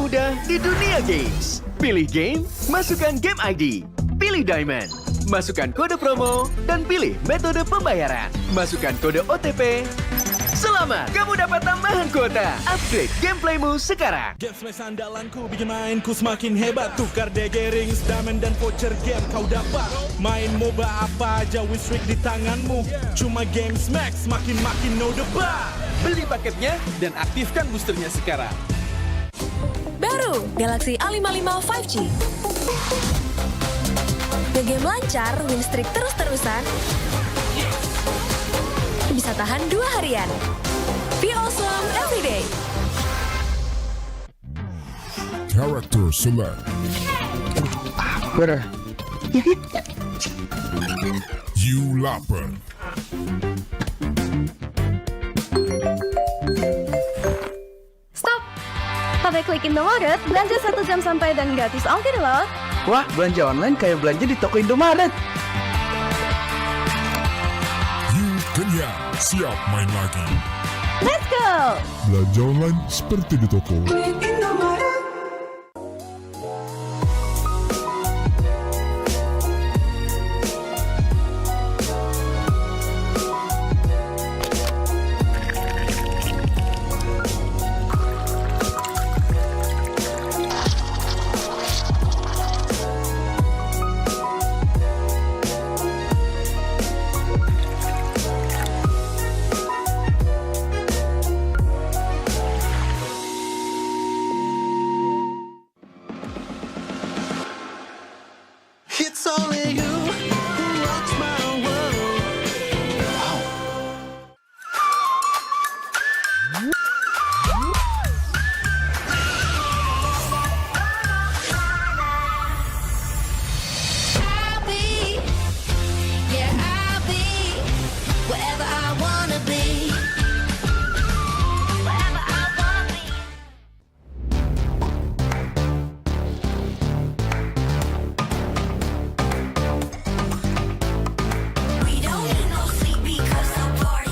termudah di dunia games. Pilih game, masukkan game ID. Pilih Diamond, masukkan kode promo, dan pilih metode pembayaran. Masukkan kode OTP. Selamat, kamu dapat tambahan kuota. Upgrade gameplaymu sekarang. Game smash andalanku bikin mainku semakin hebat. Tukar DG rings, diamond dan voucher game kau dapat. Main MOBA apa aja win streak di tanganmu. Cuma game smash makin no debat. Beli paketnya dan aktifkan boosternya sekarang. Baru Galaxy A55 5G. Game lancar, win streak terus-terusan. Bisa tahan 2 harian. Be awesome everyday. Character select. Bener. You lapar. Stop! Pakai klik Indomaret, belanja 1 jam sampai dan gratis ongkir loh. Wah, belanja online kayak belanja di toko Indomaret. You kenyang, siap main lagi. Let's go! Belanja online seperti di toko. It's only you who rocks my world. I'll be, yeah, I'll be wherever I wanna be. Wherever I wanna be. We don't need no sleep because the party.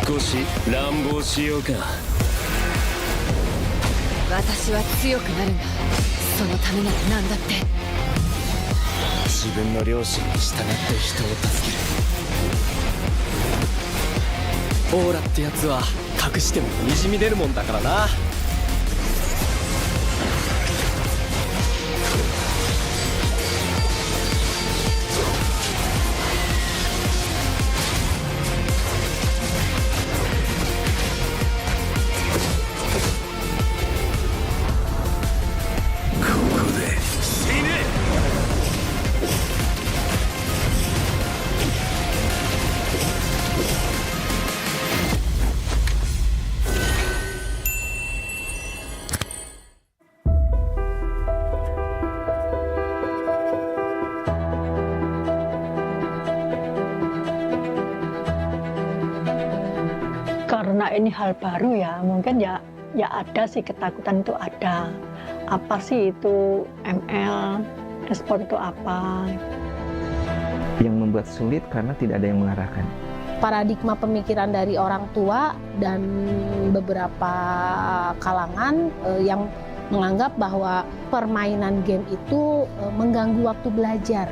少し乱暴しようか。私は強くなるんだ。そのためなら何だって。自分の良心に従って人を助ける。オーラってやつは隠してもにじみ出るもんだからな。Karena ini hal baru ya, mungkin ya ada sih ketakutan itu ada. Apa sih itu ML, respon itu apa? Yang membuat sulit karena tidak ada yang mengarahkan. Paradigma pemikiran dari orang tua dan beberapa kalangan yang menganggap bahwa permainan game itu mengganggu waktu belajar.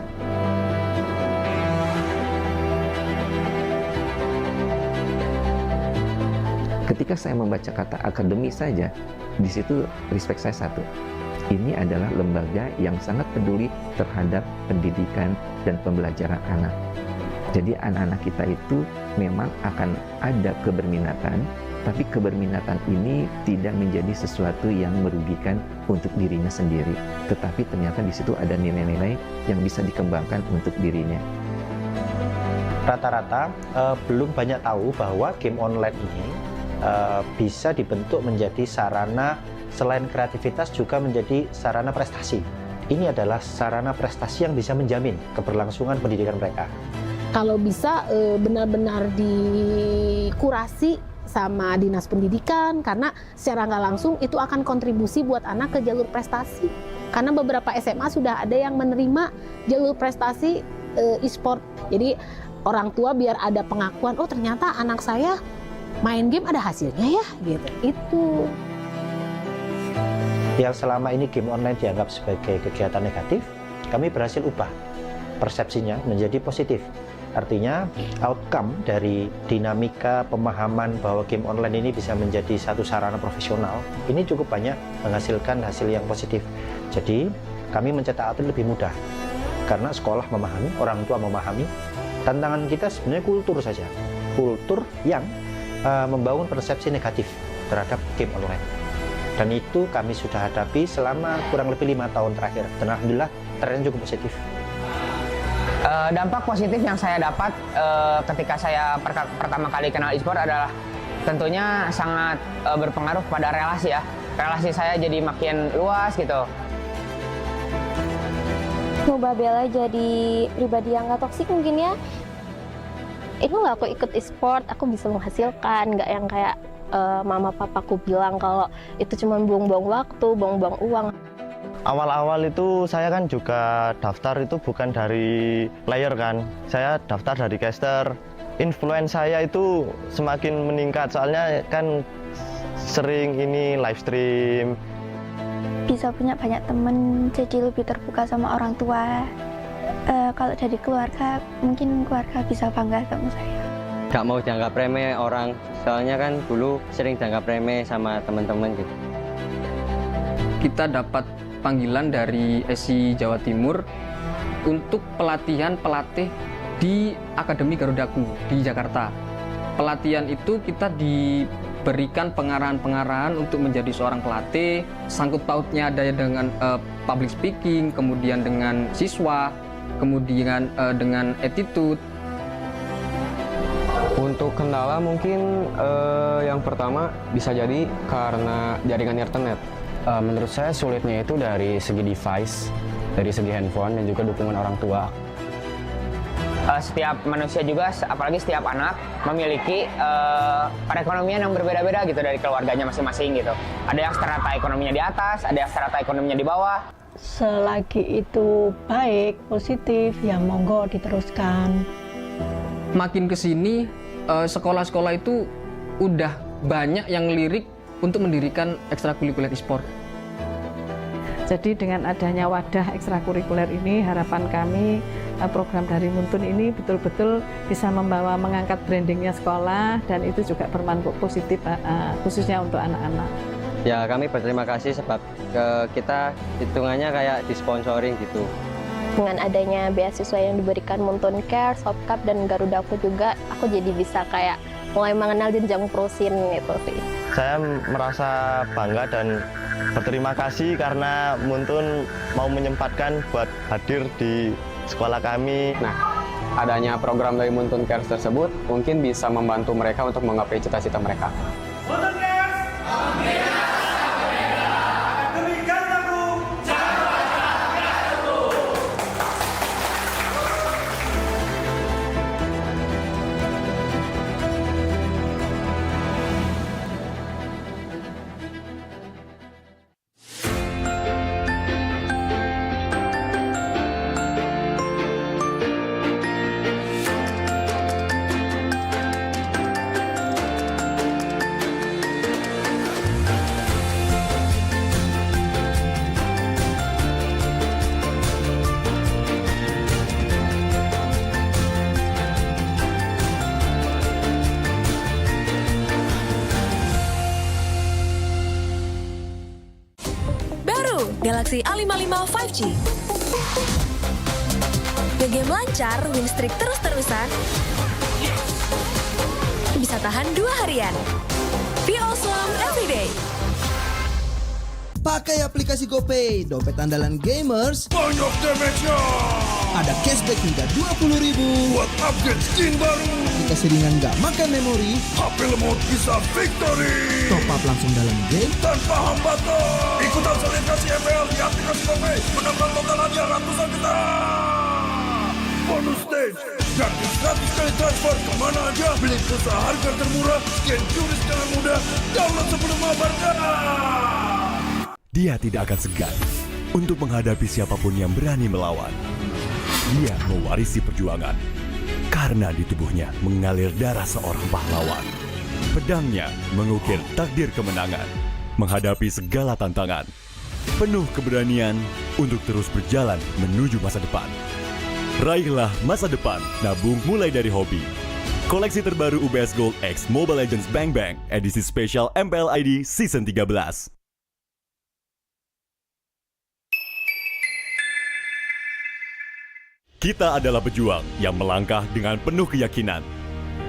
Ketika saya membaca kata akademi saja, di situ respect saya satu. Ini adalah lembaga yang sangat peduli terhadap pendidikan dan pembelajaran anak. Jadi anak-anak kita itu memang akan ada keberminatan, tapi keberminatan ini tidak menjadi sesuatu yang merugikan untuk dirinya sendiri. Tetapi ternyata di situ ada nilai-nilai yang bisa dikembangkan untuk dirinya. Rata-rata belum banyak tahu bahwa game online ini bisa dibentuk menjadi sarana selain kreativitas juga menjadi sarana prestasi. Ini adalah sarana prestasi yang bisa menjamin keberlangsungan pendidikan mereka. Kalau bisa benar-benar dikurasi sama dinas pendidikan, karena secara nggak langsung itu akan kontribusi buat anak ke jalur prestasi. Karena beberapa SMA sudah ada yang menerima jalur prestasi e-sport. Jadi orang tua biar ada pengakuan, oh ternyata anak saya main game ada hasilnya ya, gitu. Itu. Yang selama ini game online dianggap sebagai kegiatan negatif, kami berhasil ubah persepsinya menjadi positif. Artinya outcome dari dinamika pemahaman bahwa game online ini bisa menjadi satu sarana profesional, ini cukup banyak menghasilkan hasil yang positif. Jadi kami mencetak atlet lebih mudah, karena sekolah memahami, orang tua memahami. Tantangan kita sebenarnya kultur saja, kultur yang membangun persepsi negatif terhadap game online. Dan itu kami sudah hadapi selama kurang lebih 5 tahun terakhir. Dan alhamdulillah trennya cukup positif. Dampak positif yang saya dapat ketika saya pertama kali kenal e-sport adalah tentunya sangat berpengaruh pada relasi ya. Relasi saya jadi makin luas gitu. Ngubah Bella jadi pribadi yang gak toksik mungkin ya. Itu nggak aku ikut e-sport, aku bisa menghasilkan, nggak yang kayak mama papaku bilang kalau itu cuma buang-buang waktu, buang-buang uang. Awal-awal itu saya kan juga daftar itu bukan dari player kan, saya daftar dari caster. Influence saya itu semakin meningkat soalnya kan sering ini live stream. Bisa punya banyak temen, jadi lebih terbuka sama orang tua. Kalau dari keluarga, mungkin keluarga bisa bangga sama saya. Gak mau dianggap remeh orang, soalnya kan dulu sering dianggap remeh sama teman-teman gitu. Kita dapat panggilan dari SI Jawa Timur untuk pelatihan pelatih di Akademi Garudaku di Jakarta. Pelatihan itu kita diberikan pengarahan-pengarahan untuk menjadi seorang pelatih, sangkut pautnya ada dengan public speaking, kemudian dengan siswa, kemudian dengan attitude. Untuk kendala mungkin yang pertama bisa jadi karena jaringan internet. Menurut saya sulitnya itu dari segi device, dari segi handphone dan juga dukungan orang tua. Setiap manusia juga, apalagi setiap anak memiliki perekonomian yang berbeda-beda gitu dari keluarganya masing-masing gitu. Ada yang strata ekonominya di atas, ada yang strata ekonominya di bawah. Selagi itu baik, positif, ya monggo diteruskan. Makin kesini sekolah-sekolah itu udah banyak yang lirik untuk mendirikan ekstrakurikuler e-sport. Jadi dengan adanya wadah ekstrakurikuler ini, harapan kami program dari Muntun ini betul-betul bisa mengangkat brandingnya sekolah, dan itu juga bermanfaat positif khususnya untuk anak-anak. Ya, kami berterima kasih sebab kita hitungannya kayak disponsoring gitu. Dengan adanya beasiswa yang diberikan Muntun Care, Sopkap, dan Garudaku juga, aku jadi bisa kayak mulai mengenal jenjang prosin gitu sih. Saya merasa bangga dan berterima kasih karena Muntun mau menyempatkan buat hadir di sekolah kami. Nah, adanya program dari Muntun Cares tersebut mungkin bisa membantu mereka untuk menggapai cita-cita mereka. Muntun Cares! Galaxy A55 5G. Game lancar, win streak terus-terusan. Bisa tahan 2 harian. Be awesome everyday. Pakai aplikasi GoPay, dompet andalan gamers. Banyak damage-nya. Ada cashback hingga 20.000 buat upgrade skin baru. Jika seringan nggak makan memori, HP lemot bisa victory. Top up langsung dalam game tanpa hambatan. Ikutan selebrasi MPL di aplikasi GoPay. Menambah total hadiah ratusan juta. Bonus stage. Gratis 100 kali transfer kemana aja. Beli pulsa harga termurah. Scan QRIS dengan mudah. Download sebelum mabarkan. Dia tidak akan segan untuk menghadapi siapapun yang berani melawan. Dia mewarisi perjuangan karena di tubuhnya mengalir darah seorang pahlawan. Pedangnya mengukir takdir kemenangan, menghadapi segala tantangan. Penuh keberanian untuk terus berjalan menuju masa depan. Raihlah masa depan, nabung mulai dari hobi. Koleksi terbaru UBS Gold X Mobile Legends Bang Bang, edisi spesial MPL ID Season 13. Kita adalah pejuang yang melangkah dengan penuh keyakinan,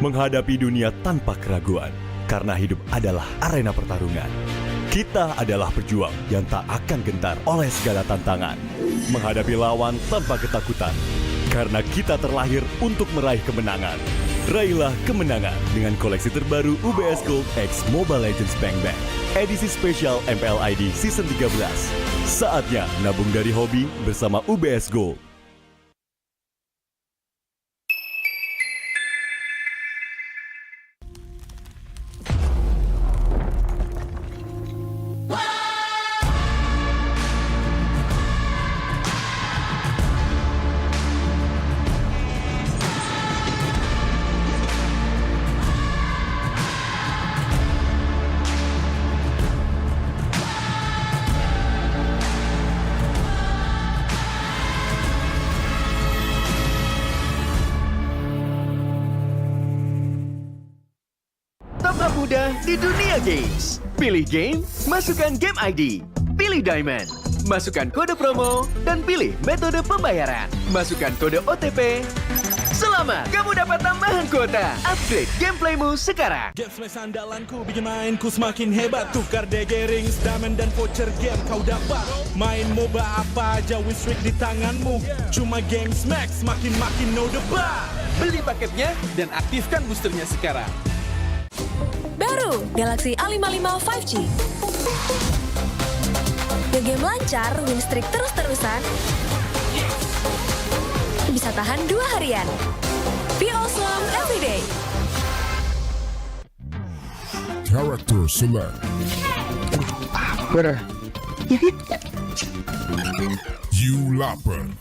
menghadapi dunia tanpa keraguan, karena hidup adalah arena pertarungan. Kita adalah pejuang yang tak akan gentar oleh segala tantangan, menghadapi lawan tanpa ketakutan, karena kita terlahir untuk meraih kemenangan. Raihlah kemenangan dengan koleksi terbaru UBS Gold X Mobile Legends Bang Bang, edisi spesial MPL ID Season 13. Saatnya nabung dari hobi bersama UBS Gold. Mudah di dunia games. Pilih game, masukkan game ID. Pilih Diamond, masukkan kode promo, dan pilih metode pembayaran. Masukkan kode OTP. Selamat, kamu dapat tambahan kuota. Upgrade gameplaymu sekarang. Game Smash andalanku bikin mainku semakin hebat. Tukar DG rings, diamond dan voucher game kau dapat. Main MOBA apa aja win streak di tanganmu. Cuma Game Smash makin no debat. Beli paketnya dan aktifkan boosternya sekarang. Baru Galaxy A55 5G. Game lancar, win streak terus-terusan. Bisa tahan 2 harian. Be awesome everyday. Character select. Bener. You lapper.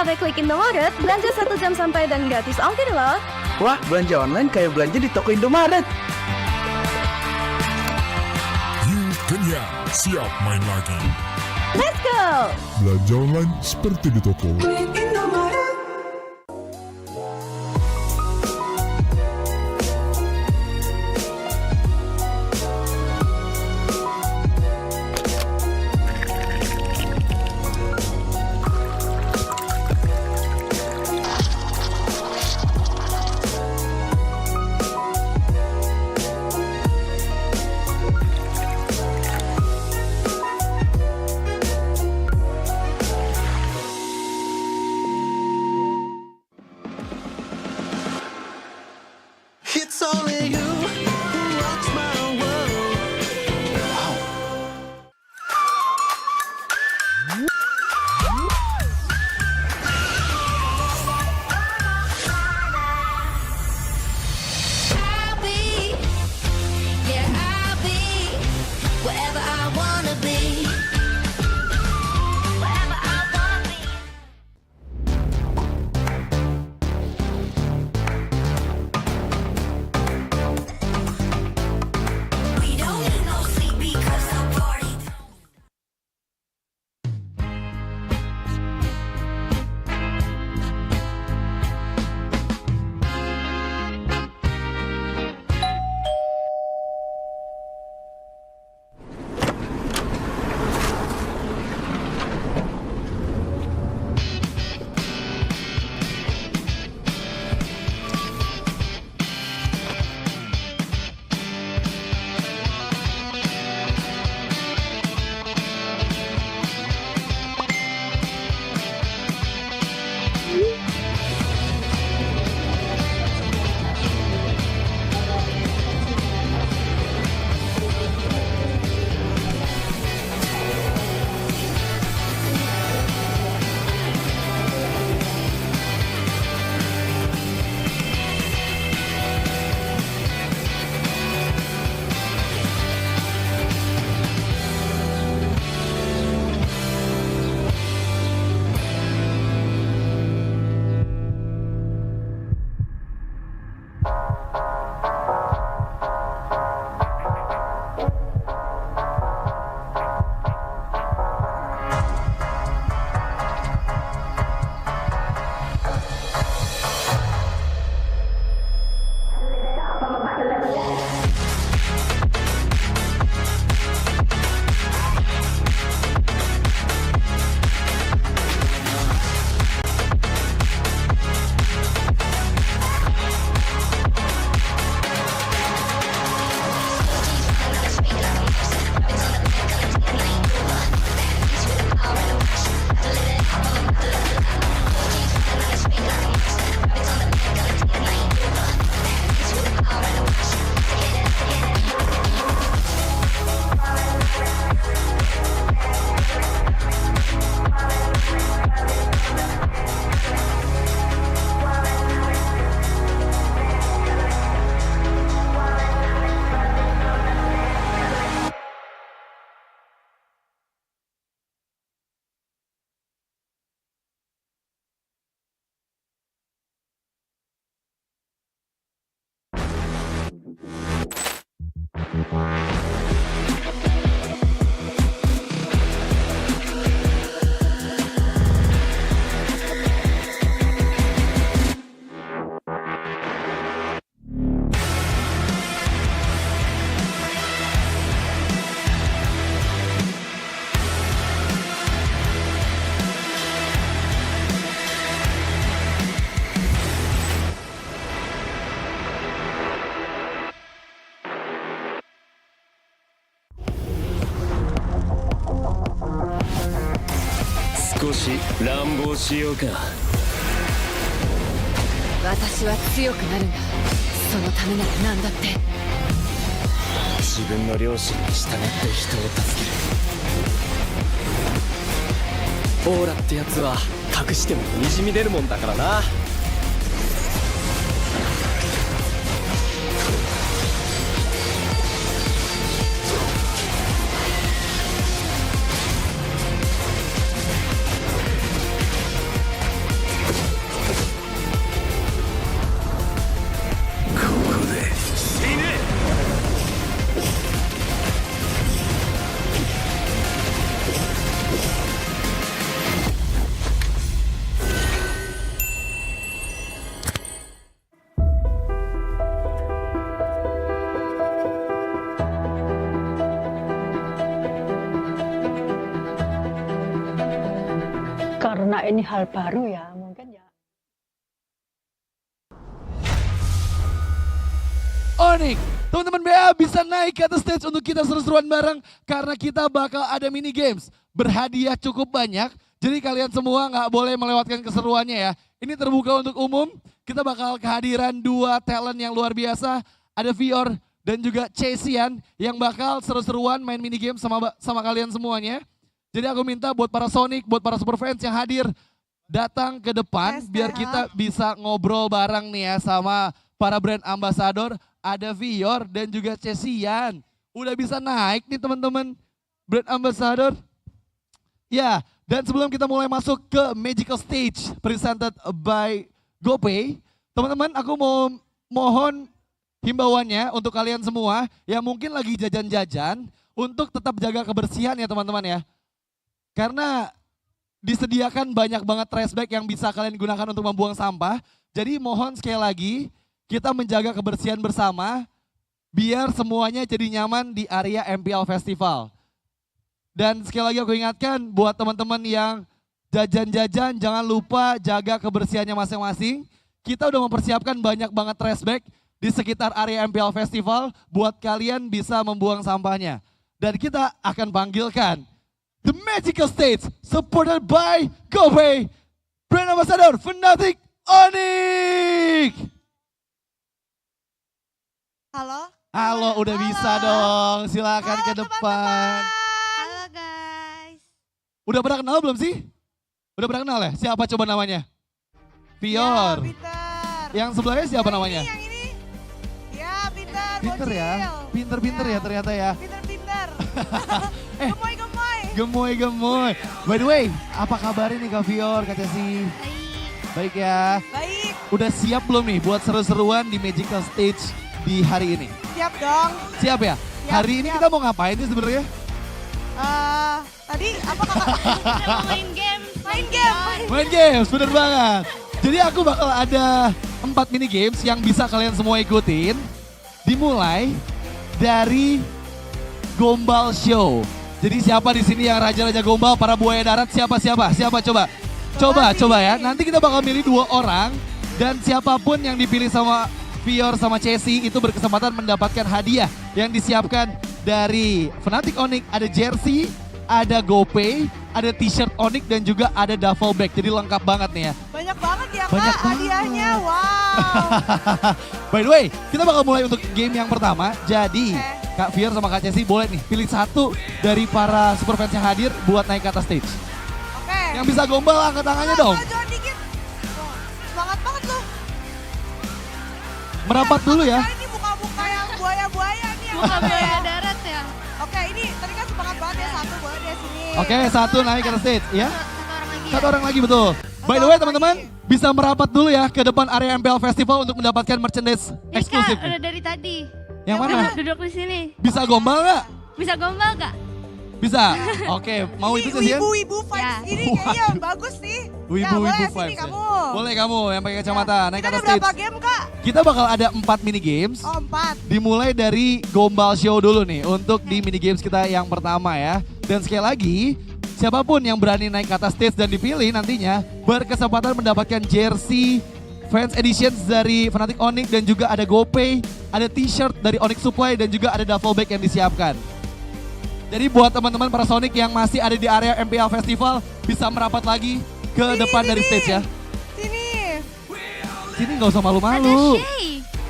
Pakai klik Indomaret, belanja 1 jam sampai dan gratis ongkir loh. Wah, belanja online kayak belanja di toko Indomaret. You kenyang, siap main lagi. Let's go! Belanja online seperti di toko. It's only you who rocks my world. I'll be, yeah, I'll be wherever I wanna be. Wherever I wanna be. We don't need no sleep because the party. ini hal baru ya, mungkin ya. Onic, teman-teman BA bisa naik ke atas stage untuk kita seru-seruan bareng karena kita bakal ada mini games. Berhadiah cukup banyak, jadi kalian semua nggak boleh melewatkan keseruannya ya. Ini terbuka untuk umum, kita bakal kehadiran 2 talent yang luar biasa. Ada Vior dan juga Chesian yang bakal seru-seruan main mini game sama kalian semuanya. Jadi aku minta buat para Sonic, buat para super fans yang hadir, datang ke depan biar kita bisa ngobrol bareng nih ya sama para brand ambassador. Ada Vior dan juga Chesian. Udah bisa naik nih teman-teman brand ambassador. Ya, dan sebelum kita mulai masuk ke Magical Stage presented by GoPay, teman-teman aku mau mohon himbauannya untuk kalian semua yang mungkin lagi jajan-jajan untuk tetap jaga kebersihan ya teman-teman ya. Karena disediakan banyak banget trash bag yang bisa kalian gunakan untuk membuang sampah. Jadi mohon sekali lagi kita menjaga kebersihan bersama biar semuanya jadi nyaman di area MPL Festival. Dan sekali lagi aku ingatkan buat teman-teman yang jajan-jajan jangan lupa jaga kebersihannya masing-masing. Kita udah mempersiapkan banyak banget trash bag di sekitar area MPL Festival buat kalian bisa membuang sampahnya. Dan kita akan panggilkan The Magical Stage supported by GoPay Brand Ambassador FNATIC Onic. Halo? Halo, udah bisa dong. Silakan ke depan. Halo guys. Udah pernah kenal belum sih? Udah pernah kenal ya? Siapa coba namanya? Vior. Yang sebelahnya siapa namanya? Yang ini. Ya, Peter. Pinter ya. Pinter-pinter ya ternyata ya. Pinter-pinter. Gemoy. By the way, apa kabarnya nih Kak Vior, Kak Cesi? Baik ya. Baik. Udah siap belum nih buat seru-seruan di Magical Stage di hari ini? Siap dong. Siap ya? Hari ini kita mau ngapain sih sebenarnya? Tadi apa kakak? Mau main game. Main games, bener banget. Jadi aku bakal ada 4 mini games yang bisa kalian semua ikutin. Dimulai dari Gombal Show. Jadi siapa di sini yang raja-raja gombal, para buaya darat, siapa coba? Coba ya. Nanti kita bakal milih 2 orang dan siapapun yang dipilih sama Vior sama Chesi itu berkesempatan mendapatkan hadiah yang disiapkan dari FNATIC Onic. Ada jersey, ada GoPay, ada t-shirt Onic dan juga ada duffel bag. Jadi lengkap banget nih ya. Banyak banget ya Kak hadiahnya, wow. By the way, kita bakal mulai untuk game yang pertama. Jadi Kak Vior sama Kak Chesi boleh nih pilih satu dari para super fans yang hadir buat naik ke atas stage. Oke. Yang bisa gombal angkat tangannya dong. Majuan dikit. Semangat banget loh. Merapat dulu ya. Ini buka-buka yang buaya-buaya nih. Buka buaya darat ya. Oke, ini tadi kan semangat banget ya, satu boleh di sini. Oke, satu naik ke atas stage ya. Satu orang lagi betul. By the way teman-teman, bisa merapat dulu ya ke depan area MPL Festival untuk mendapatkan merchandise eksklusif. Udah dari tadi. Yang mana? Duduk di sini. Bisa gombal nggak? Bisa gombal gak? Bisa. Oke, mau itu sih? Wibu-wibu vibes ini kayaknya bagus sih. Wibu-wibu boleh vibes sini ya. kamu. Boleh kamu yang pakai kacamata naik ke Kita atas ada stage. berapa game Kak? Kita bakal ada 4 mini games. Oh 4. Dimulai dari Gombal Show dulu nih untuk di mini games kita yang pertama ya. Dan sekali lagi, siapapun yang berani naik ke atas stage dan dipilih nantinya berkesempatan mendapatkan jersey Fans Editions dari FNATIC Onic dan juga ada GoPay, ada t-shirt dari Onic Supply dan juga ada duffel bag yang disiapkan. Jadi buat teman-teman para Sonic yang masih ada di area MPL Festival bisa merapat lagi ke depan dari stage ya. Sini nggak usah malu-malu.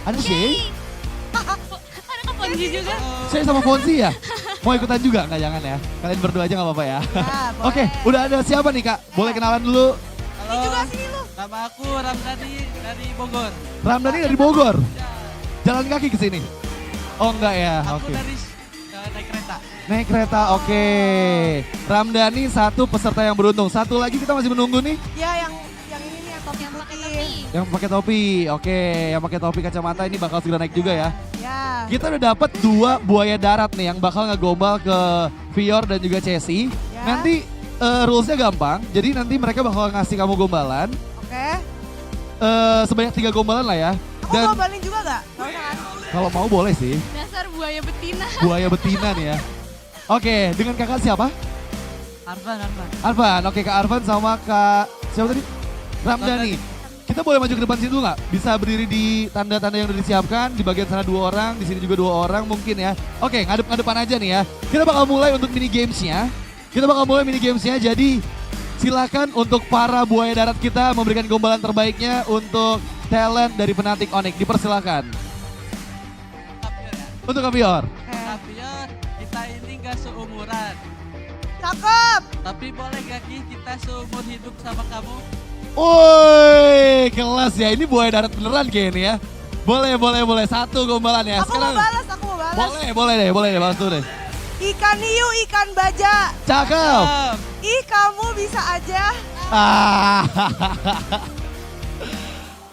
Ada Shay. Ada Kak Fonzi juga. Shay sama Fonzi ya? Mau ikutan juga? Nggak, jangan ya. Kalian berdua aja nggak apa-apa ya. Oke, udah ada siapa nih Kak? Boleh kenalan dulu. Ini juga sini lu. Nama aku Ramdhani dari Bogor. Ramdhani dari Bogor? Jalan kaki ke sini? Oh enggak ya, Aku oke. dari naik kereta. Naik kereta, oke. Ramdhani satu peserta yang beruntung. Satu lagi kita masih menunggu nih. Ya yang ini nih yang topi putih. Yang pakai topi, oke. Yang pakai topi kacamata ini bakal segera naik juga ya. Ya. Kita udah dapat 2 buaya darat nih yang bakal ngegombal ke Vior dan juga Chesi. Ya. Nanti rulesnya gampang, jadi nanti mereka bakal ngasih kamu gombalan. Oke. Sebanyak 3 gombalan lah ya. Aku gombalin juga gak? Gak usah kan? Kalau mau boleh sih. Dasar buaya betina. Buaya betina nih ya. Oke, dengan kakak siapa? Arvan. Arvan, oke Kak Arvan sama Kak siapa tadi? Ramdhani. Kita boleh maju ke depan sini dulu nggak? Bisa berdiri di tanda-tanda yang udah disiapkan. Di bagian sana 2 orang, di sini juga 2 orang mungkin ya. Oke, ngadep-ngadepan aja nih ya. Kita bakal mulai untuk mini gamesnya. Jadi silakan untuk para buaya darat kita memberikan gombalan terbaiknya untuk talent dari FNATIC Onic. Dipersilakan. Untuk Kavior. Kavior, kita ini gak seumuran. Cakep. Tapi boleh gak Ki kita seumur hidup sama kamu? Woi, kelas ya. Ini buaya darat beneran kayaknya ya. Boleh. 1 gombalan ya. Aku mau balas. Boleh deh, balas dulu deh. Ikan hiu, ikan baja. Cakep. Ih, kamu bisa aja.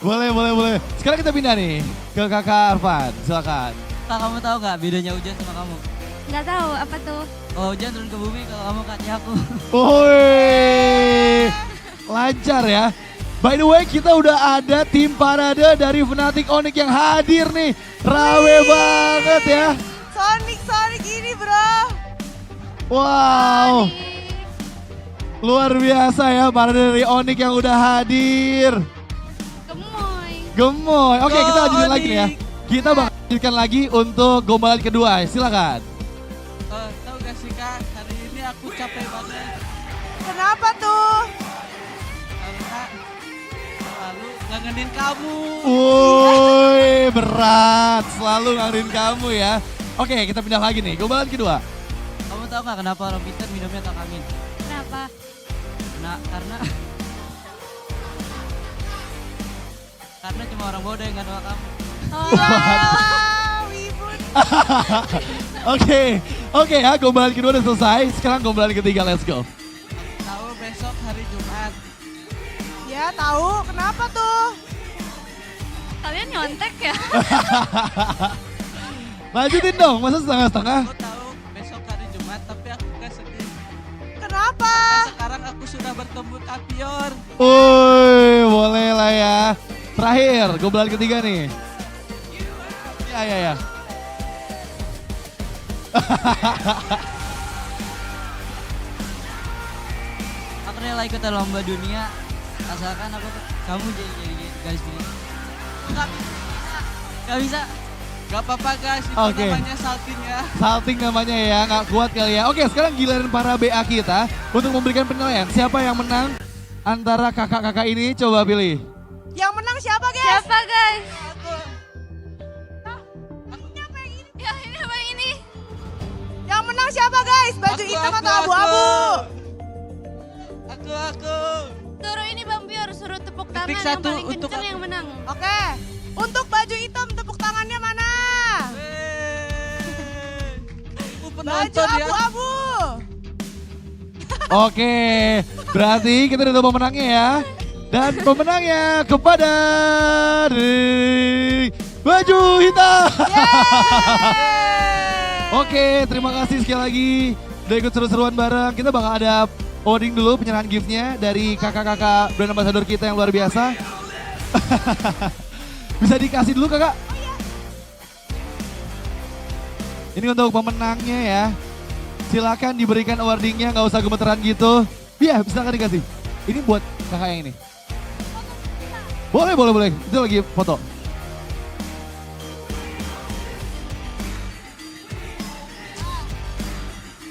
Boleh. Sekarang kita pindah nih ke kakak Arfan. Silakan. Kamu tahu gak bedanya hujan sama kamu? Nggak tahu, apa tuh? Oh, hujan turun ke bumi, kalau kamu ke hati aku. Woi, lancar ya. By the way, kita udah ada tim parade dari FNATIC Onic yang hadir nih. Rame banget ya. Sonic ini bro. Wow. Luar biasa ya parade dari Onic yang udah hadir. Gemoy. Oke, kita lanjutin lagi nih ya. Kita bakal lanjutkan lagi untuk gombalan kedua. Silakan. Tahu gak sih Kak, hari ini aku capek banget. Kenapa tuh? Karena selalu ngangenin kamu. Woi, berat. Selalu ngangenin kamu ya. Oke, kita pindah lagi nih. Gombalan kedua. Kamu tahu gak kenapa orang Peter minumnya tak angin? Kenapa? Karena cuma orang bodoh yang gak kenal kamu. Oke ya, gombalan kedua udah selesai. Sekarang gombalan ketiga, let's go. Tahu besok hari Jumat. Ya tahu, kenapa tuh? Kalian nyontek ya? Lanjutin dong, masa setengah-setengah? Aku tahu besok hari Jumat, tapi aku gak sedih. Kenapa? Karena sekarang aku sudah bertemu Kavior. Woi, boleh lah ya. Terakhir, gombalan ketiga nih. Ya. Aku rela ikut lomba dunia, asalkan kamu jadi garis finish. Gak bisa. Gak apa-apa guys, itu namanya salting ya. Salting namanya ya, gak kuat kali ya. Oke, sekarang giliran para BA kita untuk memberikan penilaian. Siapa yang menang antara kakak-kakak ini? Coba pilih. Yang menang siapa guys? Siapa guys? Yang menang siapa guys? Baju hitam atau abu-abu? Aku. Suruh ini Bang Bior, suruh tepuk tangan Ketik yang satu paling untuk kenceng yang menang. Oke. Untuk baju hitam tepuk tangannya mana? Baju abu-abu. Oke, berarti kita udah tahu pemenangnya ya. Dan pemenangnya kepada baju hitam. Oke, terima kasih sekali lagi udah ikut seru-seruan bareng. Kita bakal ada voting dulu penyerahan giftnya dari kakak-kakak brand ambassador kita yang luar biasa. Bisa dikasih dulu kakak? Ini untuk pemenangnya ya. Silakan diberikan awardingnya, nggak usah gemeteran gitu. Iya, silakan dikasih. Ini buat kakak yang ini. Boleh. Itu lagi foto.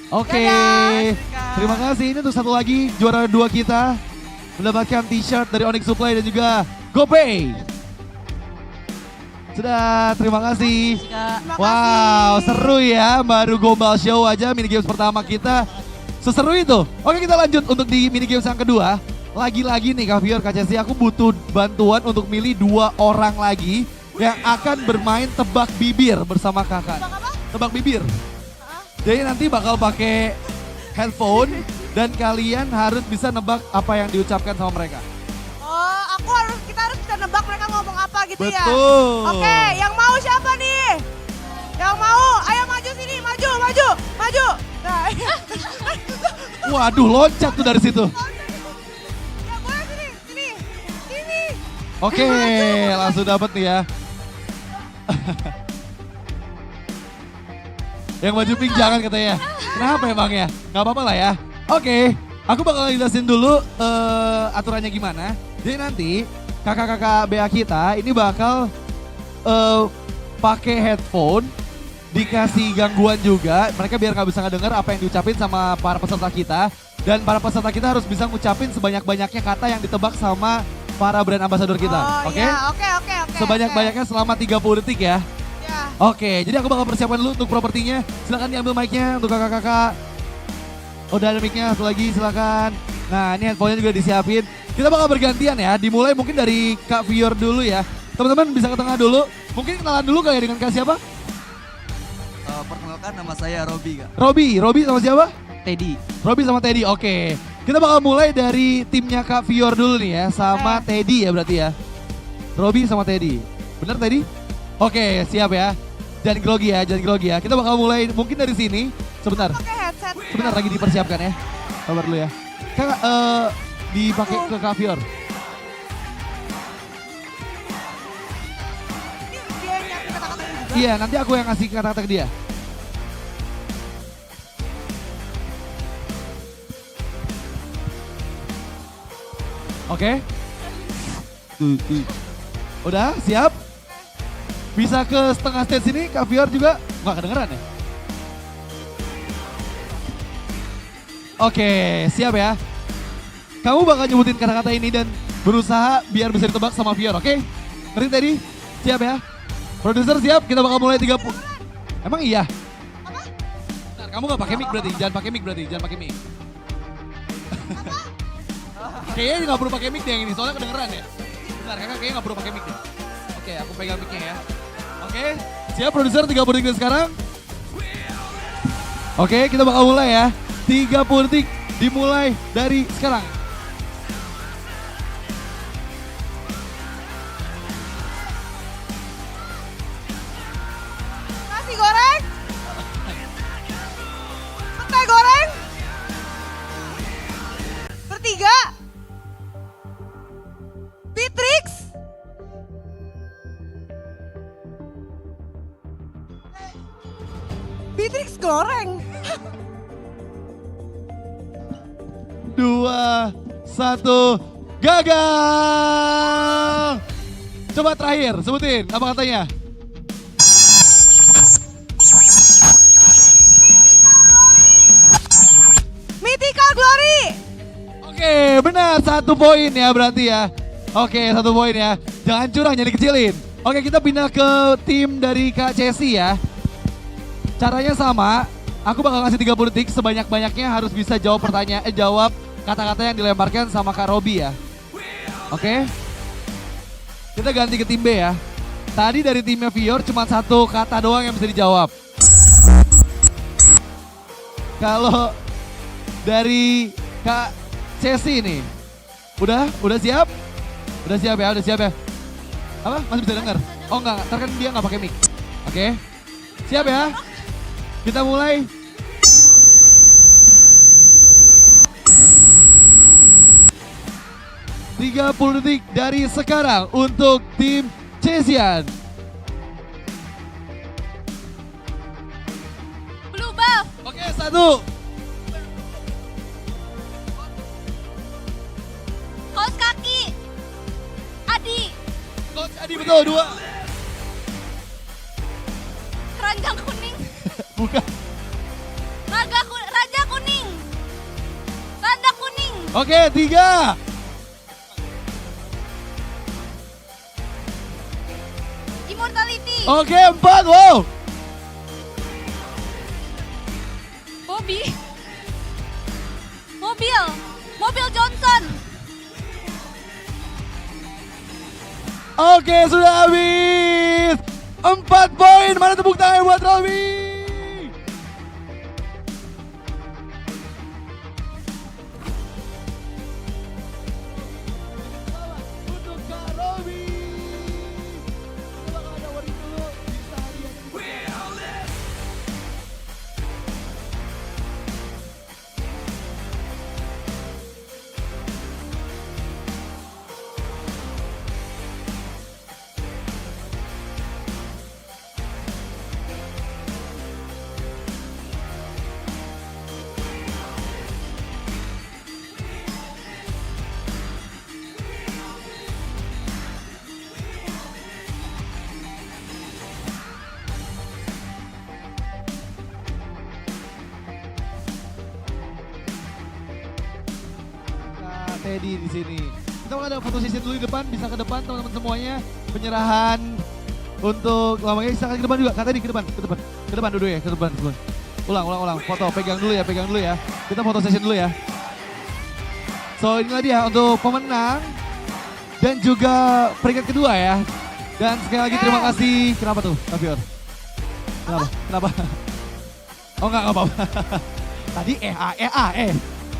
Oke, terima kasih. Ini untuk satu lagi juara 2 kita mendapatkan t-shirt dari Onic Supply dan juga GoPay. Sudah, terima kasih. Wow, seru ya. Baru gombal show aja mini games pertama kita. Seseru itu. Oke, kita lanjut untuk di mini games yang kedua. Lagi-lagi nih Kavior, KCC, aku butuh bantuan untuk milih 2 orang lagi yang akan bermain tebak bibir bersama kakak. Tebak bibir. Jadi nanti bakal pakai headphone dan kalian harus bisa nebak apa yang diucapkan sama mereka. Oh, kita harus bisa nebak mereka ngomong apa gitu ya. Betul. Oke, yang mau siapa nih? Yang mau, ayo maju sini, maju. Nah, Waduh, loncat tuh dari situ. ya boleh sini. Oke, langsung dapat nih ya. Yang baju pink jangan katanya. Kenapa emangnya? Gak apa-apa lah ya. Oke, Aku bakal jelasin dulu aturannya gimana. Jadi nanti kakak-kakak BA kita ini bakal pakai headphone, dikasih gangguan juga. Mereka biar nggak bisa ngedenger apa yang diucapin sama para peserta kita. Dan para peserta kita harus bisa ngucapin sebanyak-banyaknya kata yang ditebak sama para brand ambassador kita. Oke? Oke. Sebanyak-banyaknya selama 30 detik ya. Oke, jadi aku bakal persiapkan dulu untuk propertinya. Silakan diambil mic-nya untuk kakak-kakak. Udah ada mic-nya, satu lagi silakan. Nah, ini handphone-nya juga disiapin. Kita bakal bergantian ya, dimulai mungkin dari Kak Vior dulu ya. Teman-teman bisa ke tengah dulu. Mungkin kenalan dulu kali ya dengan Kak siapa? Perkenalkan nama saya Robi, Kak. Robi sama siapa? Teddy. Robi sama Teddy, oke. Kita bakal mulai dari timnya Kak Vior dulu nih ya, sama Teddy ya berarti ya. Robi sama Teddy. Bener Teddy? Oke, siap ya. Jangan grogi ya. Kita bakal mulai mungkin dari sini. Sebentar. Sebentar lagi dipersiapkan ya. Sabar dulu ya. Kakak, dipakai ke Kak Vior. Iya, nanti aku yang ngasih kata-kata ke dia. Oke. Udah, siap? Bisa ke setengah stage sini, Kak Vior juga nggak kedengeran ya? Oke, siap ya. Kamu bakal nyebutin kata-kata ini dan berusaha biar bisa ditebak sama Vior, oke? Ngerti tadi? Siap ya? Produser siap? Kita bakal mulai 30. Emang iya? Bentar, kamu nggak pakai mic berarti? Jangan pakai mic. Kayaknya nggak perlu pakai mic deh yang ini, soalnya kedengeran ya. Bentar, kakak kayaknya nggak perlu pakai mic deh. Oke, aku pegang mic-nya ya. Oke, siap produser 30 detik sekarang. Oke, kita bakal mulai ya. 30 detik dimulai dari sekarang. Nasi goreng. Petai goreng. Bertiga. Bitrix. Bitrix goreng. 2, 1, gagal. Coba terakhir, sebutin apa katanya? Mythical Glory. Oke, benar 1 poin ya berarti ya. Oke, 1 poin ya. Jangan curang, jangan dikecilin. Oke, kita pindah ke tim dari Kak Cesi ya. Caranya sama. Aku bakal ngasih 30 detik, sebanyak-banyaknya harus bisa jawab jawab kata-kata yang dilemparkan sama Kak Robi ya. Oke. Kita ganti ke tim B ya. Tadi dari timnya Vior cuma 1 kata doang yang bisa dijawab. Kalau dari Kak Cesi nih. Udah siap? Udah siap ya? Apa? Masih bisa denger? Oh enggak, ntar kan dia nggak pakai mic. Oke. Siap ya? Kita mulai. Tiga 30 detik dari sekarang untuk tim Cesian. Blue buff. Oke, 1. Kaos kaki. Adi. Coach Adi betul, 2. Keranjang kuning. Bukan. Raja kuning. Randa kuning. Oke, 3. Immortality. Oke, 4. Wow. Bobby. Mobil Johnson. Oke, sudah habis. 4 poin. Mana tepuk tangan buat Robi? Teddy di sini. Kita mau ada foto session dulu di depan, bisa ke depan teman-teman semuanya. Penyerahan untuk lamanya bisa ke depan juga. Kak Teddy ke depan dulu ya, ke depan. Ulang. Foto, pegang dulu ya. Kita foto session dulu ya. So inilah dia untuk pemenang dan juga peringkat kedua ya. Dan sekali lagi terima kasih. Kenapa tuh, Tafior? Kenapa? Oh enggak apa-apa. Tadi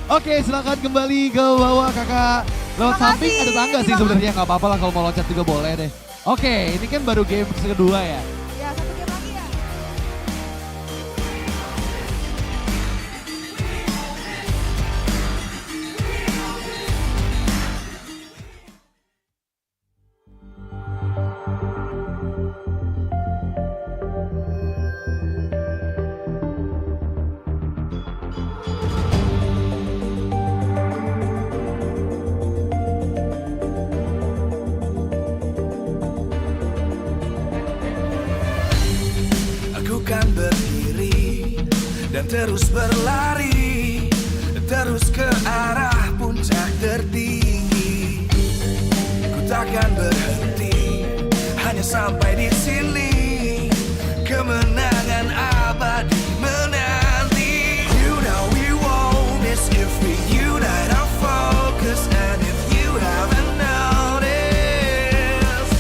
Oke, silakan kembali ke bawah kakak. Lewat samping ada tangga sih sebenarnya, nggak apa-apa lah kalau mau loncat juga boleh deh. Oke, ini kan baru game kedua ya. Ya, satu game lagi ya. Kan berdiri dan terus berlari, terus ke arah puncak tertinggi. Ku takkan berhenti, hanya sampai di sini. Kemenangan abadi menanti. You know we won't miss if we unite our focus. And if you haven't noticed,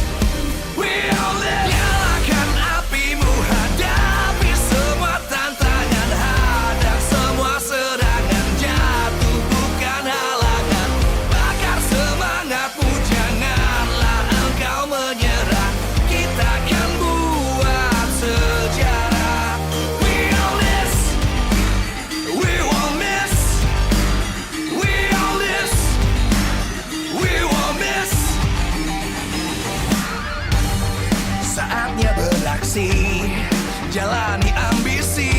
we all live. Nyalakan apimu, hadapi semua tantangan, hadang semua serangan, jatuh bukan halangan. Bakar semangatmu, janganlah engkau menyerah. Kita akan buat sejarah. We all this, we won't miss. We all this, we won't miss. Saatnya beraksi, jalani ambisi.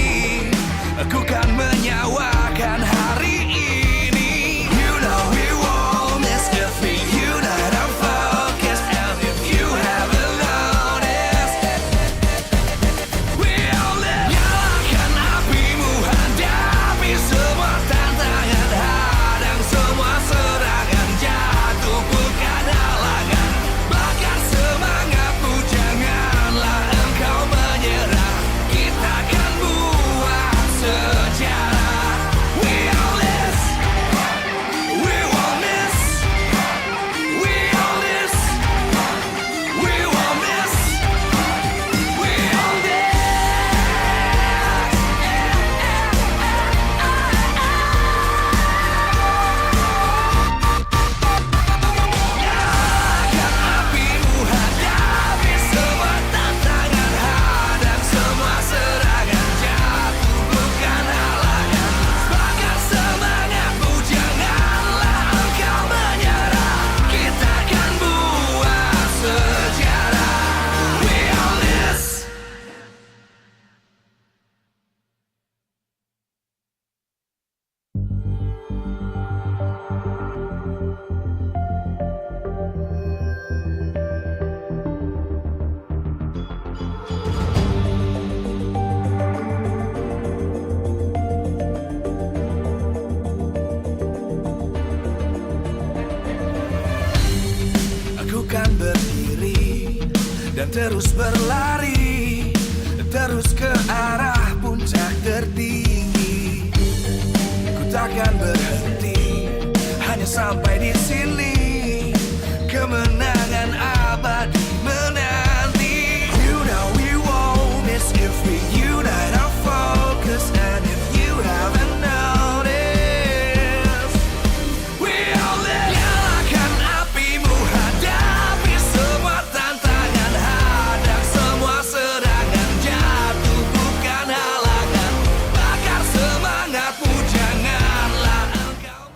Aku kan menyawakan hari ini. You know we won't miss if we unite our focus. And if you haven't noticed, we all live. Nyalakan apimu, hadapi semua tantangan, hadang semua serangan, jatuh bukan halangan. Bakar semangatmu, janganlah engkau menyerah. Kita akan buat sejarah. We all this, we won't miss. We all this, we won't miss. We all this. Nyalakan apimu, hadapi semua tantangan, hadang semua serangan, jatuh bukan halangan. Bakar semangatmu, janganlah engkau menyerah. Kita akan buat sejarah. We all this. Aku kan berdiri dan terus berlari, terus ke arah puncak tertinggi. Ku takkan berhenti, hanya sampai di sini. Kemenangan abadi menanti. You know we won't miss if we unite our focus. And if you haven't noticed, we all live. Nyalakan apimu, hadapi semua tantangan, hadang semua serangan, jatuh bukan halangan. Bakar semangatmu, janganlah engkau.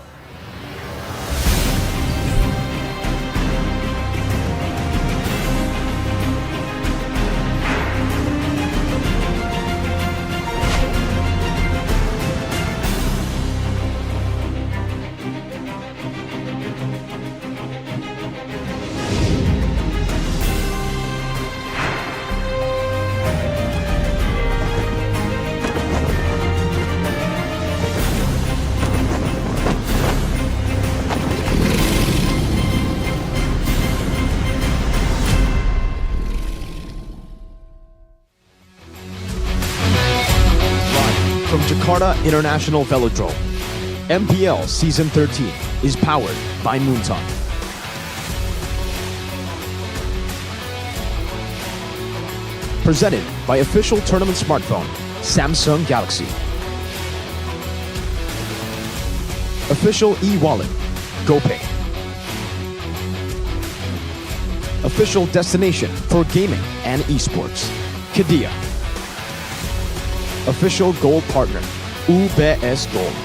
Jakarta International Velodrome. MPL Season 13 is powered by Moontalk. Presented by official tournament smartphone, Samsung Galaxy. Official e-wallet, GoPay. Official destination for gaming and esports, Kadia. Official gold partner, UBS Gold.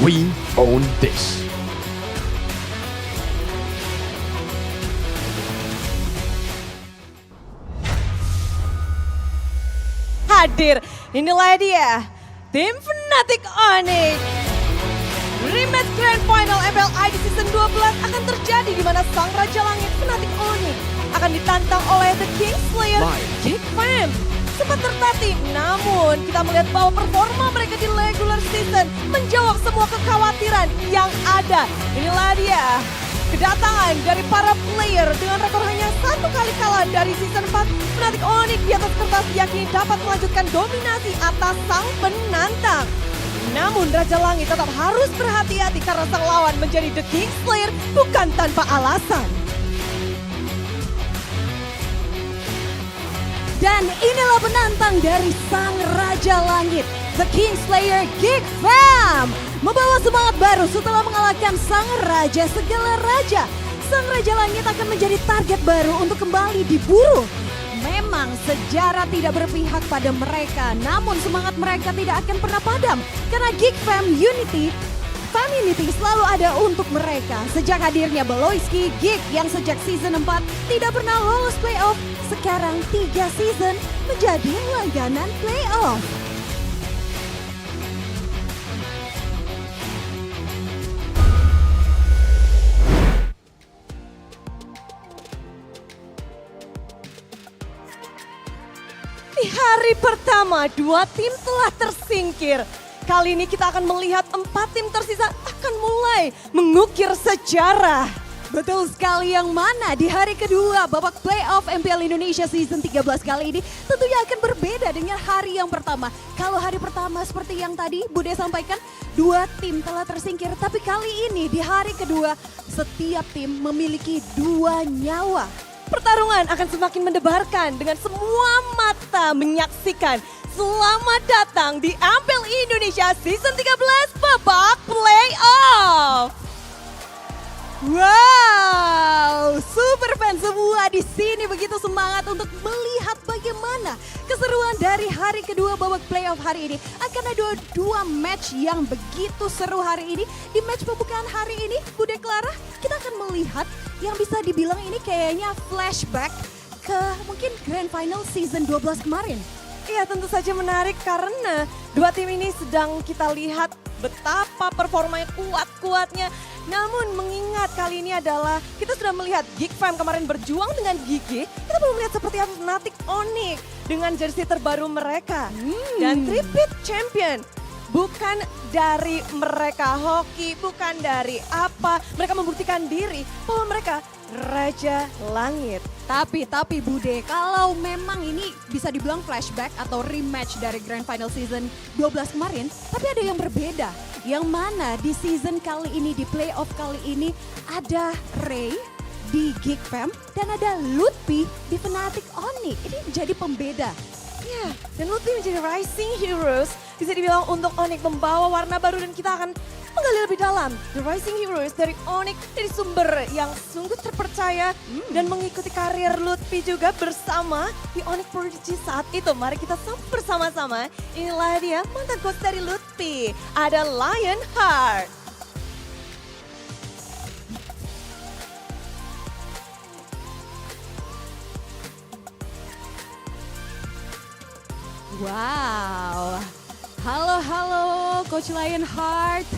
We own this. Hadir, inilah dia tim FNATIC Onic. Rematch Grand Final MPL ID Season 12 akan terjadi di mana sang Raja Langit FNATIC Onic akan ditantang oleh The King Slayer Geek Fam. Sempat tertatih, namun kita melihat bahwa performa mereka di regular season menjawab semua kekhawatiran yang ada. Inilah dia kedatangan dari para player dengan rekor hanya 1 kali kalah dari season 4. FNATIC Onic di atas kertas diyakini dapat melanjutkan dominasi atas sang penantang. Namun Raja Langit tetap harus berhati-hati karena sang lawan menjadi The King Slayer bukan tanpa alasan. Dan inilah penantang dari sang Raja Langit, The King Slayer Geek Fam. Membawa semangat baru setelah mengalahkan sang Raja segala raja. Sang Raja Langit akan menjadi target baru untuk kembali diburu. Memang sejarah tidak berpihak pada mereka, namun semangat mereka tidak akan pernah padam. Karena Geek Fam Unity selalu ada untuk mereka. Sejak hadirnya Beloyski, Geek yang sejak season 4 tidak pernah lolos playoff, sekarang 3 season menjadi langganan playoff. Di hari pertama, 2 tim telah tersingkir. Kali ini kita akan melihat 4 tim tersisa akan mulai mengukir sejarah. Betul sekali, yang mana di hari kedua babak playoff MPL Indonesia Season 13 kali ini tentunya akan berbeda dengan hari yang pertama. Kalau hari pertama seperti yang tadi Bude sampaikan, 2 tim telah tersingkir. Tapi kali ini di hari kedua setiap tim memiliki 2 nyawa. Pertarungan akan semakin mendebarkan dengan semua mata menyaksikan. Selamat datang di MPL Indonesia Season 13 babak playoff. Wow, super fans semua di sini begitu semangat untuk melihat bagaimana keseruan dari hari kedua babak playoff hari ini. Akan ada 2 match yang begitu seru hari ini. Di match pembukaan hari ini, Bude Clara, kita akan melihat yang bisa dibilang ini kayaknya flashback ke mungkin Grand Final Season 12 kemarin. Iya, tentu saja menarik karena 2 tim ini sedang kita lihat betapa performanya kuat-kuatnya. Namun mengingat kali ini adalah kita sudah melihat Geek Fam kemarin berjuang dengan Gigi, kita belum melihat seperti apa FNATIC Onic dengan jersey terbaru mereka. Dan repeat champion. Bukan dari mereka hoki, bukan dari apa. Mereka membuktikan diri bahwa mereka Raja Langit. Tapi Bude, kalau memang ini bisa dibilang flashback atau rematch dari Grand Final Season 12 kemarin, tapi ada yang berbeda. Yang mana di season kali ini, di playoff kali ini, ada Ray di Geek Fam dan ada Lutfi di FNATIC Onic. Ini menjadi pembeda. Ya, dan Lutfi menjadi Rising Heroes. Bisa dibilang untuk Onic membawa warna baru dan kita akan menggali lebih dalam The Rising Heroes dari Onic, dari sumber yang sungguh terpercaya dan mengikuti karir Lutfi juga bersama di Onic Prodigy saat itu. Mari kita sambut bersama-sama. Inilah dia mantan coach dari Lutfi, ada Lionheart. Wow, halo Coach Lionheart,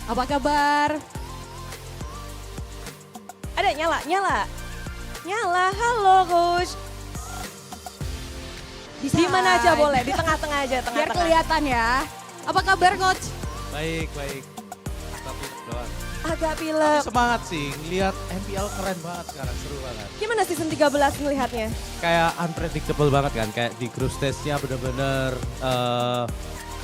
apa kabar? Ada nyala, halo Coach. Bisa di mana aja boleh, di tengah-tengah aja, biar kelihatan ya. Apa kabar Coach? Baik. Agak pilek. Semangat sih, ngeliat MPL keren banget sekarang, seru banget. Gimana season 13 ngelihatnya? Kayak unpredictable banget kan, kayak di group stage-nya bener-bener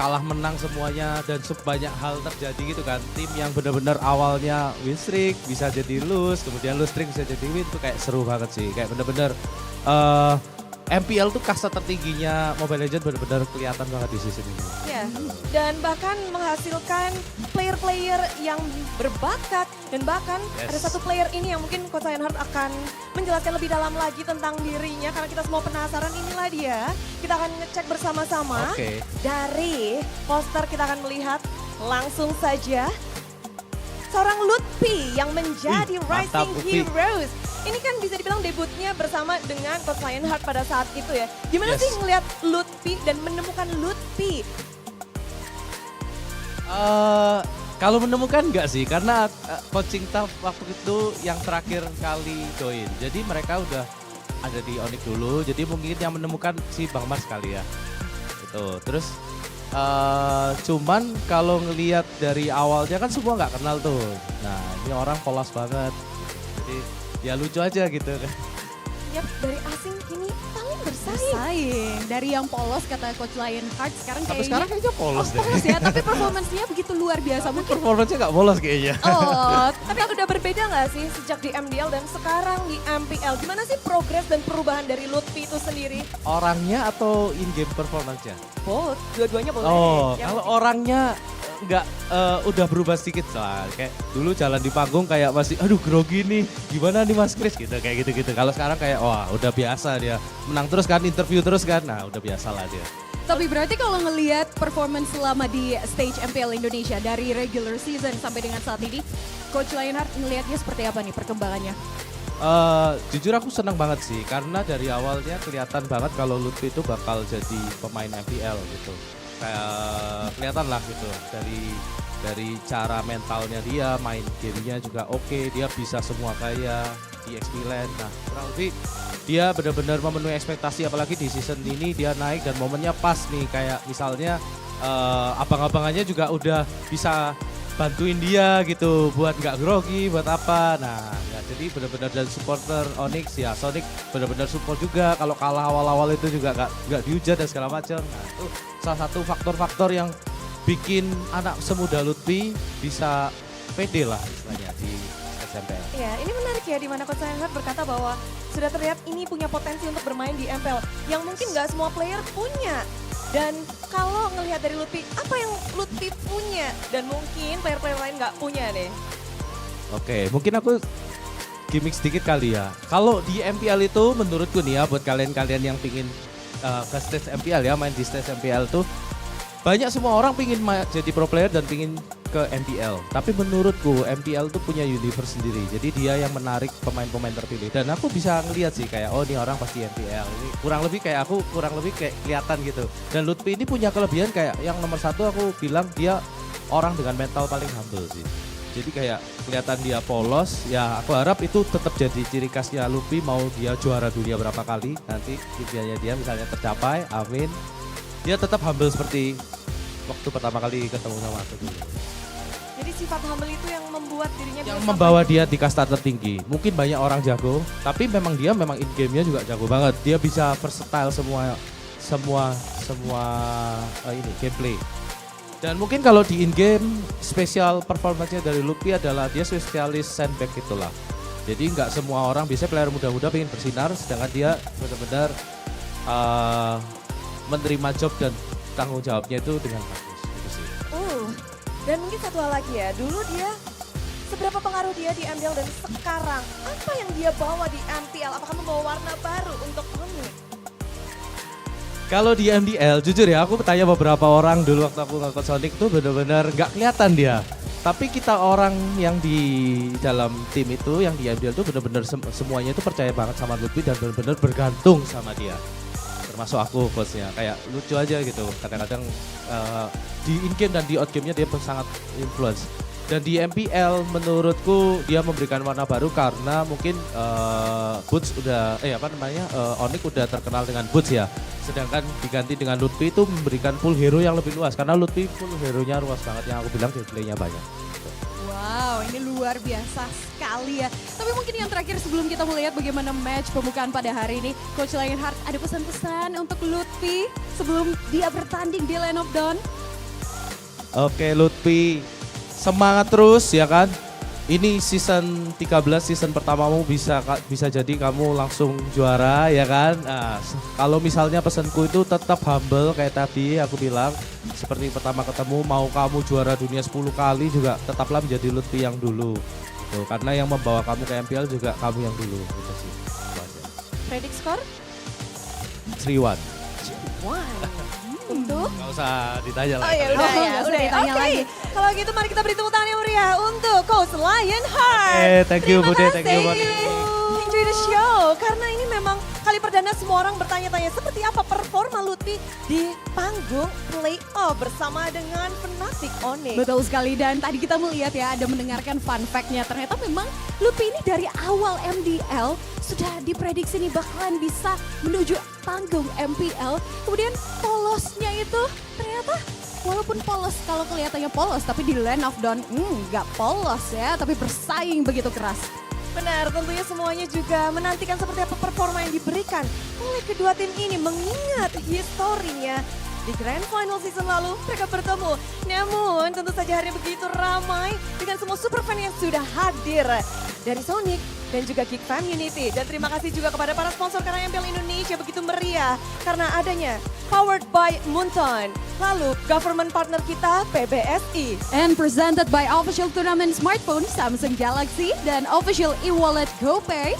kalah menang semuanya dan sebanyak hal terjadi gitu kan. Tim yang benar-benar awalnya win streak bisa jadi lose, kemudian lose streak bisa jadi win, itu kayak seru banget sih. Kayak benar-benar MPL tuh kasta tertingginya Mobile Legends benar-benar kelihatan banget di season ini. Ya, dan bahkan menghasilkan player-player yang berbakat dan bahkan ada satu player ini yang mungkin Coach Lionheart akan menjelaskan lebih dalam lagi tentang dirinya karena kita semua penasaran. Inilah dia. Kita akan ngecek bersama-sama. Dari poster kita akan melihat langsung saja seorang Lutfi yang menjadi Rising Heroes. Ini kan bisa dibilang debutnya bersama dengan Coach Lionheart pada saat itu ya. Gimana sih ngelihat Lutfi dan menemukan Lutfi? Kalau menemukan enggak sih, karena coaching staff waktu itu yang terakhir kali join. Jadi mereka udah ada di Onic dulu, jadi mungkin yang menemukan si Bang Mas kali ya. Gitu. Terus cuman kalau ngelihat dari awalnya kan semua nggak kenal tuh. Nah ini orang polos banget. Jadi ya lucu aja gitu kan. Yap, dari asing kini saling bersaing. Dari yang polos kata Coach Lionheart sekarang Sampai sekarang kayaknya polos deh. Polos ya, tapi performance-nya begitu luar biasa. Mungkin performance-nya nggak polos kayaknya. Oh, tapi udah berbeda nggak sih sejak di MDL dan sekarang di MPL? Gimana sih progres dan perubahan dari Lutfi itu sendiri? Orangnya atau in-game performance-nya? Both, dua-duanya boleh. Oh, kalau orangnya nggak udah berubah sedikit lah. Kayak dulu jalan di panggung kayak masih aduh grogi nih, gimana nih Mas Kris gitu, kayak gitu-gitu. Kalau sekarang kayak wah udah biasa dia, menang terus kan, interview terus kan, nah udah biasa lah dia. Tapi berarti kalau ngelihat performance selama di stage MPL Indonesia dari regular season sampai dengan saat ini, Coach Lionheart ngelihatnya seperti apa nih perkembangannya? Jujur aku senang banget sih, karena dari awalnya kelihatan banget kalau Lutfi itu bakal jadi pemain MPL gitu. Kayak kelihatan lah gitu dari cara mentalnya dia, main gamenya juga oke, dia bisa semua kayak di XP Land. Nah kurang lebih dia benar-benar memenuhi ekspektasi, apalagi di season ini dia naik dan momennya pas nih, kayak misalnya abang-abangannya juga udah bisa bantuin dia gitu buat nggak grogi, buat apa. Nah ya, jadi benar-benar dari supporter Onyx ya, Sonic benar-benar support juga, kalau kalah awal-awal itu juga nggak dihujat dan segala macam. Nah itu salah satu faktor-faktor yang bikin anak semuda Lutfi bisa pede lah istilahnya di MPL. Ya, ini menarik ya, di mana Coach Lionheart berkata bahwa sudah terlihat ini punya potensi untuk bermain di MPL yang mungkin nggak semua player punya. Dan kalau ngelihat dari Lutfi, apa yang Lutfi punya dan mungkin player-player lain nggak punya deh? Oke, mungkin aku gimmick sedikit kali ya. Kalau di MPL itu menurutku nih ya, buat kalian-kalian yang pingin ke stage MPL ya, main di stage MPL tuh banyak semua orang pingin jadi pro player dan pingin ke MPL. Tapi menurutku MPL tuh punya universe sendiri. Jadi dia yang menarik pemain-pemain terpilih. Dan aku bisa ngeliat sih kayak oh ini orang pasti MPL. Ini kurang lebih kayak kelihatan gitu. Dan Lutfi ini punya kelebihan kayak yang nomor satu aku bilang dia orang dengan mental paling humble sih. Jadi kayak kelihatan dia polos, ya aku harap itu tetap jadi ciri khasnya Lutfi, mau dia juara dunia berapa kali nanti impiannya dia misalnya tercapai, amin. Dia tetap humble seperti waktu pertama kali ketemu sama aku dulu. Jadi sifat humble itu yang membuat dirinya yang membawa dia di kasta tertinggi. Mungkin banyak orang jago, tapi memang dia in game-nya juga jago banget. Dia bisa versatile semua ini gameplay. Dan mungkin kalau di in-game, spesial performance-nya dari Lutfi adalah dia spesialis sandbag itulah. Jadi nggak semua orang, biasanya player muda-muda pengen bersinar, sedangkan dia benar-benar menerima job dan tanggung jawabnya itu dengan bagus. Gitu sih. Dan mungkin satu hal lagi ya, dulu dia seberapa pengaruh dia di MPL dan sekarang apa yang dia bawa di MPL? Apakah membawa warna baru untuk Onic? Kalau di MDL, jujur ya aku bertanya beberapa orang dulu waktu aku nge-coach Sonic tuh benar-benar nggak kelihatan dia. Tapi kita orang yang di dalam tim itu, yang di MDL tuh benar-benar semuanya itu percaya banget sama Lutfi dan benar-benar bergantung sama dia. Termasuk aku coachnya, kayak lucu aja gitu. Kadang-kadang di in-game dan di out-game-nya dia sangat influence. Dan di MPL menurutku dia memberikan warna baru karena mungkin Boots udah, Onic udah terkenal dengan Boots ya. Sedangkan diganti dengan Lutfi itu memberikan pool hero yang lebih luas. Karena Lutfi pool hero-nya luas banget, yang aku bilang gameplay-nya banyak. Wow, ini luar biasa sekali ya. Tapi mungkin yang terakhir sebelum kita melihat bagaimana match pembukaan pada hari ini, Coach Lionheart ada pesan-pesan untuk Lutfi sebelum dia bertanding di Line of Dawn? Oke Lutfi, semangat terus ya kan. Ini season 13, season pertamamu bisa jadi kamu langsung juara ya kan. Nah, kalau misalnya pesanku itu tetap humble kayak tadi aku bilang. Seperti pertama ketemu mau kamu juara dunia 10 kali juga tetaplah menjadi Lutfi yang dulu. Gitu. Karena yang membawa kamu ke MPL juga kamu yang dulu. Gitu sih. Predict score? 3-1. Untuk? Gak usah ditanya Oh lagi. ya udah ya, udah ya. Oke, kalau gitu mari kita beri tepuk tangan yang meriah untuk Coach Lionheart. Thank you Bude, thank you Bude. Enjoy the show, karena ini memang kali perdana semua orang bertanya-tanya seperti apa performa Lutfi di panggung playoff bersama dengan FNATIC Onic. Betul sekali, dan tadi kita melihat ya, ada mendengarkan fun fact-nya. Ternyata memang Lutfi ini dari awal MDL sudah diprediksi nih bakalan bisa menuju panggung MPL. Kemudian polosnya itu ternyata walaupun polos, kalau kelihatannya polos, tapi di Land of Dawn nggak polos ya, tapi bersaing begitu keras. Benar, tentunya semuanya juga menantikan seperti apa performa yang diberikan oleh kedua tim ini mengingat historinya. Di Grand Final season lalu mereka bertemu. Namun tentu saja hari begitu ramai dengan semua super fan yang sudah hadir dari Sonic dan juga Geek Fam Unity. Dan terima kasih juga kepada para sponsor karena MPL Indonesia begitu meriah karena adanya powered by Munton. Lalu government partner kita PBSI. And presented by official tournament smartphone Samsung Galaxy dan official e-wallet GoPay.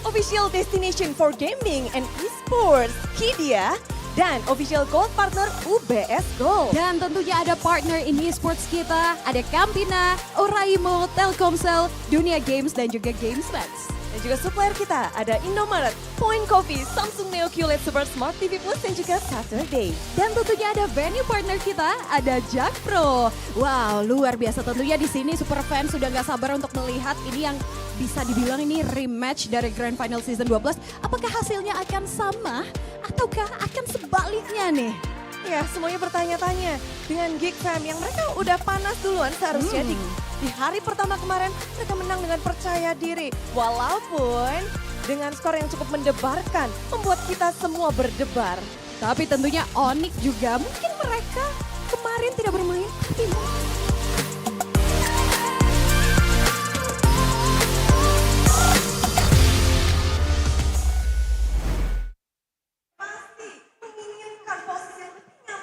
Official destination for gaming and esports Kidia. Dan official gold partner UBS Gold. Dan tentunya ada partner in esports kita, ada Campina, Oraimo, Telkomsel, Dunia Games dan juga GamesMax. Dan juga supplier kita ada Indomaret, Point Coffee, Samsung Neo QLED Super Smart TV Plus dan juga Saturday. Dan tentunya ada venue partner kita, ada Jack Pro. Wow, luar biasa tentunya di sini super fan sudah nggak sabar untuk melihat ini yang bisa dibilang ini rematch dari Grand Final Season 12. Apakah hasilnya akan sama ataukah akan sebaliknya nih? Ya, semuanya bertanya-tanya dengan Geek Fam yang mereka udah panas duluan seharusnya di hari pertama kemarin mereka menang dengan percaya diri. Walaupun dengan skor yang cukup mendebarkan membuat kita semua berdebar. Tapi tentunya Onic juga mungkin mereka kemarin tidak bermain tapi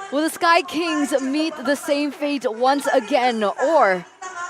Will the Sky Kings meet the same fate once again, or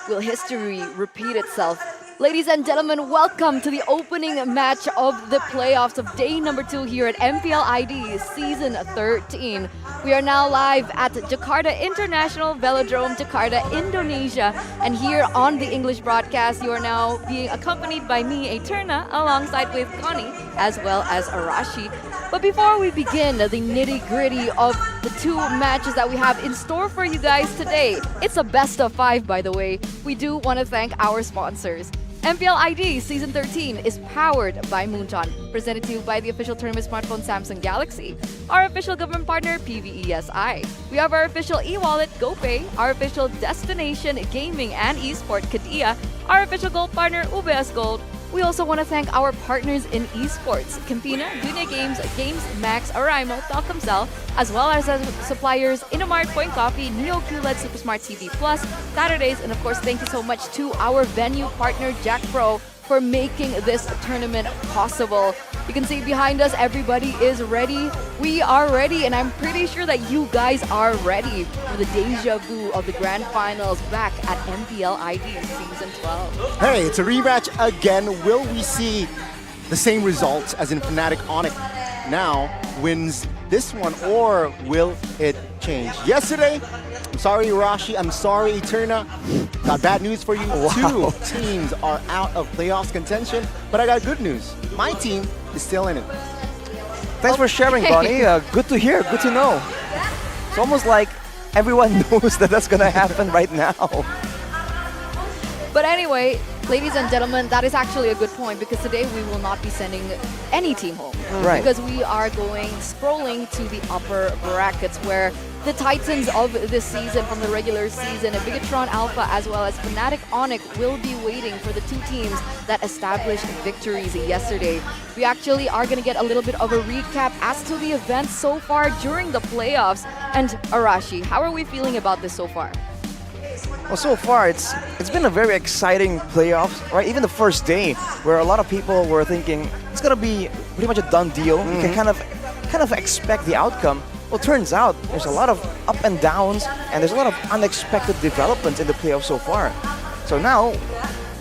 will history repeat itself? Ladies and gentlemen, welcome to the opening match of the playoffs of day number 2 here at MPL ID Season 13. We are now live at Jakarta International Velodrome, Jakarta, Indonesia. And here on the English broadcast, you are now being accompanied by me, Eterna, alongside with Connie, as well as Arashi. But before we begin the nitty-gritty of the 2 matches that we have in store for you guys today, it's a best of 5, by the way. We do want to thank our sponsors. MPL ID Season 13 is powered by Moonton, presented to you by the official tournament smartphone Samsung Galaxy, our official government partner PVESI. We have our official e-wallet GoPay, our official destination gaming and esport Kidia, our official gold partner UBS Gold. We also want to thank our partners in esports, Campina, Dunia Games, GamesMax, Oraimo, Telkomsel, as well as suppliers Indomaret, Point Coffee, Neo QLED Super Smart TV Plus, Saturdays, and of course thank you so much to our venue partner Jack Pro for making this tournament possible. You can see behind us, everybody is ready. We are ready, and I'm pretty sure that you guys are ready for the deja vu of the grand finals back at MPL ID Season 12. Hey, it's a rematch again. Will we see the same results as in FNATIC Onic now wins this one, or will it change? Yesterday, I'm sorry Irashi, I'm sorry Eterna, got bad news for you. Wow. 2 teams are out of playoffs contention, but I got good news. My team is still in it. Thanks for sharing, Bonnie. Good to hear, good to know. It's almost like everyone knows that that's gonna happen right now. But anyway, ladies and gentlemen, that is actually a good point because today we will not be sending any team home. Right. Because we are scrolling to the upper brackets where the titans of this season from the regular season, Bigetron Alpha as well as FNATIC Onic, will be waiting for the 2 teams that established victories yesterday. We actually are going to get a little bit of a recap as to the events so far during the playoffs. And Arashi, how are we feeling about this so far? Well, so far it's been a very exciting playoffs, right? Even the first day, where a lot of people were thinking it's gonna be pretty much a done deal. You can kind of expect the outcome. Well, turns out there's a lot of up and downs, and there's a lot of unexpected developments in the playoffs so far. So now,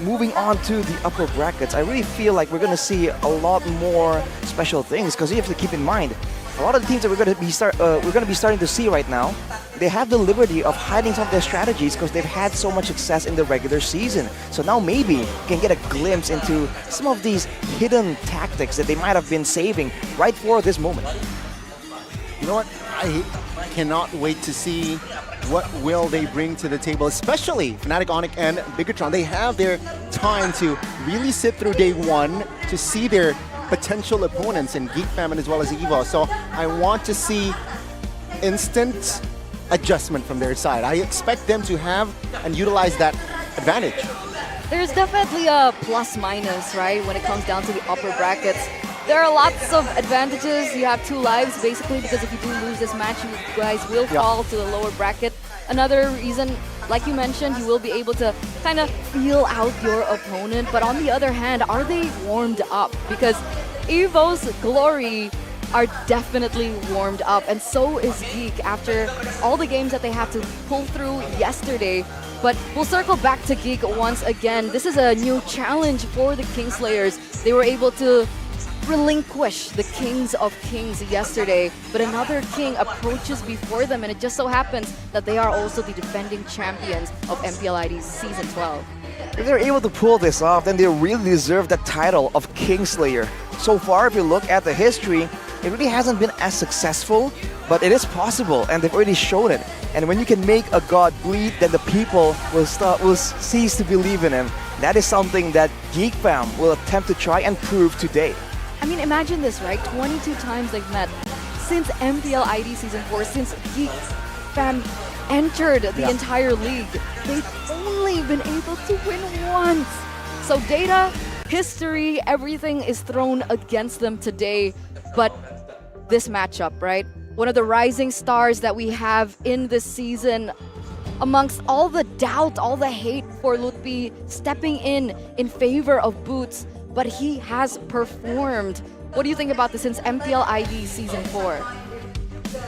moving on to the upper brackets, I really feel like we're gonna see a lot more special things, because you have to keep in mind, a lot of the teams that we're gonna be starting to see right now, they have the liberty of hiding some of their strategies because they've had so much success in the regular season. So now maybe you can get a glimpse into some of these hidden tactics that they might have been saving right for this moment. You know what? I cannot wait to see what will they bring to the table, especially FNATIC Onic and Bigetron. They have their time to really sit through day one to see their potential opponents in Geek Fam as well as Evos. So I want to see instant adjustment from their side. I expect them to have and utilize that advantage. There's definitely a plus minus, right, when it comes down to the upper brackets. There are lots of advantages. You have 2 lives, basically, because if you do lose this match, you guys will fall to the lower bracket. Another reason, like you mentioned, you will be able to kind of feel out your opponent. But on the other hand, are they warmed up? Because Evos Glory are definitely warmed up, and so is Geek after all the games that they had to pull through yesterday. But we'll circle back to Geek once again. This is a new challenge for the Kingslayers. They were able to relinquish the Kings of Kings yesterday, but another king approaches before them, and it just so happens that they are also the defending champions of MPL ID Season 12. If they're able to pull this off, then they really deserve the title of Kingslayer. So far, if you look at the history, it really hasn't been as successful, but it is possible, and they've already shown it. And when you can make a god bleed, then the people will cease to believe in him. That is something that Geek Fam will attempt to try and prove today. I mean, imagine this, right? 22 times they've met since MPL ID Season 4, since Geek Fam entered the entire league. They've only been able to win once. So data, history, everything is thrown against them today. But this matchup, right? One of the rising stars that we have in this season, amongst all the doubt, all the hate for Lutfi stepping in favor of Boots, but he has performed. What do you think about this since MPL ID Season 4?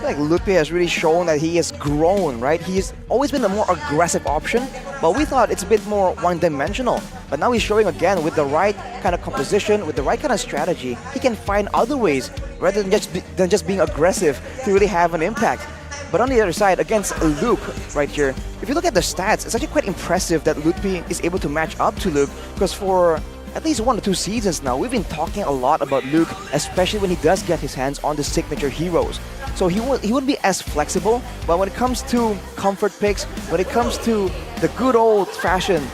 Like Lutfi has really shown that he has grown, right? He's always been a more aggressive option, but we thought it's a bit more one-dimensional. But now he's showing again with the right kind of composition, with the right kind of strategy, he can find other ways rather than just being aggressive to really have an impact. But on the other side, against Luke right here, if you look at the stats, it's actually quite impressive that Lutfi is able to match up to Luke, because for at least 1 or 2 seasons now, we've been talking a lot about Luke, especially when he does get his hands on the signature heroes. So he wouldn't be as flexible, but when it comes to comfort picks, when it comes to the good old-fashioned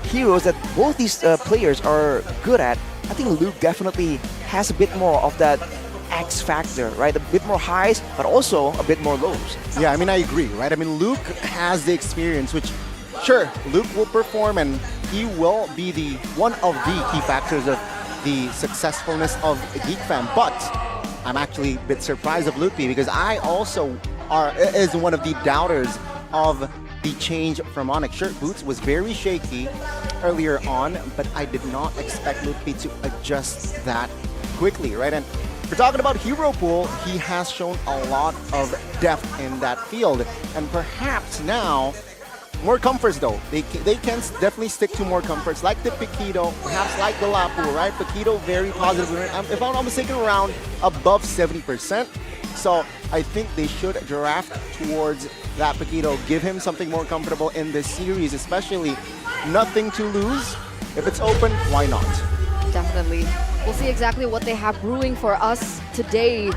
heroes that both these players are good at, I think Luke definitely has a bit more of that X factor, right? A bit more highs, but also a bit more lows. Yeah, I mean, I agree, right? I mean, Luke has the experience, which, sure, Luke will perform and he will be one of the key factors of the successfulness of Geek Fam. But I'm actually a bit surprised of Lutfi, because I also is one of the doubters of the change from Onic. Sure, Boots was very shaky earlier on, but I did not expect Lutfi to adjust that quickly, right? And we're talking about hero pool, he has shown a lot of depth in that field, and perhaps now more comforts though. They can definitely stick to more comforts, like the Paquito, perhaps like the Lapu, right? Paquito, very positive. If I'm not mistaken, around above 70%. So I think they should draft towards that Paquito, give him something more comfortable in this series, especially nothing to lose. If it's open, why not? Definitely. We'll see exactly what they have brewing for us today,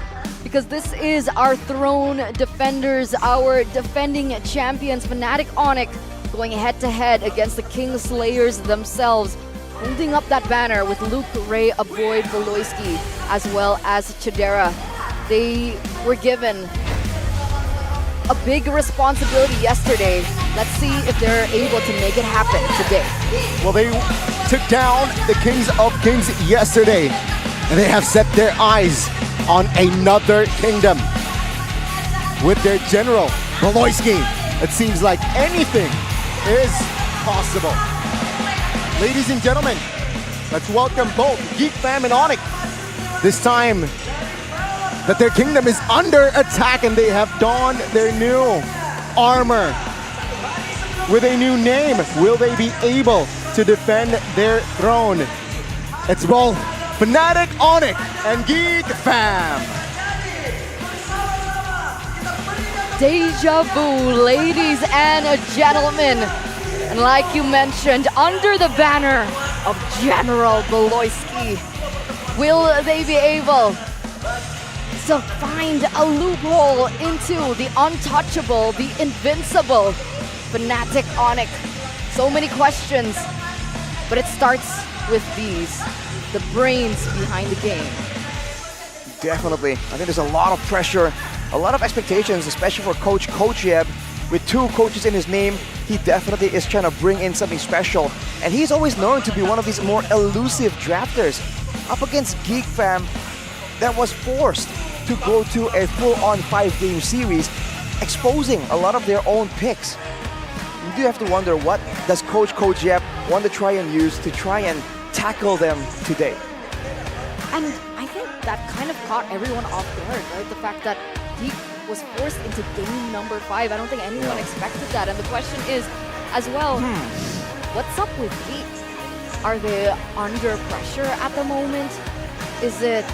because this is our throne defenders, our defending champions, FNATIC Onic, going head-to-head against the Kingslayers themselves, holding up that banner with Luke, Ray, Avoid, Voloisky, as well as Chidera. They were given a big responsibility yesterday. Let's see if they're able to make it happen today. Well, they took down the Kings of Kings yesterday, and they have set their eyes on another kingdom with their general, Voloisky. It seems like anything is possible. Ladies and gentlemen, let's welcome both Geek Fam and Onic. This time that their kingdom is under attack and they have donned their new armor with a new name. Will they be able to defend their throne? It's both FNATIC Onic and Geek Fam. Deja vu, ladies and gentlemen. And like you mentioned, under the banner of General Beloyski, will they be able to find a loophole into the untouchable, the invincible FNATIC Onic? So many questions, but it starts with these, the brains behind the game. Definitely. I think there's a lot of pressure, a lot of expectations, especially for Coach Yeb. With 2 coaches in his name, he definitely is trying to bring in something special. And he's always known to be one of these more elusive drafters. Up against Geek Fam, that was forced to go to a full-on 5-game series, exposing a lot of their own picks. You do have to wonder, what does Coach Yeb want to try and use to try and tackle them today? And I think that kind of caught everyone off guard, right? The fact that Geek was forced into game number 5. I don't think anyone expected that. And the question is, as well, what's up with Geek? Are they under pressure at the moment? Is it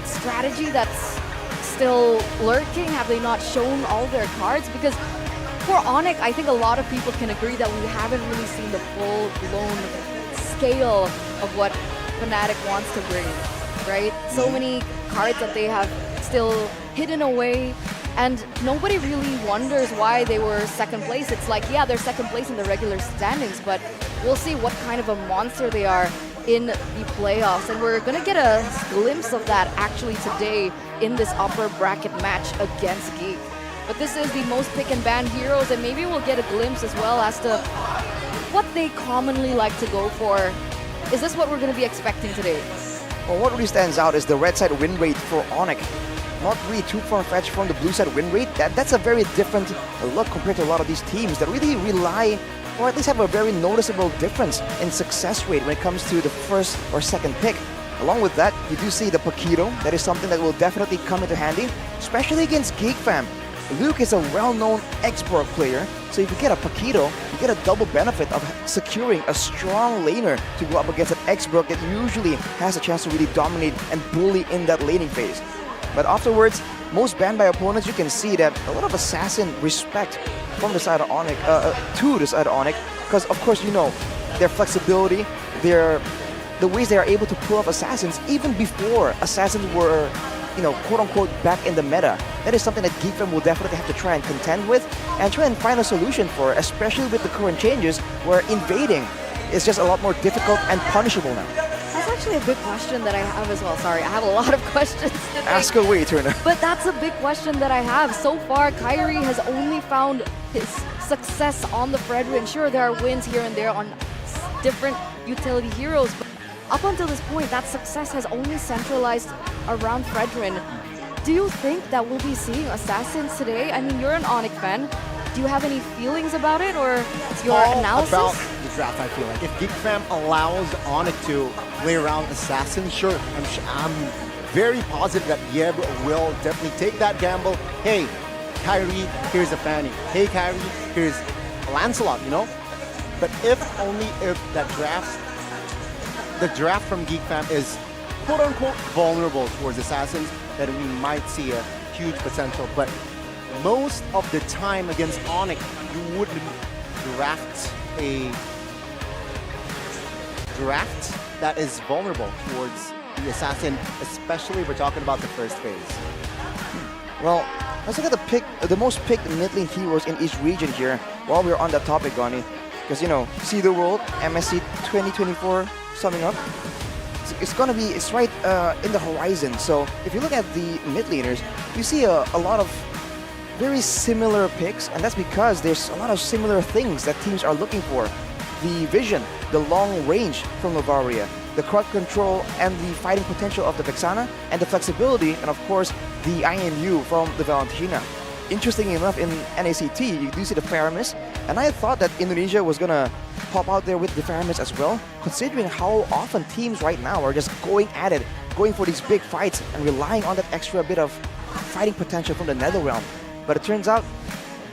strategy that's still lurking? Have they not shown all their cards? Because for Onic, I think a lot of people can agree that we haven't really seen the full-blown scale of what FNATIC wants to bring, right? So many cards that they have still hidden away, and nobody really wonders why they were second place. It's like, yeah, they're second place in the regular standings, but we'll see what kind of a monster they are in the playoffs. And we're gonna get a glimpse of that actually today in this upper bracket match against Geek. But this is the most pick and ban heroes, and maybe we'll get a glimpse as well as to what they commonly like to go for. Is this what we're gonna be expecting today? Well, what really stands out is the red side win rate for Onic. Not really too far-fetched from the blue side win rate. That's a very different look compared to a lot of these teams that really rely, or at least have a very noticeable difference in success rate when it comes to the first or second pick. Along with that, you do see the Paquito. That is something that will definitely come into handy, especially against Geek Fam. Luke is a well-known X-Borg player, so if you get a Paquito, you get a double benefit of securing a strong laner to go up against an X-Borg that usually has a chance to really dominate and bully in that laning phase. But afterwards, most banned by opponents, you can see that a lot of assassin respect from the side of Onic, to the side of Onic, because of course, you know, their flexibility, the ways they are able to pull off assassins even before assassins were, you know, quote-unquote back in the meta. That is something that Geek Fam will definitely have to try and contend with and try and find a solution for, especially with the current changes where invading is just a lot more difficult and punishable now. That's actually a big question that I have as well. Sorry, I have a lot of questions today. Ask away, Turner. But that's a big question that I have. So far, Kyrie has only found his success on the Fredwin. Sure, there are wins here and there on different utility heroes, but up until this point, that success has only centralized around Fredwin. Do you think that we'll be seeing assassins today? I mean, you're an Onic fan. Do you have any feelings about it, or your analysis? About the draft, I feel like. If Geek Fam allows Onic to play around Assassin, sure, I'm very positive that Yeb will definitely take that gamble. Hey, Kyrie, here's a Fanny. Hey, Kyrie, here's Lancelot, you know? But only if that the draft from Geek Fam is quote-unquote vulnerable towards Assassins, then we might see a huge potential. But most of the time against Onic, you wouldn't draft a draft that is vulnerable towards the Assassin, especially if we're talking about the first phase. Well, let's look at the most picked mid-lane heroes in each region here while we're on that topic, Goni. Because, you know, see the world, MSC 2024 summing up. It's right in the horizon. So if you look at the mid laners, you see a lot of very similar picks, and that's because there's a lot of similar things that teams are looking for. The vision, the long range from Novaria, the crowd control and the fighting potential of the Vexana, and the flexibility, and of course, the IMU from the Valentina. interesting enough, in NACT, you do see the Faramis, and I thought that Indonesia was gonna pop out there with the Faramis as well, considering how often teams right now are just going at it, going for these big fights and relying on that extra bit of fighting potential from the Nether realm. But it turns out,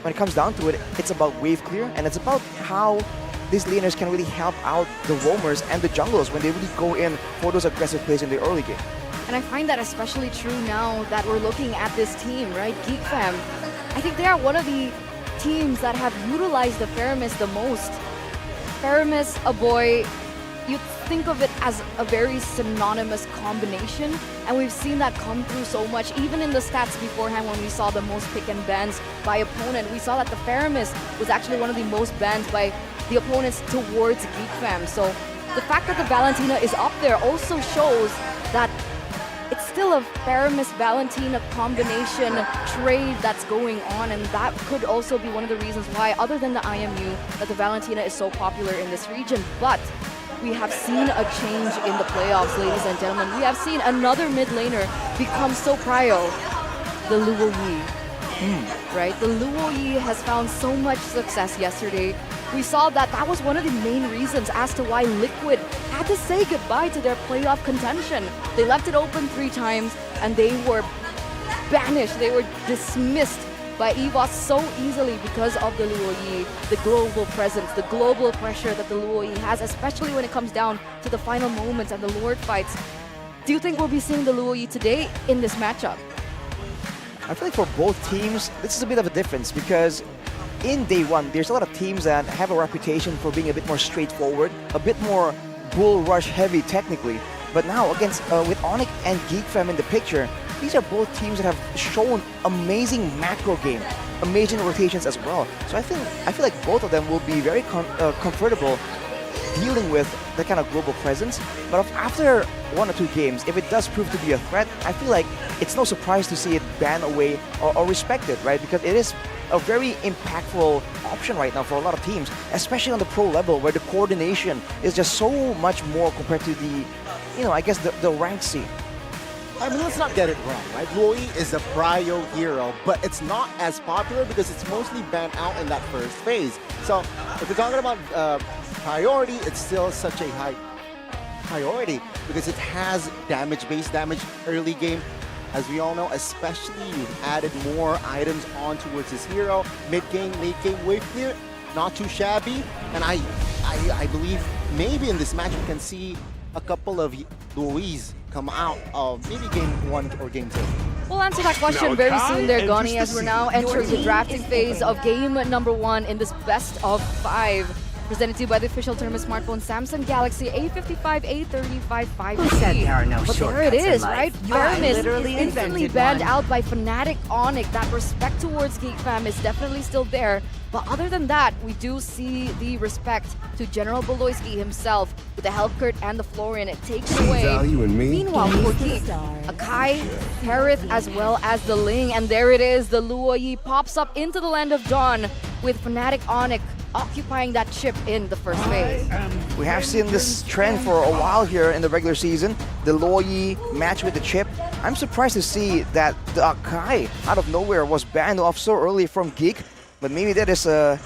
when it comes down to it, it's about wave clear, and it's about how these laners can really help out the roamers and the junglers when they really go in for those aggressive plays in the early game. And I find that especially true now that we're looking at this team, right? Geek Fam. I think they are one of the teams that have utilized the Faramis the most. Faramis, a boy, you think of it as a very synonymous combination, and we've seen that come through so much. Even in the stats beforehand, when we saw the most pick and bans by opponent, we saw that the Faramis was actually one of the most bans by the opponents towards Geek Fam. So the fact that the Valentina is up there also shows that it's still a Faramis-Valentina combination trade that's going on, and that could also be one of the reasons why, other than the IMU, that the Valentina is so popular in this region. But we have seen a change in the playoffs, ladies and gentlemen. We have seen another mid laner become so prio, the Luo Yi. Right? The Luo Yi has found so much success yesterday. We saw that that was one of the main reasons as to why Liquid had to say goodbye to their playoff contention. They left it open 3 times and they were banished, they were dismissed by Evos so easily because of the Luo Yi, the global presence, the global pressure that the Luo Yi has, especially when it comes down to the final moments and the Lord fights. Do you think we'll be seeing the Luo Yi today in this matchup? I feel like for both teams, this is a bit of a difference because in day one, there's a lot of teams that have a reputation for being a bit more straightforward, a bit more bull rush heavy technically. But now against with Onic and Geek Fam in the picture, these are both teams that have shown amazing macro game, amazing rotations as well. So I feel like both of them will be very comfortable dealing with that kind of global presence. But after 1 or 2 games, if it does prove to be a threat, I feel like it's no surprise to see it ban away or respected, right? Because it is a very impactful option right now for a lot of teams, especially on the pro level where the coordination is just so much more compared to the, I guess the rank scene. I mean, let's not get it wrong, right? Luo Yi is a prio hero, but it's not as popular because it's mostly banned out in that first phase. So if we're talking about priority, it's still such a high priority because it has damage-based damage early game. As we all know, especially you've added more items on towards this hero. Mid-game, late-game, wave clear, not too shabby. And I believe maybe in this match we can see a couple of Luo Yis come out of maybe game 1 or game 2. We'll answer that question very soon there, Goni, as we're now entering the drafting phase of game number 1 in this best of 5. Presented to you by the official tournament smartphone Samsung Galaxy A55, A35, 5G. There are no but there it is, right? Faramis is instantly banned out by FNATIC Onic. That respect towards Geek Fam is definitely still there. But other than that, we do see the respect to General Boloisky himself with the Health Curt and the Florian taken away. Meanwhile, for Geek, Akai, Harith, as well as the Ling. And there it is, the Luo Yi pops up into the Land of Dawn with FNATIC Onic occupying that chip in the first phase. We have seen this trend for a while here in the regular season. The Luo Yi match with the chip. I'm surprised to see that the Akai out of nowhere was banned off so early from Geek, but maybe that is a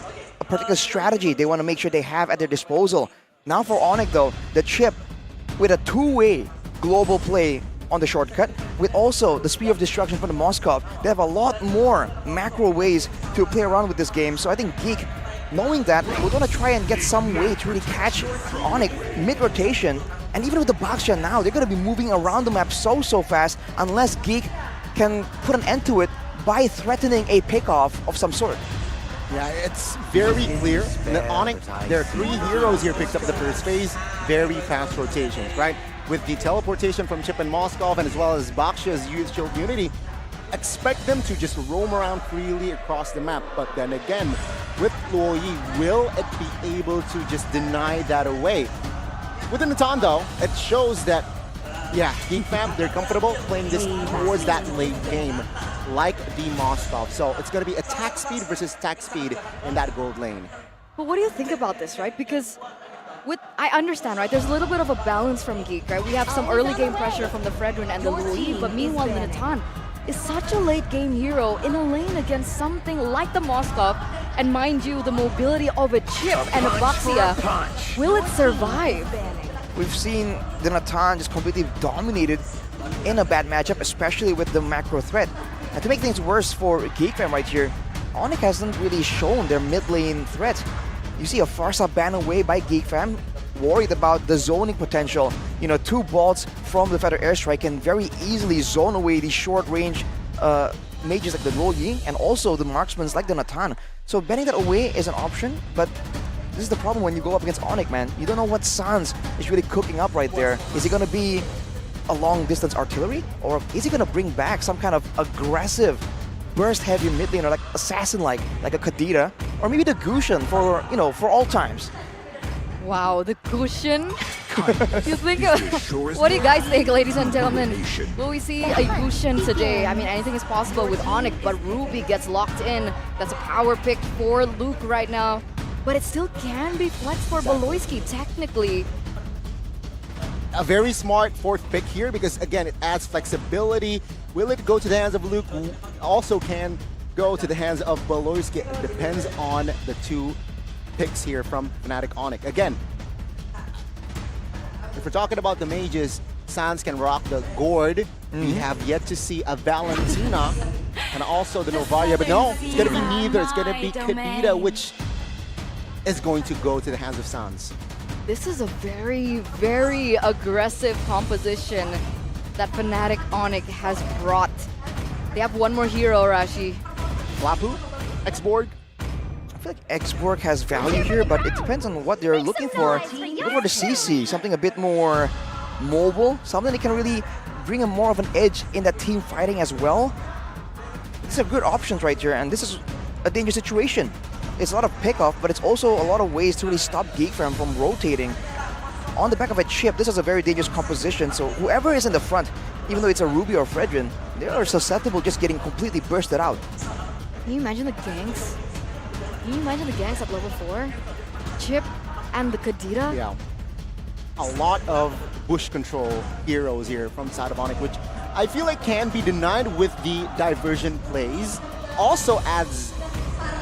particular strategy they want to make sure they have at their disposal. Now for Onic though, the chip with a 2-way global play on the shortcut, with also the Spear of Destruction from the Moskov, they have a lot more macro ways to play around with this game. So I think Geek, knowing that, we're going to try and get some way to really catch Onic mid-rotation. And even with the Baxia now, they're going to be moving around the map so fast unless Geek can put an end to it by threatening a pickoff of some sort. Yeah, it's very clear that Onic, there are 3 heroes here picked up the first phase, very fast rotations, right? With the teleportation from Chip and Moskov and as well as Bakshia's Youth Shield Unity, expect them to just roam around freely across the map. But then again, with Luo Yi, will it be able to just deny that away? With the Natan though, it shows that, yeah, Geek Fam, they're comfortable playing this towards that late game, like the Moskov. So it's going to be attack speed versus attack speed in that gold lane. But what do you think about this, right? Because I understand, right? There's a little bit of a balance from Geek, right? We have some early game pressure from the Fredrin and the Luo Yi, but meanwhile, the Natan, is such a late game hero in a lane against something like the Moskov. And mind you, the mobility of a Chip and a Baxia. Will it survive? We've seen the Natan just completely dominated in a bad matchup, especially with the macro threat. And to make things worse for Geek Fam right here, Onic hasn't really shown their mid lane threat. You see a Farsa ban away by Geek Fam, worried about the zoning potential. You know, 2 bolts from the Feather Airstrike can very easily zone away the short range mages like the Royi and also the marksmans like the Natan. So banning that away is an option, but this is the problem when you go up against Onic, man. You don't know what Sans is really cooking up right there. Is he going to be a long-distance artillery? Or is he going to bring back some kind of aggressive, burst-heavy mid laner, like assassin-like, like a Kadira? Or maybe the Gushin for, you know, for all times? Wow, the Gushin? You think, what do you guys think, ladies and gentlemen? Will we see a Gushin today? I mean, anything is possible with Onic, but Ruby gets locked in. That's a power pick for Luke right now. But it still can be flex for Baloyski, technically. A very smart 4th pick here because, again, it adds flexibility. Will it go to the hands of Luke? Also can go to the hands of Baloyski. It depends on the 2 picks here from FNATIC Onic. Again, if we're talking about the mages, Sans can rock the Gord. We have yet to see a Valentina and also the Novaria, but no, it's going to be neither. It's going to be Kadira, which is going to go to the hands of Sans. This is a very, very aggressive composition that FNATIC Onic has brought. They have one more hero, Rashi. Lapu? X-Borg? I feel like X-Borg has value here, but it depends on what they're looking for. Look for the CC, something a bit more mobile, something that can really bring a more of an edge in that team fighting as well. These are good options right here, and this is a dangerous situation. It's a lot of pickoff, but it's also a lot of ways to really stop Geek Fam from rotating. On the back of a chip, this is a very dangerous composition, so whoever is in the front, even though it's a Ruby or Fredrin, they are susceptible just getting completely bursted out. Can you imagine the ganks? Can you imagine the ganks at level 4? Chip and the Kadira? Yeah. A lot of bush control heroes here from side of Onic, which I feel like can be denied with the diversion plays. Also adds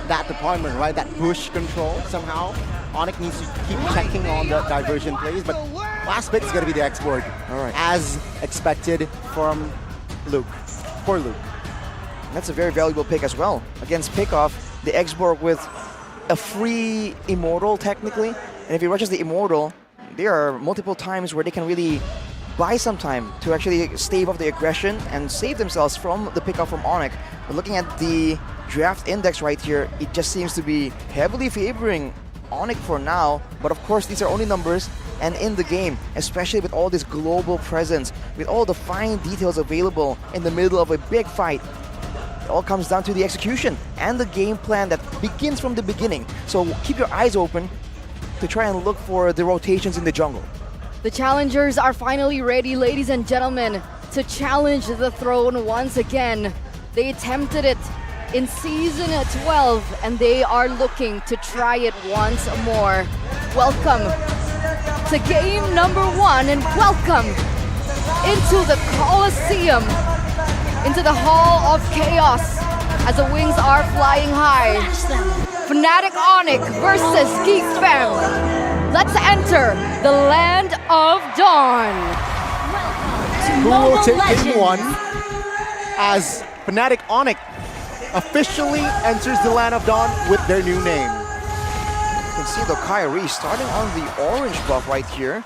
that department, right? That bush control somehow. Onic needs to keep checking on the diversion plays, but last pick is going to be the X-Borg. All right. As expected from Luke, for Luke. That's a very valuable pick as well. Against pickoff, the X-Borg with a free Immortal technically, and if he rushes the Immortal, there are multiple times where they can really buy some time to actually stave off the aggression and save themselves from the pickoff from Onic. But looking at the draft index right here, it just seems to be heavily favoring Onic for now, but of course these are only numbers, and in the game, especially with all this global presence, with all the fine details available in the middle of a big fight, it all comes down to the execution and the game plan that begins from the beginning. So keep your eyes open to try and look for the rotations in the jungle. The challengers are finally ready, ladies and gentlemen, to challenge the throne once again. They attempted it in Season 12, and they are looking to try it once more. Welcome to game number 1, and welcome into the Colosseum, into the Hall of Chaos, as the wings are flying high. FNATIC Onic versus Geek Fam. Let's enter the land of dawn. Who will take game 1 as FNATIC Onic officially enters the land of dawn with their new name. You can see the Kyrie starting on the orange buff right here.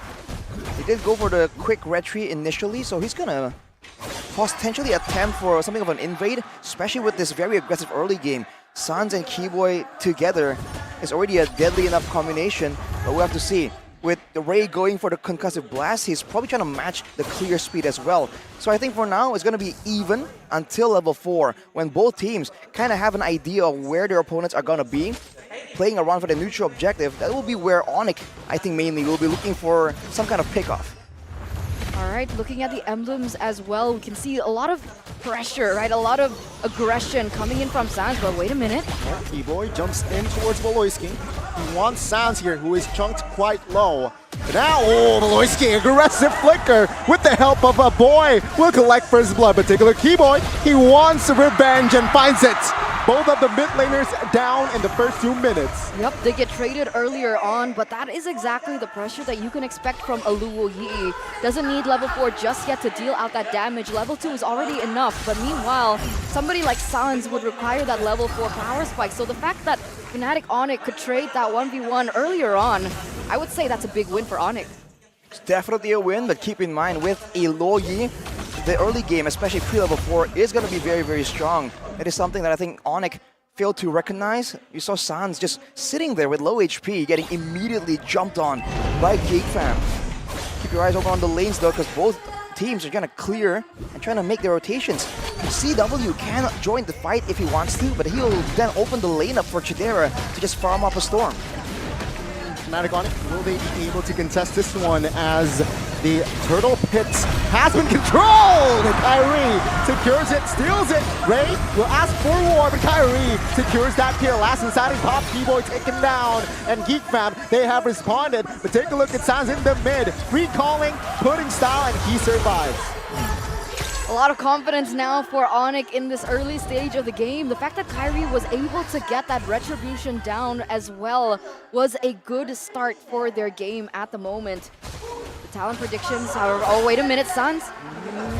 He did go for the quick retreat initially, so he's gonna potentially attempt for something of an invade, especially with this very aggressive early game. Sans and Keyboy together is already a deadly enough combination, but we'll have to see. With the Ray going for the concussive blast, he's probably trying to match the clear speed as well. So I think for now, it's going to be even until level 4, when both teams kind of have an idea of where their opponents are going to be, playing around for the neutral objective. That will be where Onic, I think mainly, will be looking for some kind of pickoff. All right, looking at the emblems as well, we can see a lot of pressure, right? A lot of aggression coming in from Sans, but wait a minute. Keyboy jumps in towards Baloyski. He wants Sans here, who is chunked quite low. Now, Beloyski, aggressive flicker with the help of a boy. Will collect first blood, but take a look. Keyboy, he wants revenge and finds it. Both of the mid laners down in the first 2 minutes. Yep, they get traded earlier on, but that is exactly the pressure that you can expect from a Luo Yi. Doesn't need level 4 just yet to deal out that damage. Level 2 is already enough, but meanwhile, somebody like Sans would require that level 4 power spike. So the fact that FNATIC Onic could trade that 1v1 earlier on, I would say that's a big win for Onic. It's definitely a win, but keep in mind with a Luo Yi, the early game, especially pre-level 4, is going to be very, very strong. It is something that I think Onic failed to recognize. You saw Sans just sitting there with low HP, getting immediately jumped on by Geek Fam. Keep your eyes open on the lanes though, because both teams are going to clear and trying to make their rotations. CW can join the fight if he wants to, but he'll then open the lane up for Chidera to just farm up a storm. FNATIC Onic, will they be able to contest this one as the Turtle Pit has been controlled? And Kyrie secures it, steals it. Ray will ask for war, but Kyrie secures that kill. Last inside his pop, Keyboy taken down. And Geek Fam, they have responded. But take a look at Sans in the mid. Recalling, putting style, and he survives. A lot of confidence now for Onic in this early stage of the game. The fact that Kyrie was able to get that retribution down as well was a good start for their game at the moment. The talent predictions are, oh wait a minute, Sans.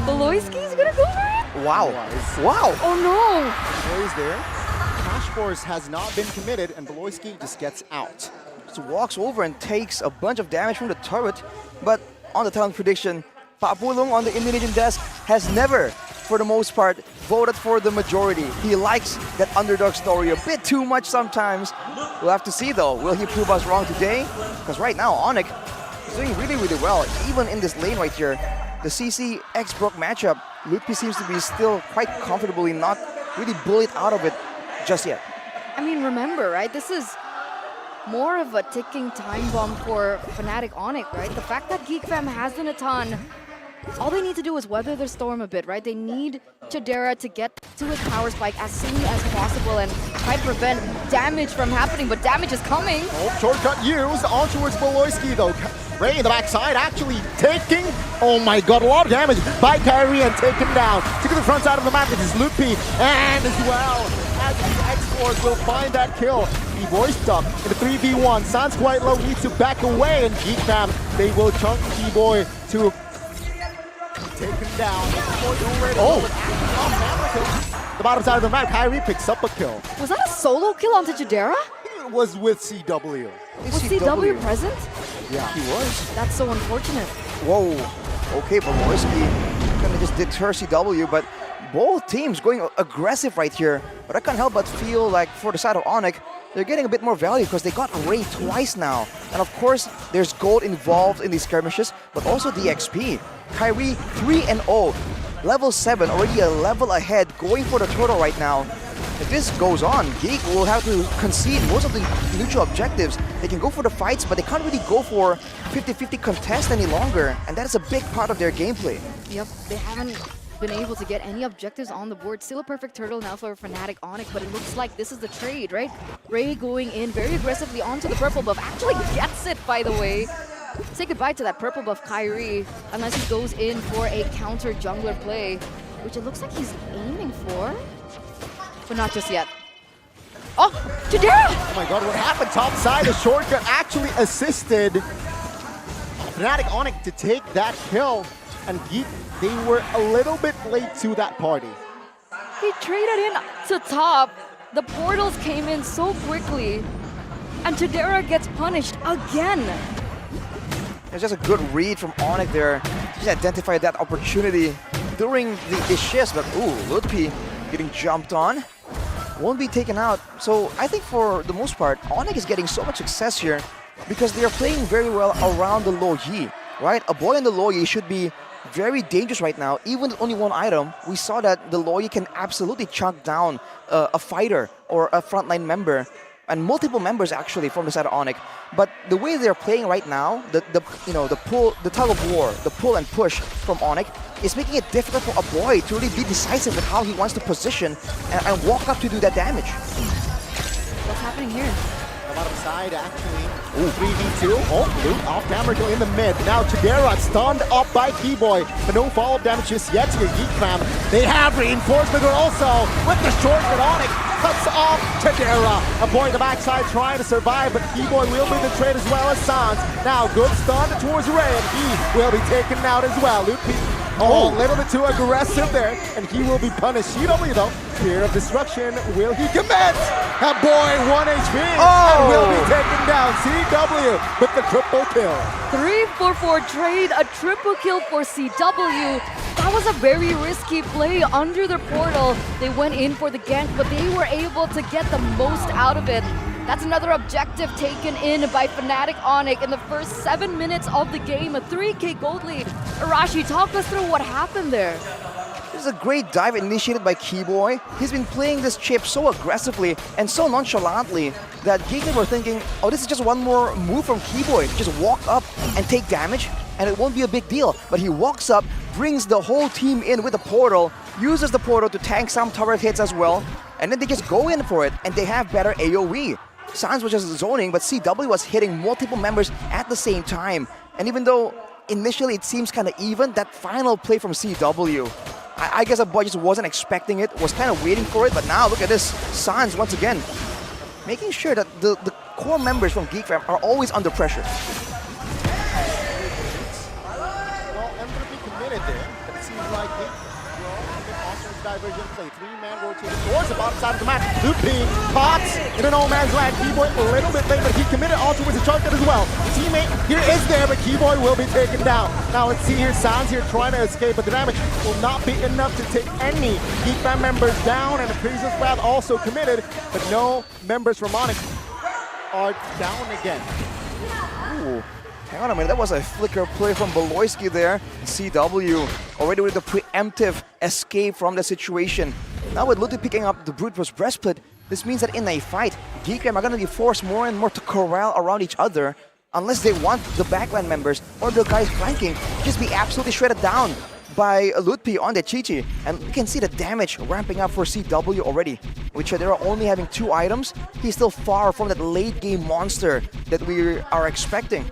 Beloyski's gonna go for it? Wow. Wow. Oh no. Boys there. Crash Force has not been committed and Beloyski just gets out. Just walks over and takes a bunch of damage from the turret, but on the talent prediction, Papulong on the Indonesian desk has never, for the most part, voted for the majority. He likes that underdog story a bit too much sometimes. We'll have to see though, will he prove us wrong today? Because right now, Onic is doing really, really well, even in this lane right here. The CC X Brook matchup, Lutpi seems to be still quite comfortably not really bullied out of it just yet. I mean, remember, right? This is more of a ticking time bomb for FNATIC Onic, right? The fact that Geek Fam has done a ton, all they need to do is weather the storm a bit, right? They need Chidera to get to his power spike as soon as possible and try to prevent damage from happening, but damage is coming. Oh, shortcut used on towards Beloyski though. Ray in the backside actually taking, oh my god, a lot of damage by Kyrie and taken down. To the front side of the map, it is Lutpi, and as well as the X-Force will find that kill. The boy stuck in the 3v1. Sans quite low, needs to back away, and Geek Fam, they will chunk T-Boy to take him down. Oh! The bottom side of the map, Kyrie picks up a kill. Was that a solo kill onto Chidera? It was with CW. Was CW present? Yeah, he was. That's so unfortunate. Whoa. Okay, Beloyski kind of just deter CW, but both teams going aggressive right here. But I can't help but feel like for the side of Onic, they're getting a bit more value because they got Ray twice now. And of course, there's gold involved in these skirmishes, but also the XP. Kyrie 3-0, level 7, already a level ahead, going for the turtle right now. If this goes on, Geek will have to concede most of the neutral objectives. They can go for the fights, but they can't really go for 50-50 contest any longer. And that is a big part of their gameplay. Yep, they haven't been able to get any objectives on the board. Still a perfect turtle now for FNATIC Onic, but it looks like this is the trade, right? Ray going in very aggressively onto the purple buff. Actually gets it, by the way. Say goodbye to that purple buff Kyrie, unless he goes in for a counter jungler play, which it looks like he's aiming for, but not just yet. Oh, Chidera! Oh my god, what happened? Top side, the shortcut actually assisted FNATIC Onic to take that kill, and Geek, they were a little bit late to that party. He traded in to top. The portals came in so quickly, and Chidera gets punished again. It's just a good read from Onic there. Just identified that opportunity during the shifts, but ooh, Lutpi getting jumped on. Won't be taken out. So I think for the most part, Onic is getting so much success here because they are playing very well around the Luo Yi, right? A boy in the Luo Yi should be very dangerous right now. Even with only one item, we saw that the Luo Yi can absolutely chunk down a fighter or a frontline member, and multiple members actually from the side of Onic. But the way they're playing right now, the tug of war, the pull and push from Onic is making it difficult for a boy to really be decisive with how he wants to position and walk up to do that damage. What's happening here? The bottom side, actually. 3v2. Oh, Luke off camera kill in the mid. Now Chidera stunned up by Keyboy, but no follow-up damage just yet here. Geek Fam, they have reinforcement also with the shortcut Onic. Cuts off Chidera. Avoid the backside trying to survive, but Keyboy will be the trade as well as Sans. Now good stun towards Ray, and he will be taken out as well. Luke, a little bit too aggressive there, and he will be punished. CW though, fear of destruction. Will he commit? That boy, 1 HP, and will be taken down. CW with the triple kill. 3-4-4 trade, a triple kill for CW. That was a very risky play under the portal. They went in for the gank, but they were able to get the most out of it. That's another objective taken in by FNATIC Onic in the first 7 minutes of the game, a 3K gold lead. Arashi, talk us through what happened there. This is a great dive initiated by Keyboy. He's been playing this chip so aggressively and so nonchalantly that Geek Fam were thinking, oh, this is just one more move from Keyboy. Just walk up and take damage, and it won't be a big deal. But he walks up, brings the whole team in with the portal, uses the portal to tank some turret hits as well, and then they just go in for it, and they have better AoE. Sans was just zoning, but CW was hitting multiple members at the same time. And even though initially it seems kind of even, that final play from CW, I guess a boy just wasn't expecting it, was kind of waiting for it, but now look at this. Sans once again making sure that the core members from Geek Fam are always under pressure. Well, I'm going to be committed there, but it seems like Geek diversion play. 3-man rotating towards the bottom side of the map. Looping, caught in a no-man's land. Keyboy a little bit late, but he committed all towards the shortcut as well. Teammate here is there, but Keyboy will be taken down. Now let's see here, Sans here trying to escape, but the damage will not be enough to take any Geek Fam members down, and the Priestess Wrath also committed, but no members from Onic are down again. Ooh. Hang on a minute, that was a flicker play from Beloyski there. CW already with the preemptive escape from the situation. Now with Luthi picking up the Brute Force Breastplate, this means that in a fight, Geek Fam are going to be forced more and more to corral around each other unless they want the backline members or the guys flanking to just be absolutely shredded down by Ludpi on the Chi-Chi. And you can see the damage ramping up for CW already. With Chidera only having 2 items, he's still far from that late game monster that we are expecting.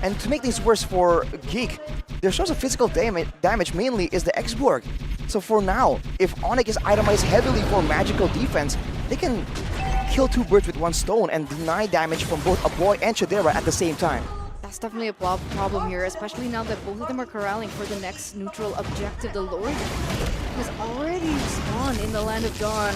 And to make things worse for Geek, their source of physical damage mainly is the X-Borg. So for now, if Onic is itemized heavily for magical defense, they can kill 2 birds with 1 stone and deny damage from both Aboy and Chidera at the same time. That's definitely a problem here, especially now that both of them are corralling for the next neutral objective. The Lord has already spawned in the Land of Dawn.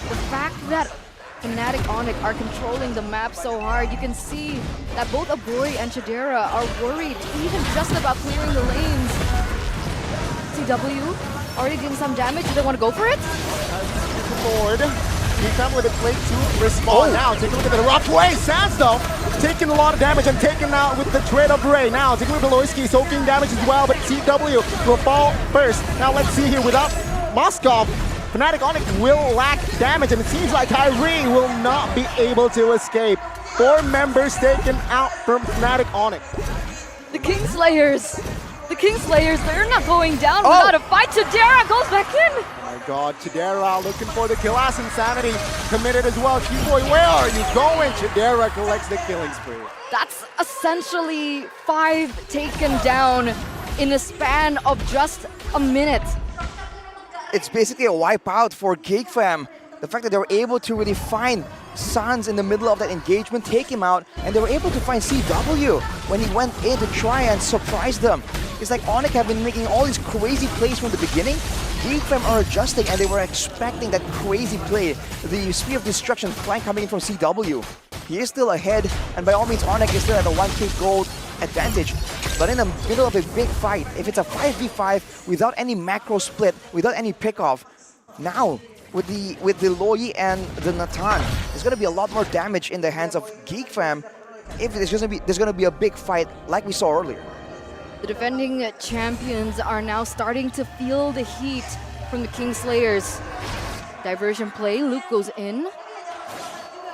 The fact that FNATIC Onic are controlling the map so hard, you can see that both Aboy and Chidera are worried even just about clearing the lanes. CW already doing some damage. Do they want to go for it? Forward. Geek Fam with a play to respond now. Take a look at the rough way. Sans though, taking a lot of damage and taken out with the trade of Ray. Now, take a look at Beloyski soaking damage as well, but CW will fall first. Now let's see here, without Moskov, FNATIC Onic will lack damage, and it seems like Kyrie will not be able to escape. 4 members taken out from FNATIC Onic. The Kingslayers, they're not going down without a fight. Chidera goes back in. Oh my god, Chidera looking for the kill. As Insanity committed as well. Keyboy, where are you going? Chidera collects the killing spree. That's essentially 5 taken down in a span of just a minute. It's basically a wipeout for Geek Fam. The fact that they were able to really find Sans in the middle of that engagement, take him out, and they were able to find CW when he went in to try and surprise them. It's like Onic have been making all these crazy plays from the beginning. Geek Fam are adjusting, and they were expecting that crazy play. The Spear of Destruction flank coming in from CW. He is still ahead, and by all means Onic is still at a 1k gold advantage. But in the middle of a big fight, if it's a 5v5 without any macro split, without any pickoff, now with the Loi and the Natan, there's gonna be a lot more damage in the hands of Geek Fam if there's gonna be a big fight like we saw earlier. The defending champions are now starting to feel the heat from the Kingslayers. Diversion play, Luke goes in,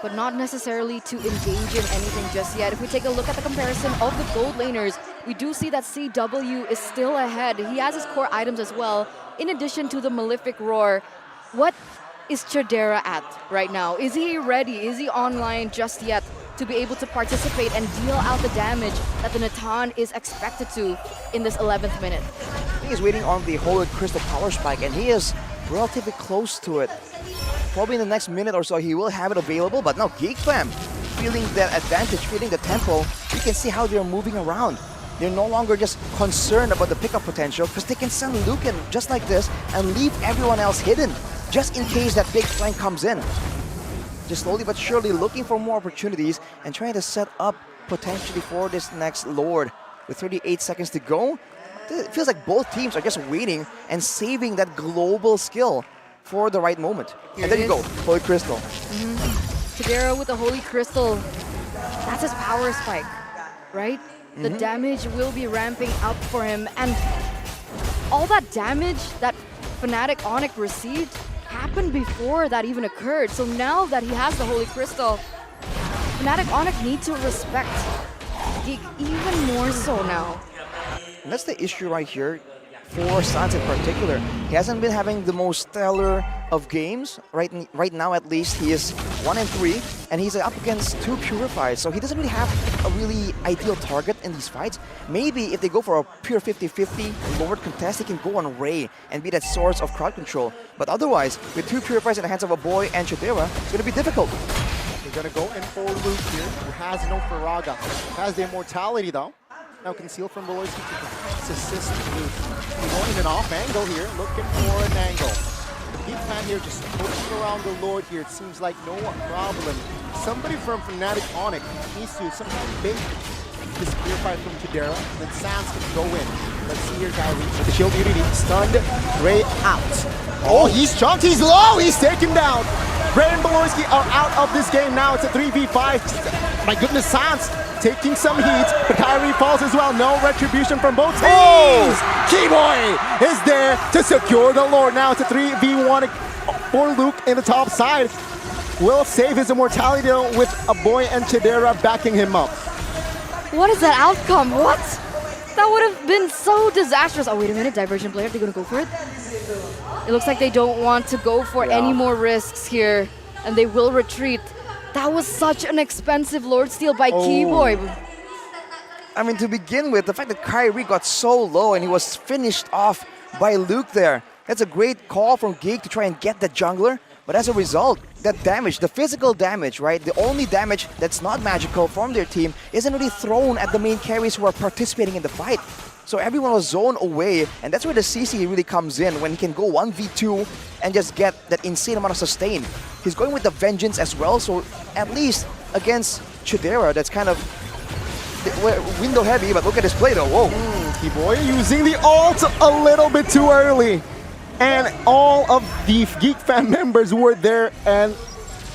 but not necessarily to engage in anything just yet. If we take a look at the comparison of the gold laners, we do see that CW is still ahead. He has his core items as well, in addition to the Malefic Roar. What is Chidera at right now? Is he ready? Is he online just yet to be able to participate and deal out the damage that the Natan is expected to in this 11th minute? He is waiting on the Holy Crystal Power Spike, and he is relatively close to it. Probably in the next minute or so, he will have it available, but now Geek Fam feeling that advantage, feeling the tempo. You can see how they're moving around. They're no longer just concerned about the pickup potential because they can send Luke in just like this and leave everyone else hidden, just in case that big flank comes in. Just slowly but surely looking for more opportunities and trying to set up potentially for this next Lord. With 38 seconds to go, it feels like both teams are just waiting and saving that global skill for the right moment. And there you go, Holy Crystal. Chidera with the Holy Crystal, that's his power spike, right? The damage will be ramping up for him, and all that damage that FNATIC Onic received happened before that even occurred. So now that he has the Holy Crystal, FNATIC Onic need to respect Geek even more so now. And that's the issue right here for Sans in particular. He hasn't been having the most stellar of games. Right now, at least, he is 1-3, and he's up against 2 Purifies, so he doesn't really have a really ideal target in these fights. Maybe if they go for a pure 50-50 Lord contest, he can go on Ray and be that source of crowd control. But otherwise, with 2 Purifies in the hands of a boy and Chidera, it's going to be difficult. They're going to go in for Luke here, who has no Faraga. Has the immortality, though. Now concealed from below, he can assist Luke. He's going in an off angle here, looking for an angle. Geek Fam here just poking around the Lord here. It seems like no problem. Somebody from FNATIC Onic needs to somehow bait this purify from Chidera, then Sans can go in. Let's see here, Kyrie. With the shield immunity, stunned, Ray out. Oh, he's chunked, he's low, he's taken down. Ray and Beloyski are out of this game now. It's a 3v5. My goodness, Sans taking some heat, but Kyrie falls as well. No retribution from both teams. Keyboy is there to secure the Lord. Now it's a 3v1 for Luke in the top side. Will save his immortality though with a boy and Chidera backing him up. What is that outcome? What? That would have been so disastrous. Oh, wait a minute. Diversion player. They're going to go for it? It looks like they don't want to go for any more risks here, and they will retreat. That was such an expensive Lord steal by Keyboy. I mean, to begin with, the fact that Kyrie got so low and he was finished off by Luke there, that's a great call from Geek to try and get the jungler. But as a result, that damage, the physical damage, right? The only damage that's not magical from their team isn't really thrown at the main carries who are participating in the fight. So everyone was zoned away, and that's where the CC really comes in, when he can go 1v2 and just get that insane amount of sustain. He's going with the Vengeance as well, so at least against Chidera, that's kind of window heavy, but look at his play though, whoa. Keyboy using the ult a little bit too early. And all of the Geek Fam members were there and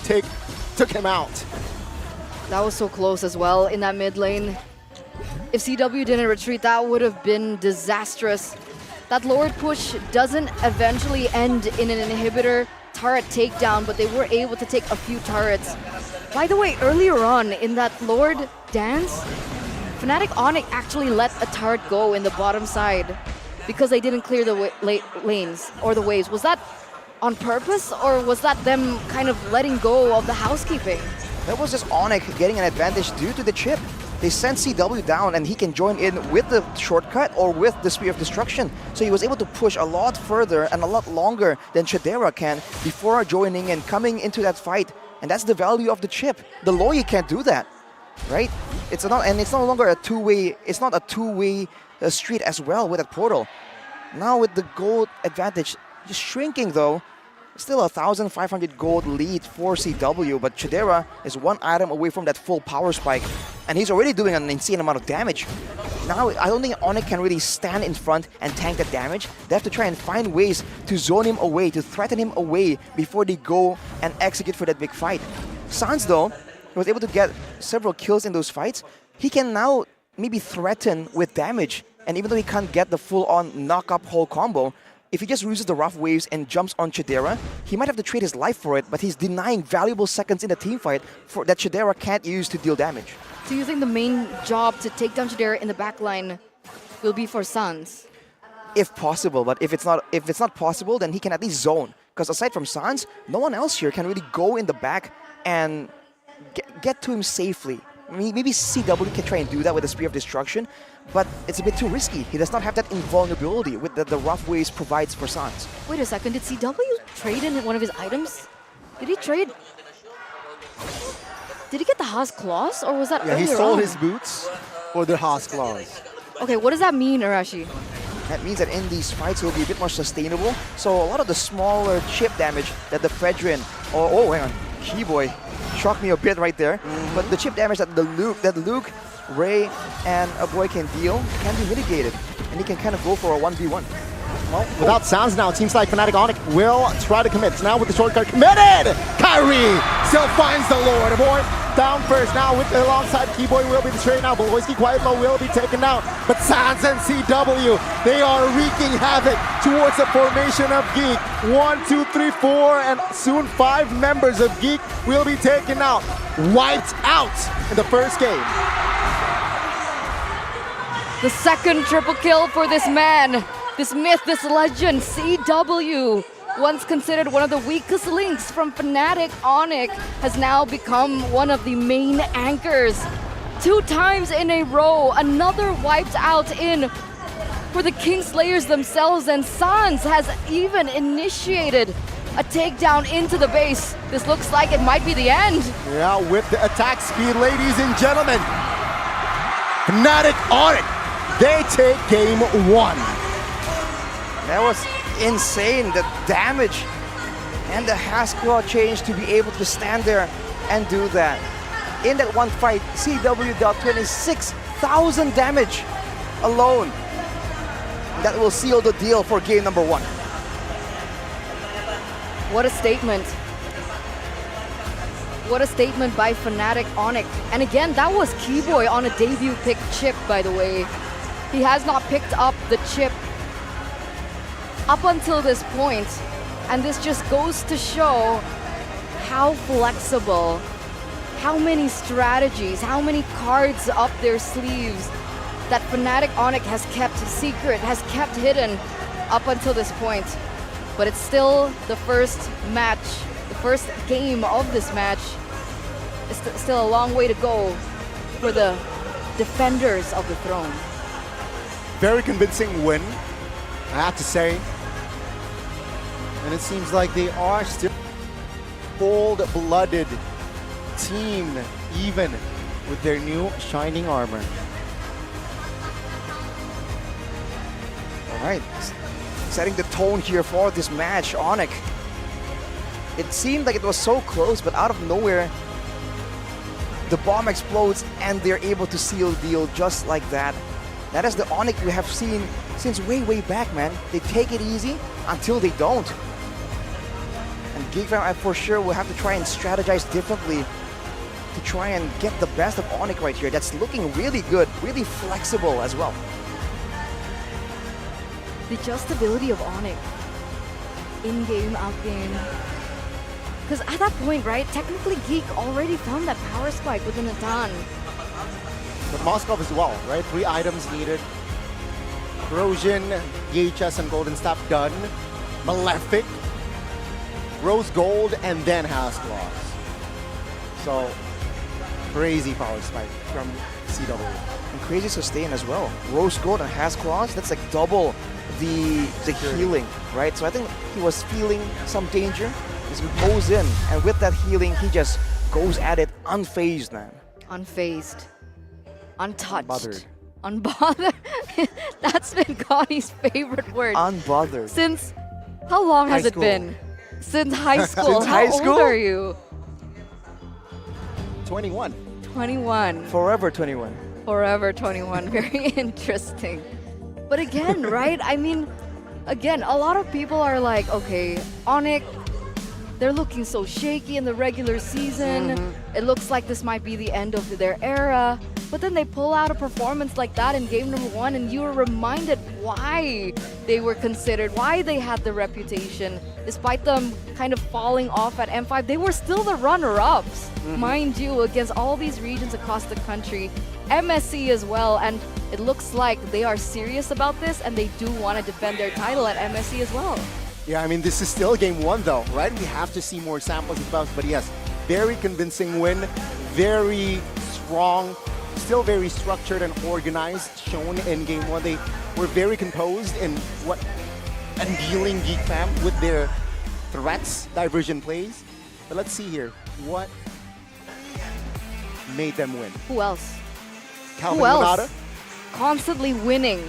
took him out. That was so close as well in that mid lane. If CW didn't retreat, that would have been disastrous. That Lord push doesn't eventually end in an inhibitor turret takedown, but they were able to take a few turrets. By the way, earlier on in that Lord dance, FNATIC Onic actually let a turret go in the bottom side because they didn't clear the lanes or the waves. Was that on purpose, or was that them kind of letting go of the housekeeping? That was just Onic getting an advantage due to the chip. They sent CW down and he can join in with the shortcut or with the Spear of Destruction. So he was able to push a lot further and a lot longer than Chidera can before joining and coming into that fight. And that's the value of the chip. The Loyi can't do that, right? It's no longer a two-way, it's not a two-way street as well with that portal. Now with the gold advantage just shrinking though, still 1,500 gold lead for CW, but Chidera is one item away from that full power spike, and he's already doing an insane amount of damage. Now, I don't think Onic can really stand in front and tank that damage. They have to try and find ways to zone him away, to threaten him away before they go and execute for that big fight. Sans, though, was able to get several kills in those fights. He can now maybe threaten with damage, and even though he can't get the full-on knock-up whole combo, if he just uses the rough waves and jumps on Chidera, he might have to trade his life for it, but he's denying valuable seconds in the teamfight that Chidera can't use to deal damage. Do you think the main job to take down Chidera in the backline will be for Sans? if possible. But if it's not possible, then he can at least zone. Because aside from Sans, no one else here can really go in the back and get to him safely. I mean, maybe CW can try and do that with the Spear of Destruction, but it's a bit too risky. He does not have that invulnerability with the Rough Waves provides for Sans. Wait a second, did CW trade in one of his items? Did he trade? Did he get the Haas Claws, or was that Yeah, he earlier sold on? his boots for the Haas Claws. Okay, what does that mean, Arashi? That means that in these fights, it will be a bit more sustainable. So a lot of the smaller chip damage that the Fredrin, oh, hang on, Keyboy shocked me a bit right there. But the chip damage that Luke, Ray, and a boy can deal can be mitigated, and he can kind of go for a 1v1. Well, without sounds now, it seems like FNATIC Onic will try to commit. Now with the shortcut committed! Kyrie still finds the Lord. Boy, down first now with alongside Keyboy will be destroyed now. Boloisky quite low will be taken out. But Sans and CW, they are wreaking havoc towards the formation of Geek. 1, 2, 3, 4, and soon 5 members of Geek will be taken out. Wiped out in the first game. The second triple kill for this man, this myth, this legend, CW. Once considered one of the weakest links from FNATIC Onic, has now become one of the main anchors. 2 times in a row, another wiped out in for the Kingslayers themselves, and Sans has even initiated a takedown into the base. This looks like it might be the end. Yeah, with the attack speed, ladies and gentlemen. FNATIC Onic, they take game 1. That was insane, the damage and the Hasclaw change to be able to stand there and do that. In that one fight, CW dealt 26,000 damage alone. That will seal the deal for game number 1. What a statement. What a statement by FNATIC Onic. And again, that was Keyboy on a debut pick chip, by the way. He has not picked up the chip up until this point, and this just goes to show how flexible, how many strategies, how many cards up their sleeves that FNATIC Onic has kept secret, has kept hidden up until this point. But it's still the first match, the first game of this match. It's still a long way to go for the defenders of the throne. Very convincing win, I have to say. And it seems like they are still cold-blooded team, even with their new shining armor. All right, setting the tone here for this match, Onic. It seemed like it was so close, but out of nowhere, the bomb explodes and they're able to seal the deal just like that. That is the Onic we have seen since way back, man. They take it easy until they don't. And Geek Fam, I for sure will have to try and strategize differently to try and get the best of Onic right here. That's looking really good, really flexible as well. The adjustability of Onic. In-game, out-game. Because at that point, right, technically Geek already found that power spike within a ton. But Moskov as well, right? 3 items needed. Corrosion, EHS, and Golden Staff done. Malefic, Rose Gold, and then Hasclaws. So, crazy power spike from CW. And crazy sustain as well. Rose Gold and Hasclaws, that's like double the healing, right? So I think he was feeling some danger. He goes in, and with that healing, he just goes at it unfazed, man. Unfazed. Untouched. Unbothered. Unbothered. That's been Connie's favorite word. Unbothered. Since, how long has it been? Since high school. Since high school? How old are you? 21. 21. Forever 21. Forever 21. Very interesting. But again, right? I mean, again, a lot of people are like, okay, Onic, they're looking so shaky in the regular season. It looks like this might be the end of their era. But then they pull out a performance like that in game number 1, and you're reminded why they were considered, why they had the reputation. Despite them kind of falling off at M5, they were still the runner-ups, mind you, against all these regions across the country. MSC as well, and it looks like they are serious about this and they do want to defend their title at MSC as well. Yeah, I mean, this is still game one though, right? We have to see more samples as well, but yes, very convincing win, very strong, still very structured and organized, shown in game one. They were very composed in and dealing Geek Fam with their threats, diversion plays. But let's see here, what made them win? Who else? Calvin Who else? Winata? Constantly winning.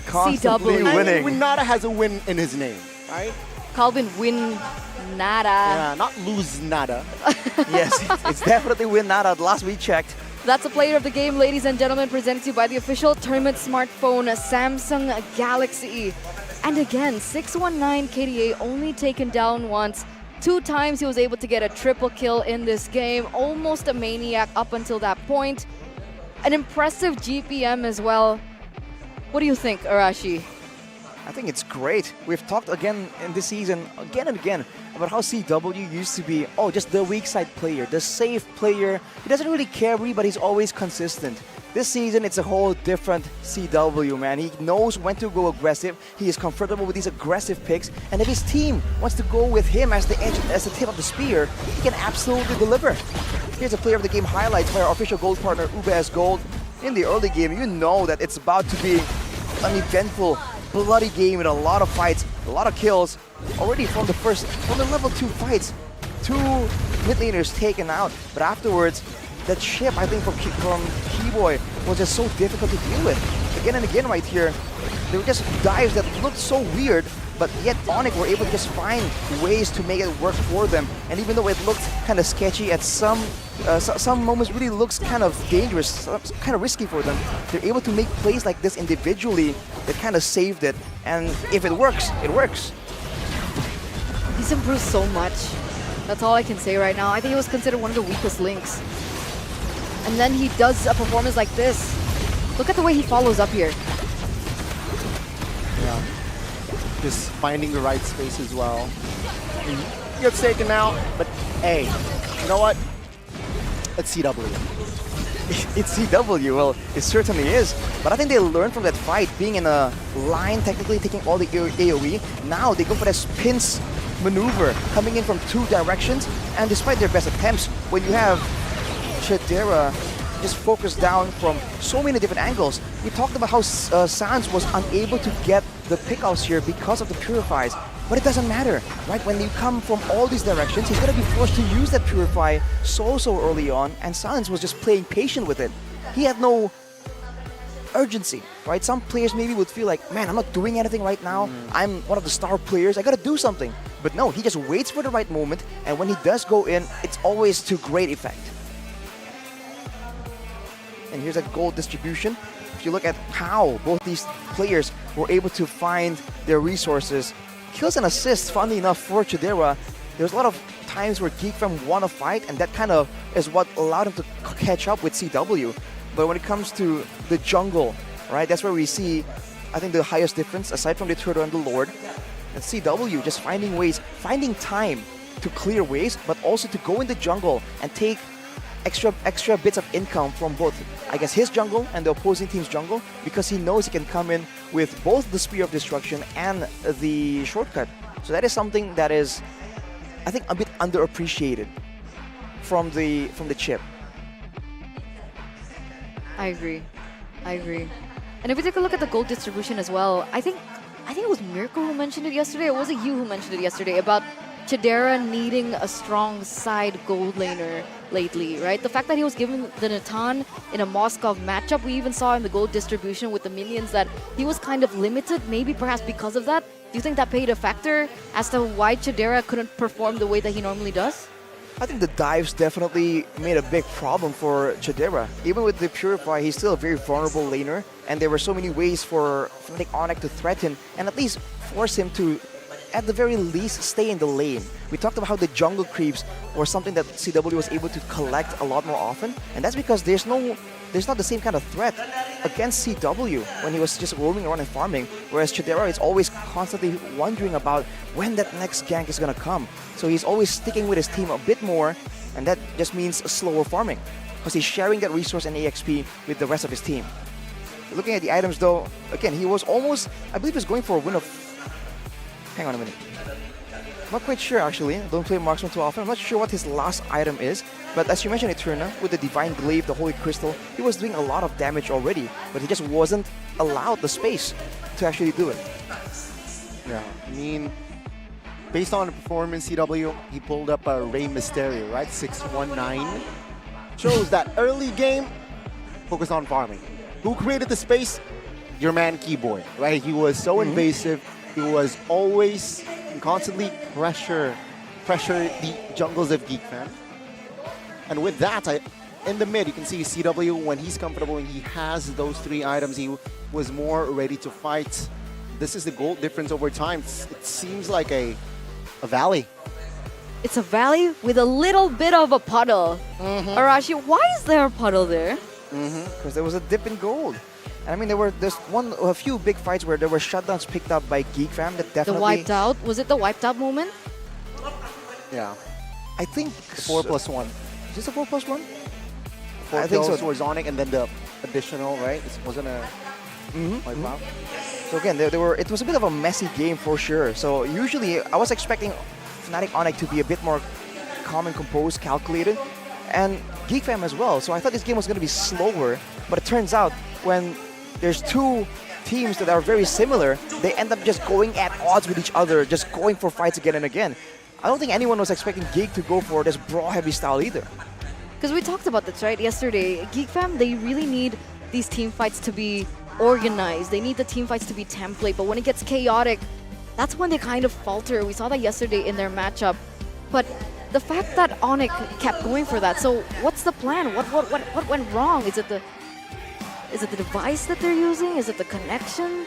Constantly CW. winning. Winata has a win in his name, right? Calvin win nada. Yeah, not lose nada. Yes, it's definitely win nada. Last we checked. That's a player of the game, ladies and gentlemen, presented to you by the official tournament smartphone, Samsung Galaxy. And again, 619 KDA only taken down once. 2 times he was able to get a triple kill in this game. Almost a maniac up until that point. An impressive GPM as well. What do you think, Arashi? I think it's great. We've talked again in this season, again and again, about how CW used to be, just the weak side player, the safe player. He doesn't really carry, but he's always consistent. This season, it's a whole different CW, man. He knows when to go aggressive. He is comfortable with these aggressive picks. And if his team wants to go with him as the edge, as the tip of the spear, he can absolutely deliver. Here's a player of the game highlights by our official gold partner, Ubes Gold. In the early game, you know that it's about to be an eventful, bloody game with a lot of fights, a lot of kills. Already from the level 2 fights, 2 mid laners taken out. But afterwards, that chip, I think, from Keyboy was just so difficult to deal with. Again and again right here, there were just dives that looked so weird, but yet Onic were able to just find ways to make it work for them. And even though it looked kind of sketchy at some moments, really looks kind of dangerous, kind of risky for them, they're able to make plays like this individually that kind of saved it. And if it works, it works. He's improved so much. That's all I can say right now. I think he was considered one of the weakest links. And then he does a performance like this. Look at the way he follows up here. Yeah. Just finding the right space as well. He gets taken out, but hey, you know what? It's CW. It's CW, well, it certainly is. But I think they learned from that fight, being in a line, technically taking all the AoE. Now they go for that spins maneuver, coming in from 2 directions. And despite their best attempts, when you have Chidera just focused down from so many different angles. We talked about how Sans was unable to get the pickoffs here because of the Purifies. But it doesn't matter, right? When you come from all these directions, he's going to be forced to use that Purify so early on, and Sans was just playing patient with it. He had no urgency, right? Some players maybe would feel like, man, I'm not doing anything right now. I'm one of the star players. I got to do something. But no, he just waits for the right moment, and when he does go in, it's always to great effect. And here's a gold distribution. If you look at how both these players were able to find their resources, kills and assists, funnily enough, for Chidera, there's a lot of times where Geek Fam won a fight, and that kind of is what allowed him to catch up with CW. But when it comes to the jungle, right, that's where we see, I think, the highest difference, aside from the Turtle and the Lord. And CW just finding ways, finding time to clear ways, but also to go in the jungle and take extra bits of income from both, I guess, his jungle and the opposing team's jungle, because he knows he can come in with both the Spear of Destruction and the shortcut. So that is something that is, I think, a bit underappreciated from the chip. I agree. And if we take a look at the gold distribution as well, I think it was Miracle who mentioned it yesterday, or was it you who mentioned it yesterday, about Chidera needing a strong side gold laner lately, right? The fact that he was given the Natan in a Moskov matchup, we even saw in the gold distribution with the minions that he was kind of limited, maybe perhaps because of that. Do you think that played a factor as to why Chidera couldn't perform the way that he normally does? I think the dives definitely made a big problem for Chidera. Even with the Purify, he's still a very vulnerable laner, and there were so many ways for FNATIC Onic to threaten and at least force him to, at the very least, stay in the lane. We talked about how the jungle creeps were something that CW was able to collect a lot more often, and that's because there's not the same kind of threat against CW when he was just roaming around and farming, whereas Chidera is always constantly wondering about when that next gank is going to come. So he's always sticking with his team a bit more, and that just means slower farming. because he's sharing that resource and EXP with the rest of his team. Looking at the items though, again, he was almost, I believe he was going for a win of, hang on a minute. Not quite sure actually, don't play marksman too often. I'm not sure what his last item is, but as you mentioned Eterna, with the Divine Glaive, the Holy Crystal, he was doing a lot of damage already, but he just wasn't allowed the space to actually do it. Yeah, I mean, based on the performance CW, he pulled up a Rey Mysterio, right? 619. Shows that early game, focus on farming. Who created the space? Your man Keyboy, right? He was so invasive. He was always and constantly pressure the jungles of Geek Fam. And with that, in the mid, you can see CW, when he's comfortable and he has those 3 items, he was more ready to fight. This is the gold difference over time. It seems like a valley. It's a valley with a little bit of a puddle. Arashi, why is there a puddle there? Because there was a dip in gold. And I mean, there's a few big fights where there were shutdowns picked up by Geek Fam that definitely... The wiped out? Was it the wiped out moment? Yeah. I think... 4+1. Is this a 4+1? 4 I think so. kills for Onic and then the additional, right? It wasn't a wipe out. So again, it was a bit of a messy game for sure. So usually, I was expecting FNATIC Onic to be a bit more calm and composed, calculated, and Geek Fam as well. So I thought this game was going to be slower, but it turns out when there's 2 teams that are very similar, they end up just going at odds with each other, just going for fights again and again. I don't think anyone was expecting Geek to go for this brawl-heavy style either. Because we talked about this, right, yesterday. Geek Fam, they really need these team fights to be organized. They need the team fights to be template, but when it gets chaotic, that's when they kind of falter. We saw that yesterday in their matchup. But the fact that Onic kept going for that, so what's the plan? What went wrong? Is it the device that they're using? Is it the connection?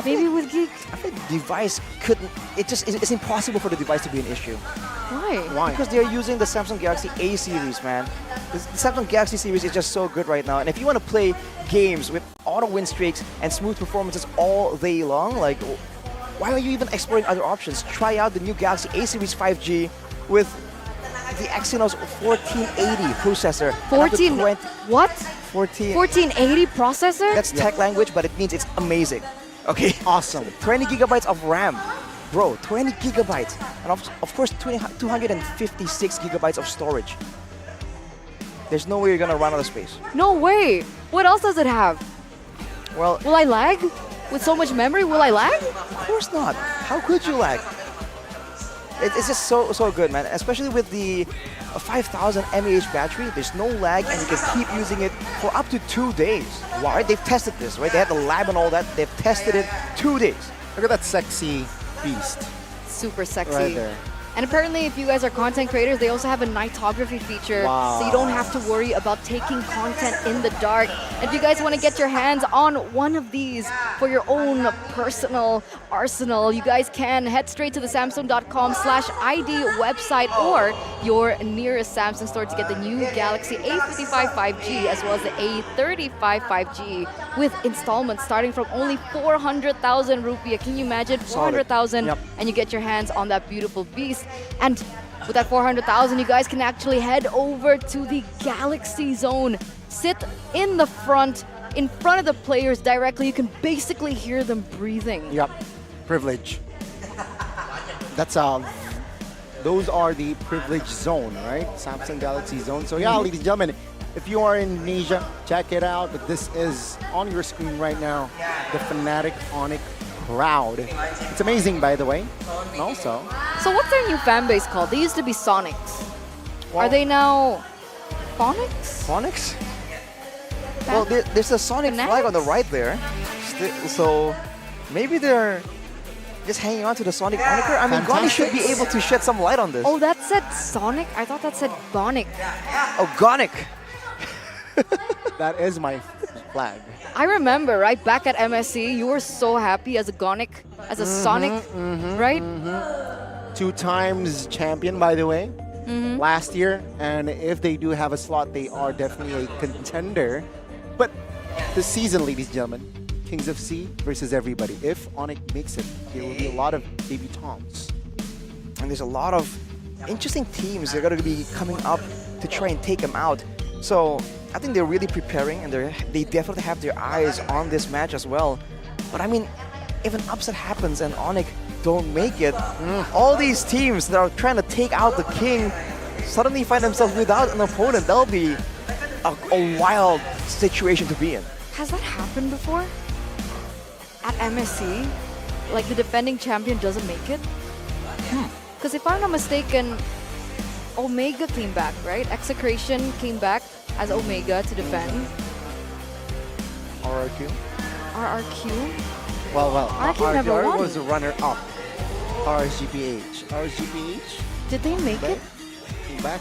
Maybe with Geek? I think the device couldn't... It's impossible for the device to be an issue. Why? Because they're using the Samsung Galaxy A series, man. The Samsung Galaxy series is just so good right now. And if you want to play games with auto win streaks and smooth performances all day long, like, why are you even exploring other options? Try out the new Galaxy A series 5G with the Exynos 1480 processor. 1480 processor? That's tech language, but it means it's amazing. Okay, awesome. 20 gigabytes of RAM. Bro, 20 gigabytes. And of course, 256 gigabytes of storage. There's no way you're gonna run out of space. No way. What else does it have? Well, will I lag? With so much memory, will I lag? Of course not. How could you lag? It's just so good, man. Especially with the 5000 mAh battery, there's no lag and you can keep using it for up to 2 days. Wow. Right? They've tested this, right? They had the lab and all that. They've tested it 2 days. Look at that sexy beast. Super sexy. Right there. And apparently, if you guys are content creators, they also have a nightography feature, so you don't have to worry about taking content in the dark. And if you guys want to get your hands on one of these for your own personal arsenal, you guys can head straight to the Samsung.com/ID website or your nearest Samsung store to get the new Galaxy A55 5G as well as the A35 5G with installments starting from only 400,000 rupiah. Can you imagine? 400,000, and you get your hands on that beautiful beast. And with that 400,000, you guys can actually head over to the Galaxy Zone. Sit in the front, in front of the players directly. You can basically hear them breathing. Yep, privilege. That's those are the privilege zone, right? Samsung Galaxy Zone. So yeah, ladies and gentlemen, if you are in Indonesia, check it out. But this is on your screen right now, the FNATIC Onic crowd. It's amazing, by the way. And also, so what's their new fan base called? They used to be Sonics. Are they now Phonics? Phonics? Well, there's a Sonic flag on the right there. So maybe they're just hanging on to the Sonic moniker. I mean, Goni should be able to shed some light on this. Oh, that said Sonic? I thought that said Gonic. Oh, Gonic. That is my flag. I remember, right, back at MSC, you were so happy as a Gonic, as a Sonic, right? 2 times champion, by the way, last year. And if they do have a slot, they are definitely a contender. But this season, ladies and gentlemen, Kings of Sea versus everybody. If Onic makes it, there will be a lot of debutantes. And there's a lot of interesting teams that are going to be coming up to try and take them out. So I think they're really preparing, and they definitely have their eyes on this match as well. But I mean, if an upset happens and Onic don't make it, all these teams that are trying to take out the king suddenly find themselves without an opponent. That'll be a wild situation to be in. Has that happened before? At MSC? Like the defending champion doesn't make it? Because if I'm not mistaken, Omega came back, right? Execration came back as Omega to defend. RRQ? RRQ? Well, RRQ never RRQ won. was the runner-up. RSGPH. RSGPH? Did they make it? Came back.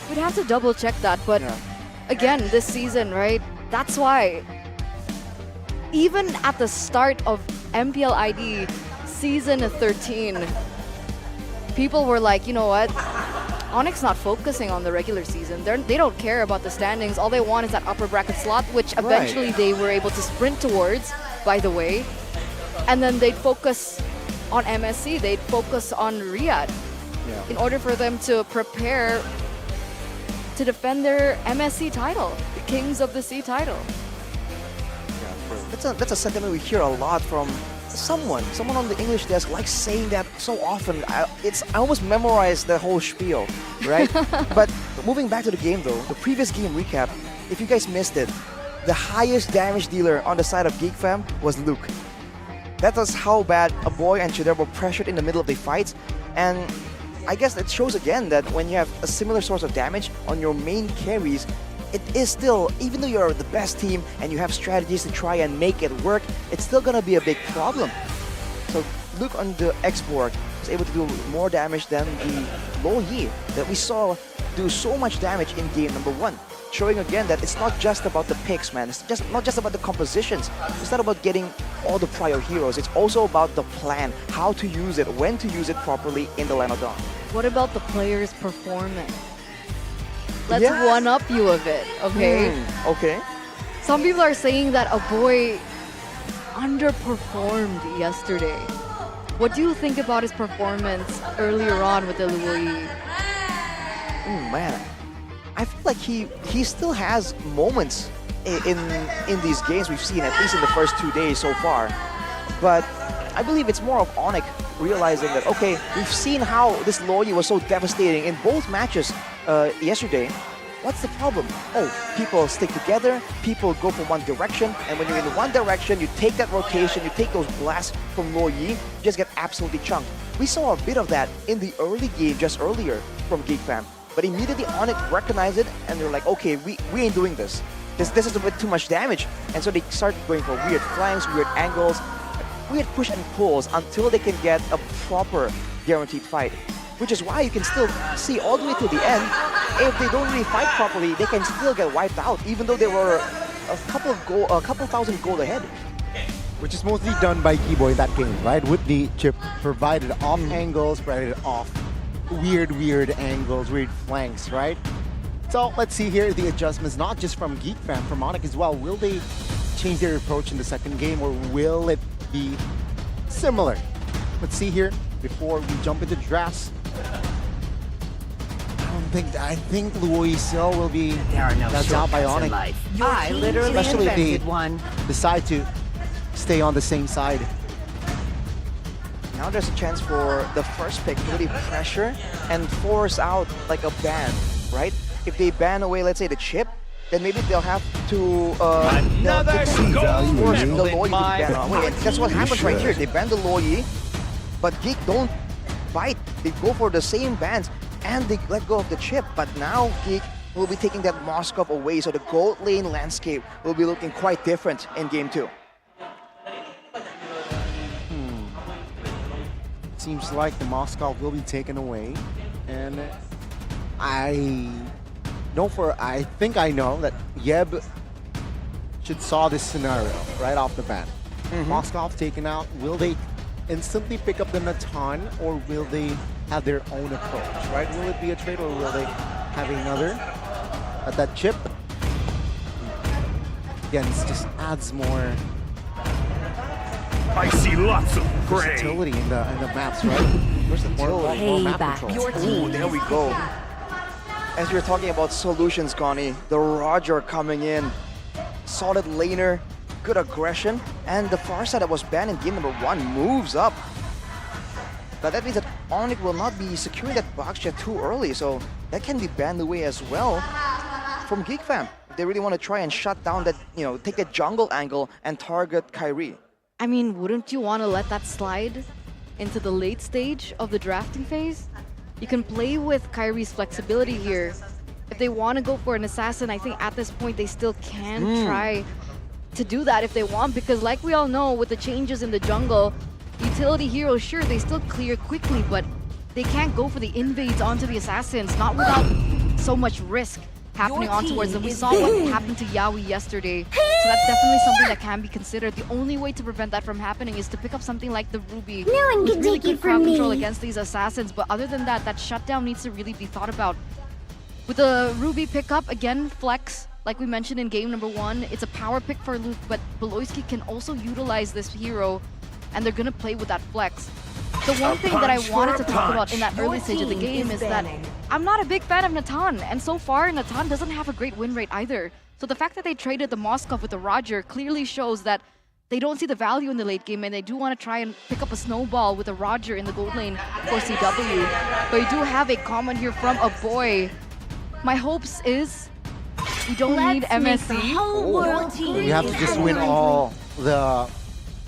We'd have to double check that, but again, this season, right? That's why even at the start of MPL ID season 13, people were like, you know what? Onyx not focusing on the regular season. They don't care about the standings. All they want is that upper bracket slot, which eventually they were able to sprint towards, by the way. And then they'd focus on MSC. They'd focus on Riyadh in order for them to prepare to defend their MSC title, the Kings of the Sea title. That's a sentiment we hear a lot from someone on the English desk likes saying that so often. I almost memorized the whole spiel, right? But moving back to the game though, the previous game recap, if you guys missed it, the highest damage dealer on the side of Geek Fam was Luke. That was how bad a boy and Shader were pressured in the middle of the fights, and I guess it shows again that when you have a similar source of damage on your main carries, it is still, even though you're the best team and you have strategies to try and make it work, it's still gonna be a big problem. So Luke on the X-Borg was able to do more damage than the Lo Yi that we saw do so much damage in game number 1. Showing again that it's not just about the picks, man. It's just not just about the compositions. It's not about getting all the prior heroes. It's also about the plan, how to use it, when to use it properly in the Line of Dawn. What about the player's performance? Let's one up you a bit, okay? Okay. Some people are saying that a boy underperformed yesterday. What do you think about his performance earlier on with the Luo Yi? Man, I feel like he still has moments in these games we've seen, at least in the first 2 days so far. But I believe it's more of Onic realizing that, okay, we've seen how this Lo Yi was so devastating in both matches yesterday. What's the problem? Oh, people stick together, people go from one direction, and when you're in one direction, you take that rotation, you take those blasts from Lo Yi, you just get absolutely chunked. We saw a bit of that in the early game just earlier from Geek Fam, but immediately Onic recognized it, and they're like, okay, we ain't doing this. This is a bit too much damage, and so they start going for weird flanks, weird angles, weird push and pulls until they can get a proper guaranteed fight. Which is why you can still see all the way to the end, if they don't really fight properly, they can still get wiped out, even though they were a couple thousand gold ahead. Which is mostly done by Kibo in that game, right? With the chip provided off angles, provided off weird angles, weird flanks, right? So let's see here the adjustments, not just from Geek Fam, from Onic as well. Will they change their approach in the second game, or will it be similar? Let's see here before we jump into drafts. I think Luo Yi still will be that's out by Onic. I literally Especially if invented they one. decide to stay on the same side. Now there's a chance for the first pick to really pressure and force out like a ban, right? If they ban away, let's say, the chip, then maybe they'll have to force the Lo Yi to be banned away. And that's what happens right here. They ban the Lo Yi, but Geek don't bite. They go for the same bans and they let go of the chip. But now Geek will be taking that Moskov away, so the gold lane landscape will be looking quite different in game 2. Seems like the Moskov will be taken away, and I think I know that Yeb should saw this scenario right off the bat. Moskov taken out. Will they instantly pick up the Natan, or will they have their own approach, right? Will it be a trade, or will they have another at that chip? Again, this just adds more I see lots of gray. versatility in the maps, right? Versatility, more map control. Ooh, there we go. as you're talking about solutions, Connie, the Roger coming in, solid laner, good aggression, and the Farsa that was banned in game number 1 moves up. But that means that Onic will not be securing that Baksha too early, so that can be banned away as well from Geek Fam. If they really want to try and shut down that, take that jungle angle and target Kyrie. I mean, wouldn't you want to let that slide into the late stage of the drafting phase? You can play with Kyrie's flexibility here. If they want to go for an assassin, I think at this point they still can try to do that if they want, because like we all know, with the changes in the jungle, utility heroes, sure, they still clear quickly, but they can't go for the invades onto the assassins, not without so much risk happening onwards. And we saw what happened to Yawi yesterday, so that's definitely something that can be considered. The only way to prevent that from happening is to pick up something like the Ruby with really good crowd control against these assassins, but other than that, that shutdown needs to really be thought about. With the Ruby pickup, again, flex, like we mentioned in game number 1, it's a power pick for Luke, but Beloyski can also utilize this hero, and they're gonna play with that flex. The one thing that I wanted to talk about in that early stage of the game is that I'm not a big fan of Natan, and so far Natan doesn't have a great win rate either. So the fact that they traded the Moskov with the Roger clearly shows that they don't see the value in the late game, and they do want to try and pick up a snowball with a Roger in the gold lane for CW. But you do have a comment here from a boy. My hopes is we don't need MSC. We have to just win all the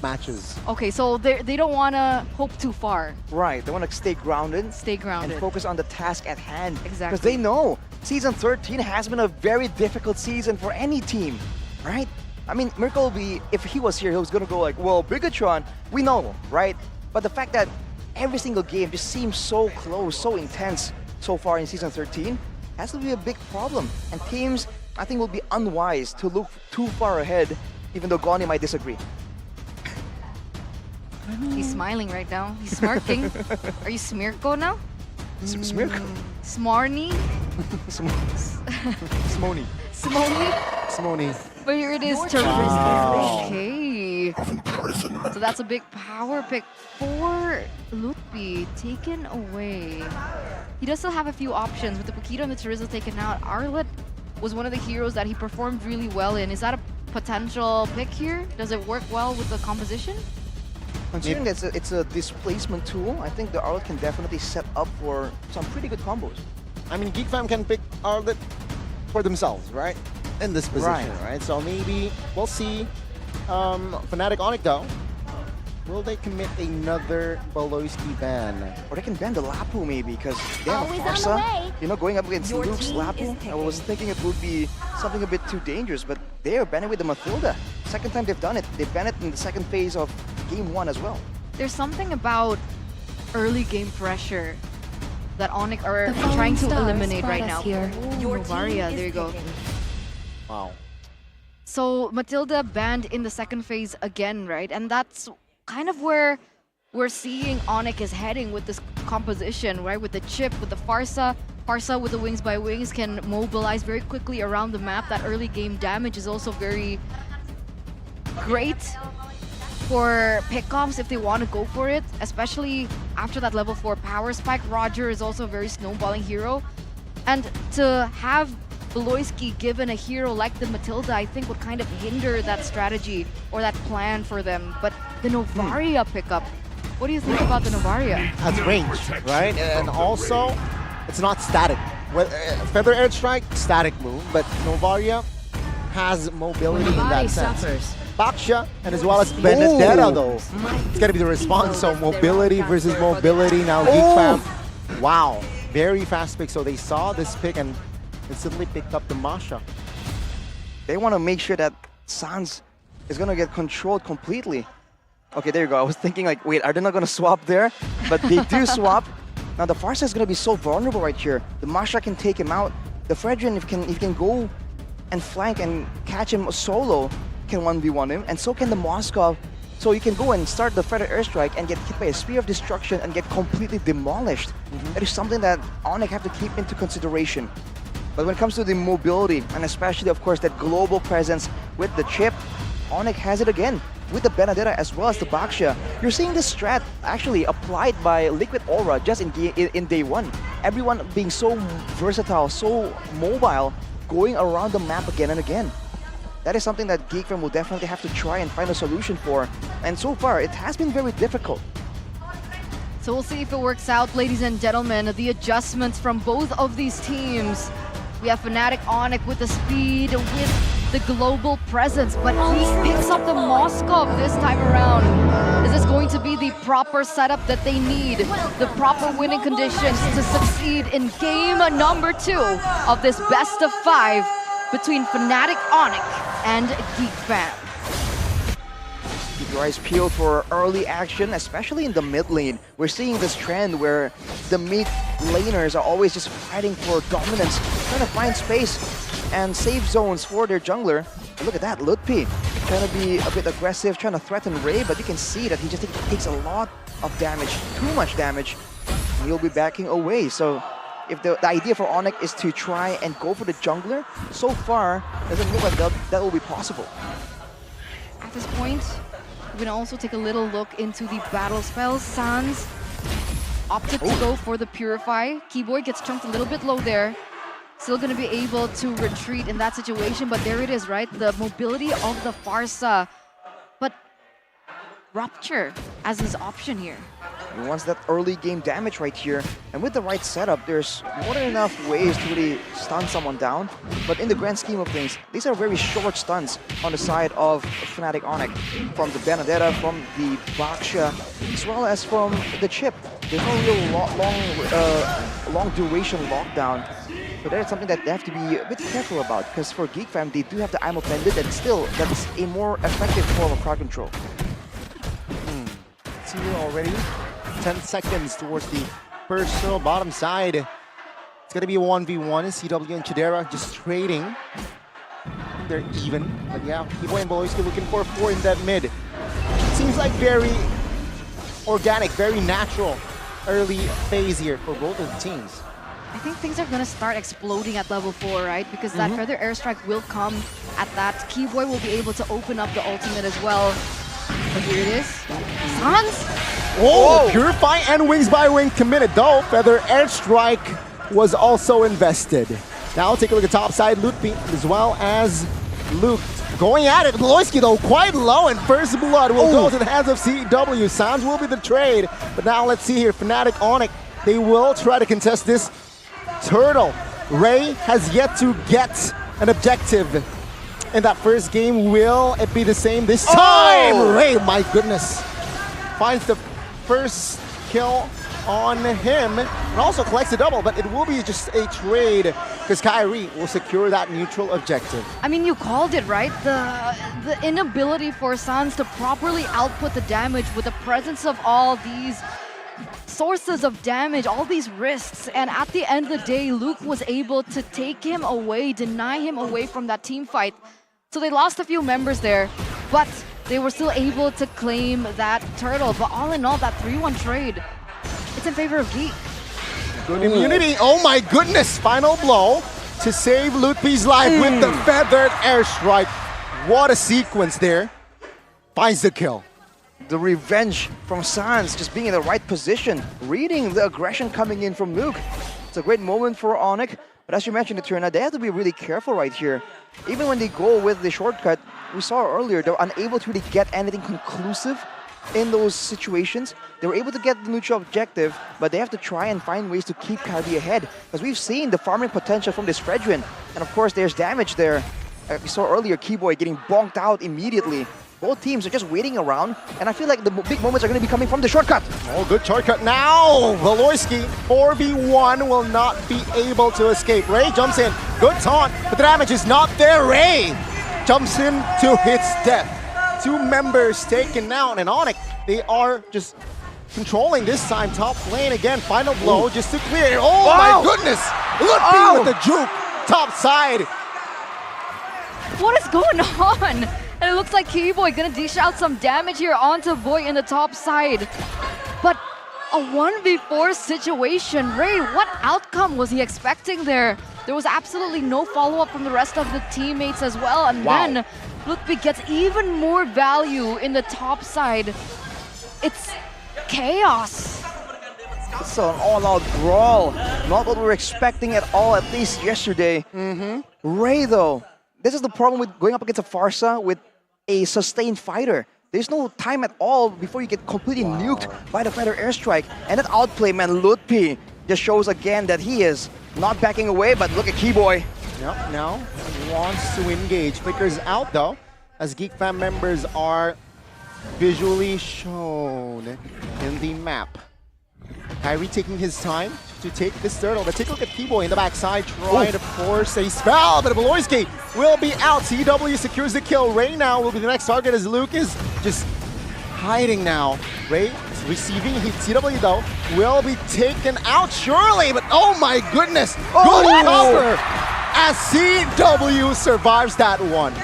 matches. Okay, so they don't want to hope too far. Right, they want to stay grounded. And focus on the task at hand. Exactly. Because they know Season 13 has been a very difficult season for any team, right? I mean, Mirko will be, if he was here, he was going to go like, well, Bigetron, we know, right? But the fact that every single game just seems so close, so intense so far in Season 13, has to be a big problem. And teams, I think, will be unwise to look too far ahead, even though Goni might disagree. He's smiling right now. He's smirking. Are you Smirko now? Smirko? Smarny? Smony. Smony? Smony. But here it is, Teresa. Okay. So that's a big power pick for Lutbi, taken away. He does still have a few options. With the Pokito and the Teresa taken out, Arlet was one of the heroes that he performed really well in. Is that a potential pick here? Does it work well with the composition? Considering that it's a displacement tool, I think the Arlet can definitely set up for some pretty good combos. I mean, Geek Fam can pick Arlet for themselves, right? In this position, right? So maybe we'll see. FNATIC Onic though, will they commit another Beloyski ban? Or they can ban the Lapu maybe, because they have a Farsa. Going up against Luke's Lapu. I was thinking it would be something a bit too dangerous, but they are banning with the Mathilda. Second time they've done it. They banned it in the second phase of game 1 as well. There's something about early game pressure that Onic are trying to eliminate right now. Novaria, there you go. Wow. So Matilda banned in the second phase again, right? And that's kind of where we're seeing Onic is heading with this composition, right? With the chip, with the Farsa. Farsa with the Wings by Wings can mobilize very quickly around the map. That early game damage is also very great for pickoffs if they want to go for it, especially after that level 4 power spike. Roger is also a very snowballing hero. And to have Beloyski given a hero like the Matilda, I think would kind of hinder that strategy or that plan for them. But the Novaria pickup, what do you think about the Novaria? Has range, right? And also, it's not static. Feather Airstrike, static move, but Novaria has mobility in that sense. Baksha, and as well as Benedetta though. It's gonna be the response, so mobility versus mobility now. Geek Fam, wow, very fast pick. So they saw this pick and instantly picked up the Masha. They want to make sure that Sans is going to get controlled completely. Okay, there you go. I was thinking like, wait, are they not going to swap there? But they do swap. Now the Farsa is going to be so vulnerable right here. The Masha can take him out. The Fredrin, if he can go and flank and catch him solo, can 1v1 him. And so can the Moskov. So you can go and start the Feather Airstrike and get hit by a Spear of Destruction and get completely demolished. That is something that Onic have to keep into consideration. But when it comes to the mobility, and especially, of course, that global presence with the chip, Onic has it again with the Benedetta as well as the Baksha. You're seeing this strat actually applied by Liquid Aura just in day 1. everyone being so versatile, so mobile, going around the map again and again. That is something that Geek Fam will definitely have to try and find a solution for. And so far, it has been very difficult. So we'll see if it works out, ladies and gentlemen. The adjustments from both of these teams. We have FNATIC Onic with the speed, with the global presence, but he picks up the Moskov this time around. Is this going to be the proper setup that they need? The proper winning conditions to succeed in game number 2 of this best of 5 between FNATIC Onic and Geek Fam. Keep your eyes peeled for early action, especially in the mid lane. We're seeing this trend where the mid laners are always just fighting for dominance, trying to find space and safe zones for their jungler. And look at that, Lutpi trying to be a bit aggressive, trying to threaten Ray, but you can see that he just takes a lot of damage, too much damage, and he'll be backing away. So if the idea for Onic is to try and go for the jungler, so far doesn't look like that will be possible. At this point, we can also take a little look into the battle spells. Sans opted to go for the Purify. Keyboy gets chunked a little bit low there. Still going to be able to retreat in that situation, but there it is, right? The mobility of the Pharsa. But Rupture as his option here. He wants that early game damage right here. And with the right setup, there's more than enough ways to really stun someone down. But in the grand scheme of things, these are very short stuns on the side of FNATIC Onic. From the Benedetta, from the Baksha, as well as from the Chip. There's no real long duration lockdown. So that's something that they have to be a bit careful about. Because for Geek Fam, they do have the Imo Pendant, and still, that's a more effective form of crowd control. See here already. 10 seconds towards the personal bottom side. It's going to be a 1v1. CW and Chidera just trading. They're even. But yeah, Keyboy and Boloiski looking for 4 in that mid. Seems like very organic, very natural early phase here for both of the teams. I think things are going to start exploding at level 4, right? Because that Feather Airstrike will come at that. Keyboy will be able to open up the ultimate as well. But here it is. Sans! Oh, Purify and Wings by Wing committed though. Feather Airstrike was also invested. Now take a look at top side, Lutpi as well as Luke. Going at it, Loiski though quite low, and first blood will go to the hands of CW. Sans will be the trade, but now let's see here, FNATIC Onic, they will try to contest this turtle. Ray has yet to get an objective in that first game. Will it be the same this time? Ray, my goodness, finds the first kill on him and also collects a double, but it will be just a trade because Kyrie will secure that neutral objective. I mean, you called it, right? The inability for Sans to properly output the damage with the presence of all these sources of damage, all these risks, and at the end of the day, Luke was able to take him away, deny him away from that team fight. So they lost a few members there, but they were still able to claim that turtle. But all in all, that 3-1 trade, it's in favor of Geek. Good immunity. Oh my goodness. Final blow to save Lutpi's life with the Feathered Airstrike. What a sequence there. Finds the kill. The revenge from Sans, just being in the right position, reading the aggression coming in from Luke. It's a great moment for Onic, but as you mentioned, Eterna, they have to be really careful right here. Even when they go with the shortcut, we saw earlier, they were unable to really get anything conclusive in those situations. They were able to get the neutral objective, but they have to try and find ways to keep Kyrie ahead, because we've seen the farming potential from this Fredrin, and of course there's damage there. We saw earlier Keyboy getting bonked out immediately. Both teams are just waiting around, and I feel like the big moments are going to be coming from the shortcut. Oh, good shortcut now. Valoisky, 4v1, will not be able to escape. Ray jumps in. Good taunt, but the damage is not there. Ray jumps in to his death. 2 members taken out, and Onic, they are just controlling this time. Top lane again. Final blow just to clear. Oh my goodness. Lutpi with the juke. Top side. What is going on? And it looks like Keyboy gonna dish out some damage here onto Boy in the top side. But a 1v4 situation. Ray, what outcome was he expecting there? There was absolutely no follow-up from the rest of the teammates as well. And then Lutpi gets even more value in the top side. It's chaos. It's an all-out brawl. Not what we were expecting at all, at least yesterday. Ray, though, this is the problem with going up against a Farsa with a sustained fighter. There's no time at all before you get completely nuked by the fighter airstrike. And that outplay, man, Lutpi just shows again that he is not backing away, but look at Keyboy. Yep, now he wants to engage. Flickers out, though, as Geek Fam members are visually shown in the map. Kyrie taking his time to take this turtle, but take a look at Keyboy in the backside, trying to force a spell, but Beloyski will be out. CW secures the kill. Ray now will be the next target as Luke is just hiding now. Ray is receiving heat. CW, though, will be taken out surely, but oh my goodness, good cover as CW survives that one.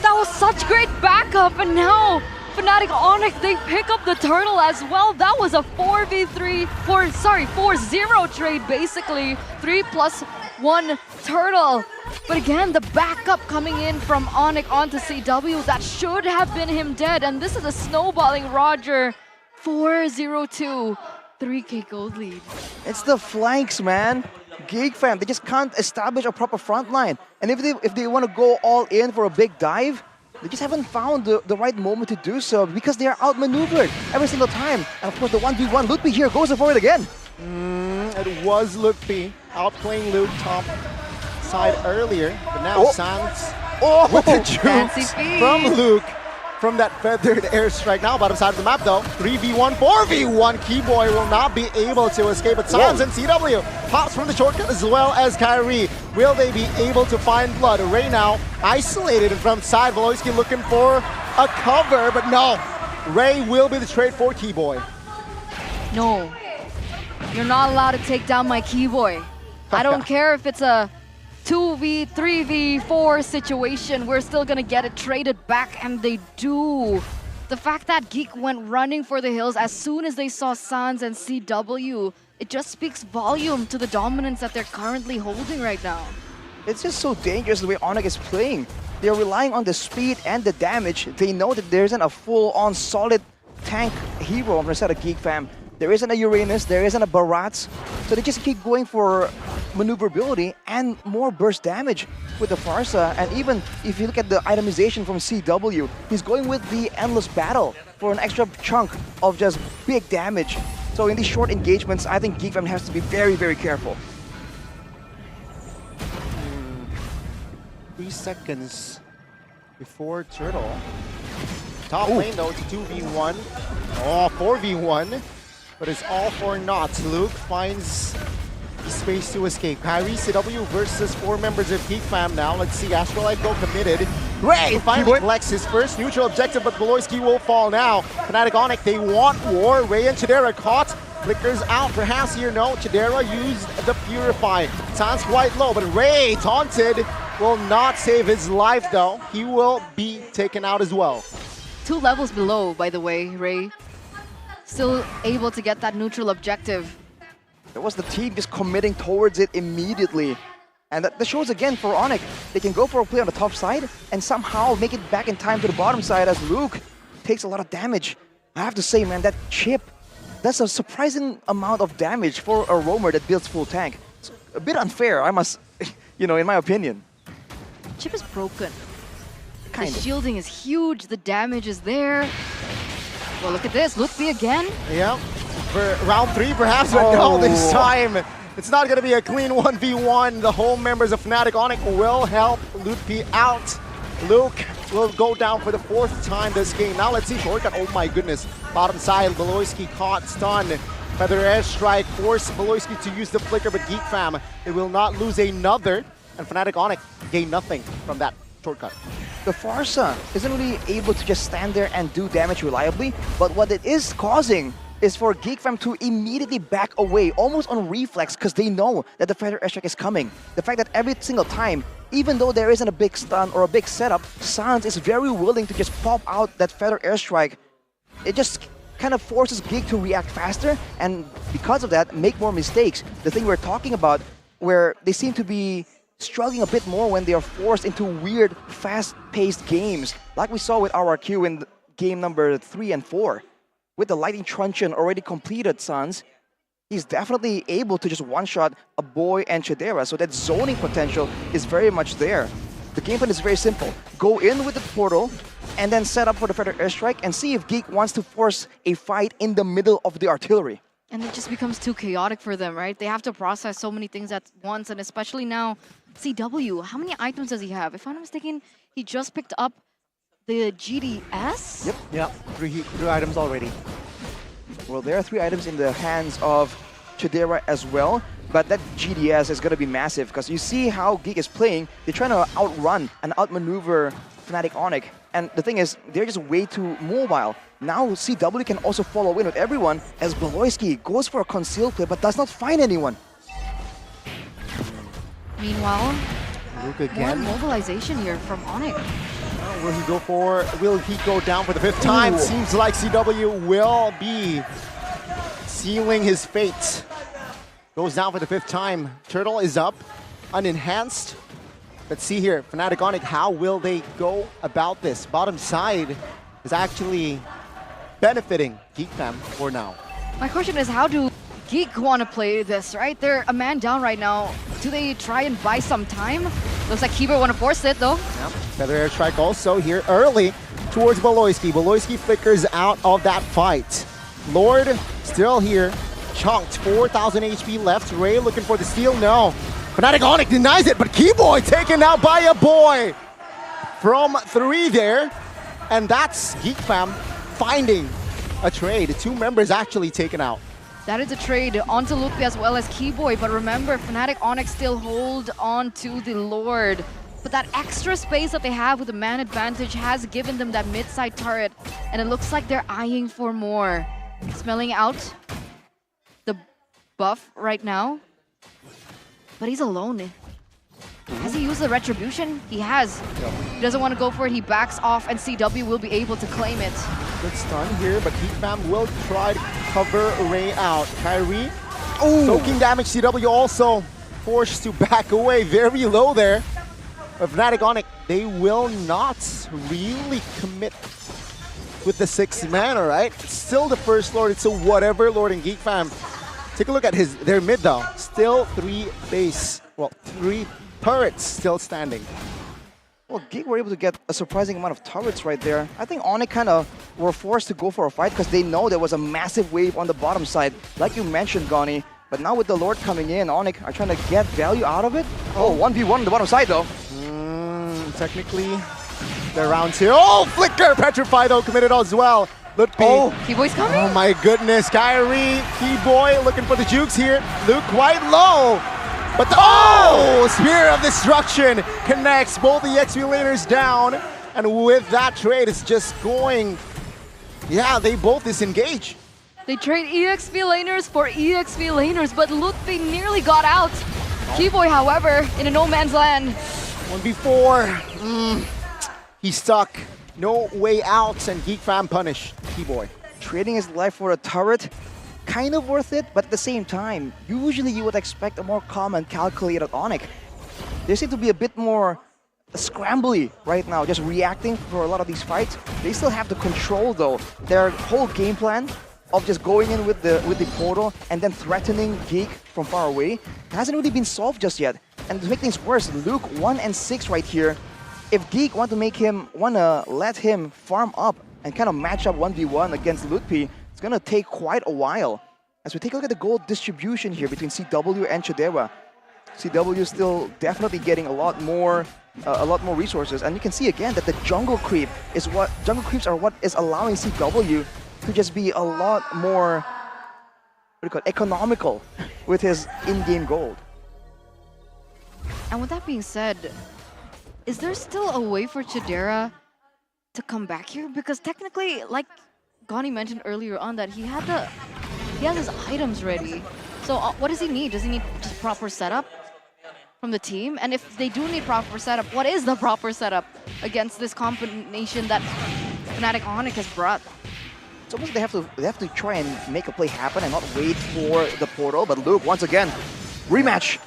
That was such great backup, and now FNATIC Onic, they pick up the turtle as well. That was a 4-0 trade, basically. 3+1 turtle. But again, the backup coming in from Onic onto CW, that should have been him dead. And this is a snowballing Roger. 4-0-2, 3K gold lead. It's the flanks, man. Geek Fam, they just can't establish a proper front line. And if they want to go all in for a big dive, they just haven't found the right moment to do so because they are outmaneuvered every single time. And of course, the 1v1, Lutpi here goes for it again. It was Lutpi outplaying Luke top side earlier, but now Sans with the jukes from Luke from that feathered airstrike. Now bottom side of the map though, 3v1, 4v1. Keyboy will not be able to escape, but Sans and CW pops from the shortcut as well as Kyrie. Will they be able to find blood? Ray now isolated in front side. Beloyski looking for a cover, but no. Ray will be the trade for Keyboy. No, you're not allowed to take down my Keyboy. I don't care if it's a 2v, 3v4 situation, we're still gonna get it traded back, and they do. The fact that Geek went running for the hills as soon as they saw Sans and CW, it just speaks volume to the dominance that they're currently holding right now. It's just so dangerous the way Onic is playing. They're relying on the speed and the damage. They know that there isn't a full-on solid tank hero on the side of Geek Fam. There isn't a Uranus, there isn't a Barat, so they just keep going for maneuverability and more burst damage with the Farsa. And even if you look at the itemization from CW, he's going with the Endless Battle for an extra chunk of just big damage. So in these short engagements, I think Geek Fam has to be very, very careful. 3 seconds before Turtle. Top lane though, it's a 2v1. Oh, 4v1. But it's all for naught. Luke finds the space to escape. Kyrie, CW versus 4 members of Geek Fam now. Let's see, Astrolight go committed. Ray finally collects his first neutral objective, but Beloyski will fall now. FNATIC Onic, they want war. Ray and Chidera caught. Flickers out, perhaps here, no. Chidera used the Purify. Sounds quite low, but Ray, taunted, will not save his life though. He will be taken out as well. 2 levels below, by the way, Ray. Still able to get that neutral objective. There was the team just committing towards it immediately. And that shows again for Onic. They can go for a play on the top side and somehow make it back in time to the bottom side as Luke takes a lot of damage. I have to say, man, that chip, that's a surprising amount of damage for a roamer that builds full tank. It's a bit unfair, I must, in my opinion. Chip is broken. Kind the of. shielding is huge, the damage is there. Well, look at this, Lutfi again. Yeah, for round 3 perhaps, but no, this time it's not going to be a clean 1v1. The home members of FNATIC Onic will help Lutfi out. Luke will go down for the 4th time this game. Now let's see shortcut. Oh my goodness. Bottom side, Beloyski caught, stun. Feather airstrike forced Beloyski to use the flicker, but Geek Fam, they will not lose another. And FNATIC Onic gain nothing from that shortcut. The Farsa isn't really able to just stand there and do damage reliably, but what it is causing is for Geek Fam to immediately back away, almost on reflex, because they know that the Feather Airstrike is coming. The fact that every single time, even though there isn't a big stun or a big setup, Sans is very willing to just pop out that Feather Airstrike. It just kind of forces Geek to react faster, and because of that, make more mistakes. The thing we're talking about, where they seem to be struggling a bit more when they are forced into weird, fast-paced games, like we saw with RRQ in game number 3 and 4. With the Lightning Truncheon already completed, Sans, he's definitely able to just one-shot a Boy and Chidera, so that zoning potential is very much there. The game plan is very simple. Go in with the portal, and then set up for the further airstrike, and see if Geek wants to force a fight in the middle of the artillery. And it just becomes too chaotic for them, right? They have to process so many things at once, and especially now, CW, how many items does he have? If I'm not mistaken, he just picked up the GDS? Yep. Yeah, three items already. Well, there are 3 items in the hands of Chidera as well, but that GDS is going to be massive, because you see how Geek is playing. They're trying to outrun and outmaneuver FNATIC Onic, and the thing is, they're just way too mobile. Now CW can also follow in with everyone, as Beloyski goes for a concealed play but does not find anyone. Meanwhile, Luke more again. mobilization here from Onic. Will he go down for the 5th time? Ooh. Seems like CW will be sealing his fate. Goes down for the 5th time. Turtle is up, unenhanced. Let's see here, FNATIC Onic, how will they go about this? Bottom side is actually benefiting Geek Fam for now. My question is, how do Geek want to play this, right? They're a man down right now. Do they try and buy some time? Looks like Kiber want to force it, though. Yep. Feather airstrike also here early towards Beloyski. Beloyski flickers out of that fight. Lord still here, chunked, 4,000 HP left. Ray looking for the steal, no. FNATIC Onic denies it, but Keyboy taken out by a boy from 3 there. And that's Geek Fam finding a trade. 2 members actually taken out. That is a trade onto Lupe as well as Keyboy, but remember, FNATIC Onic still hold on to the Lord. But that extra space that they have with the man advantage has given them that mid-side turret, and it looks like they're eyeing for more. Smelling out the buff right now, but he's alone. Has he used the retribution? He has. He doesn't want to go for it, he backs off, and CW will be able to claim it. Good stun here, but Geek Fam will try to cover Ray out. Kyrie, soaking damage. CW also forced to back away very low there. But FNATIC Onic, they will not really commit with the 6th man, all right? It's still the first Lord, it's a whatever Lord in Geek Fam. Take a look at their mid though. Still 3 turrets still standing. Well, Geek were able to get a surprising amount of turrets right there. I think Onic kind of were forced to go for a fight because they know there was a massive wave on the bottom side, like you mentioned, Goni. But now with the Lord coming in, Onic are trying to get value out of it. Oh, 1v1 on the bottom side though. Technically, they're round 2. Oh, Flicker! Petrify though, committed as well. Lutpi. Oh, Keyboy's coming? Oh my goodness, Kyrie, Keyboy looking for the jukes here. Luke quite low. But Spear of Destruction connects both the EXP laners down. And with that trade, it's just going, yeah, they both disengage. They trade EXP laners for EXP laners, but Lutfi nearly got out. Keyboy, however, in a no man's land. 1v4, he's stuck. No way out, and Geek Fam punish Keyboy. Trading his life for a turret, kind of worth it, but at the same time, usually you would expect a more calm and calculated Onic. They seem to be a bit more scrambly right now, just reacting for a lot of these fights. They still have the control though. Their whole game plan of just going in with the portal and then threatening Geek from far away hasn't really been solved just yet. And to make things worse, Luke 1 and 6 right here. If Geek want to let him farm up and kind of match up 1v1 against Lutpi, it's gonna take quite a while. As we take a look at the gold distribution here between CW and Chidera, CW still definitely getting a lot more resources, and you can see again that the jungle creeps are what is allowing CW to just be a lot more economical with his in-game gold. And with that being said, is there still a way for Chidera to come back here? Because technically, like Goni mentioned earlier on, that he has his items ready. So what does he need? Does he need just proper setup from the team? And if they do need proper setup, what is the proper setup against this combination that FNATIC Onic has brought? It's almost they have to try and make a play happen and not wait for the portal. But Luke, once again, rematch.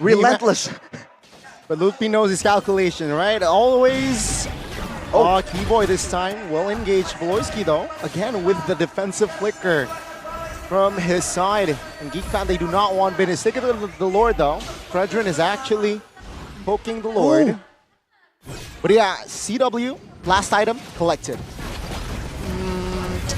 Relentless. But Lutpi knows his calculation, right? Always. Keyboy this time will engage Beloyski though. Again with the defensive flicker. from his side. And Geek Fam, they do not want business. Stick to the Lord though. Fredrin is actually poking the Lord. Ooh. But yeah, CW, last item collected.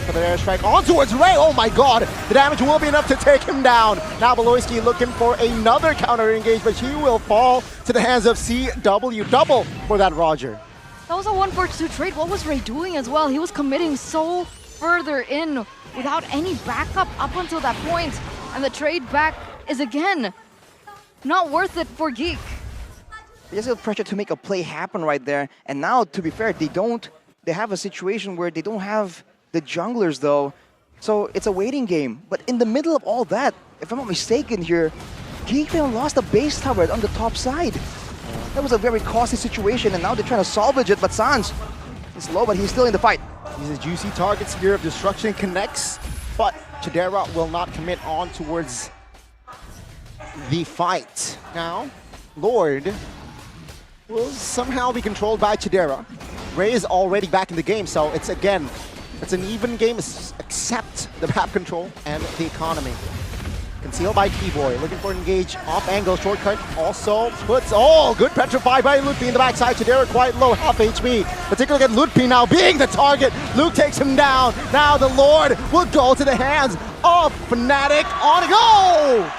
For the airstrike on towards Ray. Oh my god, the damage will be enough to take him down. Now Beloyski looking for another counter engage, but he will fall to the hands of CW. Double for that Roger. That was a 1-4-2 trade. What was Ray doing as well? He was committing so further in without any backup up until that point. And the trade back is again not worth it for Geek. They just feel pressure to make a play happen right there. And now, to be fair, they have a situation where they don't have the junglers though. So it's a waiting game. But in the middle of all that, if I'm not mistaken here, Geek Fam lost the base tower on the top side. That was a very costly situation, and now they're trying to salvage it, but Sans is low, but he's still in the fight. He's a juicy target. Spear of Destruction connects, but Chidera will not commit on towards the fight. Now, Lord will somehow be controlled by Chidera. Ray is already back in the game, so it's an even game except the map control and the economy. Concealed by Keyboy, looking for an engage off angle, shortcut also puts, good petrified by Ludpi in the backside. Chidera quite low, half HP. But take a look at Ludpi now being the target. Luke takes him down. Now the Lord will go to the hands of FNATIC Onic. Oh!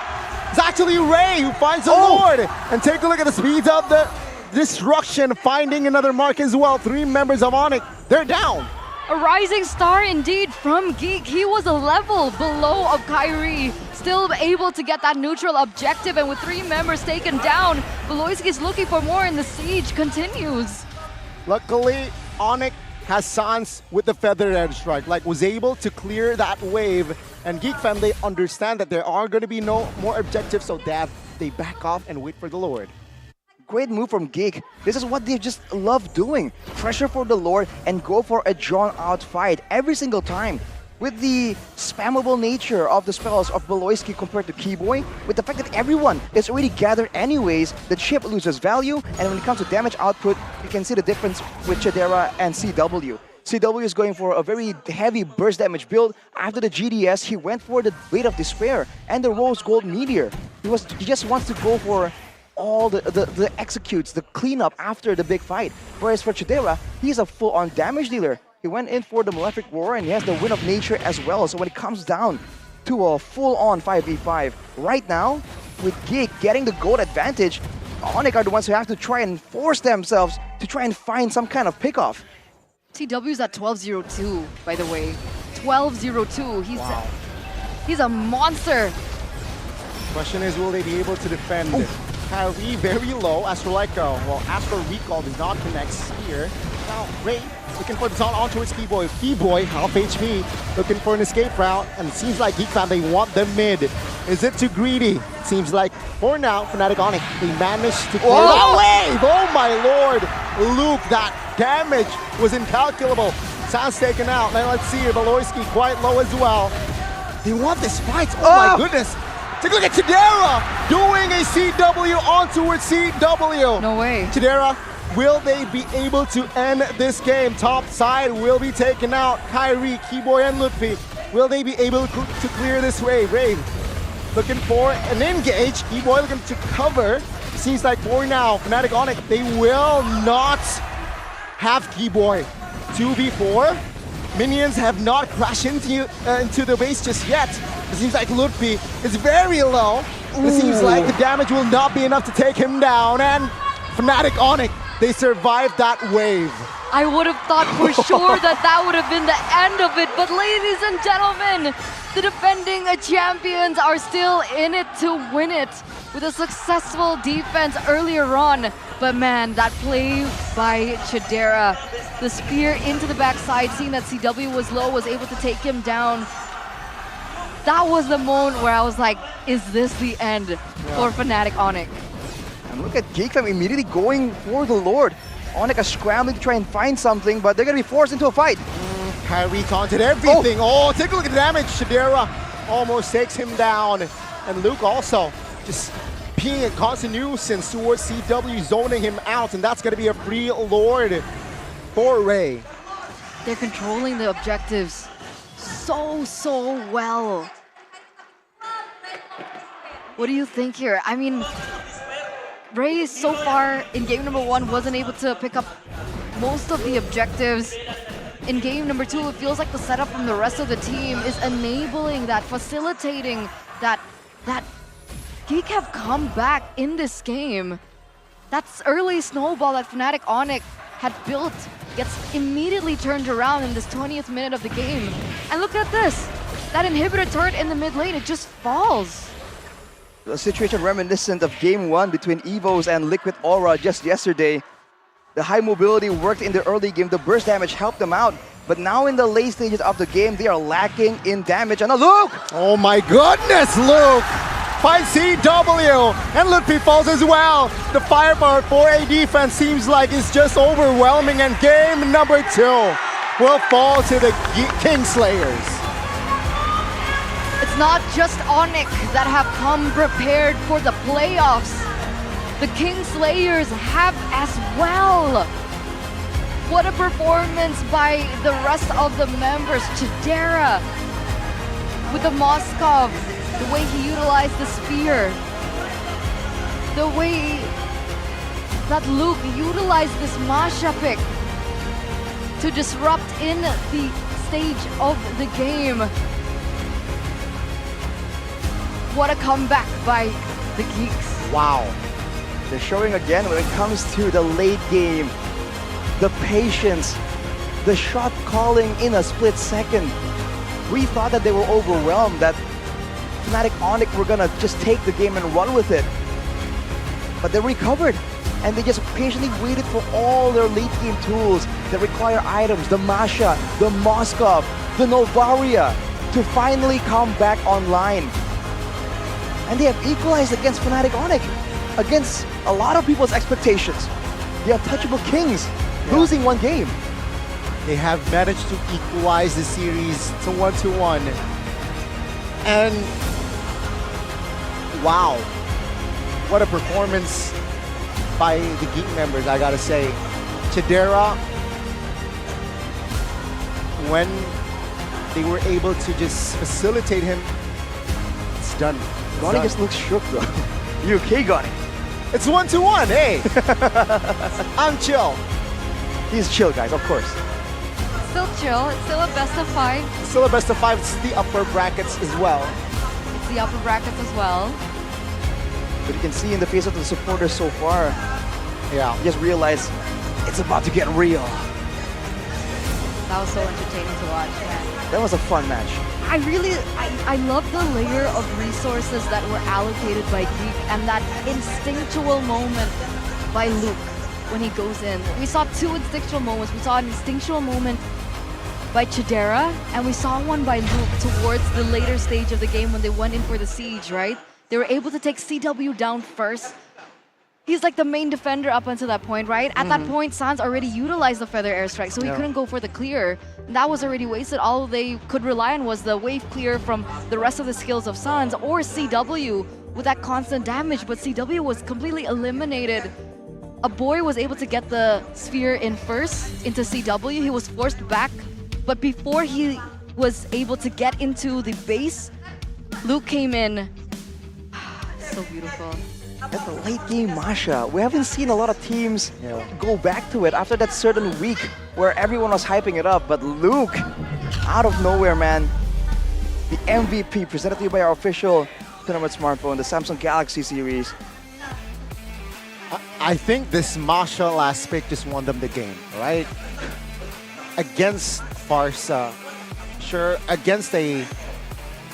It's actually Ray who finds the Lord. And take a look at the speeds of the destruction, finding another mark as well. 3 members of Onic, they're down. A rising star indeed from Geek. He was a level below of Kyrie. Still able to get that neutral objective, and with 3 members taken down, Beloyski is looking for more, and the siege continues. Luckily, Onic has Sans with the feathered airstrike, was able to clear that wave. And Geek Fam, they understand that there are going to be no more objectives, so they back off and wait for the Lord. Great move from Geek. This is what they just love doing. Pressure for the Lord and go for a drawn-out fight every single time. With the spammable nature of the spells of Beloyski compared to Keyboy, with the fact that everyone is already gathered anyways, the chip loses value, and when it comes to damage output, you can see the difference with Chidera and CW. CW is going for a very heavy burst damage build. After the GDS, he went for the Blade of Despair and the Rose Gold Meteor. He just wants to go for all the executes, the cleanup after the big fight. Whereas for Chidera, he's a full-on damage dealer. He went in for the Malefic Roar, and he has the Wind of Nature as well. So when it comes down to a full-on 5v5, right now, with Geek getting the gold advantage, Onic are the ones who have to try and force themselves to try and find some kind of pickoff. TW's at 12-0-2, by the way. 12-0-2. He's a monster. Question is, will they be able to defend? Kyrie very low. Astro Recall does not connect Spear. Now, Ray looking for the zone on towards Keyboy. Keyboy, half HP, looking for an escape route. And it seems like Geek Fam, they want the mid. Is it too greedy? It seems like, for now, FNATIC Onic, they managed to clear that wave. Oh my lord. Luke, that damage was incalculable. Sounds taken out. Now let's see, Beloyski quite low as well. They want this fight. Oh my goodness. Take a look at Chidera doing a CW on towards CW. No way. Chidera, will they be able to end this game? Top side will be taken out. Kyrie, Keyboy, and Ludpi. Will they be able to clear this wave? Rave looking for an engage. Keyboy looking to cover. Seems like for now, FNATIC Onic, they will not have Keyboy. 2v4. Minions have not crashed into the base just yet. It seems like Ludpi is very low. It seems like the damage will not be enough to take him down. And FNATIC Onic, they survived that wave. I would have thought for sure that would have been the end of it. But ladies and gentlemen, the defending champions are still in it to win it with a successful defense earlier on. But man, that play by Chidera, the spear into the backside, seeing that CW was low, was able to take him down. That was the moment where I was like, is this the end for FNATIC Onic? And look at Geek Fam immediately going for the Lord. Onic is scrambling to try and find something, but they're going to be forced into a fight. Kyrie taunted everything. Take a look at the damage. Chidera almost takes him down. And Luke also just being a constant nuisance towards CW, zoning him out. And that's going to be a free Lord for Ray. They're controlling the objectives so well. What do you think here? I mean, Ray so far in game number 1 wasn't able to pick up most of the objectives. In game number 2, it feels like the setup from the rest of the team is enabling that, facilitating that Geek have come back in this game. That's early snowball that FNATIC Onic had built gets immediately turned around in this 20th minute of the game. And look at this. That inhibitor turret in the mid lane, it just falls. A situation reminiscent of game 1 between Evos and Liquid Aura just yesterday. The high mobility worked in the early game, the burst damage helped them out. But now in the late stages of the game, they are lacking in damage. And Luke! Oh my goodness, Luke! Finds CW, and Ludwig falls as well. The firepower for a defense seems like it's just overwhelming, and game number 2 will fall to the Kingslayers. It's not just Onic that have come prepared for the playoffs. The Kingslayers have as well. What a performance by the rest of the members. Chidera with the Moskov, the way he utilized the spear, the way that Luke utilized this Masha pick to disrupt in the stage of the game. What a comeback by the Geeks. Wow. They're showing again when it comes to the late game, the patience, the shot calling in a split second. We thought that they were overwhelmed, that FNATIC Onic were gonna just take the game and run with it. But they recovered, and they just patiently waited for all their late game tools that require items, the Masha, the Moskov, the Novaria, to finally come back online. And they have equalized against FNATIC Onic, against a lot of people's expectations. The untouchable Kings, losing one game. They have managed to equalize the series to 1-1. And wow, what a performance by the Geek members, I gotta say. Chidera, when they were able to just facilitate him, it's done. Goni just looks shook though. You okay, Goni? It's 1-1, hey! I'm chill. He's chill, guys, of course. Still chill, it's still a best of 5. Still a best of 5, it's the upper brackets as well. It's the upper brackets as well. But you can see in the face of the supporters so far, yeah, you just realize it's about to get real. That was so entertaining to watch, man. That was a fun match. I love the layer of resources that were allocated by Geek and that instinctual moment by Luke when he goes in. We saw 2 instinctual moments. We saw an instinctual moment by Chidera, and we saw one by Luke towards the later stage of the game when they went in for the siege, right? They were able to take CW down first. He's like the main defender up until that point, right? At that point, Sans already utilized the Feather Airstrike, so he couldn't go for the clear. That was already wasted. All they could rely on was the wave clear from the rest of the skills of Sans or CW with that constant damage, but CW was completely eliminated. A boy was able to get the sphere in first into CW. He was forced back, but before he was able to get into the base, Luke came in. So beautiful. At the late game Masha, we haven't seen a lot of teams go back to it after that certain week where everyone was hyping it up. But Luke, out of nowhere, man, the MVP presented to you by our official tournament smartphone, the Samsung Galaxy series. I think this Masha last pick just won them the game, right? Against Farsa, sure, against I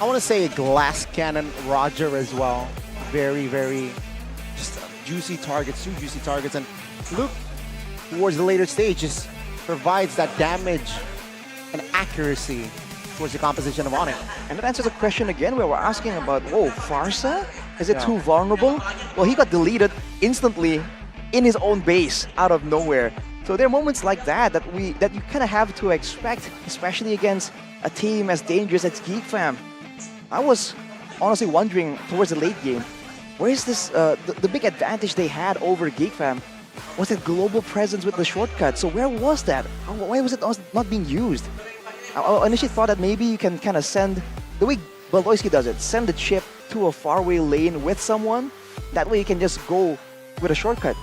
want to say a glass cannon Roger as well. Very, very just juicy targets, 2 juicy targets. And Luke, towards the later stages, provides that damage and accuracy towards the composition of Onic. And that answers the question again we were asking about, whoa, Farsa? Is it too vulnerable? Well, he got deleted instantly in his own base, out of nowhere. So there are moments like that that you kind of have to expect, especially against a team as dangerous as Geek Fam. I was honestly wondering towards the late game, where is this, the big advantage they had over Geek Fam was that global presence with the shortcut. So where was that? Why was it not being used? I initially thought that maybe you can kind of send, the way Baloyski does it, send the chip to a faraway lane with someone. That way you can just go with a shortcut.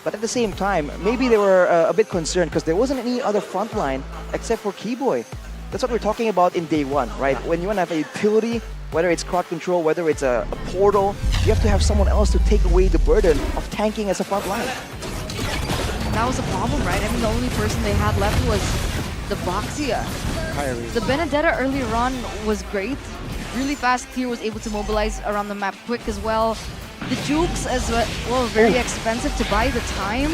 But at the same time, maybe they were a bit concerned because there wasn't any other front line except for Keyboy. That's what we're talking about in day one, right? When you want to have a utility, whether it's crowd control, whether it's a portal, you have to have someone else to take away the burden of tanking as a front line. That was the problem, right? I mean, the only person they had left was the Boxia. The Benedetta earlier on was great. Really fast clear, was able to mobilize around the map quick as well. The Jukes as well, very expensive to buy the time.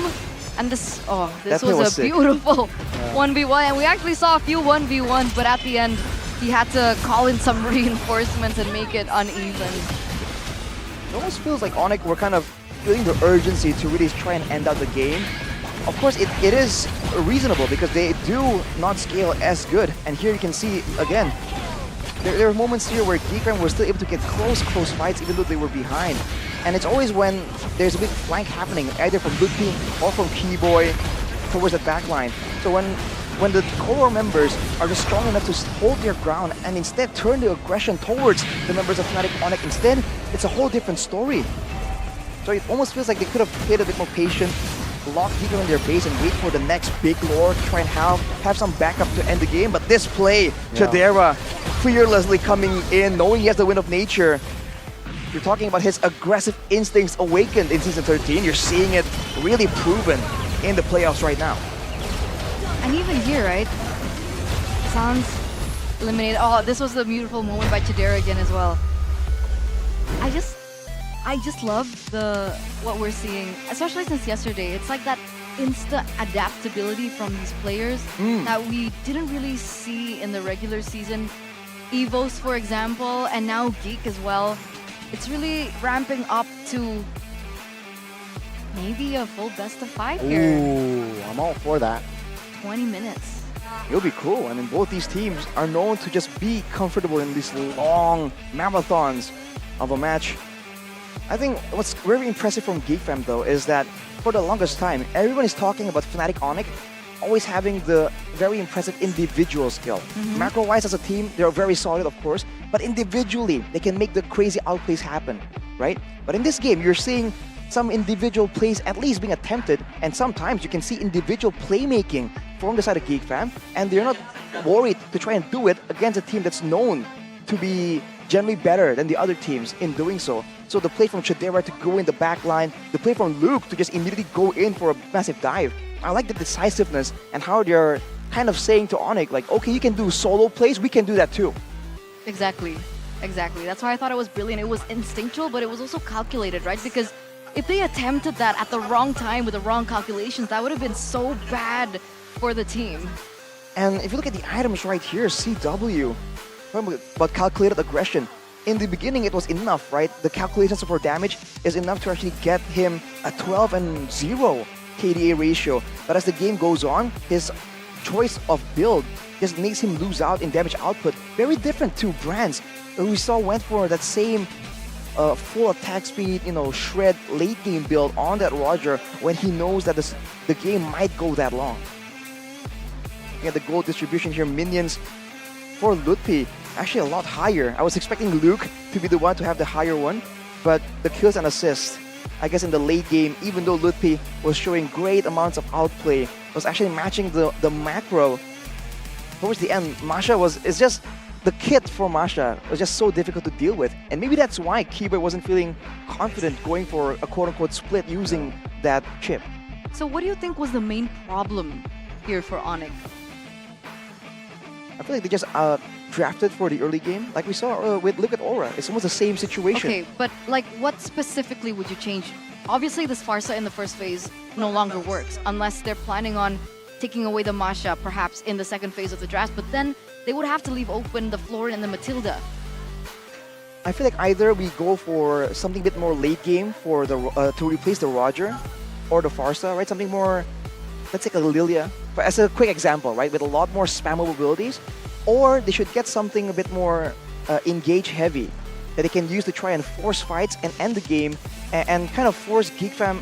And this was a beautiful 1v1. And we actually saw a few 1v1s, but at the end, he had to call in some reinforcements and make it uneven. It almost feels like Onic were kind of feeling the urgency to really try and end out the game. Of course, it is reasonable because they do not scale as good. And here you can see, again, there are moments here where Geek Fam were still able to get close fights even though they were behind. And it's always when there's a big flank happening, either from Ludpi or from Keyboy towards the back line. So when the core members are just strong enough to hold their ground and instead turn the aggression towards the members of FNATIC Onic instead, it's a whole different story. So it almost feels like they could have played a bit more patient, lock Geek in their base and wait for the next big lore to try and have some backup to end the game. But this play, Chadera fearlessly coming in, knowing he has the Wind of Nature. You're talking about his aggressive instincts awakened in Season 13. You're seeing it really proven in the playoffs right now. And even here, right? Sans eliminated. Oh, this was a beautiful moment by Chidera again as well. I just love what we're seeing, especially since yesterday. It's like that insta adaptability from these players that we didn't really see in the regular season. Evos, for example, and now Geek as well. It's really ramping up to maybe a full best of 5 here. Ooh, I'm all for that. 20 minutes. It'll be cool. I mean, both these teams are known to just be comfortable in these long marathons of a match. I think what's very impressive from Geek Fam though is that for the longest time, everyone is talking about FNATIC Onic always having the very impressive individual skill. Macro-wise as a team, they're very solid of course, but individually, they can make the crazy outplays happen, right? But in this game, you're seeing some individual plays at least being attempted, and sometimes you can see individual playmaking from the side of Geek Fam, and they're not worried to try and do it against a team that's known to be generally better than the other teams in doing so. So the play from Chadera to go in the back line, the play from Luke to just immediately go in for a massive dive. I like the decisiveness and how they're kind of saying to Onic, like, okay, you can do solo plays, we can do that too. Exactly. That's why I thought it was brilliant. It was instinctual, but it was also calculated, right? Because if they attempted that at the wrong time with the wrong calculations, that would have been so bad for the team. And if you look at the items right here, CW, but calculated aggression. In the beginning, it was enough, right? The calculations for damage is enough to actually get him a 12-0 KDA ratio. But as the game goes on, his choice of build just makes him lose out in damage output. Very different to Brands, who we saw went for that same full attack speed, shred late game build on that Roger when he knows that the game might go that long. Yeah, the gold distribution here, minions for Ludpi, actually a lot higher. I was expecting Luke to be the one to have the higher one, but the kills and assists, I guess in the late game, even though Ludpi was showing great amounts of outplay, was actually matching the macro. Towards the end, Masha it's just the kit for Masha was just so difficult to deal with, and maybe that's why Keyboy wasn't feeling confident going for a quote-unquote split using that chip. So what do you think was the main problem here for Onic? I feel like they just drafted for the early game, like we saw look at Aura. It's almost the same situation. Okay, but like what specifically would you change? Obviously this Farsa in the first phase no longer works unless they're planning on taking away the Masha perhaps in the second phase of the draft, but then they would have to leave open the Florin and the Matilda. I feel like either we go for something a bit more late game for the to replace the Roger or the Farsa, right? Something more, let's take a Lilia as a quick example, right? With a lot more spammable abilities, or they should get something a bit more engage heavy that they can use to try and force fights and end the game and kind of force Geek Fam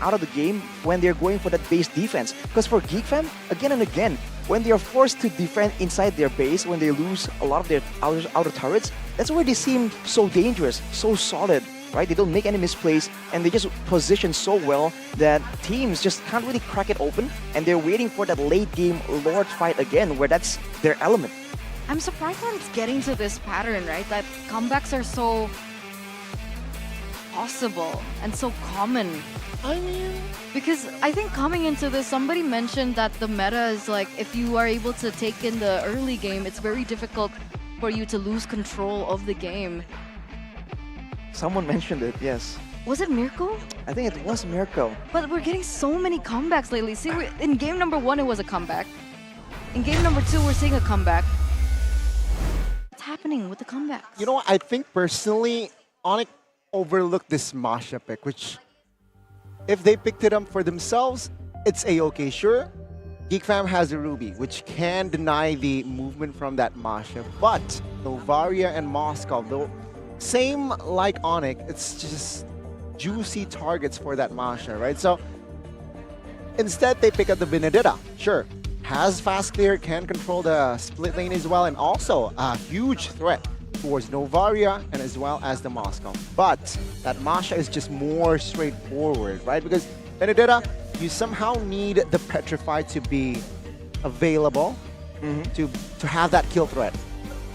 out of the game when they're going for that base defense. Because for Geek Fam, again and again, when they are forced to defend inside their base, when they lose a lot of their outer turrets, that's where they seem so dangerous, so solid, right? They don't make any misplays, and they just position so well that teams just can't really crack it open, and they're waiting for that late game Lord fight again, where that's their element. I'm surprised that it's getting to this pattern, right? That comebacks are so possible and so common. I mean, because I think coming into this, somebody mentioned that the meta is like, if you are able to take in the early game, it's very difficult for you to lose control of the game. Someone mentioned it, yes. Was it Mirko? I think it was Mirko. But we're getting so many comebacks lately. See, in game number 1, it was a comeback. In game number 2, we're seeing a comeback. What's happening with the comebacks? You know what? I think personally, Onic overlooked this Masha pick, which if they picked it up for themselves, it's a-okay. Sure, Geek Fam has a Ruby, which can deny the movement from that Masha, but Novaria and Moscow, though, same like Onic, it's just juicy targets for that Masha, right? So instead, they pick up the Benedetta. Sure, has fast clear, can control the split lane as well, and also a huge threat towards Novaria and as well as the Moscow. But that Masha is just more straightforward, right? Because Benedetta, you somehow need the Petrify to be available to have that kill threat.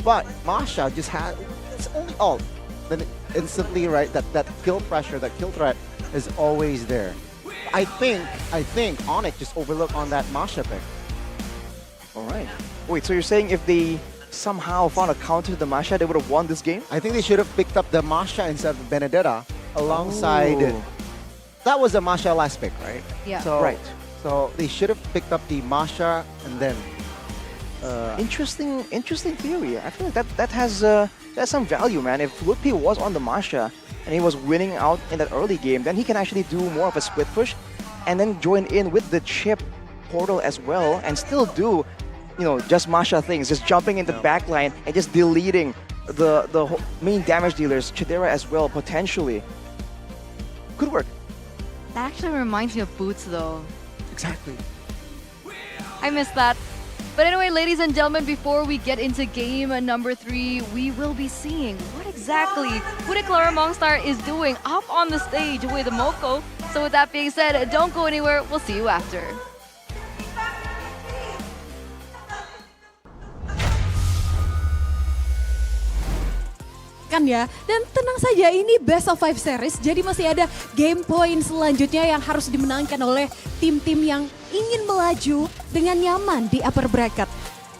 But Masha just has, it's only ult. Then instantly, right, that kill pressure, that kill threat is always there. I think Onic just overlooked on that Masha pick. All right. Wait, so you're saying if they somehow found a counter to the Masha, they would have won this game? I think they should have picked up the Masha instead of Benedetta alongside. Oh. That was a Masha last pick, right? Yeah. So, right. So they should have picked up the Masha and then. Interesting theory. I feel like that has some value, man. If Ludpi was on the Masha and he was winning out in that early game, then he can actually do more of a split push and then join in with the chip portal as well and still do, you know, just Masha things, just jumping in the backline and just deleting the main damage dealers, Chidera as well, potentially. Could work. That actually reminds me of Boots, though. Exactly. I missed that. But anyway, ladies and gentlemen, before we get into game number 3, we will be seeing what exactly Budeklara Mongstar is doing up on the stage with Moko. So with that being said, don't go anywhere. We'll see you after. Kan ya, dan tenang saja, ini best of 5 series, jadi masih ada game point selanjutnya yang harus dimenangkan oleh tim-tim yang ingin melaju dengan nyaman di upper bracket.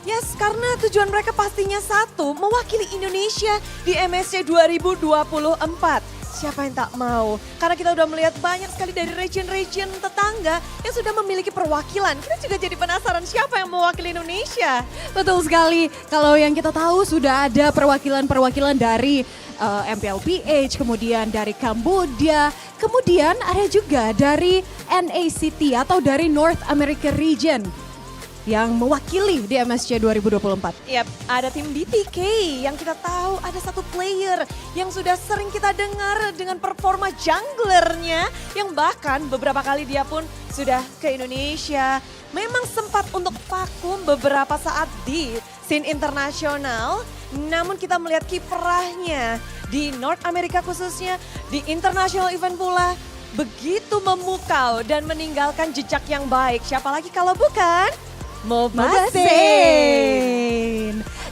Yes, karena tujuan mereka pastinya satu, mewakili Indonesia di MSC 2024. Siapa yang tak mau? Karena kita udah melihat banyak sekali dari region-region tetangga yang sudah memiliki perwakilan. Kita juga jadi penasaran siapa yang mewakili Indonesia. Betul sekali, kalau yang kita tahu sudah ada perwakilan-perwakilan dari MPL PH, kemudian dari Kamboja, kemudian ada juga dari NACT atau dari North America Region yang mewakili di MSC 2024. Yap, ada tim BTK yang kita tahu ada satu player yang sudah sering kita dengar dengan performa junglernya yang bahkan beberapa kali dia pun sudah ke Indonesia. Memang sempat untuk vakum beberapa saat di scene internasional, namun kita melihat kiprahnya di North America khususnya, di international event pula, begitu memukau dan meninggalkan jejak yang baik. Siapa lagi kalau bukan Mobazane.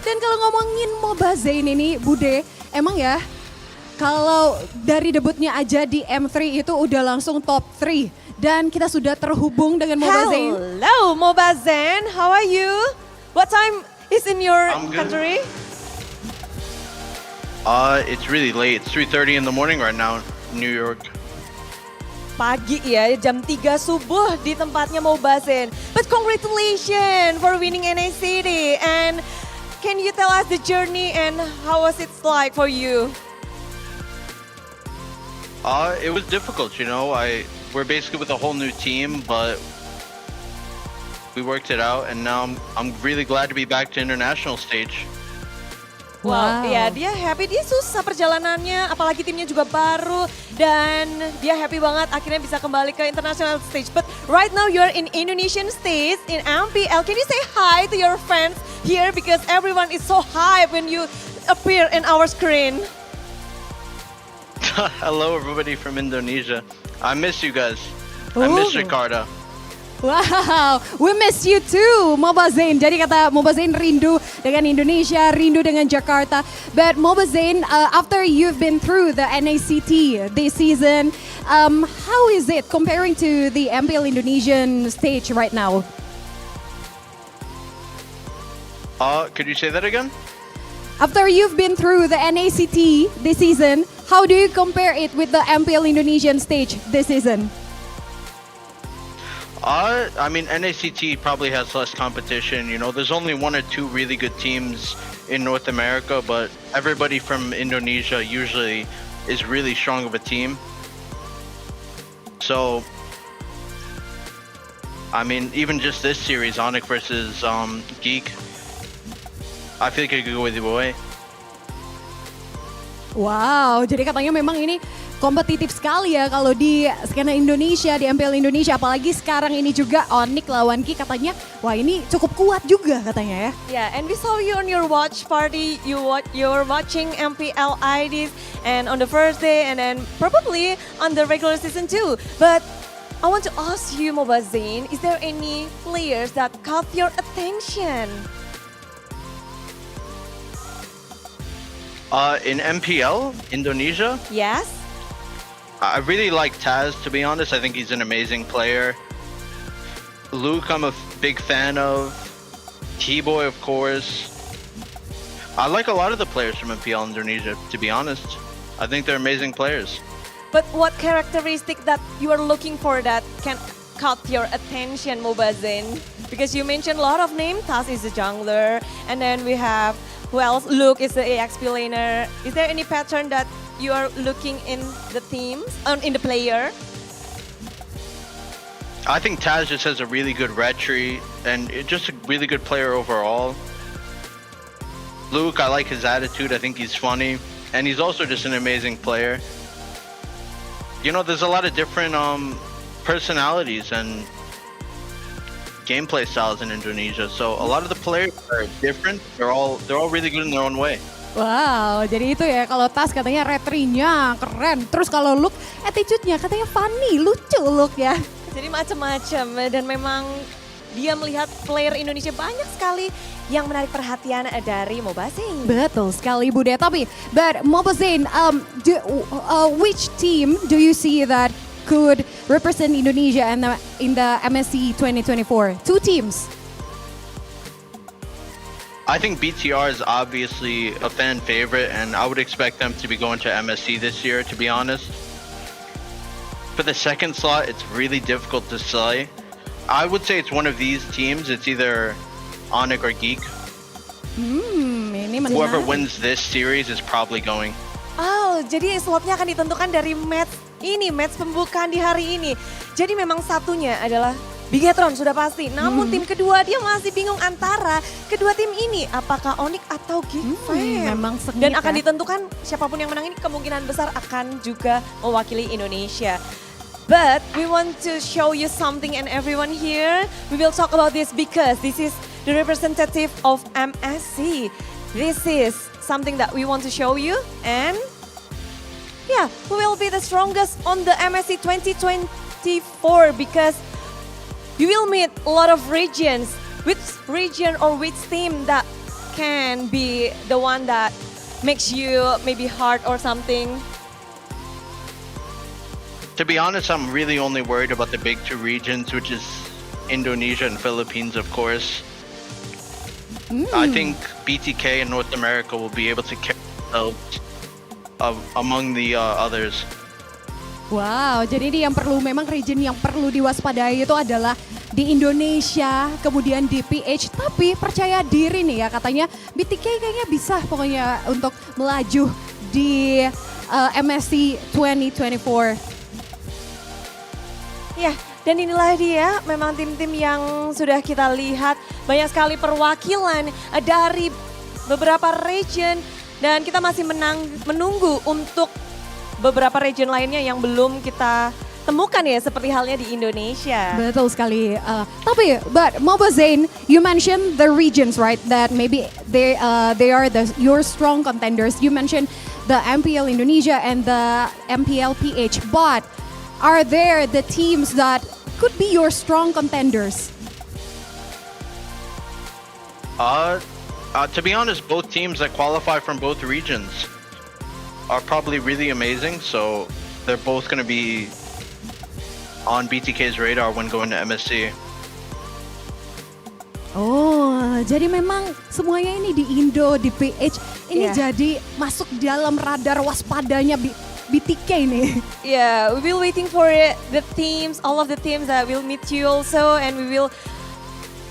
Dan kalau ngomongin Mobazane ini, Bude, emang ya kalau dari debutnya aja di M3 itu udah langsung top 3. Dan kita sudah terhubung dengan Mobazane. Hello Mobazane, how are you? What time is in your country? It's really late. It's 3:30 in the morning right now in New York. Pagi ya, jam 3 subuh di tempatnya Mobazane. But congratulations for winning NACT. And can you tell us the journey and how was it like for you? It was difficult, you know. We're basically with a whole new team, but we worked it out, and now I'm really glad to be back to international stage. Wow, ya dia happy, dia susah perjalanannya, apalagi timnya juga baru. Dan dia happy banget akhirnya bisa kembali ke international stage. But right now you're in Indonesian stage, in MPL. Can you say hi to your fans here? Because everyone is so hype when you appear in our screen. Hello everybody from Indonesia. I miss you guys. I miss Jakarta. Wow, we miss you too, Mobazain. Jadi kata Mobazain rindu dengan Indonesia, rindu dengan Jakarta. But Mobazain, after you've been through the NACT this season, how is it comparing to the MPL Indonesian stage right now? Could you say that again? After you've been through the NACT this season, how do you compare it with the MPL Indonesian stage this season? I mean, NACT probably has less competition. You know, there's only 1 or 2 really good teams in North America, but everybody from Indonesia usually is really strong of a team. So, I mean, even just this series, Onic versus Geek, I feel like it could go either way. Wow, jadi katanya memang ini kompetitif sekali ya kalau di skena Indonesia, di MPL Indonesia. Apalagi sekarang ini juga Onic lawan Ki, katanya wah ini cukup kuat juga katanya ya. Yeah, and we saw you on your watch party, you're watching MPL ID and on the first day and then probably on the regular season too. But I want to ask you, Mobazain, is there any players that caught your attention? In MPL, Indonesia? Yes. I really like Taz, to be honest. I think he's an amazing player. Luke, I'm a big fan of. T-Boy, of course. I like a lot of the players from MPL Indonesia, to be honest. I think they're amazing players. But what characteristic that you are looking for that can caught your attention, Mobazain? Because you mentioned a lot of names. Taz is a jungler, and then we have, who else? Luke is the AXP laner. Is there any pattern that you are looking in the teams, in the player? I think Taz just has a really good retry and just a really good player overall. Luke, I like his attitude. I think he's funny, and he's also just an amazing player. You know, there's a lot of different personalities and gameplay styles in Indonesia. So a lot of the players are different. They're all really good in their own way. Wow, jadi itu ya kalau Tas katanya retry-nya keren. Terus kalau Luke, attitude-nya katanya funny, lucu Luke ya. Jadi macam-macam dan memang dia melihat player Indonesia banyak sekali yang menarik perhatian dari Mobazain. Betul sekali Bude. Tapi, but Mobazain, which team do you see that could represent Indonesia in the MSC 2024? 2 teams. I think BTR is obviously a fan favorite, and I would expect them to be going to MSC this year, to be honest. For the second slot, it's really difficult to say. I would say it's one of these teams. It's either Onic or Geek. Ini menarik. Whoever wins this series is probably going. Oh, jadi slotnya akan ditentukan dari match pembukaan di hari ini. Jadi memang satunya adalah Bigetron sudah pasti. Namun tim kedua dia masih bingung antara kedua tim ini, apakah Onic atau Geek Fam. Memang sengit. Dan akan ditentukan siapapun yang menang ini kemungkinan besar akan juga mewakili Indonesia. But we want to show you something, and everyone here, we will talk about this because this is the representative of MSC. This is something that we want to show you, and yeah, who will be the strongest on the MSC 2024 because you will meet a lot of regions. Which region or which team that can be the one that makes you maybe hard or something? To be honest, I'm really only worried about the big 2 regions, which is Indonesia and Philippines, of course. I think BTK and North America will be able to carry out among the others. Wow, jadi ini yang perlu, memang region yang perlu diwaspadai itu adalah di Indonesia, kemudian di PH. Tapi percaya diri nih ya, katanya BTK kayaknya bisa pokoknya untuk melaju di MSC 2024. Ya, dan inilah dia memang tim-tim yang sudah kita lihat banyak sekali perwakilan dari beberapa region Dan kita masih menunggu untuk beberapa region lainnya yang belum kita temukan ya, seperti halnya di Indonesia. Betul sekali. But Mobazane, you mentioned the regions, right? That maybe they are your strong contenders. You mentioned the MPL Indonesia and the MPL PH. But are there the teams that could be your strong contenders? To be honest, both teams that qualify from both regions are probably really amazing. So they're both going to be on BTK's radar when going to MSC. Oh, jadi memang semuanya ini di Indo, di PH, ini jadi masuk dalam radar waspadanya BTK nih. Yeah, we will waiting for the teams, all of the teams that will meet you also, and we will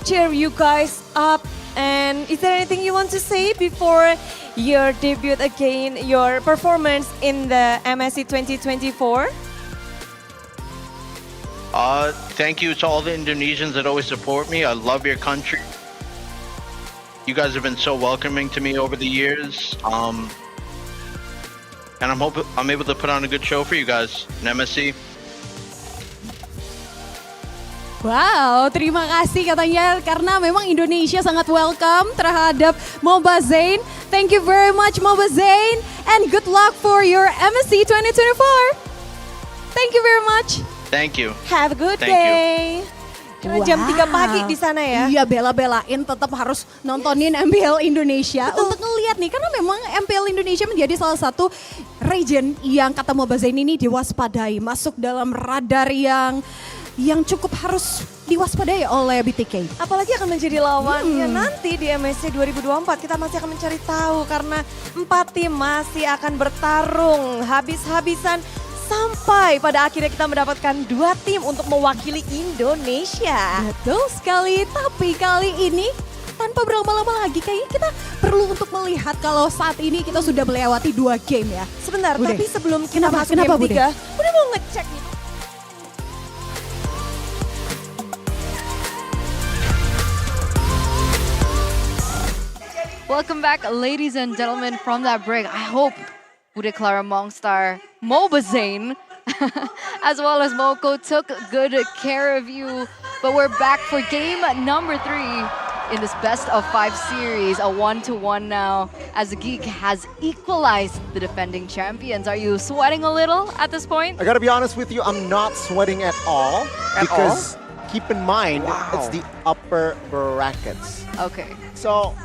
cheer you guys up. And is there anything you want to say before your debut again, your performance in the MSC 2024? Thank you to all the Indonesians that always support me. I love your country. You guys have been so welcoming to me over the years. And I'm able to put on a good show for you guys in MSC. Wow, terima kasih katanya karena memang Indonesia sangat welcome terhadap Mobazane. Thank you very much Mobazane and good luck for your MSC 2024. Thank you very much. Thank you. Have a good Thank day. Jam 3 pagi di sana ya. Iya, bela-belain tetap harus nontonin MPL Indonesia. Untuk ngeliat nih, karena memang MPL Indonesia menjadi salah satu region yang kata Mobazane ini diwaspadai. Masuk dalam radar yang cukup harus diwaspadai oleh BTK. Apalagi akan menjadi lawannya nanti di MSC 2024. Kita masih akan mencari tahu karena 4 tim masih akan bertarung habis-habisan sampai pada akhirnya kita mendapatkan 2 tim untuk mewakili Indonesia. Betul sekali, tapi kali ini tanpa berlama-lama lagi kayaknya kita perlu untuk melihat kalau saat ini kita sudah melewati 2 game ya. Sebentar, Bude. tapi sebelum kita masuk Kenapa, game 3, udah mau ngecek nih. Welcome back, ladies and gentlemen, from that break. I hope Bude Clara Mongstar, Mobazane, as well as Moko took good care of you. But we're back for game number 3 in this best of 5 series, a 1-1 now, as the Geek has equalized the defending champions. Are you sweating a little at this point? I gotta be honest with you, I'm not sweating at all. Because keep in mind, it's the upper brackets. Okay. So,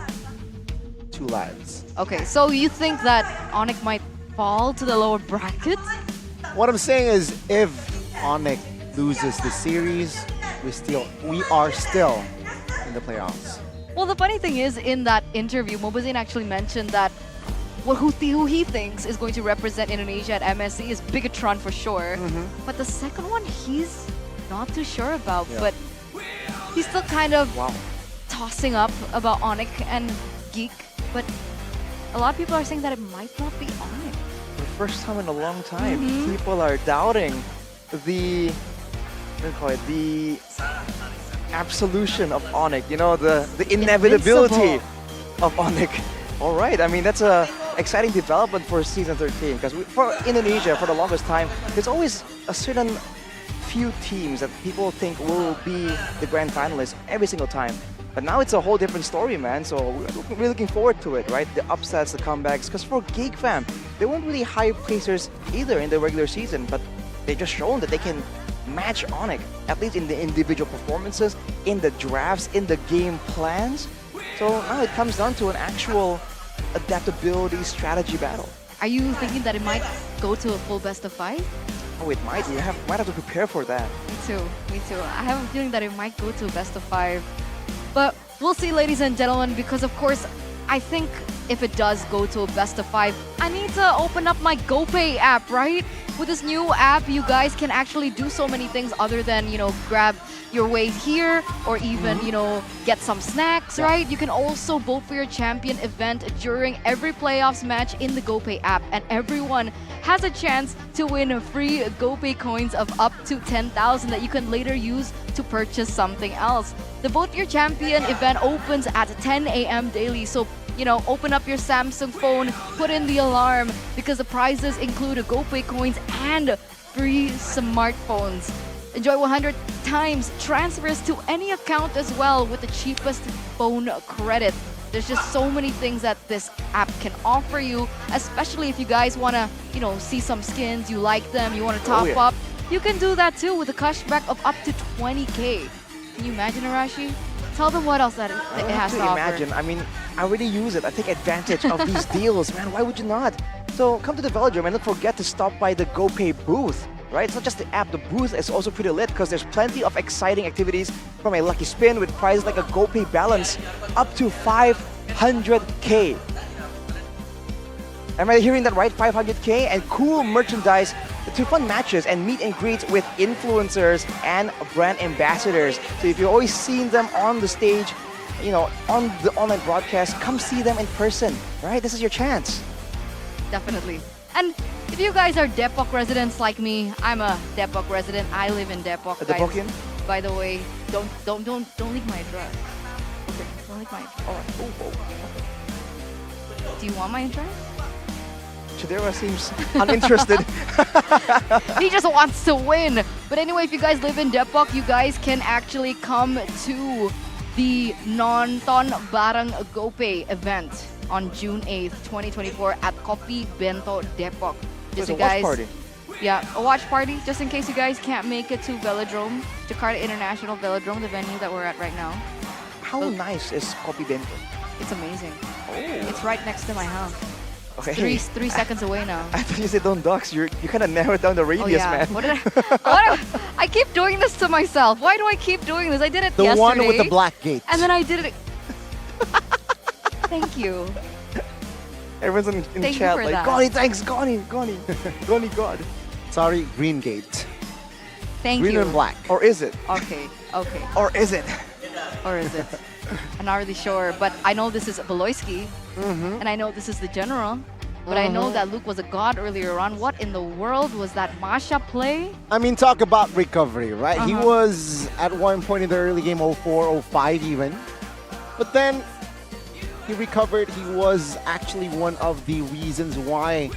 2 lives. Okay, so you think that Onic might fall to the lower brackets? What I'm saying is, if Onic loses the series, we are still in the playoffs. Well, the funny thing is, in that interview, Mobazane actually mentioned that who he thinks is going to represent Indonesia at MSC is Bigetron for sure. But the second one, he's not too sure about. But he's still kind of tossing up about Onic and Geek. But a lot of people are saying that it might not be Onic. For the first time in a long time, people are doubting the absolution of Onic, you know, the inevitability of Onic. All right, I mean, that's a exciting development for season 13 because for Indonesia, for the longest time, there's always a certain few teams that people think will be the grand finalists every single time. But now it's a whole different story, man. So we're looking forward to it, right? The upsets, the comebacks. Because for Geek Fam, they weren't really high placers either in the regular season, but they just shown that they can match Onic, at least in the individual performances, in the drafts, in the game plans. So now it comes down to an actual adaptability strategy battle. Are you thinking that it might go to a full best of 5? Oh, it might. You might have to prepare for that. Me too. I have a feeling that it might go to a best of 5. But we'll see, ladies and gentlemen, because of course, I think if it does go to a best of 5, I need to open up my GoPay app, right? With this new app, you guys can actually do so many things other than, you know, grab your way here or even, you know, get some snacks, right? You can also vote for your champion event during every playoffs match in the GoPay app, and everyone has a chance to win free GoPay coins of up to 10,000 that you can later use to purchase something else. The Vote Your Champion event opens at 10 a.m. daily, so you know, open up your Samsung phone, put in the alarm because the prizes include GoPay coins and free smartphones. Enjoy 100 times transfers to any account as well with the cheapest phone credit. There's just so many things that this app can offer you, especially if you guys want to, you know, see some skins, you like them, you want to top up. You can do that too with a cashback of up to 20K. Can you imagine, Arashi? Tell them what else that it has to offer. Imagine. I mean, I already use it. I take advantage of these deals, man. Why would you not? So come to the Velodrome and don't forget to stop by the GoPay booth. Right? It's not just the app, the booth is also pretty lit because there's plenty of exciting activities from a lucky spin with prizes like a GoPay balance up to 500K. Am I hearing that right? 500K and cool merchandise to fun matches and meet and greets with influencers and brand ambassadors. So if you've always seen them on the stage, you know, on the online broadcast, come see them in person, right? This is your chance. Definitely. And if you guys are Depok residents like me, I'm a Depok resident. I live in Depok. Depokian? By the way, don't leak my address. Okay, don't leak my address. Do you want my address? Chidera seems uninterested. He just wants to win. But anyway, if you guys live in Depok, you guys can actually come to the Nonton Barang GoPay event on June 8th, 2024 at Kopi Bento Depok. Just a watch party. Yeah, a watch party, just in case you guys can't make it to Velodrome, Jakarta International Velodrome, the venue that we're at right now. How nice is Kopi Bento? It's amazing. It's right next to my house. Okay. Three seconds away now. I thought you said don't dox. You kind of narrowed down the radius, man. What did I keep doing this to myself. Why do I keep doing this? I did it yesterday. The one with the black gate. And then I did it. Thank you. Everyone's in Thank chat you for like, that. Goni, thanks, Goni, God. Sorry, green gate. Thank green you. and black. Or is it? Okay. Or is it? Or is it? I'm not really sure, but I know this is Beloyski, and I know this is the General, but I know that Luke was a god earlier on. What in the world was that Masha play? I mean, talk about recovery, right? He was at one point in the early game 04, 05 even. But then he recovered. He was actually one of the reasons why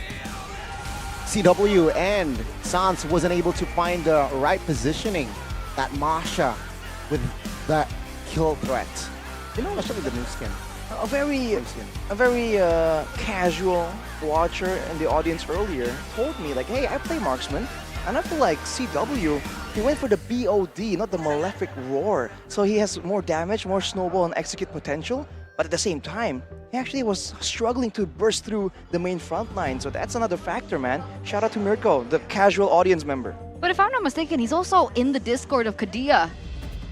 CW and Sans wasn't able to find the right positioning. That Masha with that kill threat. You know, especially the new skin. A very casual watcher in the audience earlier told me like, hey, I play marksman, and I feel like CW, he went for the BOD, not the Malefic Roar. So he has more damage, more snowball and execute potential, but at the same time, he actually was struggling to burst through the main front line. So that's another factor, man. Shout out to Mirko, the casual audience member. But if I'm not mistaken, he's also in the Discord of Kadia.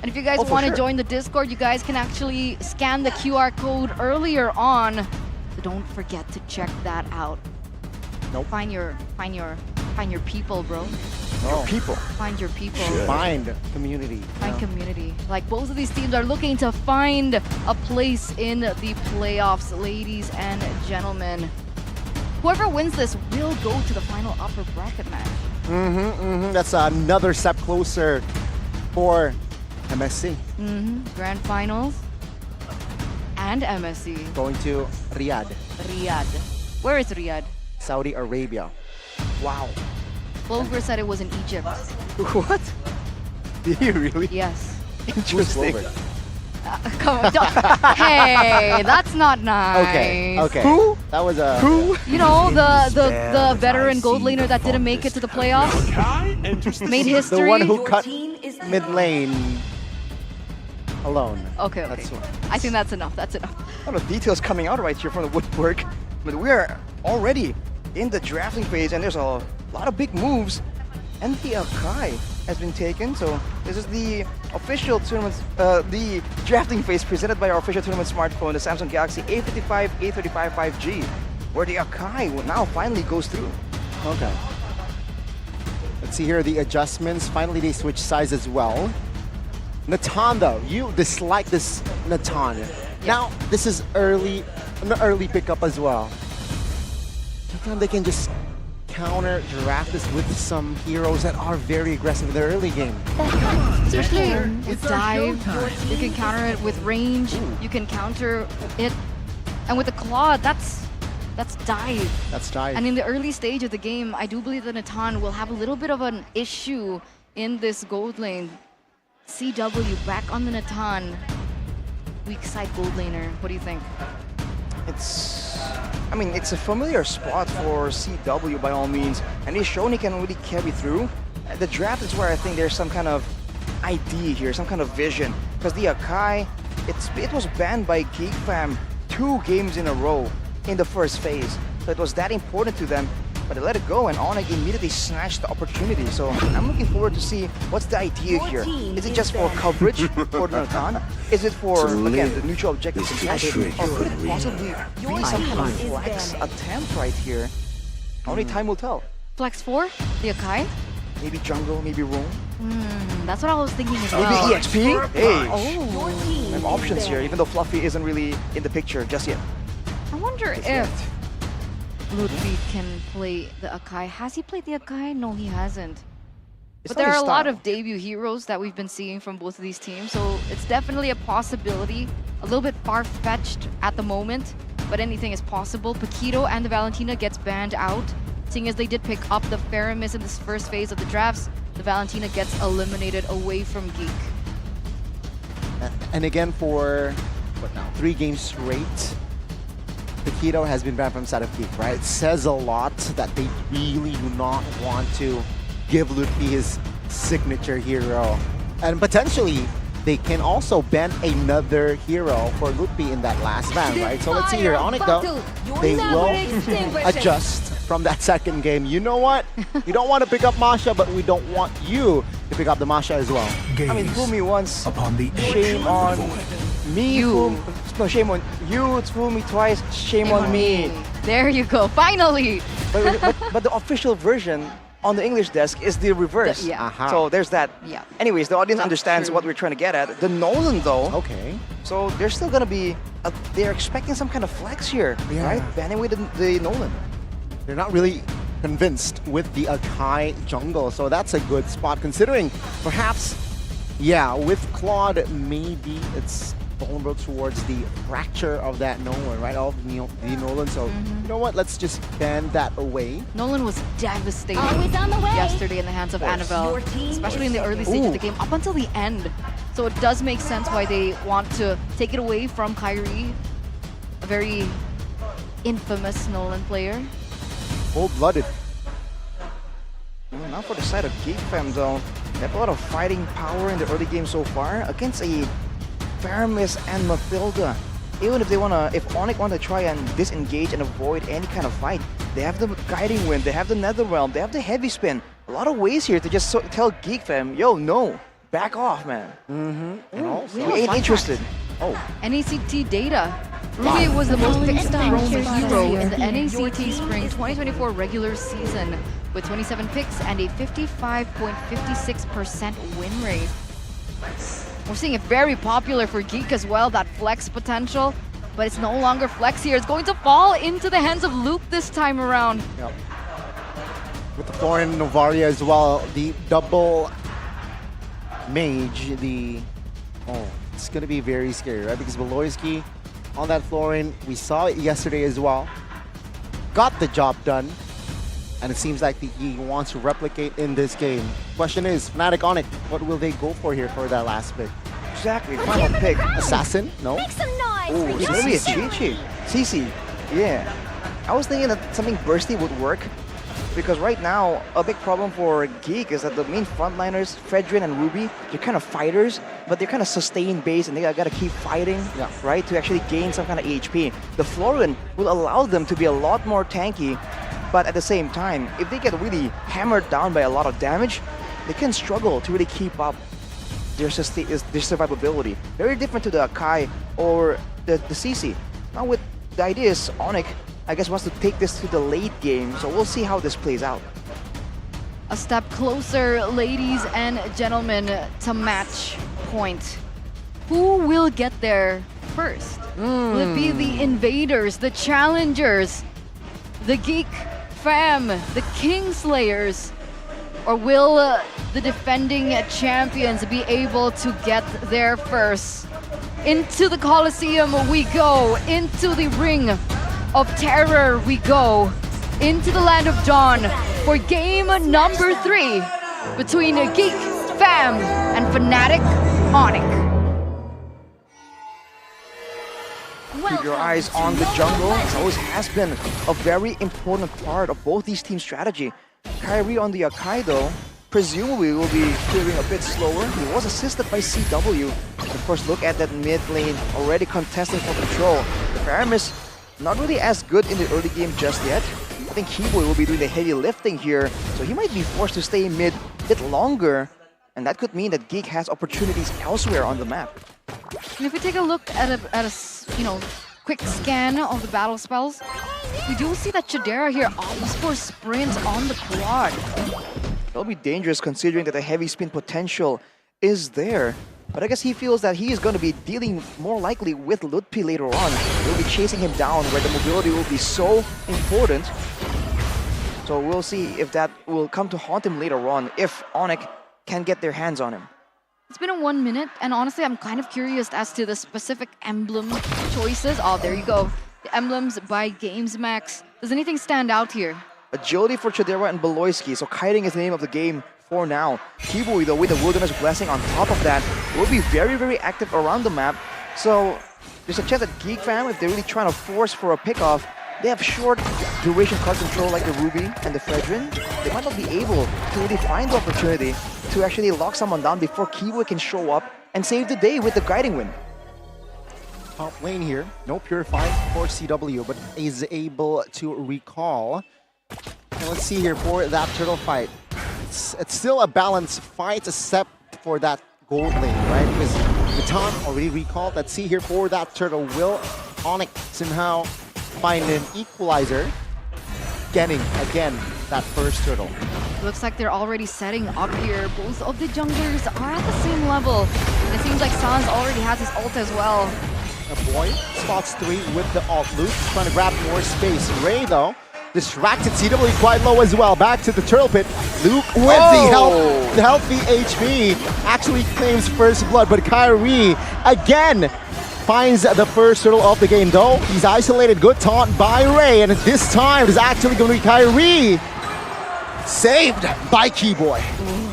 And if you guys want to join the Discord, you guys can actually scan the QR code earlier on. So don't forget to check that out. Nope. Find your people, bro. Oh. People. Find your people. Find community. Find community. Like both of these teams are looking to find a place in the playoffs, ladies and gentlemen. Whoever wins this will go to the final upper bracket match. That's another step closer for MSC. Grand finals and MSC. Going to Riyadh. Where is Riyadh? Saudi Arabia. Wow. Bulgur said it was in Egypt. What? Did you really? Yes. Interesting. Come on, hey, that's not nice. Okay. Who? That was a... Who? You know, the veteran gold laner that didn't make it to the playoffs? Made history? The one who cut mid lane alone. Okay. I think that's enough. That's enough. A lot of details coming out right here from the woodwork. But we are already in the drafting phase, and there's a lot of big moves. MPL Kai has been taken, so this is the official tournament, the drafting phase presented by our official tournament smartphone, the Samsung Galaxy A55, A35 5G, where the Akai now finally goes through. Okay. Let's see here the adjustments. Finally, they switch sides as well. Natan, though, you dislike this Natan. Yeah. Now, this is an early pickup as well. Sometimes they can just counter draft this with some heroes that are very aggressive in the early game. Especially with dive, you can counter it with range, you can counter it And with the Claw, that's dive. That's dive. And in the early stage of the game, I do believe that Natan will have a little bit of an issue in this gold lane. CW back on the Natan. Weak side gold laner. What do you think? I mean, it's a familiar spot for CW by all means, and he's shown he can really carry through. The draft is where I think there's some kind of idea here, some kind of vision, because the Akai, it was banned by Geek Fam 2 games in a row in the first phase, so it was that important to them. But they let it go, and Onic immediately snatched the opportunity. So I'm looking forward to see what's the idea here. Is it just for coverage for the Natan? Is it for, again, the neutral objective competitive? Or could it possibly be some kind of flex attempt right here? Only time will tell. Flex 4? The Akai? Maybe jungle, maybe roam. That's what I was thinking as well. Maybe EXP? Hey! Oh. I have options here, even though Fluffy isn't really in the picture just yet. I wonder if Ludwig can play the Akai. Has he played the Akai? No, he hasn't. But there are a lot of debut heroes that we've been seeing from both of these teams, so it's definitely a possibility. A little bit far-fetched at the moment, but anything is possible. Paquito and the Valentina gets banned out, seeing as they did pick up the Faramis in this first phase of the drafts. The Valentina gets eliminated away from Geek. And again, for what now? 3 games straight, Paquito has been banned from side of Geek, right? It says a lot that they really do not want to give Ludwig his signature hero. And potentially, they can also ban another hero for Ludwig in that last ban, right? So let's see here. Onic, though, they will adjust from that second game. You know what? You don't want to pick up Masha, but we don't want you to pick up the Masha as well. I mean, fool me once, upon the shame on me. No, shame on you. Fool me twice, shame on me. There you go, finally! But the official version on the English desk is the reverse. So there's that. Yeah. Anyways, the audience understands what we're trying to get at. The Nolan, though. Okay. So there's still going to be, they're expecting some kind of flex here, right? Banning away the Nolan. They're not really convinced with the Akai jungle, so that's a good spot considering perhaps, with Claude, maybe it's vulnerable towards the fracture of that Nolan, right? Of the Nolan, so you know what? Let's just ban that away. Nolan was devastating yesterday in the hands of Annabelle, especially in the early stage of the game, up until the end. So it does make sense why they want to take it away from Kyrie, a very infamous Nolan player. Cold-blooded. Well, now for the side of Geek Fam, though, they have a lot of fighting power in the early game so far against a Faramis and Mathilda. Even if Onic want to try and disengage and avoid any kind of fight, they have the Guiding Wind, they have the Netherrealm, they have the Heavy Spin. A lot of ways here to just tell Geek Fam, yo, no, back off, man. And also, we ain't interested. NACT data. Ruby was the most picked up hero in the NACT Spring 2024 regular season with 27 picks and a 55.56% win rate. We're seeing it very popular for Geek as well, that flex potential, but it's no longer flex here. It's going to fall into the hands of Luke this time around. Yep. With the Florin Novaria as well, the double mage, it's going to be very scary, right? Because Beloyski on that Florin, we saw it yesterday as well, got the job done, and it seems like he wants to replicate in this game. Question is, FNATIC Onic, what will they go for here for that last pick? Exactly, final pick. Assassin? No? Oh, it's going to be a Chi-Chi. CC, yeah. I was thinking that something bursty would work, because right now, a big problem for Geek is that the main frontliners, Fredrin and Ruby, they're kind of fighters, but they're kind of sustained base and they gotta keep fighting, right, to actually gain some kind of HP. The Florin will allow them to be a lot more tanky, but at the same time, if they get really hammered down by a lot of damage, they can struggle to really keep up their survivability. Very different to the Akai or the CC. Now with the idea is Onic, I guess, wants to take this to the late game, so we'll see how this plays out. A step closer, ladies and gentlemen, to match point. Who will get there first? Will it be the invaders, the challengers, the Geek Fam, the Kingslayers, or will the defending champions be able to get there first? Into the Coliseum we go. Into the Ring of Terror we go. Into the Land of Dawn for game number 3 between Geek Fam and FNATIC Onic. Keep your eyes on the jungle. It always has been a very important part of both these teams' strategy. Kyrie on the Akaido presumably will be clearing a bit slower. He was assisted by CW. Of course, look at that mid lane already contesting for control. The Paramis not really as good in the early game just yet. I think Keyboy will be doing the heavy lifting here, so he might be forced to stay mid a bit longer, and that could mean that Geek has opportunities elsewhere on the map. And if we take a look at a quick scan of the battle spells, we do see that Chidera here opts for sprint on the quad. It'll be dangerous considering that the heavy spin potential is there. But I guess he feels that he is going to be dealing more likely with Lutpi later on. He'll be chasing him down where the mobility will be so important. So we'll see if that will come to haunt him later on, if Onic can get their hands on him. It's been a 1 minute, and honestly, I'm kind of curious as to the specific emblem choices. Oh, there you go. The emblems by GamesMax. Does anything stand out here? Agility for Chidera and Beloyski, so kiting is the name of the game for now. Keyboy, though, with the Wilderness Blessing on top of that, will be very, very active around the map. So there's a chance that Geek Fam, if they're really trying to force for a pickoff, they have short duration card control like the Ruby and the Fredrin. They might not be able to really find the opportunity to actually lock someone down before Keyboy can show up and save the day with the guiding win. Top lane here, no Purify for CW, but is able to recall. And let's see here for that turtle fight. It's still a balanced fight except for that gold lane, right? Because Baton already recalled. Let's see here for that turtle. Will Onic somehow find an equalizer? Getting, again, that first turtle. Looks like they're already setting up here. Both of the junglers are at the same level. And it seems like Sans already has his ult as well. A boy spots 3 with the ult. Luke trying to grab more space. Ray, though, distracted. CW quite low as well. Back to the turtle pit. Luke with the healthy HP actually claims first blood, but Kyrie again finds the first turtle of the game, though. He's isolated. Good taunt by Ray, and this time it's actually going to be Kyrie. Saved by Keyboy.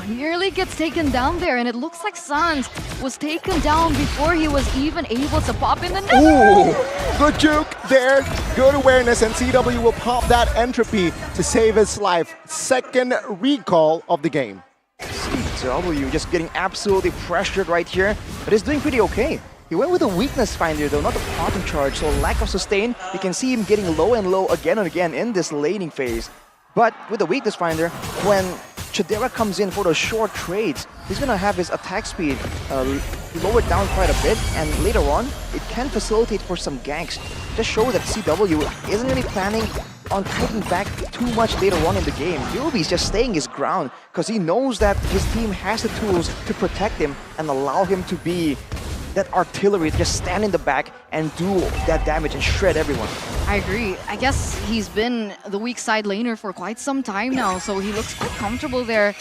Nearly gets taken down there, and it looks like Sans was taken down before he was even able to pop in the net. Ooh, good juke there, good awareness, and CW will pop that entropy to save his life. Second recall of the game. CW just getting absolutely pressured right here, but he's doing pretty okay. He went with a weakness finder though, not the quantum charge, so lack of sustain. You can see him getting low and low again and again in this laning phase. But with the weakness finder, when Chidera comes in for those short trades, he's going to have his attack speed lowered down quite a bit, and later on, it can facilitate for some ganks. Just show that CW isn't really planning on fighting back too much later on in the game. Yubi's just staying his ground because he knows that his team has the tools to protect him and allow him to be that artillery, just stand in the back and do that damage and shred everyone. I agree. I guess he's been the weak side laner for quite some time now, so he looks quite comfortable there.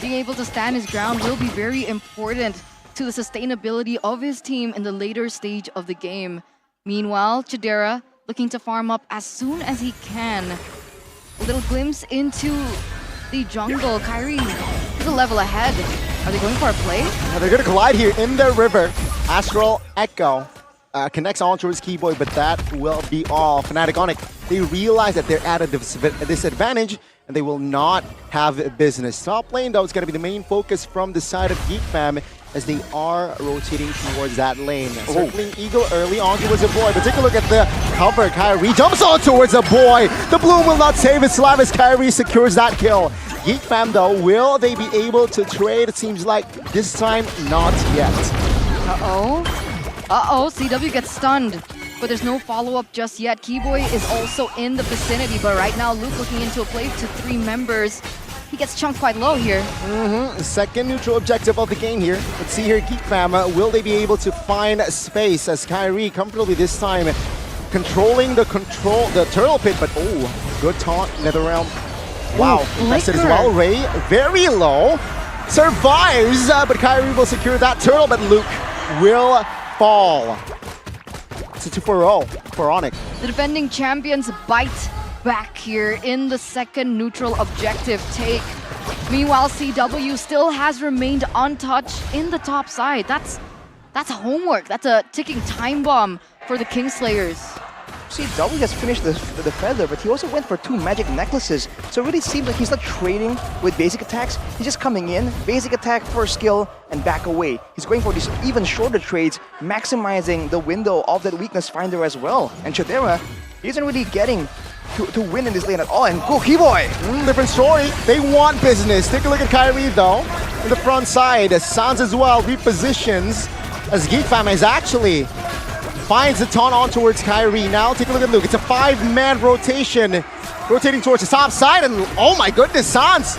Being able to stand his ground will be very important to the sustainability of his team in the later stage of the game. Meanwhile, Chidera looking to farm up as soon as he can. A little glimpse into the jungle. Kyrie is a level ahead. Are they going for a play? Yeah, they're going to collide here in the river. Astral Echo connects on towards Keyboy, but that will be all. FNATIC Onic, they realize that they're at a disadvantage and they will not have business. Top lane, though, is going to be the main focus from the side of Geek Fam as they are rotating towards that lane. Circling Eagle early on towards a boy, but take a look at the cover. Kyrie jumps on towards a boy. The Bloom will not save his life as Kyrie secures that kill. Geek Fam, though, will they be able to trade? It seems like this time, not yet. CW gets stunned, but there's no follow-up just yet. Keyboy is also in the vicinity, but right now Luke looking into a play to 3 members. He gets chunked quite low here. Second neutral objective of the game here. Let's see here, Geek Fam, will they be able to find space as Kyrie comfortably this time controlling the turtle pit, but good taunt, NetherRealm. Wow, invested as well. Ray, very low, survives, but Kyrie will secure that turtle, but Luke will fall. It's a 2-0 for Onic. The defending champions bite back here in the second neutral objective take. Meanwhile, CW still has remained untouched in the top side. That's homework. That's a ticking time bomb for the Kingslayers. CW has finished the feather, but he also went for 2 magic necklaces. So it really seems like he's not trading with basic attacks. He's just coming in, basic attack, first skill, and back away. He's going for these even shorter trades, maximizing the window of that weakness finder as well. And Chidera, he isn't really getting to win in this lane at all. And go Keyboy! Different story. They want business. Take a look at Kyrie though. In the front side, Sans as well repositions as Geek Fam is actually finds the taunt on towards Kyrie. Now take a look at Luke. It's a 5-man rotation. Rotating towards the top side, and oh my goodness, Sans!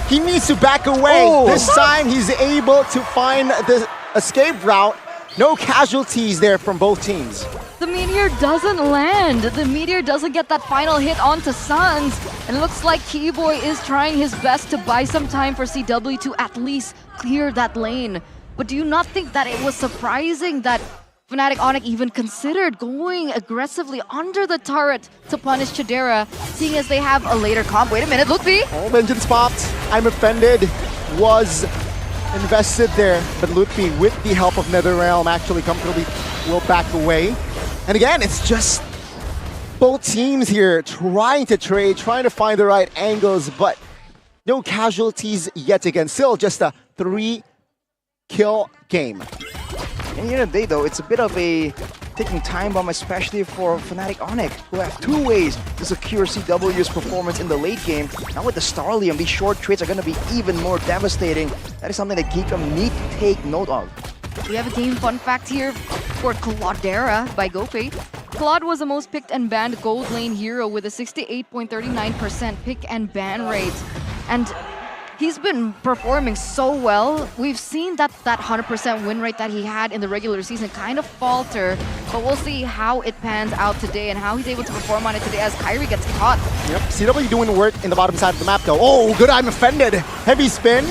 He needs to back away. This time he's able to find the escape route. No casualties there from both teams. The Meteor doesn't land. The Meteor doesn't get that final hit onto Sans. And it looks like Keyboy is trying his best to buy some time for CW to at least clear that lane. But do you not think that it was surprising that FNATIC Onic even considered going aggressively under the turret to punish Chidera, seeing as they have a later comp? Wait a minute, Lutfi! Oh, vengeance popped. I'm offended. Was invested there, but Lutfi, with the help of NetherRealm, actually comfortably will back away. And again, it's just both teams here trying to trade, trying to find the right angles, but no casualties yet again. Still just a 3-kill game. At the end of the day, though, it's a bit of a ticking time bomb, especially for FNATIC Onic, who have 2 ways to secure CW's performance in the late game. Now with the Starlium, these short trades are going to be even more devastating. That is something that Geek Fam need to take note of. We have a game fun fact here for Claudera by GoFate. Claude was the most picked and banned gold lane hero with a 68.39% pick and ban rate. And he's been performing so well. We've seen that 100% win rate that he had in the regular season kind of falter, but we'll see how it pans out today and how he's able to perform on it today as Kyrie gets caught. Yep, CW doing work in the bottom side of the map though. Oh, good, I'm offended. Heavy spin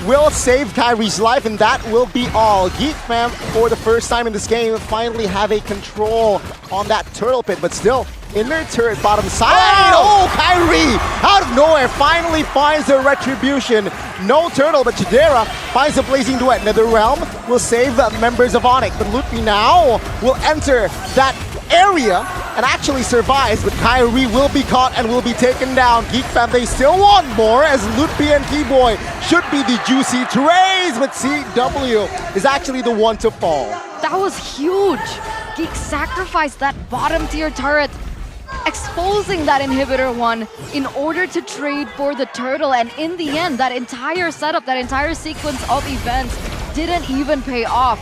will save Kyrie's life, and that will be all. Geek Fam, for the first time in this game, finally have a control on that turtle pit, but still, inner turret bottom side. Oh, Kyrie out of nowhere finally finds the retribution. No turtle, but Chidera finds the blazing duet. NetherRealm will save the members of Onic, but Lutfi now will enter that area and actually survives, but Kyrie will be caught and will be taken down. Geek Fam, they still want more as Lutfi and Keyboy should be the juicy trays, but CW is actually the one to fall. That was huge. Geek sacrificed that bottom tier turret, exposing that inhibitor one in order to trade for the turtle, and in the end that entire setup, that entire sequence of events didn't even pay off.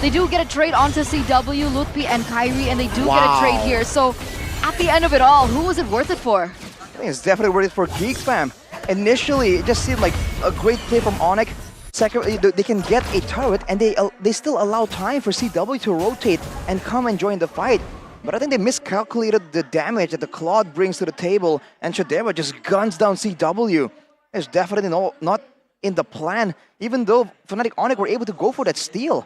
They do get a trade onto CW, Lutfi and Kyrie, and they do get a trade here. So at the end of it all, who was it worth it for? I think it's definitely worth it for Geek Fam. Initially, it just seemed like a great play from Onic. Second, they can get a turret, and they still allow time for CW to rotate and come and join the fight. But I think they miscalculated the damage that the Claude brings to the table, and Chidera just guns down CW. It's definitely not in the plan, even though FNATIC Onic were able to go for that steal.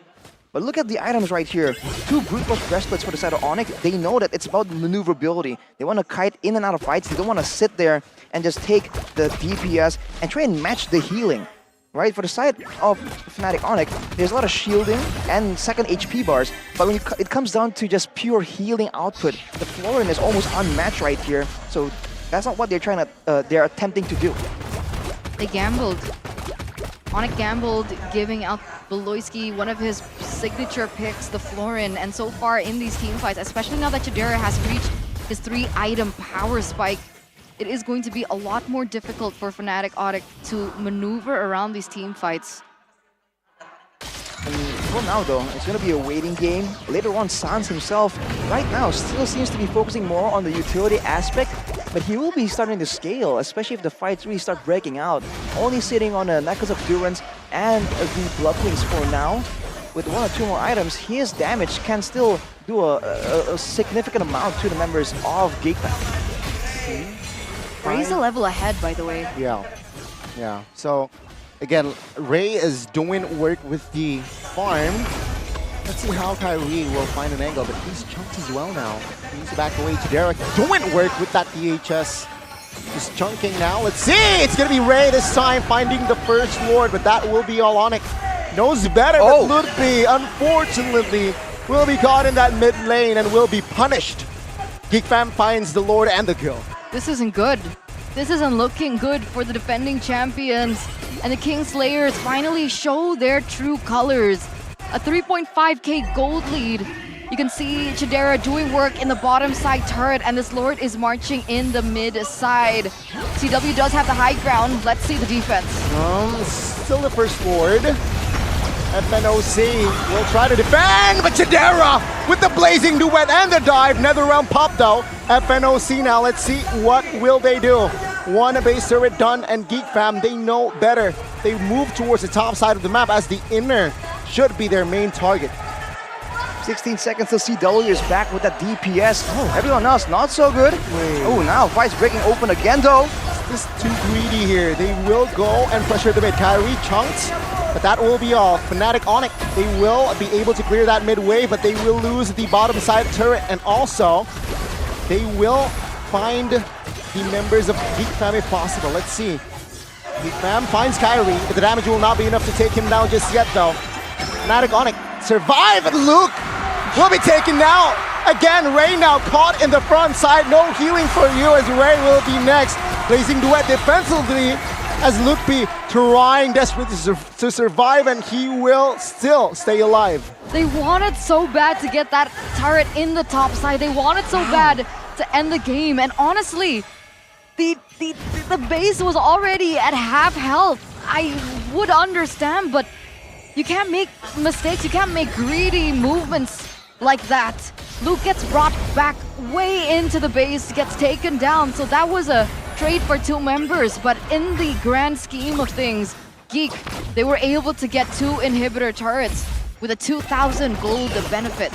But look at the items right here. 2 brute force breastplates for the side of Onic. They know that it's about maneuverability. They want to kite in and out of fights. They don't want to sit there and just take the DPS and try and match the healing. Right, for the side of FNATIC Onic, there's a lot of shielding and second HP bars, but when it comes down to just pure healing output, the Florin is almost unmatched right here. So that's not what they're attempting to do. They gambled. Onic gambled, giving out Beloyski one of his signature picks, the Florin, and so far in these team fights, especially now that Chidera has reached his 3-item power spike, it is going to be a lot more difficult for FNATIC Onic to maneuver around these team fights. And for now though, it's going to be a waiting game. Later on, Sans himself, right now, still seems to be focusing more on the utility aspect, but he will be starting to scale, especially if the fights really start breaking out. Only sitting on a Necklace of Durance and the Bloodwings for now. With 1 or 2 more items, his damage can still do a significant amount to the members of Geek Fam. Ray's a level ahead, by the way. Yeah. So, again, Ray is doing work with the farm. Let's see how Kyrie will find an angle, but he's chunked as well now. He needs to back away to Derek. Don't work with that DHS. Just chunking now. Let's see! It's gonna be Ray this time finding the first Lord, but that will be all Onic. Knows better, but Ludpi, unfortunately, will be caught in that mid lane and will be punished. Geek Fam finds the Lord and the kill. This isn't good. This isn't looking good for the defending champions. And the Kingslayers finally show their true colors. A 3.5k gold lead. You can see Chidera doing work in the bottom side turret, and this Lord is marching in the mid side. CW does have the high ground. Let's see the defense. Still the first Lord. FNOC will try to defend, but Chidera with the blazing duet and the dive. Nether realm pop though. FNOC now, let's see what will they do. One base turret done, and Geek Fam, they know better. They move towards the top side of the map as the inner should be their main target. 16 seconds till CW is back with that DPS. Oh, everyone else not so good. Oh, now fight's breaking open again though. This is too greedy here. They will go and pressure the mid. Kyrie chunked, but that will be all. FNATIC Onic, they will be able to clear that mid wave, but they will lose the bottom side turret, and also they will find the members of Geek Fam if possible. Let's see. Geek Fam finds Kyrie, but the damage will not be enough to take him down just yet though. FNATIC Onic survive, and Luke will be taken down. Again, Ray now caught in the front side. No healing for you as Ray will be next. Blazing duet defensively as Luke be trying desperately to survive, and he will still stay alive. They wanted so bad to get that turret in the top side. They wanted so bad to end the game. And honestly, the base was already at half health. I would understand, but you can't make mistakes. You can't make greedy movements like that. Luke gets brought back way into the base, gets taken down. So that was a trade for two members. But in the grand scheme of things, Geek, they were able to get 2 inhibitor turrets with a 2,000 gold benefit.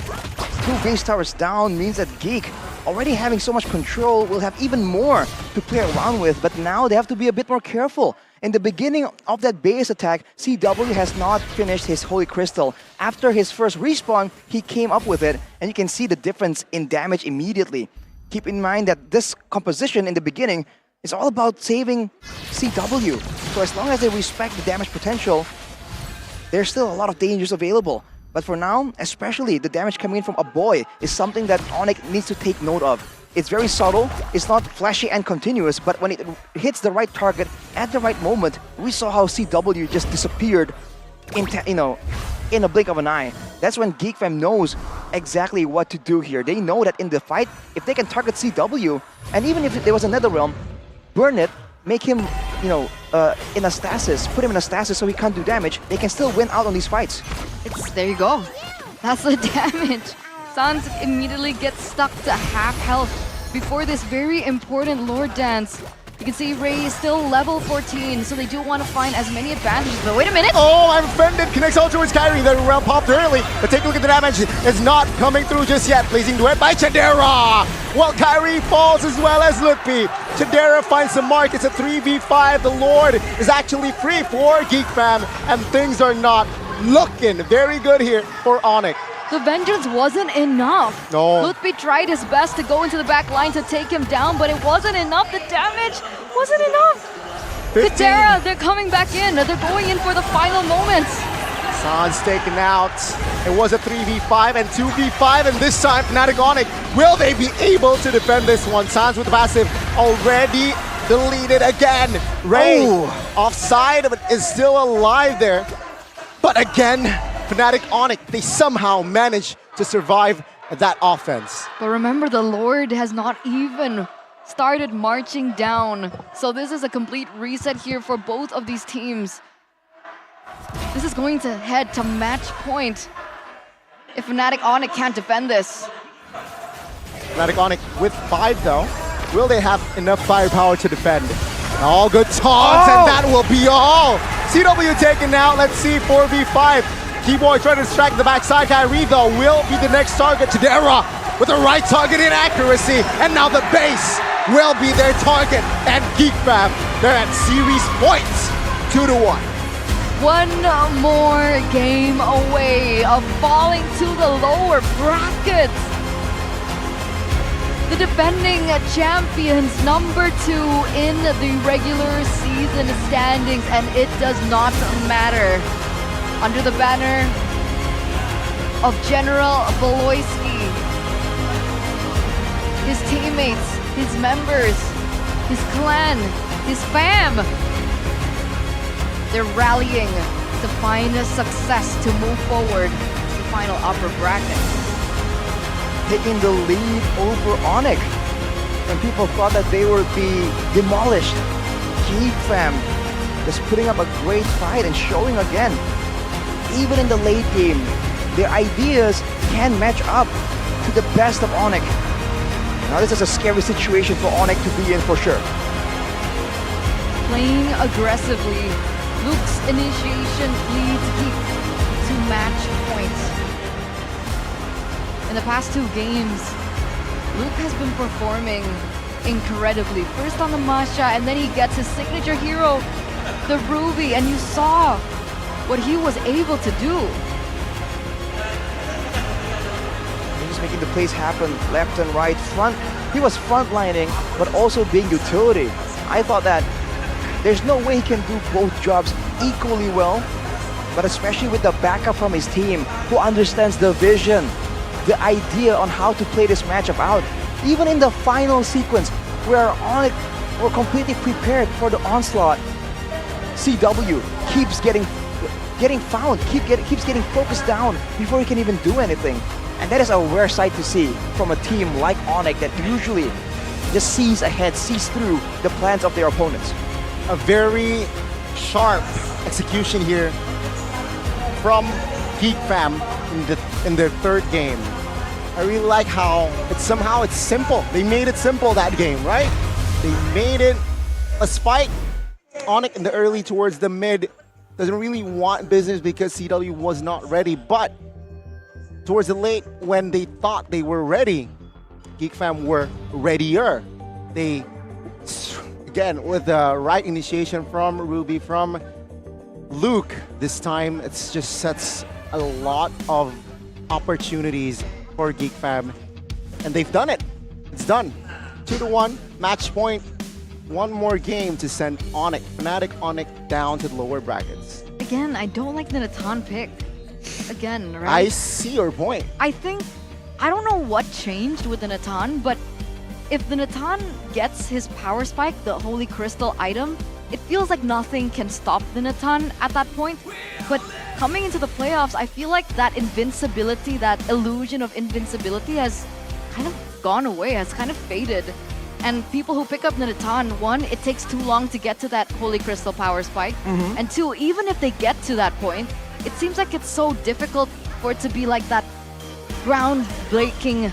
2 base towers down means that Geek, already having so much control, will have even more to play around with. But now they have to be a bit more careful. In the beginning of that base attack, CW has not finished his Holy Crystal. After his first respawn, he came up with it, and you can see the difference in damage immediately. Keep in mind that this composition in the beginning is all about saving CW. So as long as they respect the damage potential, there's still a lot of dangers available. But for now, especially the damage coming in from a boy is something that Onic needs to take note of. It's very subtle, it's not flashy and continuous, but when it hits the right target at the right moment, we saw how CW just disappeared in a blink of an eye. That's when Geek Fam knows exactly what to do here. They know that in the fight, if they can target CW, and even if there was another realm, burn it, make him, in a stasis, put him in a stasis so he can't do damage, they can still win out on these fights. There you go. That's the damage. Sans immediately gets stuck to half health before this very important Lord dance. You can see Ray is still level 14, so they do want to find as many advantages. But wait a minute! Oh, I'm offended. Connects all towards Kyrie. The round popped early, but take a look at the damage. It's not coming through just yet. Blazing duet by Chidera. Well, Kyrie falls as well as Lutpi. Chidera finds the mark. It's a 3v5. The Lord is actually free for Geek Fam, and things are not looking very good here for Onic. The vengeance wasn't enough. No. Lutpi tried his best to go into the back line to take him down, but it wasn't enough. The damage wasn't enough. Chidera, they're coming back in. They're going in for the final moments. Sans taken out. It was a 3v5 and 2v5, and this time FNATIC Onic, will they be able to defend this one? Sans with the passive already deleted again. Ray offside, but is still alive there. But again, FNATIC Onic, they somehow managed to survive that offense. But remember, the Lord has not even started marching down. So this is a complete reset here for both of these teams. This is going to head to match point if FNATIC Onic can't defend this. FNATIC Onic with 5 though. Will they have enough firepower to defend? All good taunts, and that will be all. CW taken out. Let's see, 4v5. Keyboy trying to distract the backside. Kyrie though will be the next target. Chidera with the right target in accuracy, and now the base will be their target. And Geek Fam, they're at series points, 2-1. one more game away of falling to the lower brackets. The defending champions, number 2 in the regular season standings, and it does not matter. Under the banner of General Beloyski, his teammates, his members, his clan, his fam, they're rallying to find a success to move forward to the final upper bracket. Taking the lead over Onic. And people thought that they would be demolished. Geek Fam just putting up a great fight and showing again. Even in the late game, their ideas can match up to the best of Onic. Now this is a scary situation for Onic to be in for sure. Playing aggressively, Luke's initiation leads Geek to match points. In the past 2 games, Luke has been performing incredibly. First on the Masha, and then he gets his signature hero, the Ruby, and you saw what he was able to do. He's just making the plays happen left and right. He was frontlining, but also being utility. I thought that there's no way he can do both jobs equally well, but especially with the backup from his team, who understands the vision, the idea on how to play this matchup out. Even in the final sequence, where Onic were completely prepared for the onslaught, CW keeps getting found, keeps getting focused down before he can even do anything. And that is a rare sight to see from a team like Onic that usually just sees ahead, sees through the plans of their opponents. A very sharp execution here from Geek Fam in their 3rd game. I really like how it's simple. They made it simple that game, right? They made it a spike. Onic in the early towards the mid doesn't really want business because CW was not ready, but towards the late when they thought they were ready, Geek Fam were readier. They, again, with the right initiation from Ruby, from Luke this time, it just sets a lot of opportunities for Geek Fam, and they've done it. It's done. 2-1, match point. One more game to send Onic, FNATIC Onic, down to the lower brackets. Again, I don't like the Natan pick. Again, right? I see your point. I don't know what changed with the Natan, but if the Natan gets his power spike, the Holy Crystal item, it feels like nothing can stop the Natan at that point. But coming into the playoffs, I feel like that invincibility, that illusion of invincibility has kind of gone away, has kind of faded. And people who pick up the Natan, 1, it takes too long to get to that Holy Crystal power spike. And 2, even if they get to that point, it seems like it's so difficult for it to be like that groundbreaking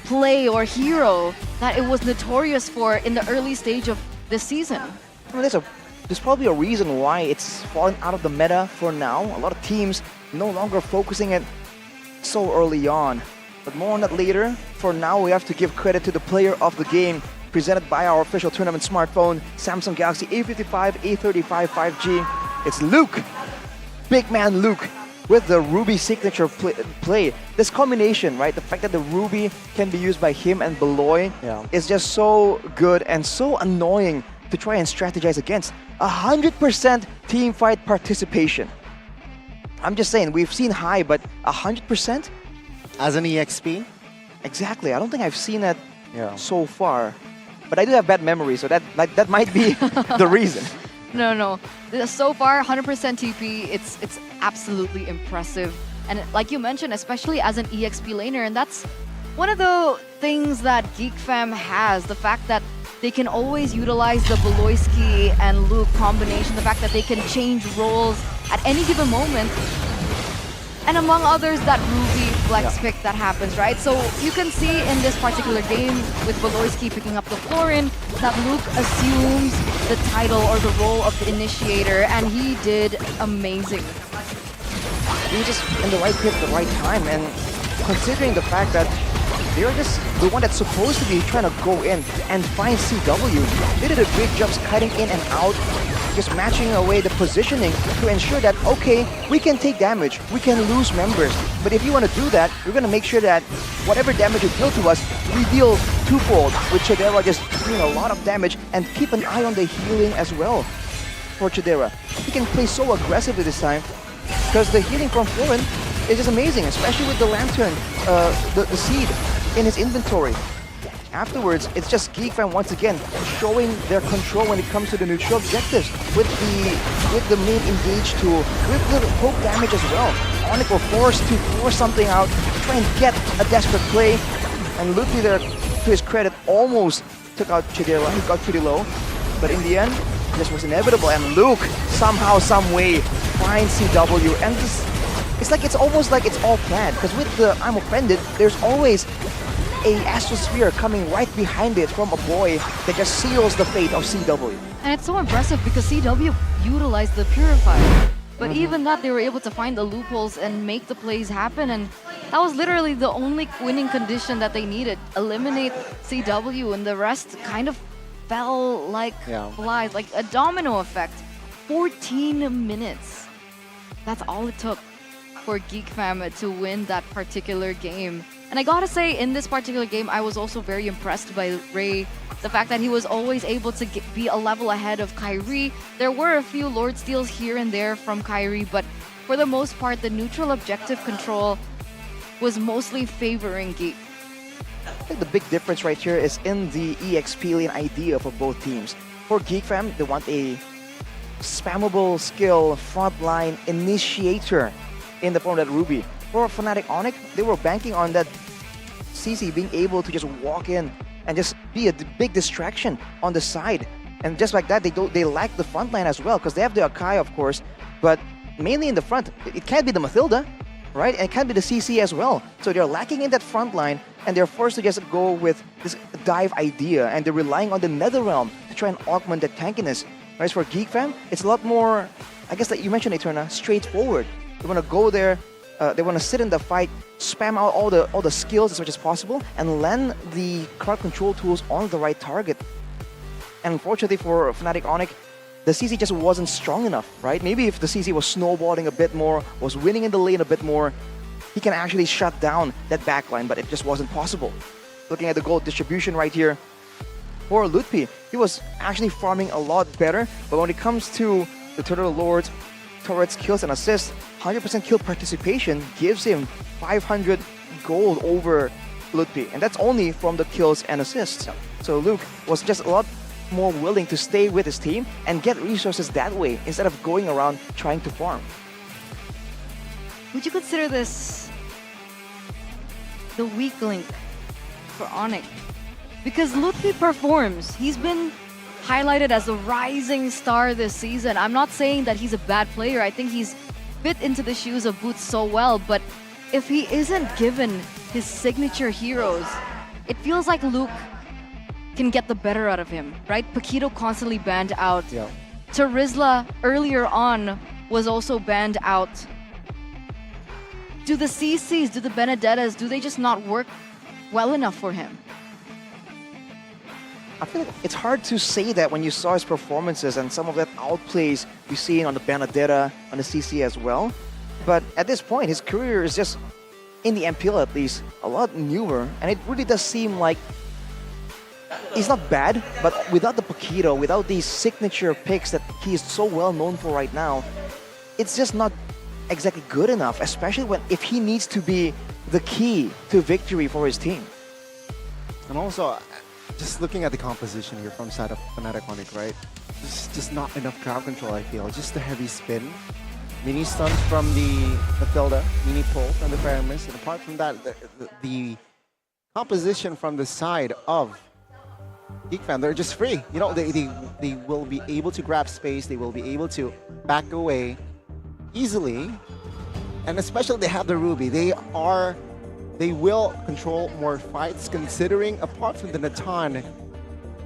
play or hero that it was notorious for in the early stage of this season. I mean, there's probably a reason why it's fallen out of the meta for now. A lot of teams no longer focusing it so early on. But more on that later. For now, we have to give credit to the player of the game, presented by our official tournament smartphone, Samsung Galaxy A55, A35 5G. It's Luke, big man Luke, with the Ruby signature play. This combination, right? The fact that the Ruby can be used by him and Beloy is just so good and so annoying to try and strategize against. 100% team fight participation. I'm just saying, we've seen high, but 100%? As an EXP? Exactly. I don't think I've seen that so far. But I do have bad memory, so that might be the reason. No. So far, 100% TP, it's absolutely impressive. And like you mentioned, especially as an EXP laner, and that's one of the things that Geek Fam has, the fact that they can always utilize the Beloyski and Luke combination, the fact that they can change roles at any given moment. And among others, that Ruby flex pick that happens, right? So you can see in this particular game with Beloyski picking up the Florin that Luke assumes the title or the role of the initiator, and he did amazing. He was just in the right place at the right time, and considering the fact that they're just the one that's supposed to be trying to go in and find CW, they did a great job cutting in and out just matching away the positioning to ensure that, okay, we can take damage, we can lose members. But if you want to do that, we're going to make sure that whatever damage you deal to us, we deal twofold, with Chidera just doing a lot of damage, and keep an eye on the healing as well for Chidera. He can play so aggressively this time, because the healing from Florin is just amazing, especially with the Lantern, the Seed in his inventory. Afterwards, it's just Geek Fam once again showing their control when it comes to the neutral objectives with the main engage tool, with the poke damage as well. Onic will force something out, try and get a desperate play, and Luffy there, to his credit, almost took out Chidera. He got pretty low, but in the end, this was inevitable, and Luke somehow, some way finds CW, and it's almost like it's all planned, because with the I'm Offended, there's always a Astrosphere coming right behind it from a boy that just seals the fate of CW. And it's so impressive because CW utilized the Purifier. But even that, they were able to find the loopholes and make the plays happen. And that was literally the only winning condition that they needed. Eliminate CW, and the rest kind of fell like flies, like a domino effect. 14 minutes. That's all it took for Geek Fam to win that particular game. And I gotta say, in this particular game, I was also very impressed by Ray. The fact that he was always able to be a level ahead of Kyrie. There were a few Lord Steals here and there from Kyrie, but for the most part, the neutral objective control was mostly favoring Geek. I think the big difference right here is in the EXP lane idea for both teams. For Geek Fam, they want a spammable skill frontline initiator in the form of that Ruby. For FNATIC Onic, they were banking on that CC being able to just walk in and just be a big distraction on the side. And just like that, they lack the front line as well, because they have the Akai, of course, but mainly in the front. It can't be the Mathilda, right? And it can't be the CC as well. So they're lacking in that front line, and they're forced to just go with this dive idea, and they're relying on the Netherrealm to try and augment that tankiness. Whereas for Geek Fam, it's a lot more, I guess like you mentioned, Eterna, straightforward. They want to go there, they want to sit in the fight, spam out all the skills as much as possible, and land the crowd control tools on the right target. And unfortunately for FNATIC Onic, the CC just wasn't strong enough, right? Maybe if the CC was snowballing a bit more, was winning in the lane a bit more, he can actually shut down that backline, but it just wasn't possible. Looking at the gold distribution right here, for Lutpi, he was actually farming a lot better, but when it comes to the Turtle Lords, turrets, kills, and assists, 100% kill participation gives him 500 gold over Lutpi, and that's only from the kills and assists. So Luke was just a lot more willing to stay with his team and get resources that way instead of going around trying to farm. Would you consider this the weak link for Onic? Because Lutfi performs. He's been highlighted as a rising star this season. I'm not saying that he's a bad player. I think he's fit into the shoes of Boots so well, but if he isn't given his signature heroes, it feels like Luke can get the better out of him, right? Paquito constantly banned out. Yeah. Terizla earlier on was also banned out. Do the CCs, do the Benedettas, do they just not work well enough for him? I feel like it's hard to say that when you saw his performances and some of that outplays we've seen on the Benedetta, on the CC as well. But at this point, his career is just, in the MPL at least, a lot newer. And it really does seem like he's not bad, but without the Paquito, without these signature picks that he is so well known for right now, it's just not exactly good enough, especially if he needs to be the key to victory for his team. And also, just looking at the composition here from side of FNATIC Onic, right? Just not enough crowd control, I feel. Just the heavy spin. Mini stuns from the Mathilda, mini pull from the Paramis, and apart from that, the composition from the side of Geek Fam, they're just free. You know, they will be able to grab space, they will be able to back away easily, and especially they have the Ruby. They will control more fights, considering apart from the Natan,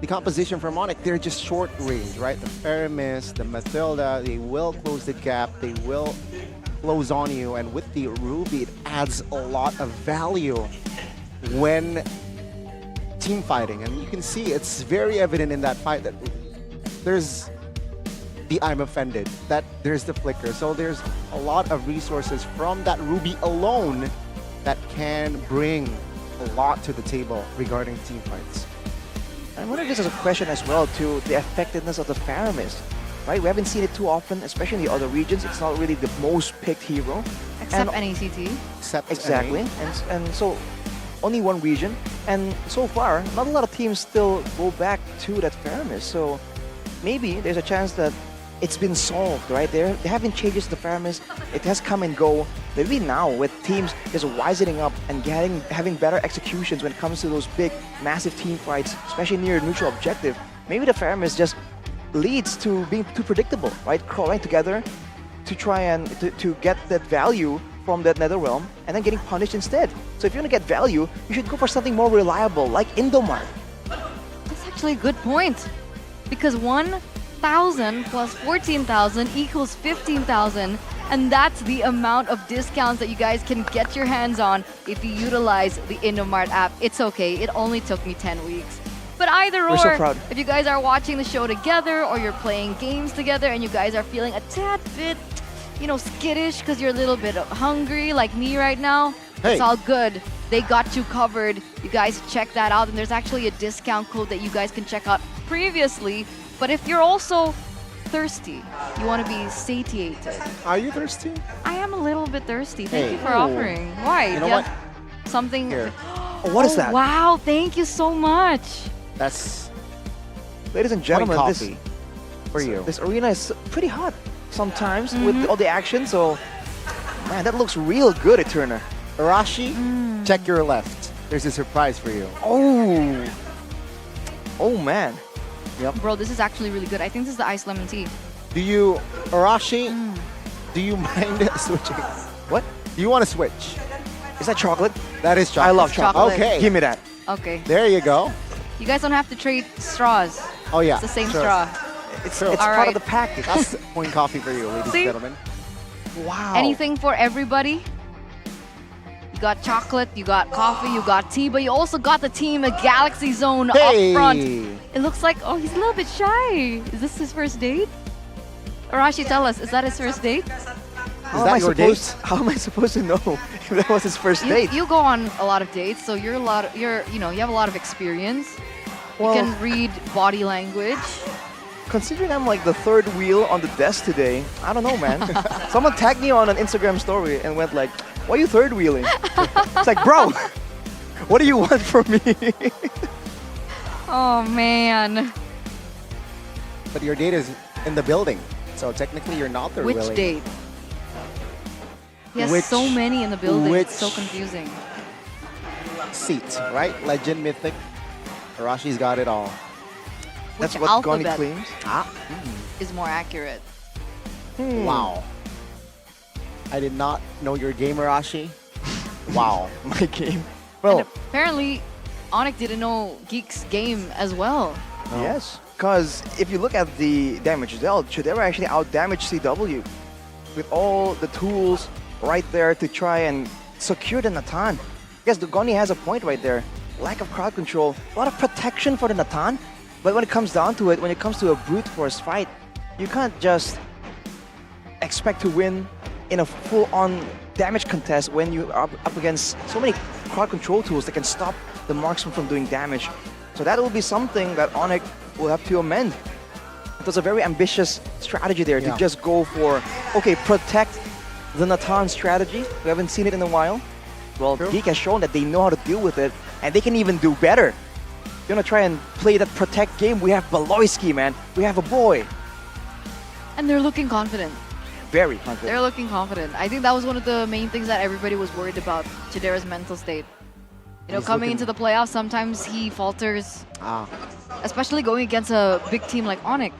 the composition from Onic, they're just short range, right? The Paramis, the Mathilda, they will close the gap, they will close on you, and with the Ruby, it adds a lot of value when team fighting. And you can see it's very evident in that fight that there's the I'm offended, that there's the flicker. So there's a lot of resources from that Ruby alone that can bring a lot to the table regarding team fights. I wonder if this is a question as well to the effectiveness of the Faramis, right? We haven't seen it too often, especially in the other regions. It's not really the most picked hero. Except And- NACT. Except Exactly, NA. and so only one region, and so far not a lot of teams still go back to that Faramis. So maybe there's a chance that it's been solved, right? There have been changes to the Faramis. It has come and go. Maybe now with teams just wisening up and having better executions when it comes to those big, massive team fights, especially near a neutral objective. Maybe the Faramis just leads to being too predictable, right? Crawling together to try and to get that value from that Netherrealm and then getting punished instead. So if you want to get value, you should go for something more reliable like Indomart. That's actually a good point. Because 1,000 plus 14,000 equals 15,000. And that's the amount of discounts that you guys can get your hands on if you utilize the Indomart app. It's okay, it only took me 10 weeks. But either We're so or, proud. if you guys are watching the show together or you're playing games together and you guys are feeling a tad bit, you know, skittish because you're a little bit hungry like me right now, Hey. it's all good. They got you covered. You guys check that out. And there's actually a discount code that you guys can check out previously. But if you're also thirsty, you want to be satiated. Are you thirsty? I am a little bit thirsty. Thank Hey. you for offering. Why? You know Do what? Something. Here. Oh, what is that? Wow, thank you so much. That's Ladies and gentlemen, point this coffee for you. this arena is pretty hot sometimes with all the action. So, man, that looks real good, Eterna. Arashi, check your left. There's a surprise for you. Oh man. Yep. Bro, this is actually really good. I think this is the iced lemon tea. Do you, Arashi, do you mind switching? What? Do you want to switch? Is that chocolate? That is chocolate. I love chocolate. Okay. Give me that. Okay. There you go. You guys don't have to trade straws. Oh yeah. It's the same Sure. straw. It's All part right. of the package. That's point coffee for you, ladies See? and gentlemen. Wow. Anything for everybody. You got chocolate, you got coffee, you got tea, but you also got the team a Galaxy Zone Hey! up front. It looks like, oh, he's a little bit shy. Is this his first date? Arashi, tell us, is that his first date? How that your date? am I supposed to know if that was his first date? You go on a lot of dates, so you have a lot of experience. Well- You can read body language. Considering I'm like the third wheel on the desk today, I don't know, man. Someone tagged me on an Instagram story and went like, "Why are you third wheeling?" It's like, bro, what do you want from me? Oh man. But your date is in the building, so technically you're not there. Which really. date? He has Which- so many in the building. It's so which- confusing. Seat, right? Legend, mythic. Arashi's got it all. That's Which what Goni alphabet claims. is more accurate? Wow. I did not know your game, Arashi. Wow. My game. And apparently, Onic didn't know Geek's game as well. Yes, because if you look at the damage dealt, Chidera actually out-damaged CW with all the tools right there to try and secure the Natan. Yes, the Goni has a point right there. Lack of crowd control, a lot of protection for the Natan, but when it comes down to it, when it comes to a brute force fight, you can't just expect to win in a full-on damage contest when you are up against so many crowd control tools that can stop the marksman from doing damage. So that will be something that Onic will have to amend. It was a very ambitious strategy there to just go for, okay, protect the Natan strategy. We haven't seen it in a while. Well, Geek has shown that they know how to deal with it, and they can even do better. You want to try and play that protect game? We have Baloyski, man. We have a boy. And they're looking confident. Very confident. They're looking confident. I think that was one of the main things that everybody was worried about, Chidera's mental state. You know, He's coming looking- into the playoffs, sometimes he falters, Ah. especially going against a big team like Onic.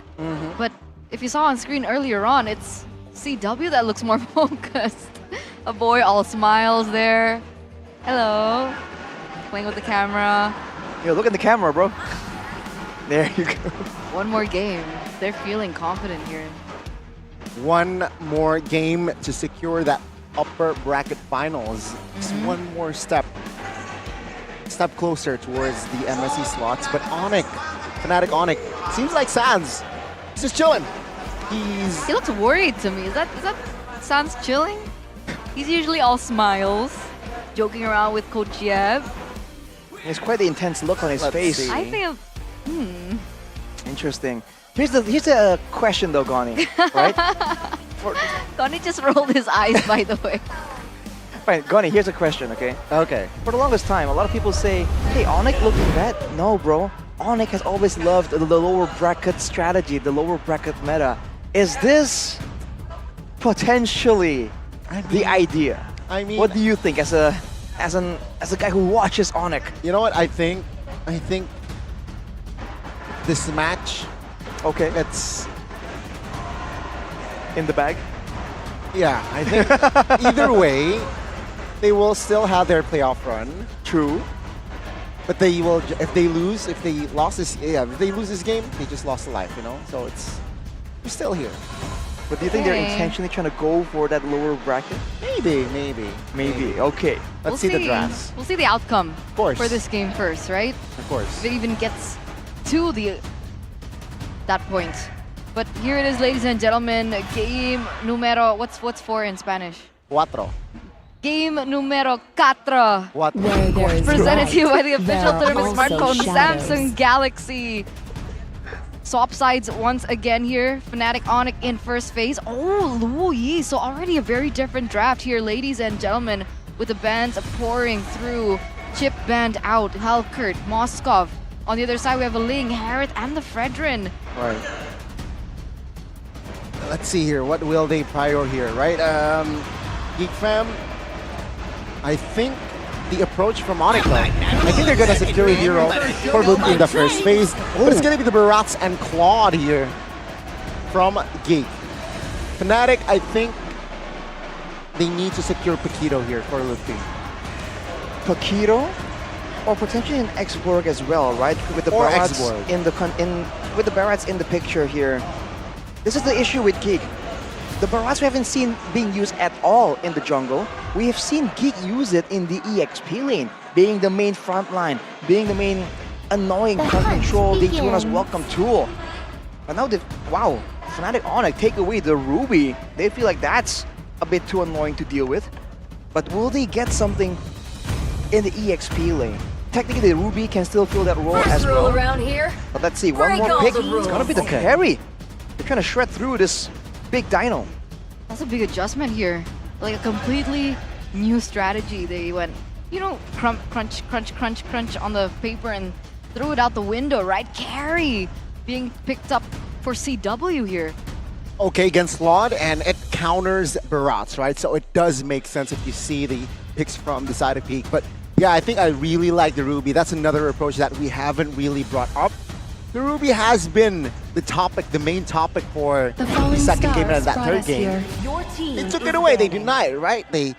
But if you saw on screen earlier on, it's CW that looks more focused. A boy all smiles there. Hello. Playing with the camera. Yo, look at the camera, bro. There you go. One more game. They're feeling confident here. One more game to secure that upper bracket finals. Just one more step closer towards the MSC slots. But Onic, FNATIC Onic, seems like Sans. He's just chilling. He looks worried to me. Is that Sans chilling? He's usually all smiles, joking around with Coach Jeb. It's quite the intense look on his face. I think, Interesting. Here's a question though, Goni. Right? Connie just rolled his eyes, by the way. Right, Goni, here's a question, okay? Okay. For the longest time, a lot of people say, hey, Onic looking bad. No, bro. Onic has always loved the lower bracket strategy, the lower bracket meta. Is this potentially the idea? I mean, what do you think as a guy who watches Onic? You know what I think? I think this match, okay, it's in the bag. Yeah, I think either way, they will still have their playoff run. True. But they will, if they lose this game, they just lost a life, you know? So we're still here. But do you think they're intentionally trying to go for that lower bracket? Maybe. Okay. Let's see the drafts. We'll see the outcome course. for this game first, right? Of course. If it even gets to that point. But here it is, ladies and gentlemen. Game numero, what's 4 in Spanish? Cuatro. Game numero 4. What? Presented to you by the official tournament smartphone Samsung Galaxy. Swap sides once again here. FNATIC Onic in first phase. Oh, Luo Yi. So already a very different draft here, ladies and gentlemen, with the bands pouring through. Chip band out. Halkert, Moskov. On the other side, we have a Ling, Harriet, and the Fredrin. Right. Let's see here. What will they prior here, right? Geek Fam, I think the approach from Onic, I think they're going to secure a hero for Luke in the first phase. But it's going to be the Barats and Claude here from Geek. FNATIC, I think they need to secure Paquito here for Luke. Paquito? Or potentially an X-Borg as well, right? With the Barats with the Barats in the picture here. This is the issue with Geek. The Barats we haven't seen being used at all in the jungle. We have seen Geek use it in the EXP lane, being the main front line, being the main annoying control Daytona's welcome tool. But now, wow, FNATIC Onic take away the Ruby. They feel like that's a bit too annoying to deal with. But will they get something in the EXP lane? Technically, the Ruby can still fill that role as well. around here. But let's see, one more pick. It's gonna be the carry. They're trying to shred through this big dino. That's a big adjustment here. Like a completely new strategy. They went, crunch, crunch, crunch, crunch on the paper and threw it out the window, right? Carry being picked up for CW here. Okay, against Claude, and it counters Barats, right? So it does make sense if you see the picks from the side of Peak. But yeah, I think I really like the Ruby. That's another approach that we haven't really brought up. The Ruby has been the main topic for the second game and that third game. They took it away, they denied it, right? They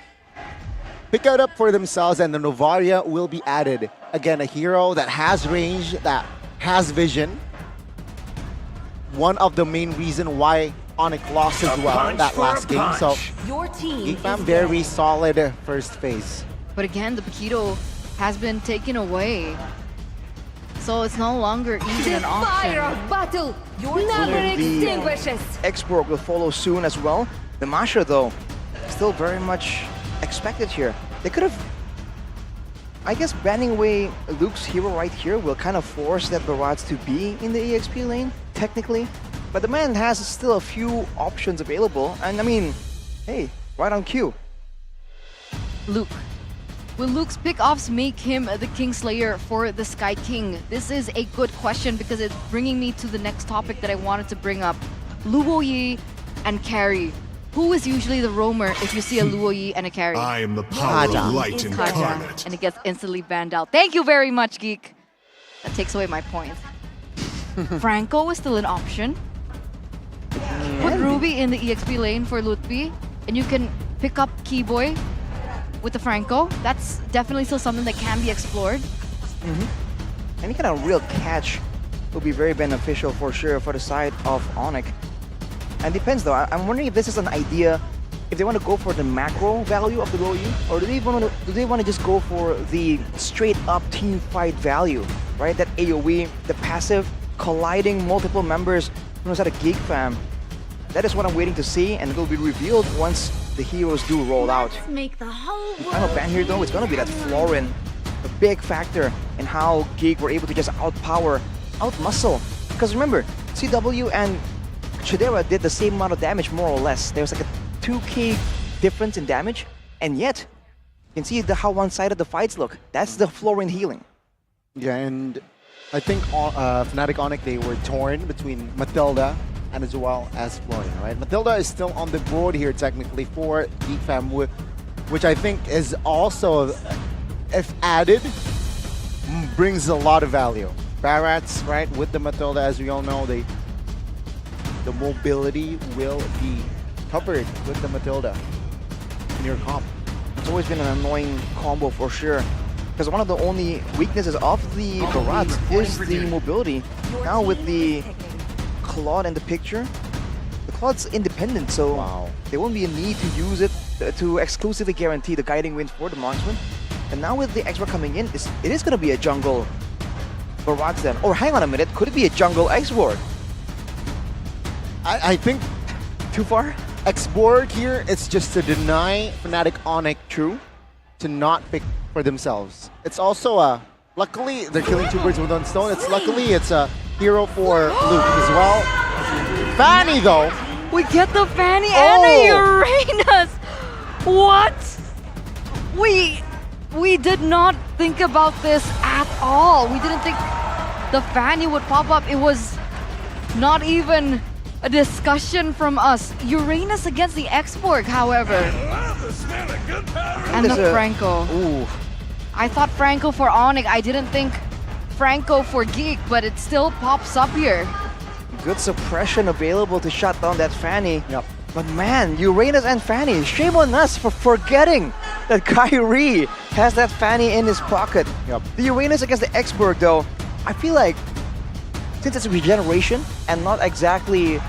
pick it up for themselves, and the Novaria will be added. Again, a hero that has range, that has vision. One of the main reason why Onic lost as well in that last game. So, Geek Fam, very solid first phase. But again, the Paquito has been taken away. So it's no longer even an option. Fire of battle never extinguishes. X-Borg will follow soon as well. The Masha, though, still very much expected here. They could have, I guess, banning away Luke's hero right here will kind of force that Barats to be in the EXP lane, technically. But the man has still a few options available. And I mean, hey, right on cue. Luke. Will Luke's pickoffs make him the Kingslayer for the Sky King? This is a good question because it's bringing me to the next topic that I wanted to bring up. Luo Yi and carry. Who is usually the roamer if you see a Luo Yi and a carry? I am the power of light incarnate. And it gets instantly banned out. Thank you very much, Geek. That takes away my point. Franco is still an option. Put Ruby in the EXP lane for Lutfi, and you can pick up Keyboy with the Franco. That's definitely still something that can be explored. Any kind of real catch will be very beneficial for sure for the side of Onic. And depends though, I'm wondering if this is an idea, if they want to go for the macro value of the Luo Yi, or do they want to just go for the straight up team fight value, right? That AoE, the passive, colliding multiple members from the side of Geek Fam. that is what I'm waiting to see, and it will be revealed once the heroes do roll out. Make the whole The final ban here though, it's gonna be that Florin, a big factor in how Geek were able to just outmuscle. Because remember, CW and Chidera did the same amount of damage more or less. There was like a 2k difference in damage, and yet you can see how one-sided the fights look. That's the Florin healing. Yeah, and I think FNATIC Onic, they were torn between Matilda and as well as Florian, right? Matilda is still on the board here technically for Geek Fam, which I think is also, if added, brings a lot of value. Barats, right, with the Matilda, as we all know, the mobility will be covered with the Matilda in your comp. It's always been an annoying combo for sure. Because one of the only weaknesses of the Barats is the mobility. Now with the Claude in the picture, the Claude's independent, so there won't be a need to use it to exclusively guarantee the guiding wind for the marksman. And now with the X-Ward coming in, it is going to be a jungle Barats then. Or hang on a minute, could it be a jungle X-Ward? I think too far? X-Board here, it's just to deny FNATIC Onic to not pick for themselves. It's also luckily they're killing two birds with one stone. It's a hero for Luke as well. Fanny though. We get the Fanny and a Uranus. What? We did not think about this at all. We didn't think the Fanny would pop up. It was not even a discussion from us. Uranus against the X-Borg, however. And the Franco. Ooh. I thought Franco for Onic. I didn't think Franco for Geek, but it still pops up here. Good suppression available to shut down that Fanny. Yep. But man, Uranus and Fanny, shame on us for forgetting that Kyrie has that Fanny in his pocket. Yep. The Uranus against the X-Berg though, I feel like since it's regeneration and not exactly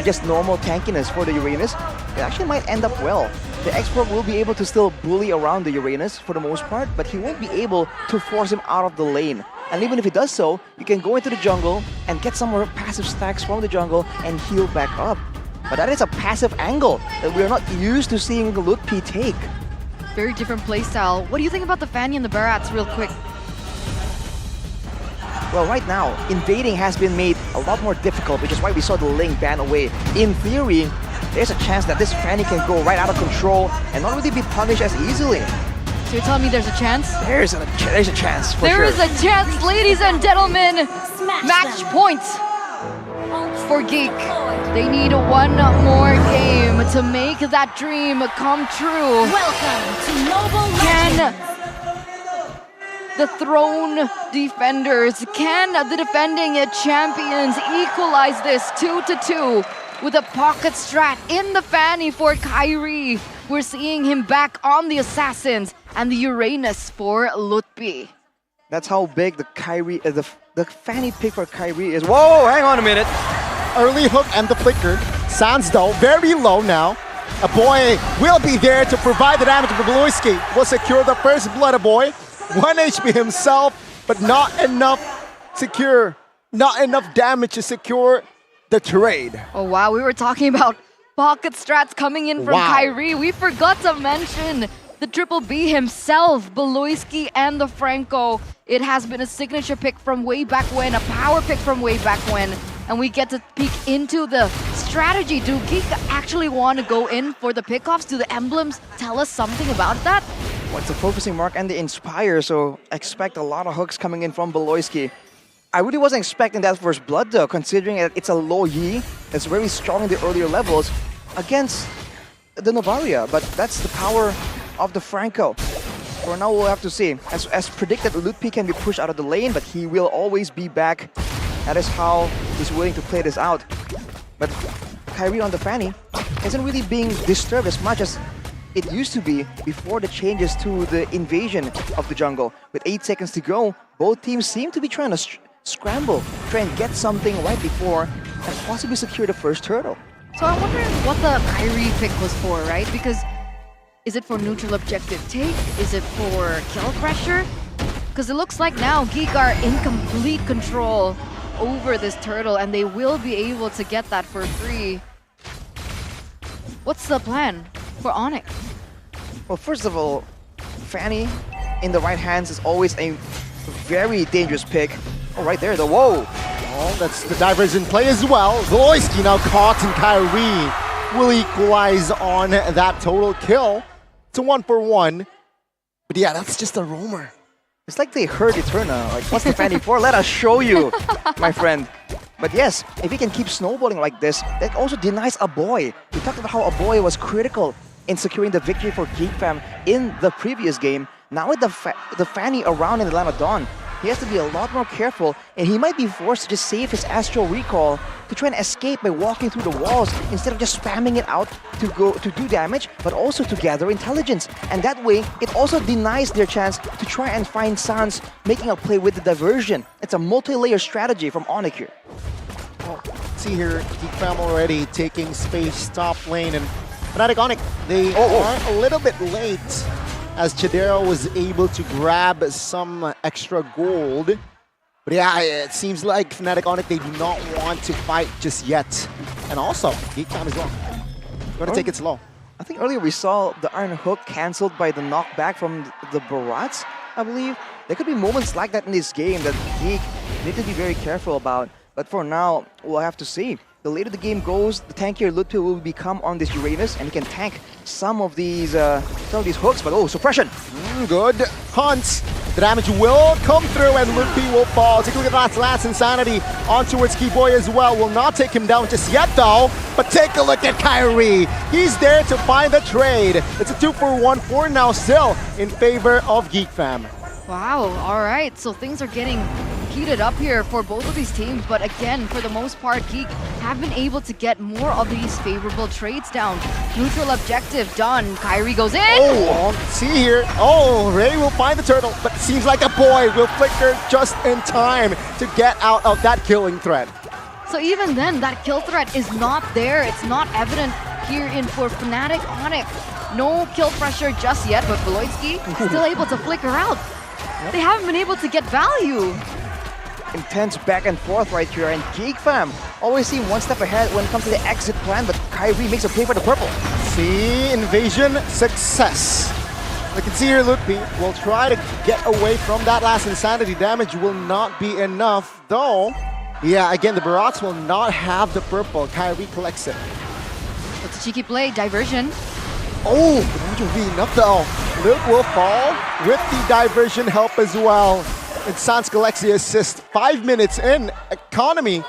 just normal tankiness for the Uranus, it actually might end up well. The X-Berg will be able to still bully around the Uranus for the most part, but he won't be able to force him out of the lane. And even if he does so, you can go into the jungle and get some more passive stacks from the jungle and heal back up. But that is a passive angle that we are not used to seeing Lutpi take. Very different playstyle. What do you think about the Fanny and the Barats real quick? Well, right now, invading has been made a lot more difficult, which is why we saw the Ling ban away. In theory, there's a chance that this Fanny can go right out of control and not really be punished as easily. So you're telling me there's a chance? There's a chance, for sure. There is a chance, ladies and gentlemen. Match point for Geek. They need one more game to make that dream come true. Welcome to Mobile Legends. Can the throne defenders, can the defending champions equalize this 2-2 with a pocket strat in the Fanny for Kyrie? We're seeing him back on the Assassins and the Uranus for Lutpi. That's how big the Kyrie, the Fanny pick for Kyrie is. Whoa, hang on a minute. Early hook and the flicker. Sands though, very low now. A boy will be there to provide the damage for Beloyski. Will secure the first blood, a boy. 1 HP himself, but not enough damage to secure the trade. Oh wow, we were talking about pocket strats coming in from Kyrie. We forgot to mention the Triple B himself, Beloyski and the Franco. It has been a signature pick from way back when, a power pick from way back when, and we get to peek into the strategy. Do Geek actually want to go in for the pickoffs? Do the emblems tell us something about that? Well, it's a focusing mark and the Inspire, so expect a lot of hooks coming in from Beloyski. I really wasn't expecting that first blood though, considering that it's a low Yi that's very strong in the earlier levels against the Novaria, but that's the power of the Franco. For now, we'll have to see. As predicted, Lutpi can be pushed out of the lane, but he will always be back. That is how he's willing to play this out. But Kyrie on the Fanny isn't really being disturbed as much as it used to be before the changes to the invasion of the jungle. With 8 seconds to go, both teams seem to be trying to scramble, try and get something right before and possibly secure the first turtle. So I'm wondering what the Kyrie pick was for, right? Because is it for neutral objective take? Is it for kill pressure? Because it looks like now Geek are in complete control over this turtle and they will be able to get that for free. What's the plan for Onic? Well, first of all, Fanny in the right hands is always a very dangerous pick. Oh, right there, the whoa. Oh, that's the diversion play as well. Voloisky now caught, and Kyrie will equalize on that total kill to 1-for-1. But yeah, that's just a roamer. It's like they heard Eterna. Like, what's the Fanny for? Let us show you, my friend. But yes, if he can keep snowballing like this, that also denies a boy. We talked about how a boy was critical in securing the victory for Geek Fam in the previous game. Now with the Fanny around in the Lana Dawn, he has to be a lot more careful, and he might be forced to just save his Astral Recall to try and escape by walking through the walls instead of just spamming it out to do damage, but also to gather intelligence. And that way, it also denies their chance to try and find Sans making a play with the diversion. It's a multi-layer strategy from Onic here. Well, see here, Geek Fam already taking space top lane, and FNATIC Onic, they are a little bit late, as Chidera was able to grab some extra gold. But yeah, it seems like FNATIC Onic, they do not want to fight just yet. And also, Geek Fam as well. Going to take it slow. I think earlier we saw the Iron Hook cancelled by the knockback from the Barats, I believe. There could be moments like that in this game that Geek need to be very careful about. But for now, we'll have to see. The later the game goes, the tankier Ludwig will become on this Uranus, and he can tank some of these hooks. But oh, suppression! Good hunt. The damage will come through, and Ludwig will fall. Take a look at that last Insanity on towards Keyboy as well. Will not take him down just yet though. But take a look at Kyrie. He's there to find the trade. It's a 2-for-1 for now, still in favor of Geek Fam. Wow, alright, so things are getting heated up here for both of these teams, but again, for the most part, Geek have been able to get more of these favorable trades down. Neutral objective done. Kyrie goes in! Oh, see here. Oh, Ray will find the turtle, but seems like a boy will flicker just in time to get out of that killing threat. So even then, that kill threat is not there. It's not evident here in for FNATIC Onic. No kill pressure just yet, but Voloisky still able to flicker out. They haven't been able to get value. Intense back and forth right here, and Geek Fam always seem one step ahead when it comes to the exit plan, but Kyrie makes a play for the purple. See, invasion success. We can see here Ludwig will try to get away from that last Insanity. Damage will not be enough, though. Yeah, again, the Barats will not have the purple. Kyrie collects it. It's a cheeky play, diversion. Oh, damage will be enough, though. Luke will fall with the diversion help as well. And Sans Galaxy assist 5 minutes in. Economy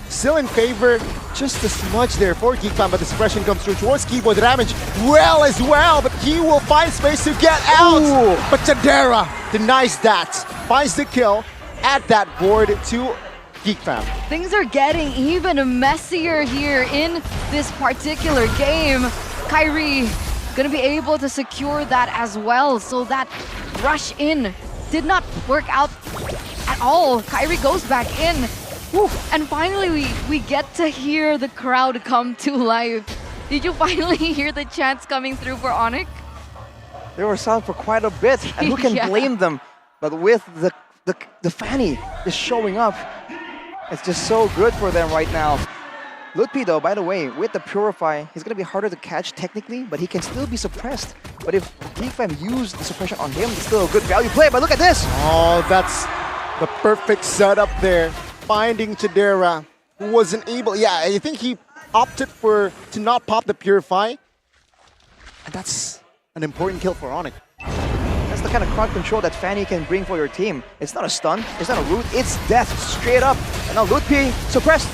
still in favor, just as much there for Geek Fam, but the suppression comes through towards Keyboy. The damage well as well, but he will find space to get out. Ooh. But Chidera denies that, finds the kill at that board to Geek Fam. Things are getting even messier here in this particular game. Kyrie gonna be able to secure that as well, so that rush in did not work out at all. Kyrie goes back in. Woo. And finally, we get to hear the crowd come to life. Did you finally hear the chants coming through for Onic? They were sound for quite a bit, and who can blame them? But with the Fanny just showing up, it's just so good for them right now. Ludwig, though, by the way, with the Purify, he's going to be harder to catch technically, but he can still be suppressed. But if Geek Fam use the suppression on him, it's still a good value play. But look at this! Oh, that's the perfect setup there. Finding Chidera, who wasn't able... Yeah, I think he opted to not pop the Purify. And that's an important kill for Onic. That's the kind of crowd control that Fanny can bring for your team. It's not a stun, it's not a root, it's death straight up. And now Ludwig suppressed.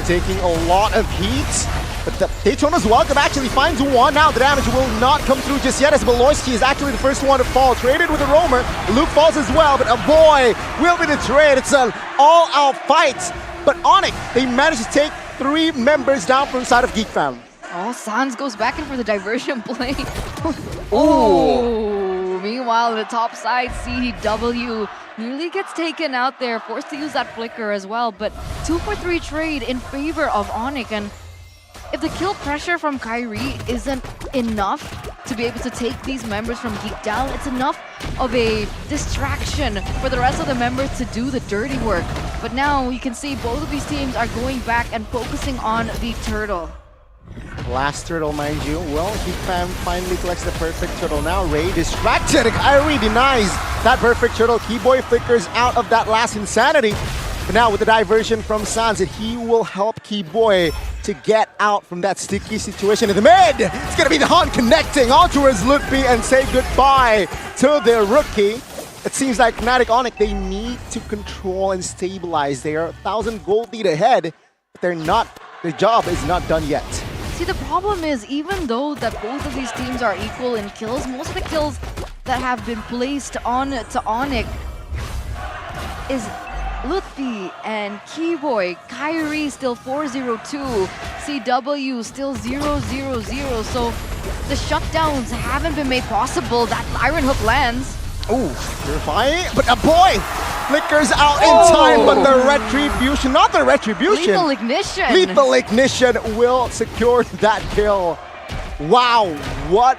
Taking a lot of heat, but the Daytona's welcome actually finds one. Now the damage will not come through just yet, as Voloisky is actually the first one to fall. Traded with a roamer. Luke falls as well, but a boy will be the trade. It's an all-out fight. But Onic, they managed to take 3 members down from inside of Geek Fam. Oh, Sans goes back in for the diversion play. Oh, meanwhile, the top side, CW nearly gets taken out there, forced to use that flicker as well, but 2-for-3 trade in favor of Onic. And if the kill pressure from Kyrie isn't enough to be able to take these members from Geek down, it's enough of a distraction for the rest of the members to do the dirty work. But now you can see both of these teams are going back and focusing on the turtle. Last turtle, mind you. Well, Geek Fam finally collects the perfect turtle. Now Ray distracted. Kyrie denies that perfect turtle. Keyboy flickers out of that last insanity. But now with the diversion from Sans, he will help Keyboy to get out from that sticky situation in the mid. It's going to be the Han connecting on towards Lutfi and say goodbye to their rookie. It seems like FNATIC Onic, they need to control and stabilize. They are 1,000 gold lead ahead, but their job is not done yet. See, the problem is, even though that both of these teams are equal in kills, most of the kills that have been placed on to Onic is Lutfi and Keyboy. Kyrie still 4-0-2, CW still 0-0-0, so the shutdowns haven't been made possible. That Iron Hook lands. Oh, purifying, but a boy flickers out in time, but the retribution, not the retribution. Lethal ignition. Lethal ignition will secure that kill. Wow, what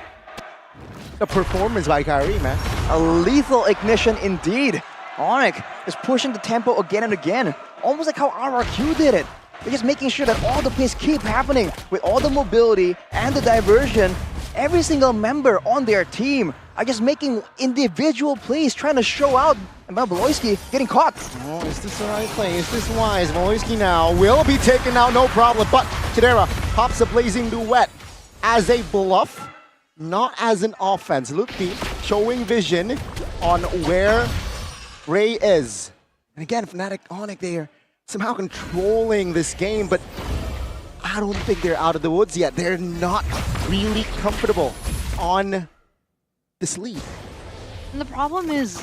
a performance by Kyrie, man. A lethal ignition indeed. Onic is pushing the tempo again and again, almost like how RRQ did it. They're just making sure that all the plays keep happening with all the mobility and the diversion. Every single member on their team are just making individual plays, trying to show out. And Maloyski getting caught. Oh, is this the right play? Is this wise? Maloyski now will be taken out, no problem. But Chidera pops a blazing duet as a bluff, not as an offense. Lutfi showing vision on where Ray is. And again, FNATIC Onic, they are somehow controlling this game, but I don't think they're out of the woods yet. They're not really comfortable on this lead. And the problem is,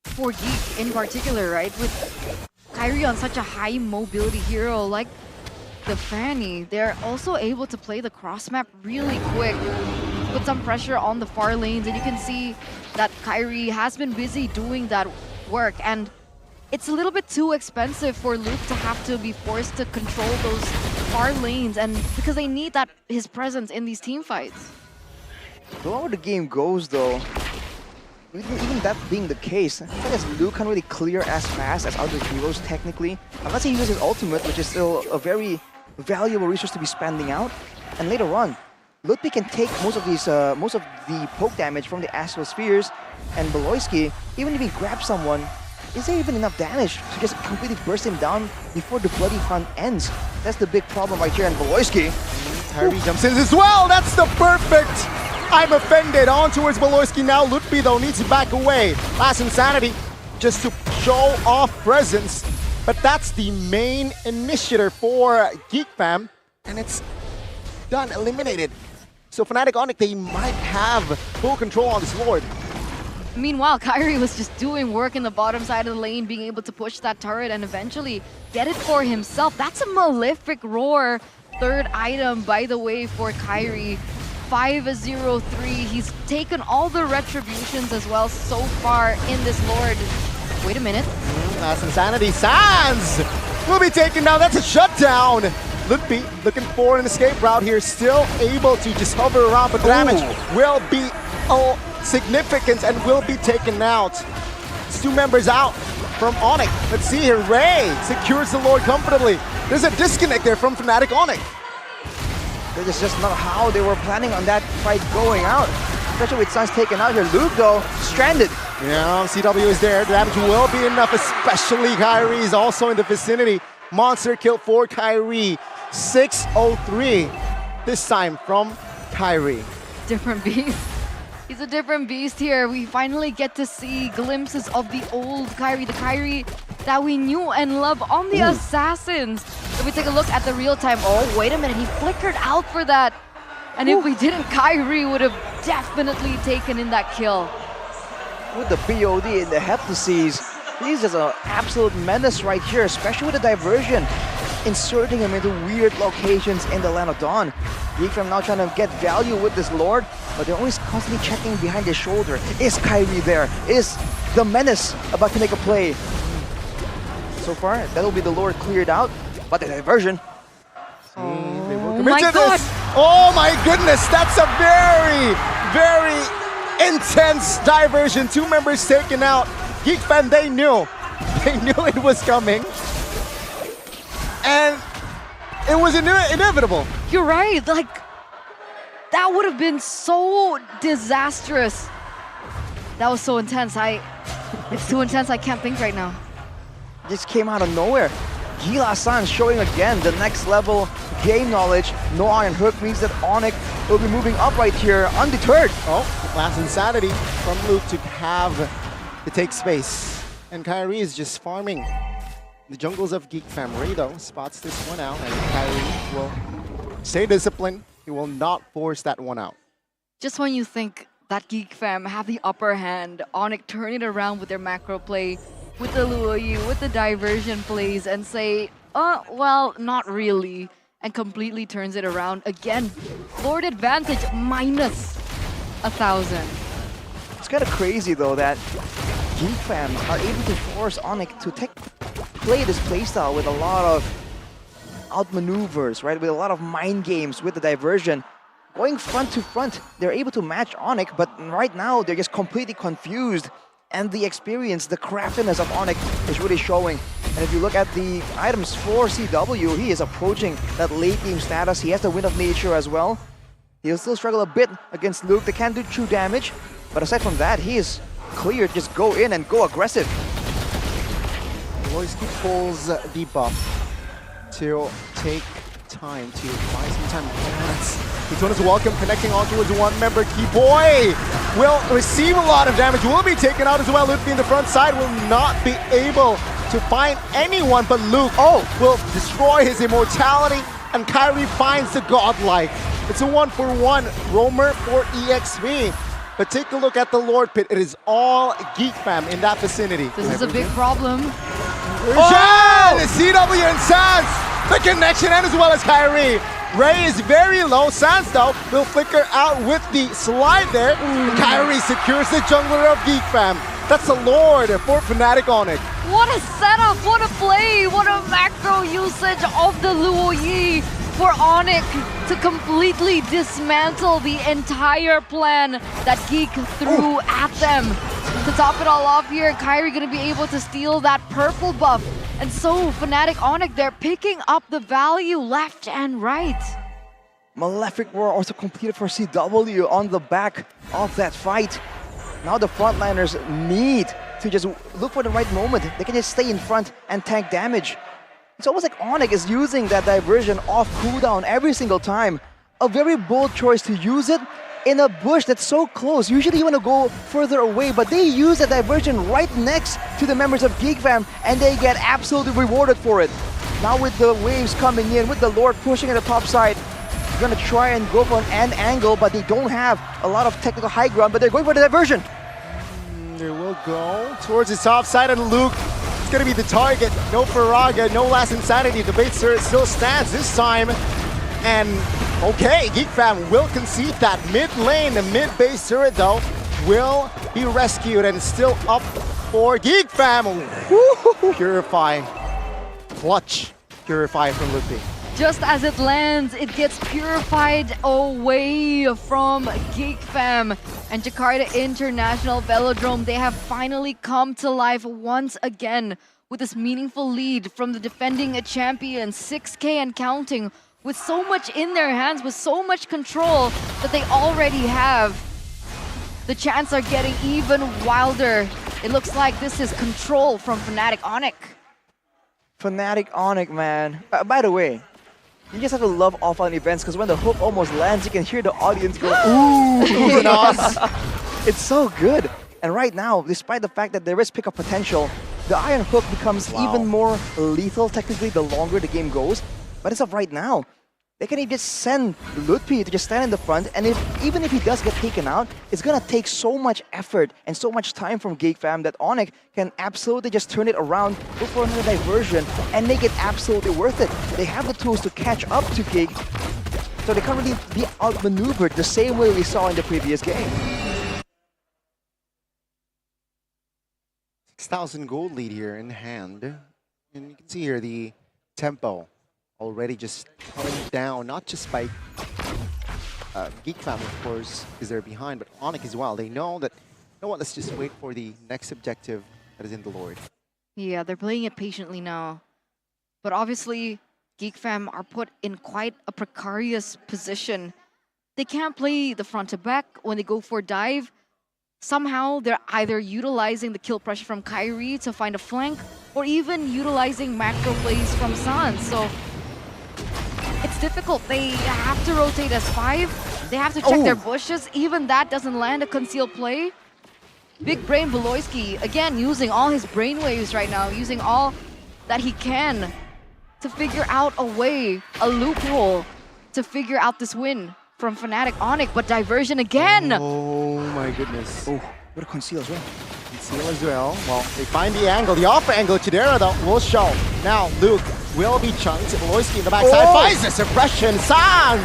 for Geek in particular, right, with Kyrie on such a high mobility hero like the Fanny, they're also able to play the cross map really quick, put some pressure on the far lanes, and you can see that Kyrie has been busy doing that work, and it's a little bit too expensive for Luke to have to be forced to control those far lanes, and because they need that his presence in these team fights. The longer the game goes though, even that being the case, I guess Luke can't really clear as fast as other heroes technically, unless he uses his ultimate, which is still a very valuable resource to be spending out. And later on, Lutfi can take most of the poke damage from the Astral Spheres, and Maloyski, even if he grabs someone, is there even enough damage to just completely burst him down before the bloody hunt ends? That's the big problem right here, and Maloyski. Kyrie jumps in as well, that's the perfect I'm offended on towards Maloyski now. Lutfi though needs to back away. Last insanity just to show off presence. But that's the main initiator for Geek Fam. And it's done, eliminated. So FNATIC Onic, they might have full control on this Lord. Meanwhile, Kyrie was just doing work in the bottom side of the lane, being able to push that turret and eventually get it for himself. That's a Malefic Roar. Third item, by the way, for Kyrie. 5-0-3. He's taken all the retributions as well so far in this Lord. Wait a minute. Last insanity. Sans will be taken down. That's a shutdown. Lutfi looking for an escape route here. Still able to just hover around, but damage will be significant and will be taken out. It's two members out from Onic. Let's see here. Ray secures the Lord comfortably. There's a disconnect there from FNATIC Onic. That is just not how they were planning on that fight going out. Especially with Sans taken out here. Luke, though, stranded. Yeah, CW is there. The damage will be enough, especially Kyrie is also in the vicinity. Monster kill for Kyrie. 6-0-3. This time from Kyrie. Different beast. He's a different beast here. We finally get to see glimpses of the old Kyrie, the Kyrie that we knew and loved on the Assassins. If we take a look at the real time, oh, wait a minute, he flickered out for that. And if we didn't, Kyrie would have definitely taken in that kill. With the BOD in the Heptases, he's just an absolute menace right here, especially with the diversion. Inserting him into weird locations in the Land of Dawn. Geek Fam now trying to get value with this Lord, but they're always constantly checking behind his shoulder. Is Kyrie there? Is the menace about to make a play? So far, that'll be the Lord cleared out, but the diversion. Oh my God! Oh my goodness, that's a very, very intense diversion. Two members taken out. Geek Fam, they knew it was coming. And it was inevitable. You're right, like That would have been so disastrous. That was so intense. It's too intense. I can't think right now. Just came out of nowhere. Gila-san showing again the next level game knowledge. No iron hook means that Onic will be moving up right here, undeterred. Oh, last insanity from Luke to have to take space. And Kyrie is just farming the jungles of Geek Fam. Ray though spots this one out, and Kyrie will stay disciplined. He will not force that one out. Just when you think that Geek Fam have the upper hand, Onic turn it around with their macro play, with the Luo Yi, with the diversion plays, and say, well, not really, and completely turns it around again. Lord advantage minus 1,000. It's kind of crazy though that Geek Fam are able to force Onic to play this playstyle with a lot of outmaneuvers, right? With a lot of mind games with the diversion. Going front to front, they're able to match Onic, but right now they're just completely confused. And the experience, the craftiness of Onic is really showing. And if you look at the items for CW, he is approaching that late game status. He has the Wind of Nature as well. He'll still struggle a bit against Luke. They can't do true damage. But aside from that, he is clear. Just go in and go aggressive. Loiski pulls the buff to take time to buy some time. Daytona's welcome, connecting on towards one member. Keyboy will receive a lot of damage, will be taken out as well. Luke in the front side will not be able to find anyone, but Luke will destroy his immortality, and Kyrie finds the godlike. It's a 1-for-1 roamer for EXP. But take a look at the Lord Pit. It is all Geek Fam in that vicinity. This is a big problem. Oh! CW and Sans! The connection, and as well as Kyrie. Ray is very low. Sans though will flicker out with the slide there. Kyrie secures the jungler of Geek Fam. That's a Lord for FNATIC Onic. What a setup, what a play, what a macro usage of the Luo Yi for Onic to completely dismantle the entire plan that Geek threw at them. To top it all off here, Kyrie gonna be able to steal that purple buff. And so FNATIC Onic, they're picking up the value left and right. Malefic Roar also completed for CW on the back of that fight. Now the frontliners need to just look for the right moment. They can just stay in front and tank damage. It's almost like Onic is using that diversion off cooldown every single time. A very bold choice to use it in a bush that's so close. Usually you want to go further away, but they use the diversion right next to the members of Geek Fam, and they get absolutely rewarded for it. Now with the waves coming in, with the Lord pushing at the top side, they're gonna try and go for an angle, but they don't have a lot of technical high ground, but they're going for the diversion. They will go towards the top side, and Luke is gonna be the target. No Faraga, no last insanity. The bait still stands this time. And okay, Geek Fam will concede that mid lane. The mid base turret though will be rescued and still up for Geek Fam. Purify, clutch, purify from Lupi. Just as it lands, it gets purified away from Geek Fam. And Jakarta International Velodrome, they have finally come to life once again with this meaningful lead from the defending champion, 6K and counting, with so much in their hands, with so much control that they already have. The chants are getting even wilder. It looks like this is control from FNATIC Onic. FNATIC Onic, man. By the way, you just have to love offline events, because when the hook almost lands, you can hear the audience go, ooh, it's so good. And right now, despite the fact that there is pickup potential, the iron hook becomes even more lethal technically the longer the game goes. But as of right now, they can just send Lutpi to just stand in the front, and even if he does get taken out, it's gonna take so much effort and so much time from Geek Fam that Onic can absolutely just turn it around, look for another diversion, and make it absolutely worth it. They have the tools to catch up to Geek, so they can't really be outmaneuvered the same way we saw in the previous game. 6,000 gold lead here in hand. And you can see here the tempo already just coming down, not just by Geek Fam, of course, because they're behind, but Onic as well. They know that, you know what, let's just wait for the next objective that is in the Lord. Yeah, they're playing it patiently now. But obviously, Geek Fam are put in quite a precarious position. they can't play the front to back when they go for dive. Somehow they're either utilizing the kill pressure from Kyrie to find a flank or even utilizing macro plays from Sans. So it's difficult. They have to rotate S5. They have to check their bushes. Even that doesn't land a concealed play. Big Brain Voloisky, again, using all his brainwaves right now, using all that he can to figure out a way, a loophole, to figure out this win from FNATIC Onic, but diversion again! Oh my goodness. Oh, what a conceal as well. Conceal as well. Well, they find the angle. The off angle, Chidera though will show. Now, Luke will be chunked. Voloisky in the backside finds the suppression. Sans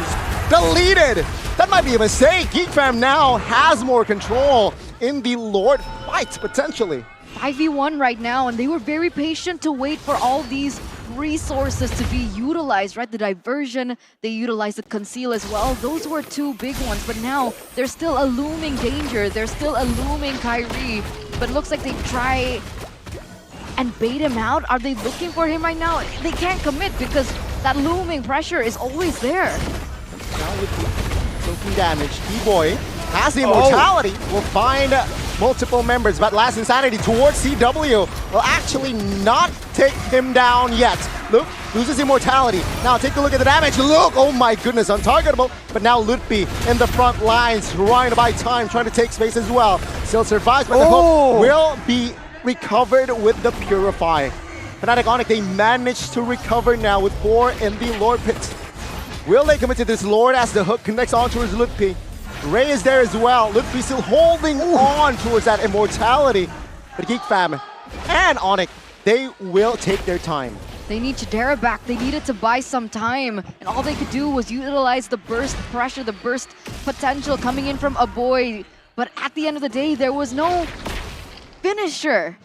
deleted. That might be a mistake. Geek Fam now has more control in the Lord fight, potentially. 5v1 right now, and they were very patient to wait for all these resources to be utilized, right? The diversion, they utilized the conceal as well. Those were two big ones, but now there's still a looming danger. There's still a looming Kyrie, but it looks like they try and bait him out. Are they looking for him right now? They can't commit because that looming pressure is always there. Now with the soaking damage, D-Boy has the immortality. Will find multiple members, but last insanity towards CW will actually not take him down yet. Luke loses immortality. Now take a look at the damage. Luke, oh my goodness, untargetable. But now Lutpi in the front lines, trying to buy time, trying to take space as well. Still survives, but the hook will be recovered with the Purify. FNATIC Onic, they managed to recover now with 4 in the Lord Pit. Will they commit to this Lord as the hook connects on towards Lutpi? Ray is there as well. Lutfi still holding on towards that immortality. But Geek Fam and Onic, they will take their time. They need Chidera back. They needed to buy some time. And all they could do was utilize the burst pressure, the burst potential coming in from Aboy. But at the end of the day, there was no finisher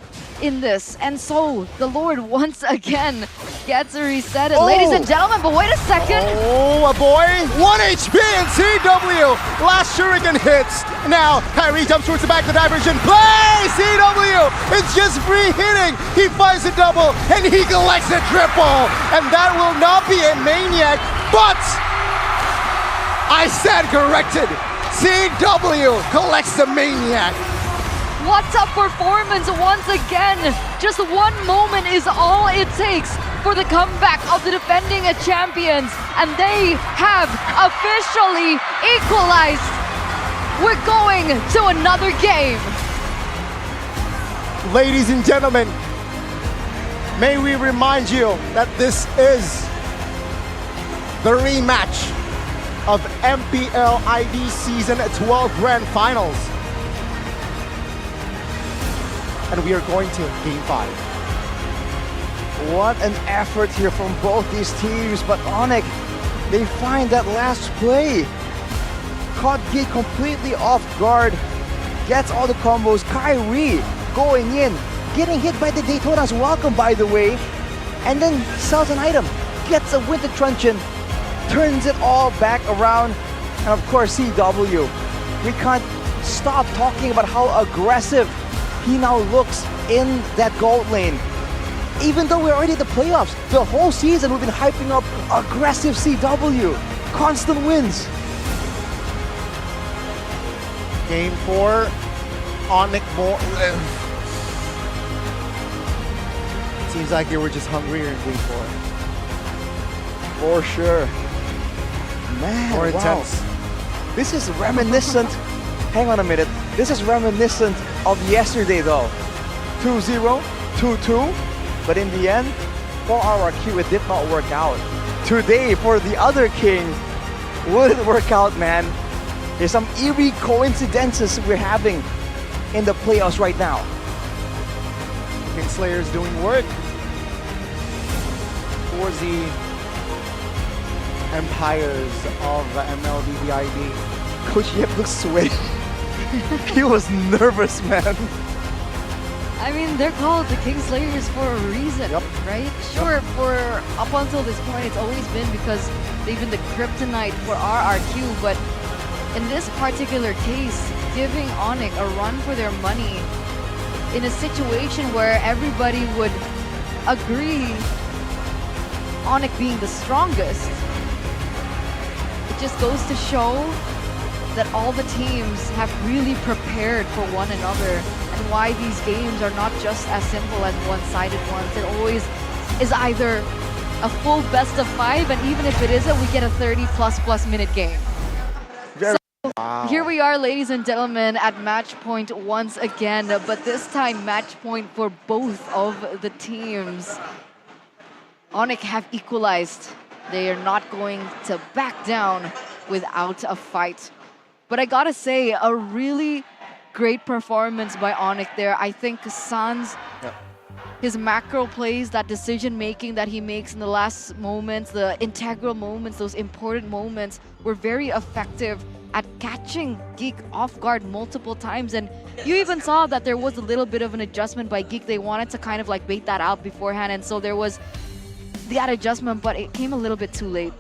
in this. And so the Lord once again gets reset. Ladies and gentlemen, but wait a second. Oh, Aboy, 1 HP and CW. Last Shuriken hits. Now, Kyrie jumps towards the back of the diversion. Play! CW! It's just free hitting. He finds a double and he collects a triple. And that will not be a maniac, but I said corrected. CW collects the maniac. What a performance once again. Just one moment is all it takes for the comeback of the defending champions. And they have officially equalized. We're going to another game. Ladies and gentlemen, may we remind you that this is the rematch of MPL ID Season 12 Grand Finals. And we are going to Game 5. What an effort here from both these teams, but Onic, they find that last play. Caught Geek completely off guard, gets all the combos. Kyrie going in, getting hit by the Daytona's welcome, by the way, and then sells an item, gets a Winter Truncheon, turns it all back around, and of course CW. We can't stop talking about how aggressive he now looks in that gold lane. Even though we're already at the playoffs, the whole season we've been hyping up aggressive CW. Constant wins. Game 4, Onic more. Seems like they were just hungrier in Game 4. For sure. Man, more intense. Wow. This is reminiscent. Hang on a minute. This is reminiscent of yesterday though. 2-0, 2-2. But in the end, for our Q, it did not work out. Today, for the other king, wouldn't work out, man. There's some eerie coincidences we're having in the playoffs right now. Kingslayer's doing work towards the empires of MLBBID. Coach Yep looks sweaty. He was nervous, man. I mean, they're called the Kingslayers for a reason, right? Sure, for up until this point, it's always been because they've been the kryptonite for RRQ, but in this particular case, giving Onic a run for their money in a situation where everybody would agree Onic being the strongest, it just goes to show that all the teams have really prepared for one another, and why these games are not just as simple as one-sided ones. It always is either a full best of 5, and even if it isn't, we get a 30+ minute game. Here we are, ladies and gentlemen, at match point once again, but this time match point for both of the teams. Onic have equalized. They are not going to back down without a fight. But I gotta say, a really great performance by Onic there. I think Sans, his macro plays, that decision making that he makes in the last moments, the integral moments, those important moments, were very effective at catching Geek off guard multiple times. And you even saw that there was a little bit of an adjustment by Geek. They wanted to kind of like bait that out beforehand, and so there was that adjustment, but it came a little bit too late.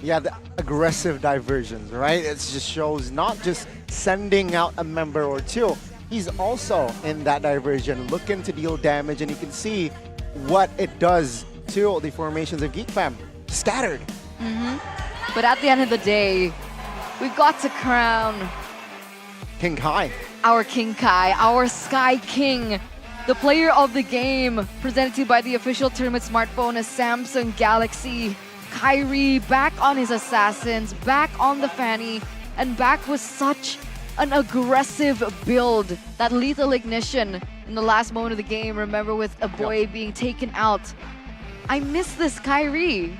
Yeah, the aggressive diversions, right? It just shows not just sending out a member or two, he's also in that diversion looking to deal damage, and you can see what it does to the formations of Geek Fam. Scattered. But at the end of the day, we've got to crown King Kai. Our King Kai, our Sky King, the player of the game, presented to you by the official tournament smartphone, a Samsung Galaxy. Kyrie back on his assassins, back on the Fanny, and back with such an aggressive build. That lethal ignition in the last moment of the game, remember, with a boy being taken out. I miss this Kyrie.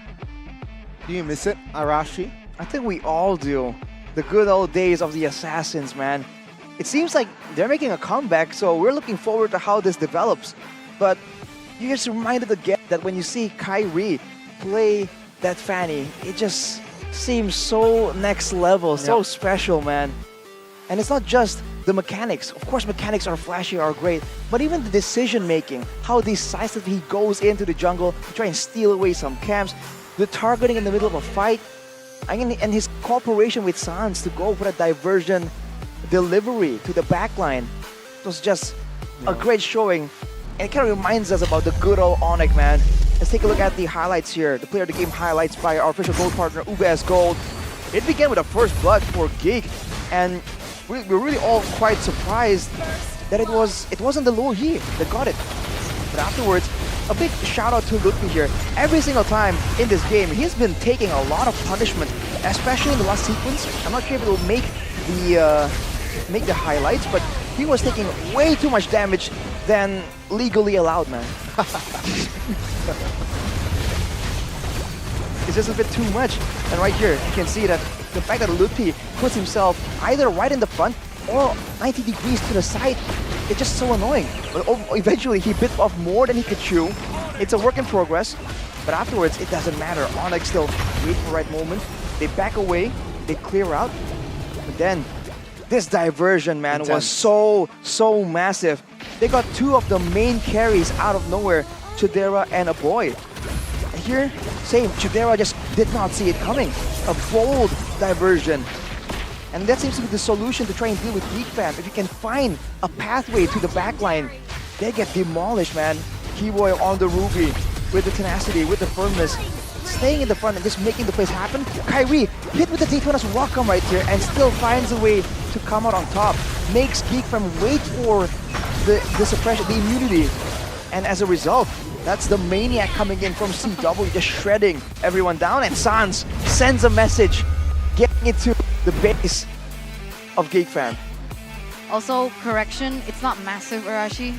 Do you miss it, Arashi? I think we all do. The good old days of the Assassins, man. It seems like they're making a comeback, so we're looking forward to how this develops. But you just reminded again that when you see Kyrie play that Fanny, it just seems so next level, so special, man. And it's not just the mechanics. Of course, mechanics are flashy, are great, but even the decision making, how decisive he goes into the jungle to try and steal away some camps, the targeting in the middle of a fight, and his cooperation with Sans to go for a diversion delivery to the backline. It was just a great showing, and it kind of reminds us about the good old Onic, man. Let's take a look at the highlights here, the player of the game highlights by our official gold partner, Evos Gold. It began with a first blood for Geek, and we're really all quite surprised that it wasn't the low Yi that got it. But afterwards, a big shout out to Ludwig here. Every single time in this game, he's been taking a lot of punishment, especially in the last sequence. I'm not sure if it will make the highlights, but he was taking way too much damage than legally allowed, man. It's just a bit too much. And right here, you can see that the fact that Ludwig puts himself either right in the front or 90 degrees to the side, it's just so annoying. But eventually, he bit off more than he could chew. It's a work in progress, but afterwards, it doesn't matter. Onic still wait for the right moment. They back away, they clear out, but then this diversion, man, was so massive. They got two of the main carries out of nowhere, Chidera and a boy. And here, same, Chidera just did not see it coming. A bold diversion. And that seems to be the solution to try and deal with Geek Fam. If you can find a pathway to the backline, they get demolished, man. Keyboy on the Ruby with the tenacity, with the firmness, staying in the front and just making the plays happen. Kyrie hit with the Daytona's Welcome right here and still finds a way to come out on top. Makes Geek Fam wait for the suppression, the immunity. And as a result, that's the Maniac coming in from CW, just shredding everyone down. And Sans sends a message, getting it to the base of Geek Fam. Also, correction, it's not massive, Arashi.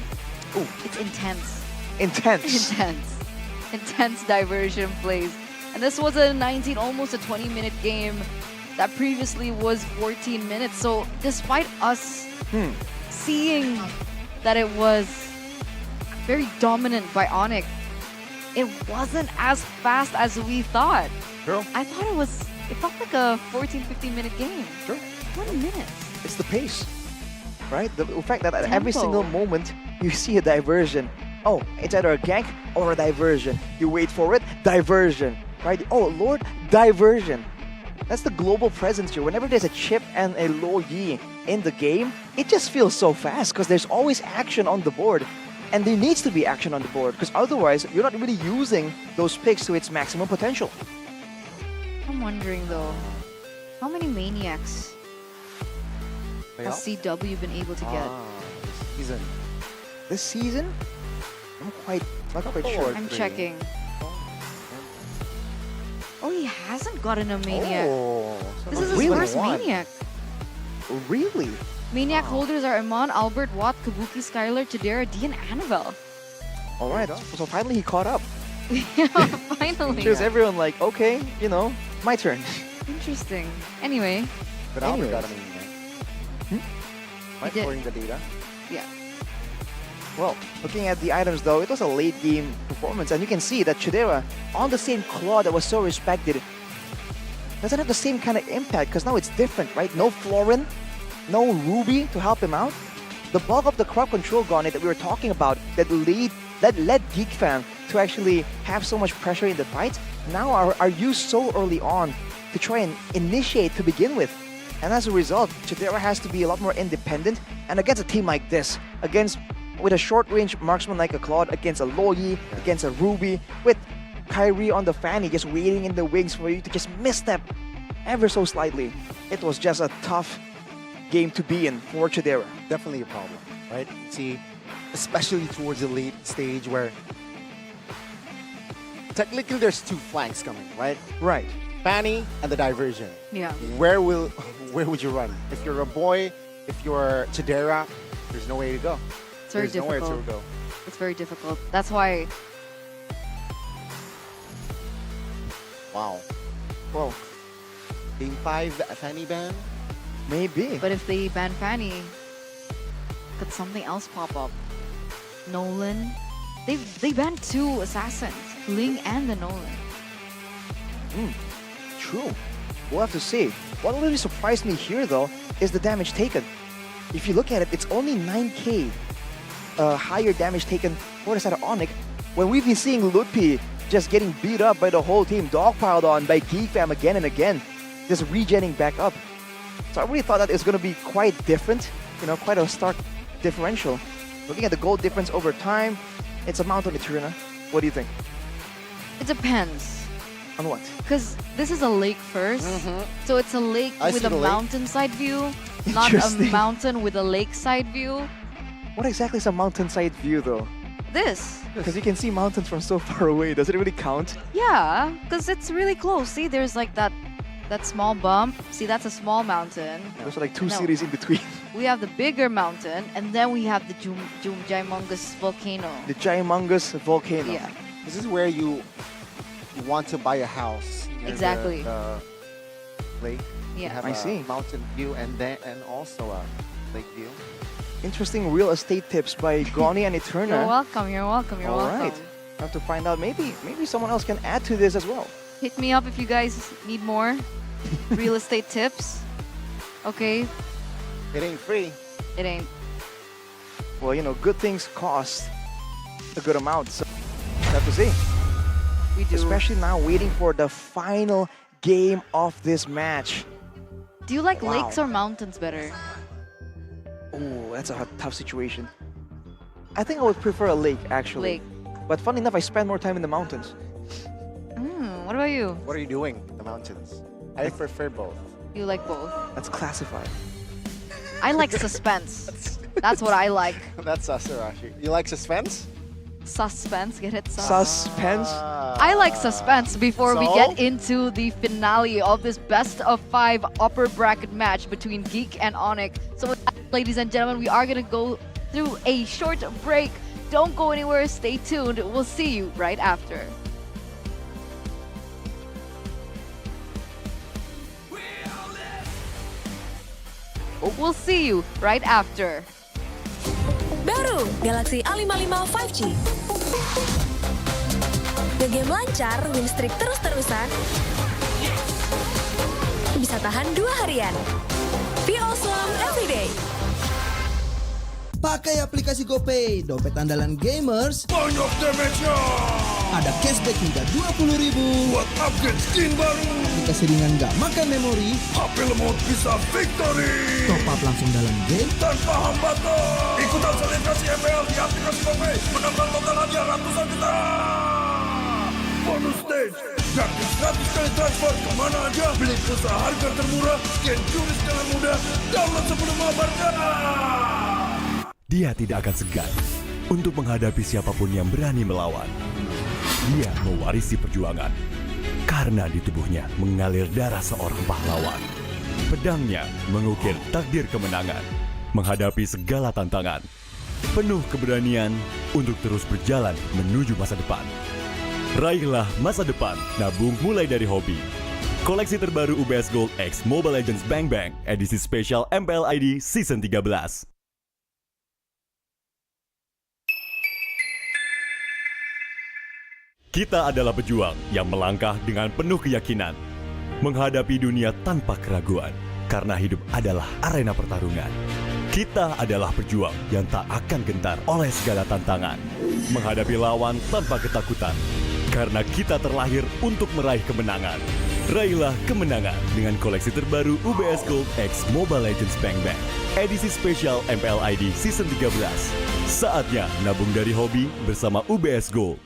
Ooh. It's intense. Intense. Intense. Intense diversion plays. And this was a 19, almost a 20-minute game that previously was 14 minutes. So despite us seeing that it was very dominant by Onic, it wasn't as fast as we thought. Sure. I thought it felt like a 14, 15-minute game. Sure. 20 minutes. It's the pace, right? The fact that at every single moment you see a diversion. Oh, it's either a gank or a diversion. You wait for it, diversion, right? Oh, Lord, diversion. That's the global presence here. Whenever there's a chip and a low Yi in the game, it just feels so fast because there's always action on the board. And there needs to be action on the board because otherwise you're not really using those picks to its maximum potential. I'm wondering though, how many Maniacs has CW been able to get? This season. This season? I'm not quite sure. I'm checking. Oh, he hasn't gotten a Maniac. So This is his really? first Maniac. Really? Maniac holders are Iman, Albert, Watt, Kabuki, Skylar, Chidera, D, and Annabelle. All right, so finally he caught up. Yeah, finally. Shows everyone like, okay, you know, my turn. Interesting. Anyway. But Albert got a Maniac. Right, did. according to the data. Yeah. Well, looking at the items though, it was a late game performance, and you can see that Chidera, on the same claw that was so respected, doesn't have the same kind of impact, because now it's different, right? No Florin, no Ruby to help him out. The bulk of the crowd control Garnet that we were talking about that led Geek Fam to actually have so much pressure in the fight, now are used so early on to try and initiate to begin with. And as a result, Chidera has to be a lot more independent, and against a team like this, with a short-range marksman like a Claude, against a Loyi, against a Ruby, with Kyrie on the fanny just waiting in the wings for you to just misstep ever so slightly. It was just a tough game to be in for Chidera. Definitely a problem, right? See, especially towards the late stage where technically there's two flanks coming, right? Right. Fanny and the diversion. Yeah. Where would you run? If you're a boy, if you're Chidera, there's no way to go. It's very There's nowhere difficult. to go. It's very difficult. That's why. Wow. Well, Game 5 Fanny ban? Maybe. But if they ban Fanny, could something else pop up? Nolan. They banned two assassins, Ling and the Nolan. True. We'll have to see. What really surprised me here though is the damage taken. If you look at it, it's only 9k higher damage taken for the side of Onic, when we've been seeing Lutpi just getting beat up by the whole team, dogpiled on by Geek Fam again and again, just regenning back up. So I really thought that it's going to be quite different, you know, quite a stark differential. Looking at the gold difference over time, it's a Mountain Eterna. What do you think? It depends. On what? Because this is a lake first, so it's a lake I with see a the lake. mountainside view, not a Interesting. mountain with a lakeside view. What exactly is a mountainside view though? This. Because you can see mountains from so far away. Does it really count? Yeah, because it's really close. See, there's like that small bump. See, that's a small mountain. There's like two No. cities in between. We have the bigger mountain, and then we have the Ginormous volcano. The Ginormous volcano. Yeah. This is where you want to buy a house. near Exactly. The lake. You Yeah. have I a see. mountain view and also a lake view. Interesting real estate tips by Goni and Eterna. You're welcome. You're welcome. You're All welcome. right. I have to find out. Maybe someone else can add to this as well. Hit me up if you guys need more real estate tips. Okay, It ain't free. it ain't. Well, you know, good things cost a good amount. So we have to see. We do. Especially now, waiting for the final game of this match. Do you like Wow. lakes or mountains better? Oh, that's a tough situation. I think I would prefer a lake, actually. Lake. But funny enough, I spend more time in the mountains. What about you? What are you doing in the mountains? I prefer both. You like both? That's classified. I like suspense. That's what I like. That's Sasarashi. You like suspense? Suspense, get it? Suspense? I like suspense before we So? get into the finale of this best of 5 upper bracket match between Geek and Onic. So with that, ladies and gentlemen, we are going to go through a short break. Don't go anywhere, stay tuned. We'll see you right after. We'll see you right after. Baru Galaxy A55 5G. Ngegame lancar, win streak terus-terusan. Bisa tahan 2 harian. Be awesome everyday. Pakai aplikasi GoPay, dompet andalan gamers. Banyak damage-nya. Ada cashback hingga 20.000 Buat upgrade skin baru. Dikasih ringan gak makan memori. HP lemot bisa victory. Top up langsung dalam game. Tanpa hambatan. Ikutan selebrasi MPL di aplikasi GoPay. Menambah total hadiah ratusan juta. Bonus stage, Gratis 100 kali transfer kemana aja. Beli pulsa harga termurah, scan QRIS dengan mudah. Download sebelum mabarkan. Dia tidak akan segan untuk menghadapi siapapun yang berani melawan. Dia mewarisi perjuangan karena di tubuhnya mengalir darah seorang pahlawan. Pedangnya mengukir takdir kemenangan, menghadapi segala tantangan. Penuh keberanian untuk terus berjalan menuju masa depan. Raihlah masa depan, nabung mulai dari hobi. Koleksi terbaru UBS Gold X Mobile Legends Bang Bang, edisi spesial MPL ID Season 13. Kita adalah pejuang yang melangkah dengan penuh keyakinan, menghadapi dunia tanpa keraguan, karena hidup adalah arena pertarungan. Kita adalah pejuang yang tak akan gentar oleh segala tantangan, menghadapi lawan tanpa ketakutan, karena kita terlahir untuk meraih kemenangan. Raihlah kemenangan dengan koleksi terbaru UBS Gold X Mobile Legends Bang Bang, edisi spesial MPL ID Season 13. Saatnya nabung dari hobi bersama UBS Gold.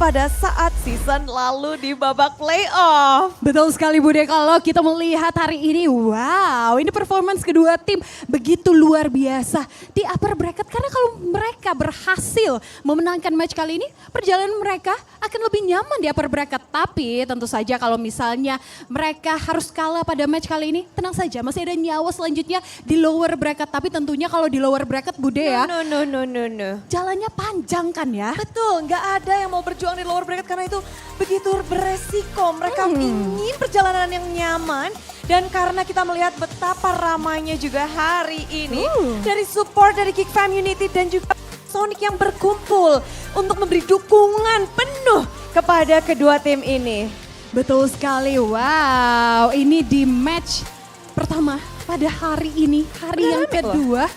Pada saat season lalu di babak playoff. Betul sekali Bude, kalau kita melihat hari ini, wow, ini performance kedua tim begitu luar biasa di upper bracket. Karena kalau mereka berhasil memenangkan match kali ini, perjalanan mereka akan lebih nyaman di upper bracket. Tapi tentu saja kalau misalnya mereka harus kalah pada match kali ini, tenang saja, masih ada nyawa selanjutnya di lower bracket. Tapi tentunya kalau di lower bracket Bude ya, No. jalannya panjang kan ya? Betul, nggak ada yang mau berjuang di lower bracket karena itu begitu beresiko. Mereka ingin perjalanan yang nyaman dan karena kita melihat betapa ramainya juga hari ini dari support dari Geek Fam Unity dan juga Sonic yang berkumpul untuk memberi dukungan penuh kepada kedua tim ini. Betul sekali, wow, ini di match pertama pada hari ini, hari yang kedua.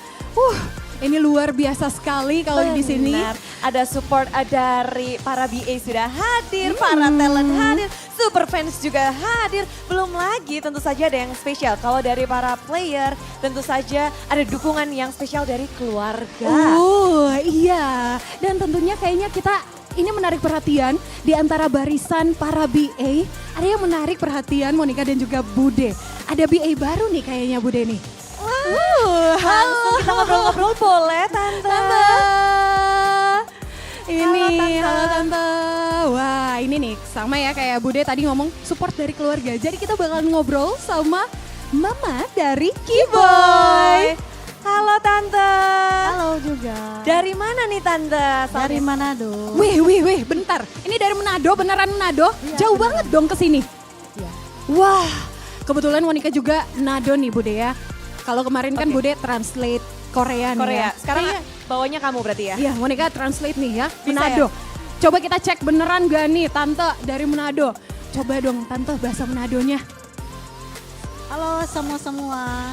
Ini luar biasa sekali kalau di sini. Ada support dari para BA sudah hadir, para talent hadir, super fans juga hadir. Belum lagi tentu saja ada yang spesial. Kalau dari para player tentu saja ada dukungan yang spesial dari keluarga. Iya, dan tentunya kayaknya kita ini menarik perhatian di antara barisan para BA. Ada yang menarik perhatian Monica dan juga Bude. Ada BA baru nih kayaknya Bude nih. Langsung kita ngobrol-ngobrol boleh Tante? Halo Tante. Wah ini nih sama ya kayak Bude tadi ngomong support dari keluarga. Jadi kita bakalan ngobrol sama Mama dari Kiboy. Halo Tante. Halo juga. Dari mana nih Tante? Dari Manado. Wih, bentar. Ini dari Manado, beneran Manado? Jauh banget dong ke sini. Wah, kebetulan Monica juga Manado nih Bude ya. Kalau kemarin kan Bude translate Korea nih ya. Sekarang bawanya kamu berarti ya? Iya, Monica translate nih ya, Bisa Manado. Coba kita cek beneran gak nih Tante dari Manado. Coba dong Tante bahasa Manadonya. Halo semua.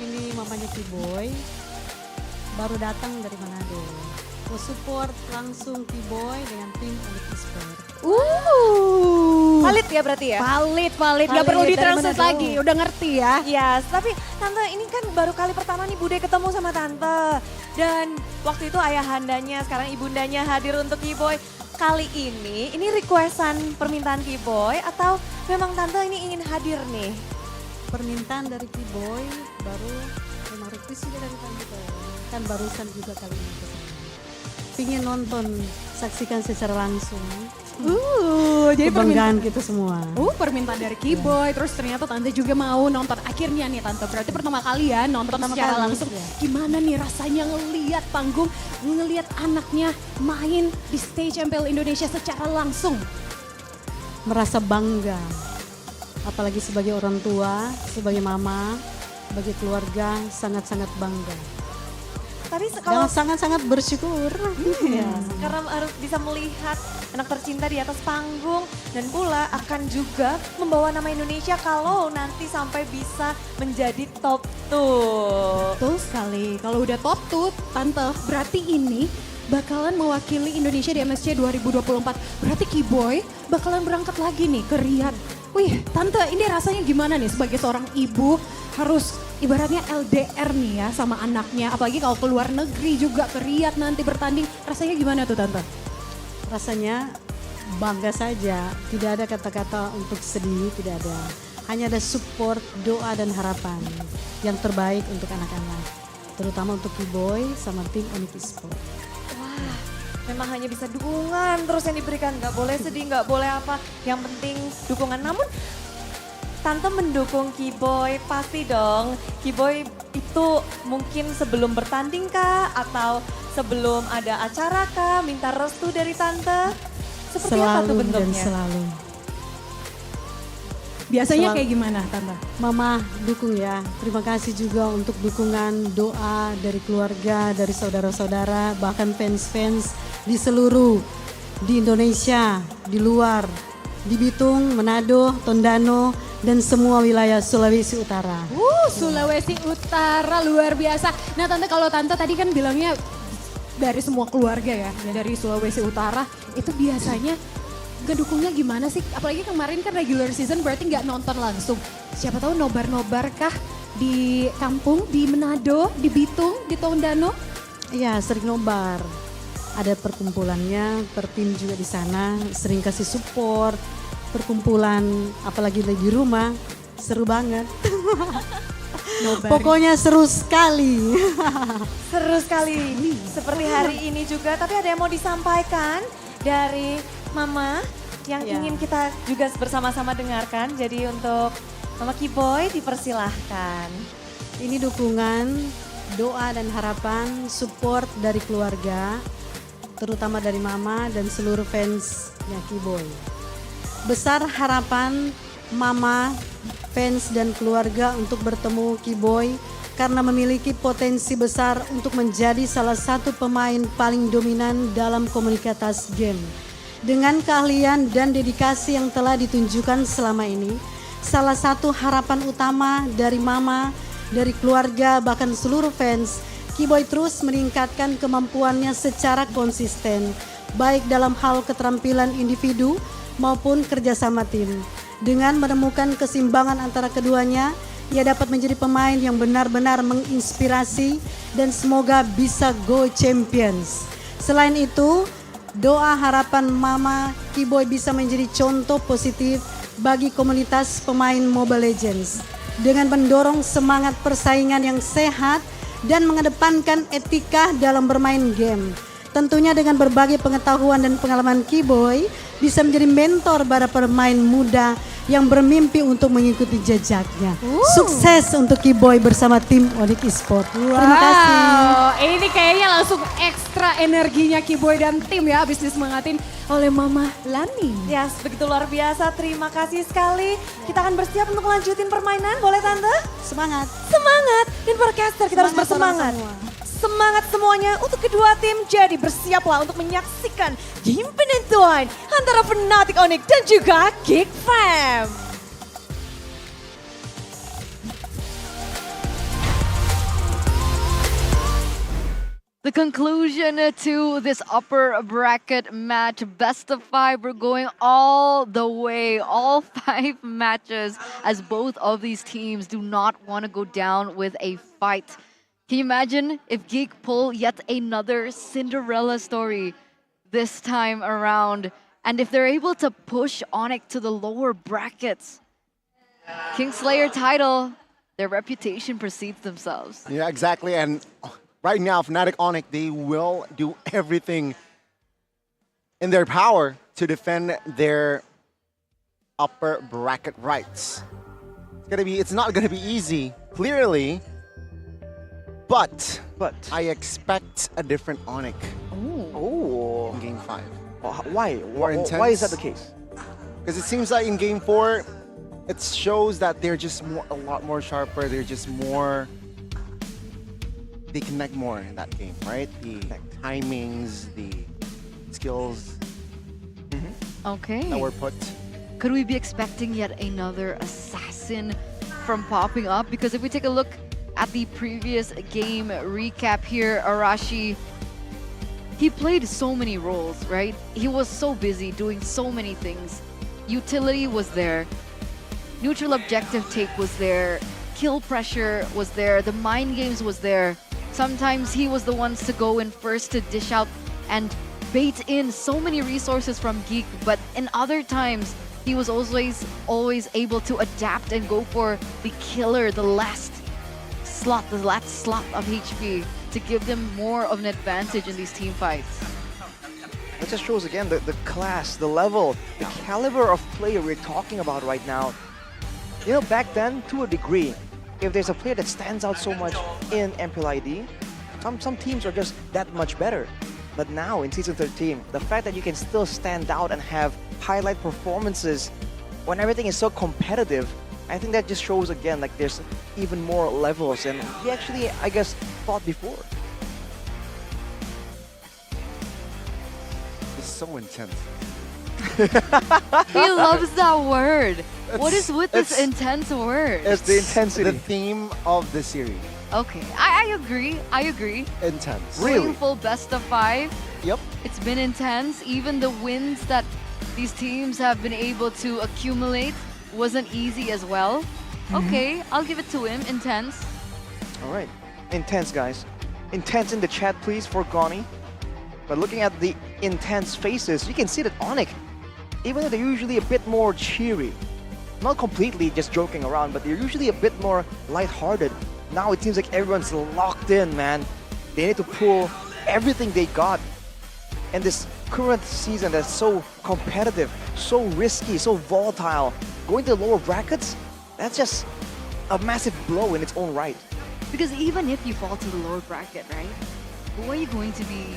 Ini mamanya Kiboy. Baru datang dari Manado. Mau support langsung Kiboy dengan tim Onic Esport. Valid ya berarti ya? Valid. Gak perlu ditranslate lagi, udah ngerti ya. Yes, tapi Tante ini kan baru kali pertama nih Bude ketemu sama Tante. Dan waktu itu ayahandanya, sekarang ibundanya hadir untuk Kiboy. Kali ini requestan permintaan Kiboy atau memang Tante ini ingin hadir nih? Permintaan dari Kiboy baru memang request juga dari Tante. Kan barusan juga kali ini kesana. Pingin nonton, saksikan secara langsung. Jadi kebanggaan kita semua. Permintaan dari Kiboy, terus ternyata Tante juga mau nonton akhirnya nih Tante. Berarti pertama kali ya nonton secara langsung. Gimana nih rasanya ngelihat panggung, ngelihat anaknya main di stage MPL Indonesia secara langsung? Merasa bangga, apalagi sebagai orang tua, sebagai mama, sebagai keluarga sangat-sangat bangga. Tapi Dan kalau sangat-sangat bersyukur. Iya, karena harus bisa melihat anak tercinta di atas panggung dan pula akan juga membawa nama Indonesia kalau nanti sampai bisa menjadi top 2. Betul sekali. Kalau udah top 2, Tante, berarti ini bakalan mewakili Indonesia di MSC 2024. Berarti Kiboy bakalan berangkat lagi nih ke Riyadh. Wih, Tante, ini rasanya gimana nih sebagai seorang ibu harus ibaratnya LDR nih ya sama anaknya. Apalagi kalau keluar negeri juga ke Riyadh nanti bertanding. Rasanya gimana tuh Tante? Rasanya bangga saja. Tidak ada kata-kata untuk sedih, tidak ada. Hanya ada support, doa dan harapan yang terbaik untuk anak-anak. Terutama untuk Kiboy sama tim Onic Esport. Wah, memang hanya bisa dukungan terus yang diberikan. Nggak boleh sedih, nggak boleh apa. Yang penting dukungan. Namun Tante mendukung Kiboy pasti dong. Kiboy itu mungkin sebelum bertanding kah? Atau sebelum ada acara kah? Minta restu dari Tante? Seperti apa tuh bentuknya? Dan selalu. Biasanya kayak gimana Tante? Mama dukung ya. Terima kasih juga untuk dukungan doa dari keluarga, dari saudara-saudara, bahkan fans-fans di seluruh, di Indonesia, di luar, di Bitung, Manado, Tondano, dan semua wilayah Sulawesi Utara. Sulawesi Utara luar biasa. Nah Tante, kalau Tante tadi kan bilangnya dari semua keluarga ya, dari Sulawesi Utara, itu biasanya ngedukungnya gimana sih? Apalagi kemarin kan regular season berarti nggak nonton langsung. Siapa tahu nobar-nobar kah di kampung, di Manado, di Bitung, di Tondano? Iya, sering nobar. Ada perkumpulannya, pertim juga di sana, sering kasih support, perkumpulan apalagi di rumah, seru banget. Pokoknya seru sekali. Seru sekali, seperti hari ini juga. Tapi ada yang mau disampaikan dari Mama yang ingin kita juga bersama-sama dengarkan. Jadi untuk Mama Kiboy dipersilahkan. Ini dukungan, doa dan harapan, support dari keluarga, terutama dari Mama dan seluruh fansnya Kiboy. Besar harapan Mama, fans dan keluarga untuk bertemu Kiboy karena memiliki potensi besar untuk menjadi salah satu pemain paling dominan dalam komunitas game. Dengan keahlian dan dedikasi yang telah ditunjukkan selama ini, salah satu harapan utama dari Mama, dari keluarga bahkan seluruh fans, Kiboy terus meningkatkan kemampuannya secara konsisten, baik dalam hal keterampilan individu maupun kerjasama tim. Dengan menemukan keseimbangan antara keduanya, ia dapat menjadi pemain yang benar-benar menginspirasi dan semoga bisa go champions. Selain itu, doa harapan Mama Kiboy bisa menjadi contoh positif bagi komunitas pemain Mobile Legends dengan mendorong semangat persaingan yang sehat dan mengedepankan etika dalam bermain game. Tentunya dengan berbagai pengetahuan dan pengalaman Kiboy bisa menjadi mentor para pemain muda yang bermimpi untuk mengikuti jejaknya. Sukses untuk Kiboy bersama tim Onic Esport. Terima kasih. Ini kayaknya langsung ekstra energinya Kiboy dan tim ya habis disemangatin oleh Mama Lani. Yes, begitu luar biasa. Terima kasih sekali. Kita akan bersiap untuk lanjutin permainan. Boleh Tante? Semangat. Semangat. Dan podcaster kita harus bersemangat. Semangat semuanya untuk kedua tim. Jadi bersiaplah untuk menyaksikan game penentuan antara FNATIC Onic dan juga Geek Fam. The conclusion to this upper bracket match, best of 5. We're going all the way, all 5 matches, as both of these teams do not want to go down with a fight. Can you imagine if Geek pull yet another Cinderella story this time around? And if they're able to push Onic to the lower brackets, Kingslayer title, their reputation precedes themselves. Yeah, exactly. And right now, FNATIC Onic, they will do everything in their power to defend their upper bracket rights. It's not gonna be easy, clearly. But I expect a different Onic. Oh. In Game 5. Why? More intense. Why is that the case? Because it seems like in Game 4, it shows that they're just a lot more sharper. They're just more they connect more in that game, right? The timings, the skills Okay. that were put. Could we be expecting yet another assassin from popping up? Because if we take a look at the previous game recap here, Arashi, he played so many roles, right? He was so busy doing so many things. Utility was there, neutral objective take was there, kill pressure was there, the mind games was there. Sometimes he was the ones to go in first to dish out and bait in so many resources from Geek, but in other times, he was always able to adapt and go for the killer, the last slot of HP to give them more of an advantage in these team fights. It just shows again the class, the level, the caliber of player we're talking about right now. You know, back then, to a degree, if there's a player that stands out so much in MPL ID, some teams are just that much better. But now in Season 13, the fact that you can still stand out and have highlight performances when everything is so competitive, I think that just shows again like there's even more levels than we actually, I guess, thought before. It's so intense. He loves that word. What is with this intense word? It's the intensity. The theme of the series. Okay, I agree. Intense. Going full best of 5. Yep. It's been intense. Even the wins that these teams have been able to accumulate wasn't easy as well. Okay, I'll give it to him. Intense. All right, intense, guys. Intense in the chat, please, for Goni. But looking at the intense faces, you can see that Onic, even though they're usually a bit more cheery, not completely just joking around, but they're usually a bit more lighthearted. Now it seems like everyone's locked in, man. They need to pull everything they got. And this current season that's so competitive, so risky, so volatile, going to the lower brackets, that's just a massive blow in its own right. Because even if you fall to the lower bracket, right? Who are you going to be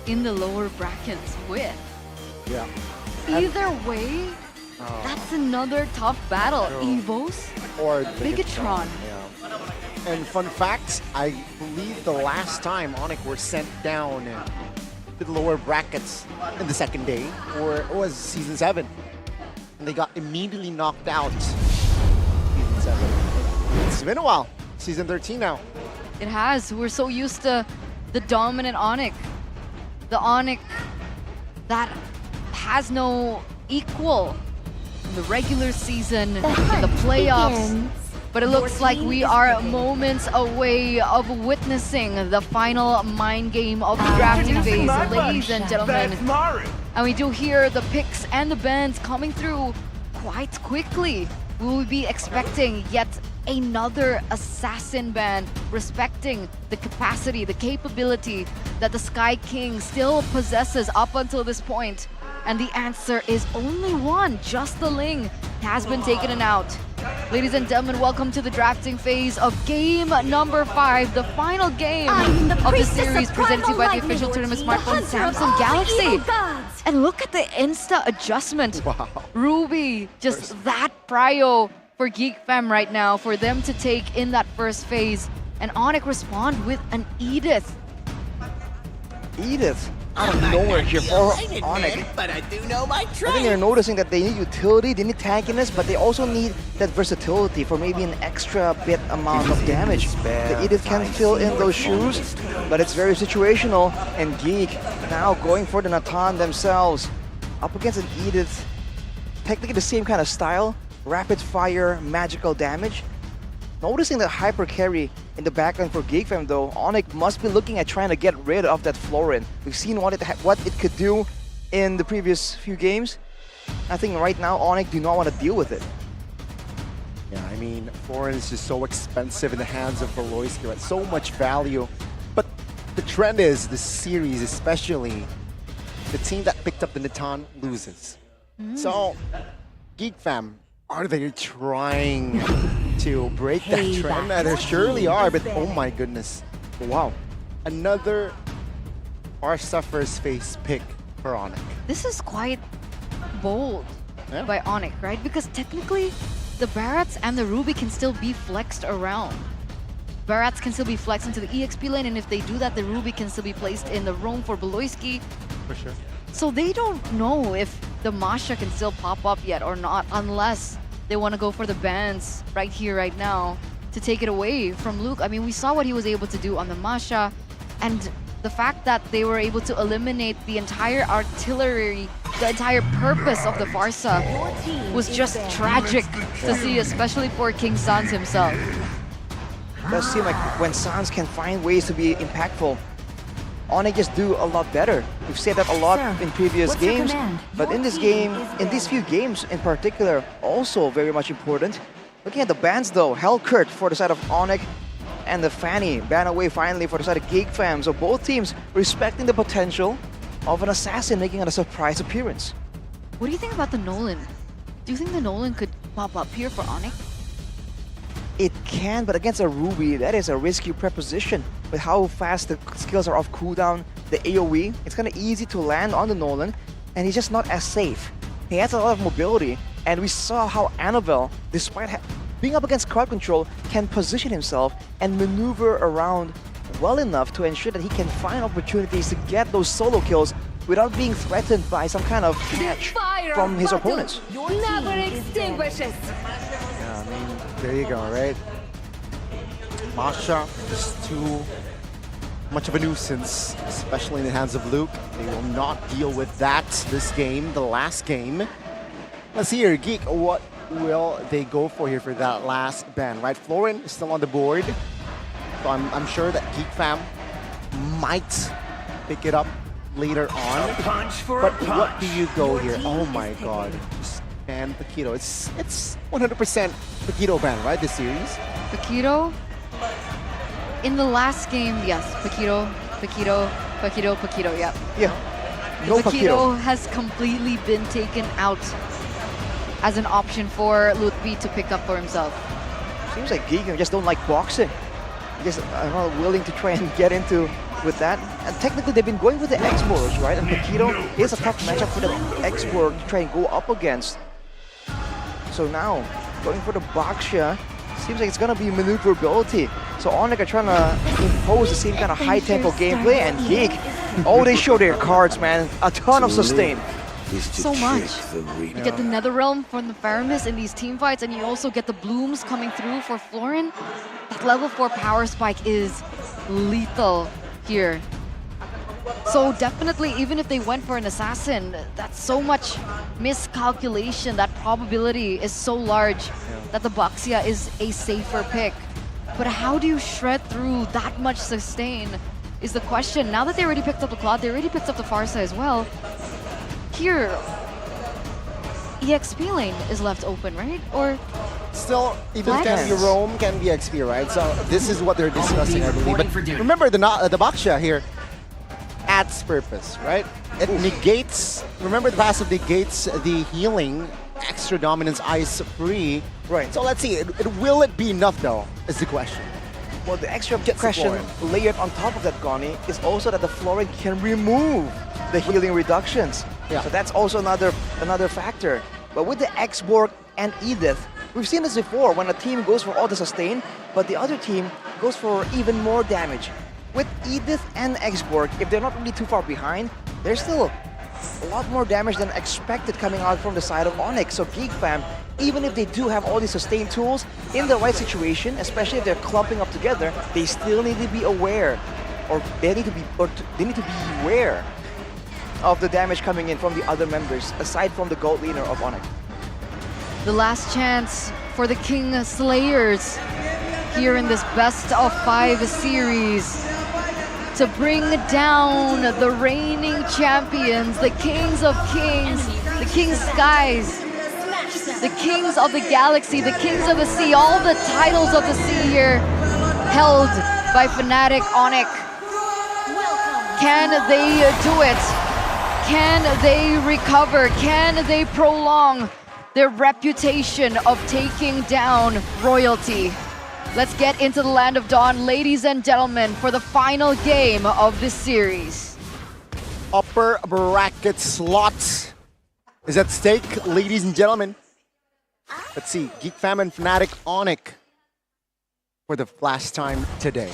in the lower brackets with? Yeah. Either way, that's another tough battle. Evos or Bigetron. Yeah. And fun fact, I believe the last time Onic were sent down to the lower brackets in the second day, or it was Season 7. And they got immediately knocked out. Season 7. It's been a while. Season 13 now. It has. We're so used to the dominant Onic. The Onic that has no equal in the regular season, in the playoffs. But it looks like we are moments away of witnessing the final mind game of the drafting phase, ladies and gentlemen. And we do hear the picks and the bans coming through quite quickly. We will be expecting yet another assassin ban, respecting the capacity, the capability that the Sky King still possesses up until this point. And the answer is only one. Just the Ling has been taken and out. Ladies and gentlemen, welcome to the drafting phase of game number 5, the final game of the series presented to you by the official tournament smartphone Samsung Galaxy. And look at the insta adjustment. Wow. Ruby, just that prio for Geek Fam right now for them to take in that first phase. And Onic respond with an Edith. Edith, out of nowhere here for Onic. But I do know my I think they're noticing that they need utility, they need tankiness, but they also need that versatility for maybe an extra bit amount of damage. The Edith can fill in those shoes, but it's very situational. And Geek now going for the Natan themselves. Up against an Edith, technically the same kind of style, rapid fire, magical damage. Noticing that hyper carry in the backline for Geek Fam though, Onic must be looking at trying to get rid of that Florin. We've seen what it could do in the previous few games. I think right now Onic do not want to deal with it. Yeah, I mean, Florin is just so expensive in the hands of Beloyski, right? So much value. But the trend is, this series especially, the team that picked up the Natan loses. So, Geek Fam, are they trying to break that trend? They surely are, but oh my goodness. Wow. Another Arsafer's face pick for Onic. This is quite bold by Onic, right? Because technically, the Barats and the Ruby can still be flexed around. Barats can still be flexed into the EXP lane, and if they do that, the Ruby can still be placed in the roam for Beloyski. For sure. So they don't know if the Masha can still pop up yet or not, unless they want to go for the bans right here, right now, to take it away from Luke. I mean, we saw what he was able to do on the Masha, and the fact that they were able to eliminate the entire artillery, the entire purpose of the Farsa was just tragic to see, especially for King Sans himself. It does seem like when Sans can find ways to be impactful, Onic just do a lot better. We've said that a lot in previous games, but in this game, in these few games in particular, also very much important. Looking at the bans though, Hellkurt for the side of Onic, and the Fanny ban away finally for the side of Geek Fam. So both teams respecting the potential of an assassin making a surprise appearance. What do you think about the Nolan? Do you think the Nolan could pop up here for Onic? It can, but against a Ruby, that is a risky preposition. With how fast the skills are off cooldown, the AoE, it's kind of easy to land on the Nolan, and he's just not as safe. He has a lot of mobility, and we saw how Annabelle, despite being up against crowd control, can position himself and maneuver around well enough to ensure that he can find opportunities to get those solo kills without being threatened by some kind of catch from his opponents. Never extinguishes. Yeah, I mean, there you go, right? Masha is too much of a nuisance, especially in the hands of Luke. They will not deal with that this game, the last game. Let's see here, Geek, what will they go for here for that last ban, right? Florin is still on the board, so I'm sure that Geek Fam might pick it up later on. But what do you go here? Oh my god. And Paquito, it's 100% Paquito ban, right, this series? Paquito? In the last game, yes, Paquito, yeah. Yeah, no Paquito has completely been taken out as an option for Lutfi to pick up for himself. Seems like Geek just don't like boxing. Just are not willing to try and get into with that. And technically they've been going with the X-Borgs, right? And Paquito is a tough matchup for the X-Borg to try and go up against. So now, going for the Baksha, seems like it's gonna be maneuverability. So Onic are trying to impose the same kind of high-tempo gameplay, and Geek, oh, they show their cards, man. A ton of sustain. So much. You get the Netherrealm from the Faramis in these team fights, and you also get the Blooms coming through for Florin. That level 4 power spike is lethal here. So definitely, even if they went for an assassin, that's so much miscalculation. That probability is so large that the Baxia is a safer pick. But how do you shred through that much sustain is the question. Now that they already picked up the Cloud, they already picked up the Farsa as well. Here, EXP lane is left open, right? Or still, even can be roam, can be XP, right? So this is what they're discussing, I believe. But remember, the Baksha here adds purpose, right? It negates, remember the passive negates the healing, extra dominance, ice free. Right. So let's see, will it be enough though, is the question. Well, the extra question layered on top of that, Goni, is also that the Florin can remove the healing reductions. Yeah. So that's also another factor. But with the X-Borg and Edith, we've seen this before when a team goes for all the sustain, but the other team goes for even more damage. With Edith and X-Borg, if they're not really too far behind, there's still a lot more damage than expected coming out from the side of Onic. So Geek Fam, even if they do have all these sustain tools in the right situation, especially if they're clumping up together, they still need to be aware, or they need to be aware of the damage coming in from the other members, aside from the gold laner of Onic. The last chance for the King Slayers here in this best of 5 series to bring down the reigning champions, the Kings of Kings, the King Skies, the Kings of the Galaxy, the Kings of the Sea, all the titles of the sea here held by FNATIC Onic. Can they do it? Can they recover? Can they prolong their reputation of taking down royalty? Let's get into the Land of Dawn, ladies and gentlemen, for the final game of this series. Upper bracket slots is at stake, ladies and gentlemen. Let's see, Geek Fam and FNATIC Onic for the last time today.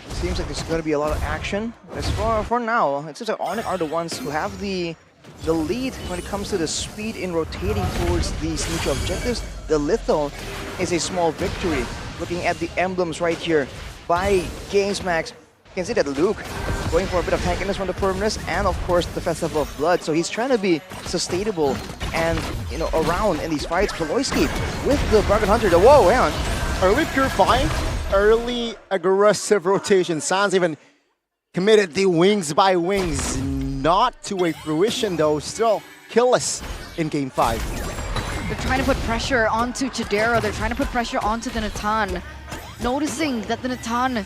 Seems like there's going to be a lot of action. As for now, it seems like Onic are the ones who have the lead when it comes to the speed in rotating towards these neutral objectives. The Litho is a small victory. Looking at the emblems right here by GamesMax, you can see that Luke going for a bit of tankiness from the firmness and of course the Festival of Blood. So he's trying to be sustainable and around in these fights. Poloisky with the Bargain Hunter. Whoa, hang on. Early purifying, early aggressive rotation. Sans even committed the wings by wings. Not to a fruition though, still killless in game 5. They're trying to put pressure onto Chidera. They're trying to put pressure onto the Natan. Noticing that the Natan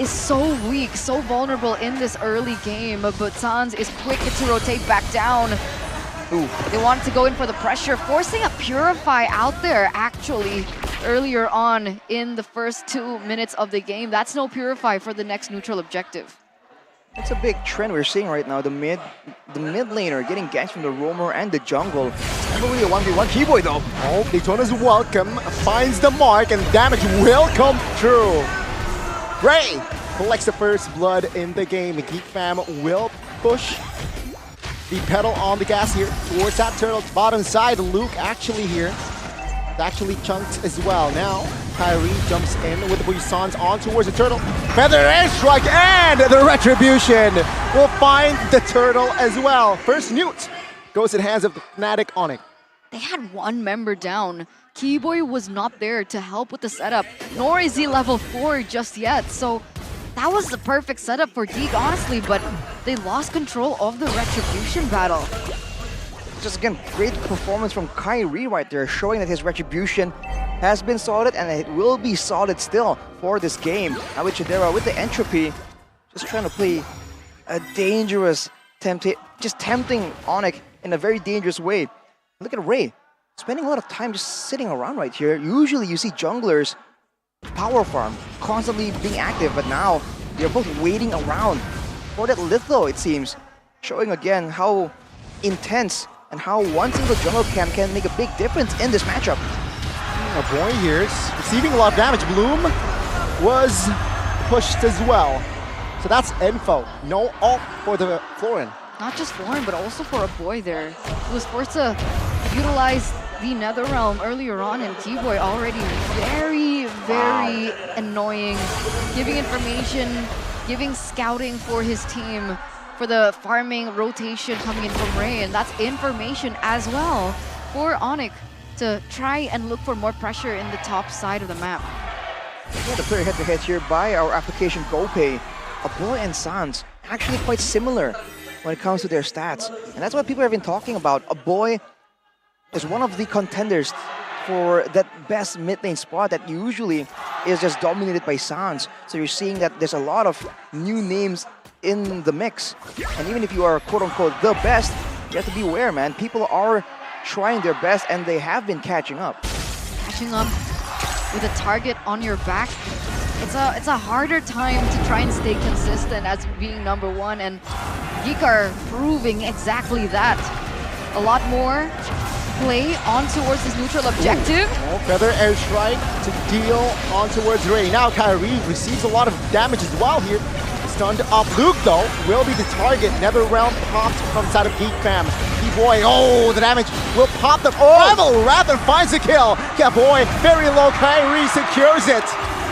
is so weak, so vulnerable in this early game, but Sans is quick to rotate back down. Ooh. They wanted to go in for the pressure, forcing a Purify out there actually earlier on in the first 2 minutes of the game. That's no Purify for the next neutral objective. It's a big trend we're seeing right now. The mid laner getting ganked from the roamer and the jungle. It's never really a 1v1 Keyboy though. Oh, Daytona's welcome, finds the mark, and damage will come through. Ray collects the first blood in the game. Geek Fam will push the pedal on the gas here towards that turtle. Bottom side, Luke actually here. It's actually chunked as well. Now, Kyrie jumps in with the Buissons on towards the turtle. Feather airstrike and the retribution will find the turtle as well. First Newt goes in hands of the FNATIC Onic. They had one member down. Keyboy was not there to help with the setup, nor is he level 4 just yet. So that was the perfect setup for Geek, honestly, but they lost control of the retribution battle. Just again, great performance from Kyrie right there, showing that his retribution has been solid and it will be solid still for this game. Now with Chidera, with the entropy, just trying to play a dangerous, just tempting Onic in a very dangerous way. Look at Ray, spending a lot of time just sitting around right here. Usually you see junglers power farm, constantly being active, but now they're both waiting around for that Litho, it seems. Showing again how intense and how one single jungle camp can make a big difference in this matchup. A boy here is receiving a lot of damage. Bloom was pushed as well. So that's info. No ult for the Florin. Not just Florin, but also for a boy there. He was forced to utilize the Netherrealm earlier on, and Keyboy already very annoying. Giving information, giving scouting for his team, for the farming rotation coming in from Ray, and that's information as well for Onic to try and look for more pressure in the top side of the map. Yeah, the player head-to-head here by our application GoPay. Aboy and Sans actually quite similar when it comes to their stats, and that's what people have been talking about. Aboy is one of the contenders for that best mid lane spot that usually is just dominated by Sans. So you're seeing that there's a lot of new names in the mix, and even if you are quote-unquote the best, you have to be aware, man. People are trying their best and they have been catching up. Catching up with a target on your back, it's a harder time to try and stay consistent as being #1, and Geek are proving exactly that. A lot more play on towards this neutral objective. Oh, Feather airstrike to deal on towards Ray. Now Kyrie receives a lot of damage as well here. Stunned up. Luke though will be the target. Netherrealm popped from side of Geek Fam. Boy, oh, the damage will pop the rival rather finds the kill. Yeah, boy, very low. Kyrie secures it.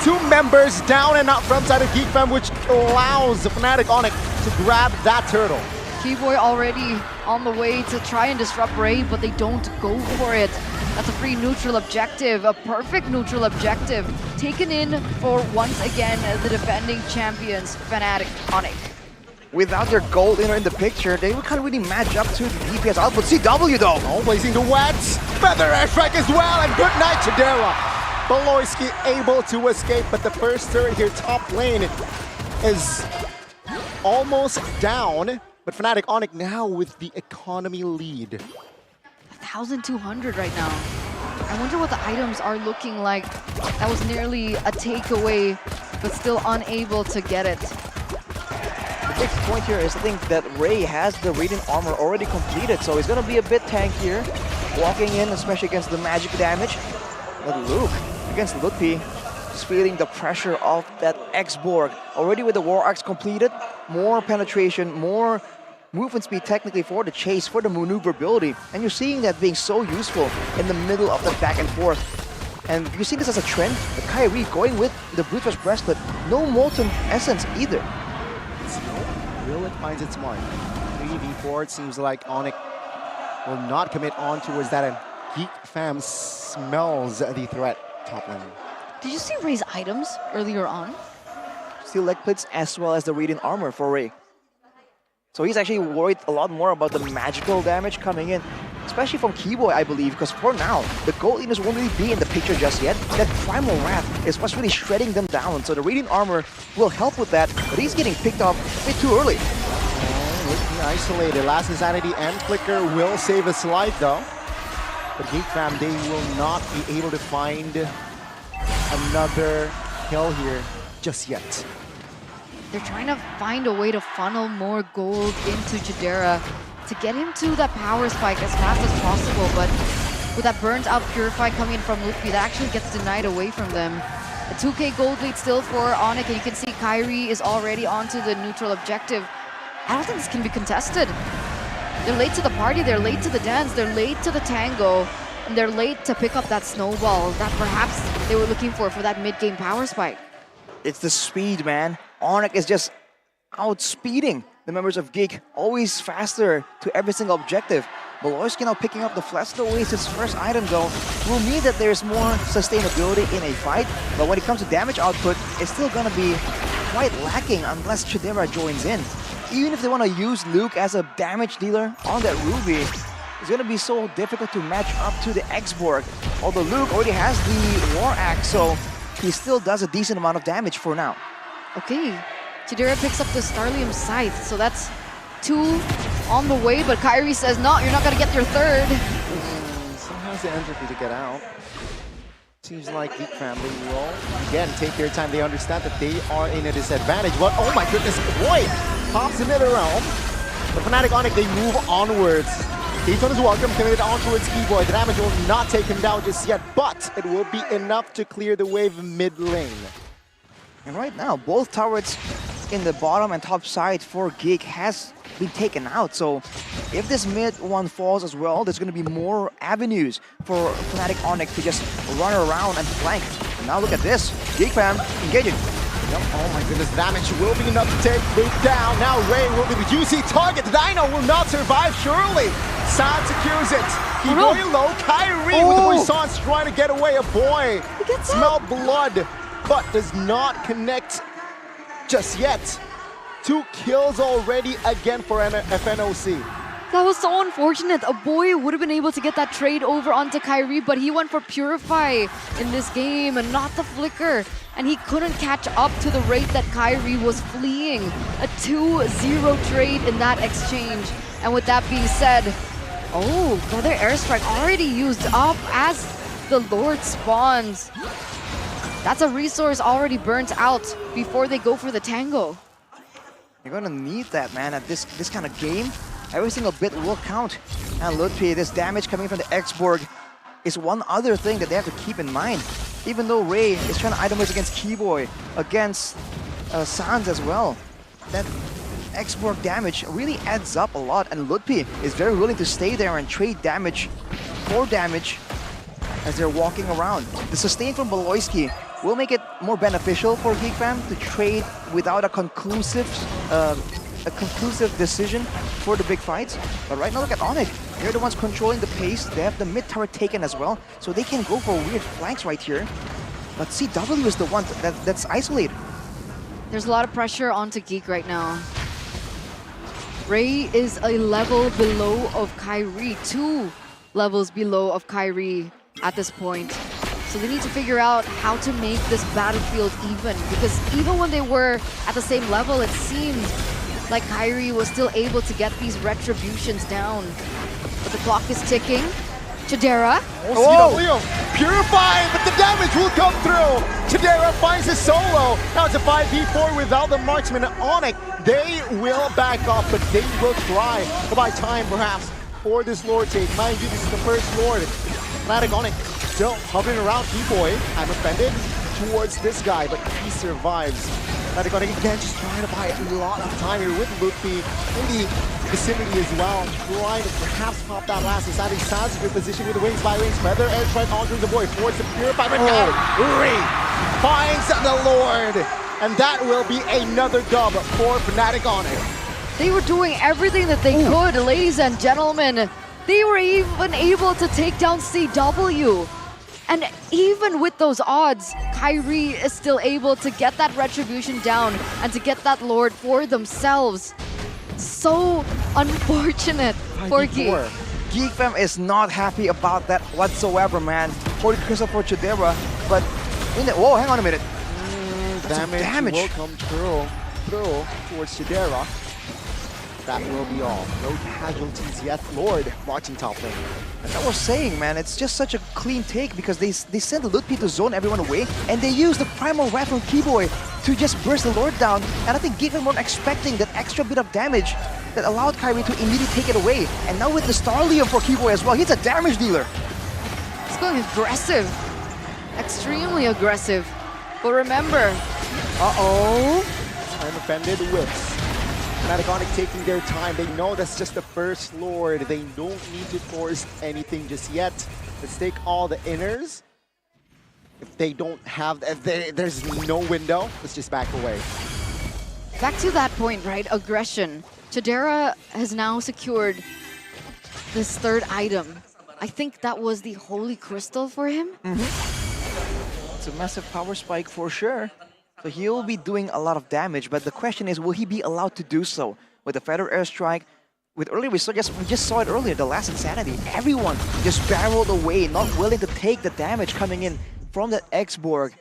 2 members down and out from side of Geek Fam, which allows the FNATIC Onic to grab that turtle. Keyboy already on the way to try and disrupt Ray, but they don't go for it. That's a free neutral objective, a perfect neutral objective, taken in for once again the defending champions, FNATIC Onic. Without their gold in the picture, they can't really match up to the DPS output. CW though! Oh, placing the wets. Feather airstrike as well, and good night, Chidera. Poloisky able to escape, but the first turret here, top lane, is almost down. But FNATIC Onic now with the economy lead. 1,200 right now. I wonder what the items are looking like. That was nearly a takeaway, but still unable to get it. The big point here is I think that Ray has the Radiant Armor already completed, so he's gonna be a bit tankier, walking in, especially against the magic damage. But Luke against Lutpi, just feeling the pressure of that X-Borg. Already with the War Axe completed, more penetration, more movement speed technically for the chase, for the maneuverability. And you're seeing that being so useful in the middle of the back and forth. And you see this as a trend, the Kyrie going with the Brute Force Breastplate, no Molten Essence either. Will it finds its mark? 3v4, it seems like Onic will not commit on towards that, and Geek Fam smells the threat top lane. Did you see Ray's items earlier on? Steel leg plates as well as the Radiant Armor for Ray. So he's actually worried a lot more about the magical damage coming in, especially from Keyboy, I believe, because for now, the gold leaders won't really be in the picture just yet. That Primal Wrath is what's really shredding them down, so the Radiant Armor will help with that, but he's getting picked up a bit too early. Isolated. Last Insanity and Flicker will save his life though. But Geek Fam, they will not be able to find another kill here just yet. They're trying to find a way to funnel more gold into Jadera to get him to that power spike as fast as possible, but with that burnt out Purify coming in from Luffy, that actually gets denied away from them. A 2k gold lead still for Onic, and you can see Kyrie is already onto the neutral objective. I don't think this can be contested. They're late to the party, they're late to the dance, they're late to the tango, and they're late to pick up that snowball that perhaps they were looking for that mid-game power spike. It's the speed, man. Onic is just outspeeding the members of Geek, always faster to every single objective. Beloyski now picking up the Flesto Oasis first item though will mean that there's more sustainability in a fight, but when it comes to damage output, it's still gonna be quite lacking unless Chidera joins in. Even if they want to use Luke as a damage dealer on that Ruby, it's gonna be so difficult to match up to the X-Borg. Although Luke already has the War Axe, so he still does a decent amount of damage for now. Okay, Chidera picks up the Starlium Scythe, so that's 2 on the way, but Kyrie says, no, you're not gonna get your 3rd. Somehow the entropy to get out. Seems like Geek Fam, they will again take their time. They understand that they are in a disadvantage. But oh my goodness, boy! Pops in the realm. The FNATIC Onic, they move onwards. Dayton is welcome, committed on towards Keyboy. The damage will not take him down just yet, but it will be enough to clear the wave mid lane. And right now, both turrets in the bottom and top side for Geek has been taken out. So if this mid one falls as well, there's going to be more avenues for FNATIC Onic to just run around and flank. And now look at this. Geek Fam engaging. Yep. Oh my goodness, damage will be enough to take Luke down. Now Ray will be the juicy target. The Dino will not survive, surely. Sad secures it. Keyboy low, Kyrie with the Voissance trying to get away. A boy smell blood, but does not connect just yet. 2 kills already again for FNOC. That was so unfortunate. A boy would have been able to get that trade over onto Kyrie, but he went for Purify in this game and not the Flicker. And he couldn't catch up to the rate that Kyrie was fleeing. A 2-0 trade in that exchange. And with that being said, oh, another airstrike already used up as the Lord spawns. That's a resource already burnt out before they go for the tango. You're gonna need that, man, at this kind of game. Every single bit will count. And Ludwig, this damage coming from the X-Borg is one other thing that they have to keep in mind. Even though Ray is trying to itemize against Keyboy, against Sans as well, that X-Borg damage really adds up a lot, and Ludwig is very willing to stay there and trade damage for damage as they're walking around. The sustain from Beloyski will make it more beneficial for Geek Fam to trade without a conclusive decision for the big fights. But right now, look at Onic. They're the ones controlling the pace. They have the mid turret taken as well, so they can go for weird flanks right here. But CW is the one that's isolated. There's a lot of pressure onto Geek right now. Ray is a level below of Kyrie, 2 levels below of Kyrie at this point. So they need to figure out how to make this battlefield even, because even when they were at the same level, it seemed like Kyrie was still able to get these retributions down. But the clock is ticking. Chidera. CW purifying, but the damage will come through. Chidera finds his solo. Now it's a 5v4 without the marksman. Onic, they will back off, but they will try to buy time perhaps for this Lord take. Mind you, this is the first Lord. FNATIC Onic still hovering around Keyboy. I'm offended. towards this guy, but he survives. FNATIC Onic again just trying to buy a lot of time here with Lupi in the vicinity as well. Trying to perhaps pop that last inside. Sounds a good position with the wings by wings. Feather airstrike onto the boy. Forwards the Purify, but Uri finds the Lord. And that will be another dub for FNATIC Onic. They were doing everything that they could, ladies and gentlemen. They were even able to take down CW. And even with those odds, Kyrie is still able to get that retribution down and to get that Lord for themselves. So unfortunate for Geek. Geek Fam is not happy about that whatsoever, man. Holy Crystal for Chidera, but in the, whoa, hang on a minute. Damage will come through towards Chidera. That will be all. No casualties yet. Lord watching top lane. As I was saying, man, it's just such a clean take because they send the Ludpi to zone everyone away and they use the primal rat from Keyboy to just burst the Lord down. And I think Geek Fam weren't expecting that extra bit of damage that allowed Kyrie to immediately take it away. And now with the Starlium for Keyboy as well, he's a damage dealer. It's going aggressive. Extremely aggressive. But remember, I'm offended whips. FNATIC Onic taking their time. They know that's just the first Lord. They don't need to force anything just yet. Let's take all the inners. If they don't have, there's no window, let's just back away. back to that point, right? Aggression. Chidera has now secured this third item. I think that was the Holy Crystal for him. It's a massive power spike for sure. So he'll be doing a lot of damage, but the question is, will he be allowed to do so? With the Feather Airstrike, with earlier, we just saw it earlier, the last Insanity. Everyone just barreled away, not willing to take the damage coming in from that X-Borg.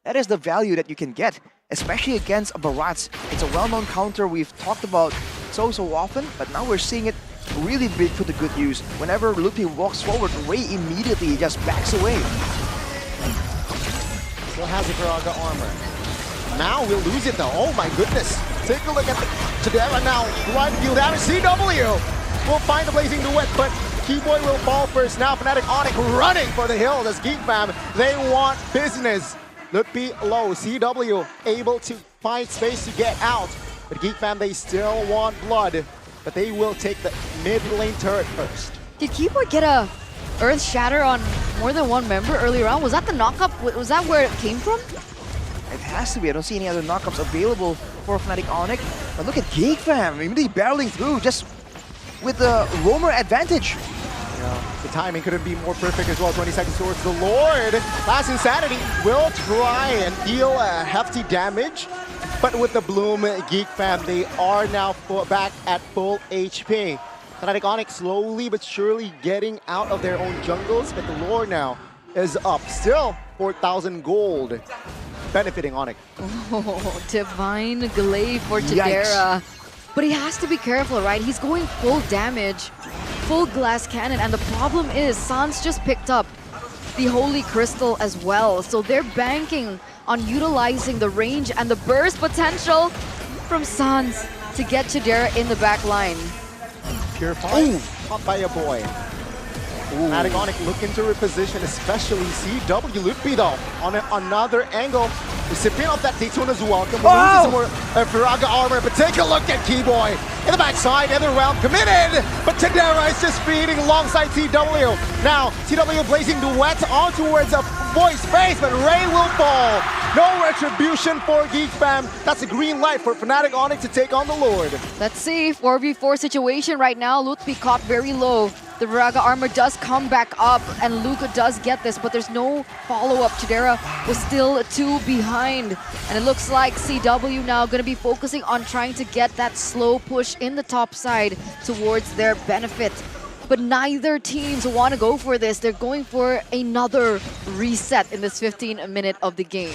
That is the value that you can get, especially against Barats. It's a well-known counter we've talked about so often, but now we're seeing it really big for the good use. Whenever Lupi walks forward, Ray immediately just backs away. Still has a Viraga armor. Now we'll lose it though. Oh my goodness. Take a look at the Chidera now. Trying to deal damage. CW will find the Blazing Duet, but Keyboy will fall first. Now FNATIC Onic running for the hill. That's Geek Fam. They want business. Lupi low. CW able to find space to get out. But Geek Fam, they still want blood. But they will take the mid lane turret first. Did Keyboy get a Earth Shatter on more than one member earlier on? Was that the knockup? Was that where it came from? It has to be. I don't see any other knockups available for FNATIC Onic. But look at Geek Fam, really barreling through just with the roamer advantage. Yeah, the timing couldn't be more perfect as well. 20 seconds towards the Lord. Last Insanity will try and deal hefty damage. But with the Bloom, Geek Fam, they are now back at full HP. FNATIC Onic slowly but surely getting out of their own jungles. But the Lord now is up. Still 4,000 gold. Benefiting Onic. Oh, Divine Glaive for Chidera. But he has to be careful, right? He's going full damage, full glass cannon, and the problem is Sans just picked up the Holy Crystal as well. So they're banking on utilizing the range and the burst potential from Sans to get Chidera in the back line. Purify, caught by a boy. FNATIC Onic looking to reposition, especially CW. Lupi though, on another angle. Recipient of that Daytona's welcome. Loses some more Viraga armor, but take a look at Keyboy. In the backside, other round committed, but Chidera is just feeding alongside CW. Now, CW blazing duet on towards a boy's face, but Ray will fall. No retribution for Geek Fam. That's a green light for FNATIC Onic to take on the Lord. Let's see, 4v4 situation right now. Lupi caught very low. The Viraga armor does come back up, and Luca does get this, but there's no follow-up. Chidera was still 2 behind, and it looks like CW now going to be focusing on trying to get that slow push in the top side towards their benefit. But neither teams want to go for this. They're going for another reset in this 15th minute of the game.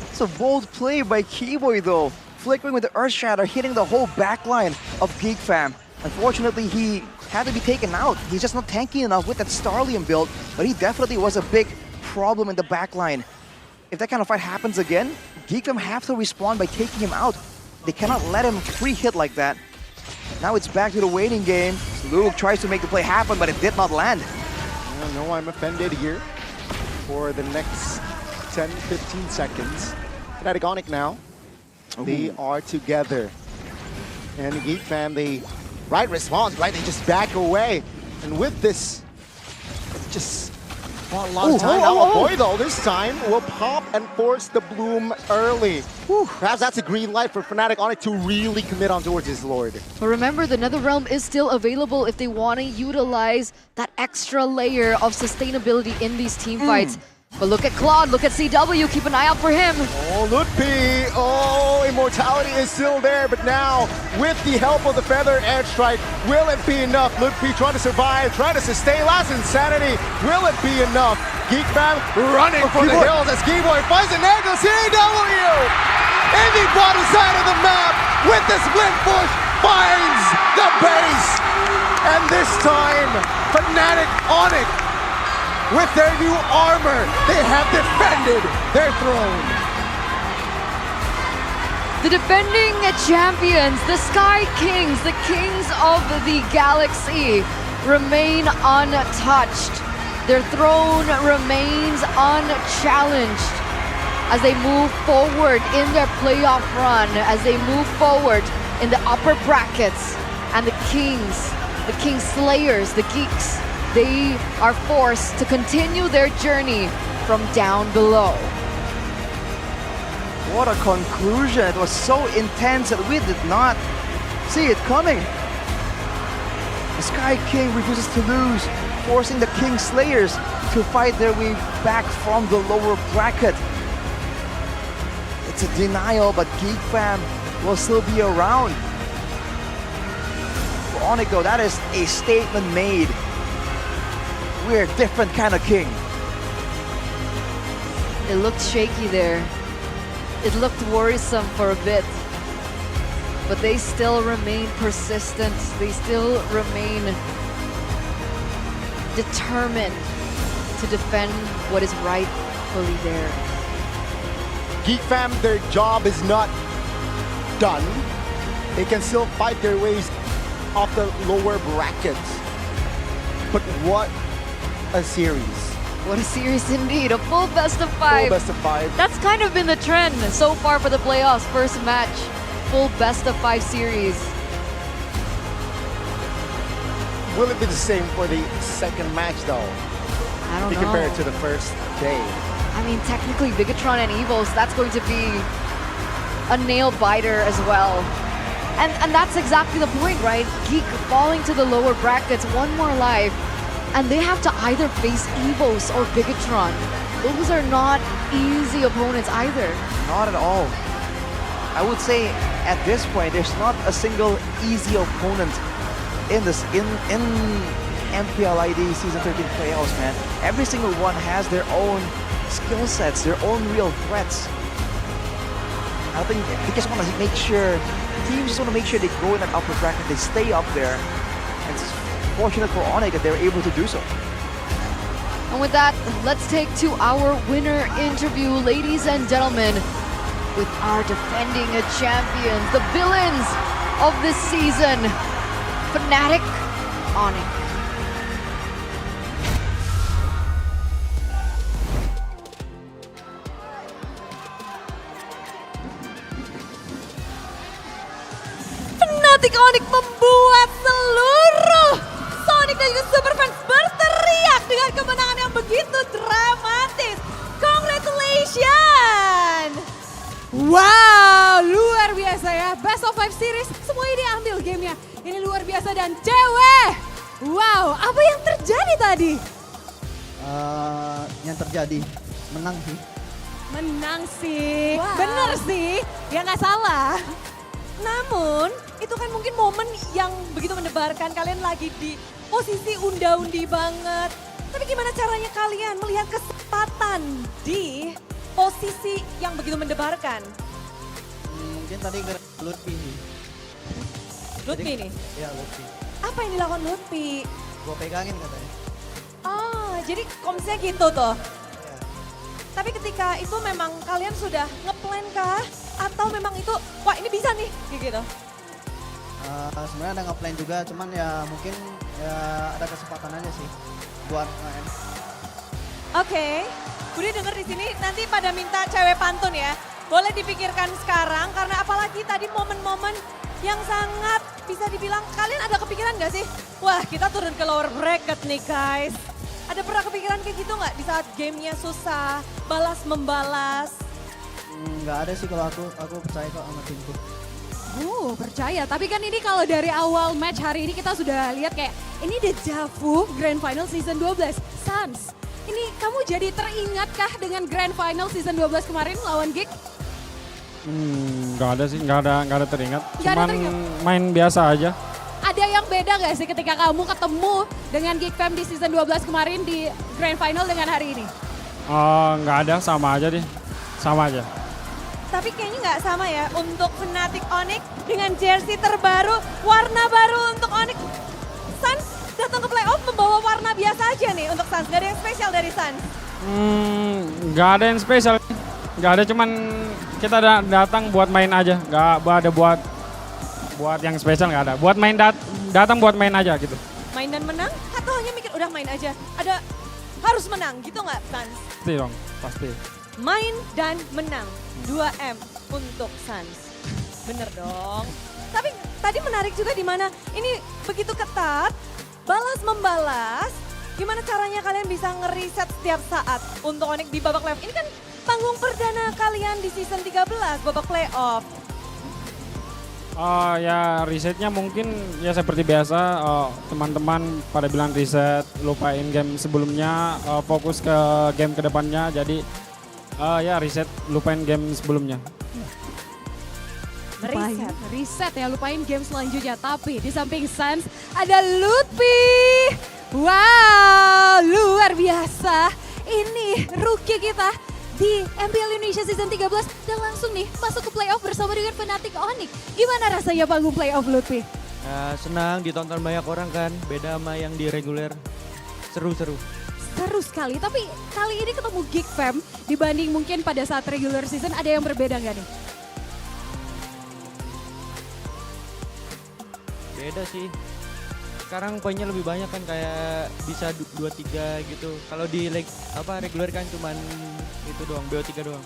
It's a bold play by Keyboy though. Flickering with the Earth Shatter, hitting the whole backline of Geek Fam. Unfortunately, he had to be taken out. He's just not tanky enough with that Starlium build, but he definitely was a big problem in the backline. If that kind of fight happens again, Geek Fam have to respond by taking him out. They cannot let him free hit like that. Now it's back to the waiting game. Luke tries to make the play happen, but it did not land. I know I'm offended here for the next 10, 15 seconds. FNATIC Onic now. They are together. And the Geek Fam, they right response, right? They just back away. And with this, just not a lot of time. Now a boy though, this time will pop and force the bloom early. Perhaps that's a green light for FNATIC Onic to really commit on towards his lord. But remember, the Netherrealm is still available if they want to utilize that extra layer of sustainability in these team fights. But look at Claude, look at CW, keep an eye out for him. Oh, Lutpi, oh, immortality is still there, but now with the help of the Feather Airstrike, will it be enough? Lutpi trying to survive, trying to sustain last insanity. Will it be enough? Geek Fam running for the hills as Geeboy finds an angle. CW in the bottom side of the map with the split push finds the base. And this time, FNATIC Onic, with their new armor, they have defended their throne. The defending champions, the Sky Kings, the kings of the galaxy, remain untouched. Their throne remains unchallenged as they move forward in their playoff run, as they move forward in the upper brackets. And the King Slayers, the Geeks, they are forced to continue their journey from down below. What a conclusion. It was so intense that we did not see it coming. The Sky King refuses to lose, forcing the King Slayers to fight their way back from the lower bracket. It's a denial, but Geek Fam will still be around. For Onic though, that is a statement made. We're a different kind of king. It looked shaky there. It looked worrisome for a bit. But they still remain persistent. They still remain determined to defend what is rightfully theirs. Geek Fam, their job is not done. They can still fight their ways off the lower brackets. But what a series. What a series indeed, a full best of 5. Full best of 5. That's kind of been the trend so far for the playoffs. First match, full best of 5 series. Will it be the same for the second match though? I don't know. Compared to the first day. I mean, technically Bigetron and Evos, that's going to be a nail biter as well. And that's exactly the point, right? Geek falling to the lower brackets, one more life. And they have to either face Evos or Bigetron. Those are not easy opponents either. Not at all. I would say at this point, there's not a single easy opponent in this in MPL ID Season 13 playoffs, man. Every single one has their own skill sets, their own real threats. I think they just want to make sure, teams just want to make sure they go in that upper bracket, they stay up there. And it's fortunate for Onic that they're able to do so. And with that, let's take to our winner interview, ladies and gentlemen, with our defending champions, the villains of this season, FNATIC Onic. FNATIC Onic membuat seluruh Sonic dan juga Superfans berteriak dengan kemenangan yang begitu dramatis. Congratulations! Wow, luar biasa ya. Best of 5 series, semuanya diambil gamenya. Ini luar biasa dan cewek. Wow, apa yang terjadi tadi? Yang terjadi, menang sih. Menang sih, bener sih, ya nggak salah. Namun, itu kan mungkin momen yang begitu mendebarkan. Kalian lagi di posisi unda-undi banget. Tapi gimana caranya kalian melihat kesempatan di posisi yang begitu mendebarkan? Mungkin tadi Lutfi. Lutfi nih? Iya, Lutfi. Apa yang dilakukan Lutfi? Gua pegangin katanya. Oh, jadi komsnya gitu tuh? Tapi ketika itu memang kalian sudah ngeplan kah? Atau memang itu, wah ini bisa nih, gitu? Sebenarnya ada ngeplan juga, cuman ya mungkin ya ada kesempatan aja sih buat main. Oke, Budi denger di sini nanti pada minta cewek pantun ya. Boleh dipikirkan sekarang karena apalagi tadi momen-momen yang sangat bisa dibilang kalian ada kepikiran gak sih? Wah kita turun ke lower bracket nih guys. Ada pernah kepikiran kayak gitu gak di saat gamenya susah, balas-membalas? Nggak ada sih kalau aku percaya kok sama timku. Percaya. Tapi kan ini kalau dari awal match hari ini kita sudah lihat kayak ini deja vu Grand Final Season 12. Sans, ini kamu jadi teringatkah dengan Grand Final Season 12 kemarin lawan Geek? Nggak ada sih, nggak ada teringat. Nggak ada Cuman teringat. main biasa aja. Ada yang beda gak sih ketika kamu ketemu dengan Geek Fam di Season 12 kemarin di Grand Final dengan hari ini? Nggak ada, sama aja deh. Sama aja. Tapi kayaknya nggak sama ya untuk FNATIC Onic dengan jersey terbaru, warna baru untuk Onic. Sans datang ke playoff membawa warna biasa aja nih untuk Sans, nggak ada yang spesial dari Sans? Nggak ada yang spesial. Nggak ada, cuman kita datang buat main aja. Nggak ada buat yang spesial, nggak ada. Buat main datang buat main aja gitu. Main dan menang atau hanya mikir udah main aja? Ada harus menang gitu nggak Sans? Pasti dong, pasti. Main dan menang, 2M untuk Sans. Bener dong. Tapi tadi menarik juga di mana ini begitu ketat, balas-membalas. Gimana caranya kalian bisa ngeriset setiap saat untuk Onic di babak playoff? Ini kan panggung perdana kalian di season 13, babak playoff. Ya risetnya mungkin ya seperti biasa, teman-teman pada bilang riset, lupain game sebelumnya, fokus ke game kedepannya. Jadi ya riset, lupain game sebelumnya. Riset ya, lupain game selanjutnya. Tapi di samping Sans ada Lutfi. Wow, luar biasa. Ini rookie kita di MPL Indonesia Season 13 dan langsung nih masuk ke playoff bersama dengan FNATIC Onic. Gimana rasanya panggung playoff Lutfi? Senang ditonton banyak orang kan, beda sama yang di reguler. Seru-seru. Seru sekali, tapi kali ini ketemu Geek Fam dibanding mungkin pada saat regular season ada yang berbeda nggak nih? Beda sih. Sekarang poinnya lebih banyak kan, kayak bisa 2-3 gitu. Kalau di reguler kan cuman itu doang, BO3 doang.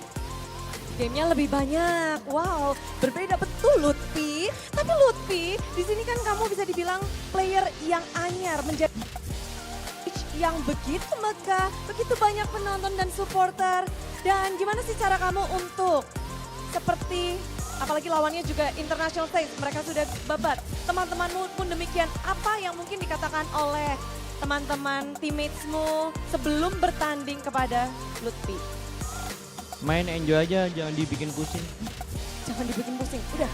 Gamenya lebih banyak. Wow, berbeda betul Lutfi. Tapi Lutfi, di sini kan kamu bisa dibilang player yang anyar, menjadi yang begitu megah, begitu banyak penonton dan supporter. Dan gimana sih cara kamu untuk seperti, apalagi lawannya juga international stage, mereka sudah babat. Teman-temanmu pun demikian, apa yang mungkin dikatakan oleh teman-teman teammatesmu sebelum bertanding kepada Lutfi? Main enjoy aja, jangan dibikin pusing. Jangan dibikin pusing, udah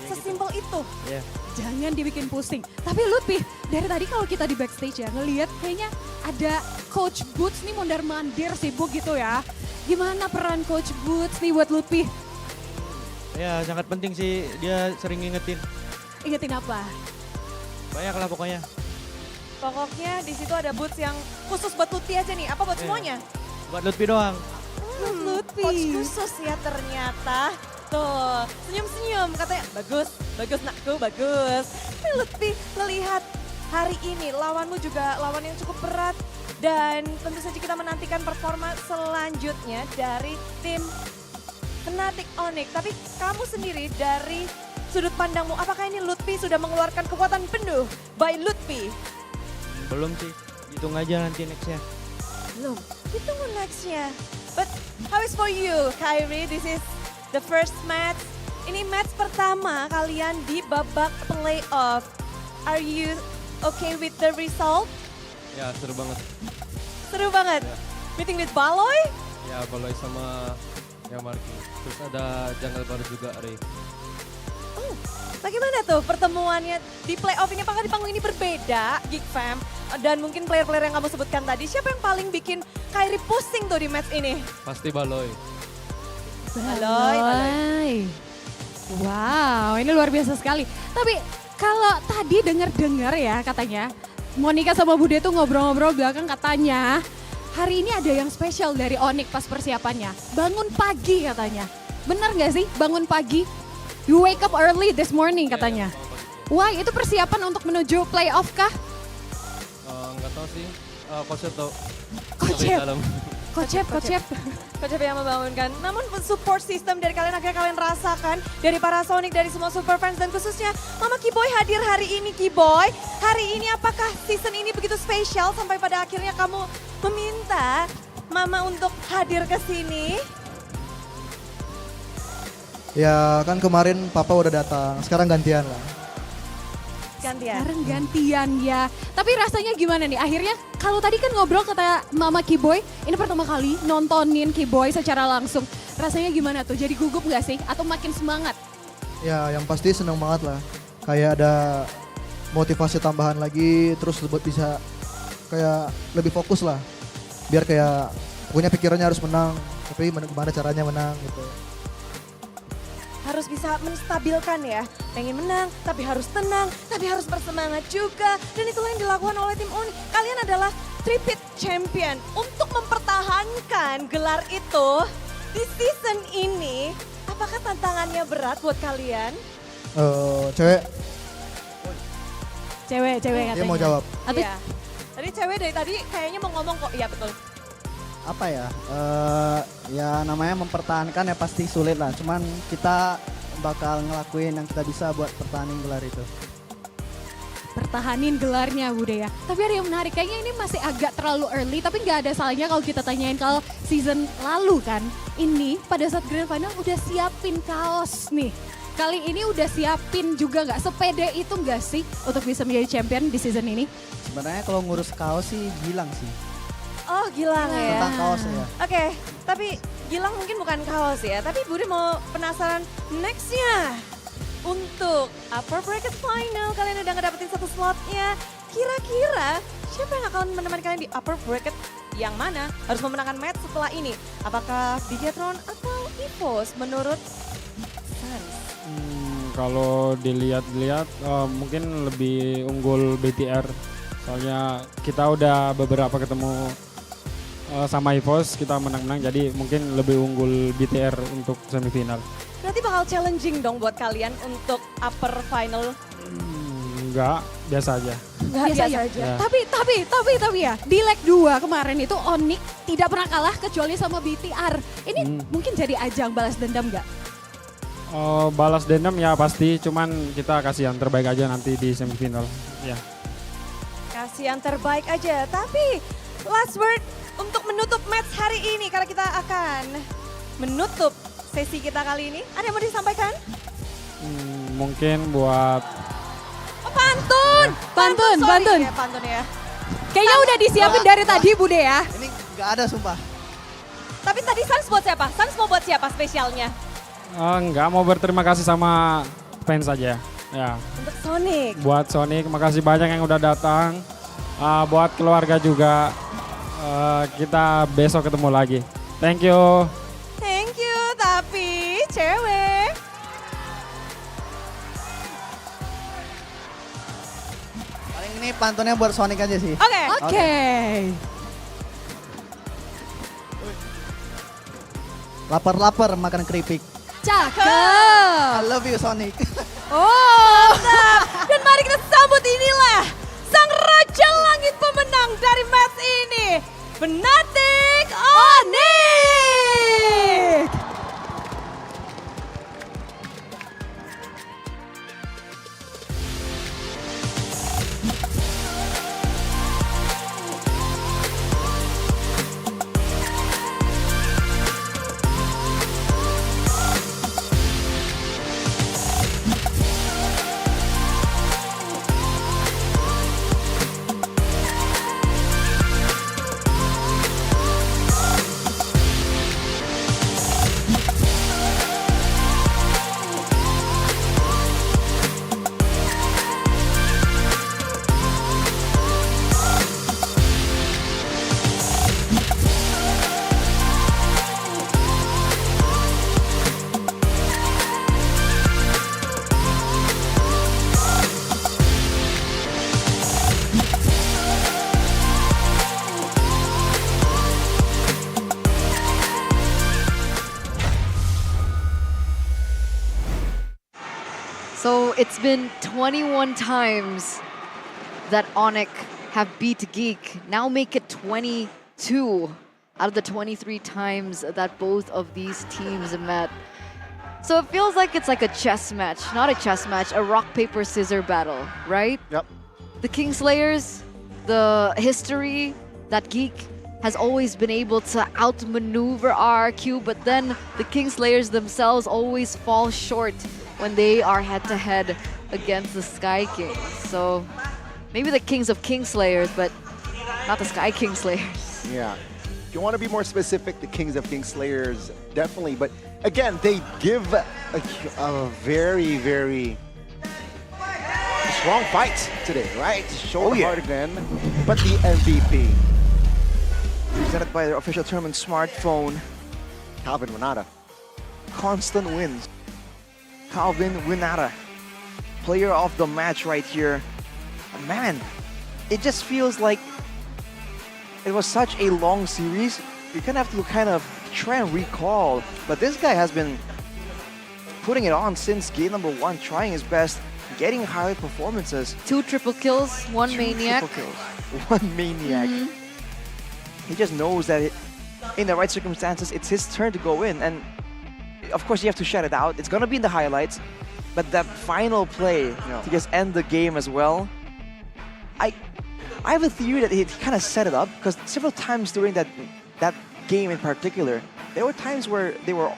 sesimpel itu. Yeah. Jangan dibikin pusing. Tapi Lutfi, dari tadi kalau kita di backstage ya ngelihat kayaknya ada Coach Boots nih mondar-mandir sibuk gitu ya. Gimana peran Coach Boots nih buat Lutfi? Ya sangat penting sih, dia sering ngingetin. Ingetin apa? Banyak lah pokoknya. Pokoknya di situ ada boots yang khusus buat Lutfi aja nih, apa buat semuanya? Buat Lutfi doang. Lutfi. Coach khusus ya ternyata. Tuh, senyum-senyum katanya, bagus nakku, bagus. Tapi Lutfi, melihat hari ini lawanmu juga lawan yang cukup berat. Dan tentu saja kita menantikan performa selanjutnya dari tim FNATIC Onic. Tapi kamu sendiri dari sudut pandangmu, apakah ini Lutfi sudah mengeluarkan kekuatan penuh by Lutfi? Belum sih, hitung aja nanti nextnya. Belum, ditunggu nextnya. But how is for you, Kyrie? This is the first match. Ini match pertama kalian di babak playoff. Are you okay with the result? Ya seru banget. Seru banget. Ya. Meeting with Baloy? Ya Baloy sama yang Marki. Terus ada jungle baru juga, Ray. Oh, bagaimana tuh pertemuannya di playoff ini? Apakah di panggung ini berbeda, Geek Fam? Dan mungkin player-player yang kamu sebutkan tadi, siapa yang paling bikin Kyrie pusing tuh di match ini? Pasti Baloy. Baloy. Wow, ini luar biasa sekali. Tapi kalau tadi dengar-dengar ya katanya, Monica sama Bude tuh ngobrol-ngobrol belakang katanya, hari ini ada yang spesial dari Onic pas persiapannya. Bangun pagi katanya. Benar nggak sih bangun pagi? You wake up early this morning katanya. Wah, itu persiapan untuk menuju playoff kah? Nggak tahu sih, coach tau. Coach Kocep yang membangunkan. Namun support system dari kalian akhirnya kalian rasakan. Dari para Sonic, dari semua super fans dan khususnya Mama Kiboy hadir hari ini Kiboy. Hari ini apakah season ini begitu spesial sampai pada akhirnya kamu meminta Mama untuk hadir ke sini? Ya kan kemarin Papa udah datang, sekarang gantian lah. Sekarang gantian ya. Tapi rasanya gimana nih? Akhirnya kalau tadi kan ngobrol kata Mama Kiboy, ini pertama kali nontonin Kiboy secara langsung. Rasanya gimana tuh? Jadi gugup gak sih? Atau makin semangat? Ya yang pasti seneng banget lah. Kayak ada motivasi tambahan lagi, terus buat bisa kayak lebih fokus lah. Biar kayak pokoknya pikirannya harus menang, tapi gimana caranya menang gitu. Harus bisa menstabilkan ya. Pengen menang, tapi harus tenang, tapi harus bersemangat juga. Dan itulah yang dilakukan oleh tim Onic. Kalian adalah tripit champion. Untuk mempertahankan gelar itu di season ini, apakah tantangannya berat buat kalian? Cewek katanya. Dia mau jawab. Iya. Tadi cewek dari tadi kayaknya mau ngomong kok. Iya betul. Apa ya? Ya namanya mempertahankan ya pasti sulit lah. Cuman kita bakal ngelakuin yang kita bisa buat pertahanin gelar itu. Pertahanin gelarnya Bude ya. Tapi ada yang menarik, kayaknya ini masih agak terlalu early. Tapi nggak ada salahnya kalau kita tanyain kalau season lalu kan. Ini pada saat grand final udah siapin kaos nih. Kali ini udah siapin juga nggak? Sepede itu nggak sih untuk bisa menjadi champion di season ini? Sebenarnya kalau ngurus kaos sih Gilang sih. Oh Gilang ya. Tentang kaos ya. Oke, tapi Gilang mungkin bukan kaos ya. Tapi Budi mau penasaran nextnya. Untuk upper bracket final kalian udah ngedapetin satu slotnya. Kira-kira siapa yang akan menemani kalian di upper bracket yang mana? Harus memenangkan match setelah ini. Apakah Bigetron atau Evos menurut Sans? Kalau dilihat-lihat mungkin lebih unggul BTR. Soalnya kita udah beberapa ketemu sama Evos, kita menang-menang, jadi mungkin lebih unggul BTR untuk semifinal. Berarti bakal challenging dong buat kalian untuk upper final? Enggak, biasa aja. Biasa aja. Ya. Tapi ya, di leg 2 kemarin itu Onic tidak pernah kalah kecuali sama BTR. Ini mungkin jadi ajang balas dendam nggak? Balas dendam ya pasti, cuman kita kasih yang terbaik aja nanti di semifinal. Ya. Kasih yang terbaik aja, tapi last word untuk menutup match hari ini karena kita akan menutup sesi kita kali ini. Ada yang mau disampaikan? Mungkin buat Pantun ya. Kayaknya udah disiapin dari tadi Bude ya. Ini nggak ada sumpah. Tapi tadi Sans buat siapa? Sans mau buat siapa spesialnya? Enggak, mau berterima kasih sama fans aja. Ya. Untuk Sonic. Buat Sonic, makasih banyak yang udah datang. Buat keluarga juga. Kita besok ketemu lagi. Thank you. Thank you, tapi cewek. Paling ini pantunnya buat Sonic aja sih. Oke. Lapar-lapar makan keripik. Cakep. I love you Sonic. Mantap. Dan mari kita sambut inilah sang Raja Langit pemenang dari match ini. FNATIC Onic. So it's been 21 times that Onic have beat Geek. Now make it 22. out of the 23 times that both of these teams met. So it feels like it's like a chess match, not a chess match, a rock, paper, scissors battle, right? Yep. The Kingslayers, the history that Geek has always been able to outmaneuver RRQ, but then the Kingslayers themselves always fall short when they are head-to-head against the Sky Kings. So maybe the Kings of Kingslayers, but not the Sky Kingslayers. Yeah. If you want to be more specific, the Kings of Kingslayers, definitely. But again, they give a very, very strong fight today, right? Show hard again. But the MVP. Presented by their official tournament smartphone. Calvin Winata. Constant wins. Calvin Winata. Player of the match right here. Man, it just feels like it was such a long series. You kind of have to kind of try and recall. But this guy has been putting it on since game number 1, trying his best, getting high performances. 2 triple kills, 1 maniac. 1 maniac. He just knows that in the right circumstances, it's his turn to go in. And of course, you have to shut it out. It's going to be in the highlights. But that final play to just end the game as well, I have a theory that he kind of set it up, because several times during that game in particular, there were times where they were,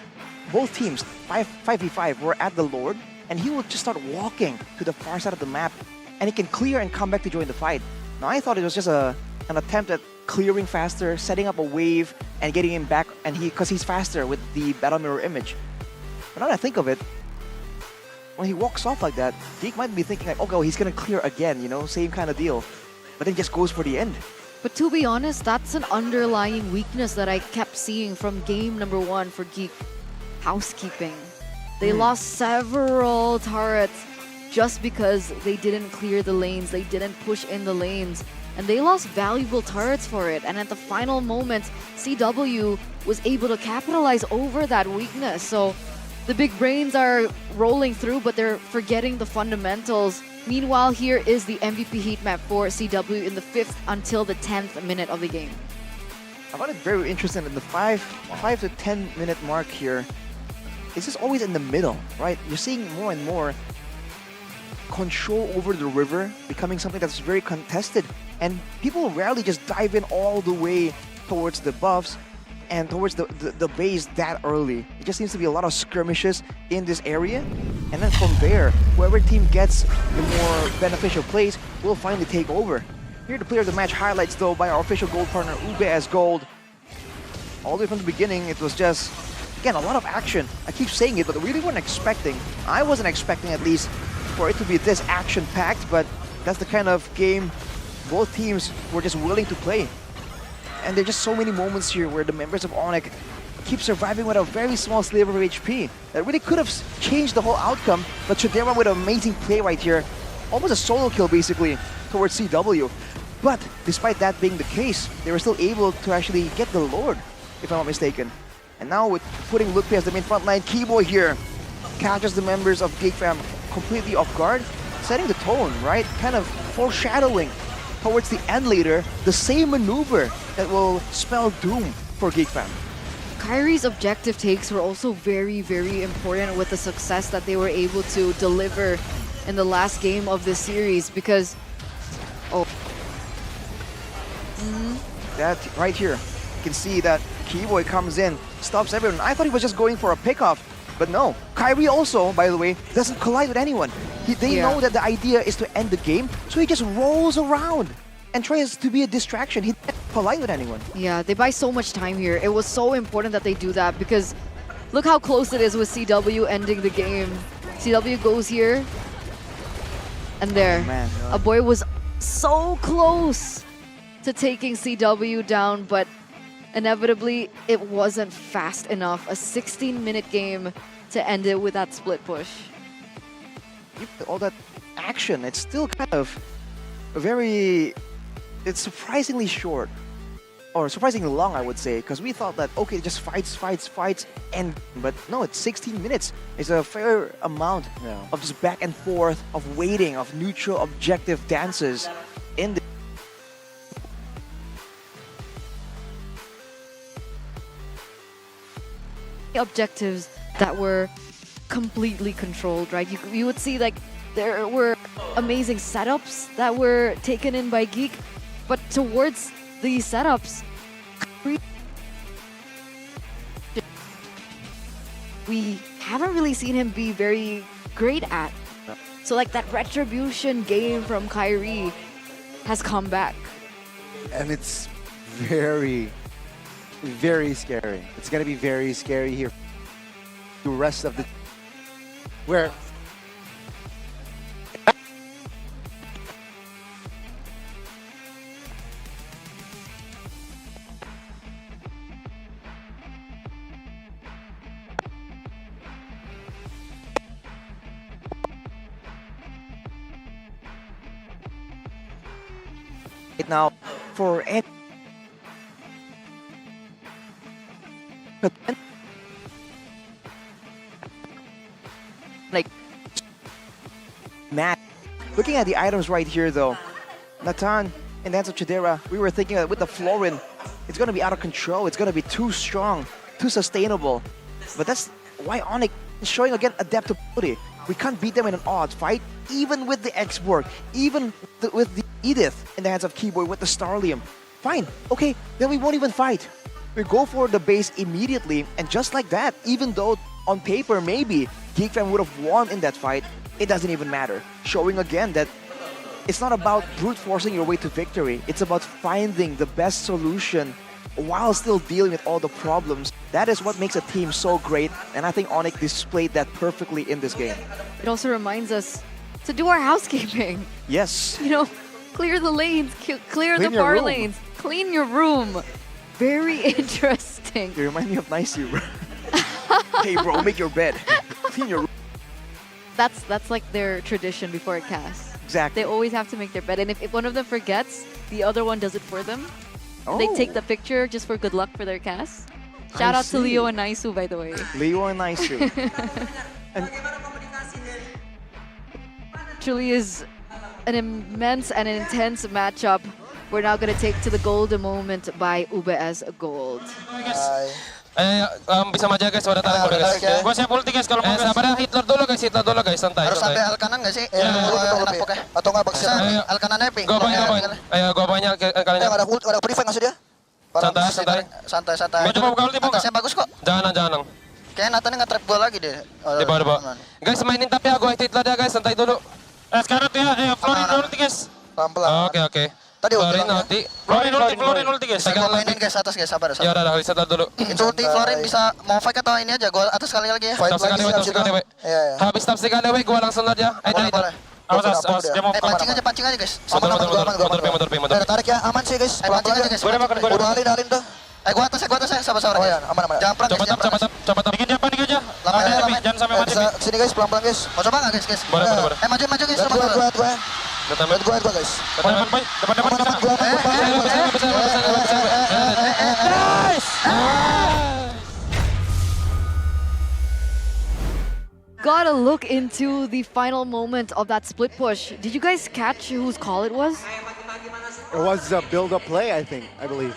both teams, 5v5, were at the Lord, and he would just start walking to the far side of the map, and he can clear and come back to join the fight. Now I thought it was just an attempt at clearing faster, setting up a wave, and getting him back, and because he's faster with the battle mirror image. But now that I think of it, when he walks off like that, Geek might be thinking like, okay, well, he's gonna clear again, you know, same kind of deal. But then just goes for the end. But to be honest, that's an underlying weakness that I kept seeing from game number 1 for Geek. Housekeeping. They lost several turrets just because they didn't clear the lanes, they didn't push in the lanes, and they lost valuable turrets for it. And at the final moment, CW was able to capitalize over that weakness. So the big brains are rolling through, but they're forgetting the fundamentals. Meanwhile, here is the MVP heat map for CW in the 5th until the 10th minute of the game. I found it very interesting in the 5 to 10 minute mark here. It's just always in the middle, right? You're seeing more and more control over the river becoming something that's very contested, and people rarely just dive in all the way towards the buffs and towards the base that early. It just seems to be a lot of skirmishes in this area, and then from there, whoever team gets the more beneficial plays will finally take over. Here the player of the match highlights though by our official gold partner UBS Gold. All the way from the beginning, it was just, again, a lot of action. I keep saying it, but I really wasn't expecting, I wasn't expecting at least, for it to be this action-packed, but that's the kind of game both teams were just willing to play. And there are just so many moments here where the members of Onic keep surviving with a very small sliver of HP that really could have changed the whole outcome, but Chidera with an amazing play right here, almost a solo kill basically towards CW. But despite that being the case, they were still able to actually get the Lord, if I'm not mistaken. And now with putting Lupe as the main frontline, Keyboy here catches the members of Geek Fam completely off guard, setting the tone, right? Kind of foreshadowing towards the end later, the same maneuver that will spell doom for Geek Fam. Kyrie's objective takes were also very, very important with the success that they were able to deliver in the last game of this series, because that right here, you can see that Keyboy comes in, stops everyone. I thought he was just going for a pickoff, but no. Kyrie also, by the way, doesn't collide with anyone. They know that the idea is to end the game, so he just rolls around and tries to be a distraction. He doesn't collide with anyone. Yeah, they buy so much time here. It was so important that they do that, because look how close it is with CW ending the game. CW goes here, and there. Oh, man, a boy was so close to taking CW down, but inevitably it wasn't fast enough. A 16-minute game to end it with that split push. All that action, it's still kind of very, it's surprisingly short, or surprisingly long, I would say, because we thought that, okay, just fights, and but no, it's 16 minutes. It's a fair amount of just back and forth, of waiting, of neutral objective dances in the objectives that were completely controlled, right? You would see like there were amazing setups that were taken in by Geek, but towards these setups, we haven't really seen him be very great at. So like that retribution game from Kyrie has come back. And it's very, very scary. It's gonna be very scary here. The rest of the where now for any like Matt. Looking at the items right here though, Nathan and Danzo Chidera, we were thinking that with the Florin, it's gonna be out of control, it's gonna be too strong, too sustainable. But that's why Onic is showing again adaptability. We can't beat them in an odd fight, even with the X-Borg, even with the Edith in the hands of Keyboy with the Starlium. Fine, okay, then we won't even fight. We go for the base immediately, and just like that, even though on paper maybe Geek Fam would have won in that fight, it doesn't even matter. Showing again that it's not about brute forcing your way to victory, it's about finding the best solution while still dealing with all the problems. That is what makes a team so great, and I think Onic displayed that perfectly in this game. It also reminds us to do our housekeeping. Yes. You know, clear the lanes, clear the Clean your bar room. lanes, clean your room. Very interesting. You remind me of Nice You, bro. Hey bro, make your bed. Clean your room. That's like their tradition before a cast. Exactly. They always have to make their bed, and if one of them forgets, the other one does it for them. They take the picture just for good luck for their cast. Shout out to Leo and Naisu, by the way. Leo and Naisu. And truly is an immense and an intense matchup. We're now going to take to the golden moment by UBS Gold. Bisa maju guys, pada tarik udah guys. Gua siap ulti guys kalau mau guys. Sabar Hitler dulu guys, santai. Harus sampai al kanan nggak sih? Enak pokoknya. Atau nggak bakal al kanannya ping. Gua banyak. Ayo gua banyak kalian. Ada prefire nggak sih dia? Santai. Gua coba buka ulti mau. Atasnya bagus kok. Jangan. Kayaknya Nathan nggak trap gua lagi deh. Di bawah. Guys mainin tapi ya gua Hitler dia guys, santai dulu. Sekarang tuh ya, Florin ulti guys. Pelan-pelan. Oke. Tadi Florin ulti guys. Saya mainin guys atas guys, sabar. Ya udah, reset dulu. Itu ulti Florin bisa mau fight atau ini aja, gua atas sekali lagi ya. Tap sekali, Iya. Habis tap sekali, gua langsung aja. Boleh. Awas, dia mau pancing aja guys. Mundur. Tarik ya, aman sih guys. Pancing aja guys. Udah alin tuh. Gua atas ya, sabar. Oh ya, aman. Jangan perang guys. Coba tap. Bikin dia panik aja. Jangan sampai mati. Sini guys, pelan-pelan guys. Mau coba nggak guys? Boleh. Maju guys. Gua guys. Depan. Gotta look into the final moment of that split push. Did you guys catch whose call it was? It was a build-up play, I believe.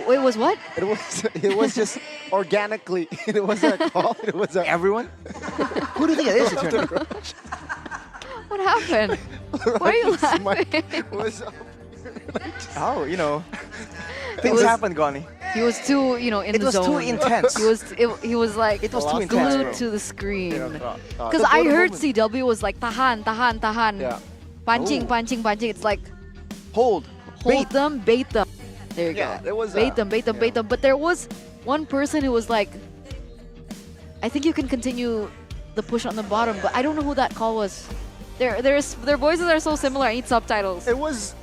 Wait, was what? It was just organically. It was a call. It was a everyone. Who do you think it is? What happened? Why are you laughing? Oh, things happen, Goni. He was too, in the zone. It was too intense. He was like, it was too intense, glued bro. to the screen. Because I heard CW was like, tahan. Yeah. Pancing. It's like, hold them, bait them. There you go. There was bait them. But there was one person who was like, I think you can continue the push on the bottom, but I don't know who that call was. Their voices are so similar. I need subtitles.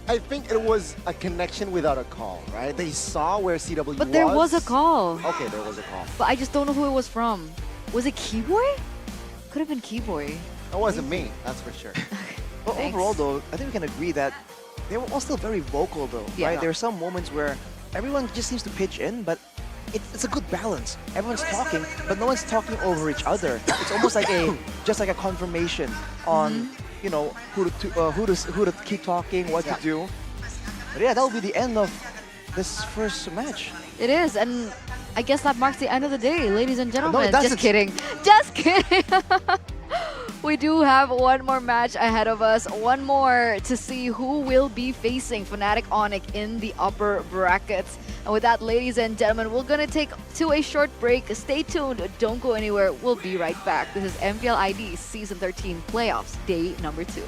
I think it was a connection without a call, right? They saw where CW was. But there was a call. Okay, there was a call. But I just don't know who it was from. Was it Keyboy? Could have been Keyboy. It wasn't me, that's for sure. But overall, though, I think we can agree that they were all still very vocal, though, right? There are some moments where everyone just seems to pitch in, but it's a good balance. Everyone's talking, but no one's talking over each other. It's almost like just like a confirmation on who to keep talking, what to do. But yeah, that will be the end of this first match. It is, and I guess that marks the end of the day, ladies and gentlemen. it doesn't. Just kidding. Just kidding. We do have one more match ahead of us. One more to see who will be facing FNATIC Onic in the upper brackets. And with that, ladies and gentlemen, we're going to take to a short break. Stay tuned. Don't go anywhere. We'll be right back. This is MPL ID Season 13 Playoffs, Day number 2.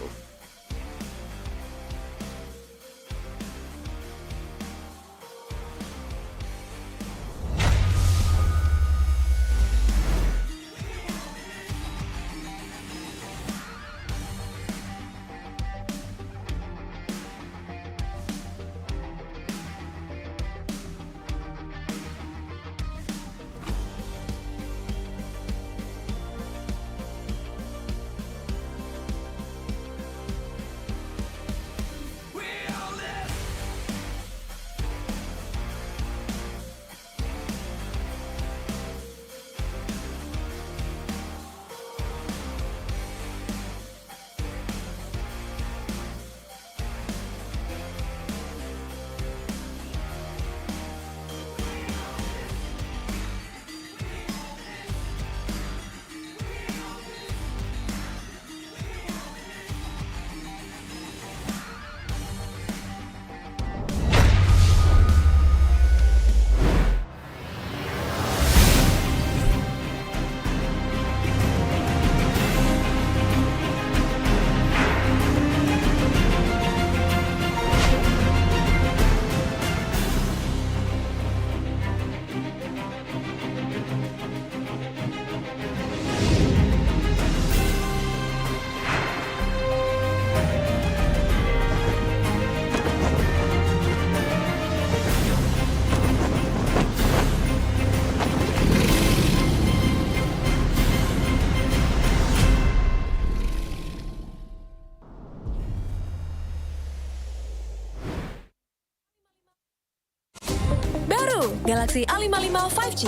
Galaxy A55 5G.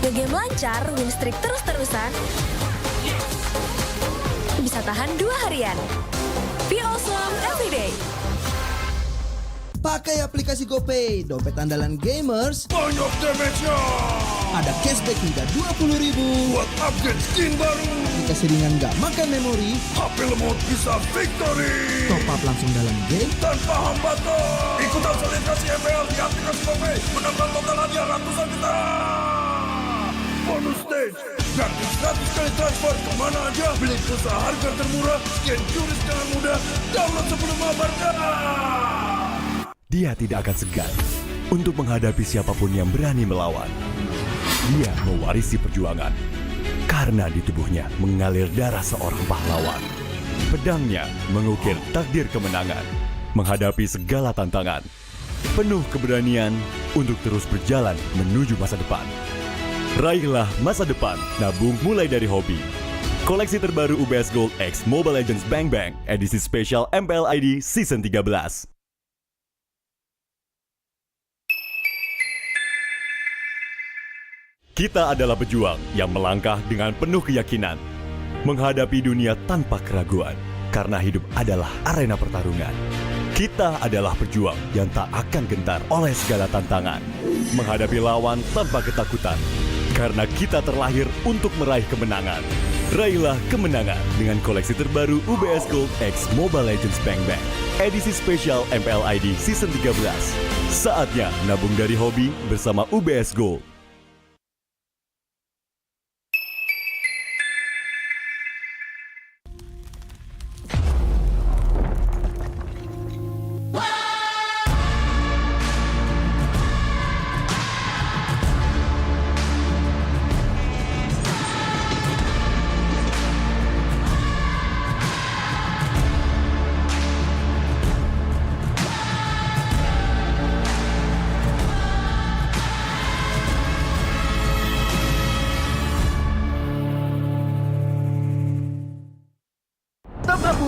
Ngegame lancar, win streak terus-terusan. Bisa tahan 2 harian. Be awesome everyday. Pakai aplikasi GoPay, dompet andalan gamers. Banyak damage-nya. Ada cashback hingga 20.000 buat upgrade skin baru. Aplikasi ringan gak makan memori. HP lemot bisa victory. Top up langsung dalam game tanpa hambatan. Ikutan selebrasi MPL di aplikasi GoPay. Menambah total hadiah ratusan juta. Bonus stage. Gratis 100 kali transfer kemana aja. Beli pulsa harga termurah. Scan QRIS dengan mudah. Download sebelum mabarkan. Dia tidak akan segan untuk menghadapi siapapun yang berani melawan. Dia mewarisi perjuangan karena di tubuhnya mengalir darah seorang pahlawan. Pedangnya mengukir takdir kemenangan, menghadapi segala tantangan. Penuh keberanian untuk terus berjalan menuju masa depan. Raihlah masa depan, nabung mulai dari hobi. Koleksi terbaru UBS Gold X Mobile Legends Bang Bang, edisi spesial MPL ID Season 13. Kita adalah pejuang yang melangkah dengan penuh keyakinan, menghadapi dunia tanpa keraguan, karena hidup adalah arena pertarungan. Kita adalah pejuang yang tak akan gentar oleh segala tantangan, menghadapi lawan tanpa ketakutan, karena kita terlahir untuk meraih kemenangan. Raihlah kemenangan dengan koleksi terbaru UBS Gold X Mobile Legends Bang Bang, edisi spesial MPL ID Season 13. Saatnya nabung dari hobi bersama UBS Gold.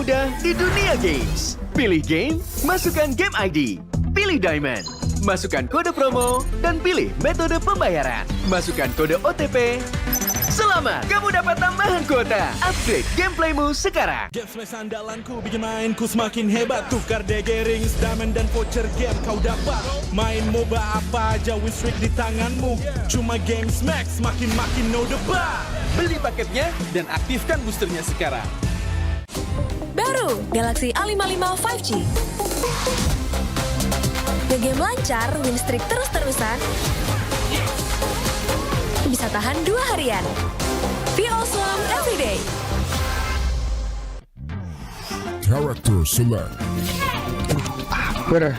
Mudah di dunia games. Pilih game, masukkan game ID. Pilih Diamond, masukkan kode promo, dan pilih metode pembayaran. Masukkan kode OTP. Selamat, kamu dapat tambahan kuota. Upgrade gameplaymu sekarang. Game Smash andalanku bikin mainku semakin hebat. Tukar DG rings, diamond dan voucher game kau dapat. Main MOBA apa aja win streak di tanganmu. Cuma Game Smash makin no debat. Beli paketnya dan aktifkan boosternya sekarang. Baru Galaxy A55 5G. Ngegame lancar, win streak terus-terusan. Bisa tahan 2 harian. Be awesome everyday. Character select. Bener.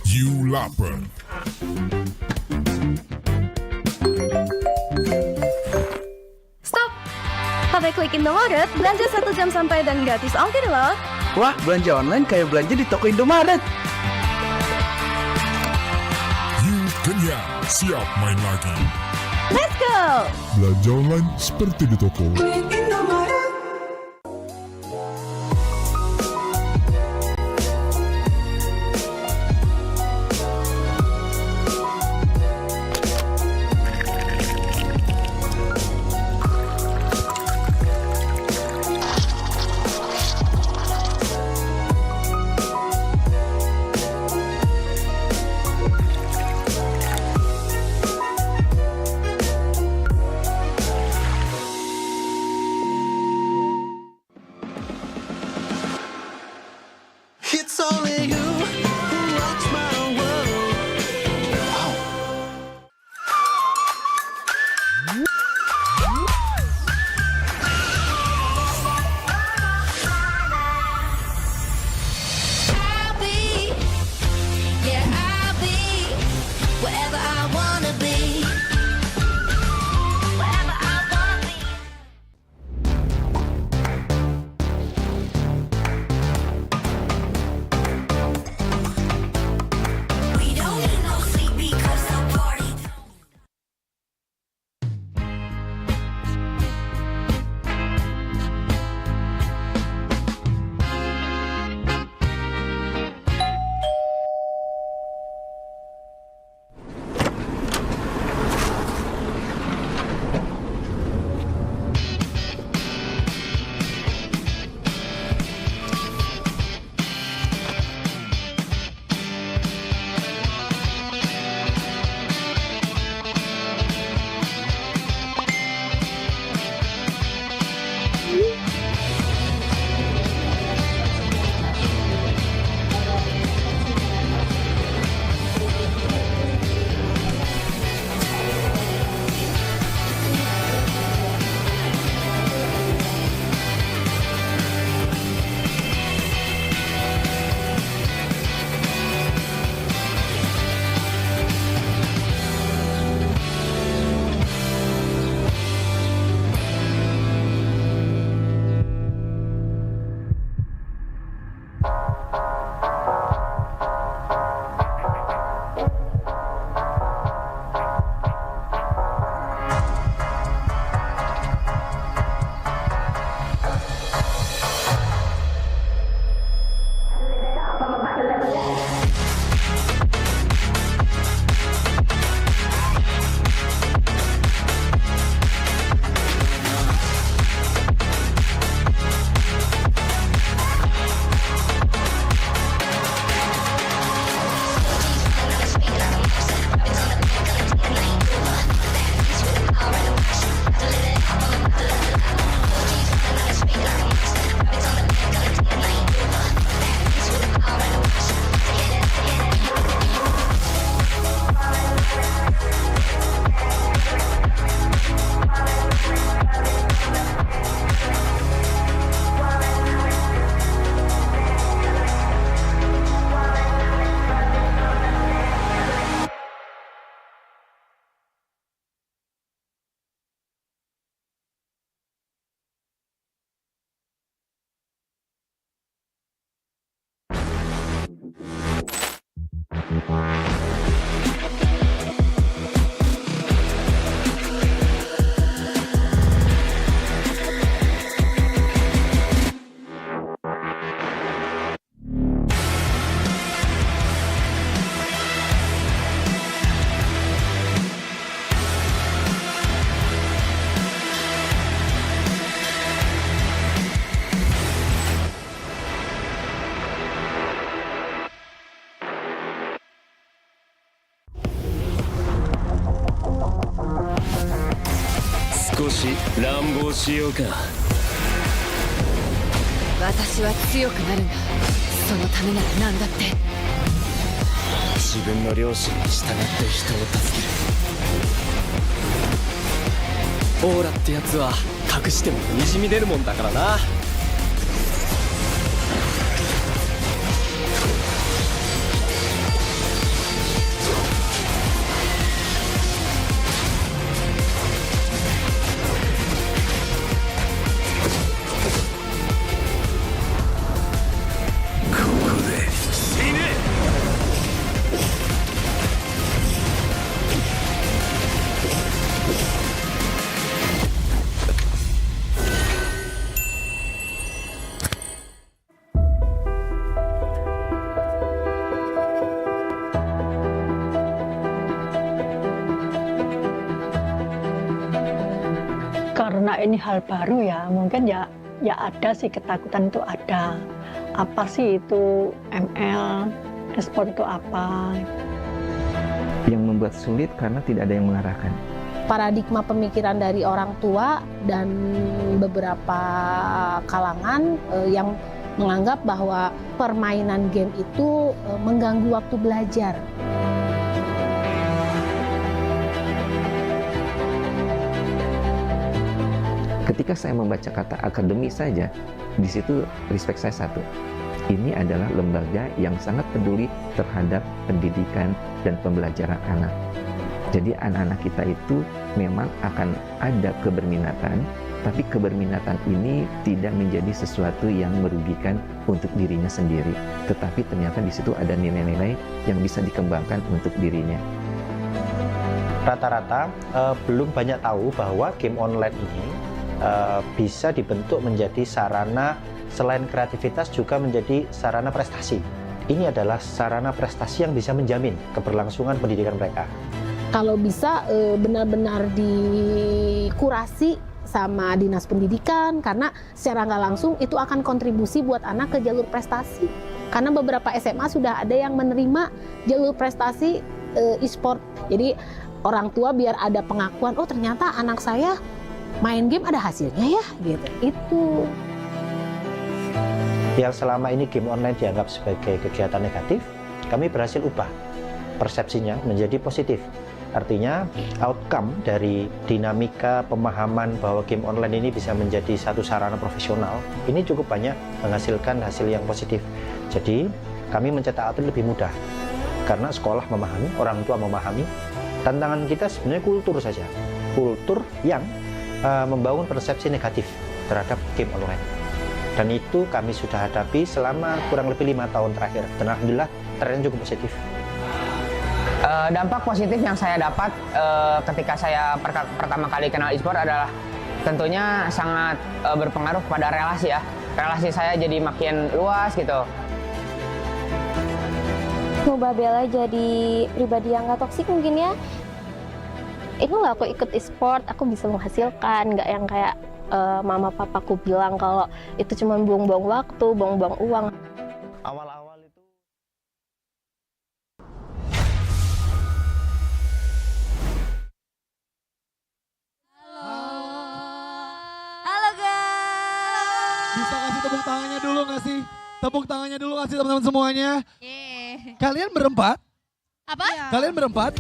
You lapar. Stop! Pakai klik Indomaret, belanja 1 jam sampai dan gratis ongkir loh. Wah, belanja online kayak belanja di toko Indomaret. Kenyang, siap main lagi. Let's go! Belanja online seperti di toko. 少し乱暴しようか。私は強くなるんだ。そのためなら何だって。自分の良心に従って人を助ける。オーラってやつは隠してもにじみ出るもんだからな。Karena ini hal baru ya, mungkin ya ada sih ketakutan itu ada. Apa sih itu ML, e-sport itu apa? Yang membuat sulit karena tidak ada yang mengarahkan. Paradigma pemikiran dari orang tua dan beberapa kalangan yang menganggap bahwa permainan game itu mengganggu waktu belajar. Ketika saya membaca kata akademi saja, di situ respect saya satu. Ini adalah lembaga yang sangat peduli terhadap pendidikan dan pembelajaran anak. Jadi anak-anak kita itu memang akan ada keberminatan, tapi keberminatan ini tidak menjadi sesuatu yang merugikan untuk dirinya sendiri. Tetapi ternyata di situ ada nilai-nilai yang bisa dikembangkan untuk dirinya. Rata-rata belum banyak tahu bahwa game online ini bisa dibentuk menjadi sarana selain kreativitas juga menjadi sarana prestasi. Ini adalah sarana prestasi yang bisa menjamin keberlangsungan pendidikan mereka. Kalau bisa benar-benar dikurasi sama dinas pendidikan, karena secara nggak langsung itu akan kontribusi buat anak ke jalur prestasi. Karena beberapa SMA sudah ada yang menerima jalur prestasi e-sport. Jadi orang tua biar ada pengakuan, oh ternyata anak saya main game ada hasilnya ya, gitu. Itu. Yang selama ini game online dianggap sebagai kegiatan negatif, kami berhasil ubah persepsinya menjadi positif. Artinya outcome dari dinamika pemahaman bahwa game online ini bisa menjadi satu sarana profesional, ini cukup banyak menghasilkan hasil yang positif. Jadi kami mencetak atlet lebih mudah karena sekolah memahami, orang tua memahami. Tantangan kita sebenarnya kultur saja, kultur yang membangun persepsi negatif terhadap game online. Dan itu kami sudah hadapi selama kurang lebih 5 tahun terakhir. Dan alhamdulillah trennya cukup positif. Dampak positif yang saya dapat ketika saya pertama kali kenal e-sport adalah tentunya sangat berpengaruh pada relasi ya. Relasi saya jadi makin luas gitu. Ngubah Bella jadi pribadi yang gak toksik mungkin ya. Itu nggak aku ikut e-sport, aku bisa menghasilkan, nggak yang kayak mama papaku bilang kalau itu cuma buang-buang waktu, buang-buang uang. Awal-awal itu Halo guys. Bisa kasih tepuk tangannya dulu nggak sih? Tepuk tangannya dulu nggak sih teman-teman semuanya? Kalian berempat? Apa? Kalian berempat?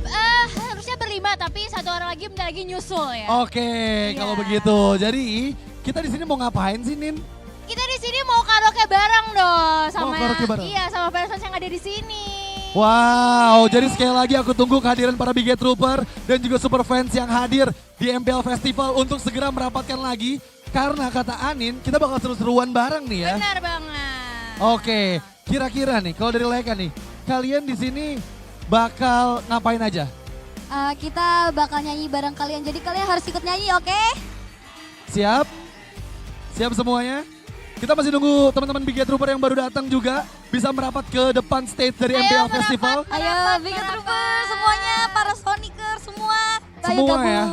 Harusnya berlima, tapi satu orang lagi bentar lagi nyusul ya. Oke, kalau begitu. Jadi kita di sini mau ngapain sih, Nin? Kita di sini mau karaoke bareng dong sama karaoke bareng? Iya, sama fans yang ada di sini. Wow, jadi sekali lagi aku tunggu kehadiran para Big Trooper dan juga super fans yang hadir di MPL Festival untuk segera merapatkan lagi. Karena kata Anin, kita bakal seru-seruan bareng nih ya. Benar banget. Oke, kira-kira nih kalau dari Leka nih, kalian di sini bakal ngapain aja? Kita bakal nyanyi bareng kalian, jadi kalian harus ikut nyanyi, oke? Siap? Siap semuanya? Kita masih nunggu teman-teman Big Trooper yang baru datang juga bisa merapat ke depan stage dari MPL Festival. Ayo Big Trooper semuanya, para Soniker semua. Semua ya,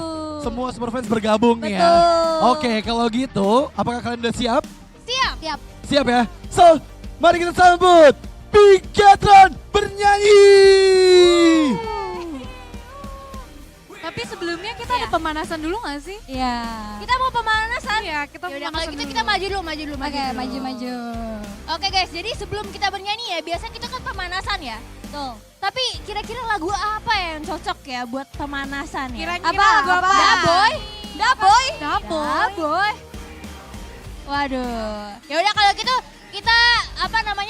semua super fans bergabung nih ya. Oke, kalau gitu apakah kalian udah siap? Siap. Siap. Siap ya? So, mari kita sambut Bigetron bernyanyi. Tapi sebelumnya kita ada pemanasan dulu gak sih? Iya. Kita mau pemanasan? Iya, kita Yaudah, pemanasan kalau gitu dulu. kita maju dulu, maju dulu. Oke, maju. Oke guys, jadi sebelum kita bernyanyi ya, biasanya kita kan pemanasan ya. Betul. Tapi kira-kira lagu apa yang cocok ya buat pemanasan ya? Kira-kira lagu apa? Daboy. Waduh. Ya udah kalau gitu kita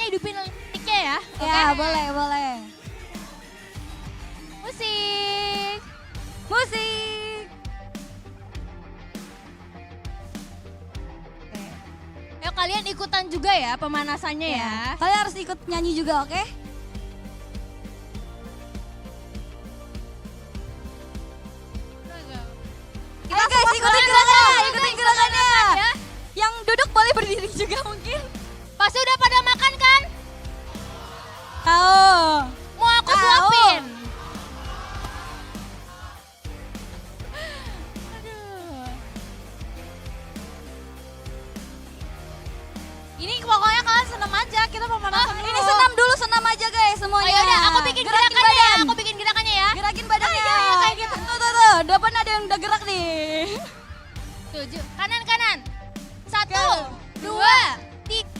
hidupin linknya ya. Ya, boleh. Musik. Yuk kalian ikutan juga ya pemanasannya ya. Kalian harus ikut nyanyi juga, oke? Kita guys, ikutin gerakannya. Yang duduk boleh berdiri juga mungkin. Pasti udah pada makan kan? Tahu. Mau aku suapin? Ini pokoknya kalian senam aja, kita pemanasan dulu. Ini senam aja guys semuanya. Oh yaudah, aku bikin gerakannya ya. Aku bikin gerakannya ya. Gerakin badannya. Iya, kayak gitu. Tuh. Depan ada yang udah gerak nih. Tujuh, kanan. 1, 2, 3.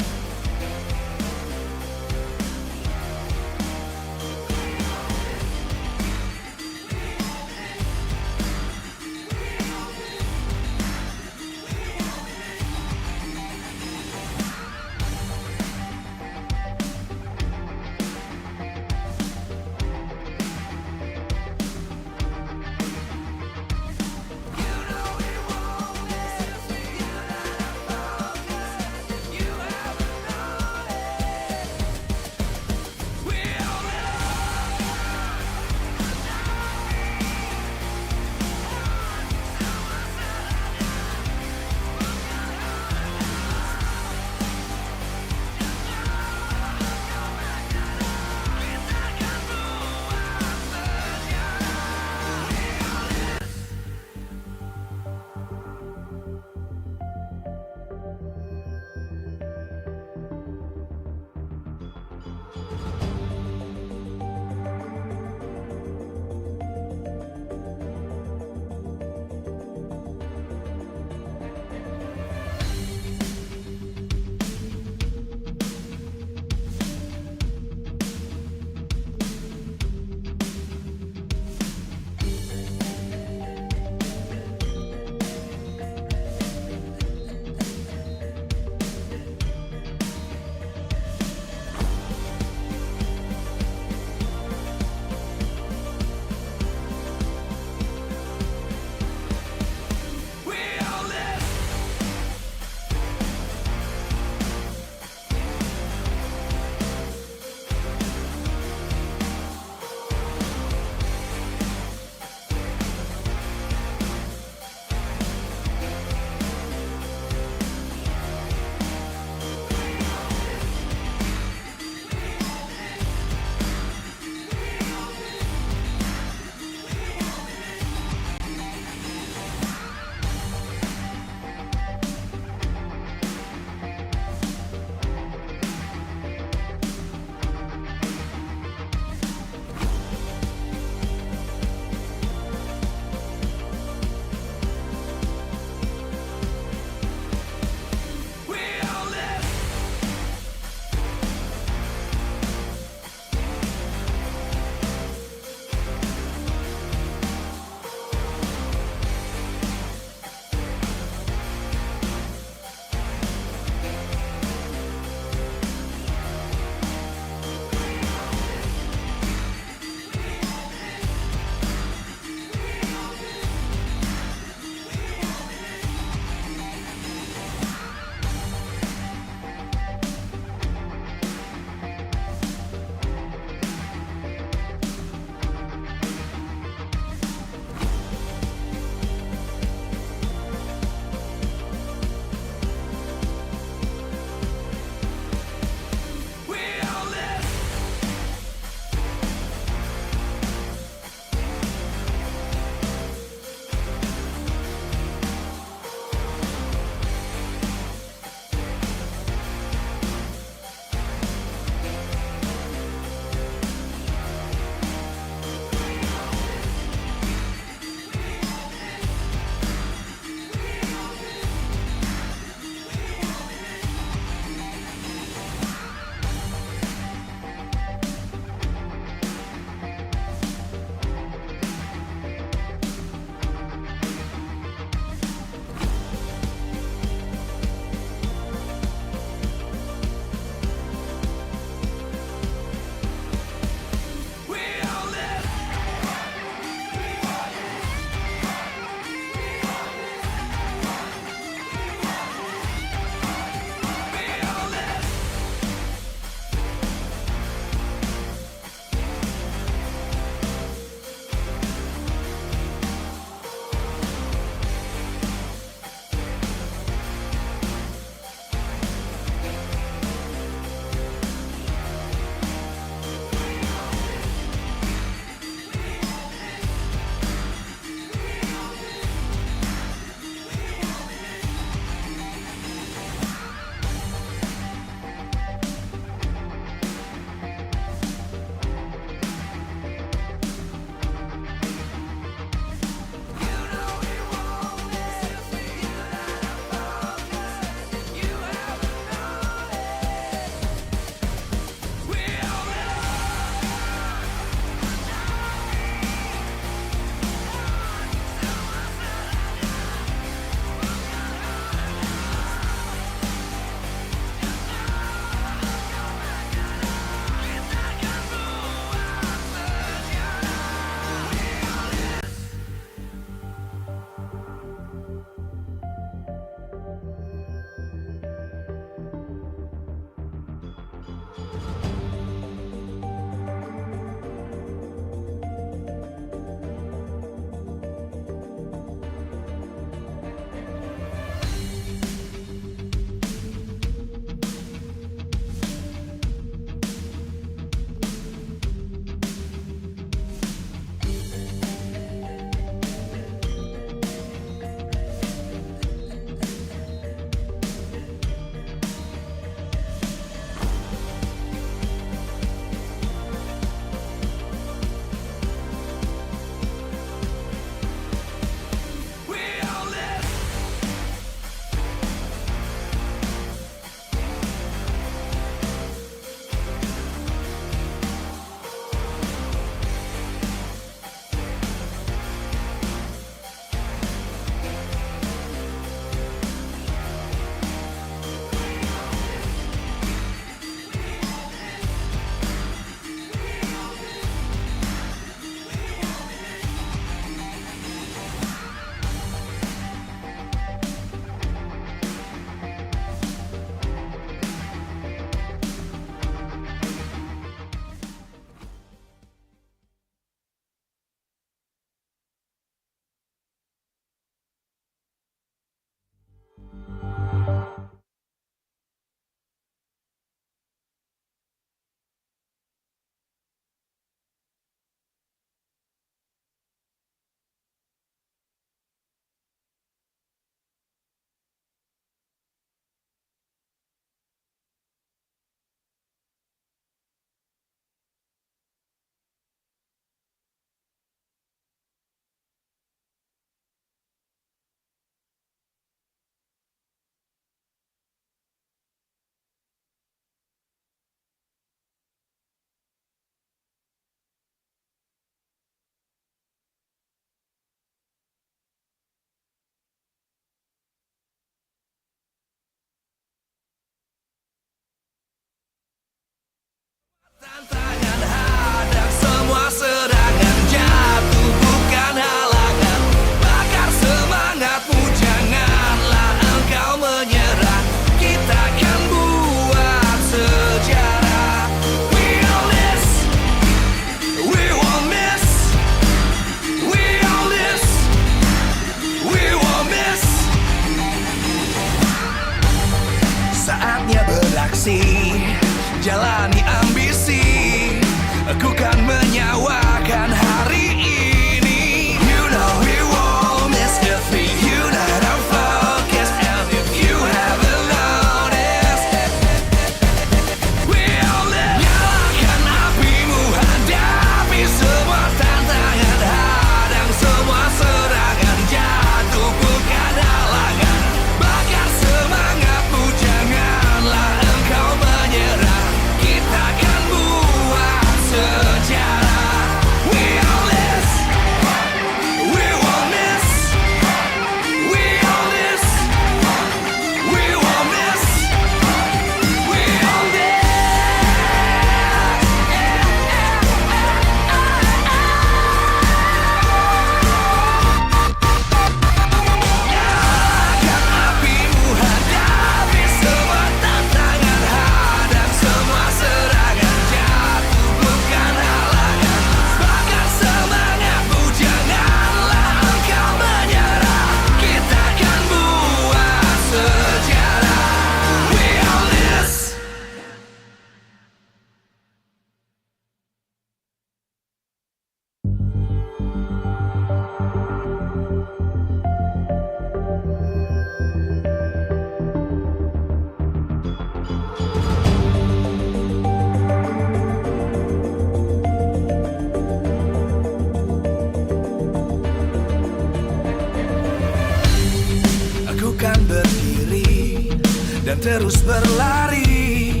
terus berlari,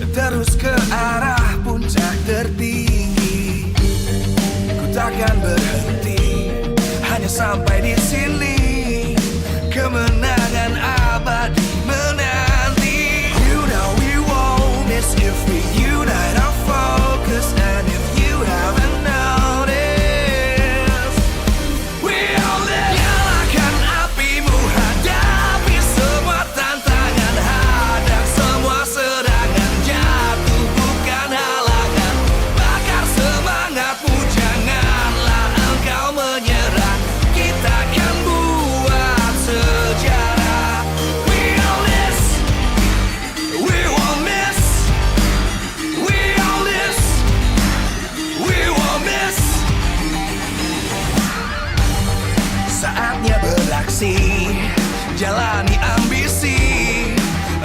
terus ke arah puncak tertinggi. Ku takkan berhenti, hanya sampai di sini. Kemenangan abadi menanti. You know we won't miss if we unite our focus. And if you haven't noticed, we all live. Nyalakan apimu, hadapi semua tantangan, hadang semua serangan, jatuh bukan halangan. Bakar semangatmu, janganlah engkau menyerah. Kita akan buat sejarah. We all this, we won't miss. We all this, we won't miss. Saatnya beraksi, jalani ambisi.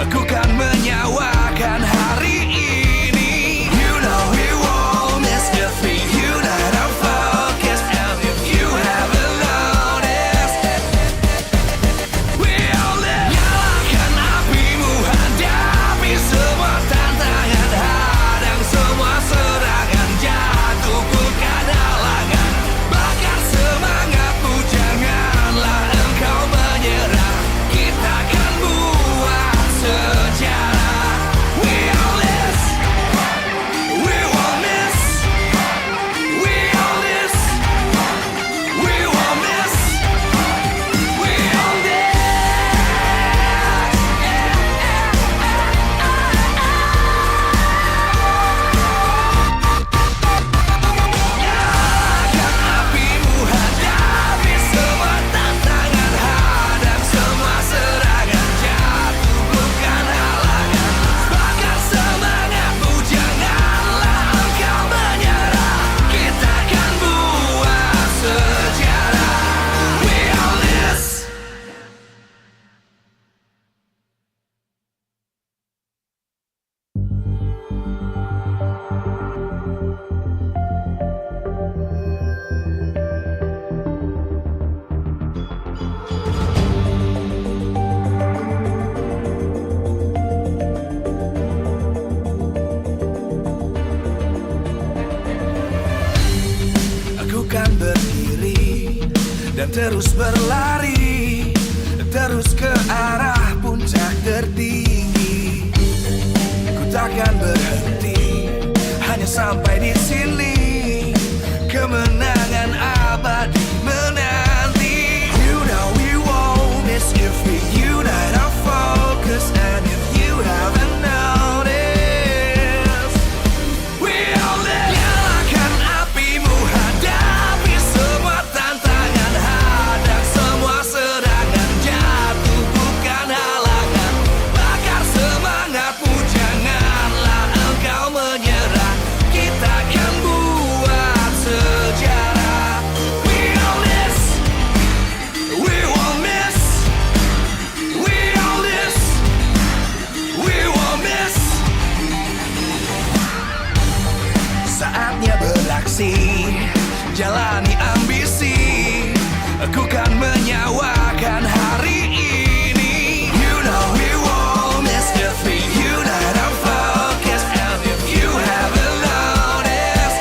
Aku kan menyawakan hari ini. You know we won't miss if we unite our focus. And if you haven't noticed, we all live. Nyalakan apimu, hadapi semua tantangan, hadang semua serangan, jatuh bukan halangan. Bakar semangatmu, janganlah engkau menyerah. Kita akan buat sejarah. We all this, we won't miss. We all this, we won't miss. We all this. Nyalakan apimu, hadapi semua tantangan, hadang semua serangan, jatuh bukan halangan. Bakar semangatmu, janganlah engkau menyerah. Kita akan buat sejarah. We all this. Aku kan berdiri dan terus berlari, terus ke arah puncak tertinggi. Ku takkan berhenti, hanya sampai di sini. Kemenangan abadi menanti. You know we won't miss if we unite our focus. And if you haven't noticed, we all live. Nyalakan apimu, hadapi semua tantangan, hadang semua serangan, jatuh bukan halangan. Bakar semangatmu, janganlah engkau menyerah. Kita akan buat sejarah. We all this, we won't miss. We all this, we won't miss. Saatnya beraksi, jalani ambisi. Aku kan menyawakan hari ini. You know we won't miss if we unite our focus. And if you haven't noticed,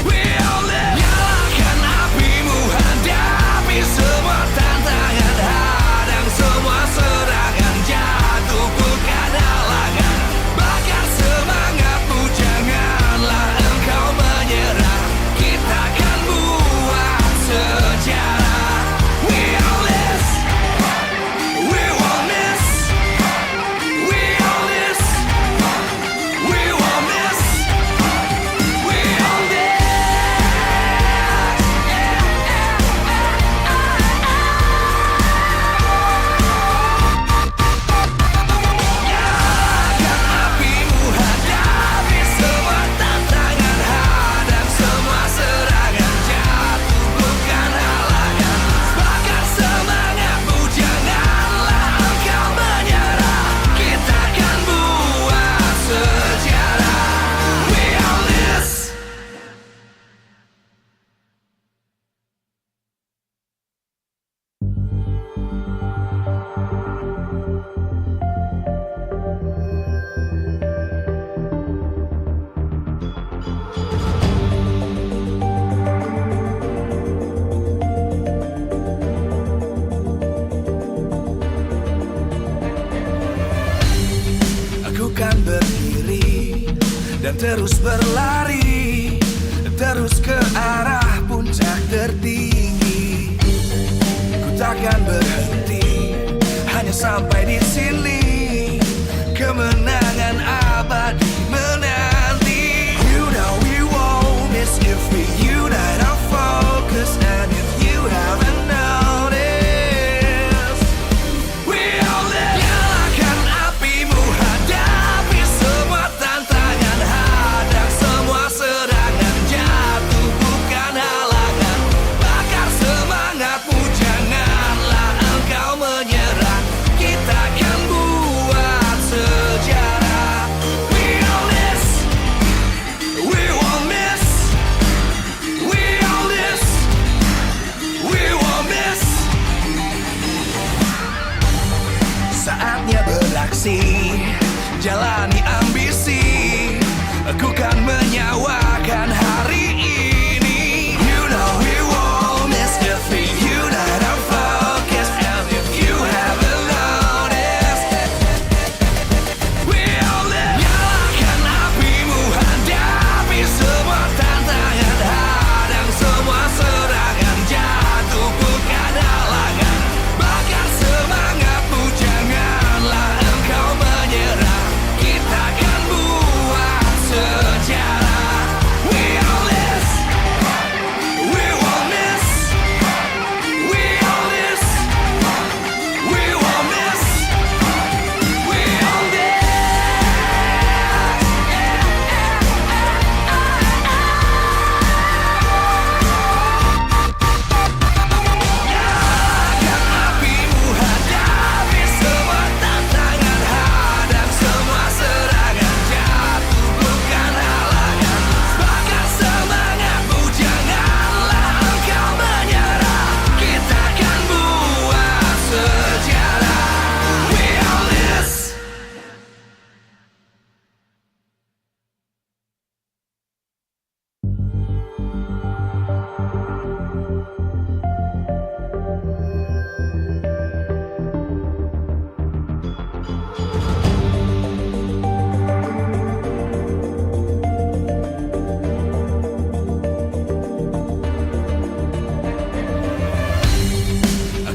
we all live. Nyalakan apimu, hadapi semua tantangan, hadang semua serangan, jatuh bukan halangan. Bakar semangatmu, janganlah engkau menyerah. Kita akan buat sejarah. terus berlari, terus ke arah puncak tertinggi. Ku takkan berhenti, hanya sampai di sini. Kemenangan abadi menanti. You know we won't miss if we unite our focus. And if you haven't noticed, we all live. Nyalakan apimu, hadapi semua tantangan, hadang semua serangan, jatuh bukan halangan. Bakar semangatmu, janganlah engkau menyerah. Kita akan buat sejarah. We all this, we won't miss. We all this, we won't miss. Saatnya beraksi, jalani ambisi. Aku kan menyawakan hari ini. You know we won't miss if we unite our focus. And if you haven't noticed, we all live. Nyalakan apimu, hadapi semua tantangan, hadang semua serangan, jatuh bukan halangan. Bakar semangatmu, janganlah engkau menyerah. Kita akan buat sejarah. We all this, we won't miss. We all this, we won't miss. We all this. Nyalakan apimu, hadapi semua tantangan, hadang semua serangan, jatuh bukan halangan. Bakar semangatmu, janganlah engkau menyerah. Kita akan buat sejarah. We all this.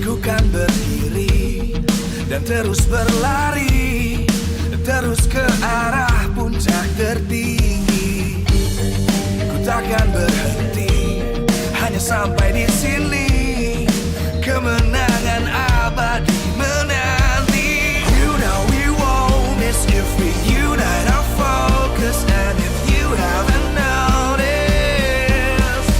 Aku kan berdiri dan terus berlari, terus ke arah puncak tertinggi. Ku takkan berhenti, hanya sampai di sini. Kemenangan abadi menanti. You know we won't miss if we unite our focus. And if you haven't noticed,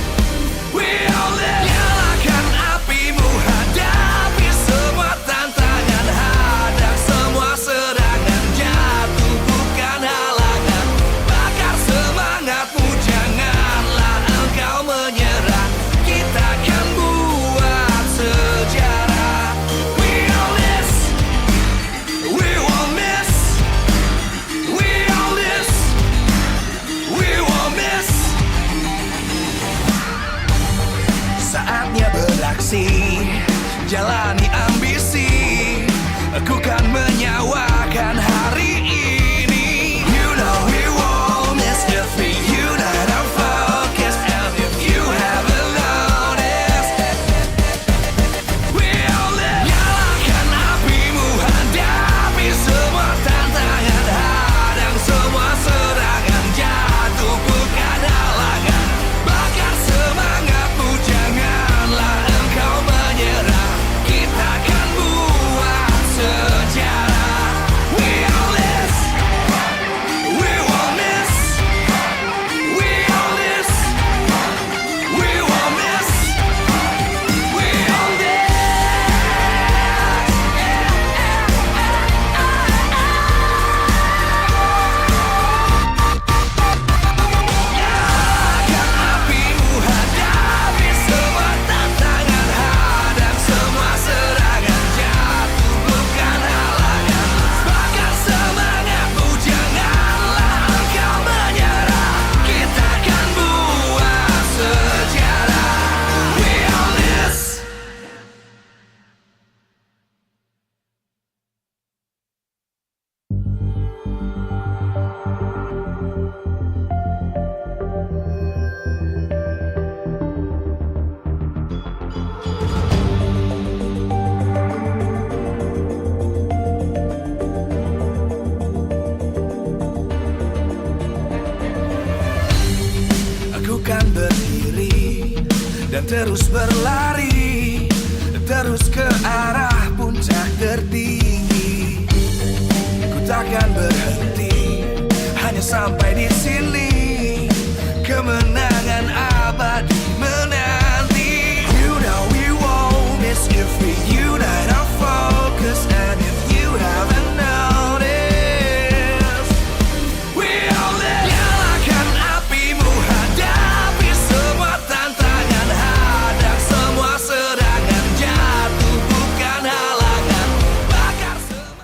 we all live. Nyalakan apimu, hadapi semua tantangan, hadang semua serangan, jatuh bukan halangan. Bakar semangatmu, janganlah engkau menyerah. Kita akan buat sejarah. We all this, we won't miss. We all this, we won't miss. Saatnya beraksi, jalani ambisi. Aku kan menyawakan hari ini. You know we won't miss if we unite our focus. And if you haven't noticed, we all live. Nyalakan apimu, hadapi semua tantangan, hadang semua serangan, jatuh bukan halangan. Bakar semangatmu, janganlah engkau menyerah. Kita akan buat sejarah. We dan terus berlari, terus ke arah puncak tertinggi. Ku takkan berhenti, hanya sampai di sini. Kemenangan abadi menanti. You know we won't miss if we unite our focus. And if you haven't noticed, we all live. Nyalakan apimu, hadapi semua tantangan, hadang semua serangan, jatuh bukan halangan, bakar semua.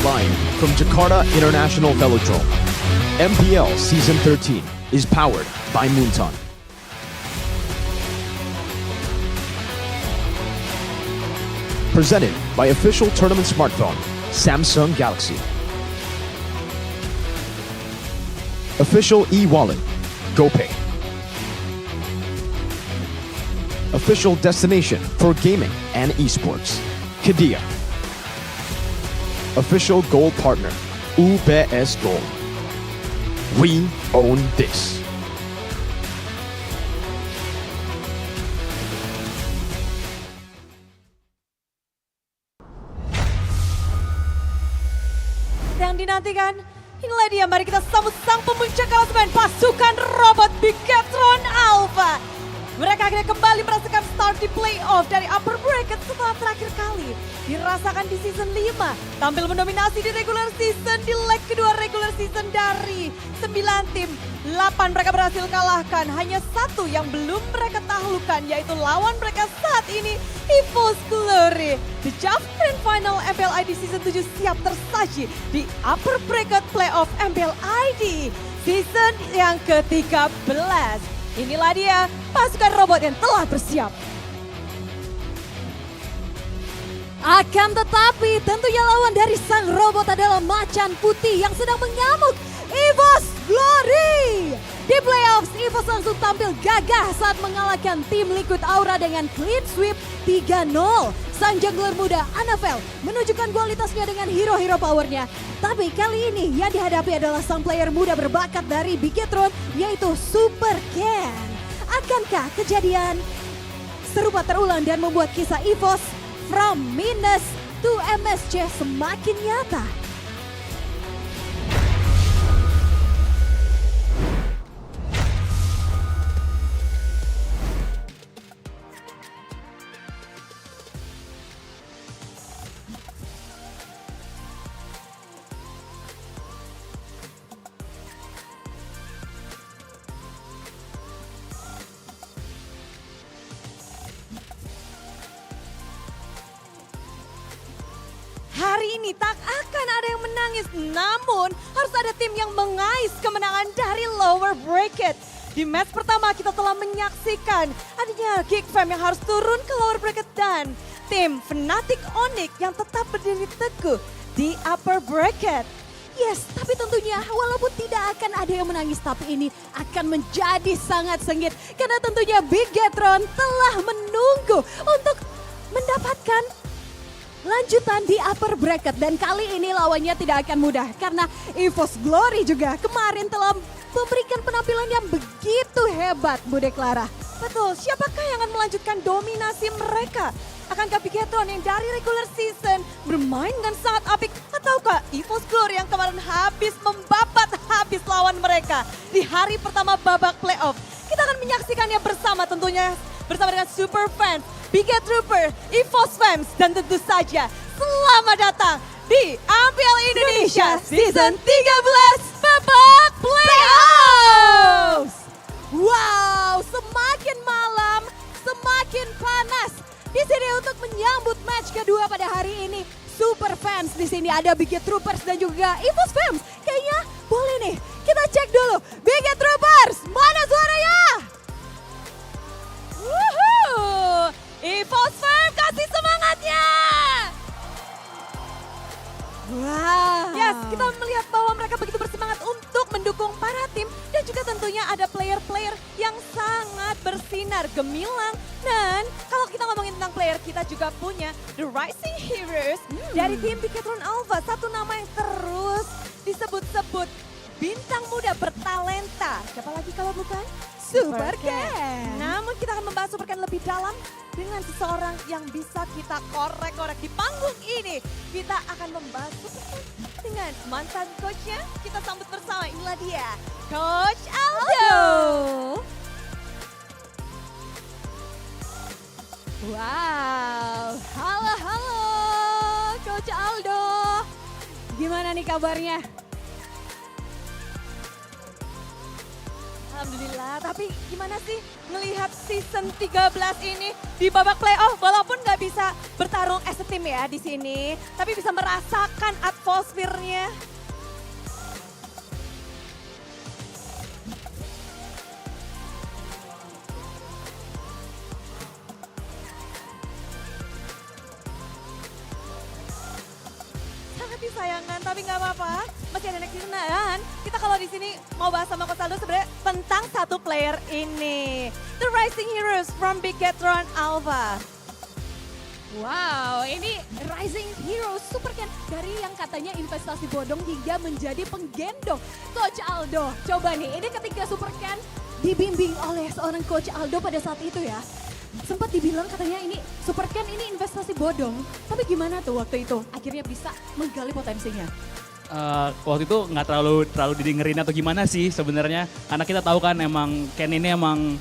Live from Jakarta International Velodrome, MPL Season 13 is powered by Moonton. Presented by official tournament smartphone, Samsung Galaxy. Official e-wallet, GoPay. Official destination for gaming and esports, Kadia. Official gold partner, UBS Gold. We own this. Yang dinantikan, inilah dia, mari kita sambut sang pemuncak klasemen pasukan robot Bigetron Alpha. Mereka akhirnya kembali merasakan start di playoff dari upper bracket setelah terakhir kali dirasakan di season 5. Tampil mendominasi di regular season, di leg kedua regular season dari 9 tim. 8 mereka berhasil kalahkan, hanya 1 yang belum mereka taklukkan yaitu lawan mereka saat ini, Evos Glory. The Jav Grand Final MPL ID Season 7 siap tersaji di upper bracket playoff MPL ID season yang ke-13. Inilah dia pasukan robot yang telah bersiap. Akan tetapi tentunya lawan dari sang robot adalah macan putih yang sedang mengamuk, Evos Glory. Di playoffs, Evos langsung tampil gagah saat mengalahkan tim Liquid Aura dengan clean sweep 3-0. Sang jungler muda Anavel menunjukkan kualitasnya dengan hero-hero powernya. Tapi kali ini yang dihadapi adalah sang player muda berbakat dari Bigetron yaitu Super Ken. Akankah kejadian serupa terulang dan membuat kisah Evos from minus to MSC semakin nyata? Hari ini tak akan ada yang menangis, namun harus ada tim yang mengais kemenangan dari lower bracket. Di match pertama kita telah menyaksikan adanya Geek Fam yang harus turun ke lower bracket dan tim FNATIC Onic yang tetap berdiri teguh di upper bracket. Yes, tapi tentunya walaupun tidak akan ada yang menangis, tapi ini akan menjadi sangat sengit. Karena tentunya Bigetron telah menunggu untuk mendapatkan lanjutan di upper bracket. Dan kali ini lawannya tidak akan mudah. Karena Evos Glory juga kemarin telah memberikan penampilan yang begitu hebat, Bude Clara. Betul, siapakah yang akan melanjutkan dominasi mereka? Akankah Bigetron yang dari regular season bermain dengan sangat apik? Ataukah Evos Glory yang kemarin habis membabat habis lawan mereka di hari pertama babak playoff? Kita akan menyaksikannya bersama tentunya bersama dengan Super Fans, Bigetrooper, Evos Fams, dan tentu saja selamat datang di MPL Indonesia Season 13 babak playoffs. Wow, semakin malam, semakin panas. Di sini untuk menyambut match kedua pada hari ini, super fans di sini. Ada Biget Troopers dan juga Evos Fam. Kayaknya boleh nih, kita cek dulu. Biget Troopers, mana suaranya? Woohoo! Evos Fam, kasih semangatnya! Wow. Yes, kita melihat bahwa mereka begitu bersemangat untuk mendukung para tim. Dan juga tentunya ada player-player yang sangat bersinar gemilang. Dan kalau kita ngomongin tentang player, kita juga punya The Rising Heroes dari tim Bigetron Alpha. Satu nama yang terus disebut-sebut bintang muda bertalenta. Siapa lagi kalau bukan? Supercan. Namun kita akan membahas Supercan lebih dalam dengan seseorang yang bisa kita korek-korek di panggung ini. Kita akan membahas Supercan dengan mantan coachnya. Kita sambut bersama, inilah dia, Coach Aldo. Wow, halo Coach Aldo. Gimana nih kabarnya? Alhamdulillah, tapi gimana sih ngelihat season 13 ini di babak playoff, walaupun nggak bisa bertarung as a team ya di sini, tapi bisa merasakan atmosfernya. Sangat disayangkan, tapi nggak apa-apa. Masih ada next season dan kita kalau di sini mau bahas sama Coach Aldo sebenarnya tentang satu player ini. The Rising Heroes from Bigetron Alpha. Wow, ini Rising Heroes Supercan dari yang katanya investasi bodong hingga menjadi penggendong. Coach Aldo, coba nih, ini ketika Supercan dibimbing oleh seorang Coach Aldo pada saat itu ya. Sempat dibilang katanya ini Supercan ini investasi bodong. Tapi gimana tuh waktu itu akhirnya bisa menggali potensinya? Waktu itu nggak terlalu didengerin atau gimana sih sebenarnya, karena kita tahu kan emang Ken ini emang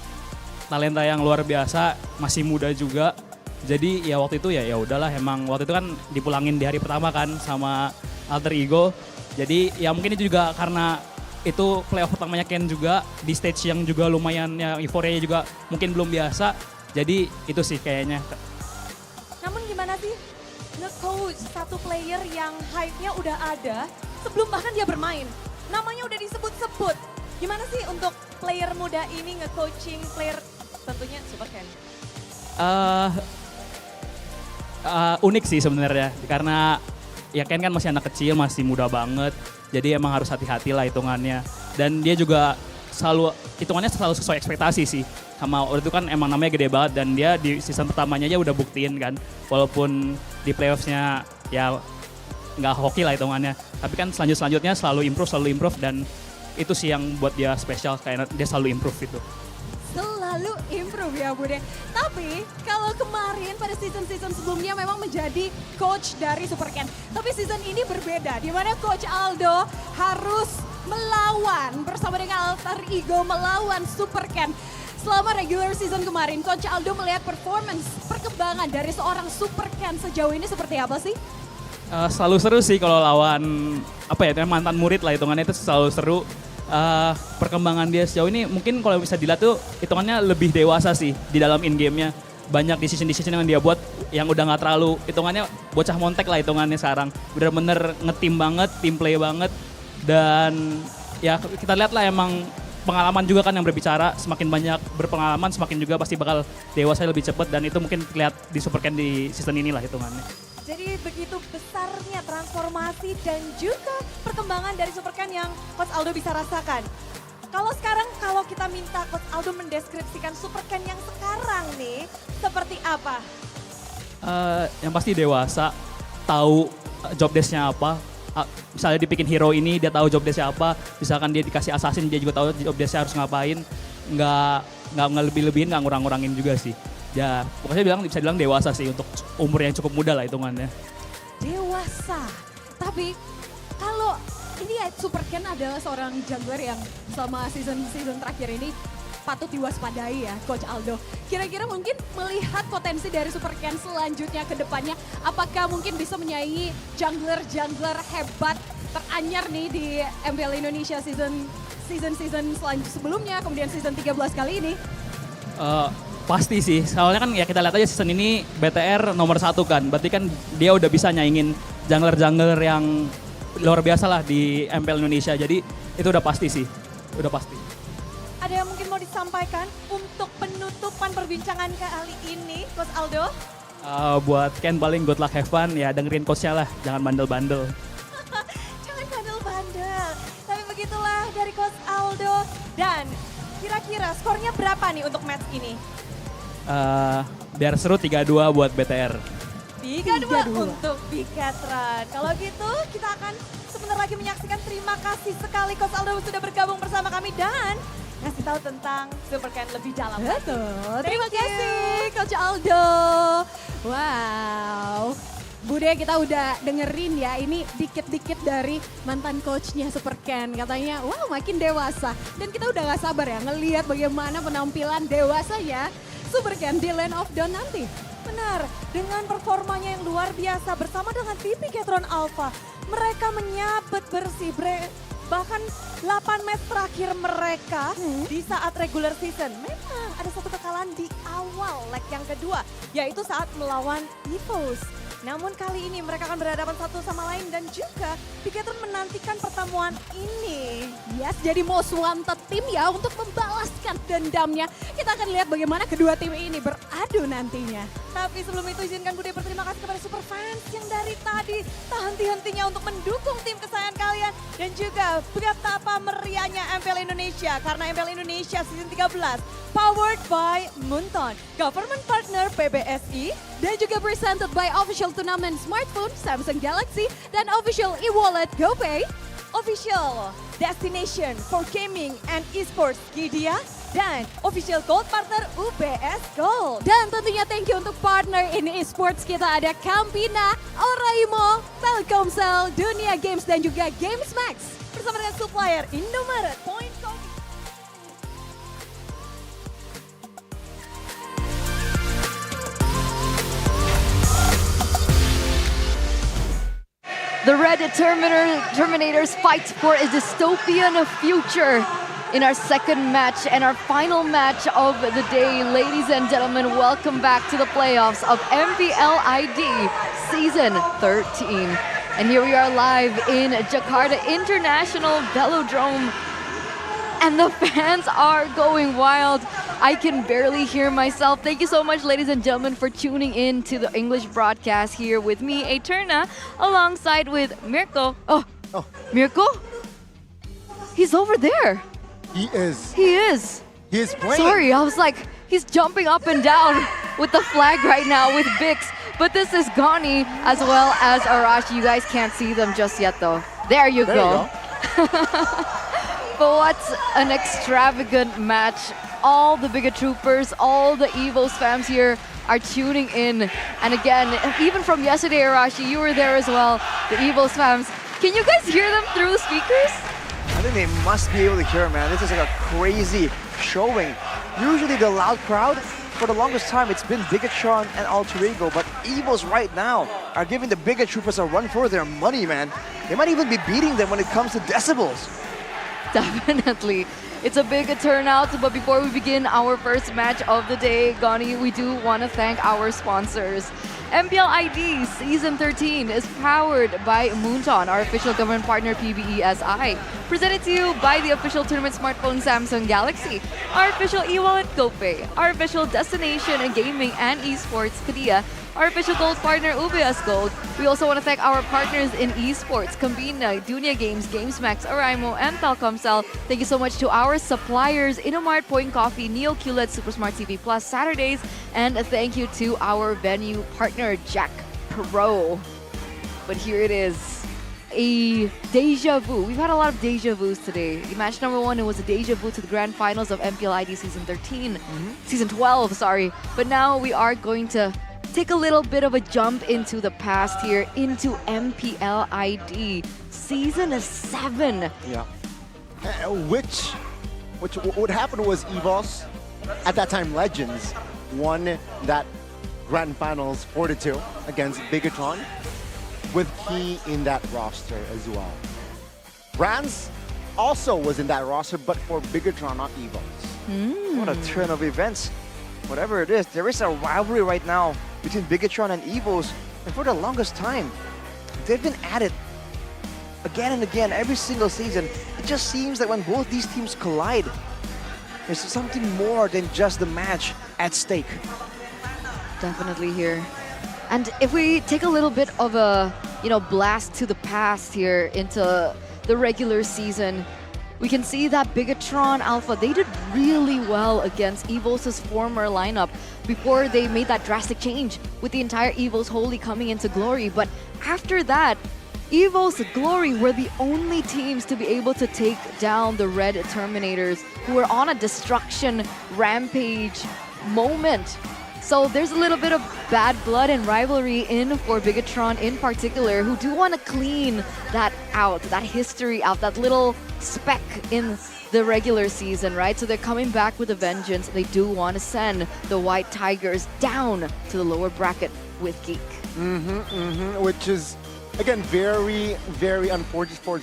talenta yang luar biasa, masih muda juga. Jadi ya waktu itu ya udahlah, emang waktu itu kan dipulangin di hari pertama kan sama alter ego. Jadi ya mungkin itu juga karena itu playoff pertamanya Ken juga di stage yang juga lumayan ya, euforianya juga mungkin belum biasa. Jadi itu sih kayaknya. Namun gimana sih nge-coach satu player yang hype-nya udah ada sebelum bahkan dia bermain. Namanya udah disebut-sebut. Gimana sih untuk player muda ini nge-coaching player tentunya Supercan? Unik sih sebenarnya, karena ya Ken kan masih anak kecil, masih muda banget. Jadi emang harus hati-hati lah hitungannya. Dan dia juga hitungannya selalu sesuai ekspektasi sih. Sama waktu itu kan emang namanya gede banget dan dia di season pertamanya aja udah buktiin kan. Walaupun di playoffsnya ya nggak hoki lah hitungannya. Tapi kan selanjutnya selalu improve dan itu sih yang buat dia spesial, kayak dia selalu improve itu. Selalu improve ya Bude. Tapi kalau kemarin pada season-season sebelumnya memang menjadi coach dari Supercan. Tapi season ini berbeda, di mana Coach Aldo harus melawan bersama dengan alter ego melawan Supercan. Selama regular season kemarin, Coach Aldo melihat performance, perkembangan dari seorang Supercan sejauh ini seperti apa sih? Selalu seru sih kalau lawan mantan murid lah, hitungannya itu selalu seru. Perkembangan dia sejauh ini mungkin kalau bisa dilihat tuh hitungannya lebih dewasa sih di dalam in-game-nya. Banyak decision yang dia buat yang udah nggak terlalu hitungannya bocah montek lah hitungannya sekarang. Bener-bener nge-team banget, team play banget. Dan ya kita lihat lah emang pengalaman juga kan yang berbicara, semakin banyak berpengalaman semakin juga pasti bakal dewasa lebih cepat dan itu mungkin lihat di Supercan di season inilah hitungannya. Jadi begitu besarnya transformasi dan juga perkembangan dari Supercan yang Coach Aldo bisa rasakan. Kalau sekarang kalau kita minta Coach Aldo mendeskripsikan Supercan yang sekarang nih seperti apa? Yang pasti dewasa, tahu job desk-nya apa. Misalnya dibikin hero ini dia tahu job desk-nya apa, misalkan dia dikasih assassin dia juga tahu job desk-nya harus ngapain, nggak lebih-lebihin, nggak ngurang-ngurangin juga sih. Ya pokoknya bisa bilang dewasa sih untuk umur yang cukup muda lah hitungannya. Dewasa, tapi kalau ini ya Supercan adalah seorang jungler yang selama season terakhir ini patut diwaspadai ya Coach Aldo. Kira-kira mungkin melihat potensi dari Supercan selanjutnya ke depannya, apakah mungkin bisa menyaingi jungler hebat teranyar nih di MPL Indonesia season sebelumnya, kemudian season 13 kali ini? Pasti sih, soalnya kan ya kita lihat aja season ini BTR nomor 1 kan. Berarti kan dia udah bisa nyaingin jungler-jungler yang luar biasa lah di MPL Indonesia. Jadi itu udah pasti sih, udah pasti. Ada yang mungkin mau disampaikan untuk penutupan perbincangan kali ini, Coach Aldo? Buat Ken paling good luck have fun, ya dengerin coachnya lah, jangan bandel-bandel. Jangan bandel-bandel. Tapi begitulah dari Coach Aldo. Dan kira-kira skornya berapa nih untuk match ini? Biar seru 3-2 buat BTR. 3-2 untuk Bigetron. Kalau gitu kita akan sebentar lagi menyaksikan. Terima kasih sekali Coach Aldo sudah bergabung bersama kami dan ngasih tahu tentang Super Ken lebih dalam. Betul. Terima kasih Coach Aldo. Wow. Bude, kita udah dengerin ya, ini dikit-dikit dari mantan coachnya Super Ken. Katanya, wow makin dewasa. Dan kita udah gak sabar ya ngelihat bagaimana penampilan dewasanya Super Ken di Land of Dawn nanti. Benar, dengan performanya yang luar biasa bersama dengan tim Bigetron Alpha. Mereka menyabet bersih, bahkan 8 match terakhir mereka di saat regular season. Memang ada satu kekalahan di awal leg yang kedua, yaitu saat melawan Evos. Namun kali ini mereka akan berhadapan satu sama lain dan juga Bigetron menantikan pertemuan ini. Yes, jadi most wanted tim ya untuk membalaskan dendamnya. Kita akan lihat bagaimana kedua tim ini beradu nantinya. Tapi sebelum itu izinkan Bude berterima kasih kepada super fans yang dari tadi tak henti-hentinya untuk mendukung tim kesayangan kalian. Dan juga betapa meriahnya MPL Indonesia karena MPL Indonesia Season 13 powered by Munton, government partner PBSI, dan juga presented by official turnamen smartphone Samsung Galaxy dan official e-wallet GoPay, official destination for gaming and esports Gidia, dan official gold partner UBS Gold. Dan tentunya thank you untuk partner in esports kita ada Campina, Oraimo, Telkomsel, Dunia Games dan juga Games Max. Bersama dengan supplier Indomaret, Point Coffee. The Red Terminators fight for a dystopian future in our second match and our final match of the day. Ladies and gentlemen, welcome back to the playoffs of MPL ID Season 13. And here we are live in Jakarta International Velodrome. And the fans are going wild. I can barely hear myself. Thank you so much, ladies and gentlemen, for tuning in to the English broadcast here with me, Eterna, alongside with Mirko. Oh, Mirko? He's over there. He is. He is. He is playing. Sorry, I was like, he's jumping up and down with the flag right now with Bix. But this is Gani as well as Arashi. You guys can't see them just yet, though. There you go. But what an extravagant match. All the Bigetroopers, all the Evos fans here are tuning in. And again, even from yesterday, Arashi, you were there as well. The Evos fans. Can you guys hear them through the speakers? I think they must be able to hear, man. This is like a crazy showing. Usually the loud crowd, for the longest time, it's been Bigetron and Alter Ego, but Evos right now are giving the Bigetroopers a run for their money, man. They might even be beating them when it comes to decibels. Definitely. It's a big turnout, but before we begin our first match of the day, Gani, we do want to thank our sponsors. MPL ID Season 13 is powered by Moonton, our official government partner PBESI. Presented to you by the official tournament smartphone Samsung Galaxy, our official e-wallet GoPay, our official destination in gaming and esports Kadia, our official gold partner UBS Gold. We also want to thank our partners in esports, Combina, Dunia Games, Games Max, Oraimo, and Telkomsel. Thank you so much to our suppliers, Innomart, Point Coffee, Neo QLED, Super Smart TV Plus, Saturdays, and a thank you to our venue partner, Jack Pro. But here it is, a deja vu. We've had a lot of deja vus today. In match number 1, it was a deja vu to the grand finals of MPL ID Season 13, Season 12, sorry. But now we are going to take a little bit of a jump into the past here, into MPL ID Season 7. Yeah. Which what happened was Evos, at that time Legends, won that grand finals 4-2 against Bigetron, with Key in that roster as well. Brands also was in that roster, but for Bigetron, not Evos. What a turn of events. whatever it is, there is a rivalry right now between Bigetron and Evos, and for the longest time, they've been at it again and again every single season. It just seems that when both these teams collide, there's something more than just the match at stake. Definitely here. And if we take a little bit of a, blast to the past here into the regular season, we can see that Bigetron Alpha, they did really well against Evos' former lineup before they made that drastic change with the entire Evos Holy coming into Glory. But after that, Evos Glory were the only teams to be able to take down the Red Terminators, who were on a destruction rampage moment. So there's a little bit of bad blood and rivalry in for Bigetron in particular, who do want to clean that out, that history out, that little speck in the regular season, right? So they're coming back with a vengeance. They do want to send the White Tigers down to the lower bracket with Geek. Which is, again, very, very unfortunate for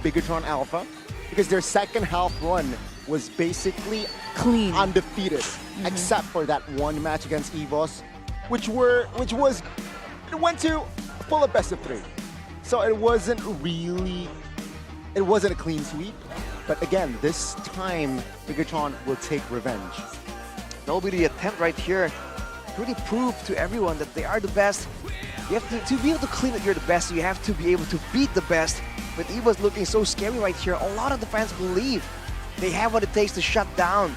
Bigetron Alpha, because their second half run was basically clean, undefeated, except for that one match against Evos, it went to full of best of 3. So it wasn't a clean sweep. But again, this time Bigetron will take revenge. That'll be the attempt right here. Really prove to everyone that they are the best. You have to be able to claim that you're the best, you have to be able to beat the best. With Evos looking so scary right here, a lot of the fans believe they have what it takes to shut down,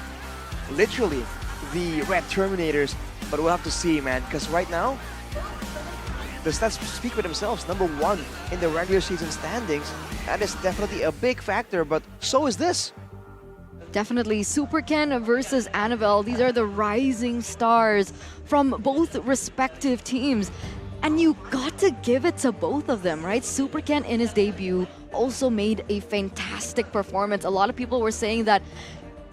literally, the Red Terminators. But we'll have to see, man, because right now, the stats speak for themselves. Number 1 in the regular season standings. That is definitely a big factor, but so is this. Definitely. Super Ken versus Annabelle. These are the rising stars from both respective teams. And you got to give it to both of them, right? Super Ken in his debut also made a fantastic performance. A lot of people were saying that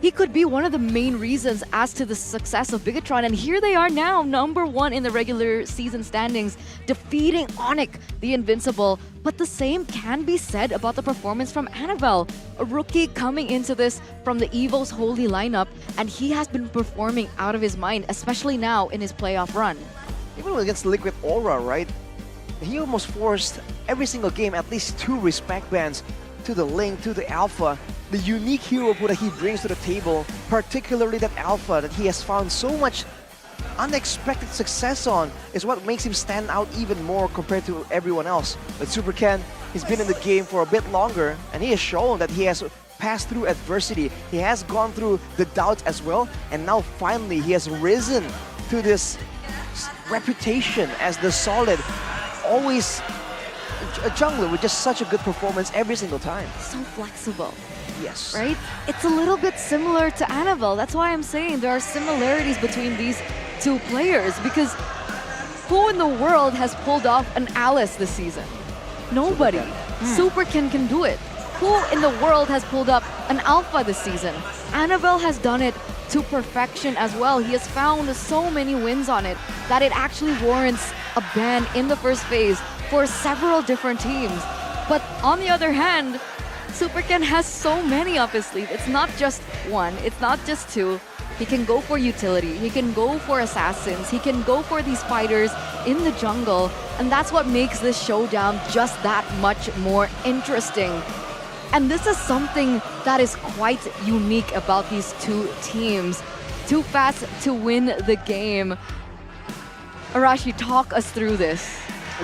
he could be one of the main reasons as to the success of Bigetron. And here they are now, number 1 in the regular season standings, defeating Onic, the Invincible. But the same can be said about the performance from Annabelle, a rookie coming into this from the Evos Holy lineup. And he has been performing out of his mind, especially now in his playoff run. Even against Liquid Aura, right? He almost forced every single game at least 2 respect bans to the Link, to the Alpha. The unique hero that he brings to the table, particularly that Alpha that he has found so much unexpected success on, is what makes him stand out even more compared to everyone else. But Super Ken, he's been in the game for a bit longer, and he has shown that he has passed through adversity. He has gone through the doubts as well, and now finally he has risen to this reputation as the solid, always a jungler with just such a good performance every single time. So flexible. Yes. Right? It's a little bit similar to Annabelle. That's why I'm saying there are similarities between these 2 players, because who in the world has pulled off an Alice this season? Nobody. Super Ken can do it. Who in the world has pulled up an Alpha this season? Annabelle has done it to perfection as well. He has found so many wins on it that it actually warrants a ban in the first phase for several different teams. But on the other hand, Super Ken has so many up his sleeve. It's not just 1, it's not just 2. He can go for utility, he can go for assassins, he can go for these fighters in the jungle, and that's what makes this showdown just that much more interesting. And this is something that is quite unique about these 2 teams. Too fast to win the game. Arashi, talk us through this.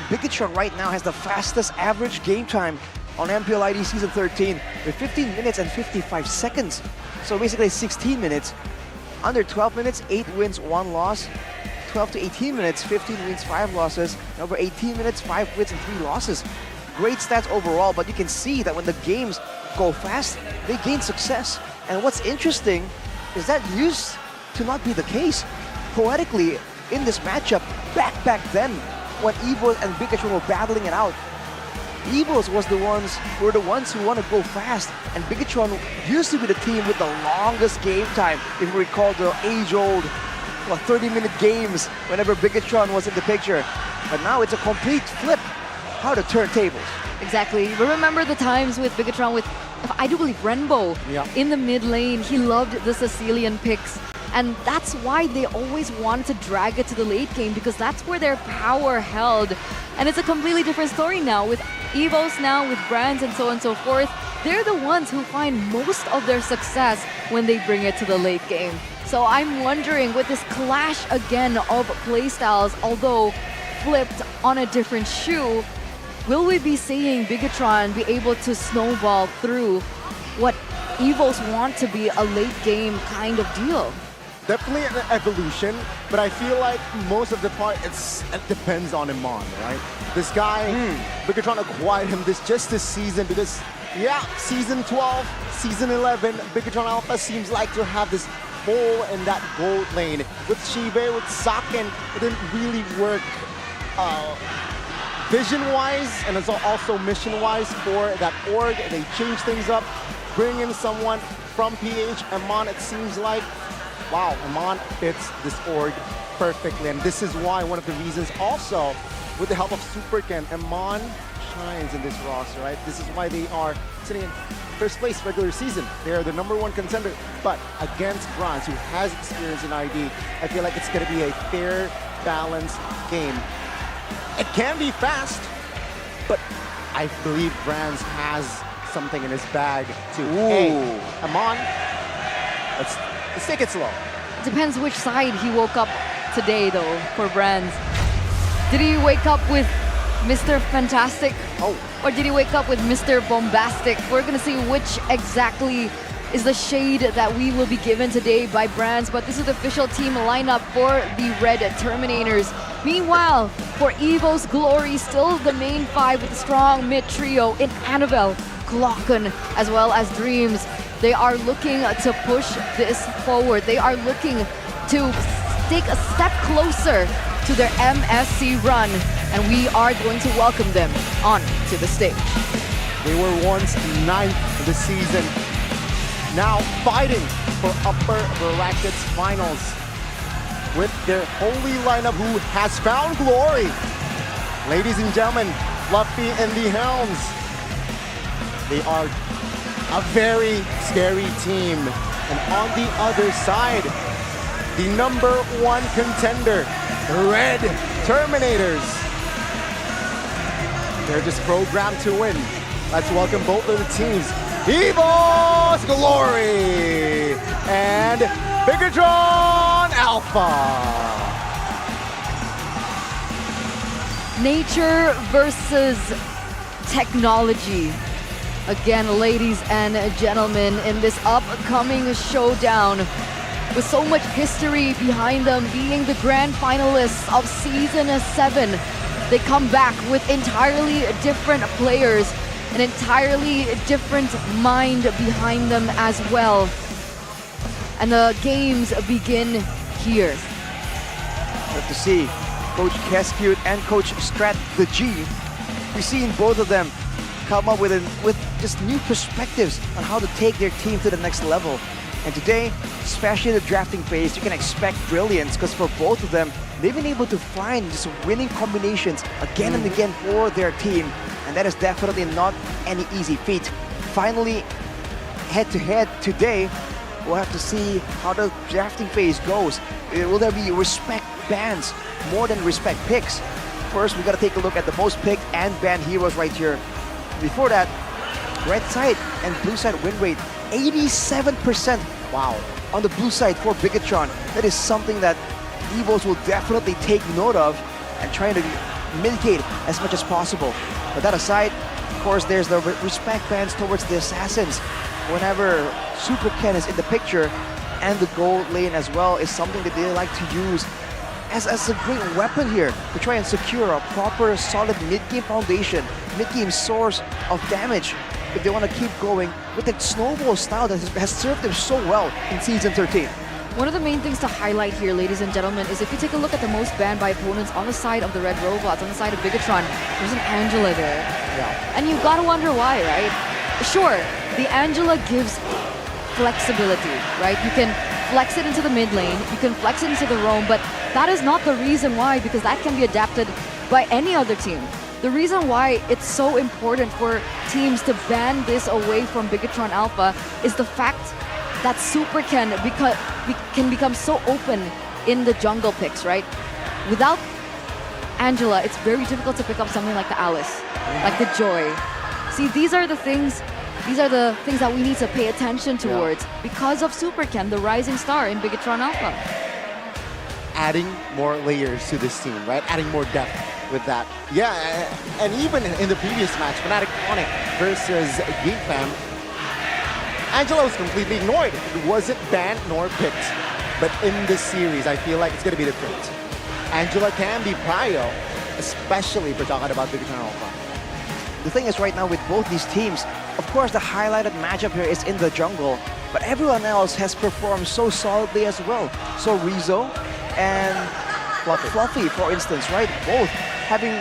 Bigetron right now has the fastest average game time on MPL ID Season 13 with 15 minutes and 55 seconds. So basically 16 minutes. Under 12 minutes, 8 wins, 1 loss. 12 to 18 minutes, 15 wins, 5 losses. And over 18 minutes, 5 wins and 3 losses. Great stats overall, but you can see that when the games go fast, they gain success. And what's interesting is that used to not be the case. Poetically, in this matchup, back then, when Evos and Bigetron were battling it out, Evos were the ones who want to go fast, and Bigetron used to be the team with the longest game time. If you recall the age-old 30-minute games whenever Bigetron was in the picture. But now it's a complete flip. How to turn tables. Exactly. We remember the times with Bigetron with, I do believe, Renbo in the mid lane. He loved the Sicilian picks. And that's why they always wanted to drag it to the late game, because that's where their power held. And it's a completely different story now with Evos now, with brands and so on and so forth. They're the ones who find most of their success when they bring it to the late game. So I'm wondering, with this clash again of playstyles, although flipped on a different shoe, will we be seeing Bigetron be able to snowball through what Evos want to be a late game kind of deal? Definitely an evolution, but I feel like most of the part, it depends on Iman, right? This guy, Bigetron acquired him just this season because, yeah, season 12, season 11, Bigetron Alpha seems like to have this hole in that gold lane. With Shive, with Saken, it didn't really work vision-wise and also mission-wise for that org. They changed things up, bring in someone from PH, Iman, it seems like. Wow, Iman fits this org perfectly, and this is why one of the reasons also, with the help of Super Ken, Iman shines in this roster, right? This is why they are sitting in first place regular season. They are the #1 contender, but against Bronze, who has experience in ID, I feel like it's going to be a fair, balanced game. It can be fast, but I believe Brands has something in his bag to, hey, Iman, let's take it slow. Depends which side he woke up today, though, for Brands. Did he wake up with Mr. Fantastic? Or did he wake up with Mr. Bombastic? We're gonna see which exactly is the shade that we will be given today by Brands, but this is the official team lineup for the Red Terminators. Meanwhile, for Evos Glory, still the main five with a strong mid trio in Annabelle, Glocken, as well as Dreams. They are looking to push this forward. They are looking to take a step closer to their MSC run, and we are going to welcome them on to the stage. They were once 9th this season, now fighting for upper brackets finals with their holy lineup who has found glory. Ladies and gentlemen, Fluffy and the Helms. They are a very scary team. And on the other side, the #1 contender, the Red Terminators. They're just programmed to win. Let's welcome both of the teams, Evos Glory and Bigetron Alpha. Nature versus technology. Again, ladies and gentlemen, in this upcoming showdown, with so much history behind them, being the grand finalists of Season 7, they come back with entirely different players, an entirely different mind behind them as well. And the games begin here. Good to see Coach Cascute and Coach Strat the G. We've seen both of them come up with just new perspectives on how to take their team to the next level. And today, especially in the drafting phase, you can expect brilliance, because for both of them, they've been able to find just winning combinations again and again for their team. And that is definitely not any easy feat. Finally, head-to-head today, we'll have to see how the drafting phase goes. Will there be respect bans more than respect picks? First, we got to take a look at the most picked and banned heroes right here. Before that, red side and blue side win rate, 87%. Wow. On the blue side for Bigetron, that is something that Evos will definitely take note of and trying to mitigate as much as possible. But that aside, of course, there's the respect bans towards the assassins. Whenever Super Ken is in the picture, and the gold lane as well is something that they like to use as a great weapon here to try and secure a proper, solid mid-game foundation, mid-game source of damage if they want to keep going with that snowball style that has served them so well in Season 13. One of the main things to highlight here, ladies and gentlemen, is if you take a look at the most banned by opponents on the side of the Red Robots, on the side of Bigetron, there's an Angela there. Yeah. And you've got to wonder why, right? Sure, the Angela gives flexibility, right? You can flex it into the mid lane, you can flex it into the roam, but that is not the reason why, because that can be adapted by any other team. The reason why it's so important for teams to ban this away from Bigetron Alpha is the fact that Super can become so open in the jungle picks, right? Without Angela, it's very difficult to pick up something like the Alice, like the Joy. See, these are the things that we need to pay attention towards because of Super Ken, the rising star in Bigetron Alpha. Adding more layers to this team, right? Adding more depth with that. Yeah, and even in the previous match, FNATIC Onic versus Geek Fam, Angela was completely ignored. It wasn't banned nor picked. But in this series, I feel like it's going to be different. Angela can be prio, especially if we're talking about Bigetron Alpha. The thing is right now with both these teams, of course the highlighted matchup here is in the jungle, but everyone else has performed so solidly as well. So Rizzo and Fluffy, for instance, right? Both having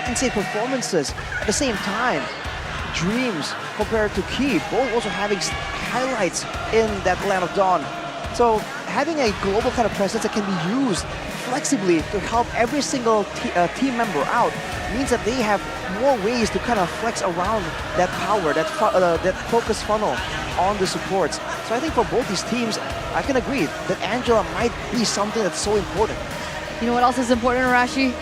insane performances at the same time. Dreams compared to Key, both also having highlights in that Land of Dawn. So having a global kind of presence that can be used flexibly to help every single team member out means that they have more ways to kind of flex around that power, that focus funnel on the supports. So I think for both these teams, I can agree that Angela might be something that's so important. You know what else is important, Arashi?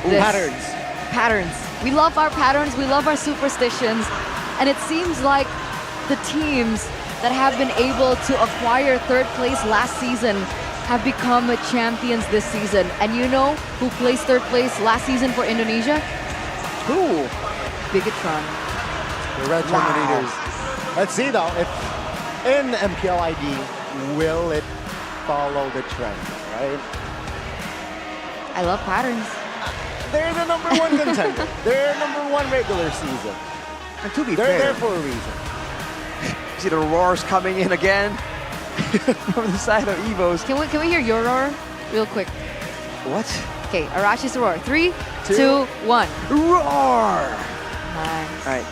Patterns. Patterns. We love our patterns, we love our superstitions, and it seems like the teams that have been able to acquire third place last season have become champions this season. And you know who placed third place last season for Indonesia? Who? Bigetron. The Red Terminators. Let's see though, if in MPL ID, will it follow the trend, right? I love patterns. They're the #1 contender. They're #1 regular season. And to be They're fair, there for a reason. you see the roars coming in again from the side of Evos. Can we hear your roar real quick? What? Okay, Arashi's roar. 3, 2, 1. Roar! Nice. All right,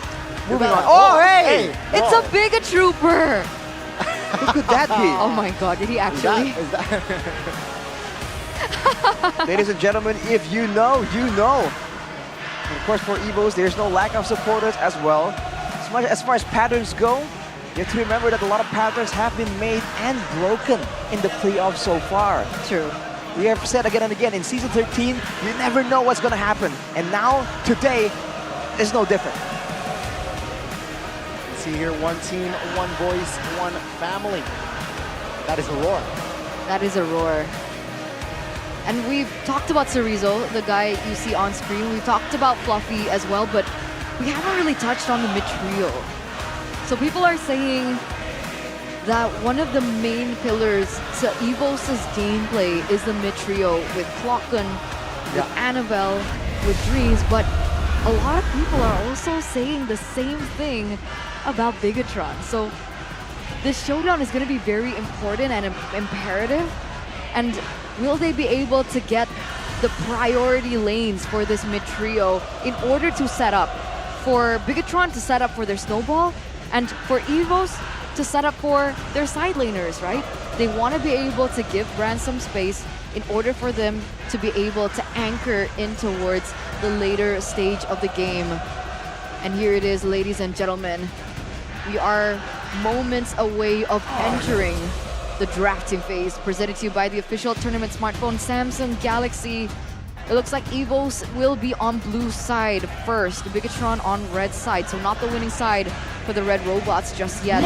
moving on. Oh, hey! It's a Bigetrooper! Who could that be? Oh my god, did he actually? Is that Ladies and gentlemen, if you know, you know. And of course, for Evos, there's no lack of supporters as well. As far as patterns go, you have to remember that a lot of patterns have been made and broken in the playoffs so far. True. We have said again and again, in Season 13, you never know what's going to happen. And now, today, is no different. See here, one team, one voice, one family. That is a roar. That is a roar. And we've talked about Cerezo, the guy you see on screen. We've talked about Fluffy as well, but we haven't really touched on the mid-trio. So people are saying that one of the main pillars to Evos' gameplay is the mid-trio with Clocken, with Annabelle, with Dreams, but a lot of people are also saying the same thing about Bigetron. So this showdown is going to be very important and imperative. And will they be able to get the priority lanes for this mid-trio in order to set up for Bigetron to set up for their snowball and for Evos to set up for their side laners, right? They want to be able to give Brand some space in order for them to be able to anchor in towards the later stage of the game. And here it is, ladies and gentlemen. We are moments away of entering the drafting phase, presented to you by the official tournament smartphone Samsung Galaxy. It looks like Evos will be on blue side first, Bigetron on red side, so not the winning side for the red robots just yet.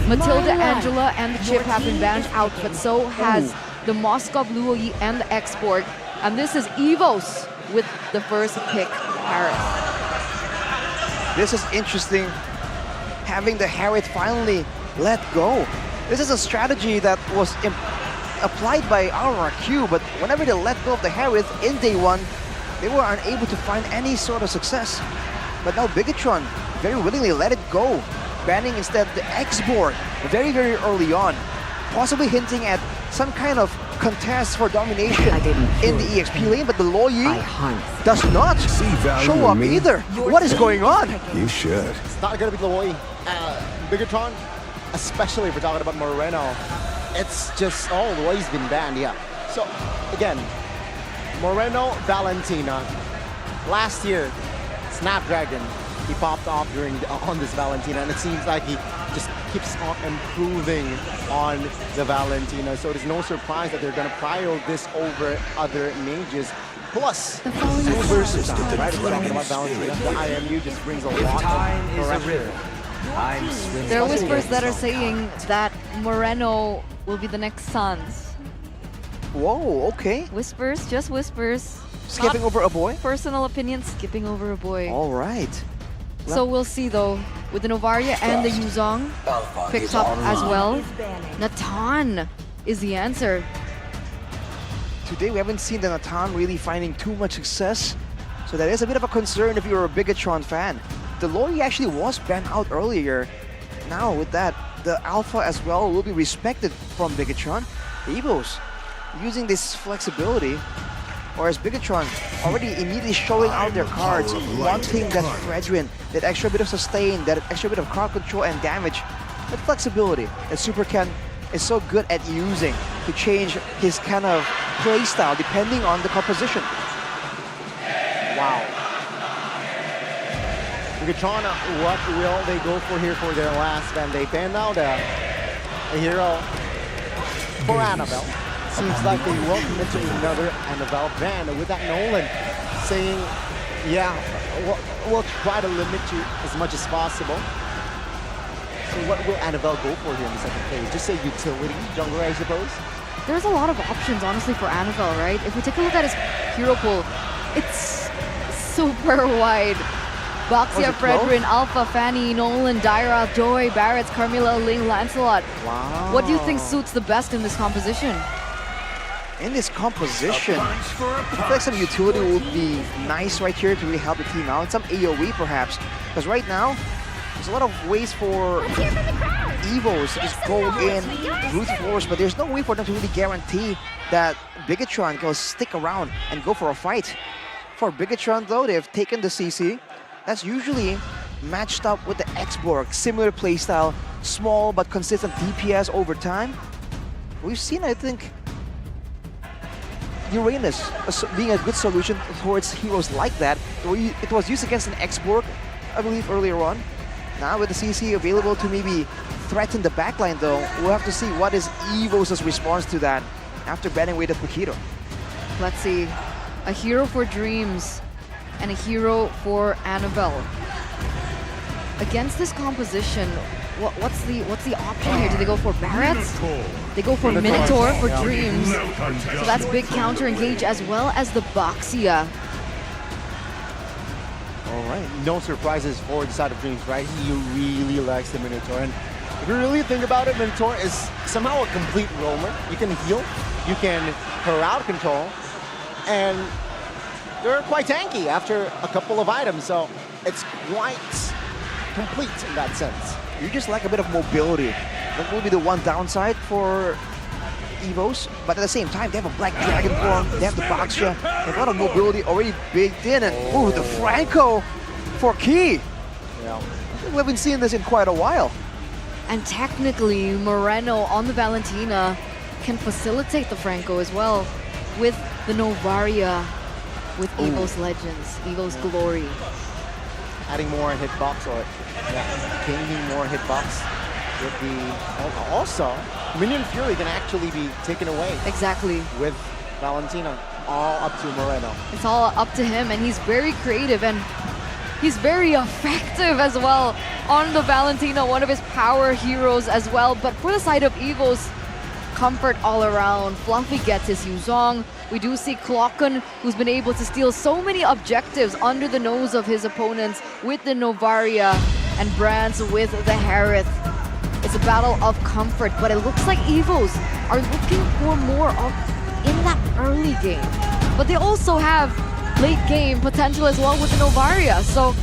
Matilda, Angela, and the Chip have been banned out, but so has the Moscow Blue Yi and the Export. And this is Evos with the first pick, Harris. This is interesting, having the Harriet finally let go. This is a strategy that was applied by RRQ, but whenever they let go of the Harriet in day one, they were unable to find any sort of success. But now Bigetron very willingly let it go, banning instead the X-Board very, very early on, possibly hinting at some kind of contest for domination in the EXP lane, but the Loyi does not show up either. What is going on? You should. It's not going to be Loyi. Bigetron, especially if we're talking about Moreno, it's just, oh, Loyi's been banned, yeah. So, again, Moreno, Valentina, last year, Snapdragon, he popped off on this Valentina, and it seems like he just keeps on improving on the Valentina. So there's no surprise that they're going to prio this over other mages. Plus, so versatile, right? We're talking about Valentina. The IMU just brings a lot of pressure. There are whispers that are saying that Moreno will be the next Suns. Whoa, okay. Whispers, just whispers. Skipping over a boy? Personal opinion, skipping over a boy. All right. So we'll see though, with the Novaria and the Yuzong picked up as well. Natan is the answer. Today we haven't seen the Natan really finding too much success, so that is a bit of a concern if you're a Bigetron fan. The Lori actually was banned out earlier. Now with that, the Alpha as well will be respected from Bigetron. Evos using this flexibility, whereas Bigetron already immediately showing out their cards, wanting that Fredrin, that extra bit of sustain, that extra bit of crowd control and damage, that flexibility that Super Ken is so good at using to change his kind of play style depending on the composition. Wow. Bigetron, what will they go for here for their last ban? They banned out a hero for Annabelle. Seems like they will commit to another Annabelle ban. With that, Nolan saying, yeah, we'll try to limit you as much as possible. So what will Annabelle go for here in the second phase? Just say utility jungler, I suppose? There's a lot of options, honestly, for Annabelle, right? If we take a look at his hero pool, it's super wide. Boxia, Fredrin, Alpha, Fanny, Nolan, Daira, Joy, Barretts, Carmilla, Ling, Lancelot. Wow. What do you think suits the best in this composition? In this composition, I feel like some utility would be nice right here to really help the team out. Some AoE perhaps, because right now, there's a lot of ways for Evos to just go in, brute force, but there's no way for them to really guarantee that Bigetron can stick around and go for a fight. For Bigetron though, they've taken the CC. That's usually matched up with the X-Borg, similar playstyle, small but consistent DPS over time. We've seen, I think, Uranus being a good solution towards heroes like that. It was used against an X-Borg, I believe, earlier on. Now with the CC available to maybe threaten the backline though, we'll have to see what is Evos' response to that after banning away the Pukito. Let's see. A hero for Dreams and a hero for Annabelle. Against this composition, what's the option here? Do they go for Barretts? They go for Minotaur for Dreams. So that's big counter engage as well as the Boxia. All right, no surprises for the side of Dreams, right? He really likes the Minotaur. And if you really think about it, Minotaur is somehow a complete roamer. You can heal, you can crowd control, and they're quite tanky after a couple of items. So it's quite complete in that sense. You just lack a bit of mobility. That will be the one downside for Evos, but at the same time, they have a Black Dragon form, they have the Boxia, they have a lot of mobility already baked in, and ooh, the Franco for Key. Yeah. We haven't seen this in quite a while. And technically, Moreno on the Valentina can facilitate the Franco as well with the Novaria, with Evos Legends, Evos Glory. Adding more hitbox or gaining more hitbox with the... Also, Minion Fury can actually be taken away. Exactly. With Valentina, all up to Moreno. It's all up to him, and he's very creative and he's very effective as well on the Valentina, one of his power heroes as well. But for the side of Evos, comfort all around. Fluffy gets his Yuzong. We do see Klokken, who's been able to steal so many objectives under the nose of his opponents with the Novaria, and Brands with the Harith. It's a battle of comfort, but it looks like Evos are looking for more of in that early game. But they also have late game potential as well with the Novaria. So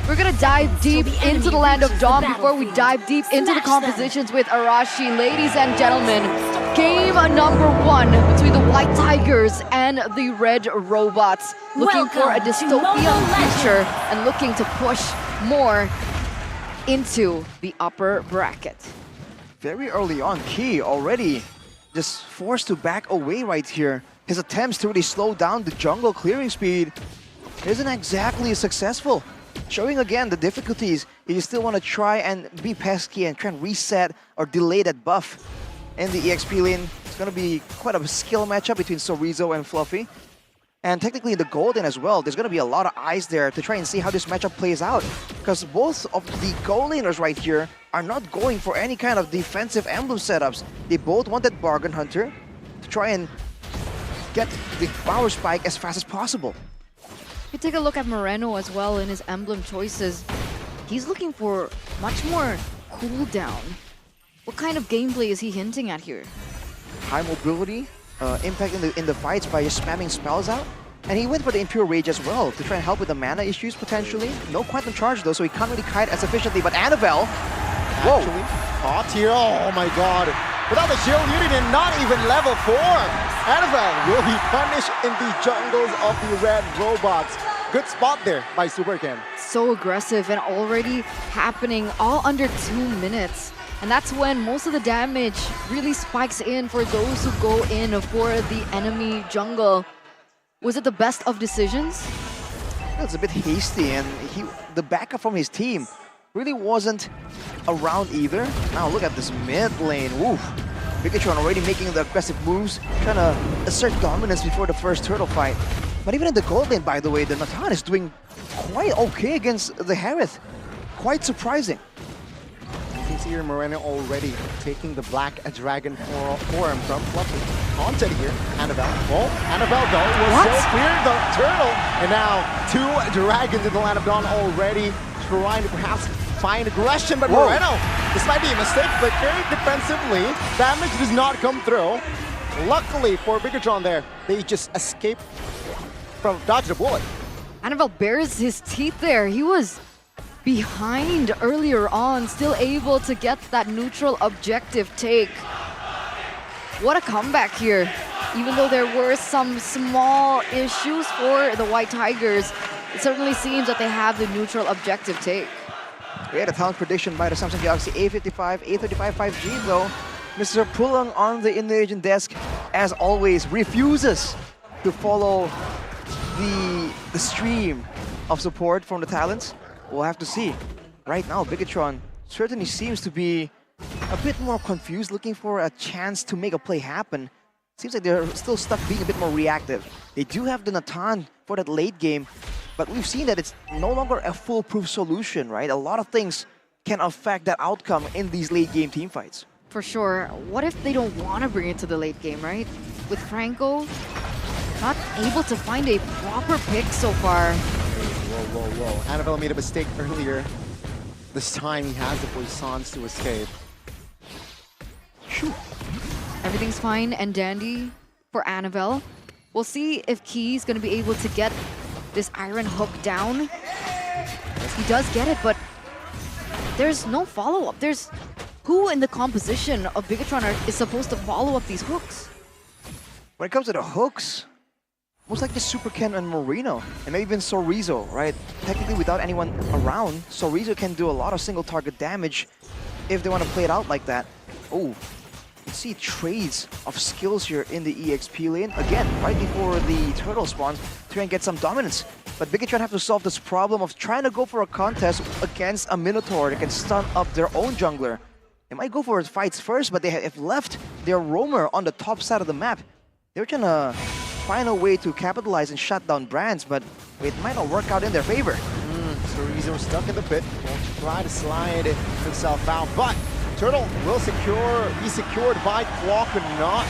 we're gonna dive deep into the Land of Dawn before we dive deep into the compositions with Arashi. Ladies and gentlemen, game number 1 between the White Tigers and the Red Robots. Looking for a dystopian future and looking to push more into the upper bracket. Very early on, Key already just forced to back away right here. His attempts to really slow down the jungle clearing speed isn't exactly successful. showing again the difficulties if you still want to try and be pesky and try and reset or delay that buff. In the EXP lane, it's going to be quite a skill matchup between Sorizo and Fluffy. And technically in the Golden as well, there's going to be a lot of eyes there to try and see how this matchup plays out. Because both of the goal laners right here are not going for any kind of defensive emblem setups. They both want that Bargain Hunter to try and get the power spike as fast as possible. You take a look at Moreno as well in his emblem choices. He's looking for much more cooldown. What kind of gameplay is he hinting at here? High mobility, impact in the fights by just spamming spells out. And he went for the Impure Rage as well to try and help with the mana issues potentially. No Quantum Charge though, so he can't really kite as efficiently. But Annabelle, whoa! Actually, caught here. Oh my god. Without the shield unit and not even level 4. Annabelle will be punished in the jungles of the red robots. Good spot there by Supercam. So aggressive and already happening all under 2 minutes. And that's when most of the damage really spikes in for those who go in for the enemy jungle. Was it the best of decisions? It was a bit hasty, and the backup from his team really wasn't around either. Now look at this mid lane. Woof. Bigetron already making the aggressive moves, trying to assert dominance before the first turtle fight. But even in the gold lane, by the way, the Natan is doing quite okay against the Harith. Quite surprising. You can see here Moreno already taking the black dragon form from Fluffy. Haunted here, Annabelle. Oh, Annabelle though was so clear the turtle. And now 2 dragons in the land of dawn already trying to perhaps find aggression. But Moreno, this might be a mistake, but very defensively, damage does not come through. Luckily for Bigetron there, they just escaped from dodge the bullet. Annabelle bares his teeth there. He was behind earlier on, still able to get that neutral objective take. What a comeback here. Even though there were some small issues for the White Tigers, it certainly seems that they have the neutral objective take. We had a talent prediction by the Samsung Galaxy A55, A35 5G though. Mr. Pulong on the in-agent desk, as always, refuses to follow the stream of support from the talents. We'll have to see. Right now, Bigetron certainly seems to be a bit more confused, looking for a chance to make a play happen. Seems like they're still stuck being a bit more reactive. They do have the Natan for that late game, but we've seen that it's no longer a foolproof solution, right? A lot of things can affect that outcome in these late game team fights. For sure. What if they don't want to bring it to the late game, right? With Franco not able to find a proper pick so far. Whoa. Annabelle made a mistake earlier. This time he has the Poissons to escape. Shoot. Everything's fine and dandy for Annabelle. We'll see if Key's going to be able to get this Iron Hook down. He does get it, but there's no follow-up. There's who in the composition of Bigetron is supposed to follow up these hooks? When it comes to the hooks, most likely Super Ken and Moreno, and maybe even Sorizo, right? Technically, without anyone around, Sorizo can do a lot of single target damage if they want to play it out like that. Oh, you see trades of skills here in the EXP lane. Again, right before the turtle spawns, to try and get some dominance. But Bigetron have to solve this problem of trying to go for a contest against a Minotaur that can stun up their own jungler. They might go for fights first, but they have left their roamer on the top side of the map. They're trying to find a way to capitalize and shut down Brands, but it might not work out in their favor. Sorizo stuck in the pit, will try to slide himself out, but Turtle will be secured by Clock, but not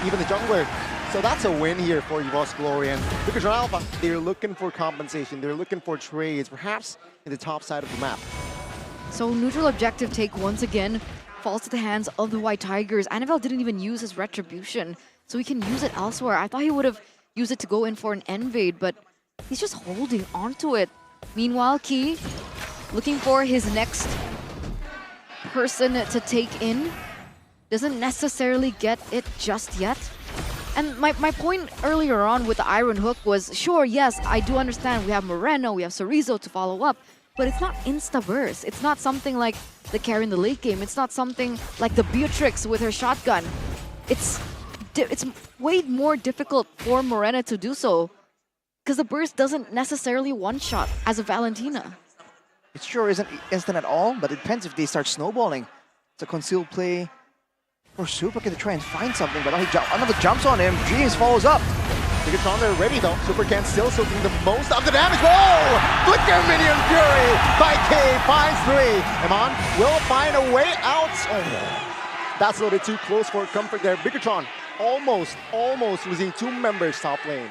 even the jungler. So that's a win here for Evos Glory, and Bigetron Alpha, they're looking for compensation, they're looking for trades, perhaps in the top side of the map. So neutral objective take once again falls to the hands of the White Tigers. Annabelle didn't even use his retribution, so he can use it elsewhere. I thought he would have used it to go in for an invade, but he's just holding onto it. Meanwhile, Key looking for his next person to take in. Doesn't necessarily get it just yet. And my point earlier on with the Iron Hook was, sure, yes, I do understand we have Moreno, we have Sorizo to follow up, but it's not insta-burst. It's not something like the carry in the late game. It's not something like the Beatrix with her shotgun. It's way more difficult for Morena to do so because the burst doesn't necessarily one-shot as a Valentina. It sure isn't instant at all, but it depends if they start snowballing. It's a concealed play for Superkin to try and find something, but another jumps on him. Dreams follows up. Bigetron, they're ready though. Superkin still soaking the most of the damage. Whoa! Flicker Minion Fury by K finds 3. Eman will find a way out. Oh, that's a little bit too close for comfort there. Bigetron almost losing 2 members top lane.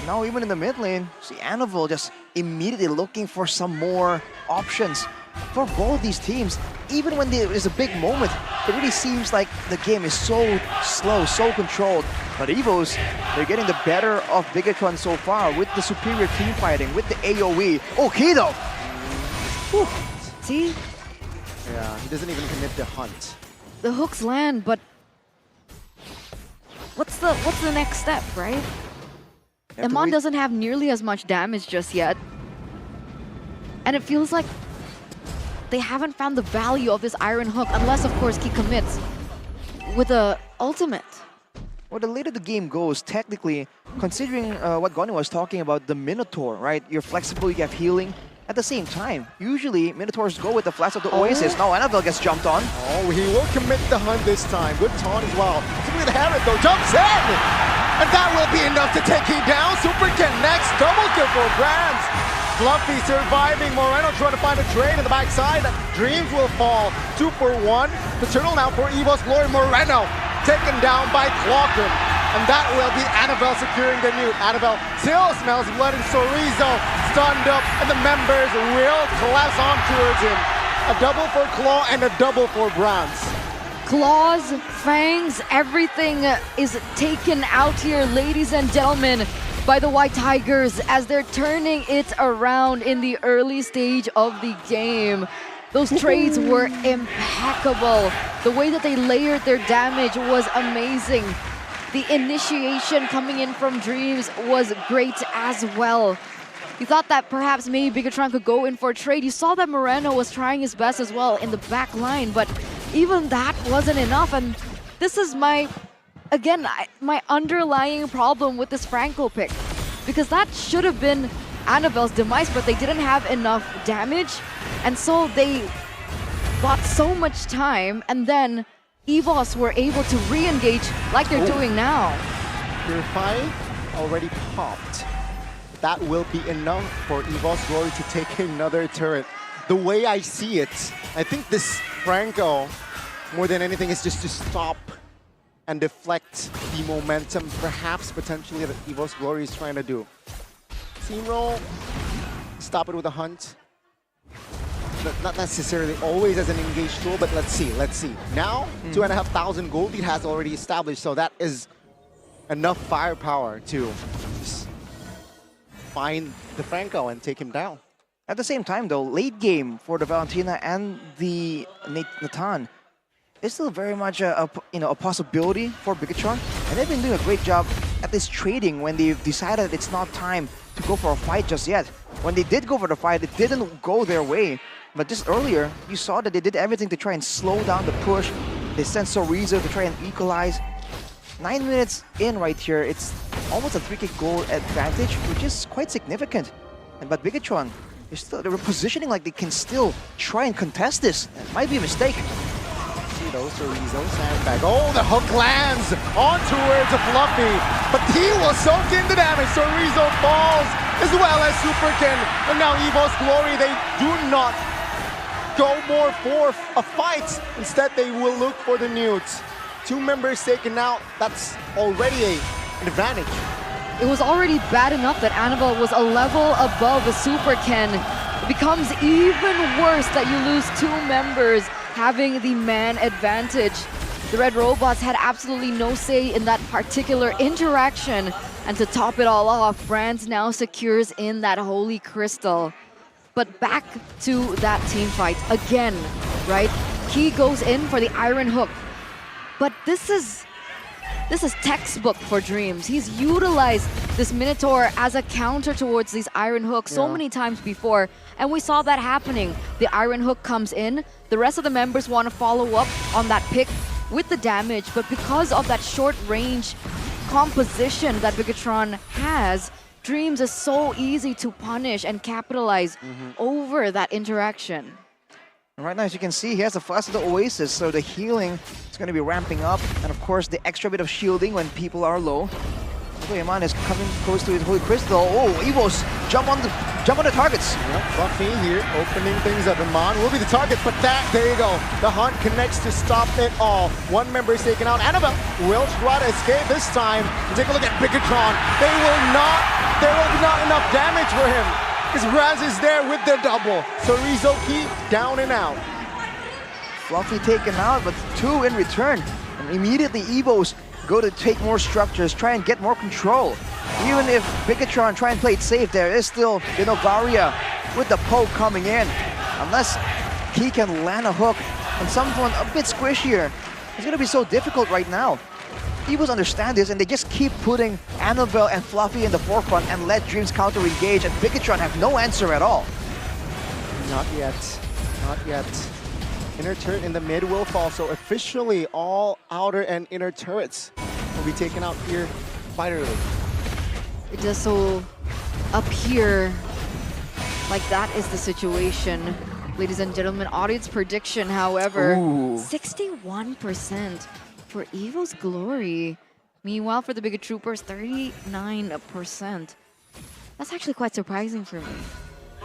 Now even in the mid lane, see Annabelle just immediately looking for some more options for both these teams. Even when there is a big moment, it really seems like the game is so slow, so controlled. But Evos, they're getting the better of Bigetron so far with the superior team fighting, with the AoE. Oh, Kido! Whew. See? Yeah, he doesn't even commit the hunt. The hooks land, but what's the next step, right? Eman doesn't have nearly as much damage just yet. And it feels like they haven't found the value of this Iron Hook, unless, of course, he commits with a ultimate. Well, the later the game goes, technically, considering what Goni was talking about, the Minotaur, right? You're flexible, you have healing. At the same time, usually Minotaurs go with the flash of the Oasis. Now Annabelle gets jumped on. Oh, he will commit the hunt this time. Good taunt as well. Simply the Herod though, jumps in! And that will be enough to take him down. Superkin next, double kill for Brands. Fluffy surviving, Moreno trying to find a trade in the backside. Dreams will fall, 2 for 1. The turtle now for Evos Glory. Moreno taken down by Clockrum. And that will be Annabelle securing the mute. Annabelle still smells blood, and Sorizo stunned up, and the members will collapse on towards him. A double for Claw and a double for Brands. Claws, fangs, everything is taken out here, ladies and gentlemen, by the White Tigers as they're turning it around in the early stage of the game. Those trades were impeccable. The way that they layered their damage was amazing. The initiation coming in from Dreams was great as well. You thought that perhaps maybe Bigetron could go in for a trade. You saw that Moreno was trying his best as well in the back line, but even that wasn't enough. And this is my underlying problem with this Franco pick. Because that should have been Annabelle's demise, but they didn't have enough damage. And so they bought so much time, and then Evos were able to re-engage like they're doing now. Purify already popped. That will be enough for Evos Glory to take another turret. The way I see it, I think this Franco, more than anything, is just to stop and deflect the momentum, perhaps potentially, that Evos Glory is trying to do. Steamroll, stop it with a hunt. Not necessarily always as an engaged tool, but let's see. Now, 2,500 gold lead has already established, so that is enough firepower to find the Franco and take him down. At the same time, though, late game for the Valentina and the Nathan is still very much a possibility for Bigetron, and they've been doing a great job at this trading when they've decided it's not time to go for a fight just yet. When they did go for the fight, it didn't go their way. But just earlier, you saw that they did everything to try and slow down the push. They sent Sorizo to try and equalize. 9 minutes in right here, it's almost a 3k goal advantage, which is quite significant. But Bigetron, they're positioning like they can still try and contest this. It might be a mistake. See those Sorizo sandbag. Oh, the hook lands on towards Fluffy, but he will soak in the damage. Sorizo falls, as well as Superkin. And now Evos Glory, they do not go more for a fight. Instead, they will look for the newts. 2 members taken out, that's already an advantage. It was already bad enough that Annabelle was a level above a Superkin. It becomes even worse that you lose 2 members having the man advantage. The Red Robots had absolutely no say in that particular interaction. And to top it all off, Brands now secures in that Holy Crystal. But back to that team fight again, right? He goes in for the Iron Hook. But this is textbook for Dreams. He's utilized this Minotaur as a counter towards these Iron Hooks so many times before, and we saw that happening. The Iron Hook comes in, the rest of the members want to follow up on that pick with the damage, but because of that short range composition that Bigetron has, Dreams is so easy to punish and capitalize over that interaction. And right now, as you can see, he has the flash of the Oasis, so the healing is going to be ramping up. And of course, the extra bit of shielding when people are low. Eman is coming close to his Holy Crystal. Oh, Evos jump on the targets. Yep, Fluffy here opening things up. Eman will be the target, but there you go. The hunt connects to stop it all. One member is taken out. Annabelle will try to escape this time. Take a look at Bigetron. There will be not enough damage for him because Raz is there with the double. So Rizoki down and out. Fluffy taken out, but 2 in return. And immediately Evos go to take more structures, try and get more control. Even if Bigetron try and play it safe, there is still Varia with the poke coming in. Unless he can land a hook on someone a bit squishier, it's going to be so difficult right now. Evos understand this and they just keep putting Annabelle and Fluffy in the forefront and let Dreams counter engage, and Bigetron have no answer at all. Not yet. Not yet. Inner turret in the mid will fall, so officially all outer and inner turrets will be taken out here quite early. It does so appear like that is the situation. Ladies and gentlemen, audience prediction, however, 61% for Evos Glory. Meanwhile, for the Bigot Troopers, 39%. That's actually quite surprising for me.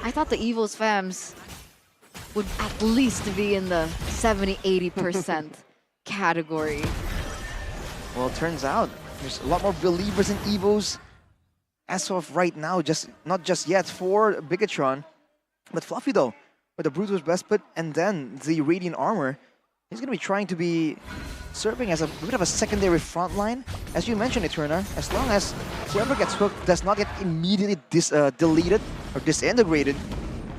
I thought the Evos fams would at least be in the 70-80% category. Well, it turns out there's a lot more believers in Evos as of right now, not just yet for Bigetron. But Fluffy though, with the Brutus Breastplate and then the Radiant Armor, he's going to be trying to be serving as a bit of a secondary front line. As you mentioned, Eterna, as long as whoever gets hooked does not get immediately deleted or disintegrated,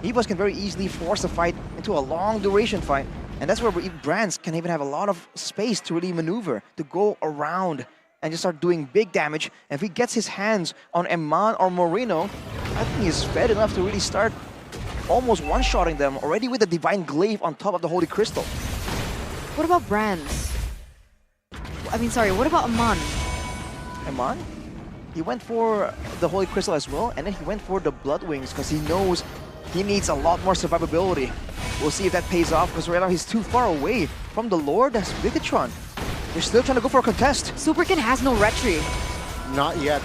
Evos can very easily force a fight into a long duration fight. And that's where Brands can even have a lot of space to really maneuver, to go around and just start doing big damage. And if he gets his hands on Eman or Moreno, I think he's fed enough to really start almost one-shotting them already with the Divine Glaive on top of the Holy Crystal. What about Brands? What about Eman? Eman? He went for the Holy Crystal as well, and then he went for the Blood Wings because he knows he needs a lot more survivability. We'll see if that pays off because right now he's too far away from the Lord. That's Bigetron. They're still trying to go for a contest. Superkin has no retreat. Not yet.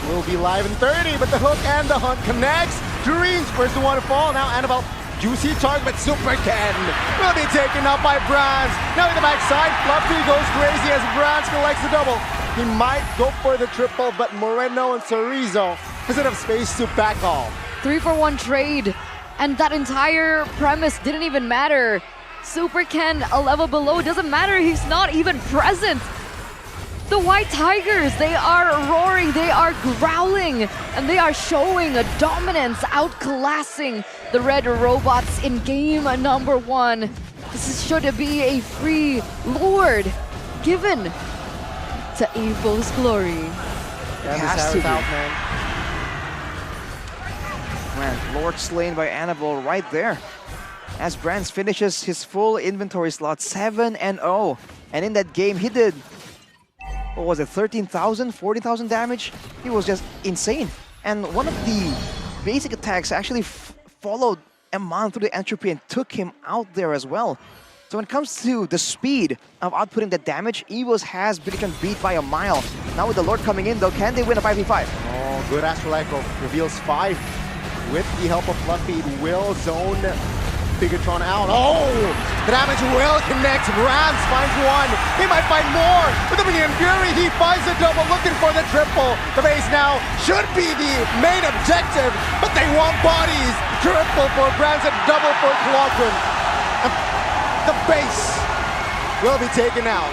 Will be live in 30, but the hook and the hunt connects. Dreams first to want to fall. Now Annabelle, juicy target, but Superkin will be taken up by Brands. Now in the backside, Fluffy goes crazy as Brands collects the double. He might go for the triple, but Moreno and Chorizo has enough space to back off. 3-for-1 trade, and that entire premise didn't even matter. Superkin a level below, doesn't matter, he's not even present. The White Tigers, they are roaring, they are growling, and they are showing a dominance, outclassing the Red Robots in game number 1. This should be a free Lord given to Evos Glory. Yeah, has to out, man, Lord slain by Annabelle right there. As Brands finishes his full inventory slot, 7-0. And in that game, he did, what was it, 13,000, 40,000 damage? He was just insane. And one of the basic attacks actually followed Eman through the entropy and took him out there as well. So when it comes to the speed of outputting the damage, Evos has Bigetron beat by a mile. Now with the Lord coming in though, can they win a 5v5? Oh, good Astral Echo reveals 5. With the help of Fluffy, it will zone Bigetron out. Oh! The damage will connect. Brands finds one. He might find more. With the Minion Fury, he finds the double, looking for the triple. The base now should be the main objective, but they want bodies. Triple for Brands and double for Clockron. The base will be taken out.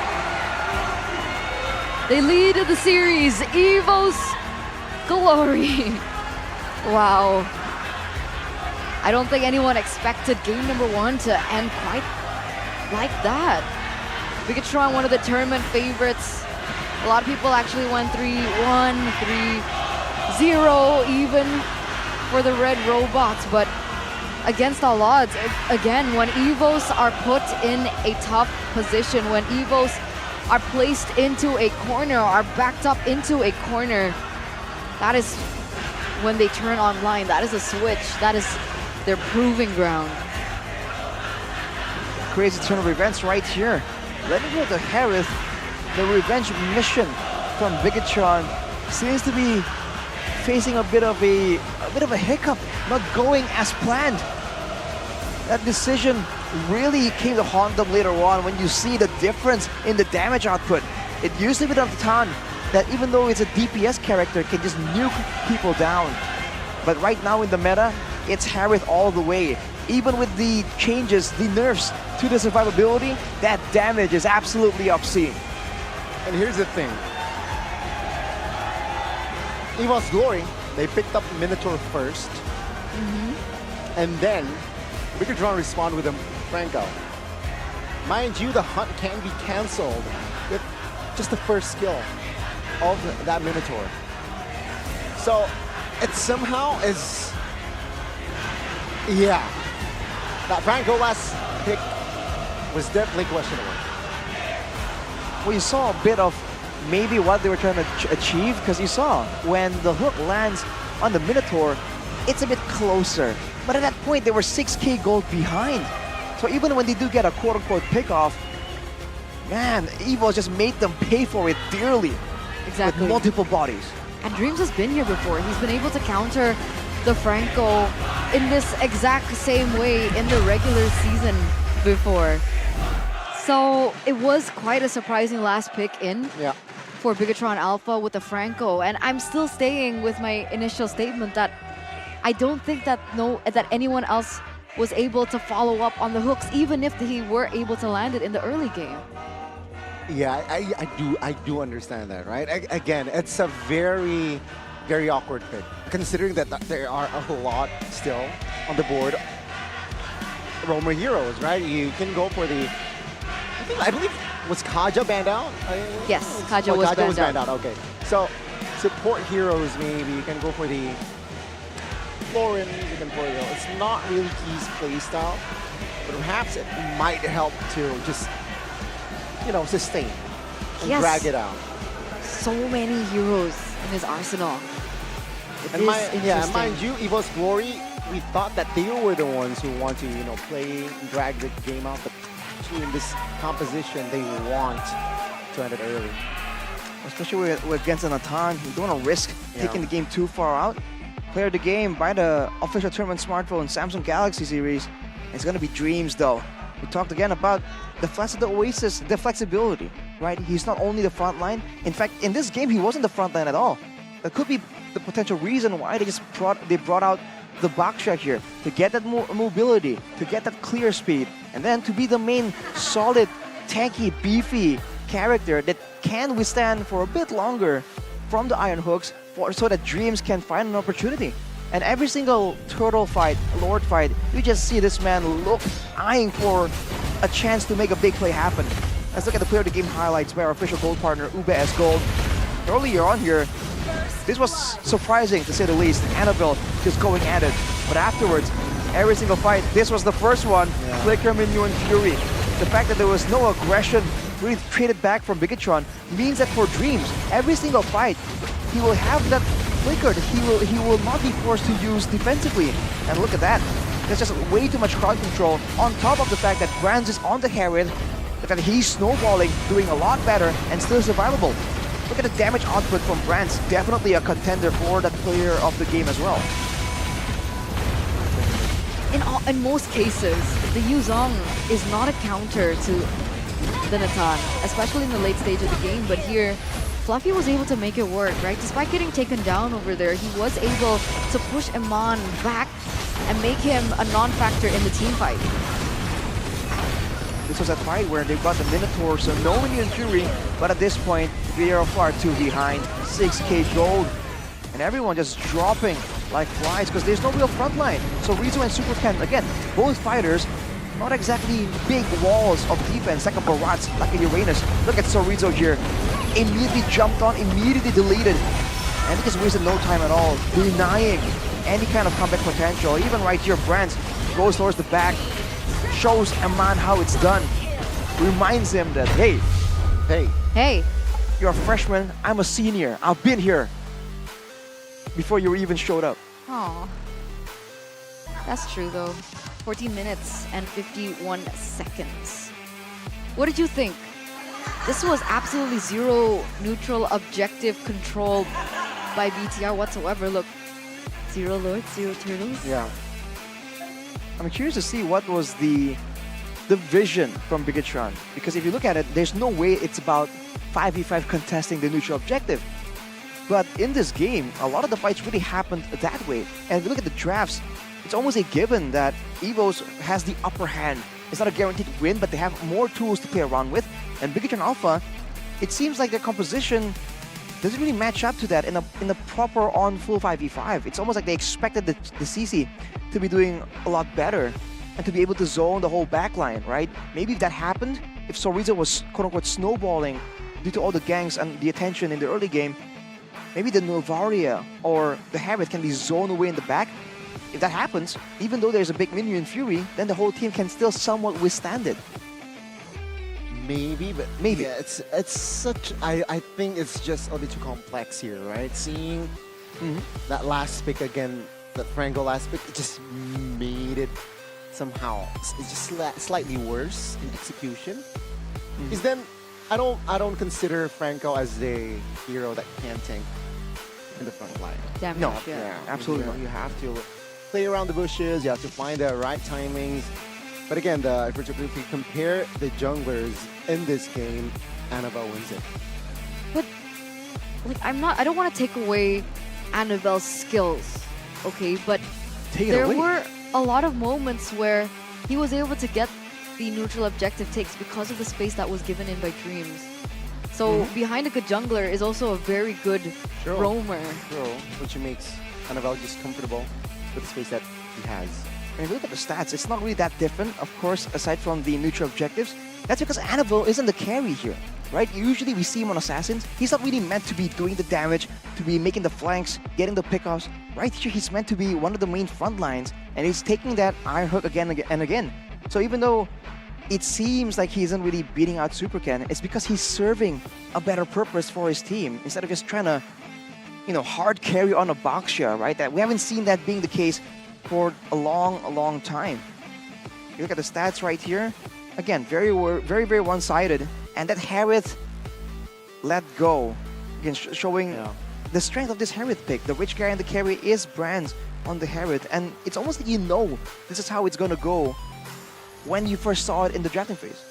They lead the series, Evos Glory. Wow. I don't think anyone expected game number 1 to end quite like that. Bigetron, one of the tournament favorites. A lot of people actually went 3-1, 3-0 even for the Red Robots, but against all odds, again, when Evos are put in a tough position, when Evos are placed into a corner, are backed up into a corner, that is when they turn online. That is a switch. That is their proving ground. Crazy turn of events right here. Let me go to Harith. The revenge mission from Bigetron seems to be facing a bit of a hiccup, not going as planned. That decision really came to haunt them later on when you see the difference in the damage output. It used to be the Tan that even though it's a DPS character can just nuke people down. But right now in the meta, it's Harith all the way. Even with the changes, the nerfs to the survivability, that damage is absolutely obscene. And here's the thing. Evos Glory, they picked up Minotaur first. And then Bigetron responded with a Franco. Mind you, the hunt can be cancelled with just the first skill of that Minotaur. So it somehow is, yeah. That Franco last pick was definitely questionable. Well, you saw a bit of maybe what they were trying to achieve, because you saw when the hook lands on the Minotaur, it's a bit closer. But at that point, they were 6k gold behind. So even when they do get a quote-unquote pick-off, man, Evos just made them pay for it dearly. Exactly. With multiple bodies. And Dreams has been here before. He's been able to counter the Franco in this exact same way in the regular season before. So it was quite a surprising last pick in for Bigetron Alpha with the Franco. And I'm still staying with my initial statement that I don't think that anyone else was able to follow up on the hooks, even if he were able to land it in the early game. Yeah, I do understand that, right? Again, it's a very, very awkward pick, considering that there are a lot still on the board. Roamer heroes, right? You can go for the, I believe, was Kaja banned out? Yes, Kaja was banned out. Okay, so support heroes maybe. You can go for the Florin, you can for the, it's not really Key's playstyle, but perhaps it might help to just, you know, sustain and drag it out. So many heroes in his arsenal. And mind you, Evos Glory, we thought that they were the ones who want to, you know, play and drag the game out, but actually in this composition, they want to end it early. Especially with against an Atan, you don't want to risk taking the game too far out. Play the game, buy the official tournament smartphone, Samsung Galaxy series. It's going to be Dreams though. We talked again about the flex of the Oasis, the flexibility, right? He's not only the front line. In fact, in this game, he wasn't the front line at all. That could be the potential reason why they just brought out the Baksha here, to get that mobility, to get that clear speed, and then to be the main solid, tanky, beefy character that can withstand for a bit longer from the Iron Hooks so that Dreams can find an opportunity. And every single turtle fight, Lord fight, you just see this man eyeing for a chance to make a big play happen. Let's look at the player of the game highlights by our official gold partner, Ube S Gold. Earlier on here, this was surprising to say the least. Annabelle just going at it. But afterwards, every single fight, this was the first one. Flicker, Minu, and Fury. The fact that there was no aggression really traded back from Bigetron means that for Dreams, every single fight, he will have that flicker that he will not be forced to use defensively. And look at that. There's just way too much crowd control on top of the fact that Brands is on the Herod, that he's snowballing, doing a lot better, and still survivable. Look at the damage output from Brands. Definitely a contender for that player of the game as well. In most cases, the Yuzong is not a counter to the Natan, especially in the late stage of the game. But here, Fluffy was able to make it work, right? Despite getting taken down over there, he was able to push Iman back and make him a non-factor in the team fight. This was a fight where they got the Minotaur, so no Minion Fury, but at this point, they are far too behind. 6k gold. And everyone just dropping like flies because there's no real front line. So Rizzo and Super Ken, again, both fighters, not exactly big walls of defense like a Barats, like a Uranus. Look at Sorizo here. Immediately jumped on, immediately deleted. And he just wasted no time at all, denying any kind of comeback potential. Even right here, Brands goes towards the back, shows Aman how it's done. Reminds him that, hey, you're a freshman, I'm a senior, I've been here. before you even showed up. Oh, that's true though. 14 minutes and 51 seconds. What did you think? This was absolutely zero neutral objective control by BTR whatsoever. Look, 0 lords, 0 turtles. Yeah. I'm curious to see what was the vision from Bigetron, because if you look at it, there's no way it's about 5v5 contesting the neutral objective. But in this game, a lot of the fights really happened that way. And if you look at the drafts, it's almost a given that Evos has the upper hand. It's not a guaranteed win, but they have more tools to play around with. And Bigetron Alpha, it seems like their composition doesn't really match up to that in a proper on full 5v5. It's almost like they expected the CC to be doing a lot better and to be able to zone the whole backline, right? Maybe if that happened, if Soriza was quote-unquote snowballing due to all the ganks and the attention in the early game, maybe the Novaria or the Harriet can be zoned away in the back. If that happens, even though there's a big minion in Fury, then the whole team can still somewhat withstand it. Maybe, but maybe. Yeah, it's such. I think it's just a little too complex here, right? Seeing that last pick again, that Franco last pick, it just made it somehow. It's just slightly worse in execution. Because then I don't consider Franco as a hero that can tank in the front line. Damage, No, yeah. absolutely You not. You have to play around the bushes. You have to find the right timings. But again, if we compare the junglers in this game, Annabelle wins it. But like, I don't want to take away Annabelle's skills, okay? But there were a lot of moments where he was able to get the neutral objective takes because of the space that was given in by Dreams. So behind a good jungler is also a very good roamer. True, which makes Annabelle just comfortable with the space that he has. When you look at the stats, it's not really that different, of course, aside from the neutral objectives. That's because Annabelle isn't the carry here, right? Usually we see him on Assassins. He's not really meant to be doing the damage, to be making the flanks, getting the pickoffs. Right here, he's meant to be one of the main front lines, and he's taking that Iron Hook again and again. So even though it seems like he isn't really beating out Supercan, it's because he's serving a better purpose for his team, instead of just trying to, you know, hard carry on a box share, right? That we haven't seen that being the case for a long time. You look at the stats right here. Again, very one-sided. And that Harriet let go. Again, showing the strength of this Harriet pick. The rich guy and the carry is Brands on the Harriet. And it's almost like you know this is how it's going to go when you first saw it in the drafting phase.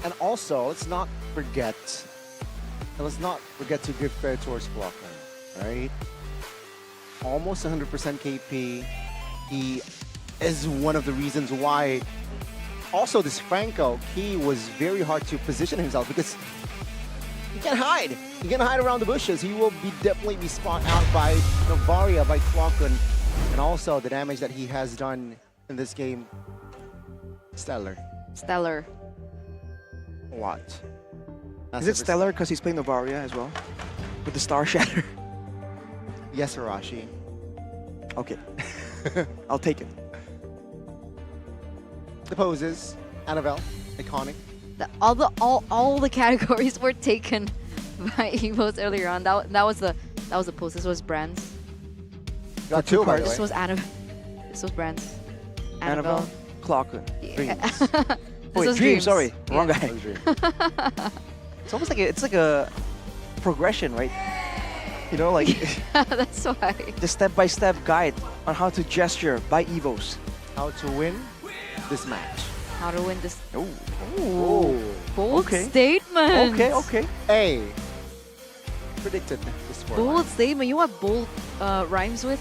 And also, let's not forget to give credit towards Blocker, right? Almost 100% KP. He is one of the reasons why also this Franco, he was very hard to position himself because he can't hide. He can hide around the bushes. He will definitely be spot out by Novaria, by Clockun, and also the damage that he has done in this game. Stellar. Stellar. What? Is it stellar because he's playing Novaria as well? With the Star Shatter? Yes, Arashi. Okay. I'll take it. The poses, Annabelle, iconic. All the categories were taken by Evos earlier on. That was the pose. This was Brands. Got two cards. This was Annabelle. This was Brands. Annabelle, Clockun, Dreams. This was Dreams. Sorry, wrong Yeah. guy. It's almost like it's like a progression, right? You know, like that's why. The step-by-step guide on how to gesture by Evos. How to win this match. How to win this. Ooh. Bold Okay. statement. Okay. Hey. Predicted this score. Bold statement. You know what bold rhymes with?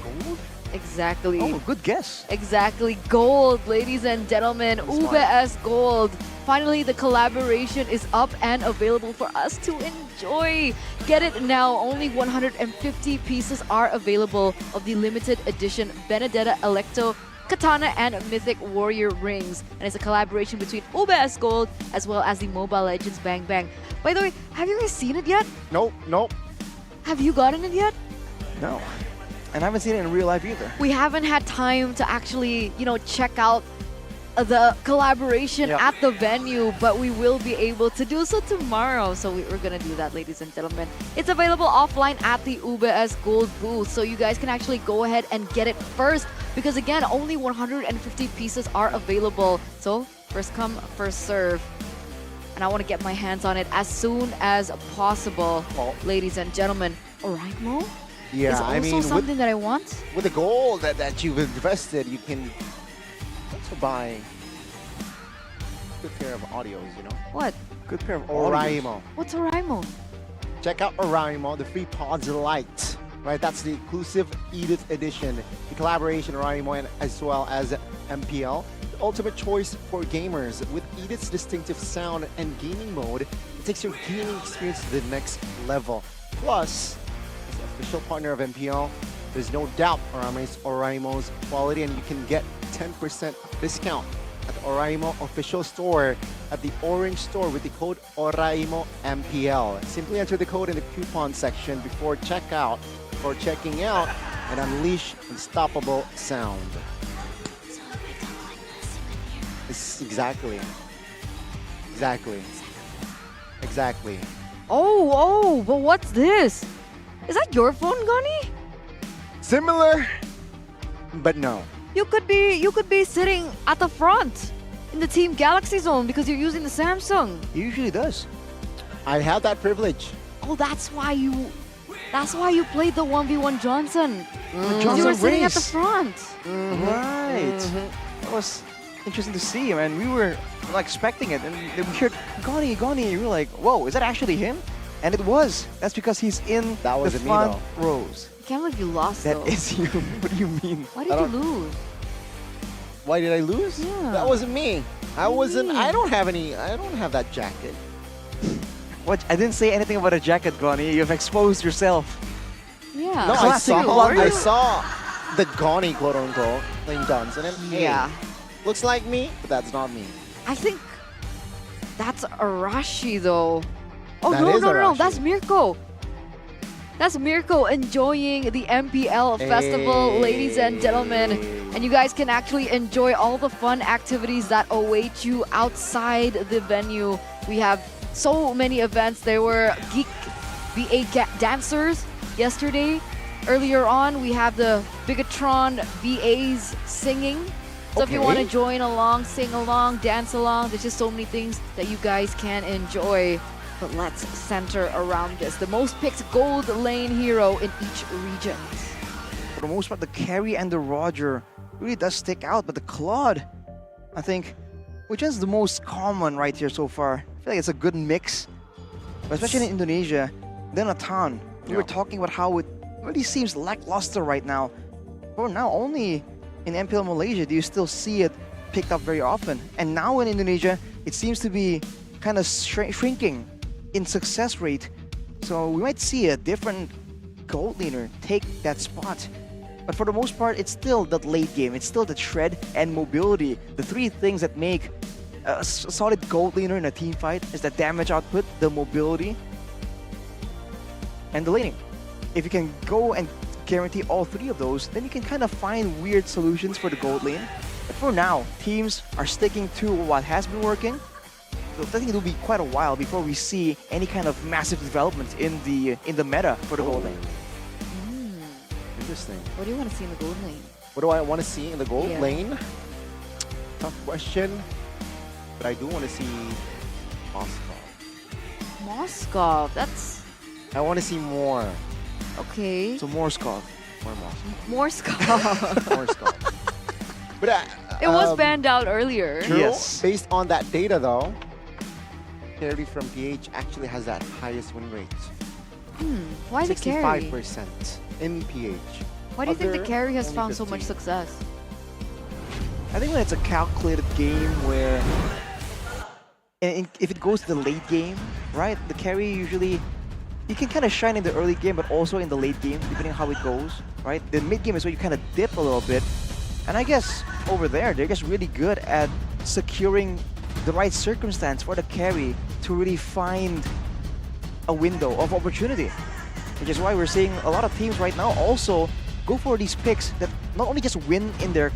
Gold? Exactly. Oh, good guess. Exactly. Gold, ladies and gentlemen. UBS Gold. Finally, the collaboration is up and available for us to enjoy. Get it now. Only 150 pieces are available of the limited edition Benedetta Electo Katana and Mythic Warrior rings. And it's a collaboration between UBS Gold as well as the Mobile Legends Bang Bang. By the way, have you guys seen it yet? Nope. Have you gotten it yet? No. And I haven't seen it in real life either. We haven't had time to actually, check out the collaboration at the venue, but we will be able to do so tomorrow. So we're gonna do that, ladies and gentlemen. It's available offline at the UBS Gold booth, so you guys can actually go ahead and get it first, because again, only 150 pieces are available. So first come, first serve. And I want to get my hands on it as soon as possible, ladies and gentlemen. Oraimo? Yeah, is also I mean, something that I want. With the gold that you've invested, you can also buy a good pair of audios, you know? What? Good pair of Oraimo. What's Oraimo? Check out Oraimo, the free Pods Lite. Right, that's the exclusive Edith edition, the collaboration Oraimo and as well as MPL. The ultimate choice for gamers with Edith's distinctive sound and gaming mode. It takes your gaming experience to the next level. Plus, as the official partner of MPL, there's no doubt Oraimo's quality, and you can get 10% discount at the Oraimo official store at the Orange store with the code Oraimo MPL. Simply enter the code in the coupon section before checkout or checking out and unleash unstoppable sound. Exactly. Oh, but what's this? Is that your phone, Gani? Similar, but no. You could be sitting at the front in the Team Galaxy zone because you're using the Samsung. He usually does. I have that privilege. Oh, that's why you played the 1v1 Johnson. Johnson You were sitting at the race. front. Right. That was interesting to see, man. We were not expecting it, and then we heard Gani, and we were like, whoa, is that actually him? And it was. That's because he's in the wasn't me, front rows. I can't believe you lost, That though. is you. What do you mean? Why did you lose? Why did I lose? Yeah. That wasn't me. I don't have that jacket. What? I didn't say anything about a jacket, Gani. You've exposed yourself. Yeah. No, Classic I saw the Gani, quote unquote, playing Johnson, and hey, Yeah. looks like me, but that's not me. I think that's Arashi, though. Oh, That no, is no, no, Arashi. that's Mirko. That's Mirko enjoying the MPL festival, ladies and gentlemen. And you guys can actually enjoy all the fun activities that await you outside the venue. We have so many events. There were Geek VA dancers yesterday. Earlier on, we have the Bigetron VAs singing. So if you want to join along, sing along, dance along, there's just so many things that you guys can enjoy. But let's center around this. The most picked gold lane hero in each region. For the most part, the carry and the Roger really does stick out, but the Claude, I think, which is the most common right here so far. I feel like it's a good mix, but especially in Indonesia. Then Atan, we were talking about how it really seems lackluster right now. For now, only in MPL Malaysia do you still see it picked up very often. And now in Indonesia, it seems to be kind of shrinking in success rate. So we might see a different gold laner take that spot. But for the most part, it's still the late game. It's still the shred and mobility. The three things that make a solid gold laner in a team fight is the damage output, the mobility, and the laning. If you can go and guarantee all three of those, then you can kind of find weird solutions for the gold lane. But for now, teams are sticking to what has been working. So I think it'll be quite a while before we see any kind of massive development in the meta for the gold lane. Interesting. What do you want to see in the gold lane? What do I want to see in the gold Yeah. lane? Tough question, but I do want to see Moscow. Moscow, that's I want to see more. okay. So more Skov. More Moscow. Moscow. Moscow. But It was banned out earlier. True. Yes. Based on that data, though, carry from PH actually has that highest win rate. Why the carry? 65% in PH. Why do you think the Other, carry has only found so 15. much success? I think when it's a calculated game where, and if it goes to the late game, right, the carry usually, you can kind of shine in the early game, but also in the late game, depending on how it goes, right? The mid game is where you kind of dip a little bit. And I guess over there, they're just really good at securing the right circumstance for the carry to really find a window of opportunity. Which is why we're seeing a lot of teams right now also go for these picks that not only just win in their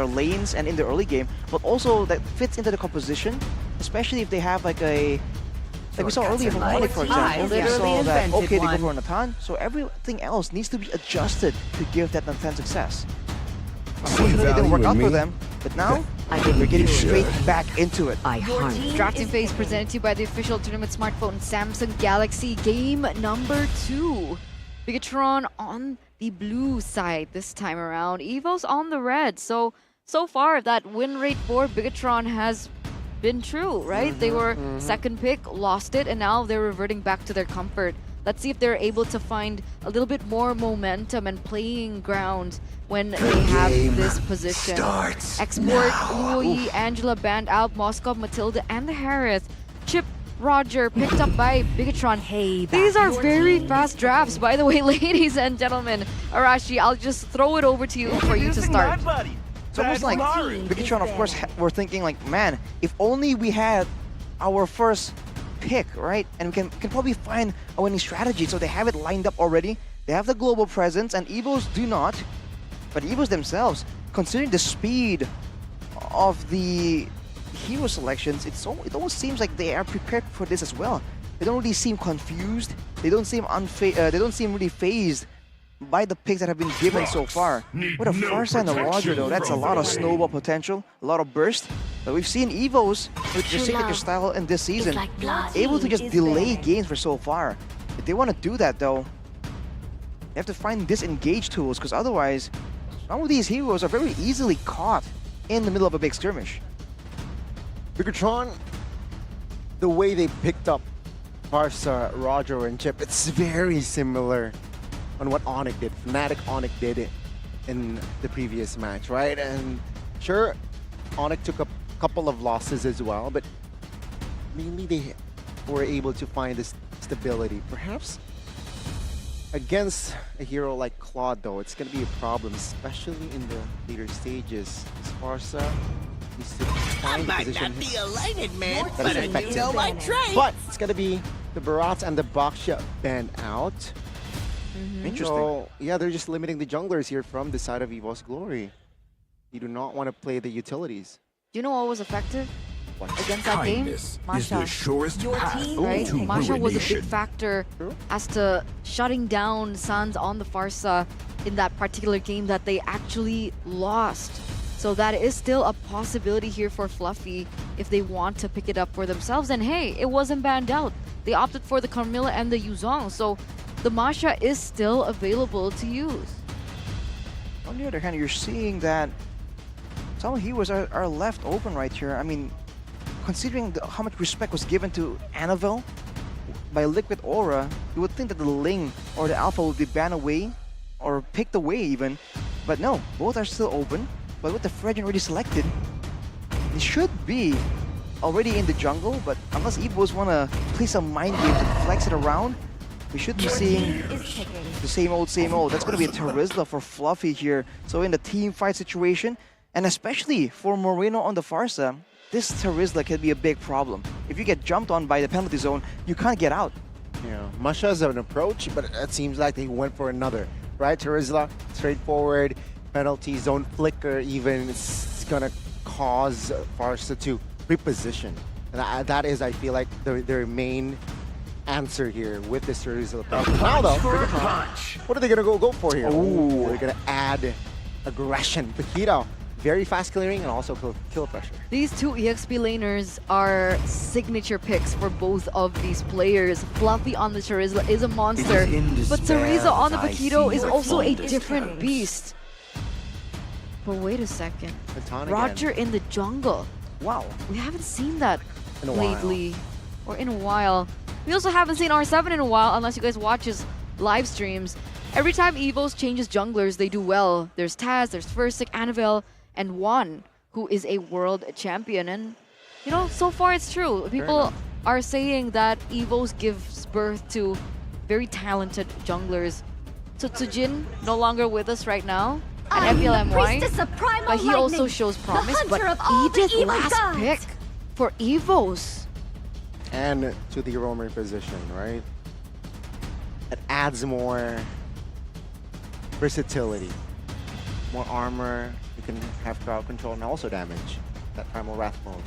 lanes and in the early game, but also that fits into the composition, especially if they have like a like we saw earlier from Onic, for example. We saw that okay, they go for Nathan, so everything else needs to be adjusted to give that Nathan success. Unfortunately, it didn't work out for them, but now they're getting straight back into it. Drafting phase presented to you by the official tournament smartphone Samsung Galaxy. Game number 2. Bigetron on the blue side this time around. Evos on the red. So far, that win rate for Bigetron has been true, right? They were second pick, lost it, and now they're reverting back to their comfort. Let's see if they're able to find a little bit more momentum and playing ground when they have this position. Export, Louis, Angela, Band out, Moskov, Matilda, and the Harris. Chip, Roger, picked up by Bigetron. Hey, these are very fast drafts, by the way, ladies and gentlemen. Arashi, I'll just throw it over to you for you to start. It's almost like Bigetron, of course, we're thinking like, man, if only we had our first pick, right? And we can probably find a winning strategy. So they have it lined up already. They have the global presence, and Evos do not. But Evos themselves, considering the speed of the hero selections, it almost seems like they are prepared for this as well. They don't really seem confused. They don't seem really phased by the picks that have been given so far. With a Farsa and a Roger though, that's a lot of snowball potential, a lot of burst. But we've seen Evos with their signature style in this season, able to just delay games for so far. If they want to do that though, they have to find disengage tools, because otherwise, some of these heroes are very easily caught in the middle of a big skirmish. Bigetron, the way they picked up Farsa, Roger, and Chip, it's very similar on what Onic did, FNATIC Onic did it in the previous match, right? And sure, Onic took a couple of losses as well, but mainly they were able to find this stability. Perhaps against a hero like Claude, though, it's going to be a problem, especially in the later stages. Farsa needs to find the position that is effective. But it's going to be the Barats and the Baksha band out. Interesting. So, yeah, they're just limiting the junglers here from the side of Evos Glory. You do not want to play the utilities. Do you know what was effective against that game? Masha. Right? Masha was a big factor as to shutting down Suns on the Farsa in that particular game that they actually lost. So that is still a possibility here for Fluffy if they want to pick it up for themselves. And hey, it wasn't banned out. They opted for the Carmilla and the Yuzong. So the Masha is still available to use. On the other hand, you're seeing that some heroes are left open right here. I mean, considering how much respect was given to Annabelle by Liquid Aura, you would think that the Ling or the Alpha would be banned away or picked away even. But no, both are still open. But with the Fredgen already selected, it should be already in the jungle. But unless Evos want to play some mind games and flex it around, we should be seeing the same old, same old. That's going to be a Terizla for Fluffy here. So in the team fight situation, and especially for Moreno on the Farsa, this Terizla can be a big problem. If you get jumped on by the penalty zone, you can't get out. Yeah, Masha has an approach, but it seems like they went for another, right? Terizla, straightforward, penalty zone flicker even, it's gonna cause Farsa to reposition. And that is, I feel like, their main answer here with this Terizla. Now though, what are they gonna go for here? Ooh, they're gonna add aggression. Paquito, very fast clearing and also kill pressure. These two EXP laners are signature picks for both of these players. Fluffy on the Terizla is a monster, but Teresa on the Paquito is also a different beast. But wait a second, Roger in the jungle. Wow, we haven't seen that lately, or in a while. We also haven't seen R7 in a while, unless you guys watch his live streams. Every time Evos changes junglers, they do well. There's Taz, there's FNATIC, Annabelle, and Juan, who is a world champion. And, you know, so far it's true. People are saying that Evos gives birth to very talented junglers. So Tsujin, no longer with us right now, and FLMY, but he also shows promise. But Edith last pick for Evos. And to the roamer position, right? It adds more versatility. more armor, you can have crowd control and also damage. That Primal Wrath mode.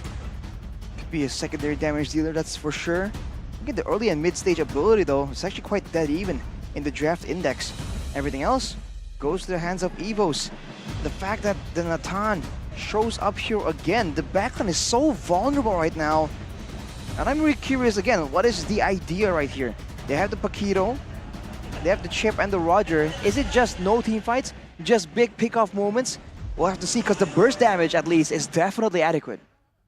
Could be a secondary damage dealer, that's for sure. Look at the early and mid-stage ability though. It's actually quite dead even in the draft index. Everything else goes to the hands of Evos. The fact that the Natan shows up here again, the backline is so vulnerable right now. And I'm really curious again, what is the idea right here? They have the Paquito, they have the Chip and the Roger. Is it just no team fights? Just big pick-off moments? We'll have to see, because the burst damage at least is definitely adequate.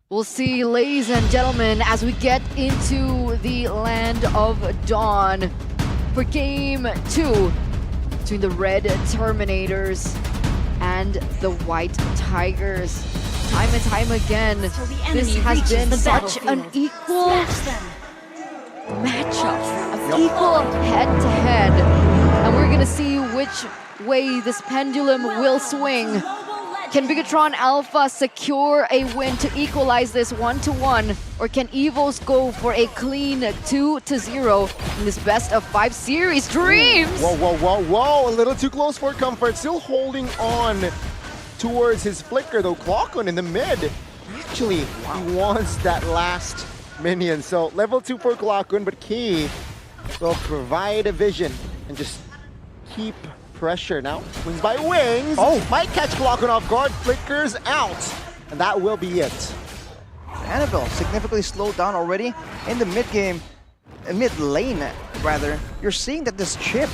We'll see, ladies and gentlemen, as we get into the Land of Dawn for Game 2 between the Red Terminators and the White Tigers. Time and time again, this has been such an equal matchup, equal head-to-head. And we're gonna see which way this pendulum will swing. Can Bigetron Alpha secure a win to equalize this 1-1, or can Evos go for a clean 2-0 in this best-of-5 series? Dreams! Whoa, whoa, whoa, whoa! A little too close for comfort. Still holding on towards his flicker, though. Clockon in the mid. Actually, he wants that last minion. So level 2 for Clockon, but Key will provide a vision and just keep pressure. Now wins by wings. Oh, might catch Clockon off guard. Flickers out, and that will be it. Annabelle significantly slowed down already in the mid game, mid lane rather. You're seeing that this Chip,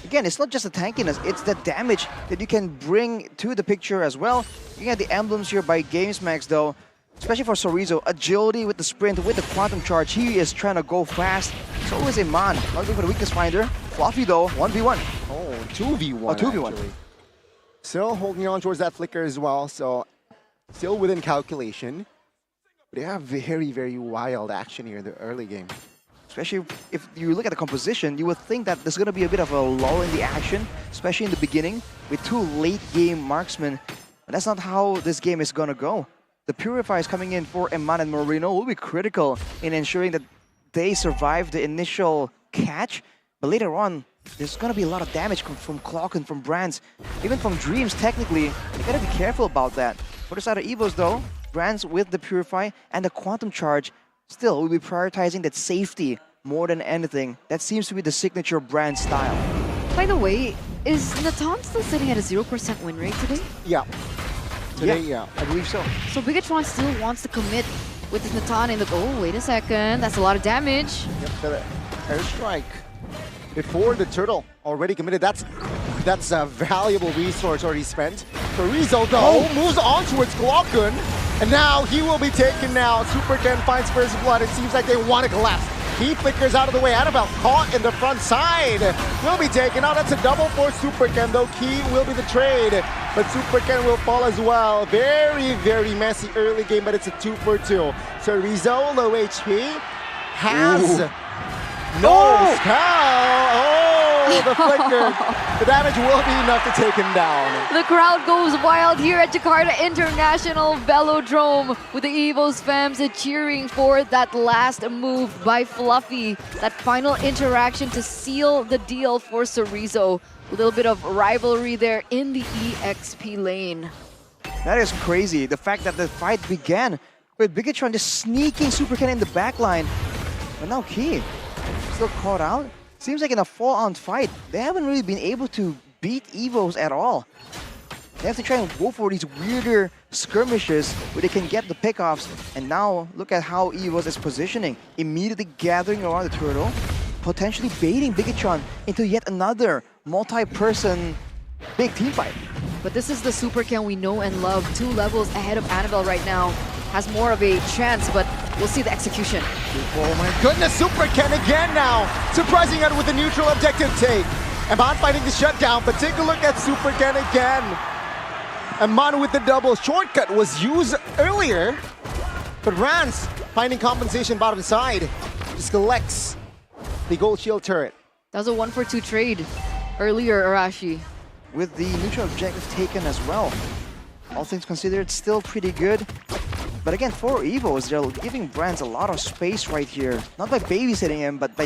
again, it's not just the tankiness, it's the damage that you can bring to the picture as well. You get the emblems here by GamesMax though, especially for Sorizo. Agility with the sprint, with the quantum charge. He is trying to go fast. So is Iman, not looking for the weakness finder. Fluffy though, 1v1. Oh, 2v1. Oh, 2v1. Actually. Still holding on towards that flicker as well, so still within calculation. But they have very, very wild action here in the early game. Especially if you look at the composition, you would think that there's going to be a bit of a lull in the action, especially in the beginning, with 2 late-game marksmen. But that's not how this game is going to go. The Purifiers coming in for Eman and Marino will be critical in ensuring that they survive the initial catch. But later on, there's going to be a lot of damage from Clock and from Brands, even from Dreams, technically. You got to be careful about that. For the side of Evos, though, Brands with the Purify and the Quantum Charge still will be prioritizing that safety more than anything. That seems to be the signature Brand style. By the way, is Natan still sitting at a 0% win rate today? Yeah. Today, yeah. I believe so. So Bigetron still wants to commit with this Natan in the... Oh, wait a second. That's a lot of damage. Yep, the airstrike before the turtle already committed. That's a valuable resource already spent. Chorizo, though, moves on towards Glockun, and now he will be taken now. Super Ken finds first blood. It seems like they want to collapse. He flickers out of the way. Annabelle caught in the front side. Will be taken out. That's a double for Super Ken, though. Key will be the trade, but Super Ken will fall as well. Very, very messy early game, but it's a 2-for-2. Chorizo, low HP, has no spell. Oh, the flicker. The damage will be enough to take him down. The crowd goes wild here at Jakarta International Velodrome with the Evos fans cheering for that last move by Fluffy. That final interaction to seal the deal for Chorizo. A little bit of rivalry there in the EXP lane. That is crazy. The fact that the fight began with Bigetron just sneaking Super Ken in the backline. But now Key still caught out. Seems like in a full-on fight, they haven't really been able to beat Evos at all. They have to try and go for these weirder skirmishes where they can get the pickoffs. And now look at how Evos is positioning. Immediately gathering around the turtle, potentially baiting Bigetron into yet another multi-person big team fight. But this is the Super Ken we know and love. 2 levels ahead of Annabelle right now. Has more of a chance, but we'll see the execution. Oh my goodness, Super Ken again now. Surprising it with the neutral objective take. Eman fighting the shutdown, but take a look at Super Ken again. Eman with the double. Shortcut was used earlier, but Rans finding compensation bottom side. Just collects the gold shield turret. That was a 1-for-2 trade earlier, Arashi. With the neutral objective taken as well. All things considered, still pretty good. But again, for Evos, they're giving Brands a lot of space right here. Not by babysitting him, but by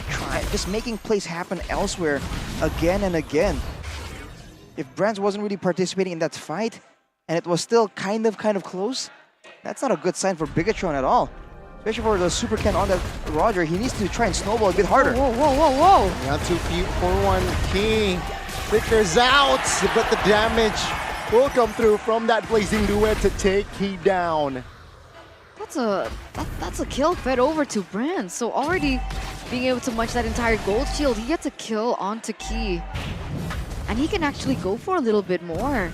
just making plays happen elsewhere again and again. if Brands wasn't really participating in that fight, and it was still kind of close, that's not a good sign for Bigetron at all. Especially for the Super Ken on that Roger, he needs to try and snowball a bit harder. Whoa. Not 2 feet for 1. Key flickers out, but the damage will come through from that blazing duet to take Key down. That's a kill fed over to Brand. So already being able to munch that entire gold shield, he gets a kill onto Key. And he can actually go for a little bit more.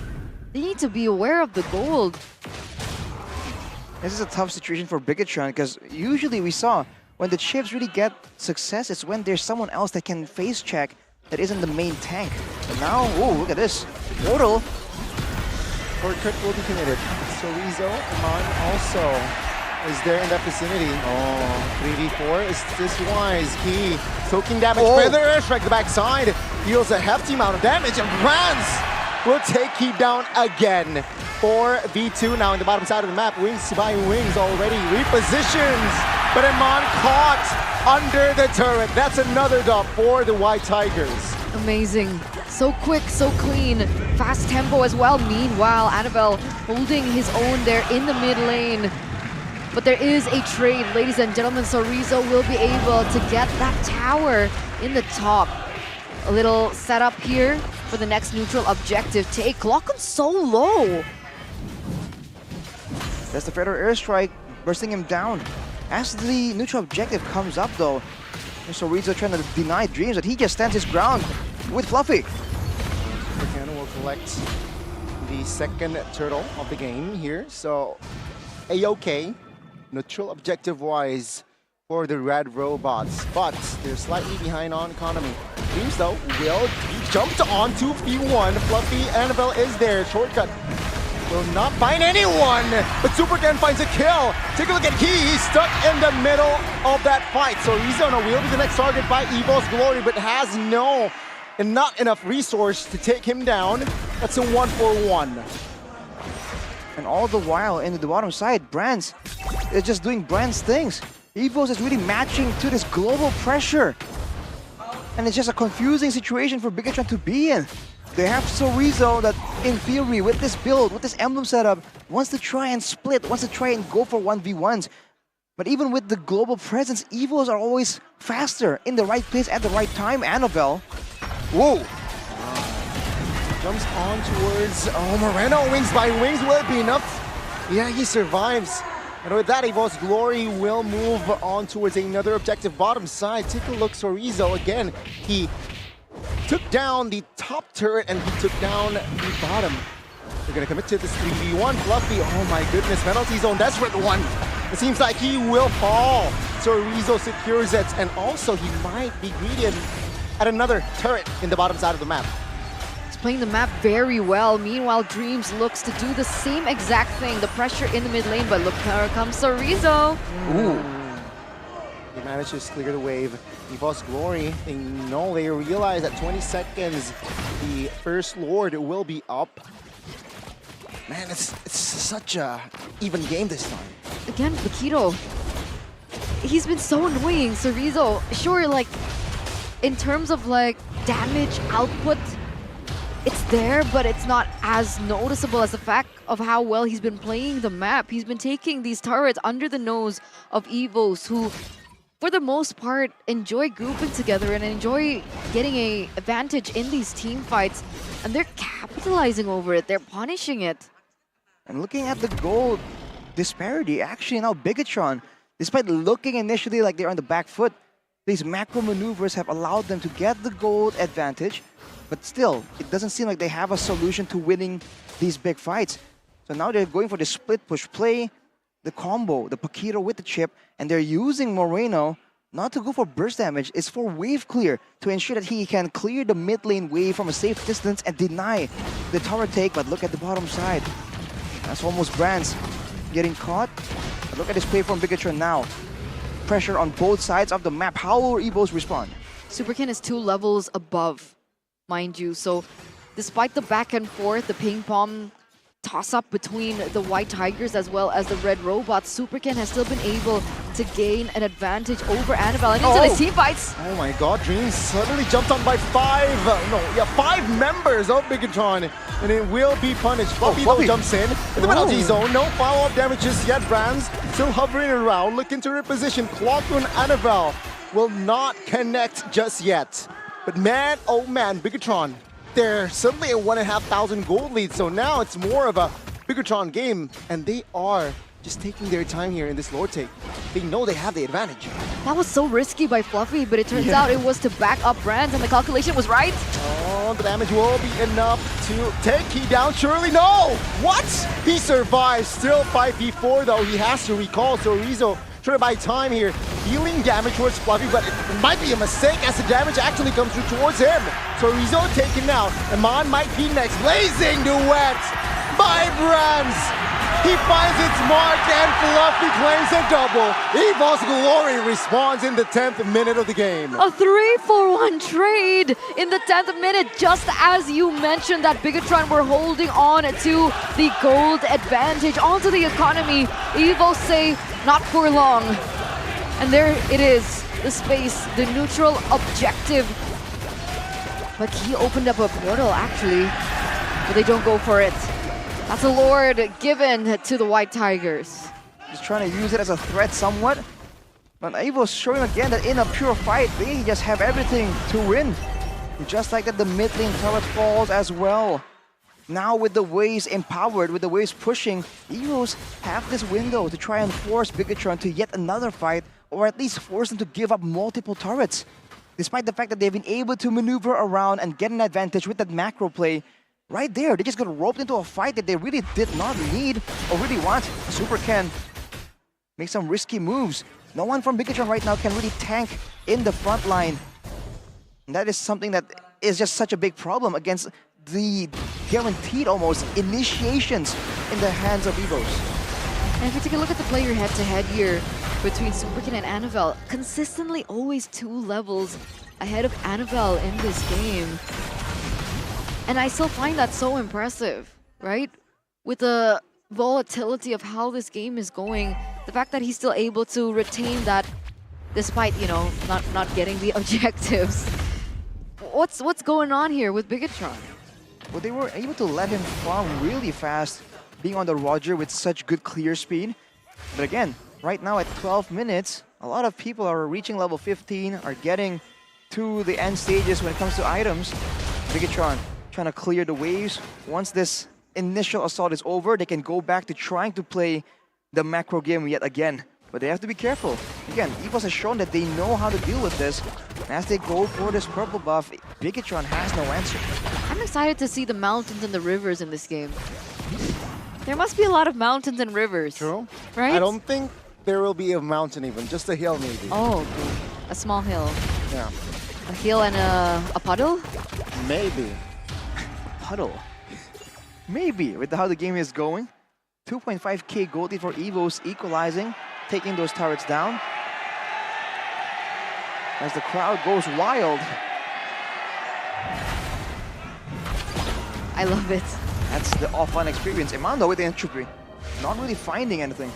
They need to be aware of the gold. This is a tough situation for Bigetron because usually we saw when the chips really get success, it's when there's someone else that can face check that isn't the main tank. But now, oh, look at this. Mortal. Shortcut will be committed. Sorizo, Amon also is there in that vicinity. Oh, 3v4 is this wise. Key soaking damage. Feather airstrike the backside. Deals a hefty amount of damage, and Brands will take Key down again. 4v2 now in the bottom side of the map. Wings by Wings already repositions, but Amon caught under the turret. That's another dub for the White Tigers. Amazing. So quick, so clean. Fast tempo as well. Meanwhile, Annabelle holding his own there in the mid lane. But there is a trade, ladies and gentlemen. Sorizo will be able to get that tower in the top. A little setup here for the next neutral objective take. Locken's so low. That's the Feather airstrike bursting him down. As the neutral objective comes up though, Sorizo trying to deny Dreams, but he just stands his ground with Fluffy. Ken will collect the second turtle of the game here, so A-OK. Neutral objective-wise for the red robots, but they're slightly behind on economy. Dreams though will be jumped on 2v1. Fluffy Annabelle is there. Shortcut will not find anyone, but Super Ken finds a kill. Take a look at Key. He's stuck in the middle of that fight. So Rizona will be the next target by Evos Glory, but has not enough resource to take him down. That's a 1-for-1. And all the while, in the bottom side, Brands is just doing Brands things. Evos is really matching to this global pressure. And it's just a confusing situation for Bigetron to be in. They have Sorizo that, in theory, with this build, with this emblem setup, wants to try and split, wants to try and go for 1v1s. But even with the global presence, Evos are always faster, in the right place at the right time. Annabelle. Whoa! Jumps on towards Moreno. Wings by Wings will be enough. Yeah, he survives. And with that, Evos Glory will move on towards another objective bottom side. Take a look, Sorizo again. He took down the top turret and he took down the bottom. They're gonna commit to this 3v1. Fluffy, oh my goodness, penalty zone, desperate one. It seems like he will fall. Sorizo secures it, and also he might be greedy at another turret in the bottom side of the map. He's playing the map very well. Meanwhile, Dreams looks to do the same exact thing. The pressure in the mid lane, but look, here comes Sorizo. Ooh. He manages to clear the wave. Evos Glory, they realize that 20 seconds, the First Lord will be up. Man, it's such a even game this time. Again, Paquito, he's been so annoying. Sorizo, sure, like, in terms of like damage output, it's there, but it's not as noticeable as the fact of how well he's been playing the map. He's been taking these turrets under the nose of Evos, who, for the most part, enjoy grouping together and enjoy getting an advantage in these team fights. And they're capitalizing over it. They're punishing it. And looking at the gold disparity, actually now Bigetron, despite looking initially like they're on the back foot, these macro maneuvers have allowed them to get the gold advantage. But still, it doesn't seem like they have a solution to winning these big fights. So now they're going for the split push play, the combo, the Paquito with the chip, and they're using Moreno not to go for burst damage, it's for wave clear to ensure that he can clear the mid lane wave from a safe distance and deny the tower take. But look at the bottom side. That's almost Brands getting caught. But look at this play from Bigetron now. Pressure on both sides of the map. How will Evos respond? Super Ken is 2 levels above, mind you. So despite the back and forth, the ping pong toss-up between the White Tigers as well as the Red Robots. Superken has still been able to gain an advantage over Annabelle and into the team fights. Oh my god, Dreams suddenly jumped on by five members of Bigetron, and it will be punished. Fluffy though jumps in the penalty zone. No follow-up damages yet. Brands still hovering around, looking to reposition. Clockroom Annabelle will not connect just yet. But man, oh man, Bigetron, they're suddenly a 1,500 gold lead, so now it's more of a Bigetron game, and they are just taking their time here in this lore take. They know they have the advantage. That was so risky by Fluffy, but it turns out it was to back up Brands, and the calculation was right. Oh, the damage will be enough to take Key down. Surely no! What? He survives. Still 5v4 though. He has to recall, so Rizzo trying to buy time here. Dealing damage towards Fluffy, but it might be a mistake as the damage actually comes through towards him. So Rizzo taken out. Iman might be next. Blazing duet by Brands. He finds its mark and Fluffy claims a double. Evos Glory responds in the 10th minute of the game. A 3-for-1 trade in the 10th minute, just as you mentioned that Bigetron were holding on to the gold advantage onto the economy. Evos say not for long. And there it is, the space, the neutral objective. But he opened up a portal actually, but they don't go for it. That's a Lord given to the White Tigers. Just trying to use it as a threat somewhat. But Evos showing again that in a pure fight, they just have everything to win. Just like that, the mid lane turret falls as well. Now with the waves empowered, with the waves pushing, Evos have this window to try and force Bigetron to yet another fight, or at least force them to give up multiple turrets. Despite the fact that they've been able to maneuver around and get an advantage with that macro play, right there, they just got roped into a fight that they really did not need or really want. Superken make some risky moves. No one from Bigetron right now can really tank in the front line. And that is something that is just such a big problem against the guaranteed almost initiations in the hands of Evos. And if you take a look at the player head-to-head here between Superken and Annabelle, consistently always 2 levels ahead of Annabelle in this game. And I still find that so impressive, right? With the volatility of how this game is going, the fact that he's still able to retain that despite, you know, not getting the objectives. What's going on here with Bigetron? Well, they were able to let him farm really fast, being on the Roger with such good clear speed. But again, right now at 12 minutes, a lot of people are reaching level 15, are getting to the end stages when it comes to items. Bigetron trying to clear the waves. Once this initial assault is over, they can go back to trying to play the macro game yet again. But they have to be careful. Again, Evos has shown that they know how to deal with this. As they go for this purple buff, Bigetron has no answer. I'm excited to see the mountains and the rivers in this game. There must be a lot of mountains and rivers. True. Right? I don't think there will be a mountain even, just a hill maybe. Oh, okay. A small hill. Yeah. A hill and a puddle? Maybe. Puddle. Maybe, with how the game is going. 2.5k gold lead for Evos, equalizing, taking those turrets down. As the crowd goes wild. I love it. That's the offline experience. Imando with the entropy. Not really finding anything.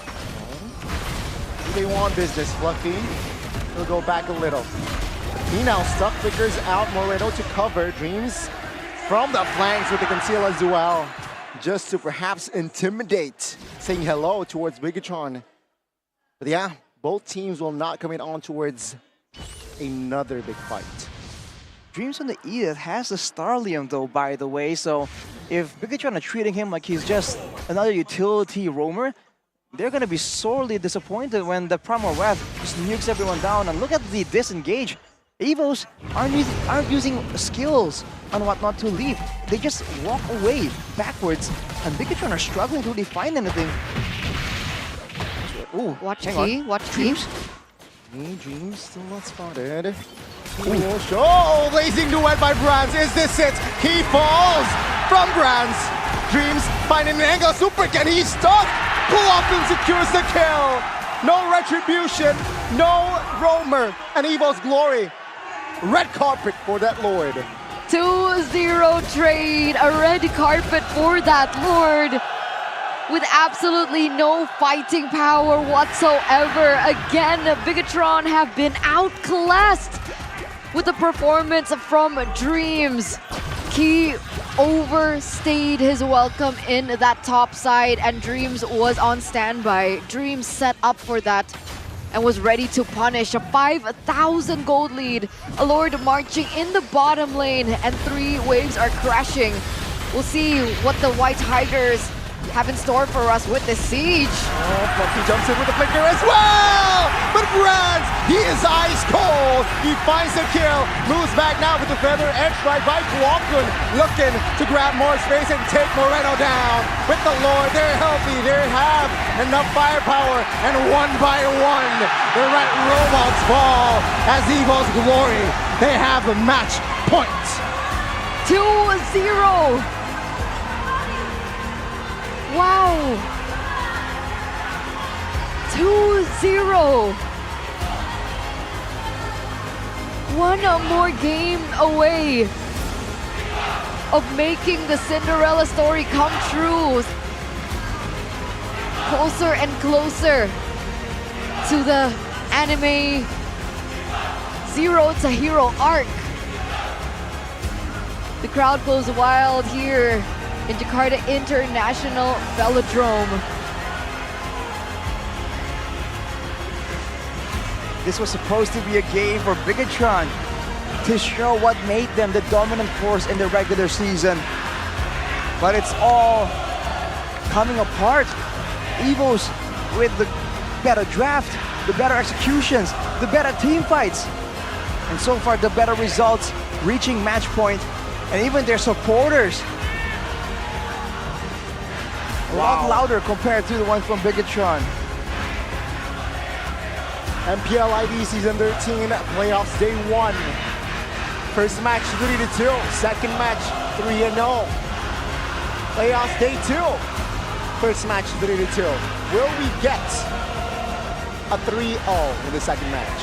They want business, Fluffy. He'll go back a little. He now stuck, flickers out Moreno to cover. Dreams from the flanks with the conceal as well. Just to perhaps intimidate, saying hello towards Bigetron. But yeah, both teams will not commit on towards another big fight. Dreams on the Edith has the Starlium though, by the way, so if Bigetron are treating him like he's just another utility roamer, they're gonna be sorely disappointed when the Primal Wrath just nukes everyone down. And look at the disengage. Evos aren't using skills on what not to leave. They just walk away backwards, and Bigetron are struggling to really find anything. Ooh, watch T, watch Dreams. Dreams still not spotted. Oh, blazing duet by Brands. Is this it? He falls from Brands. Dreams finding an angle. Superken, he's stuck. Pull off and secures the kill. No retribution, no roamer, and Evos Glory. Red carpet for that Lord. 2-0 trade, a red carpet for that Lord. with absolutely no fighting power whatsoever. Again, Bigetron have been outclassed with the performance from Dreams. He overstayed his welcome in that top side, and Dreams was on standby. Dreams set up for that and was ready to punish. A 5,000 gold lead. Alord marching in the bottom lane, and 3 waves are crashing. We'll see what the White Tigers have in store for us with the siege. Oh, Fluffy jumps in with the flicker as well! But Brands, he is ice cold! He finds the kill, moves back now with the feather edge right by Kwokun, looking to grab more space and take Moreno down. With the Lord, they're healthy, they have enough firepower, and one by one, the Red Robots fall as Evos Glory. They have the match point. 2-0. Wow! 2-0. One more game away of making the Cinderella story come true. Closer and closer to the anime Zero to Hero arc. The crowd goes wild here in Jakarta International Velodrome. This was supposed to be a game for Bigetron to show what made them the dominant force in the regular season. But it's all coming apart. Evos with the better draft, the better executions, the better team fights. And so far the better results, reaching match point, and even their supporters a lot louder compared to the one from Bigetron. MPL ID Season 13 Playoffs Day 1. First match 3-2, second match 3-0. Playoffs Day 2. First match 3-2. Will we get a 3-0 in the second match?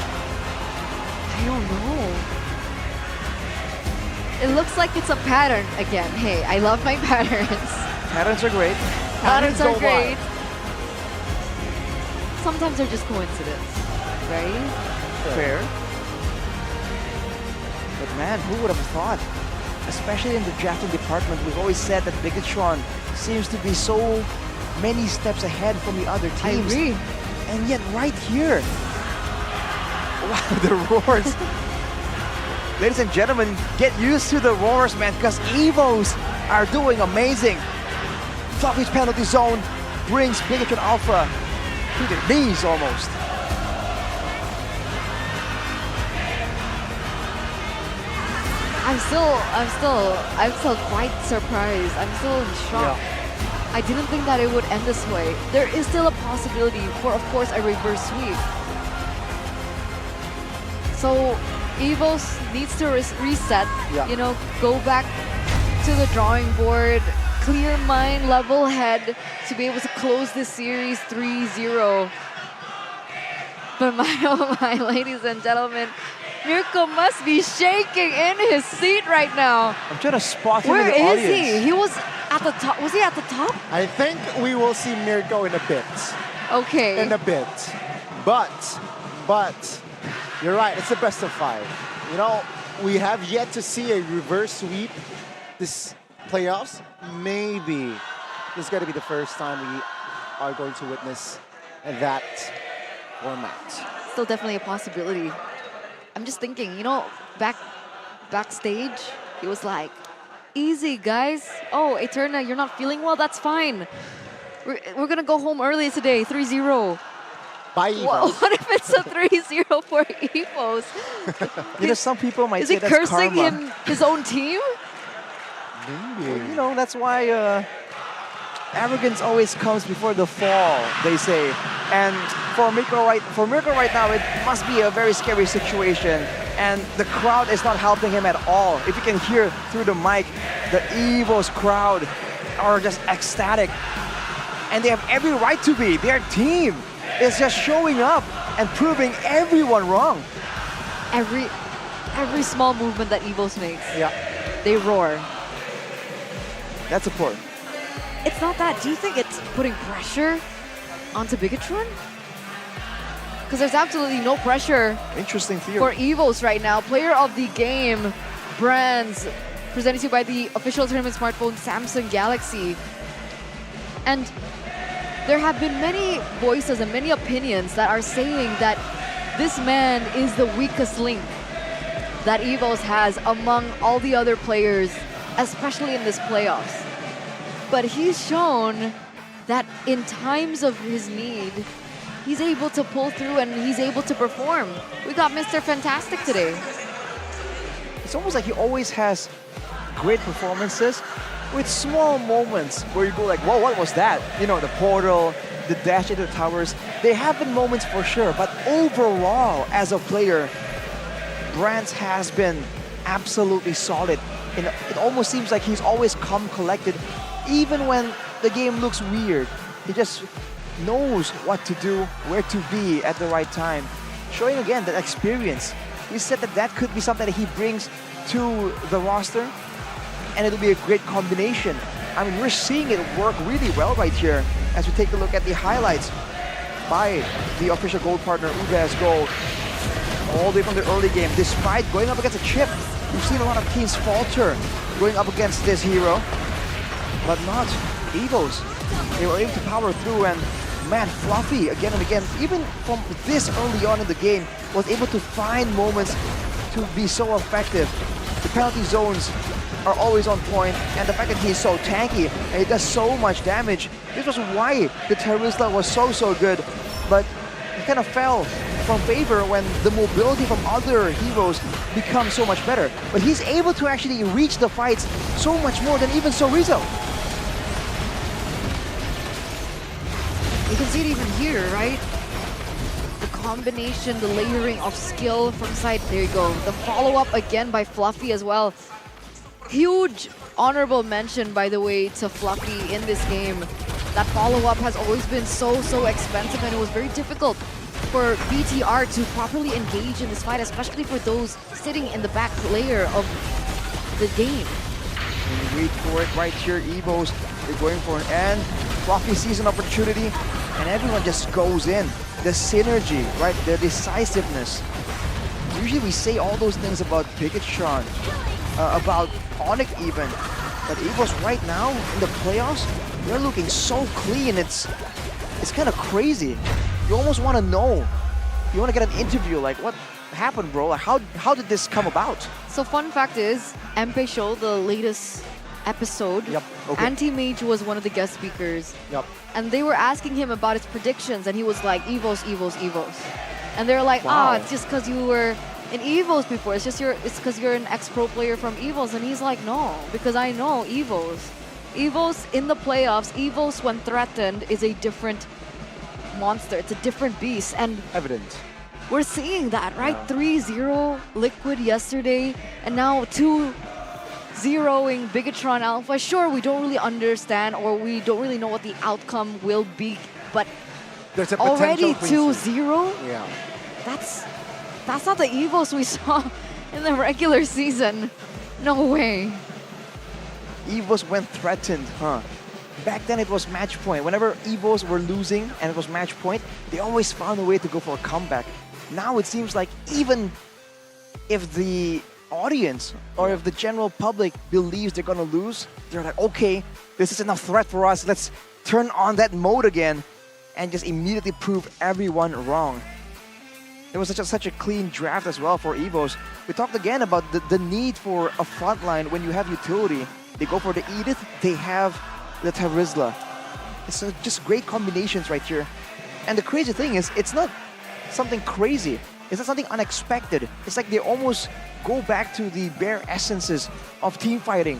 I don't know. It looks like it's a pattern again. Hey, I love my patterns. Patterns are great. Patterns are go great. by. Sometimes they're just coincidence, right? Fair. But man, who would have thought? Especially in the drafting department, we've always said that Bigetron seems to be so many steps ahead from the other teams. I agree. And yet right here, wow, the roars. Ladies and gentlemen, get used to the roars, man, because Evos are doing amazing. Fluffy's penalty zone brings Bigetron Alpha to their knees almost. I'm still quite surprised. I'm still in shock. Yeah. I didn't think that it would end this way. There is still a possibility for, of course, a reverse sweep. So Evos needs to reset, you know, go back to the drawing board, clear mind, level head to be able to close this series 3-0. But my, oh my, ladies and gentlemen, Mirko must be shaking in his seat right now. I'm trying to spot him Where in the is audience. he? He was at the top. Was he at the top? I think we will see Mirko in a bit. Okay. In a bit. But, you're right, it's the best of 5. You know, we have yet to see a reverse sweep this playoffs. Maybe this is going to be the first time we are going to witness that format. Still definitely a possibility. I'm just thinking, you know, backstage, he was like, easy, guys. Oh, Eterna, you're not feeling well? That's fine. We're going to go home early today, 3-0. By Evos. What if it's a 3-0 for Evos? You know, some people might say that's karma. Is he cursing his own team? Maybe. Well, you know, that's why arrogance always comes before the fall, they say. And for Mirko right now, it must be a very scary situation. And the crowd is not helping him at all. If you can hear through the mic, the Evos crowd are just ecstatic. And they have every right to be. Their team is just showing up and proving everyone wrong. Every small movement that Evos makes, yeah, they roar. That's important. it's not that. Do you think it's putting pressure onto Bigetron? Because there's absolutely no pressure. Interesting theory. For Evos right now. Player of the game brands presented to you by the official tournament smartphone Samsung Galaxy. And there have been many voices and many opinions that are saying that this man is the weakest link that Evos has among all the other players, especially in this playoffs. But he's shown that in times of his need, he's able to pull through and he's able to perform. We got Mr. Fantastic today. It's almost like he always has great performances with small moments where you go like, whoa, what was that? You know, the portal, the dash into the towers. There have been moments for sure, but overall, as a player, Brands has been absolutely solid. And it almost seems like he's always calm, collected, even when the game looks weird. He just knows what to do, where to be at the right time. Showing again that experience. He said that that could be something that he brings to the roster, and it'll be a great combination. I mean, we're seeing it work really well right here as we take a look at the highlights by the official gold partner, Evos Gold. All the way from the early game, despite going up against a chip, we've seen a lot of teams falter going up against this hero, but not Evos. They were able to power through, and man, Fluffy again and again, even from this early on in the game, was able to find moments to be so effective. The penalty zones are always on point, and the fact that he's so tanky and he does so much damage, this was why the Terizla was so good, but he kind of fell from favor when the mobility from other heroes becomes so much better. But he's able to actually reach the fights so much more than even Sorizo. You can see it even here, right? The combination, the layering of skill from side. There you go. The follow-up again by Fluffy as well. Huge honorable mention, by the way, to Fluffy in this game. That follow-up has always been so expensive, and it was very difficult for BTR to properly engage in this fight, especially for those sitting in the back layer of the game. And wait for it right here, Evos. They're going for an end. Fluffy sees an opportunity, and everyone just goes in. The synergy, right? The decisiveness. Usually we say all those things about Bigetron, about Onic even, but Evos right now in the playoffs, they're looking so clean. It's kind of crazy. You almost want to know. You want to get an interview, like what happened, bro? Like, how did this come about? So fun fact is, MP Show, the latest episode, okay. Anti-Mage was one of the guest speakers. And they were asking him about his predictions, and he was like, Evos, Evos, Evos. And they're like, Wow. it's just because you were in Evos before. It's because you're an ex-pro player from Evos. And he's like, no, because I know Evos. Evos in the playoffs, Evos when threatened is a different monster. It's a different beast. And evident. We're seeing that, right? 3-0 Liquid yesterday, and now 2-0ing Bigetron Alpha. Sure, we don't really understand, or we don't really know what the outcome will be, but there's a already potential 2-0? Yeah. That's not the Evos we saw in the regular season. No way. Evos when threatened, huh? Back then it was match point. Whenever Evos were losing and it was match point, they always found a way to go for a comeback. Now it seems like even if the audience or if the general public believes they're gonna lose, they're like, okay, this is enough threat for us. Let's turn on that mode again and just immediately prove everyone wrong. It was such a clean draft as well for Evos. We talked again about the need for a frontline when you have utility. They go for the Edith, they have the Terizla. It's just great combinations right here. And the crazy thing is, it's not something crazy. It's not something unexpected. It's like they almost go back to the bare essences of team fighting.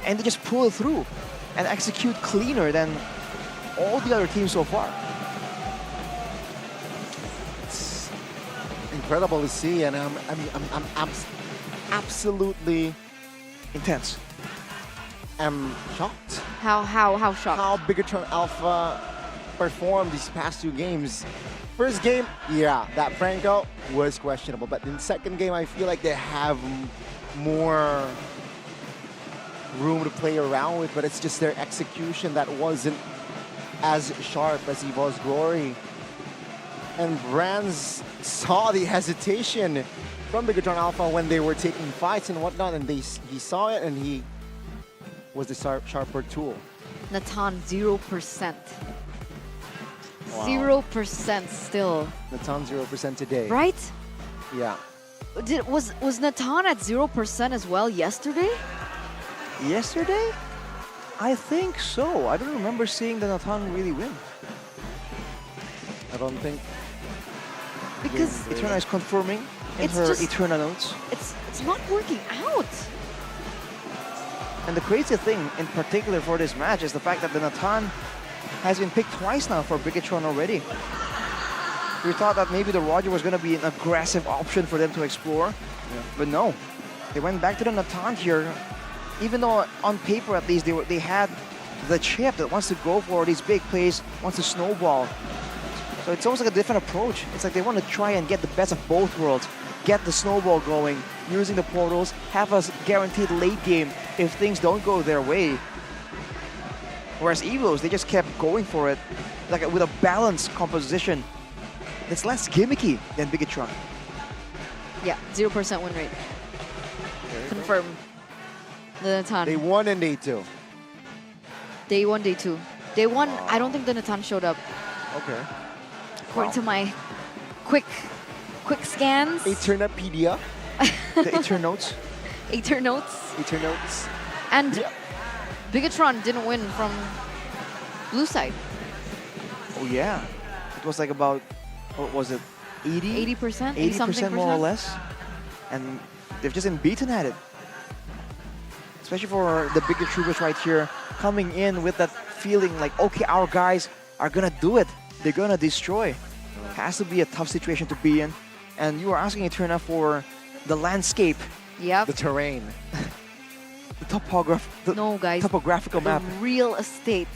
And they just pull it through and execute cleaner than all the other teams so far. It's incredible to see, and I'm absolutely intense. I'm shocked. How shocked? How Bigetron Alpha performed these past two games. First game, yeah, that Franco was questionable, but in second game, I feel like they have more room to play around with, but it's just their execution that wasn't as sharp as Evos Glory. And Brands saw the hesitation from Bigetron Alpha when they were taking fights and whatnot, and he saw it, and he was the sharper tool. Natan, 0%. Wow. 0% still. Natan 0% today. Right? Yeah. Was Natan at 0% as well yesterday? Yesterday? I think so. I don't remember seeing the Natan really win. I don't think. Because Eterna is confirming in her Eterna notes. It's not working out. And the crazy thing in particular for this match is the fact that the Natan has been picked twice now for Bigetron already. We thought that maybe the Roger was going to be an aggressive option for them to explore, but no. They went back to the Natan here, even though on paper at least they had the chip that wants to go for these big plays, wants to snowball. So it's almost like a different approach. It's like they want to try and get the best of both worlds, get the snowball going, using the portals, have a guaranteed late game if things don't go their way. Whereas Evos, they just kept going for it, like with a balanced composition that's less gimmicky than Bigetron. Yeah, 0% win rate. Confirm. The Natan. Day 1 and day 2. Day 1, day 2. Day 1, I don't think the Natan showed up. Okay. According to my quick scans. Eternapedia. The Eternotes. Eternotes. Eternotes. And Bigetron didn't win from blue side. Oh yeah. It was like about, what was it, 80%? 80% more or less. And they've just been beaten at it. Especially for the bigger troopers right here, coming in with that feeling like, okay, our guys are gonna do it. They're gonna destroy. Has to be a tough situation to be in. And you are asking Eterna for the landscape. Yep. The terrain. The topographical map. The real estate.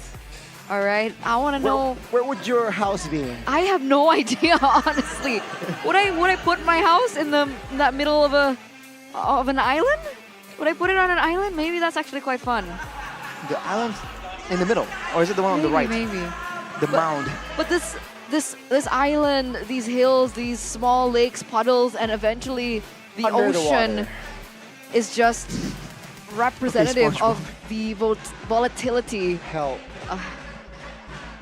All right, I want to know. Where would your house be? I have no idea, honestly. would I put my house in that middle of an island? Would I put it on an island? Maybe that's actually quite fun. The island in the middle, or is it the one on the right? Maybe. The mound. But this island, these hills, these small lakes, puddles, and eventually the Under ocean the is just representative of the volatility. Hell.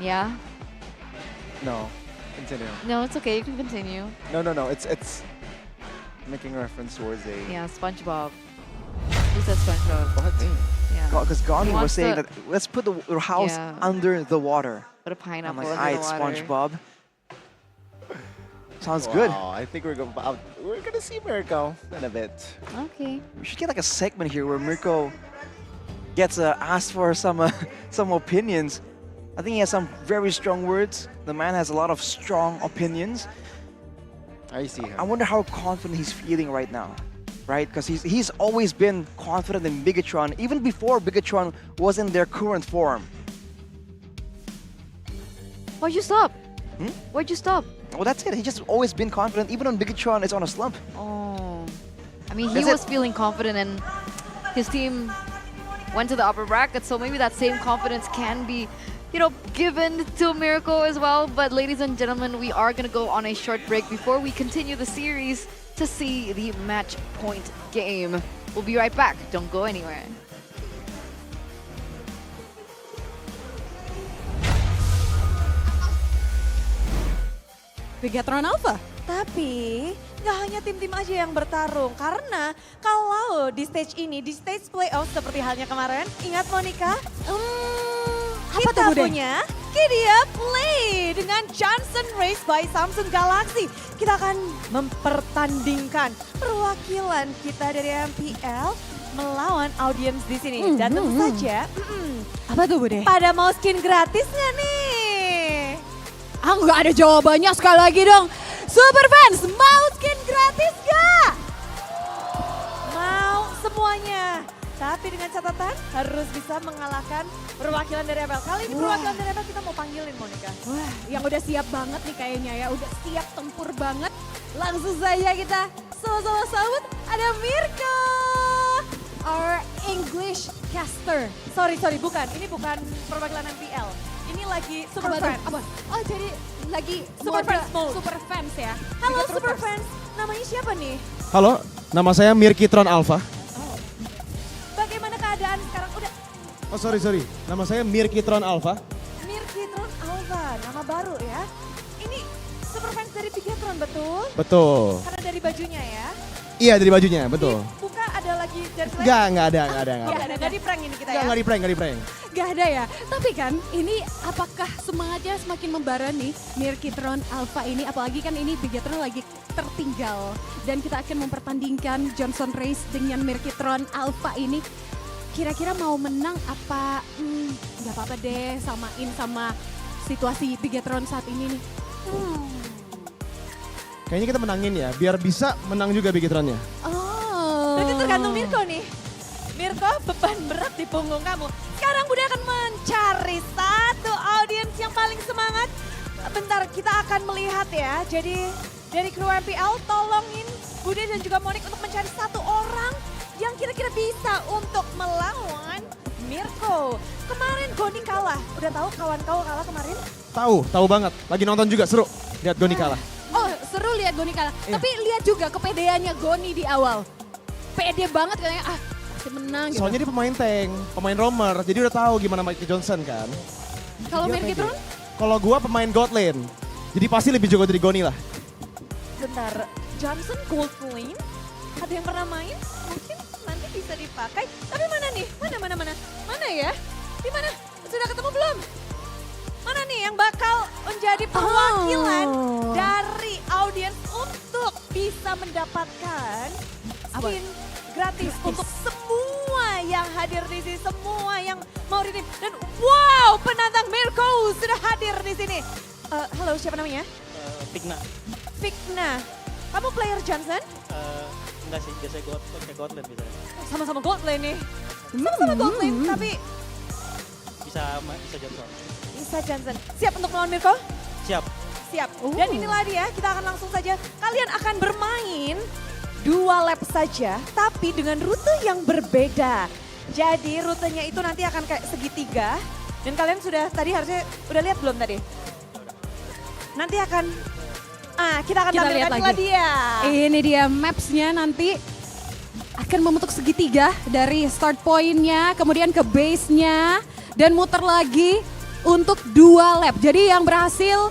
Yeah? No. Continue. No, it's okay. You can continue. No. It's making reference towards a... Yeah, SpongeBob. Who said SpongeBob? What? Yeah. Because Gandhi was saying that let's put the house under the water. Put a pineapple I'm like, under the water. water. SpongeBob. Sounds good. I think we're gonna see Mirko in a bit. Okay. We should get like a segment here where Mirko gets asked for some opinions. I think he has some very strong words. The man has a lot of strong opinions. I see him. I wonder how confident he's feeling right now, right? Because he's always been confident in Bigetron, even before Bigetron was in their current form. Why'd you stop? Why'd you stop? Well, that's it. He's just always been confident, even when Bigetron is on a slump. Oh. I mean, he was feeling confident and his team went to the upper bracket, so maybe that same confidence can be, given to Mirko as well. But ladies and gentlemen, we are going to go on a short break before we continue the series to see the match point game. We'll be right back. Don't go anywhere. Bigetron Alpha. Tapi nggak hanya tim-tim aja yang bertarung, karena kalau di stage ini, di stage playoff seperti halnya kemarin, ingat Monica? Kita punya Kidia Play dengan Johnson Race by Samsung Galaxy. Kita akan mempertandingkan perwakilan kita dari MPL melawan audiens di sini. Dan tentu saja, apa tuh Bude? Pada mau skin gratis nggak nih? Nggak ada jawabannya, sekali lagi dong. Super fans, mau skin gratis gak? Mau semuanya. Tapi dengan catatan harus bisa mengalahkan perwakilan dari MPL. Kali ini perwakilan dari MPL kita mau panggilin Monica. Wah, yang udah siap banget nih kayaknya ya. Udah siap tempur banget. Langsung saja kita sama-sama sambut ada Mirko. our English caster. Sorry, bukan. Ini bukan perwakilan MPL. Ini lagi Super Fans. Oh jadi lagi Super Fans mode. Super Fans ya. Halo Bigetron Super Troopers. Fans, namanya siapa nih? Halo, nama saya Bigetron Alpha. Bagaimana keadaan sekarang? Udah Oh sorry, nama saya Bigetron Alpha. Bigetron Alpha, nama baru ya. Ini Super Fans dari Bigetron, betul? Betul. Karena dari bajunya ya. Iya dari bajunya, betul. Buka ada lagi dari selain? Nggak ada. Nggak di prank ini kita ya? Nggak di prank. Gak ada ya. Tapi kan ini apakah semangatnya semakin membara nih Bigetron Alpha ini. Apalagi kan ini Bigetron lagi tertinggal. Dan kita akan mempertandingkan Johnson Race dengan Bigetron Alpha ini. Kira-kira mau menang apa? Gak apa-apa deh samain sama situasi Bigetron saat ini nih. Kayaknya kita menangin ya, biar bisa menang juga Bigetronnya. Oh. Berarti tergantung Mirko nih. Mirko, beban berat di punggung kamu. Sekarang Bude akan mencari satu audiens yang paling semangat. Bentar, kita akan melihat ya. Jadi dari kru MPL tolongin Bude dan juga Monik untuk mencari satu orang yang kira-kira bisa untuk melawan Mirko. Kemarin Goni kalah. Udah tahu kawan kau kalah kemarin? Tahu banget. Lagi nonton juga, seru. Lihat Goni kalah. Oh seru lihat Goni kalah. Tapi lihat juga kepedeannya Goni di awal. Pede banget katanya, pasti menang gitu. Soalnya dia pemain tank, pemain roamer, jadi udah tahu gimana Mike Johnson kan. Kalau Dia Bigetron? Kalau gua pemain god lane, jadi pasti lebih jago dari Goni lah. Bentar, Johnson gold lane? Ada yang pernah main? Mungkin nanti bisa dipakai. Tapi mana nih? Mana ya? Di mana? Sudah ketemu belum? Mana nih yang bakal menjadi perwakilan dari audiens untuk bisa mendapatkan skin gratis untuk semua yang hadir di sini, semua yang mau redeem. Dan wow, penantang Mirko sudah hadir di sini. Halo, siapa namanya? Fikna. Kamu player Johnson? Enggak sih, biasanya pakai god lane biasanya. Sama-sama gold lane nih. Sama-sama gold lane, tapi Bisa Johnson. bisa Johnson. Siap untuk melawan Mirko? Siap. Siap. Dan inilah dia, kita akan langsung saja. Kalian akan bermain 2 lap saja, tapi dengan rute yang berbeda. Jadi rutenya itu nanti akan kayak segitiga. Dan kalian sudah tadi harusnya udah lihat belum tadi? Nanti akan, kita akan tampilkan inilah dia. Ini dia maps-nya nanti akan membentuk segitiga dari start point-nya, kemudian ke base-nya, dan muter lagi untuk 2 lap. Jadi yang berhasil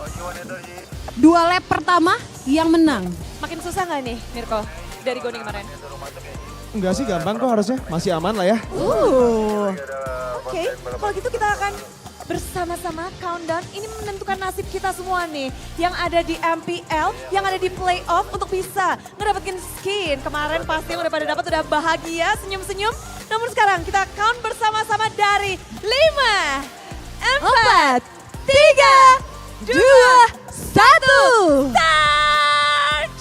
2 lap pertama yang menang. Makin susah nggak nih Mirko dari Goni kemarin? Enggak sih, gampang kok harusnya. Masih aman lah ya. Oke, kalau gitu kita akan bersama-sama countdown. Ini menentukan nasib kita semua nih. Yang ada di MPL, yang ada di playoff untuk bisa ngedapatkan skin. Kemarin pasti yang udah pada dapat udah bahagia, senyum-senyum. Namun sekarang kita count bersama-sama dari 5, 4, 3, 2, 1. Start!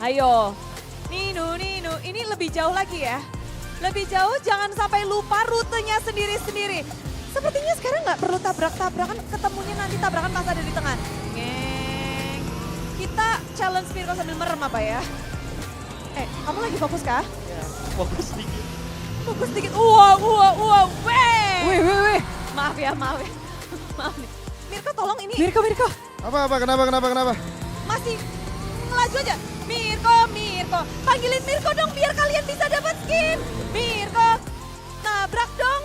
Ayo. Nino, ini lebih jauh lagi ya. Lebih jauh, jangan sampai lupa rutenya sendiri-sendiri. Sepertinya sekarang nggak perlu tabrak-tabrakan, ketemunya nanti tabrakan pas ada di tengah. Ngeng. Kita challenge Mirko sambil merem apa ya? Kamu lagi fokus kah? Ya, fokus dikit. Fokus dikit. Weh. Weh. Maaf ya. Maaf nih. Mirko tolong ini. Mirko. Apa? Kenapa? Masih ngelaju aja. Mirko. Panggilin Mirko dong biar kalian bisa dapat skin. Mirko, nabrak dong.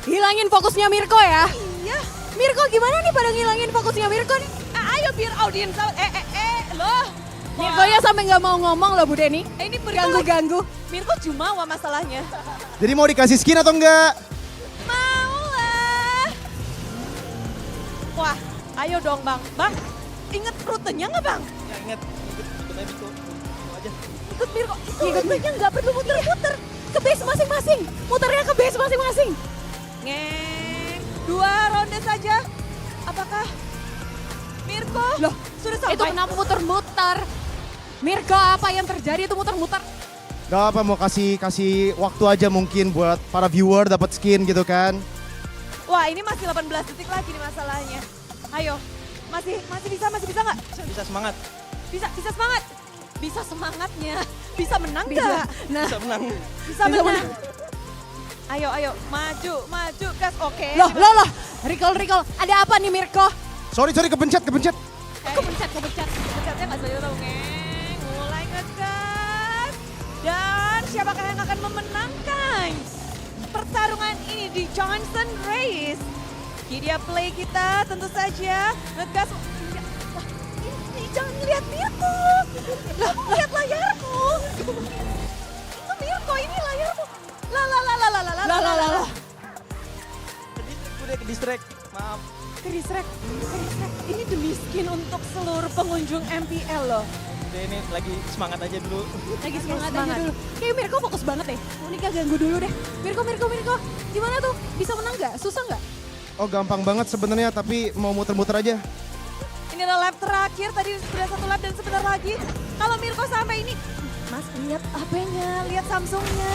Hilangin fokusnya Mirko ya. Iya. Mirko gimana nih pada ngilangin fokusnya Mirko nih? Ayo biar audiens. Loh. Mirko ya sampai nggak mau ngomong loh Bu Deni. Ini ganggu-ganggu. Mirko jumawa masalahnya. Jadi mau dikasih skin atau enggak? Mau lah. Wah, ayo dong Bang. Bang, inget rutenya nggak Bang? Ya inget aja Mirko. Ikut Mirko, rutenya nggak perlu muter-muter. Ke base masing-masing, muternya ke base masing-masing. Ngeng, 2 ronde saja. Apakah Mirko sudah sampai? Itu kenapa muter-muter? Mirko, apa yang terjadi itu muter-muter? Gak apa, mau kasih waktu aja mungkin buat para viewer dapat skin gitu kan. Wah, ini masih 18 detik lagi nih masalahnya. Ayo, Masih bisa nggak? Bisa semangat. Bisa semangat. Bisa semangatnya. Bisa menang nggak? Nah, Bisa menang. bisa menang. Ayo, maju, gas, oke. Loh. Recall. Ada apa nih Mirko? Sorry, kepencet. Kepencetnya nggak saja tahu, Ngeng. Mulai ngegas. Dan siapakah yang akan memenangkan pertarungan ini di Johnson Race? Media play kita tentu saja ngegas. Ini jangan lihat Mirko. Lah, lihat layarku. Itu Mirko, ini layarku. Lah. Udah ke distract. Maaf. Ke distract. Ini demi skin untuk seluruh pengunjung MPL loh. Udah ini lagi semangat aja dulu. Lagi semangat aja dulu. Kayak Mirko fokus banget deh. Monika ganggu dulu deh. Mirko. Gimana tuh? Bisa menang nggak? Susah nggak? Oh gampang banget sebenarnya, tapi mau muter-muter aja. Ini adalah lap terakhir, tadi sudah 1 lap dan sebentar lagi. Kalau Mirko sampai ini, Mas lihat HP-nya, lihat Samsung-nya.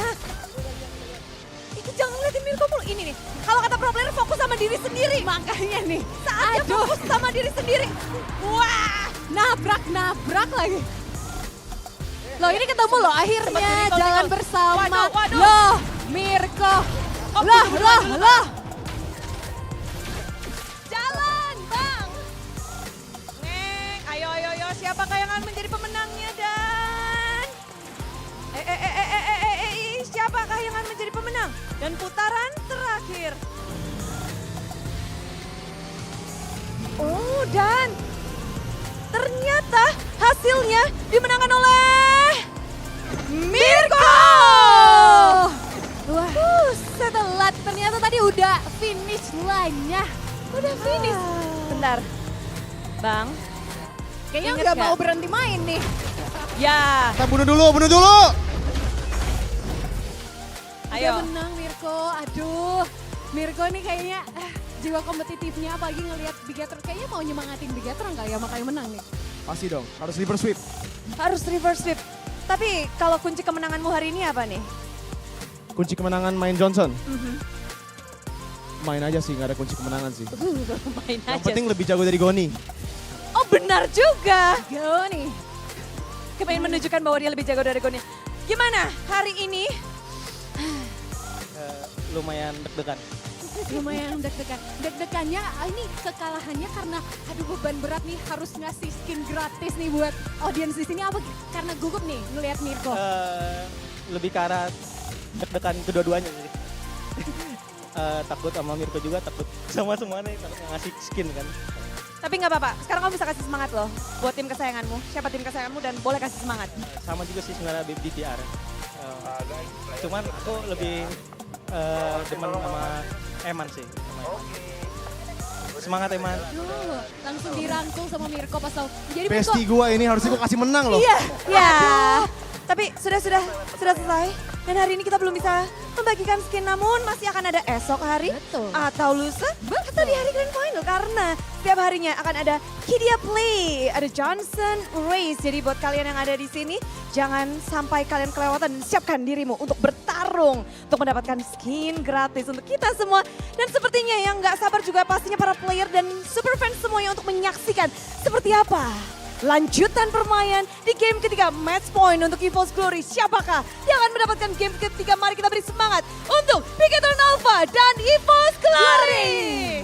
Itu jangan liatin Mirko mulu, ini nih. Kalau kata pro player fokus sama diri sendiri. Makanya nih, saatnya fokus sama diri sendiri. Wah, nabrak lagi. Loh ini ketemu loh akhirnya, jalan bersama. Waduh. Loh, Mirko. Loh. Jalan, Bang. Ngeng, ayo. Siapakah yang akan menjadi pemenangnya dan... Siapakah yang akan menjadi pemenang? Dan putaran terakhir. Oh, dan ternyata hasilnya dimenangkan oleh Mirko! Wah, setelah ternyata tadi udah finish line-nya. Udah finish. Bentar, Bang. Kayaknya nggak mau berhenti main nih. Ya. Kita bunuh dulu. Ayo. Udah menang Mirko, aduh. Mirko nih kayaknya jiwa kompetitifnya apalagi ngelihat Bigetron. Kayaknya mau nyemangatin Bigetron kali ya, makanya menang nih. Pasti dong, harus reverse sweep. Harus reverse sweep. Tapi kalau kunci kemenanganmu hari ini apa nih? Kunci kemenangan main Johnson? Main aja sih, nggak ada kunci kemenangan sih. Yang penting lebih jago dari Goni. Oh benar juga. Goni. Kepengen menunjukkan bahwa dia lebih jago dari Goni. Gimana hari ini? Lumayan deg-degan. Lumayan deg-degan. Deg-degannya ini kekalahannya karena aduh beban berat nih harus ngasih skin gratis nih buat audiens di sini apa karena gugup nih ngelihat Mirko? Lebih ke arah deg-degan kedua-duanya sih. Takut sama Mirko juga, takut sama semuanya ngasih skin kan. Tapi nggak apa-apa, sekarang kamu bisa kasih semangat loh buat tim kesayanganmu. Siapa tim kesayanganmu dan boleh kasih semangat. Sama juga sih sebenarnya BTR. Cuman aku lebih demen sama Eman sih. Semangat Eman. Langsung dirangkul sama Mirko pas tahu. Jadi Besti gua ini harusnya gua kasih menang loh. Iya. Tapi sudah selesai. Dan hari ini kita belum bisa membagikan skin, namun masih akan ada esok hari atau lusa atau di hari grand final karena setiap harinya akan ada Media Play, ada Johnson Race. Jadi buat kalian yang ada di sini, jangan sampai kalian kelewatan dan siapkan dirimu untuk bertarung untuk mendapatkan skin gratis untuk kita semua. Dan sepertinya yang nggak sabar juga pastinya para player dan super fans semuanya untuk menyaksikan seperti apa lanjutan permainan di game ketiga match point untuk Evos Glory. Siapakah yang akan mendapatkan game ketiga? Mari kita beri semangat untuk Bigetron Alpha dan Evos Glory.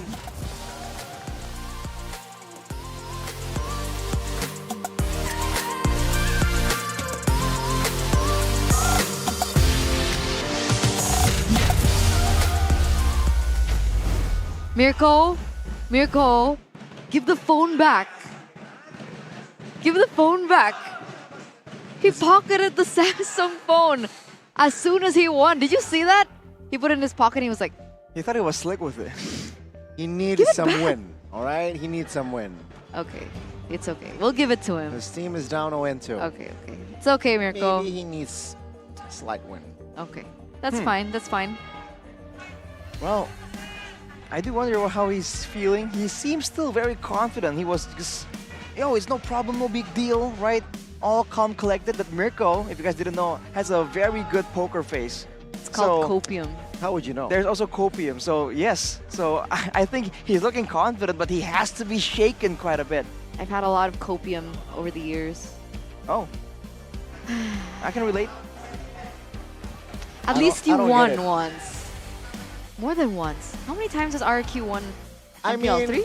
Mirko, give the phone back. Give the phone back. He pocketed the Samsung phone as soon as he won. Did you see that? He put it in his pocket and he was like... He thought he was slick with it. He needs some win, all right? He needs some win. Okay, it's okay. We'll give it to him. His team is down 0-2. Okay. It's okay, Mirko. Maybe he needs a slight win. Okay, that's fine, that's fine. Well, I do wonder how he's feeling. He seems still very confident. He was just... it's no problem, no big deal, right? All calm, collected. But Mirko, if you guys didn't know, has a very good poker face. It's called copium. How would you know? There's also copium, so yes. So I think he's looking confident, but he has to be shaken quite a bit. I've had a lot of copium over the years. Oh. I can relate. At least you won once. More than once. How many times has RQ won MPL? 3?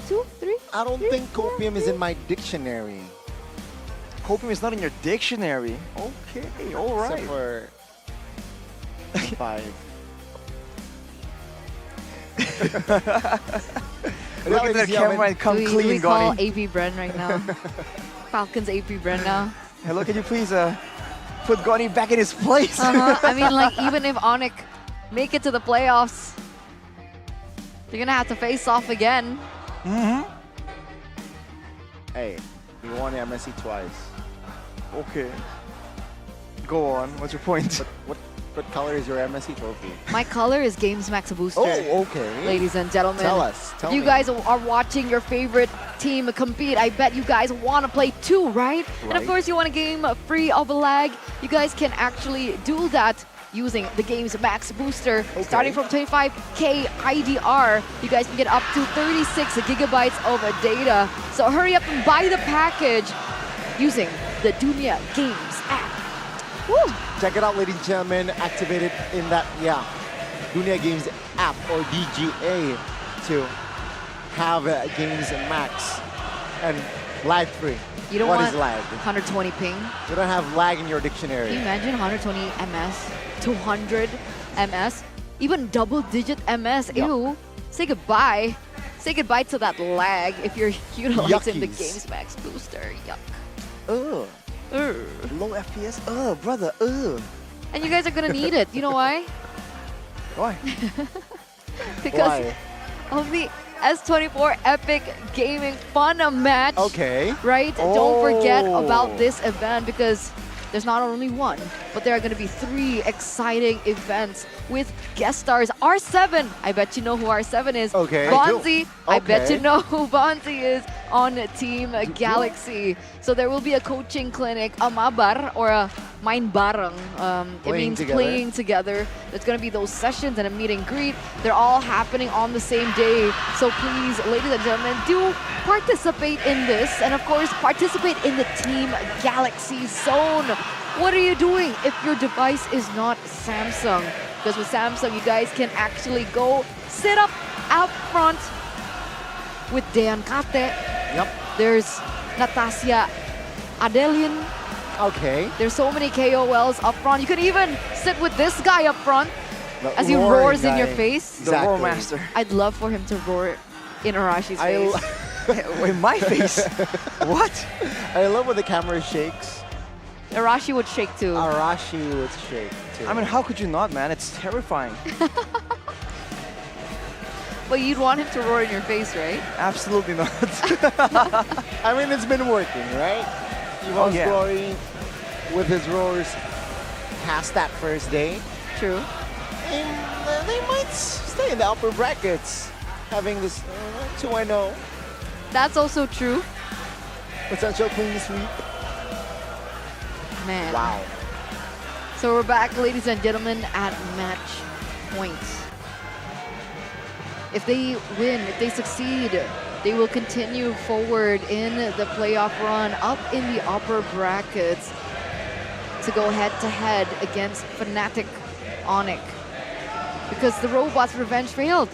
2? 3? I don't think copium is in my dictionary. Copium is not in your dictionary. Okay, all right. Except for 5. Look at the camera and come do clean, we call Goni. AP Bren right now? Falcons AP Bren now. Hello, can you please put Goni back in his place? I mean, like, even if Onic make it to the playoffs, they're gonna have to face off again. Hey, you won the MSC twice. Okay. Go on. What's your point? What color is your MSC trophy? My color is Games Max Booster. Oh, okay. Ladies and gentlemen. Tell us. Tell you me. guys are watching your favorite team compete. I bet you guys want to play too, right? And of Right. course, you want a game free of a lag. You guys can actually do that using the Games Max Booster. Starting from 25K IDR, you guys can get up to 36 gigabytes of data. So hurry up and buy the package using the Dunia Games app. Woo! Check it out, ladies and gentlemen. Activate it in that, Dunia Games app or DGA to have Games Max and lag free. You don't What want is lag? 120 ping. You don't have lag in your dictionary. Can you imagine 120 MS, 200 MS, even double-digit MS? Ew. Say goodbye. Say goodbye to that lag if you're utilizing the Yuckies. Games Max Booster. Yuck. Ugh. Low FPS. Ugh, brother. Ugh. And you guys are gonna need it. You know why? Why? Because Why? of the S24 Epic Gaming Fun Match. Okay. Right? Don't forget Oh. about this event because there's not only one, but there are going to be 3 exciting events with guest stars. R7, I bet you know who R7 is. Okay. Bonzi, I bet Okay. you know who Bonzi is on Team Galaxy. So there will be a coaching clinic, a mabar, or a main bareng. It Playing means together. playing together. There's going to be those sessions and a meet and greet. They're all happening on the same day. So please, ladies and gentlemen, do participate in this. And of course, participate in the Team Galaxy Zone. What are you doing if your device is not Samsung? Because with Samsung, you guys can actually go sit up out front with Dean Kate. Yep. There's Natasha Adelin. Okay. There's so many KOLs up front. You could even sit with this guy up front The as he roaring roars in your guy. face. The Roar Master. I'd love for him to roar in Arashi's face. In my face? What? I love when the camera shakes. Arashi would shake too. Arashi would shake too. I mean, how could you not, man? It's terrifying. But you'd want him to roar in your face, right? Absolutely not. I mean, it's been working, right? Evos yeah. Glory with his roars past that first day. True. And they might stay in the upper brackets, having this 2-0 That's also true. potential clean sweep. Man. Wow. So we're back, ladies and gentlemen, at match point. If they win, if they succeed, they will continue forward in the playoff run up in the upper brackets to go head-to-head against FNATIC Onic. Because the Robots' revenge failed.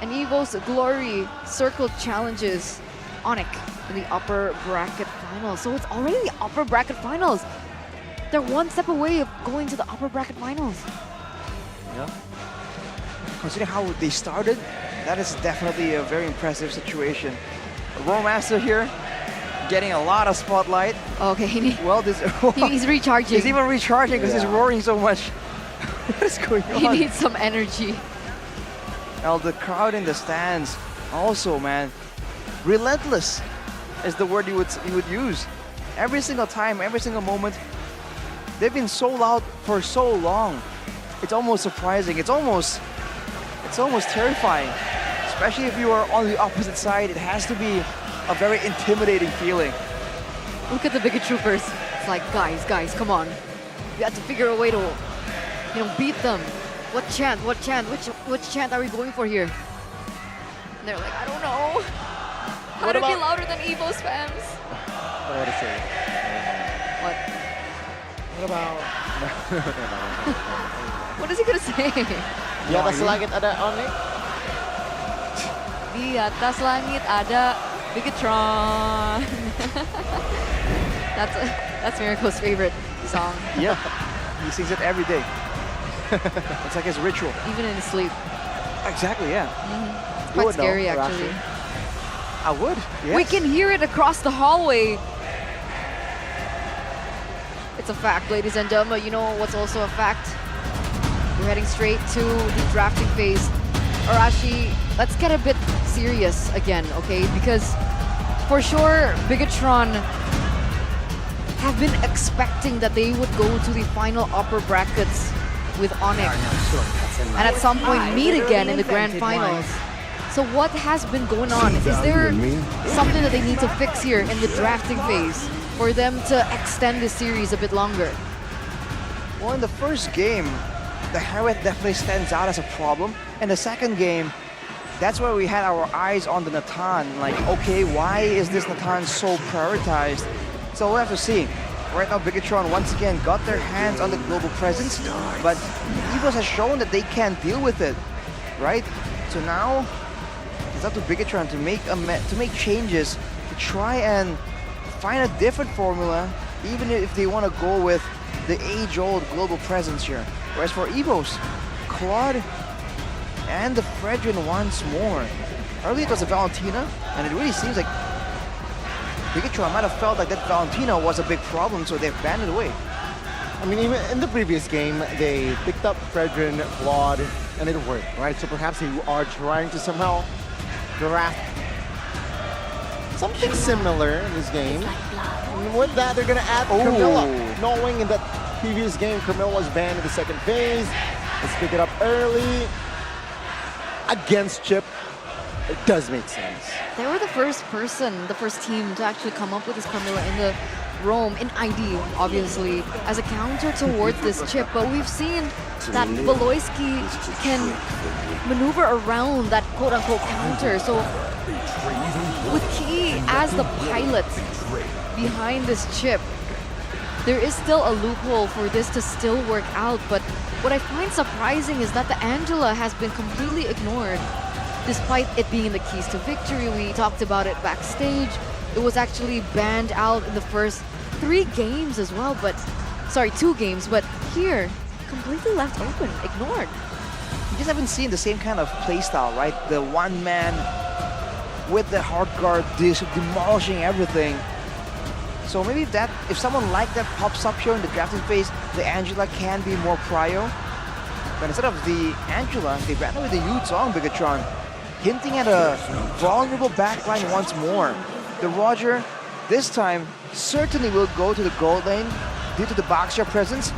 And Evos Glory circle challenges Onic in the upper bracket finals. So it's already the upper bracket finals. They're one step away of going to the upper bracket finals. Yeah. Considering how they started, that is definitely a very impressive situation. Roar Master here, getting a lot of spotlight. Okay, well, he's recharging. He's even recharging because he's roaring so much. What is going on? He needs some energy. Now the crowd in the stands, also, man, relentless is the word you would use. Every single time, every single moment, they've been so loud for so long. It's almost surprising. It's almost terrifying. Especially if you are on the opposite side, it has to be a very intimidating feeling. Look at the Biget Troopers. It's like, guys, come on. We have to figure a way to beat them. What chant? Which chant are we going for here? And they're like, I don't know. How to be louder than Evos fans? What do I say? What? What about? What is he gonna say? Di atas langit ada Onic. Di atas langit ada Bigetron. That's Miracle's favorite song. Yeah, he sings it every day. It's like his ritual. Even in his sleep. Exactly, yeah. It's quite scary, actually. I would, yes. We can hear it across the hallway. It's a fact, ladies and gentlemen. You know what's also a fact? We're heading straight to the drafting phase. Arashi, let's get a bit serious again, okay? Because for sure, Bigetron have been expecting that they would go to the final upper brackets with Onic. And at some point meet again in the grand finals. So what has been going on? Is there something that they need to fix here in the drafting phase for them to extend this series a bit longer? Well, in the first game, the Hereth definitely stands out as a problem. In the second game, that's where we had our eyes on the Natan. Like, okay, why is this Natan so prioritized? So we'll have to see. Right now, Bigetron once again got their hands on the global presence, but Evos has shown that they can deal with it, right? So now, it's up to Bigetron to make changes, to try and find a different formula, even if they want to go with the age-old global presence here. Whereas for Evos, Claude and the Fredrin once more. Earlier it was a Valentina, and it really seems like Bigetron might have felt like that Valentina was a big problem, so they've banned it away. I mean, even in the previous game, they picked up Fredrin, Claude, and it worked, right? So perhaps they are trying to somehow draft something similar in this game. And with that, they're going to add Camilla, knowing in that previous game, Camilla was banned in the second phase. Let's pick it up early against Chip. It does make sense. They were the first team to actually come up with this Carmilla in the roam, in ID, obviously, as a counter towards this chip. But we've seen that Beloyski can maneuver around that quote-unquote counter. So with Key as the pilot behind this chip, there is still a loophole for this to still work out. But what I find surprising is that the Angela has been completely ignored. Despite it being in the keys to victory, we talked about it backstage. It was actually banned out in the first 3 games as well, but, sorry, 2 games, but here, completely left open, ignored. You just haven't seen the same kind of playstyle, right? The one man with the hard guard demolishing everything. So maybe if someone like that pops up here in the drafting phase, the Angela can be more prio. But instead of the Angela, they ran away the Yuzong Bigetron, hinting at a vulnerable backline once more. The Roger, this time, certainly will go to the gold lane due to the Boxer presence,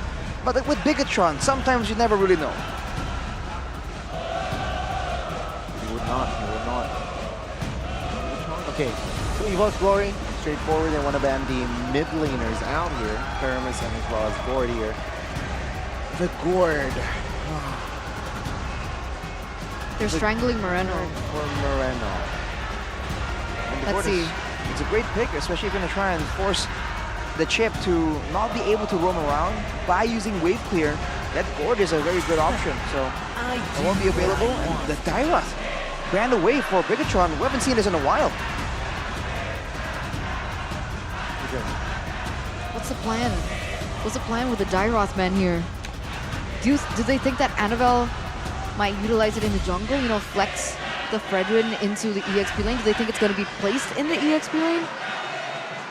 but with Bigetron, sometimes you never really know. He would not. Okay, so Evos Glory, straightforward. They want to ban the mid laners out here, Paramus and as well as Gord here. The Gord. They're strangling Moreno. Let's see. It's a great pick, especially if you're going to try and force the chip to not be able to roam around by using wave clear. That Gord is a very good option, so it won't be available. And the Dairoth ran away for Bigetron. We haven't seen this in a while. What's the plan? What's the plan with the Dairoth man here? Do they think that Annabelle might utilize it in the jungle, you know, flex the Fredrin into the EXP lane? Do they think it's going to be placed in the EXP lane?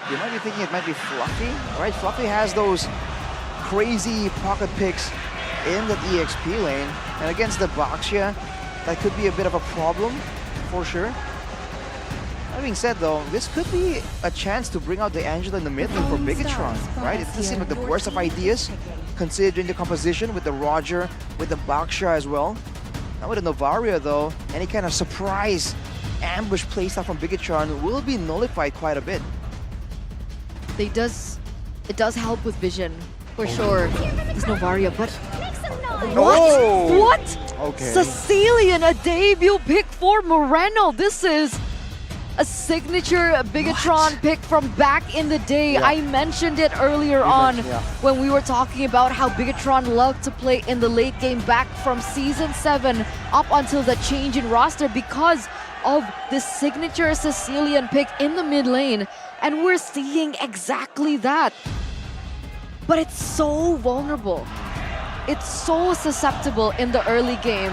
You might be thinking it might be Fluffy, right? Fluffy has those crazy pocket picks in the EXP lane, and against the Boxia, that could be a bit of a problem, for sure. That being said though, this could be a chance to bring out the Angela in the mid lane for Bigetron, right? It doesn't seem like the worst of ideas, considering the composition with the Roger, with the Boxia as well. Now with the Novaria though, any kind of surprise ambush playstyle from Bigetron will be nullified quite a bit. It does help with vision, for sure, this Novaria, but What? Oh. What? Okay. Sicilian, a debut pick for Moreno. This is a signature Bigetron pick from back in the day. Yeah. I mentioned it earlier on when we were talking about how Bigetron loved to play in the late game back from Season 7 up until the change in roster because of this signature Sicilian pick in the mid lane. And we're seeing exactly that. But it's so vulnerable. It's so susceptible in the early game.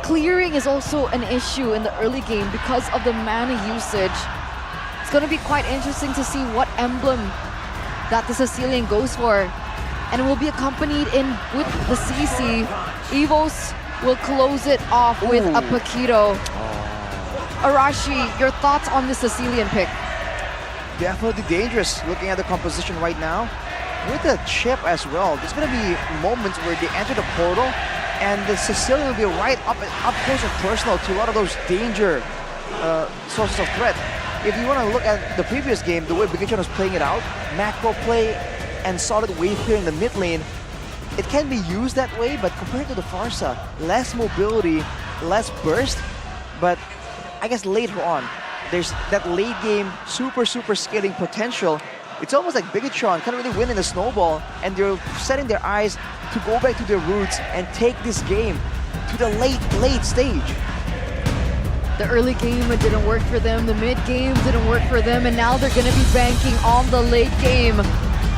Clearing is also an issue in the early game because of the mana usage. It's going to be quite interesting to see what emblem that the Sicilian goes for. And it will be accompanied with the CC. Evos will close it off with a Paquito. Arashi, your thoughts on the Sicilian pick? Definitely dangerous looking at the composition right now. With the chip as well, there's going to be moments where they enter the portal and the Sicilian will be right up close and personal to a lot of those danger sources of threat. If you want to look at the previous game, the way Bigetron was playing it out, macro play and solid wave clear in the mid lane, it can be used that way, but compared to the Farsa, less mobility, less burst, but I guess later on, there's that late game super scaling potential. It's almost like Bigetron can't really win in the snowball, and they're setting their eyes to go back to their roots and take this game to the late stage. The early game didn't work for them, the mid game didn't work for them, and now they're going to be banking on the late game.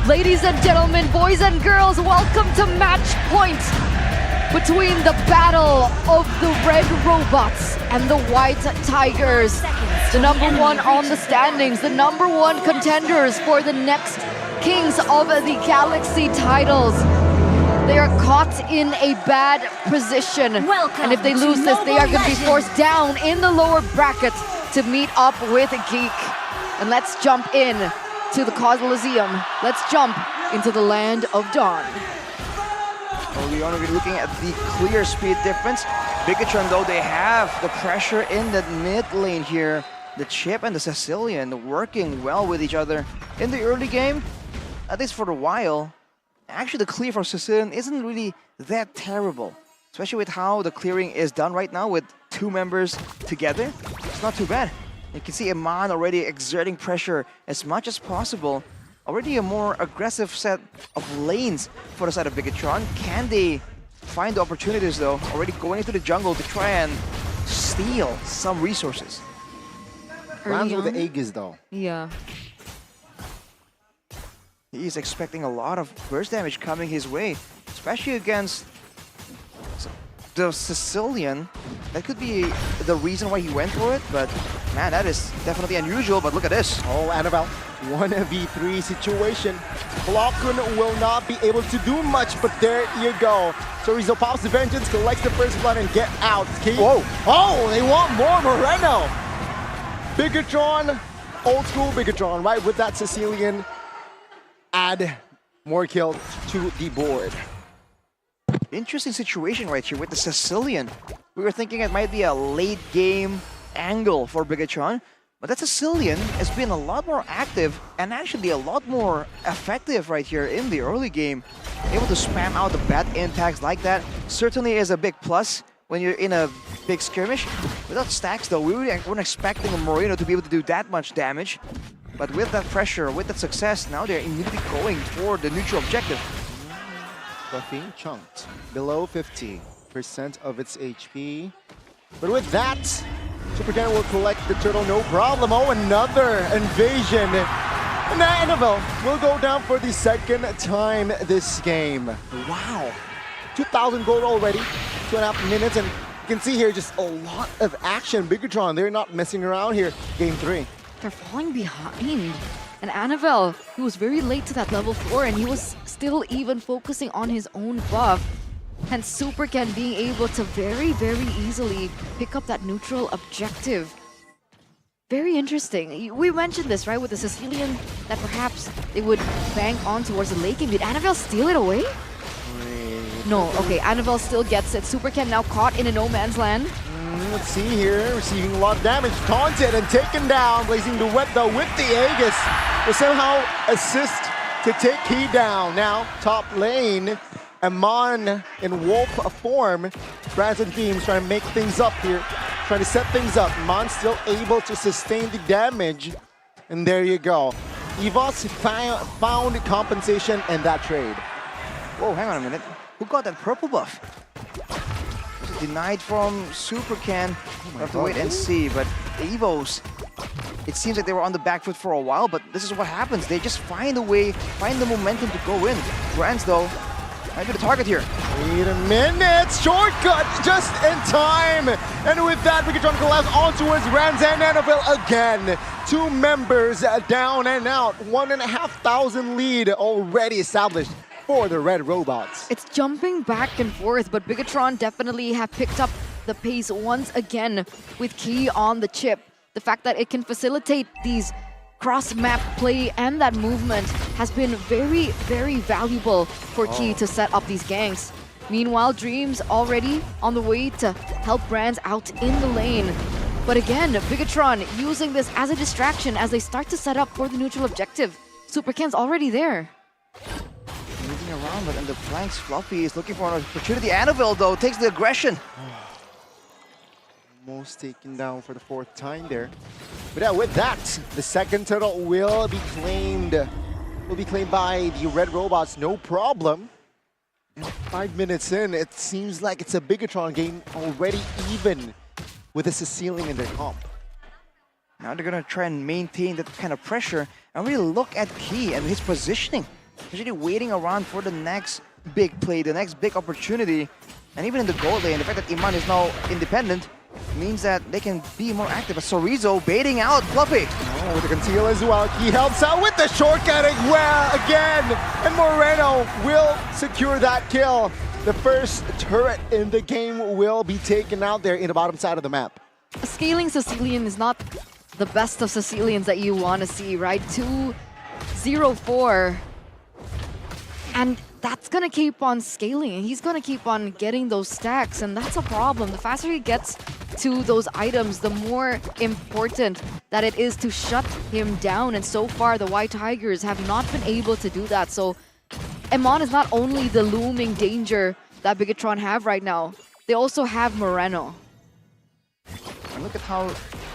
Ladies and gentlemen, boys and girls, welcome to match point between the battle of the red robots and the white tigers. The #1 on the standings, the #1 contenders for the next Kings of the Galaxy titles. They are caught in a bad position. And if they lose this, they are going to be forced down in the lower bracket to meet up with Geek. And let's jump in to the Coliseum. Let's jump into the land of Dawn. Early on, we're looking at the clear speed difference. Bigetron, though, they have the pressure in the mid lane here. The chip and the Sicilian working well with each other in the early game, at least for a while. Actually, the clear from Sicilian isn't really that terrible, especially with how the clearing is done right now with 2 members together. It's not too bad. You can see Iman already exerting pressure as much as possible. Already a more aggressive set of lanes for the side of Bigetron. Can they find the opportunities though? Already going into the jungle to try and steal some resources. Lands with the Aegis though. Yeah. He's expecting a lot of burst damage coming his way, especially against the Sicilian. That could be the reason why he went for it, but man, that is definitely unusual. But look at this. Oh, Annabelle, 1v3 situation. Blockun will not be able to do much, but there you go. Chorizo pops the vengeance, collects the first blood, and get out. Whoa! Oh, they want more Moreno. Bigetron, old school Bigetron, right? With that Sicilian, add more kills to the board. Interesting situation right here with the Sicilian. We were thinking it might be a late game angle for Bigetron, but that Sicilian has been a lot more active and actually a lot more effective right here in the early game. Able to spam out the bad impacts like that certainly is a big plus when you're in a big skirmish. Without stacks though, we weren't expecting Moreno to be able to do that much damage. But with that pressure, with that success, now they're immediately going for the neutral objective. Buffy chunked below 50% of its HP. But with that, Super Ken will collect the turtle, no problem. Oh, another invasion. And now Annabelle will go down for the second time this game. Wow. 2,000 gold already, 2.5 minutes, and you can see here just a lot of action. Bigetron, they're not messing around here. Game 3. They're falling behind. And Annabelle, he was very late to that level 4, and he was still even focusing on his own buff. And Super Ken being able to very easily pick up that neutral objective. Very interesting. We mentioned this, right, with the Sicilian, that perhaps they would bank on towards the late game. Did Annabelle steal it away? No, okay, Annabelle still gets it. Super Ken now caught in a no man's land. Let's see here, receiving a lot of damage, taunted and taken down, blazing the web though with the Aegis. Will somehow assist to take Key down. Now, top lane, Amon in wolf form. Branson Beams trying to make things up here. Trying to set things up. Amon still able to sustain the damage. And there you go. Evos found compensation in that trade. Whoa, hang on a minute. Who got that purple buff? Was it denied from Supercan? We'll have to wait and see, but Evos, it seems like they were on the back foot for a while, but this is what happens. They just find a way, find the momentum to go in. Brands, though, might be the target here. Wait a minute, shortcut just in time. And with that, Bigetron collapse on towards Brands and NFL again. 2 members down and out. 1,500 lead already established for the Red Robots. It's jumping back and forth, but Bigetron definitely have picked up the pace once again with Key on the chip. The fact that it can facilitate these cross-map play and that movement has been very, very valuable for Key to set up these ganks. Meanwhile, Dreams already on the way to help Brands out in the lane. But again, Bigetron using this as a distraction as they start to set up for the neutral objective. Supercan's already there. Moving around, but in the flanks, Fluffy is looking for an opportunity. Annabelle, though, takes the aggression. Almost taken down for the 4th time there. But yeah, with that, the second turtle will be claimed. Will be claimed by the Red Robots, no problem. And 5 minutes in, it seems like it's a Bigetron game already even with a Sicilian in their comp. Now they're gonna try and maintain that kind of pressure and really look at Key and his positioning. Usually waiting around for the next big play, the next big opportunity. And even in the goal lane, the fact that Iman is now independent means that they can be more active. But Sorizo baiting out Fluffy. Oh, with the conceal as well. He helps out with the shortcut again. And Moreno will secure that kill. The first turret in the game will be taken out there in the bottom side of the map. A scaling Sicilian is not the best of Sicilians that you want to see, right? 2-0-4. And that's going to keep on scaling, and he's going to keep on getting those stacks, and that's a problem. The faster he gets to those items, the more important that it is to shut him down, and so far the White Tigers have not been able to do that. So Amon is not only the looming danger that Bigetron have right now, they also have Moreno. And look at how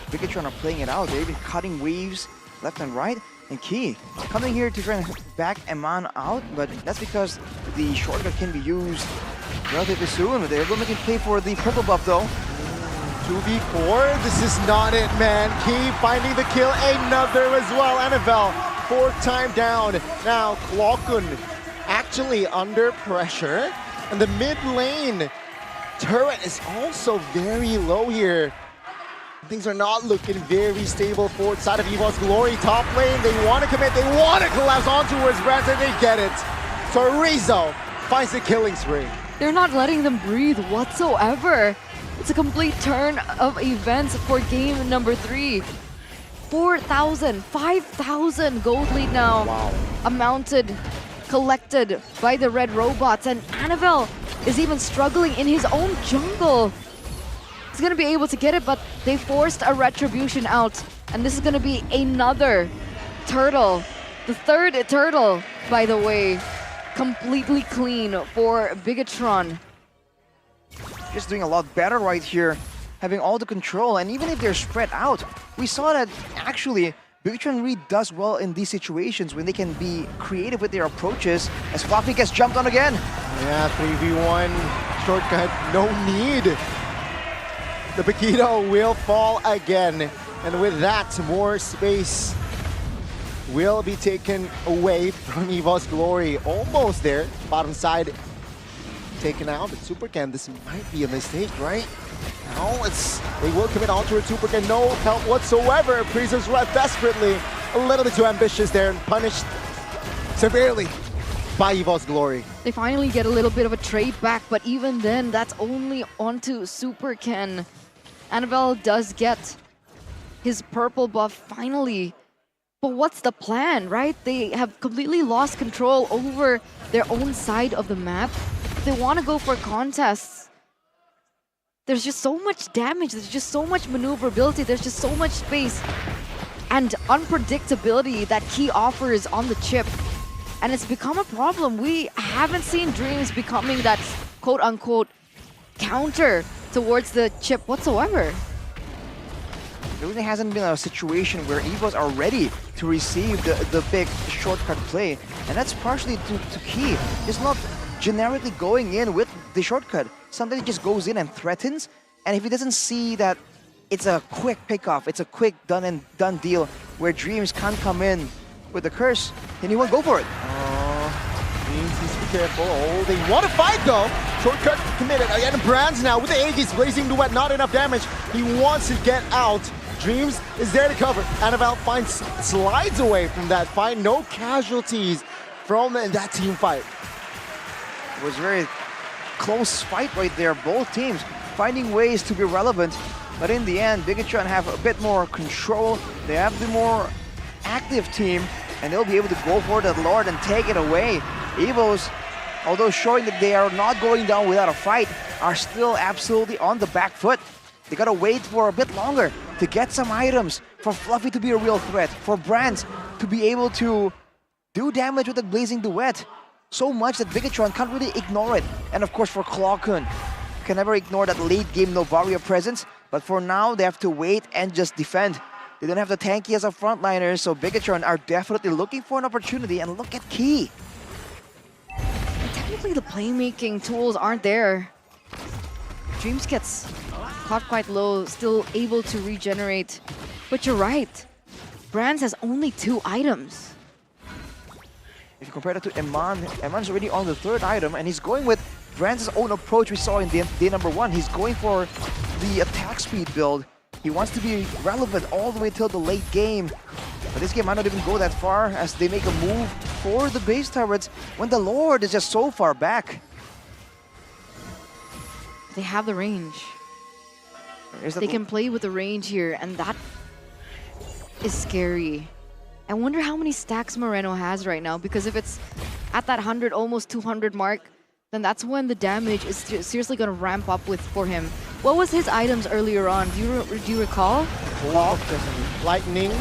Bigetron are playing it out. They've been cutting waves left and right. And Key coming here to try and back Amon out, but that's because the shortcut can be used relatively soon. But they're going to pay for the purple buff though. 2v4, this is not it, man. Key finding the kill, another as well. NFL, 4th time down. Now Klokun actually under pressure. And the mid lane turret is also very low here. Things are not looking very stable forward side of Evos Glory. Top lane, they want to commit, they want to collapse on towards Branson, they get it. Sorizo finds the killing spree. They're not letting them breathe whatsoever. It's a complete turn of events for game number 3. 4,000, 5,000 gold lead now. Wow. Amounted, collected by the Red Robots, and Annabelle is even struggling in his own jungle. He's going to be able to get it, but they forced a retribution out. And this is going to be another turtle. The 3rd turtle, by the way. Completely clean for Bigetron. Just doing a lot better right here. Having all the control, and even if they're spread out, we saw that actually Bigetron really does well in these situations when they can be creative with their approaches, as Fluffy gets jumped on again. Yeah, 3v1 shortcut, no need. The Paquito will fall again. And with that, more space will be taken away from Evos Glory. Almost there. Bottom side taken out. But Supercan, this might be a mistake, right? No, they will commit onto it. Supercan, no help whatsoever. Priestess left desperately. A little bit too ambitious there and punished severely by Evos Glory. They finally get a little bit of a trade back, but even then, that's only onto Supercan. Annabelle does get his purple buff finally. But what's the plan, right? They have completely lost control over their own side of the map. They want to go for contests. There's just so much damage. There's just so much maneuverability. There's just so much space and unpredictability that Key offers on the chip. And it's become a problem. We haven't seen Dreams becoming that quote-unquote counter towards the chip whatsoever. There really hasn't been a situation where Evos are ready to receive the big shortcut play. And that's partially to Key. It's not generically going in with the shortcut. Sometimes he just goes in and threatens. And if he doesn't see that it's a quick pickoff, it's a quick done deal where Dreams can't come in with the curse, then he won't go for it. Dreams needs to be careful. Oh, they want to fight though. Shortcut committed. Again, Brands now with the Aegis, Blazing Duet, not enough damage. He wants to get out. Dreams is there to cover. Annabelle slides away from that fight. No casualties from that team fight. It was a very close fight right there. Both teams finding ways to be relevant. But in the end, Bigetron have a bit more control. They have the more active team. And they'll be able to go for the Lord and take it away. Evos, although showing that they are not going down without a fight, are still absolutely on the back foot. They gotta wait for a bit longer to get some items, for Fluffy to be a real threat, for Brands to be able to do damage with the Blazing Duet. So much that Bigetron can't really ignore it. And of course for Clawkun, can never ignore that late game Novaria presence. But for now, they have to wait and just defend. They don't have the tanky as a frontliner, so Bigetron are definitely looking for an opportunity. And look at Key. Technically, the playmaking tools aren't there. Dreams gets caught quite low, still able to regenerate. But you're right. Brands has only 2 items. If you compare that to Eman, Eman's already on the 3rd item, and he's going with Brands' own approach we saw in day number 1. He's going for the attack speed build. He wants to be relevant all the way till the late game. But this game might not even go that far as they make a move for the base turrets when the Lord is just so far back. They have the range. They can play with the range here, and that is scary. I wonder how many stacks Moreno has right now, because if it's at that 100, almost 200 mark, then that's when the damage is seriously going to ramp up for him. What was his items earlier on? Do you recall? Clock, Lightning,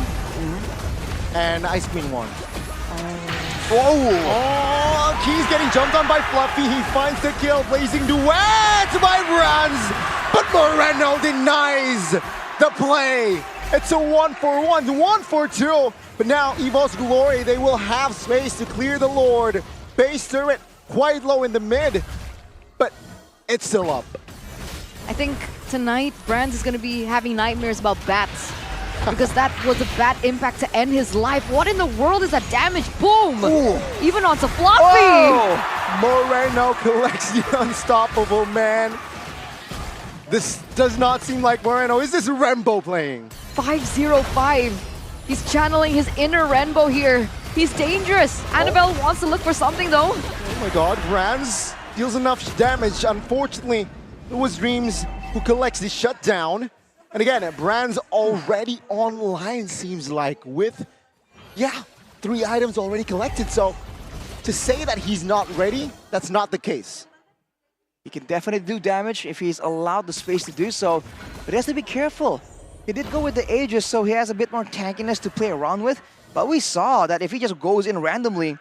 and Ice Queen 1. Oh, Key's getting jumped on by Fluffy. He finds the kill. Blazing Duet by Brands, but Moreno denies the play. It's a 1-for-1, 1-for-2. But now Evos Glory, they will have space to clear the Lord. Base turret quite low in the mid, but it's still up. I think tonight Brands is going to be having nightmares about bats. Because that was a bad impact to end his life. What in the world is that damage? Boom! Ooh. Even onto Fluffy! Oh. Moreno collects the unstoppable man. This does not seem like Moreno. Is this Rembo playing? 505. He's channeling his inner Renbo here. He's dangerous. Annabelle wants to look for something though. Oh my god, Brands deals enough damage. Unfortunately, it was Dreams who collects the shutdown. And again, Brands already online, seems like, with, 3 items already collected. So to say that he's not ready, that's not the case. He can definitely do damage if he's allowed the space to do so, but he has to be careful. He did go with the Aegis, so he has a bit more tankiness to play around with, but we saw that if he just goes in randomly,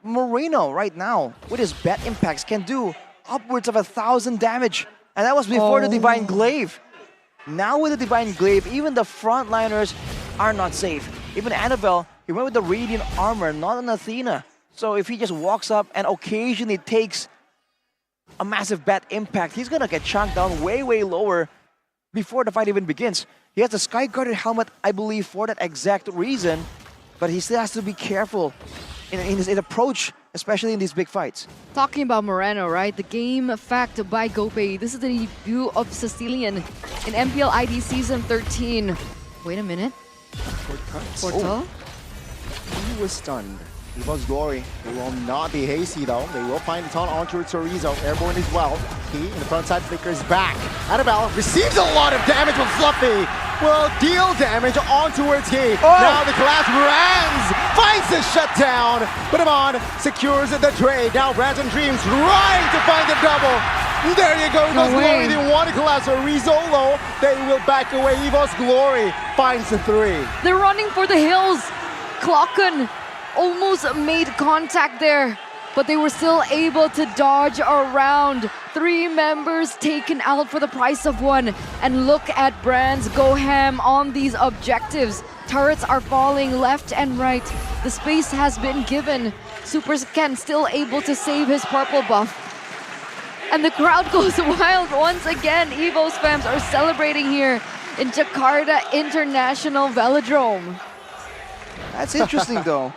Moreno right now, with his bat impacts, can do upwards of 1,000 damage. And that was before the Divine Glaive. Now with the Divine Glaive, even the frontliners are not safe. Even Annabelle, he went with the Radiant Armor, not an Athena. So if he just walks up and occasionally takes a massive bat impact, he's gonna get chunked down way, way lower before the fight even begins. He has the Sky Guarded helmet, I believe, for that exact reason, but he still has to be careful in his approach, especially in these big fights. Talking about Moreno, right? The game fact by Gopay. This is the debut of Sicilian in MPL ID Season 13. Wait a minute. Portal? He was stunned. Evos Glory, they will not be hasty though. They will find the taunt onto Chorizo. Airborne as well. Key in the front side flickers back. Annabelle receives a lot of damage from Fluffy. Will deal damage on towards Key. Now the collapse. Brands finds the shutdown. But Amon secures the trade. Now Brands and Dreams trying to find the double. There you go. Evos Glory. They want to collapse. Rizolo, they will back away. Evos Glory finds the 3. They're running for the hills. Clawkun almost made contact there, but they were still able to dodge around. 3 members taken out for the price of 1. And look at Brands go ham on these objectives. Turrets are falling left and right. The space has been given. Super Ken still able to save his purple buff. And the crowd goes wild once again. Evos fans are celebrating here in Jakarta International Velodrome. That's interesting though.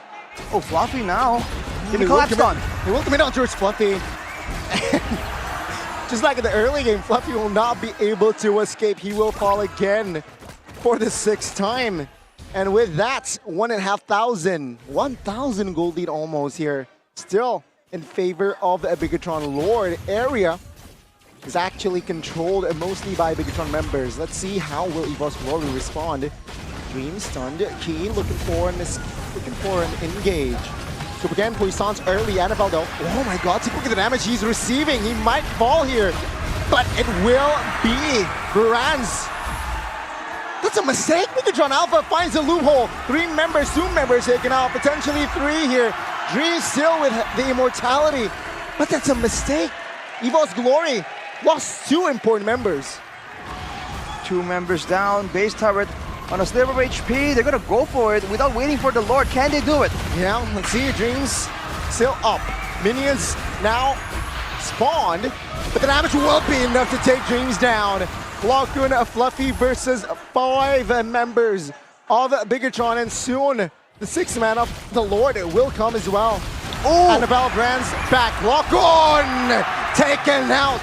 Oh, Fluffy now. He Getting collapsed on. He will commit on towards Fluffy. Just like in the early game, Fluffy will not be able to escape. He will fall again for the 6th time. And with that, 1,000 gold lead almost here. Still in favor of the Bigetron Lord. Area is actually controlled mostly by Bigetron members. Let's see how will Evos Glory respond. Dream stunned. Key looking for an engage. Super Ken Poisson's early. Annabelle though. Oh my god, look at the damage he's receiving. He might fall here, but it will be Brands. That's a mistake. Bigetron Alpha finds a loophole. 3 members, 2 members taken out. Potentially 3 here. Dream still with the immortality, but that's a mistake. Evos Glory lost 2 important members. 2 members down. Base turret on a sliver of HP. They're gonna go for it without waiting for the Lord. Can they do it? Yeah, let's see. Dreams still up. Minions now spawned, but the damage will be enough to take Dreams down. Lockun Fluffy versus 5 members of Bigetron, and soon the 6th man of the Lord will come as well. Oh! Annabelle Brands back. Lockun taken out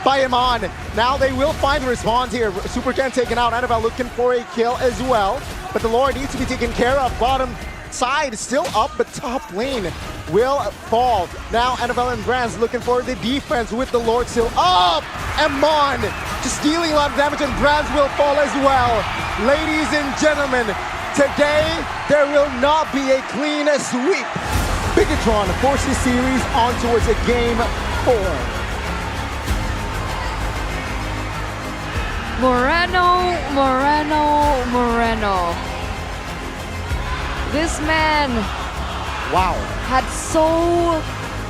by Iman. Now they will find a response here. Super Ken taken out. Annabelle looking for a kill as well, but the Lord needs to be taken care of. Bottom side still up, but top lane will fall. Now Annabelle and Brands looking for the defense with the Lord still up. Iman just dealing a lot of damage, and Brands will fall as well. Ladies and gentlemen, today there will not be a clean sweep. Bigetron forces series on towards a game 4. Moreno. This man, wow, had so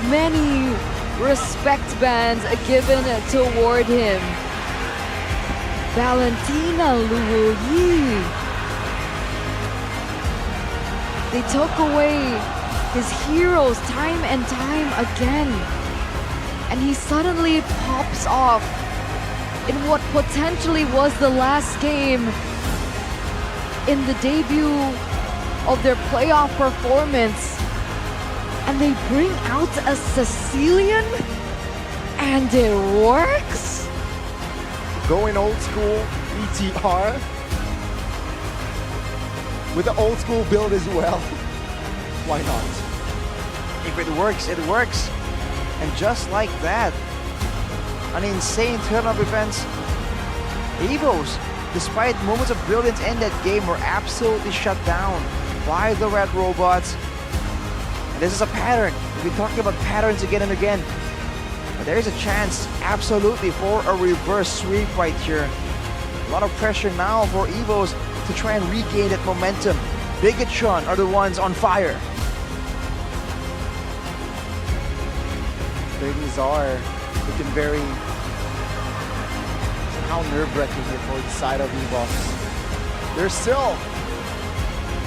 many respect bands given toward him. Valentina Luoyi. They took away his heroes time and time again, and he suddenly pops off in what potentially was the last game in the debut of their playoff performance. And they bring out a Sicilian, and it works? Going old school, ETR. With the old school build as well. Why not? If it works, it works. And just like that, an insane turn of events. Evos, despite moments of brilliance in that game, were absolutely shut down by the Red Robots. And this is a pattern. We've been talking about patterns again and again. But there is a chance, absolutely, for a reverse sweep right here. A lot of pressure now for Evos to try and regain that momentum. Bigetron are the ones on fire. Things are looking very somehow nerve-wracking here for the side of Evos. There's still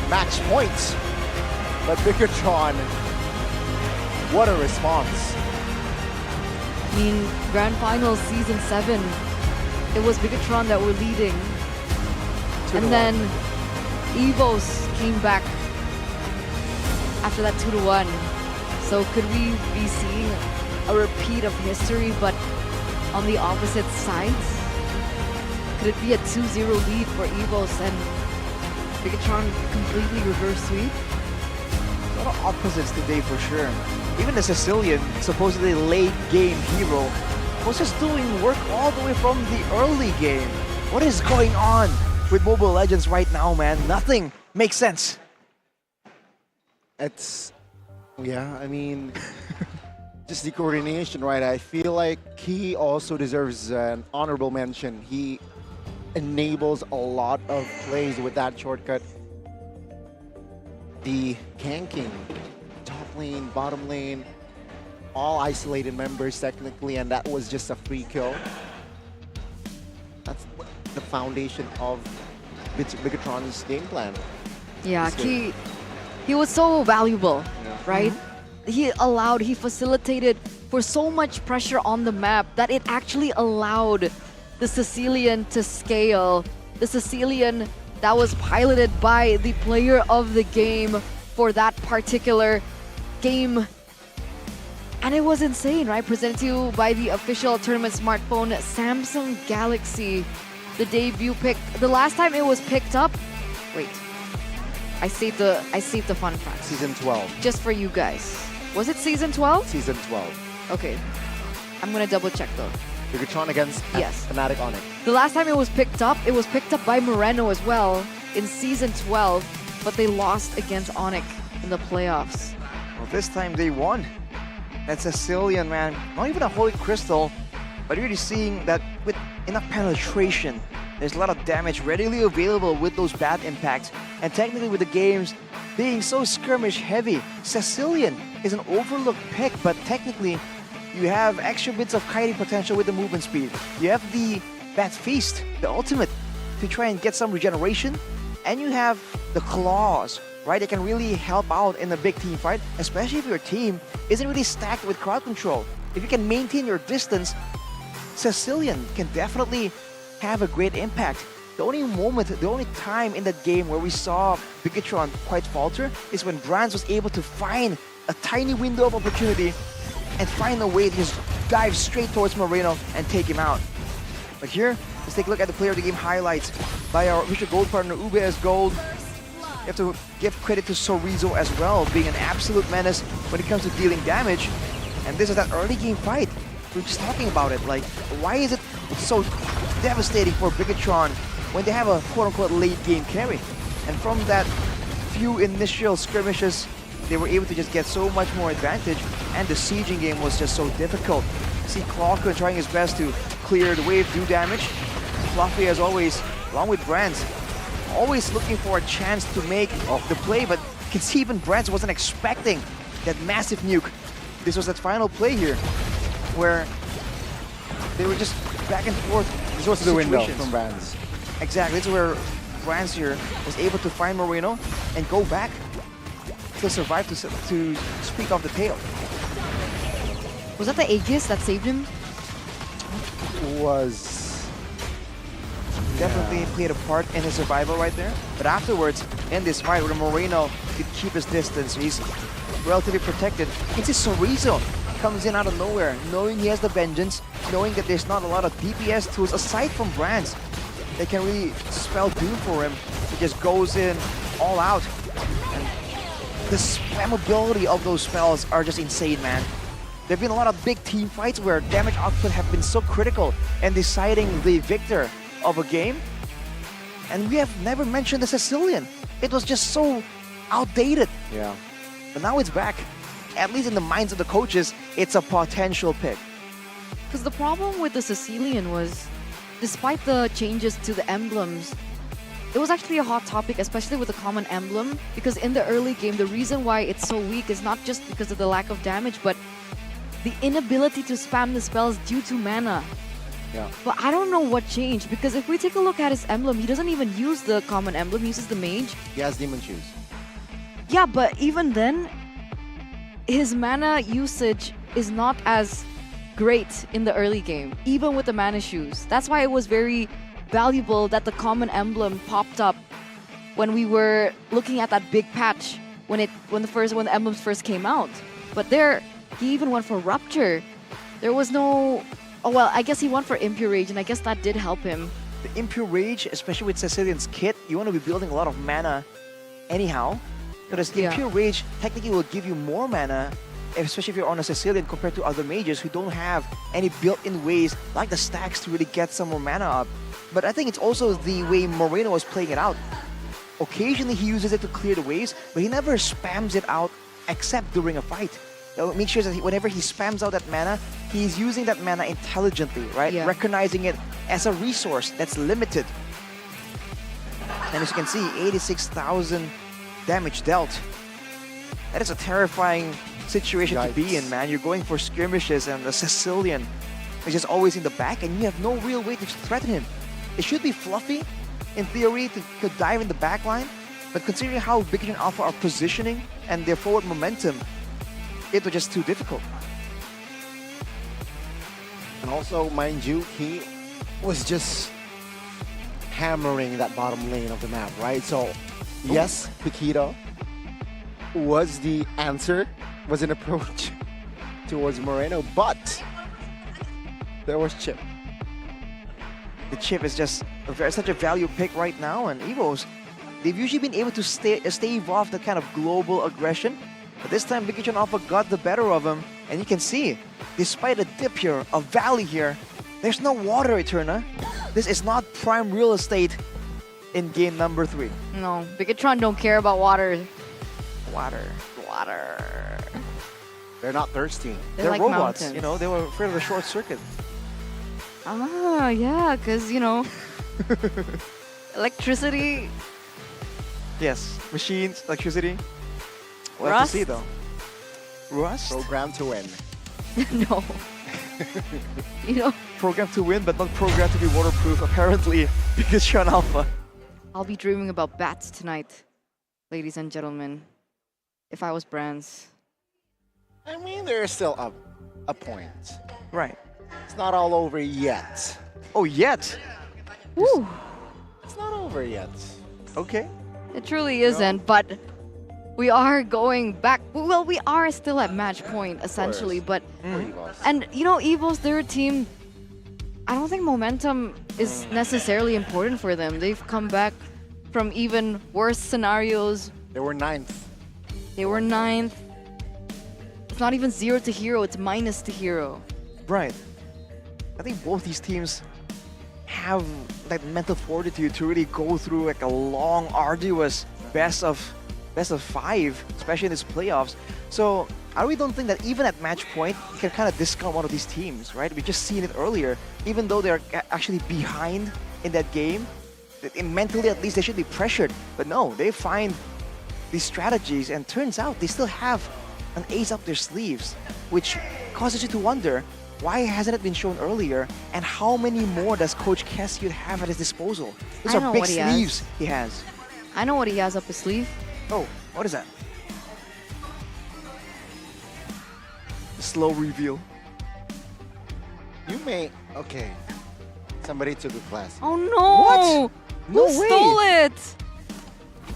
match points, but Bigetron, what a response. I mean, Grand Finals Season 7, it was Bigetron that were leading. And then Evos came back after that 2-1. So could we be seeing a repeat of history, but on the opposite sides? Could it be a 2-0 lead for Evos and Bigetron completely reverse sweep? A lot of opposites today for sure. Even the Sicilian, supposedly late game hero, was just doing work all the way from the early game. What is going on with Mobile Legends right now, man? Nothing makes sense. It's, yeah, I mean, just the coordination, right? I feel like he also deserves an honorable mention. He enables a lot of plays with that shortcut. the ganking, top lane, bottom lane, all isolated members technically, and that was just a free kill. That's the foundation of Bigetron's game plan. Yeah, he was so valuable, right? He facilitated for so much pressure on the map that it actually allowed the Sicilian to scale. The Sicilian that was piloted by the player of the game for that particular game. And it was insane, right? Presented to you by the official tournament smartphone, Samsung Galaxy. The debut pick, the last time it was picked up, wait, I saved the fun fact. Season 12. Just for you guys. Was it season 12? Season 12. Okay. I'm gonna double check though. Bigetron against FNATIC Onic. The last time it was picked up by Moreno as well in season 12, but they lost against Onic in the playoffs. Well, this time they won. That Sicilian, man, not even a Holy Crystal, but really seeing that with enough penetration, there's a lot of damage readily available with those bad impacts. And technically with the games being so skirmish heavy, Sicilian is an overlooked pick, but technically you have extra bits of kiting potential with the movement speed. You have the Bat Feast, the ultimate, to try and get some regeneration. And you have the Claws, right? They can really help out in a big team fight, especially if your team isn't really stacked with crowd control. If you can maintain your distance, Sicilian can definitely have a great impact. The only time in that game where we saw Bigetron quite falter is when Brands was able to find a tiny window of opportunity and find a way to just dive straight towards Moreno and take him out. But here, let's take a look at the player of the game highlights by our Mr. Gold partner, UBS Gold. You have to give credit to Sorizo as well, being an absolute menace when it comes to dealing damage. And this is that early game fight. We're just talking about it, like, why is it so devastating for Bigetron when they have a quote-unquote late game carry? And from that few initial skirmishes, they were able to just get so much more advantage, and the sieging game was just so difficult. See Clocker trying his best to clear the wave, do damage. Fluffy, as always, along with Brands, always looking for a chance to make the play, but you can see even Brands wasn't expecting that massive nuke. This was that final play here, where they were just back and forth. This was the window from Brands. Exactly, this is where Brands here was able to find Moreno and go back. Still survive to speak off the tail. Was that the Aegis that saved him? Was definitely played a part in his survival right there. But afterwards, in this fight where Moreno could keep his distance, he's relatively protected. You can see Sorizo comes in out of nowhere, knowing he has the Vengeance, knowing that there's not a lot of DPS tools aside from Brands that can really spell doom for him. He just goes in all out. And the spammability of those spells are just insane, man. There have been a lot of big team fights where damage output have been so critical in deciding the victor of a game. And we have never mentioned the Sicilian. It was just so outdated. Yeah. But now it's back. At least in the minds of the coaches, it's a potential pick. Because the problem with the Sicilian was, despite the changes to the emblems, it was actually a hot topic, especially with the common emblem, because in the early game, the reason why it's so weak is not just because of the lack of damage, but the inability to spam the spells due to mana. Yeah. But I don't know what changed, because if we take a look at his emblem, he doesn't even use the common emblem, he uses the mage. He has Demon Shoes. Yeah, but even then, his mana usage is not as great in the early game, even with the mana shoes. That's why it was very valuable that the common emblem popped up when we were looking at that big patch when the emblems first came out. But there, he even went for Rupture. There was no... Oh, well, I guess he went for Impure Rage, and I guess that did help him. The Impure Rage, especially with Sicilian's kit, you want to be building a lot of mana anyhow. Because the Impure Rage technically will give you more mana, especially if you're on a Sicilian compared to other mages who don't have any built-in ways like the stacks to really get some more mana up. But I think it's also the way Moreno was playing it out. Occasionally he uses it to clear the waves, but he never spams it out except during a fight. Make sure that whenever he spams out that mana, he's using that mana intelligently, right? Yeah. Recognizing it as a resource that's limited. And as you can see, 86,000 damage dealt. That is a terrifying situation to be in, man. You're going for skirmishes and the Sicilian is just always in the back and you have no real way to threaten him. It should be fluffy, in theory, to dive in the back line, but considering how Bigetron Alpha are positioning and their forward momentum, it was just too difficult. And also, mind you, he was just hammering that bottom lane of the map, right? So, yes, Pikita was the answer, was an approach towards Moreno, but there was Chip. The Chip is just such a value pick right now, and Evos, they've usually been able to stave off that kind of global aggression, but this time Bigetron Alpha got the better of him, and you can see, despite a dip here, a valley here, there's no water, Eterna. This is not prime real estate in game number 3. No, Bigetron don't care about water. Water. They're not thirsty. They're like robots, mountains. you know, they were afraid of the short circuit. Ah, yeah, because, you know, electricity. Yes, machines, electricity. We'll have to see though. Rust? Programmed to win. No. You know, Programmed to win, but not programmed to be waterproof, apparently, Bigetron Alpha. I'll be dreaming about bats tonight, ladies and gentlemen, if I was Brands. I mean, there's still a point. Right. It's not all over yet. Oh, yet? Woo! It's not over yet. Okay. It truly isn't, but we are going back. Well, we are still at match point, essentially, but... And, you know, Evos, they're a team... I don't think momentum is necessarily important for them. They've come back from even worse scenarios. They were 9th. They were 9th. It's not even 0 to hero, it's minus to hero. Right. I think both these teams have that mental fortitude to really go through like a long, arduous best of 5, especially in these playoffs. So I really don't think that even at match point, you can kind of discount one of these teams, right? We just seen it earlier. Even though they're actually behind in that game, mentally at least they should be pressured. But no, they find these strategies and turns out they still have an ace up their sleeves, which causes you to wonder, why hasn't it been shown earlier? And how many more does Coach Cassioud have at his disposal? Those are big sleeves he has. I know what he has up his sleeve. Oh, what is that? The slow reveal. You may... Okay. Somebody took a class. Oh no! What? Who stole it?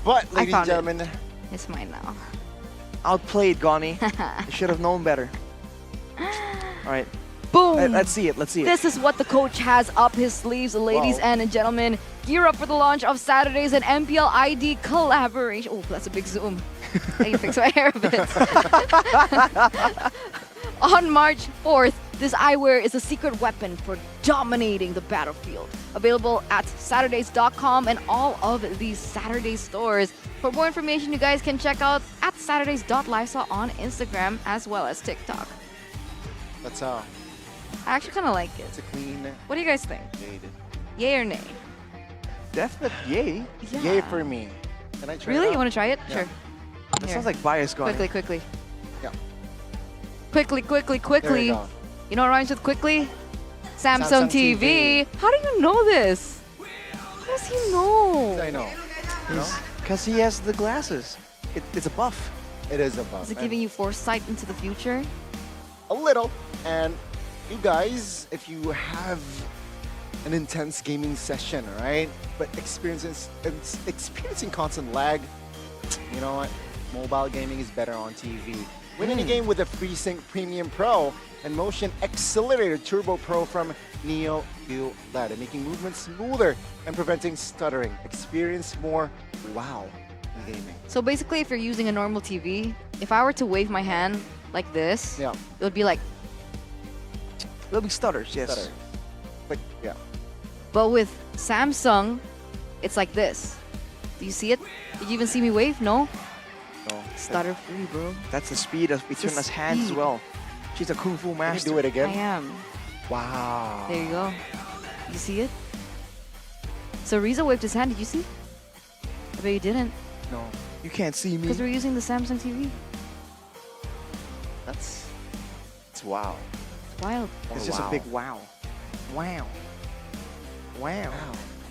But, ladies and found gentlemen... it. It's mine now. Outplayed, Goni. You should have known better. All right. Boom! Let's see it. Let's see it. This is what the coach has up his sleeves, ladies and gentlemen. Gear up for the launch of Saturday's and MPL ID collaboration. Oh, that's a big zoom. I need to fix my hair a bit. On March 4th, this eyewear is a secret weapon for dominating the battlefield. Available at Saturdays.com and all of these Saturday stores. For more information, you guys can check out at Saturdays.lifestyle on Instagram as well as TikTok. That's I actually kind of like it. It's a clean... What do you guys think? Jade. Yay or nay? Definite yay. Yeah. Yay for me. Can I try Really? it You want to try it? Yeah. Sure. That sounds like bias, Goni. Quickly. Yeah. Quickly. There you go. You know what rhymes with quickly? Samsung TV. How do you know this? How does he know? I know. Because he has the glasses. It's a buff. It is a buff. Is it giving you foresight into the future? A little. And you guys, if you have an intense gaming session, right? But experiencing constant lag, you know what? Mobile gaming is better on TV. Win any game with a FreeSync Premium Pro and Motion Accelerator Turbo Pro from Neo QLED, making movements smoother and preventing stuttering. Experience more wow in gaming. So basically, if you're using a normal TV, if I were to wave my hand like this, it would be like... There'll be stutters, yes. Stutter. But, yeah. But with Samsung, it's like this. Do you see it? Did you even see me wave? No? No. Stutter free, bro. That's the speed of Eterna's hands as well. She's a kung fu master. Can you do it again? I am. Wow. There you go. You see it? So Riza waved his hand. Did you see? I bet you didn't. No. You can't see me. Because we're using the Samsung TV. It's wow. It's wild. It's just a big wow. Wow. Wow.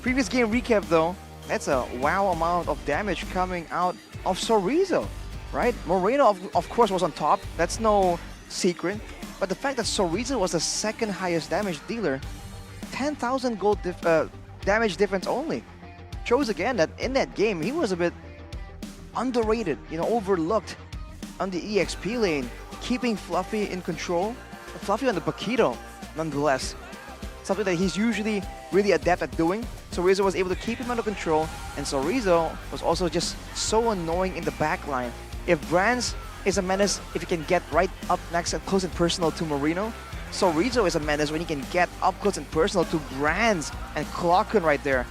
Previous game recap though, that's a wow amount of damage coming out of Sorizo, right? Moreno of course was on top, that's no secret. But the fact that Sorizo was the second highest damage dealer, 10,000 gold damage difference only, shows again that in that game he was a bit underrated, you know, overlooked on the EXP lane, keeping Fluffy in control. Fluffy on the Paquito, nonetheless. Something that he's usually really adept at doing. Sorizo was able to keep him under control, and Sorizo was also just so annoying in the backline. If Brands is a menace, if he can get right up next and close and personal to Moreno, Sorizo is a menace when he can get up close and personal to Brands and Clocken right there.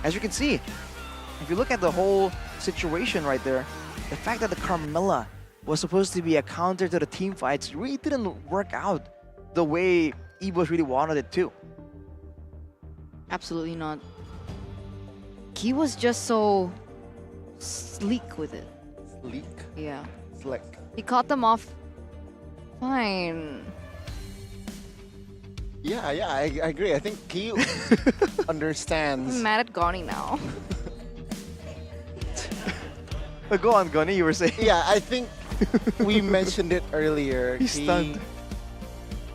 As you can see, if you look at the whole situation right there, the fact that the Carmilla was supposed to be a counter to the team fights really didn't work out the way Evos really wanted it to. Absolutely not. He was just so sleek with it. Sleek? Yeah. Slick. He caught them off fine. Yeah, I agree. I think he understands. I'm mad at Goni now. Go on, Goni, you were saying. Yeah, I think we mentioned it earlier. He's stunned.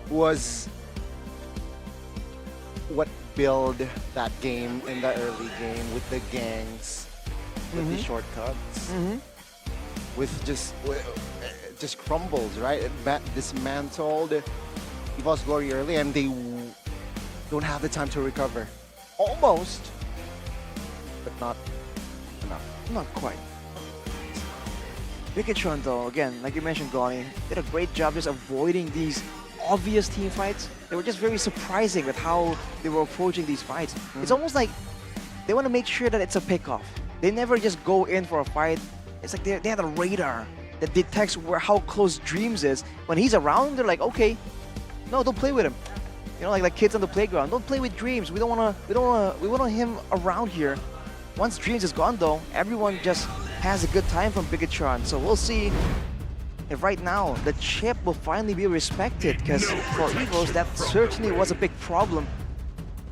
Was what built that game in the early game with the gangs, with the shortcuts, with just crumbles, right? It dismantled Evos Glory early, and they don't have the time to recover. Almost, but not enough. Not quite. Bigetron though, again, like you mentioned, Goni, did a great job just avoiding these obvious team fights. They were just very surprising with how they were approaching these fights. It's almost like they want to make sure that it's a pickoff. They never just go in for a fight. It's like they had a radar that detects how close Dreams is. When he's around, they're like, okay, no, don't play with him. You know, like kids on the playground. Don't play with Dreams. We want him around here. Once Dreams is gone though, everyone just has a good time from Bigetron. So we'll see if right now the chip will finally be respected, because for Evos that certainly was a big problem,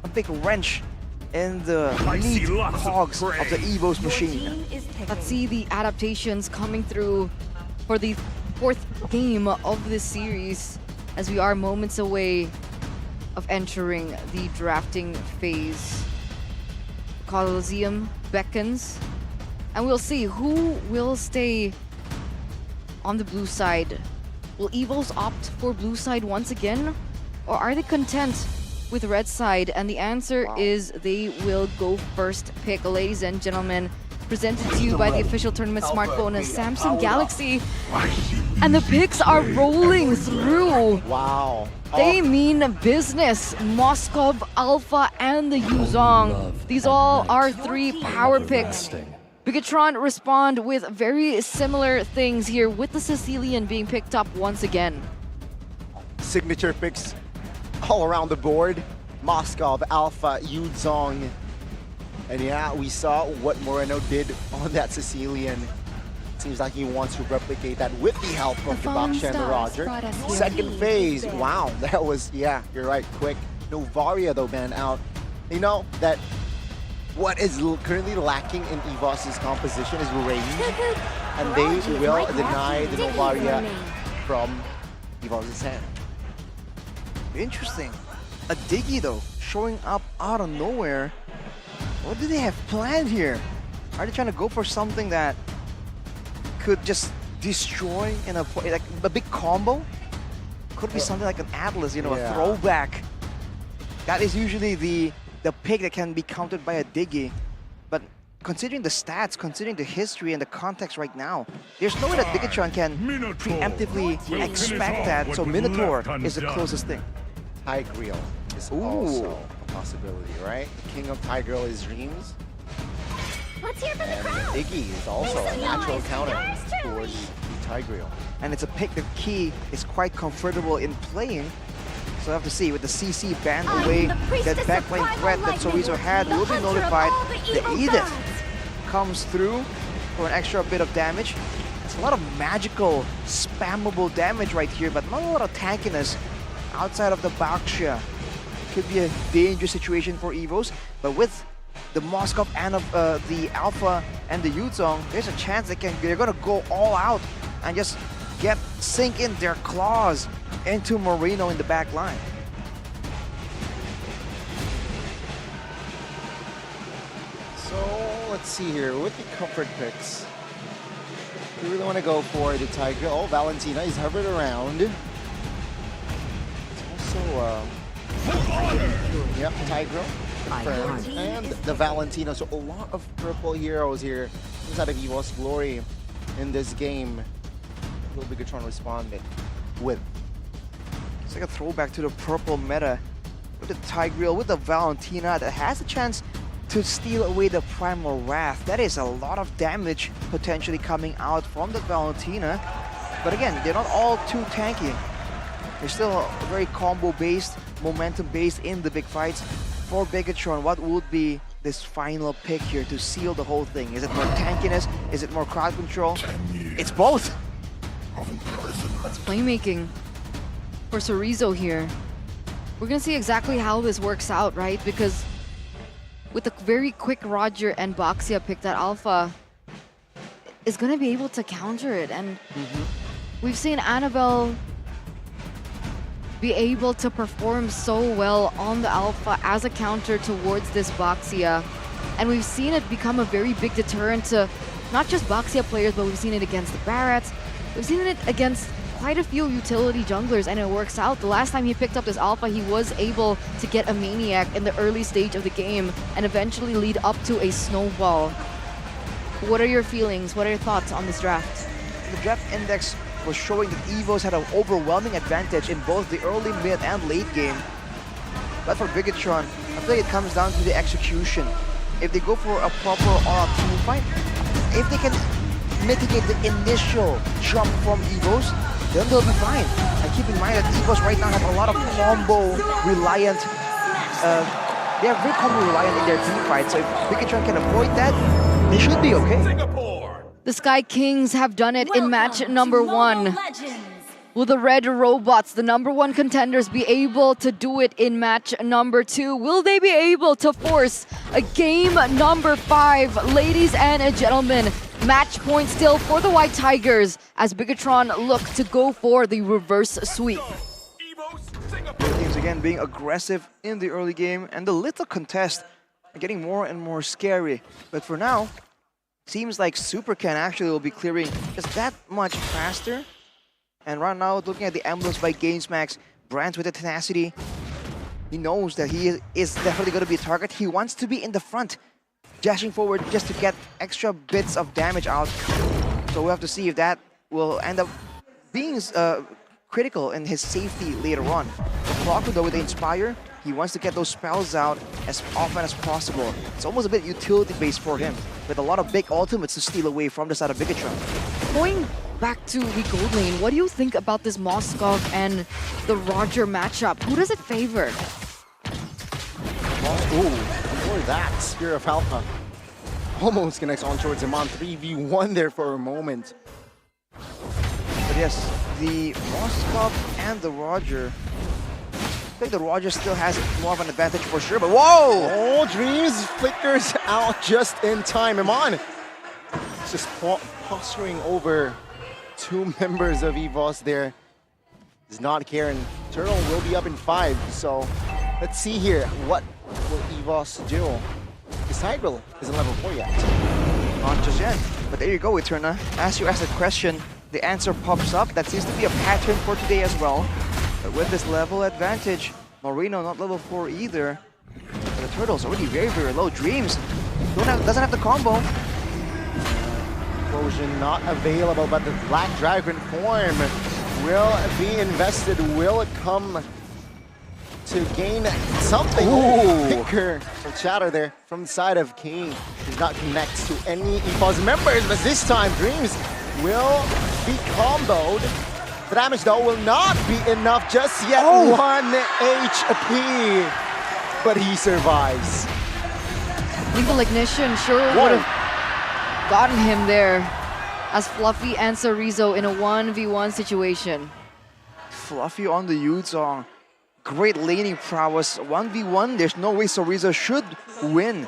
a big wrench in the neat cogs of the Evos machine. Let's see the adaptations coming through for the fourth game of this series, as we are moments away of entering the drafting phase. Coliseum beckons, and we'll see who will stay on the blue side. Will Evos opt for blue side once again, or are they content with red side? And the answer is they will go first pick. Ladies and gentlemen, presented to you by the official tournament smartphone, a Samsung Galaxy. And the picks are rolling through. Wow. They mean business. Moskov, Alpha, and the Yuzong. These all are three power picks. Bigetron respond with very similar things here, with the Sicilian being picked up once again. Signature picks all around the board. Moskov, Alpha, Yuzong. And yeah, we saw what Moreno did on that Sicilian. Seems like he wants to replicate that with the help of Kibaksha and the Roger. Second phase, wow, that was, yeah, you're right, quick. Novaria though, man, out. You know that what is currently lacking in Evos' composition is range, and they will deny the Novaria from Evos' hand. Interesting. A Diggy though, showing up out of nowhere. What do they have planned here? Are they trying to go for something that could just destroy in like a big combo? Could be something like an Atlas, you know, a throwback. That is usually the pick that can be countered by a Diggy. But considering the stats, considering the history and the context right now, there's no way that Bigetron can preemptively expect that. So Minotaur is the closest thing. Tigreal is also a possibility, right? The king of Tigreal is Dreams. Let's hear from the And crowd. Iggy is also a natural counter towards the Tigreal. And it's a pick that Key is quite comfortable in playing. So I have to see, with the CC banned away, that backline threat that Sorizo had will be notified. The Edith comes through. for an extra bit of damage. It's a lot of magical, spammable damage right here, but not a lot of tankiness outside of the Baxia. Could be a dangerous situation for Evos, but with the Moskov and the Alpha and the Yuzong, there's a chance they're gonna go all out and just sink in their claws into Marino in the back line. So let's see here with the comfort picks. We really want to go for the Tiger. Oh, Valentina is hovered around. It's also yep, Tiger confirmed. And the Valentina. So a lot of purple heroes here inside of Evos Glory in this game. Will Bigetron responded with. It's like a throwback to the purple meta with the Tigreal, with the Valentina that has a chance to steal away the Primal Wrath. That is a lot of damage potentially coming out from the Valentina. But again, they're not all too tanky. They're still very combo-based, momentum-based in the big fights. For Bigetron, what would be this final pick here to seal the whole thing? Is it more tankiness? Is it more crowd control? It's both! It's playmaking for Cerezo here. We're gonna see exactly how this works out, right? Because with the very quick Roger and Baxia pick, that Alpha is gonna be able to counter it. And we've seen Annabelle be able to perform so well on the Alpha as a counter towards this Baxia. And we've seen it become a very big deterrent to not just Baxia players, but we've seen it against the Barretts. We've seen it against quite a few utility junglers, and it works out. The last time he picked up this Alpha, he was able to get a Maniac in the early stage of the game and eventually lead up to a Snowball. What are your feelings? What are your thoughts on this draft? The draft index was showing that Evos had an overwhelming advantage in both the early, mid, and late game. But for Bigetron, I feel like it comes down to the execution. If they go for a proper all-out team fight, if they can mitigate the initial jump from Evos, then they'll be fine. And keep in mind that Evos right now have a lot of combo-reliant, they are very combo-reliant in their team fight, so if Bigetron can avoid that, they should be okay. The Sky Kings have done it in match number 1. Will the Red Robots, the #1 contenders, be able to do it in match number 2? Will they be able to force a game number 5? Ladies and gentlemen, match point still for the White Tigers as Bigetron look to go for the reverse sweep. Both teams again being aggressive in the early game, and the little contest getting more and more scary. But for now, seems like Supercan actually will be clearing just that much faster. And right now, looking at the emblems by GamesMax, Brands with the tenacity, he knows that he is definitely going to be a target. He wants to be in the front, dashing forward just to get extra bits of damage out. So we'll have to see if that will end up being critical in his safety later on. The Clocker, though, with the Inspire, he wants to get those spells out as often as possible. It's almost a bit utility-based for him, with a lot of big ultimates to steal away from the side of Bigetron. Going back to the gold lane, what do you think about this Moskov and the Roger matchup? Who does it favor? Ooh, before that, Spear of Alpha almost connects on towards him on 3v1 there for a moment. But yes, the Moskov and the Roger, I think the Roger still has more of an advantage for sure, but whoa! Oh, Dreams flickers out just in time. Iman just posturing over two members of Evos there. Does not care, and Turtle will be up in 5, so let's see here. What will Evos do? The Cyril isn't level 4 yet. Not just yet, but there you go, Eterna. As you ask the question, the answer pops up. That seems to be a pattern for today as well. But with this level advantage, Marino not level 4 either. But the Turtle's already very, very low. Dreams doesn't have the combo. Explosion not available, but the Black Dragon form will be invested, will come to gain something. Ooh. Picker for Chatter there from the side of King. Does not connect to any Evos members, but this time Dreams will be comboed. The damage though will not be enough, just yet 1 HP. But he survives. Lethal Ignition sure would have gotten him there as Fluffy and Sorizo in a 1v1 situation. Fluffy on the Yuzong. Great laning prowess. 1v1, there's no way Sorizo should win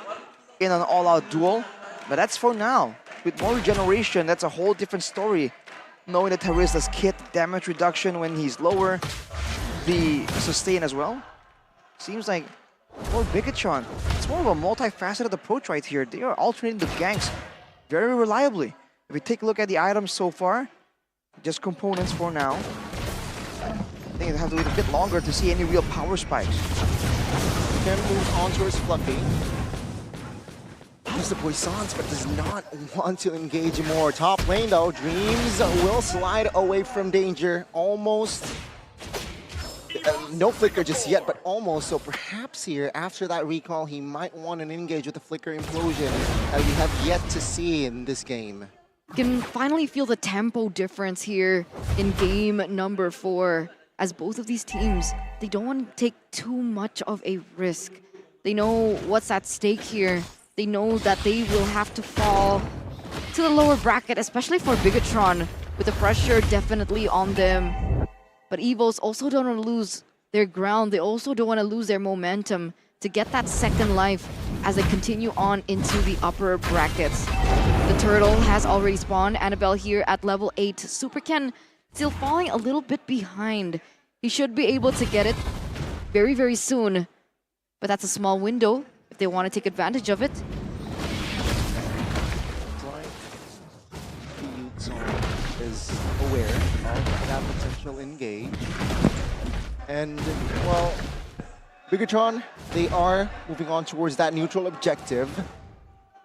in an all-out duel. But that's for now. With more regeneration, that's a whole different story. Knowing that Terizla's kit, damage reduction when he's lower, the sustain as well. Seems like for Bigetron, it's more of a multifaceted approach right here. They are alternating the ganks very reliably. If we take a look at the items so far, just components for now. I think they have to wait a bit longer to see any real power spikes. Can move on towards Fluffy. Use the Poissons, but does not want to engage more. Top lane though, Dreams will slide away from danger. Almost. No flicker just yet, but almost. So perhaps here, after that recall, he might want to engage with the flicker implosion that we have yet to see in this game. Can finally feel the tempo difference here in game number 4. As both of these teams, they don't want to take too much of a risk. They know what's at stake here. They know that they will have to fall to the lower bracket, especially for Bigetron, with the pressure definitely on them. But Evos also don't want to lose their ground. They also don't want to lose their momentum to get that second life as they continue on into the upper brackets. The turtle has already spawned. Annabelle here at level 8. Super Ken still falling a little bit behind. He should be able to get it very, very soon. But that's a small window if they want to take advantage of it. Is aware of that potential engage. And, well, Bigetron, they are moving on towards that neutral objective.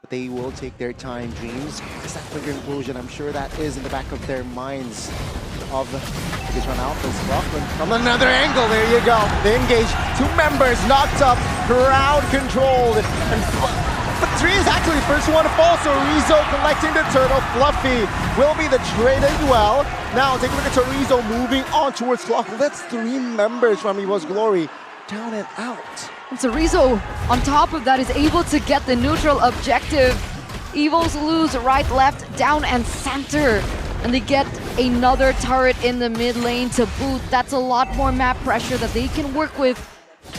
But they will take their time. Dreams has that flicker implosion. I'm sure that is in the back of their minds of Bigetron Alpha's Rockland. From another angle, there you go. They engage. 2 members knocked up, crowd controlled. And but Dreams actually the first one to fall, so Rizzo collecting the turtle. Fluffy will be the trade as well. Now take a look at Rizzo moving on towards Clock. That's 3 members from Evos Glory down and out. And Sorizo, on top of that, is able to get the neutral objective. Evos lose right, left, down, and center. And they get another turret in the mid lane to boot. That's a lot more map pressure that they can work with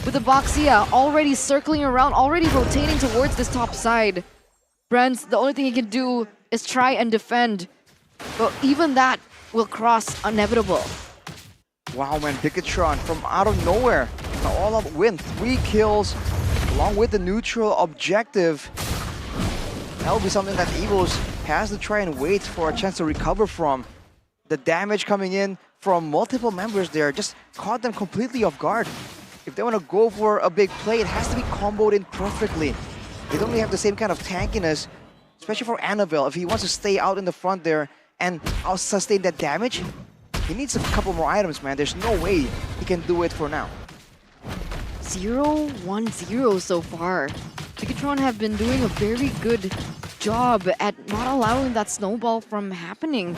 the Boxia already circling around, already rotating towards this top side. Brents, the only thing he can do is try and defend. But even that will cross inevitable. Wow, man, Bigetron from out of nowhere. An all-out win, 3 kills, along with the neutral objective. That will be something that Evos has to try and wait for a chance to recover from. The damage coming in from multiple members there just caught them completely off guard. If they want to go for a big play, it has to be comboed in perfectly. They don't really have the same kind of tankiness, especially for Annabelle. If he wants to stay out in the front there and sustain that damage, he needs a couple more items, man. There's no way he can do it for now. 0-1-0 so far. Bigetron have been doing a very good job at not allowing that snowball from happening.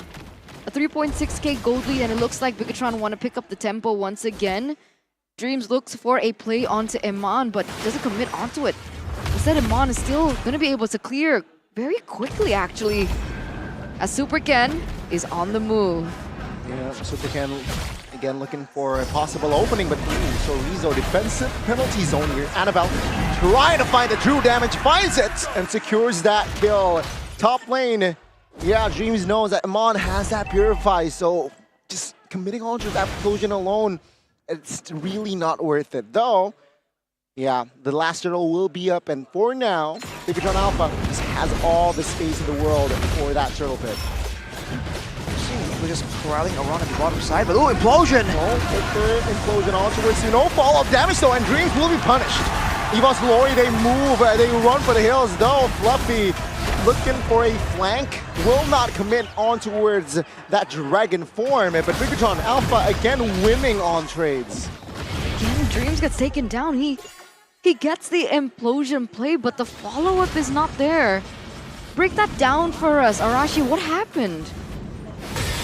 A 3.6k gold lead, and it looks like Bigetron want to pick up the tempo once again. Dreams looks for a play onto Iman, but doesn't commit onto it. Instead, Iman is still going to be able to clear very quickly, actually, as Super Ken is on the move. Yeah, Super Ken again looking for a possible opening, but so Rizzo defensive penalty zone here. Annabelle trying to find the true damage, finds it and secures that kill. Top lane, yeah, Dreams knows that Iman has that purify, so just committing on to that explosion alone, it's really not worth it. Though, yeah, the last turtle will be up, and for now, Bigetron Alpha just has all the space in the world for that turtle pit. We're just corralling around at the bottom side, but oh, implosion! Implosion on towards no follow-up damage though, and Dreams will be punished. Evos Glory, they move, they run for the hills though. Fluffy looking for a flank, will not commit on towards that dragon form, but Bigetron Alpha again winning on trades. Again, Dreams gets taken down. He gets the implosion play, but the follow-up is not there. Break that down for us, Arashi. What happened?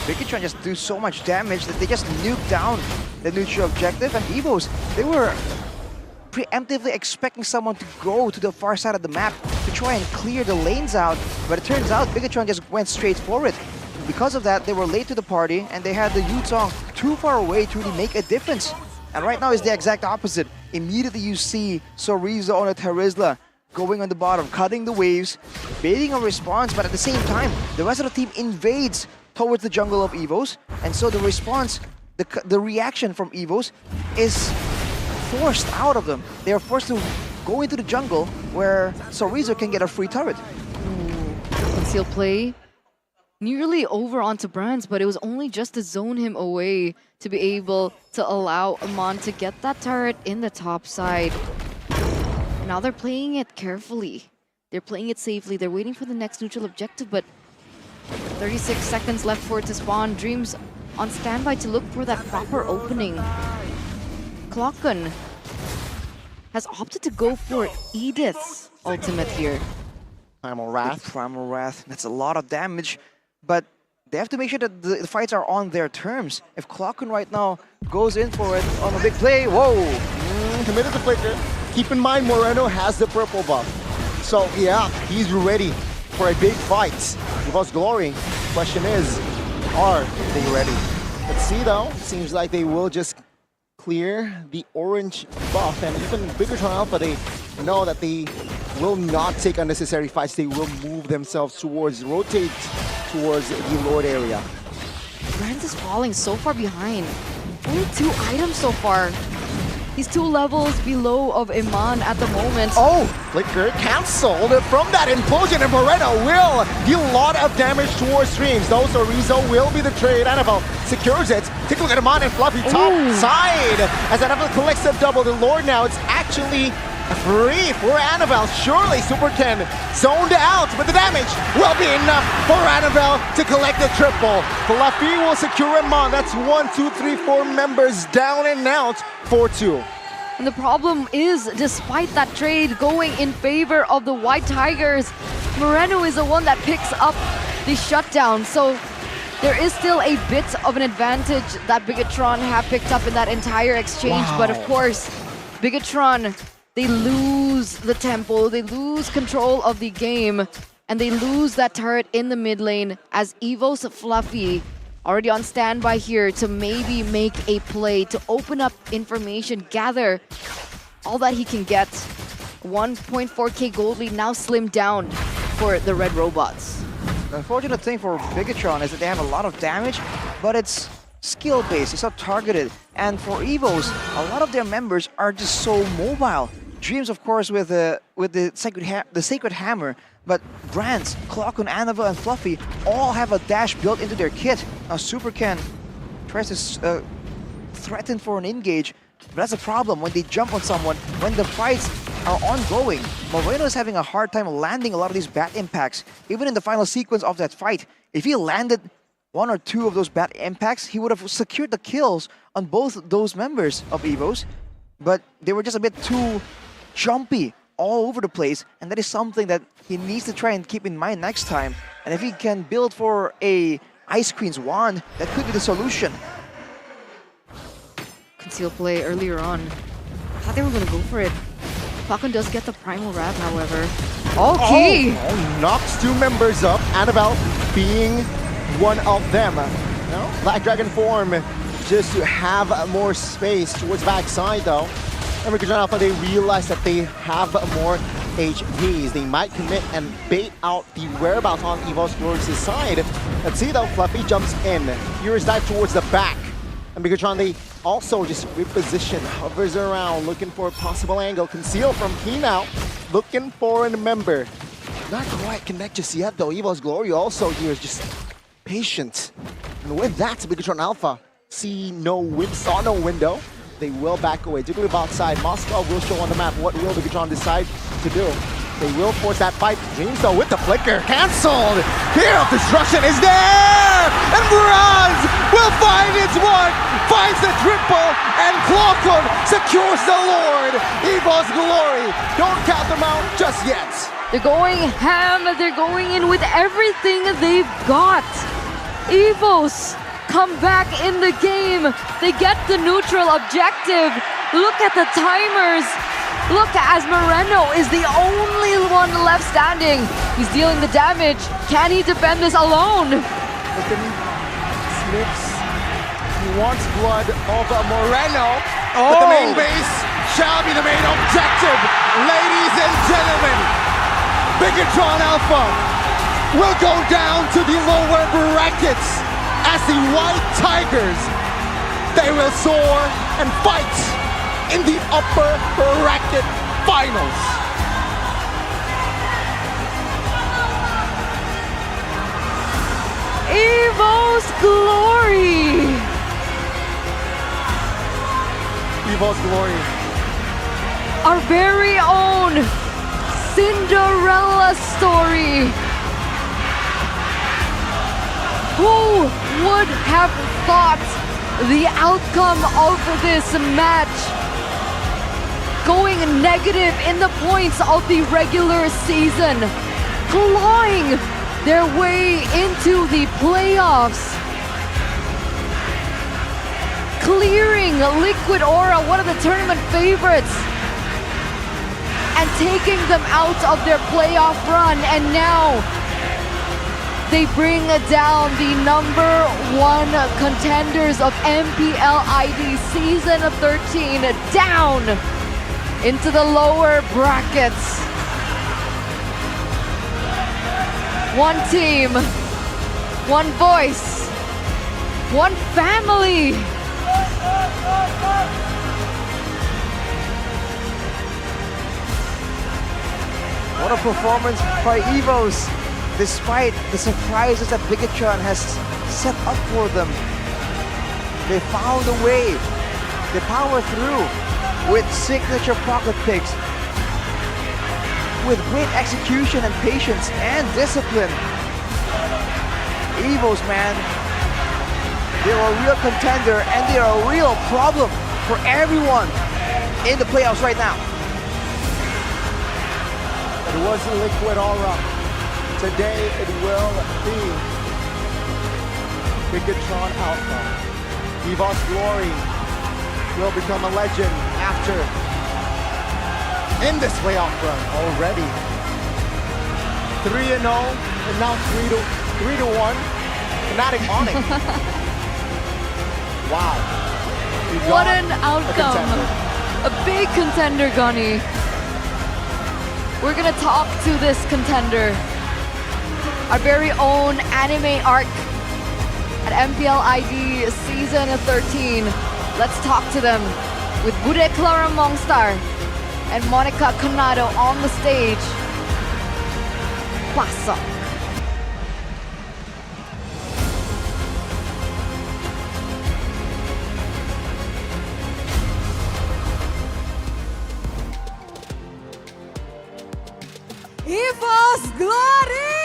Bigetron just do so much damage that they just nuked down the neutral objective, and Evos, they were preemptively expecting someone to go to the far side of the map to try and clear the lanes out, but it turns out Bigetron just went straight for it. Because of that, they were late to the party, and they had the Yutong too far away to really make a difference. And right now is the exact opposite. Immediately you see Sorizo on a Terizla going on the bottom, cutting the waves, baiting a response, but at the same time, the rest of the team invades towards the jungle of Evos, and so the response, the reaction from Evos is forced out of them. They are forced to go into the jungle where Sorizo can get a free turret. Conceal play nearly over onto Brands, but it was only just to zone him away to be able to allow Amon to get that turret in the top side. Now they're playing it carefully. They're playing it safely. They're waiting for the next neutral objective, but 36 seconds left for it to spawn. Dreams on standby to look for that proper opening. Clockun has opted to go for Edith's ultimate here. Primal Wrath, that's a lot of damage, but they have to make sure that the fights are on their terms. If Clockun right now goes in for it on a big play, whoa! Committed the flicker. Keep in mind, Moreno has the purple buff. So yeah, he's ready for a big fight. Evos Glory, question is, are they ready? Let's see though, seems like they will just clear the orange buff, and even Bigetron Alpha, they know that they will not take unnecessary fights. They will move themselves towards, rotate towards the Lord area. Brands is falling so far behind. Only 2 items so far. He's 2 levels below of Iman at the moment. Oh, flicker cancelled from that implosion, and Moreno will deal a lot of damage towards Streams. Though Sorizo will be the trade. Annabelle secures it. Take a look at Iman and Fluffy top side. As Annabelle collects a double, the Lord now, it's actually free for Annabelle. Surely Super Ken zoned out, but the damage will be enough for Annabelle to collect the triple. Fluffy will secure Iman. That's 1, 2, 3, 4 members down and out, 4-2. And the problem is, despite that trade going in favor of the White Tigers, Moreno is the one that picks up the shutdown. So there is still a bit of an advantage that Bigetron have picked up in that entire exchange. Wow. But of course, Bigetron, they lose the tempo, they lose control of the game, and they lose that turret in the mid lane as Evos Fluffy already on standby here to maybe make a play, to open up information, gather all that he can get. 1.4k gold lead now slimmed down for the Red Robots. The unfortunate thing for Bigetron is that they have a lot of damage, but it's skill-based, it's not targeted. And for Evos, a lot of their members are just so mobile. Dreams, of course, with the Sacred Hammer, but Brands, Clockun, Annabelle, and Fluffy all have a dash built into their kit. Now Super Ken tries to threaten for an engage, but that's a problem when they jump on someone, when the fights are ongoing. Moreno is having a hard time landing a lot of these bat impacts. Even in the final sequence of that fight, if he landed 1 or 2 of those bat impacts, he would have secured the kills on both those members of Evos, but they were just a bit too jumpy all over the place, and that is something that he needs to try and keep in mind next time. And if he can build for a Ice Queen's Wand, that could be the solution. Conceal play earlier on. I thought they were going to go for it. Falcon does get the Primal Wrap, however. Okay! Oh, knocks 2 members up, Annabelle being one of them. No? Black Dragon form, just to have more space towards backside though. And Bigetron Alpha, they realize that they have more HPs. They might commit and bait out the whereabouts on Evos Glory's side. Let's see though, Fluffy jumps in. Furious dive towards the back. And Bigetron, they also just reposition, hovers around, looking for a possible angle. Conceal from Key now, looking for a member. Not quite connect just yet though. Evos Glory also here is just patient. And with that, Bigetron Alpha saw no window. They will back away. Jigglypuff outside. Moscow will show on the map what will Bigetron decide to do. They will force that fight. Dreams though with the flicker. Cancelled! Fear of Destruction is there! And Bronze will find its one! Finds the triple! And Clockun secures the Lord! Evos Glory! Don't count them out just yet! They're going ham. They're going in with everything they've got. Evos come back in the game. They get the neutral objective. Look at the timers. Look, as Moreno is the only one left standing. He's dealing the damage. Can he defend this alone? Look at him. Slips. He wants blood over Moreno. But the main base shall be the main objective. Ladies and gentlemen, Bigetron Alpha will go down to the lower brackets as the White Tigers. They will soar and fight in the upper bracket finals. Evos Glory. Evos Glory. Our very own Cinderella story. Who would have thought the outcome of this match going negative in the points of the regular season, clawing their way into the playoffs, clearing Liquid Aura, one of the tournament favorites, and taking them out of their playoff run. And now they bring down the #1 contenders of MPL ID Season 13 down into the lower brackets. One team, one voice, one family. What a performance by Evos, despite the surprises that Bigetron has set up for them. They found a way. They power through with signature pocket picks, with great execution and patience and discipline. Evos, man, they're a real contender and they're a real problem for everyone in the playoffs right now. It was Liquid Aura. Today it will be Bigetron Alpha. Evos Glory will become a legend after in this playoff run already. 3-0 and now 3-1. FNATIC Onic. Wow. What an outcome. A big contender, Gunny. We're gonna talk to this contender. Our very own anime arc at MPL ID Season 13. Let's talk to them with Bigetron Alpha and Monica Conado on the stage. Pasok. Evos Glory!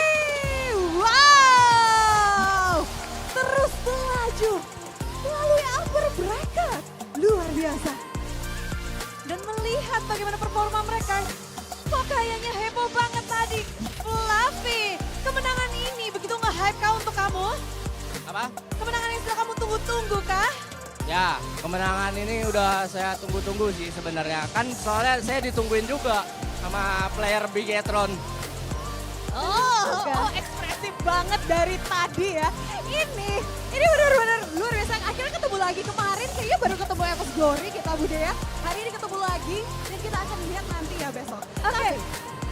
Wow! Terus melaju melalui upper bracket. Luar biasa. Dan melihat bagaimana performa mereka, kok kayaknya heboh banget tadi. Fluffy, kemenangan ini begitu nge-hype kah untuk kamu? Apa? Kemenangan yang sudah kamu tunggu-tunggu kah? Ya, kemenangan ini udah saya tunggu-tunggu sih sebenarnya. Kan soalnya saya ditungguin juga sama player Bigetron. Oh, ekspresif banget dari tadi ya. Ini benar-benar luar biasa. Akhirnya ketemu lagi kemarin, kayaknya baru ketemu Evos Glory kita Bude ya. Hari ini ketemu lagi dan kita akan lihat nanti ya besok. Oke,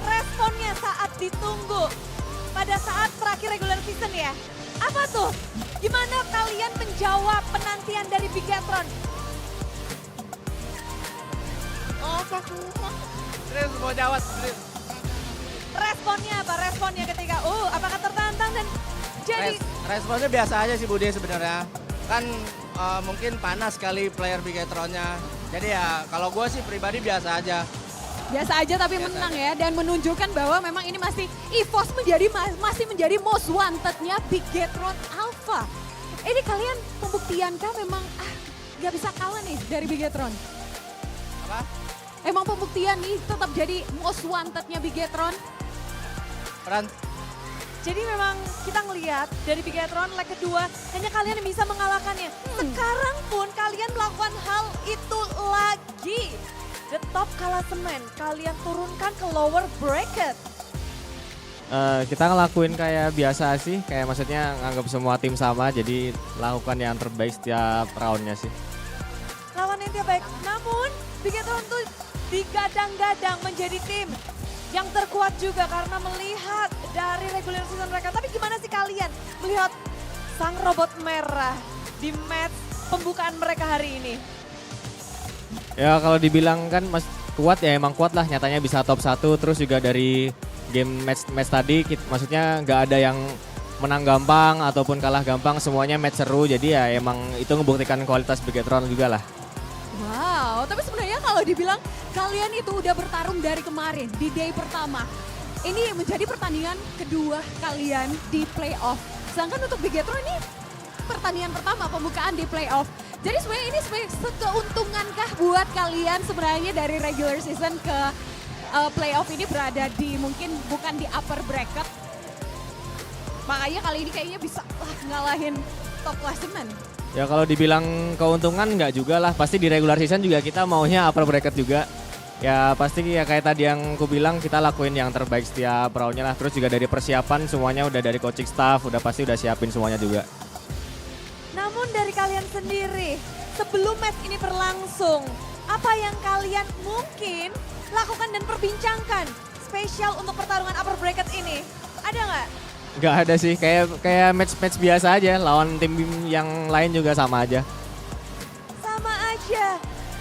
responnya saat ditunggu pada saat terakhir regular season ya. Apa tuh? Gimana kalian menjawab penantian dari Bigetron? Terus mau jawab. Responnya apa? Responnya ketika, apakah tertantang dan jadi... Responnya biasa aja sih Bude sebenarnya. Kan mungkin panas sekali player Bigetronnya. Jadi ya kalau gue sih pribadi biasa aja. Biasa aja tapi menang ya, dan menunjukkan bahwa memang ini masih Evos masih menjadi most wanted-nya Bigetron Alpha. Ini kalian pembuktiankah memang gak bisa kalah nih dari Bigetron? Apa? Emang pembuktian nih tetap jadi most wanted-nya Bigetron? Jadi memang kita ngelihat dari Bigetron leg kedua hanya kalian yang bisa mengalahkannya. Sekarang pun kalian melakukan hal itu lagi. the top klasemen, kalian turunkan ke lower bracket. Kita ngelakuin kayak biasa sih, kayak maksudnya nganggap semua tim sama, jadi lakukan yang terbaik setiap roundnya sih. Lawan yang terbaik, namun Bigetron tuh digadang-gadang menjadi tim yang terkuat juga karena melihat dari regular season mereka. Tapi gimana sih kalian melihat sang robot merah di match pembukaan mereka hari ini? Ya kalau dibilang kan kuat ya emang kuat lah, nyatanya bisa top 1, terus juga dari game match tadi maksudnya nggak ada yang menang gampang ataupun kalah gampang, semuanya match seru, jadi ya emang itu ngebuktikan kualitas Bigetron juga lah. Wow, tapi sebenarnya kalau dibilang kalian itu udah bertarung dari kemarin di day pertama. Ini menjadi pertandingan kedua kalian di playoff. Sedangkan untuk Bigetron ini pertandingan pertama pembukaan di playoff. Jadi sebenarnya ini keuntungankah buat kalian sebenarnya dari regular season ke playoff ini berada di mungkin bukan di upper bracket. Makanya kali ini kayaknya bisa ngalahin top klasemen. Ya kalau dibilang keuntungan nggak juga lah, pasti di regular season juga kita maunya upper bracket juga. Ya pasti ya kayak tadi yang aku bilang, kita lakuin yang terbaik setiap roundnya lah. Terus juga dari persiapan semuanya udah dari coaching staff, pasti udah siapin semuanya juga. Namun dari kalian sendiri, sebelum match ini berlangsung, apa yang kalian mungkin lakukan dan perbincangkan spesial untuk pertarungan upper bracket ini? Ada nggak? Nggak ada sih, kayak match biasa aja, lawan tim yang lain juga sama aja. Sama aja.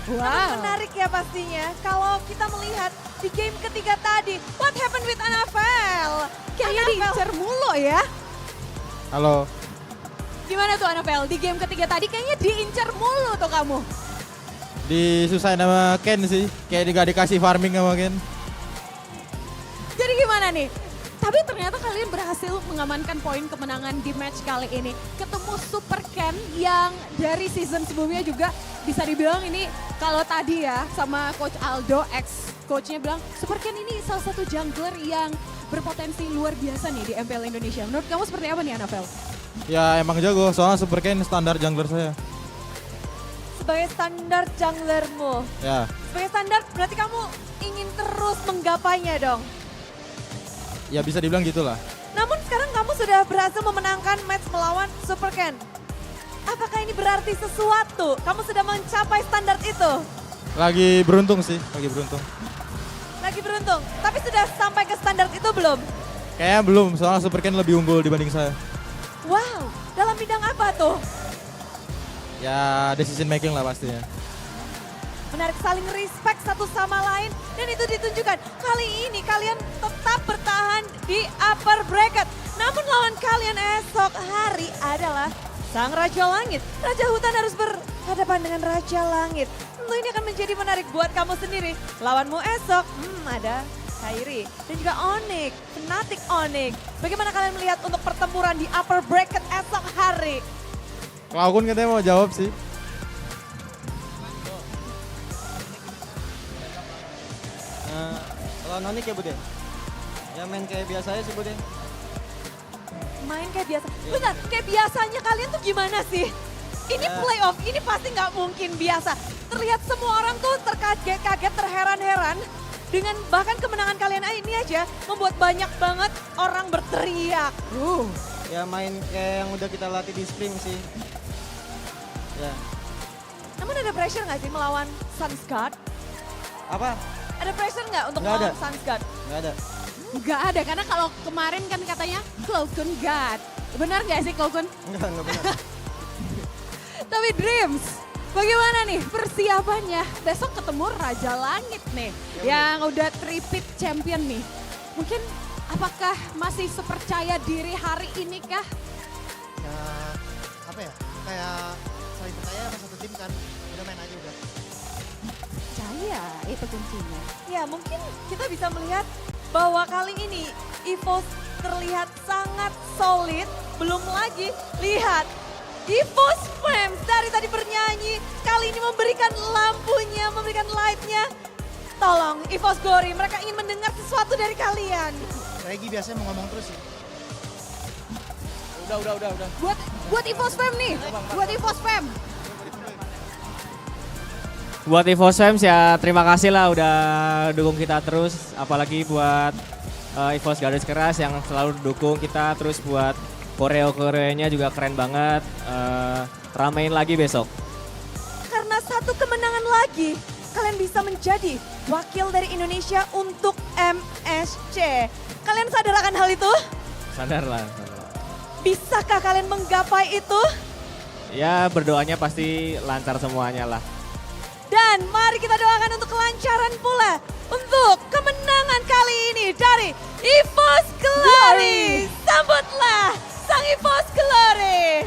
Wow. Namun menarik ya pastinya kalau kita melihat di game ketiga tadi, what happened with Anafel? Kayaknya diincer mulu ya. Halo. Gimana tuh Anafel? Di game ketiga tadi kayaknya diincer mulu tuh kamu. Disusahin sama Ken sih, kayak nggak dikasih farming sama Ken. Jadi gimana nih? Tapi ternyata kalian berhasil mengamankan poin kemenangan di match kali ini. Ketemu Super Ken yang dari season sebelumnya juga bisa dibilang ini kalau tadi ya sama Coach Aldo, ex-coachnya bilang Super Ken ini salah satu jungler yang berpotensi luar biasa nih di MPL Indonesia. Menurut kamu seperti apa nih Anafel? Ya emang jago, soalnya Super Ken standar jungler saya. Sebagai standar junglermu? Ya. Sebagai standar berarti kamu ingin terus menggapainya dong? Ya bisa dibilang gitulah. Namun sekarang kamu sudah berhasil memenangkan match melawan Super Ken. Apakah ini berarti sesuatu? Kamu sudah mencapai standar itu? Lagi beruntung sih, lagi beruntung. Lagi beruntung, tapi sudah sampai ke standar itu belum? Kayaknya belum, soalnya Super Ken lebih unggul dibanding saya. Wow, dalam bidang apa tuh? Ya decision making lah pastinya. Menarik, saling respect satu sama lain dan itu ditunjukkan. Kali ini kalian tetap bertahan di upper bracket. Namun lawan kalian esok hari adalah Sang Raja Langit. Raja Hutan harus berhadapan dengan Raja Langit. Tentu ini akan menjadi menarik buat kamu sendiri. Lawanmu esok ada Kairi dan juga Onic, FNATIC Onic. Bagaimana kalian melihat untuk pertempuran di upper bracket esok hari? Kalau aku katanya mau jawab sih. Kalau Onic ya Bude, ya main kayak biasanya sih Bude. Main kayak biasa. Bentar, kayak biasanya kalian tuh gimana sih? Ini playoff, ini pasti nggak mungkin biasa. Terlihat semua orang tuh terkaget-kaget, terheran-heran. Dengan bahkan kemenangan kalian ini aja membuat banyak banget orang berteriak. Ya main kayak yang udah kita latih di spring sih. Ya. Namun ada pressure nggak sih melawan Sunsguard? Apa? Ada pressure nggak untuk Nggak melawan ada. Sunsguard? Nggak ada. Nggak ada, karena kalau kemarin kan katanya Cloakun God. Benar nggak sih Cloakun? Enggak benar. Tapi Dreams, bagaimana nih persiapannya? Besok ketemu Raja Langit nih, yang udah tripit champion nih. Mungkin apakah masih sepercaya diri hari ini kah? Ya apa ya? Kayak saling percaya sama satu tim kan. Udah main aja udah. Percaya, itu kuncinya. Ya mungkin kita bisa melihat bahwa kali ini Evos terlihat sangat solid. Belum lagi lihat Evos Fam dari tadi bernyanyi, kali ini memberikan lampunya, memberikan lightnya. Tolong Evos Glory, mereka ingin mendengar sesuatu dari kalian. Regi biasanya mau ngomong terus sih. Udah. Buat Evos Fam nih, buat Evos Fam. Buat Evos Fam ya terima kasih lah udah dukung kita terus. Apalagi buat Evos Garis Keras yang selalu dukung kita. Terus buat koreo-koreonya juga keren banget. Ramein lagi besok. Karena satu kemenangan lagi, kalian bisa menjadi wakil dari Indonesia untuk MSC. Kalian sadar akan hal itu? Sadar lah. Bisakah kalian menggapai itu? Ya berdoanya pasti lancar semuanya lah. Dan mari kita doakan untuk kelancaran pula untuk kemenangan kali ini dari Evos Glory. Sambutlah sang Evos Glory.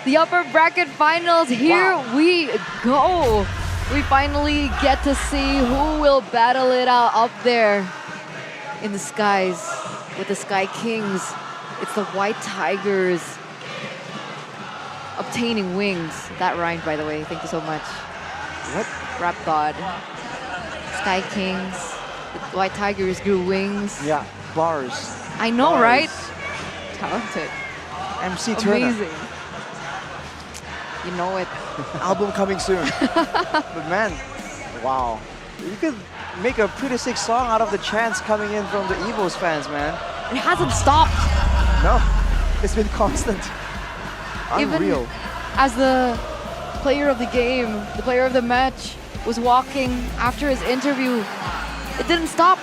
The upper bracket finals, here we go. We finally get to see who will battle it out up there in the skies with the Sky Kings. It's the White Tigers obtaining wings. That rhymed, by the way. Thank you so much. What? Rap God. Sky Kings. The White Tigers grew wings. Yeah, bars. I know, Bars. right? Talented. MC Turner. Amazing. You know it. Album coming soon. But man, wow. You could make a pretty sick song out of the chants coming in from the Evos fans, man. It hasn't stopped. No, it's been constant. Unreal. Even as the player of the game, the player of the match, was walking after his interview, it didn't stop.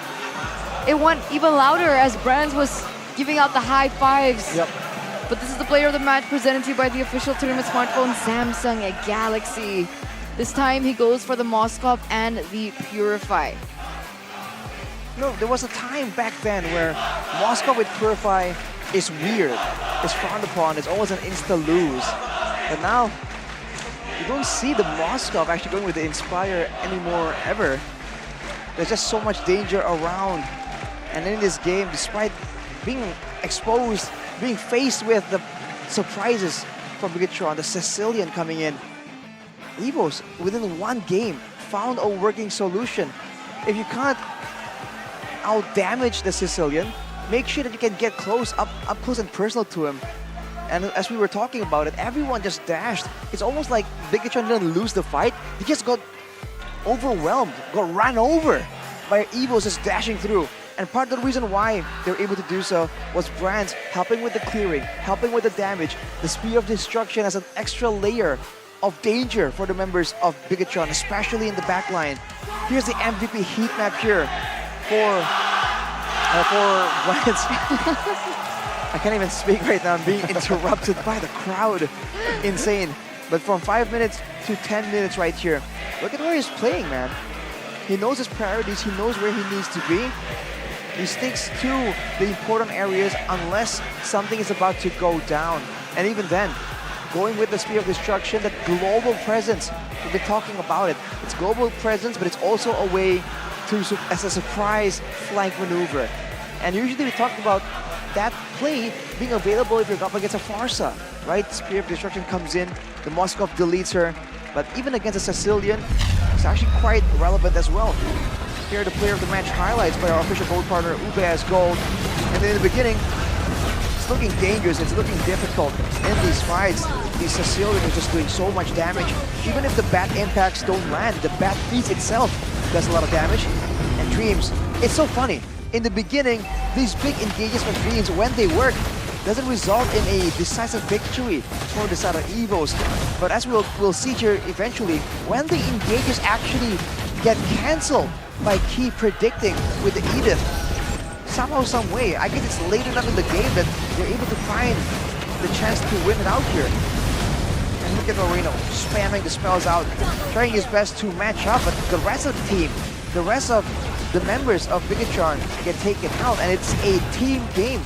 It went even louder as Brands was giving out the high fives. Yep. But this is the player of the match presented to you by the official tournament smartphone Samsung Galaxy. This time he goes for the Moskov and the Purify. No, there was a time back then where Moscow with Purify is weird, is frowned upon, it's always an insta-lose. But now, you don't see the Moscow actually going with the Inspire anymore, ever. There's just so much danger around. And in this game, despite being exposed, being faced with the surprises from Bigetron, the Sicilian coming in, Evos, within one game, found a working solution. If you can't out-damage the Sicilian, make sure that you can get close, up close and personal to him. And as we were talking about it, everyone just dashed. It's almost like Bigetron didn't lose the fight, he just got overwhelmed, got run over by Evos just dashing through. And part of the reason why they were able to do so was Brands helping with the clearing, helping with the damage, the Spear of Destruction as an extra layer of danger for the members of Bigetron, especially in the backline. Here's the MVP heat map here for Brands. I can't even speak right now. I'm being interrupted by the crowd. Insane. But from 5 minutes to 10 minutes right here, look at where he's playing, man. He knows his priorities. He knows where he needs to be. He sticks to the important areas unless something is about to go down. And even then, going with the Spear of Destruction, that global presence, we've been talking about it. It's global presence, but it's also a way to, as a surprise flank maneuver. And usually we talk about that play being available if you're up against a Farsa, right? Spear of Destruction comes in, the Moskov deletes her, but even against a Sicilian, it's actually quite relevant as well. Here are the player of the match highlights by our official gold partner, Ube as gold. And then in the beginning, it's looking dangerous, it's looking difficult in these fights. The Sicilian is just doing so much damage. Even if the bat impacts don't land, the bat piece itself does a lot of damage. And Dreams, it's so funny. in the beginning, these big engages from Greens, when they work, doesn't result in a decisive victory for the side of Evos. But as we'll see here eventually, when the engages actually get cancelled by Key predicting with the Edith, somehow, some way, I guess it's late enough in the game that they're able to find the chance to win it out here. And look at Moreno spamming the spells out, trying his best to match up, but the rest of the team, the rest of the members of Bigetron get taken out, and it's a team game.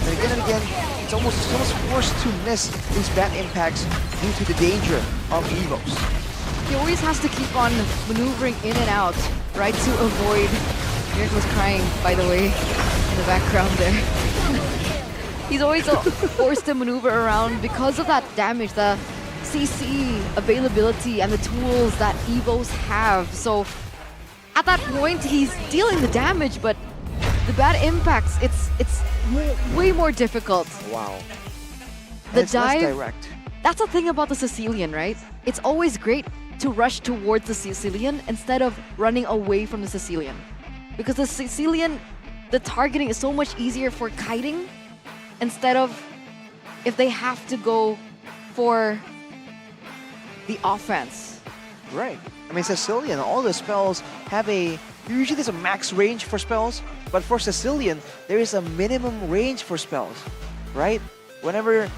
And again, it's almost forced to miss these bad impacts due to the danger of Evos. He always has to keep on maneuvering in and out, right, to avoid... Mirk was crying, by the way, in the background there. He's always forced to maneuver around because of that damage, the CC availability and the tools that Evos have. So at that point, he's dealing the damage, but the bad impacts, it's way more difficult. Wow. The it's less dive, direct. That's the thing about the Sicilian, right? It's always great to rush towards the Sicilian instead of running away from the Sicilian. Because the Sicilian, the targeting is so much easier for kiting instead of if they have to go for the offense. Right. I mean, Sicilian, all the spells have usually there's a max range for spells, but for Sicilian, there is a minimum range for spells, right? Whenever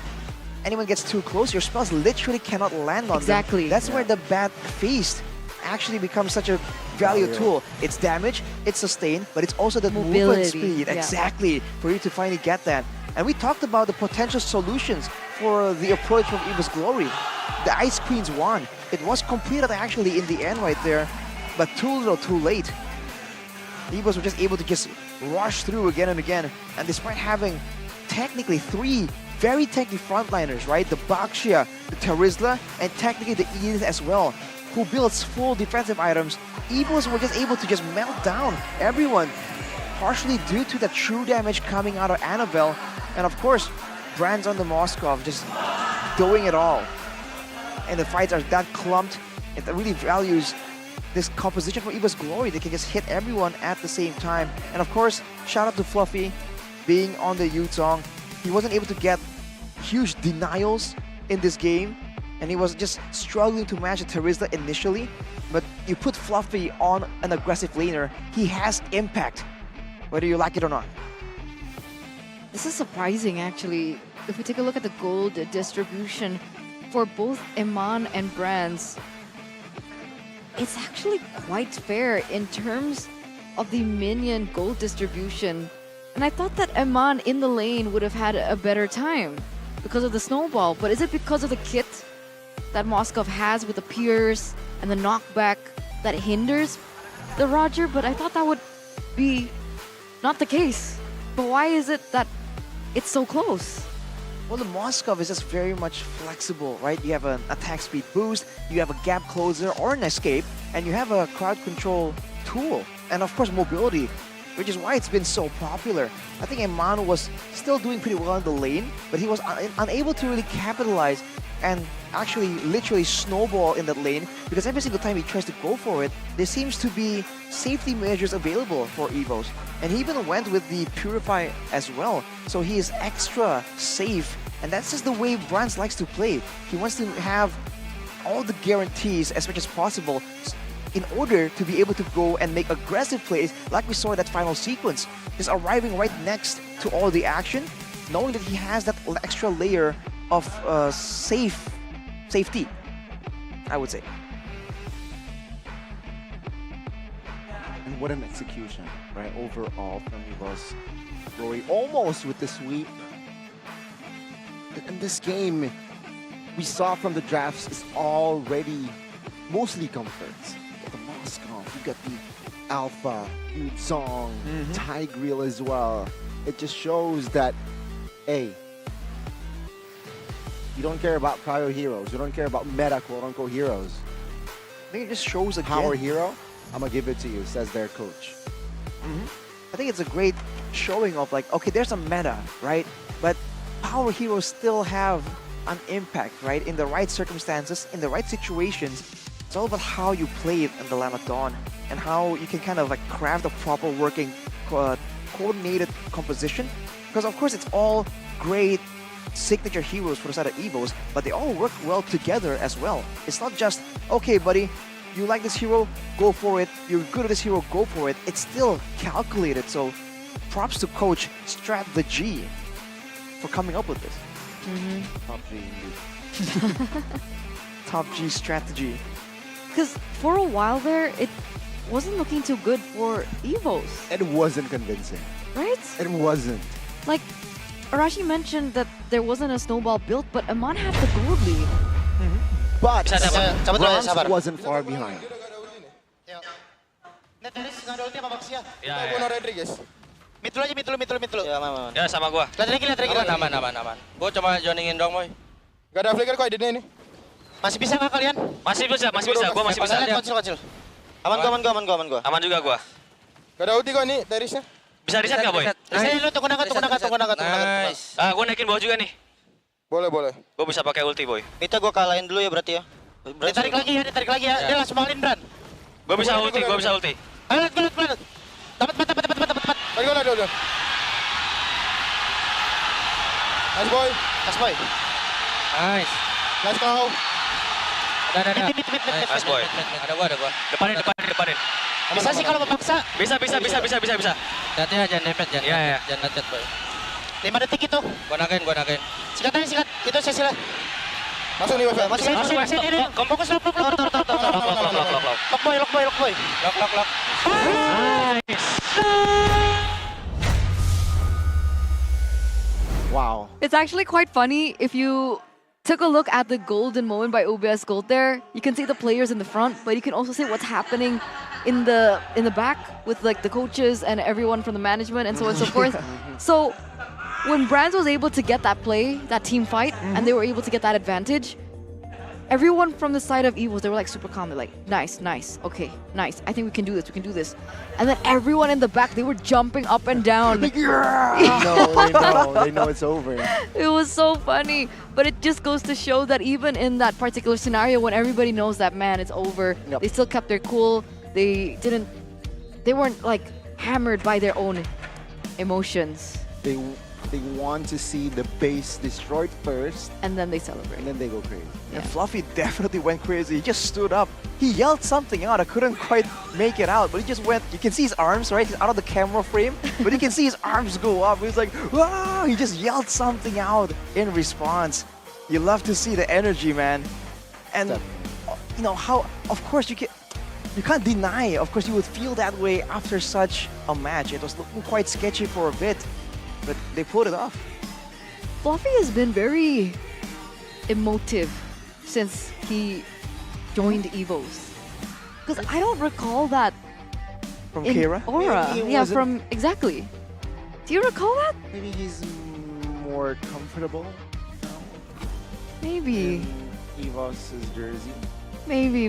anyone gets too close, your spells literally cannot land on them. That's where the bad feast actually becomes such a value tool. It's damage, it's sustain, but it's also the movement speed. Exactly, for you to finally get that. And we talked about the potential solutions for the approach from Evos Glory. The Ice Queen's wand. It was completed actually in the end right there, but too little, too late. Evos were just able to just rush through again and again. And despite having technically 3 very technical frontliners, right? The Baxia, the Terizla, and technically the Edith as well, who builds full defensive items, Evos were just able to just melt down everyone, partially due to the true damage coming out of Annabelle, and of course, Brands on the Moskov just doing it all. And the fights are that clumped, it really values this composition from Evos Glory. They can just hit everyone at the same time. And of course, shout out to Fluffy being on the Yutong. He wasn't able to get huge denials in this game, and he was just struggling to match Terizla initially, but you put Fluffy on an aggressive laner, he has impact, whether you like it or not. This is surprising, actually. If we take a look at the gold distribution for both Iman and Brands, it's actually quite fair in terms of the minion gold distribution. And I thought that Iman in the lane would have had a better time because of the snowball, but is it because of the kit that Moskov has with the pierce and the knockback that hinders the Roger? But I thought that would be not the case. But why is it that it's so close? Well, the Moskov is just very much flexible, right? You have an attack speed boost, you have a gap closer or an escape, and you have a crowd control tool. And of course, mobility, which is why it's been so popular. I think Iman was still doing pretty well in the lane, but he was unable to really capitalize and actually literally snowball in that lane, because every single time he tries to go for it, there seems to be safety measures available for Evos. And he even went with the Purify as well, so he is extra safe. And that's just the way Brands likes to play. He wants to have all the guarantees as much as possible in order to be able to go and make aggressive plays like we saw in that final sequence. Just arriving right next to all the action, knowing that he has that extra layer of safety, I would say. And what an execution, right? Overall from Evos Glory, almost with the sweep. And this game, we saw from the drafts, is already mostly comforts. You got the Moskov, you got the Alpha, Yuzong, Tigreal as well. It just shows that, hey, you don't care about cryo heroes. You don't care about meta quote-unquote heroes. I think it just shows again. Power hero, I'm gonna give it to you, says their coach. I think it's a great showing of like, okay, there's a meta, right? But power heroes still have an impact, right? In the right circumstances, in the right situations. It's all about how you play it in the Land of Dawn and how you can kind of like craft a proper working coordinated composition, because of course it's all great signature heroes for the side of Evos, but they all work well together as well. It's not just, okay buddy, you like this hero, go for it, you're good at this hero, go for it. It's still calculated, so props to Coach Strategy for coming up with this. Top G indeed. Top G strategy. Because for a while there, it wasn't looking too good for Evos. It wasn't convincing. Right? It wasn't. Like, Arashi mentioned that there wasn't a snowball built, but Amon had the gold lead. But Sabar. Bronze wasn't far behind. Mid dulu. Ya sama gua. Lihat Regi. Aman. Gua coba joiningin dong, boy. Gak ada flicker kok ini. Masih bisa nggak kalian? Masih bisa. Gua masih bisa. Kecil. Aman gua. Aman juga gua. Gak ada ulti kok ini, terisnya. Bisa reset nggak, boy? Saya lu tunggu naga. Nice. Gua naikin bawah juga nih. Boleh. Gua bisa pakai ulti, boy. Kita gua kalahin dulu ya berarti ya. Ditarik lagi ya. Dia langsung malin, Bran. Gua bisa ulti. Ayo, lihat. Dapat. Ayo, udah. Nice boy. Nice. Nice kau. Ada. Nice boy. Ada gua. Depanin. Bisa sih kalau memaksa. Bisa. Hati jangan nepet, jangan nepet, boy. 5 detik itu. Gua nagain. Sikat. Itu sesi lah. Masuk nih, Masuk. Ini. Fokus lock. Lock boy. Lock. Nice. Wow. It's actually quite funny if you took a look at the golden moment by OBS Gold there. You can see the players in the front, but you can also see what's happening in the back with like the coaches and everyone from the management and so on and so forth. So when Brands was able to get that play, that team fight, and they were able to get that advantage, everyone from the side of Evos, they were like super calm. They're like, nice, okay, nice. I think we can do this. And then everyone in the back, they were jumping up and down. They know it's over. It was so funny. But it just goes to show that even in that particular scenario, when everybody knows that, man, it's over, they still kept their cool. They weren't like hammered by their own emotions. They want to see the base destroyed first. And then they celebrate. And then they go crazy. Yeah. And Fluffy definitely went crazy. He just stood up. He yelled something out. I couldn't quite make it out. But he just went, you can see his arms, right? He's out of the camera frame. But you can see his arms go up. He's like, wow! He just yelled something out in response. You love to see the energy, man. And you know how, of course, you can't deny, of course, you would feel that way after such a match. It was looking quite sketchy for a bit. But they pulled it off. Fluffy has been very emotive since he joined Evos. Because I don't recall that from Kira? Aura. Exactly. Do you recall that? Maybe he's more comfortable now. Maybe. In Evos' jersey. Maybe.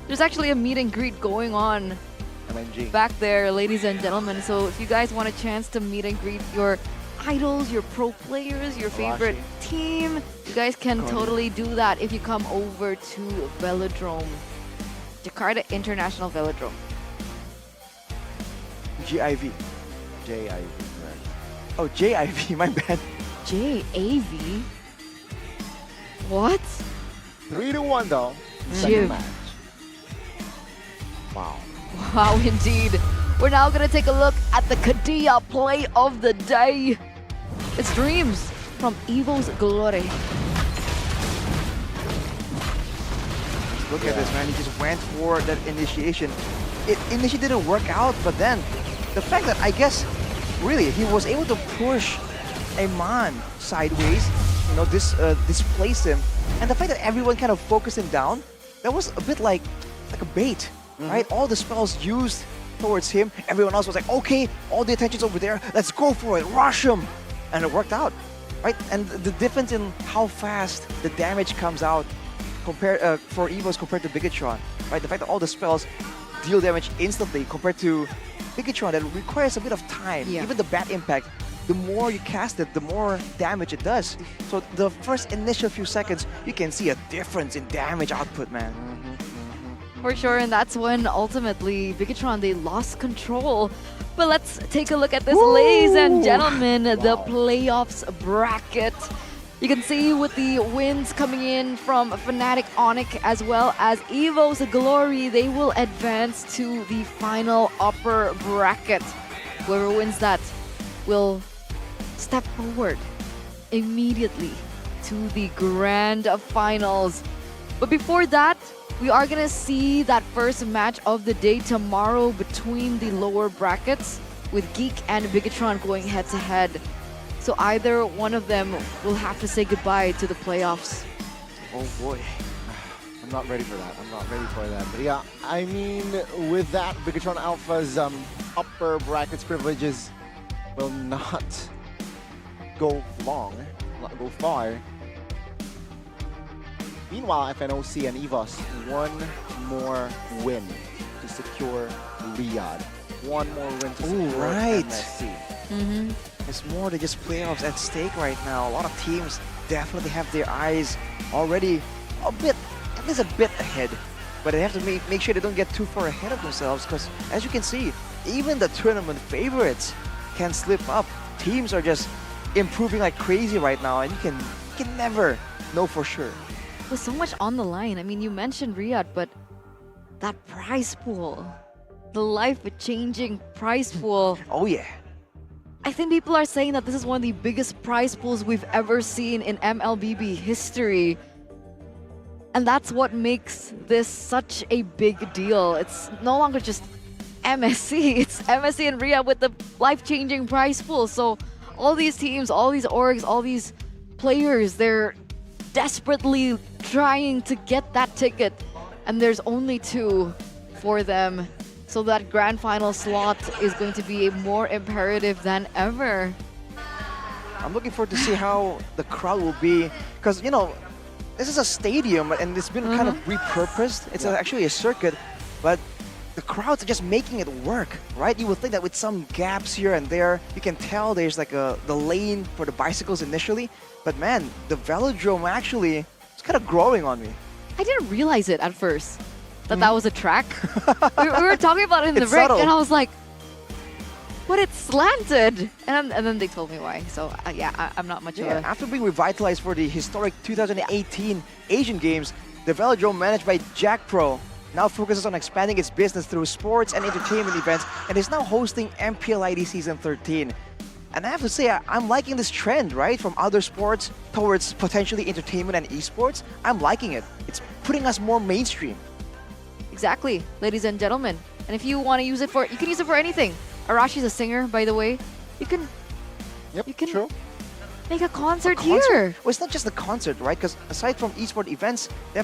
There's actually a meet and greet going on back there, ladies and gentlemen. So if you guys want a chance to meet and greet your idols, your pro players, your favorite team, you guys can totally do that if you come over to Velodrome, Jakarta International Velodrome. JIV. JIV. Oh, JIV, my bad. JAV? What? 3-1 though. Jim. Wow, indeed. We're now going to take a look at the Kadia play of the day. It's Dreams from Evos Glory. Look at this, man. He just went for that initiation. It initially didn't work out, but then the fact that I guess, really, he was able to push Amon sideways, you know, displace him. And the fact that everyone kind of focused him down, that was a bit like a bait. Right? All the spells used towards him, everyone else was like, okay, all the attention's over there, let's go for it, rush him! And it worked out, right? And the difference in how fast the damage comes out for Evos compared to Bigetron, right? The fact that all the spells deal damage instantly compared to Bigetron that requires a bit of time. Yeah. Even the bat impact, the more you cast it, the more damage it does. So the first initial few seconds, you can see a difference in damage output, man. For sure, and that's when ultimately Bigetron, they lost control. But let's take a look at this, ladies and gentlemen, the playoffs bracket. You can see with the wins coming in from FNATIC Onic as well as Evos Glory, they will advance to the final upper bracket. Whoever wins that will step forward immediately to the grand finals. But before that, we are gonna see that first match of the day tomorrow between the lower brackets with Geek and Bigetron going head to head. So either one of them will have to say goodbye to the playoffs. Oh boy. I'm not ready for that. I'm not ready for that. But yeah, I mean, with that, Bigetron Alpha's upper brackets privileges will not go long, not go far. Meanwhile, FNOC and Evos, one more win to secure Riyadh. One more win to secure MSC. It's more than just playoffs at stake right now. A lot of teams definitely have their eyes already at least a bit ahead. But they have to make sure they don't get too far ahead of themselves, because as you can see, even the tournament favorites can slip up. Teams are just improving like crazy right now, and you can never know for sure. With so much on the line, I mean, you mentioned Riyadh, but that prize pool, the life-changing prize pool. Oh yeah. I think people are saying that this is one of the biggest prize pools we've ever seen in MLBB history. And that's what makes this such a big deal. It's no longer just MSC, it's MSC and Riyadh with the life-changing prize pool. So all these teams, all these orgs, all these players, they're desperately trying to get that ticket. And there's only 2 for them. So that grand final slot is going to be more imperative than ever. I'm looking forward to see how the crowd will be, because, you know, this is a stadium and it's been kind of repurposed. It's actually a circuit, but the crowds are just making it work, right? You would think that with some gaps here and there, you can tell there's like the lane for the bicycles initially, but man, the velodrome actually is kind of growing on me. I didn't realize it at first, that was a track. we were talking about it in the break, subtle. and I was like, but it's slanted. And then they told me why. So yeah, I'm not much of a... After being revitalized for the historic 2018 Asian Games, the velodrome managed by Jack Pro now focuses on expanding its business through sports and entertainment events, and is now hosting MPL ID Season 13. And I have to say, I'm liking this trend, right? From other sports towards potentially entertainment and esports. I'm liking it. It's putting us more mainstream. Exactly, ladies and gentlemen. And if you want to use it for, you can use it for anything. Arashi's a singer, by the way. You can true. Make a concert here. Well, it's not just the concert, right? Because aside from esport events, they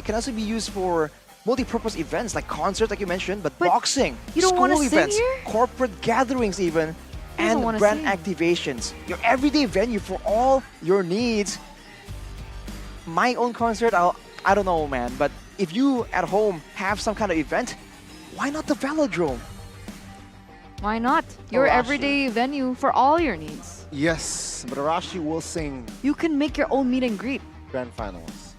can also be used for multi-purpose events like concerts, like you mentioned, but boxing, you don't school sing events, here? corporate gatherings even, and brand activations. Your everyday venue for all your needs. My own concert, I don't know, man, but if you at home have some kind of event, why not the velodrome? Why not? Your Arashi. everyday venue for all your needs. Yes, but Arashi will sing You can make your own meet and greet. grand finals.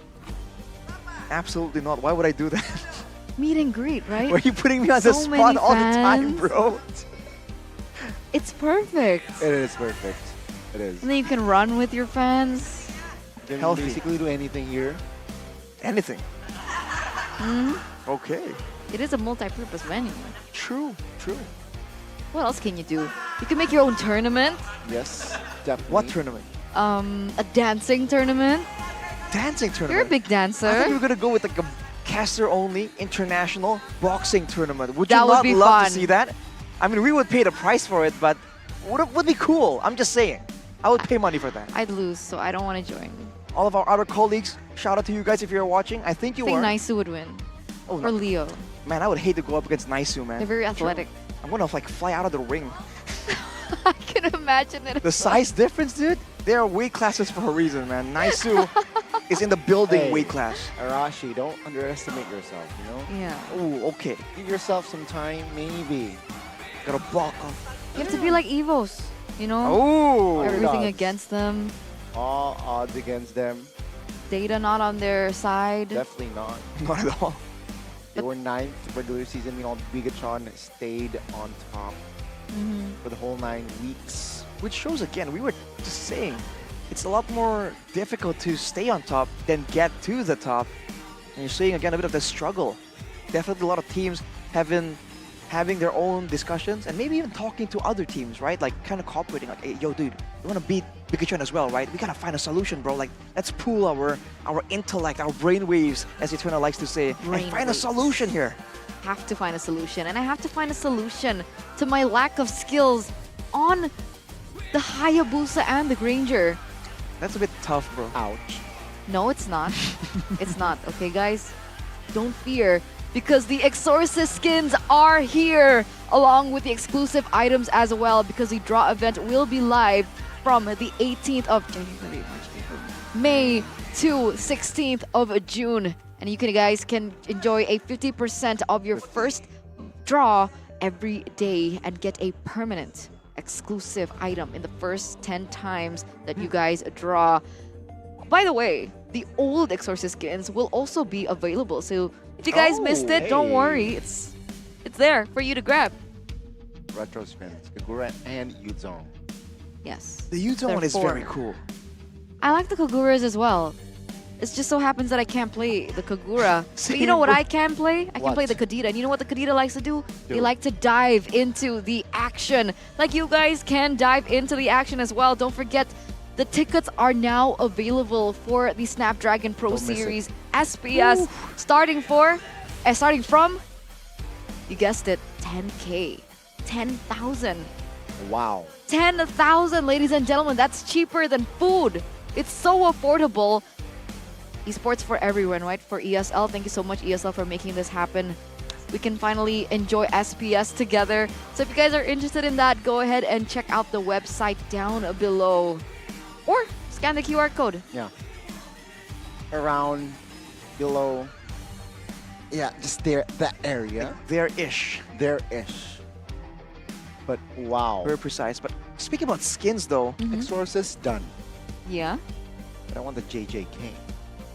Absolutely not. Why would I do that? Meet and greet, right? Why are you putting me on the So spot many all the time, fans. bro? It's perfect. It is perfect. It is. And then you can run with your fans. You can Healthy. basically do anything here. Anything. Hmm? Okay. It is a multi-purpose venue. True, true. What else can you do? You can make your own tournament. Yes, definitely. What tournament? A dancing tournament. Dancing tournament? You're a big dancer. I thought you were gonna go with like a caster-only international boxing tournament. Would you That would not be love fun. to see that? I mean, we would pay the price for it, but would be cool. I'm just saying. I would pay money for that. I'd lose, so I don't want to join. All of our other colleagues, shout out to you guys if you're watching. I think you I think were. Naisu would win. Oh, or Leo. Man, I would hate to go up against Naisu, man. They're very athletic. I'm gonna like fly out of the ring. I can imagine it. The size difference, dude. There are weight classes for a reason, man. Naisu is in the building weight class. Arashi, don't underestimate yourself, you know? Yeah. Oh, okay. Give yourself some time, maybe. Gotta block off. You have to be like Evos, you know? Oh. Everything Underdogs. against them. All odds against them. Data not on their side. Definitely not. Not at all. They were 9th regular season. Bigetron stayed on top for the whole 9 weeks. Which shows again, we were just saying, it's a lot more difficult to stay on top than get to the top. And you're seeing again a bit of the struggle. Definitely a lot of teams having their own discussions and maybe even talking to other teams, right? Like kind of cooperating, like, hey, yo, dude, we want to beat Bigetron as well, right? We gotta find a solution, bro. Like, let's pool our intellect, our brainwaves, as Eternal likes to say, and find a solution here. Have to find a solution, and I have to find a solution to my lack of skills on the Hayabusa and the Granger. That's a bit tough, bro. Ouch. No, it's not. It's not, okay, guys? Don't fear, because the Exorcist skins are here, along with the exclusive items as well, because the draw event will be live from the 18th of May to 16th of June. And you guys can enjoy a 50% of your first draw every day and get a permanent exclusive item in the first 10 times that you guys draw. By the way, the old Exorcist skins will also be available. So if you guys missed it, don't worry. It's there for you to grab. Retro spins, Kagura and Yuzong. Yes. The Yuzong one is very cool. I like the Kaguras as well. It just so happens that I can't play the Kagura. But you know what I can play? I can play the Kadita. And you know what the Kadita likes to do? They like to dive into the action. Like you guys can dive into the action as well. Don't forget, the tickets are now available for the Snapdragon Pro Series SPS. Starting from, you guessed it, 10K. 10,000. Wow. 10,000, ladies and gentlemen. That's cheaper than food. It's so affordable. Esports for everyone, right? For ESL. Thank you so much, ESL, for making this happen. We can finally enjoy SPS together. So if you guys are interested in that, go ahead and check out the website down below. Or scan the QR code. Yeah. Around, below. Yeah, just there, that area. Like there-ish. There-ish. But wow. Very precise. But speaking about skins though. Exorcist done. Yeah. But I want the JJK.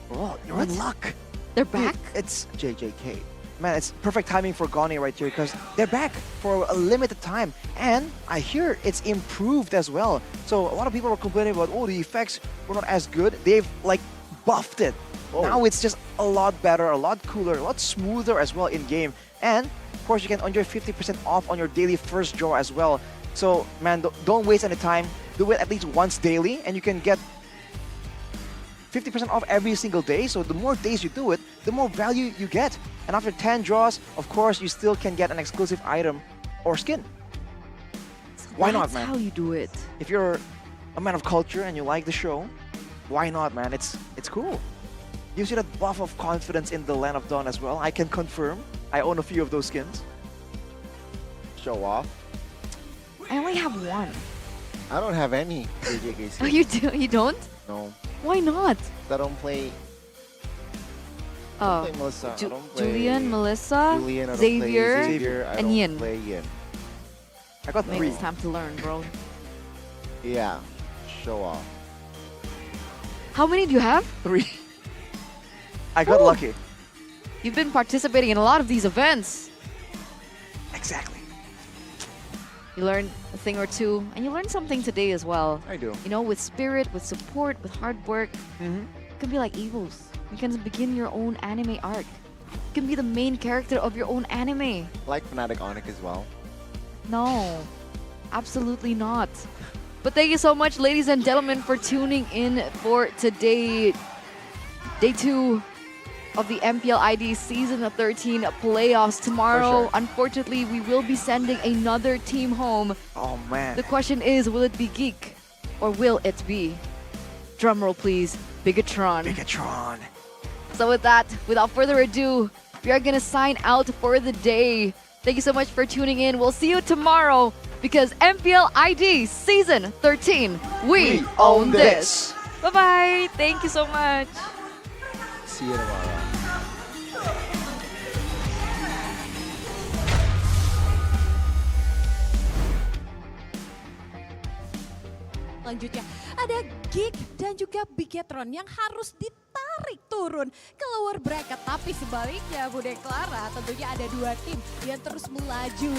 Oh, you're in luck. They're back? It's JJK. Man, it's perfect timing for Goni right here because they're back for a limited time. And I hear it's improved as well. So a lot of people were complaining about, oh, the effects were not as good. They've like buffed it. Now it's just a lot better, a lot cooler, a lot smoother as well in game. And of course, you can enjoy 50% off on your daily first draw as well. So man, don't waste any time. Do it at least once daily and you can get 50% off every single day. So the more days you do it, the more value you get. And after 10 draws, of course, you still can get an exclusive item or skin. Why not, man? That's how you do it. If you're a man of culture and you like the show, why not, man? It's cool. Gives you that buff of confidence in the Land of Dawn as well. I can confirm. I own a few of those skins. Show off. I only have one. I don't have any JJK skins. Oh, you do? You don't? No. Why not? I don't play. Oh, I don't play Melissa. I don't play Julian, Melissa, Julian, I don't Xavier, play Xavier. I and don't Yin. play Yin. I got Maybe 3. it's time to learn, bro. Yeah. Show off. How many do you have? 3. I got lucky. You've been participating in a lot of these events. Exactly. You learned a thing or two, and you learned something today as well. I do. You know, with spirit, with support, with hard work, you can be like Evos. You can begin your own anime arc. You can be the main character of your own anime. Like FNATIC Onic as well. No, absolutely not. But thank you so much, ladies and gentlemen, for tuning in for today, day 2 of the MPL ID Season 13 playoffs. Tomorrow, unfortunately, we will be sending another team home. Oh, man. The question is, will it be Geek or will it be, drumroll please, Bigetron? Bigetron. So with that, without further ado, we are going to sign out for the day. Thank you so much for tuning in. We'll see you tomorrow because MPL ID Season 13, we own this. Bye-bye. Thank you so much. See you tomorrow. Selanjutnya ada Geek dan juga Bigetron yang harus ditarik turun ke lower bracket. Tapi sebaliknya Bude Clara, tentunya ada dua tim yang terus melaju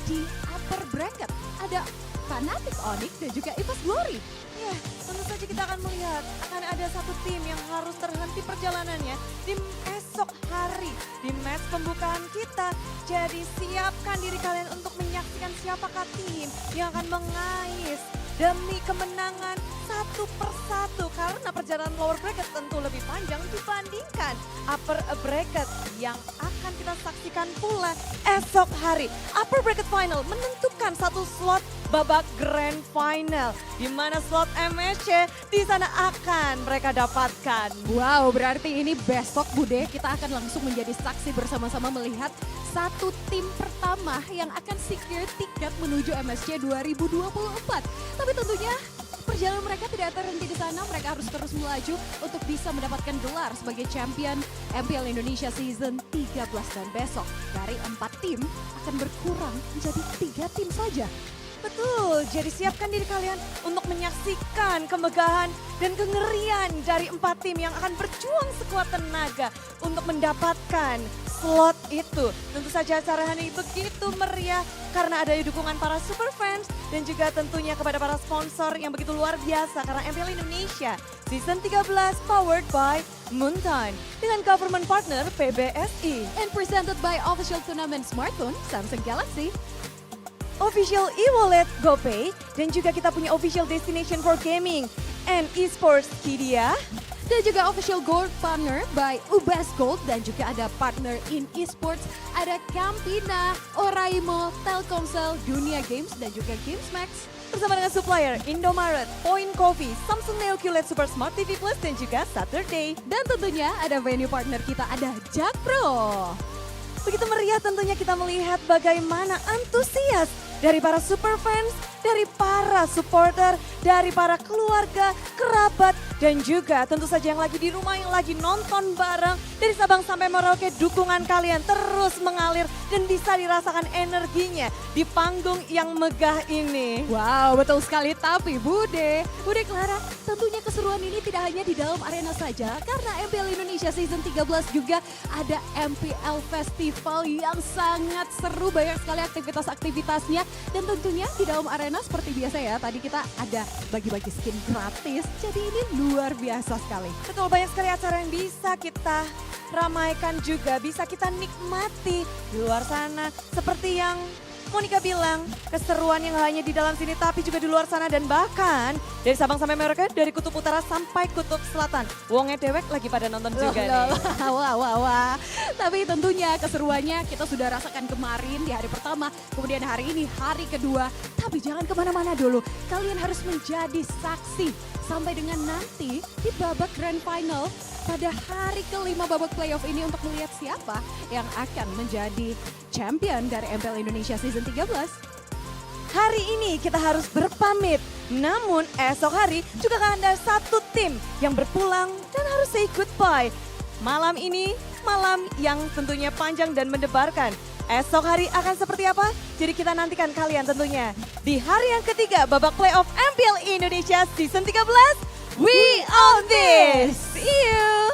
di upper bracket. Ada FNATIC Onic dan juga Evos Glory. Ya, tentu saja kita akan melihat akan ada satu tim yang harus terhenti perjalanannya di esok hari di match pembukaan kita. Jadi siapkan diri kalian untuk menyaksikan siapakah tim yang akan mengais demi kemenangan satu persatu karena perjalanan lower bracket tentu lebih panjang dibandingkan upper bracket yang akan kita saksikan pula esok hari. Upper bracket final menentukan satu slot babak grand final di mana slot MSC di sana akan mereka dapatkan. Wow, berarti ini besok Bude kita akan langsung menjadi saksi bersama-sama melihat satu tim pertama yang akan secure tiket menuju MSC 2024. Tapi tentunya perjalanan mereka tidak terhenti di sana, mereka harus terus melaju untuk bisa mendapatkan gelar sebagai champion MPL Indonesia Season 13 dan besok dari 4 tim akan berkurang menjadi 3 tim saja. Betul, jadi siapkan diri kalian untuk menyaksikan kemegahan dan kengerian dari 4 tim yang akan berjuang sekuat tenaga untuk mendapatkan slot itu. Tentu saja acara hari ini begitu meriah karena ada dukungan para super fans dan juga tentunya kepada para sponsor yang begitu luar biasa karena MPL Indonesia Season 13 powered by Moonton dengan government partner PBSI and presented by official tournament smartphone Samsung Galaxy, official e-wallet GoPay, dan juga kita punya official destination for gaming and esports Kidia. Dan juga official gold partner by UBS Gold dan juga ada partner in esports ada Campina, Oraimo, Telkomsel, Dunia Games dan juga Games Max. Bersama dengan supplier Indomaret, Point Coffee, Samsung Neo QLED Super Smart TV Plus dan juga Saturday. Dan tentunya ada venue partner kita ada Jakpro. Begitu meriah tentunya kita melihat bagaimana antusias dari para super fans, dari para supporter, dari para keluarga, kerabat, dan juga tentu saja yang lagi di rumah, yang lagi nonton bareng. Dari Sabang sampai Merauke, dukungan kalian terus mengalir dan bisa dirasakan energinya di panggung yang megah ini. Wow, betul sekali. Tapi Bude Clara, tentunya keseruan ini tidak hanya di dalam arena saja. Karena MPL Indonesia Season 13 juga ada MPL Festival yang sangat seru. Banyak sekali aktivitas-aktivitasnya. Dan tentunya di dalam arena seperti biasa ya, tadi kita ada bagi-bagi skin gratis. Jadi ini luar biasa sekali. Betul, banyak sekali acara yang bisa kita ramaikan juga, bisa kita nikmati di luar sana. Seperti yang Monica bilang, keseruan yang hanya di dalam sini tapi juga di luar sana dan bahkan dari Sabang sampai Merauke, dari kutub utara sampai kutub selatan. Wongnya dewek lagi pada nonton juga nih. Wah. Tapi tentunya keseruannya kita sudah rasakan kemarin di hari pertama, kemudian hari ini hari kedua. Tapi jangan kemana-mana dulu, kalian harus menjadi saksi sampai dengan nanti di babak grand final pada hari kelima babak playoff ini untuk melihat siapa yang akan menjadi champion dari MPL Indonesia Season 13. Hari ini kita harus berpamit, namun esok hari juga akan ada satu tim yang berpulang dan harus say goodbye. Malam ini, malam yang tentunya panjang dan mendebarkan. Esok hari akan seperti apa? Jadi kita nantikan kalian tentunya di hari yang ketiga babak playoff MPL Indonesia Season 13. We own this! See you!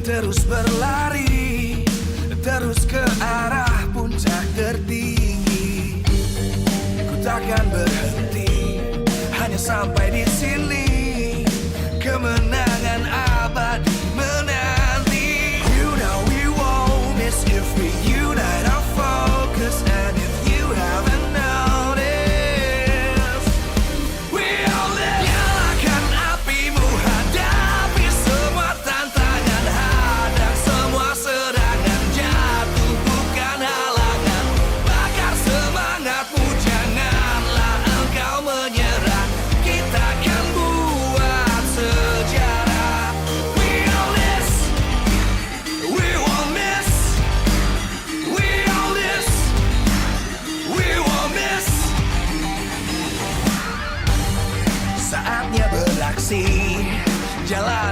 terus berlari, terus ke arah puncak tertinggi. Ku takkan berhenti, hanya sampai di sini. Kemenangan abadi menanti. You know we won't miss if we unite our focus. And if you haven't noticed, we all live. Nyalakan apimu, hadapi semua tantangan, hadang semua serangan, jatuh bukan halangan. Bakar semangatmu, janganlah engkau menyerah. Kita akan buat sejarah. We all this, we won't miss. We all this, we won't miss. Saatnya beraksi, jalan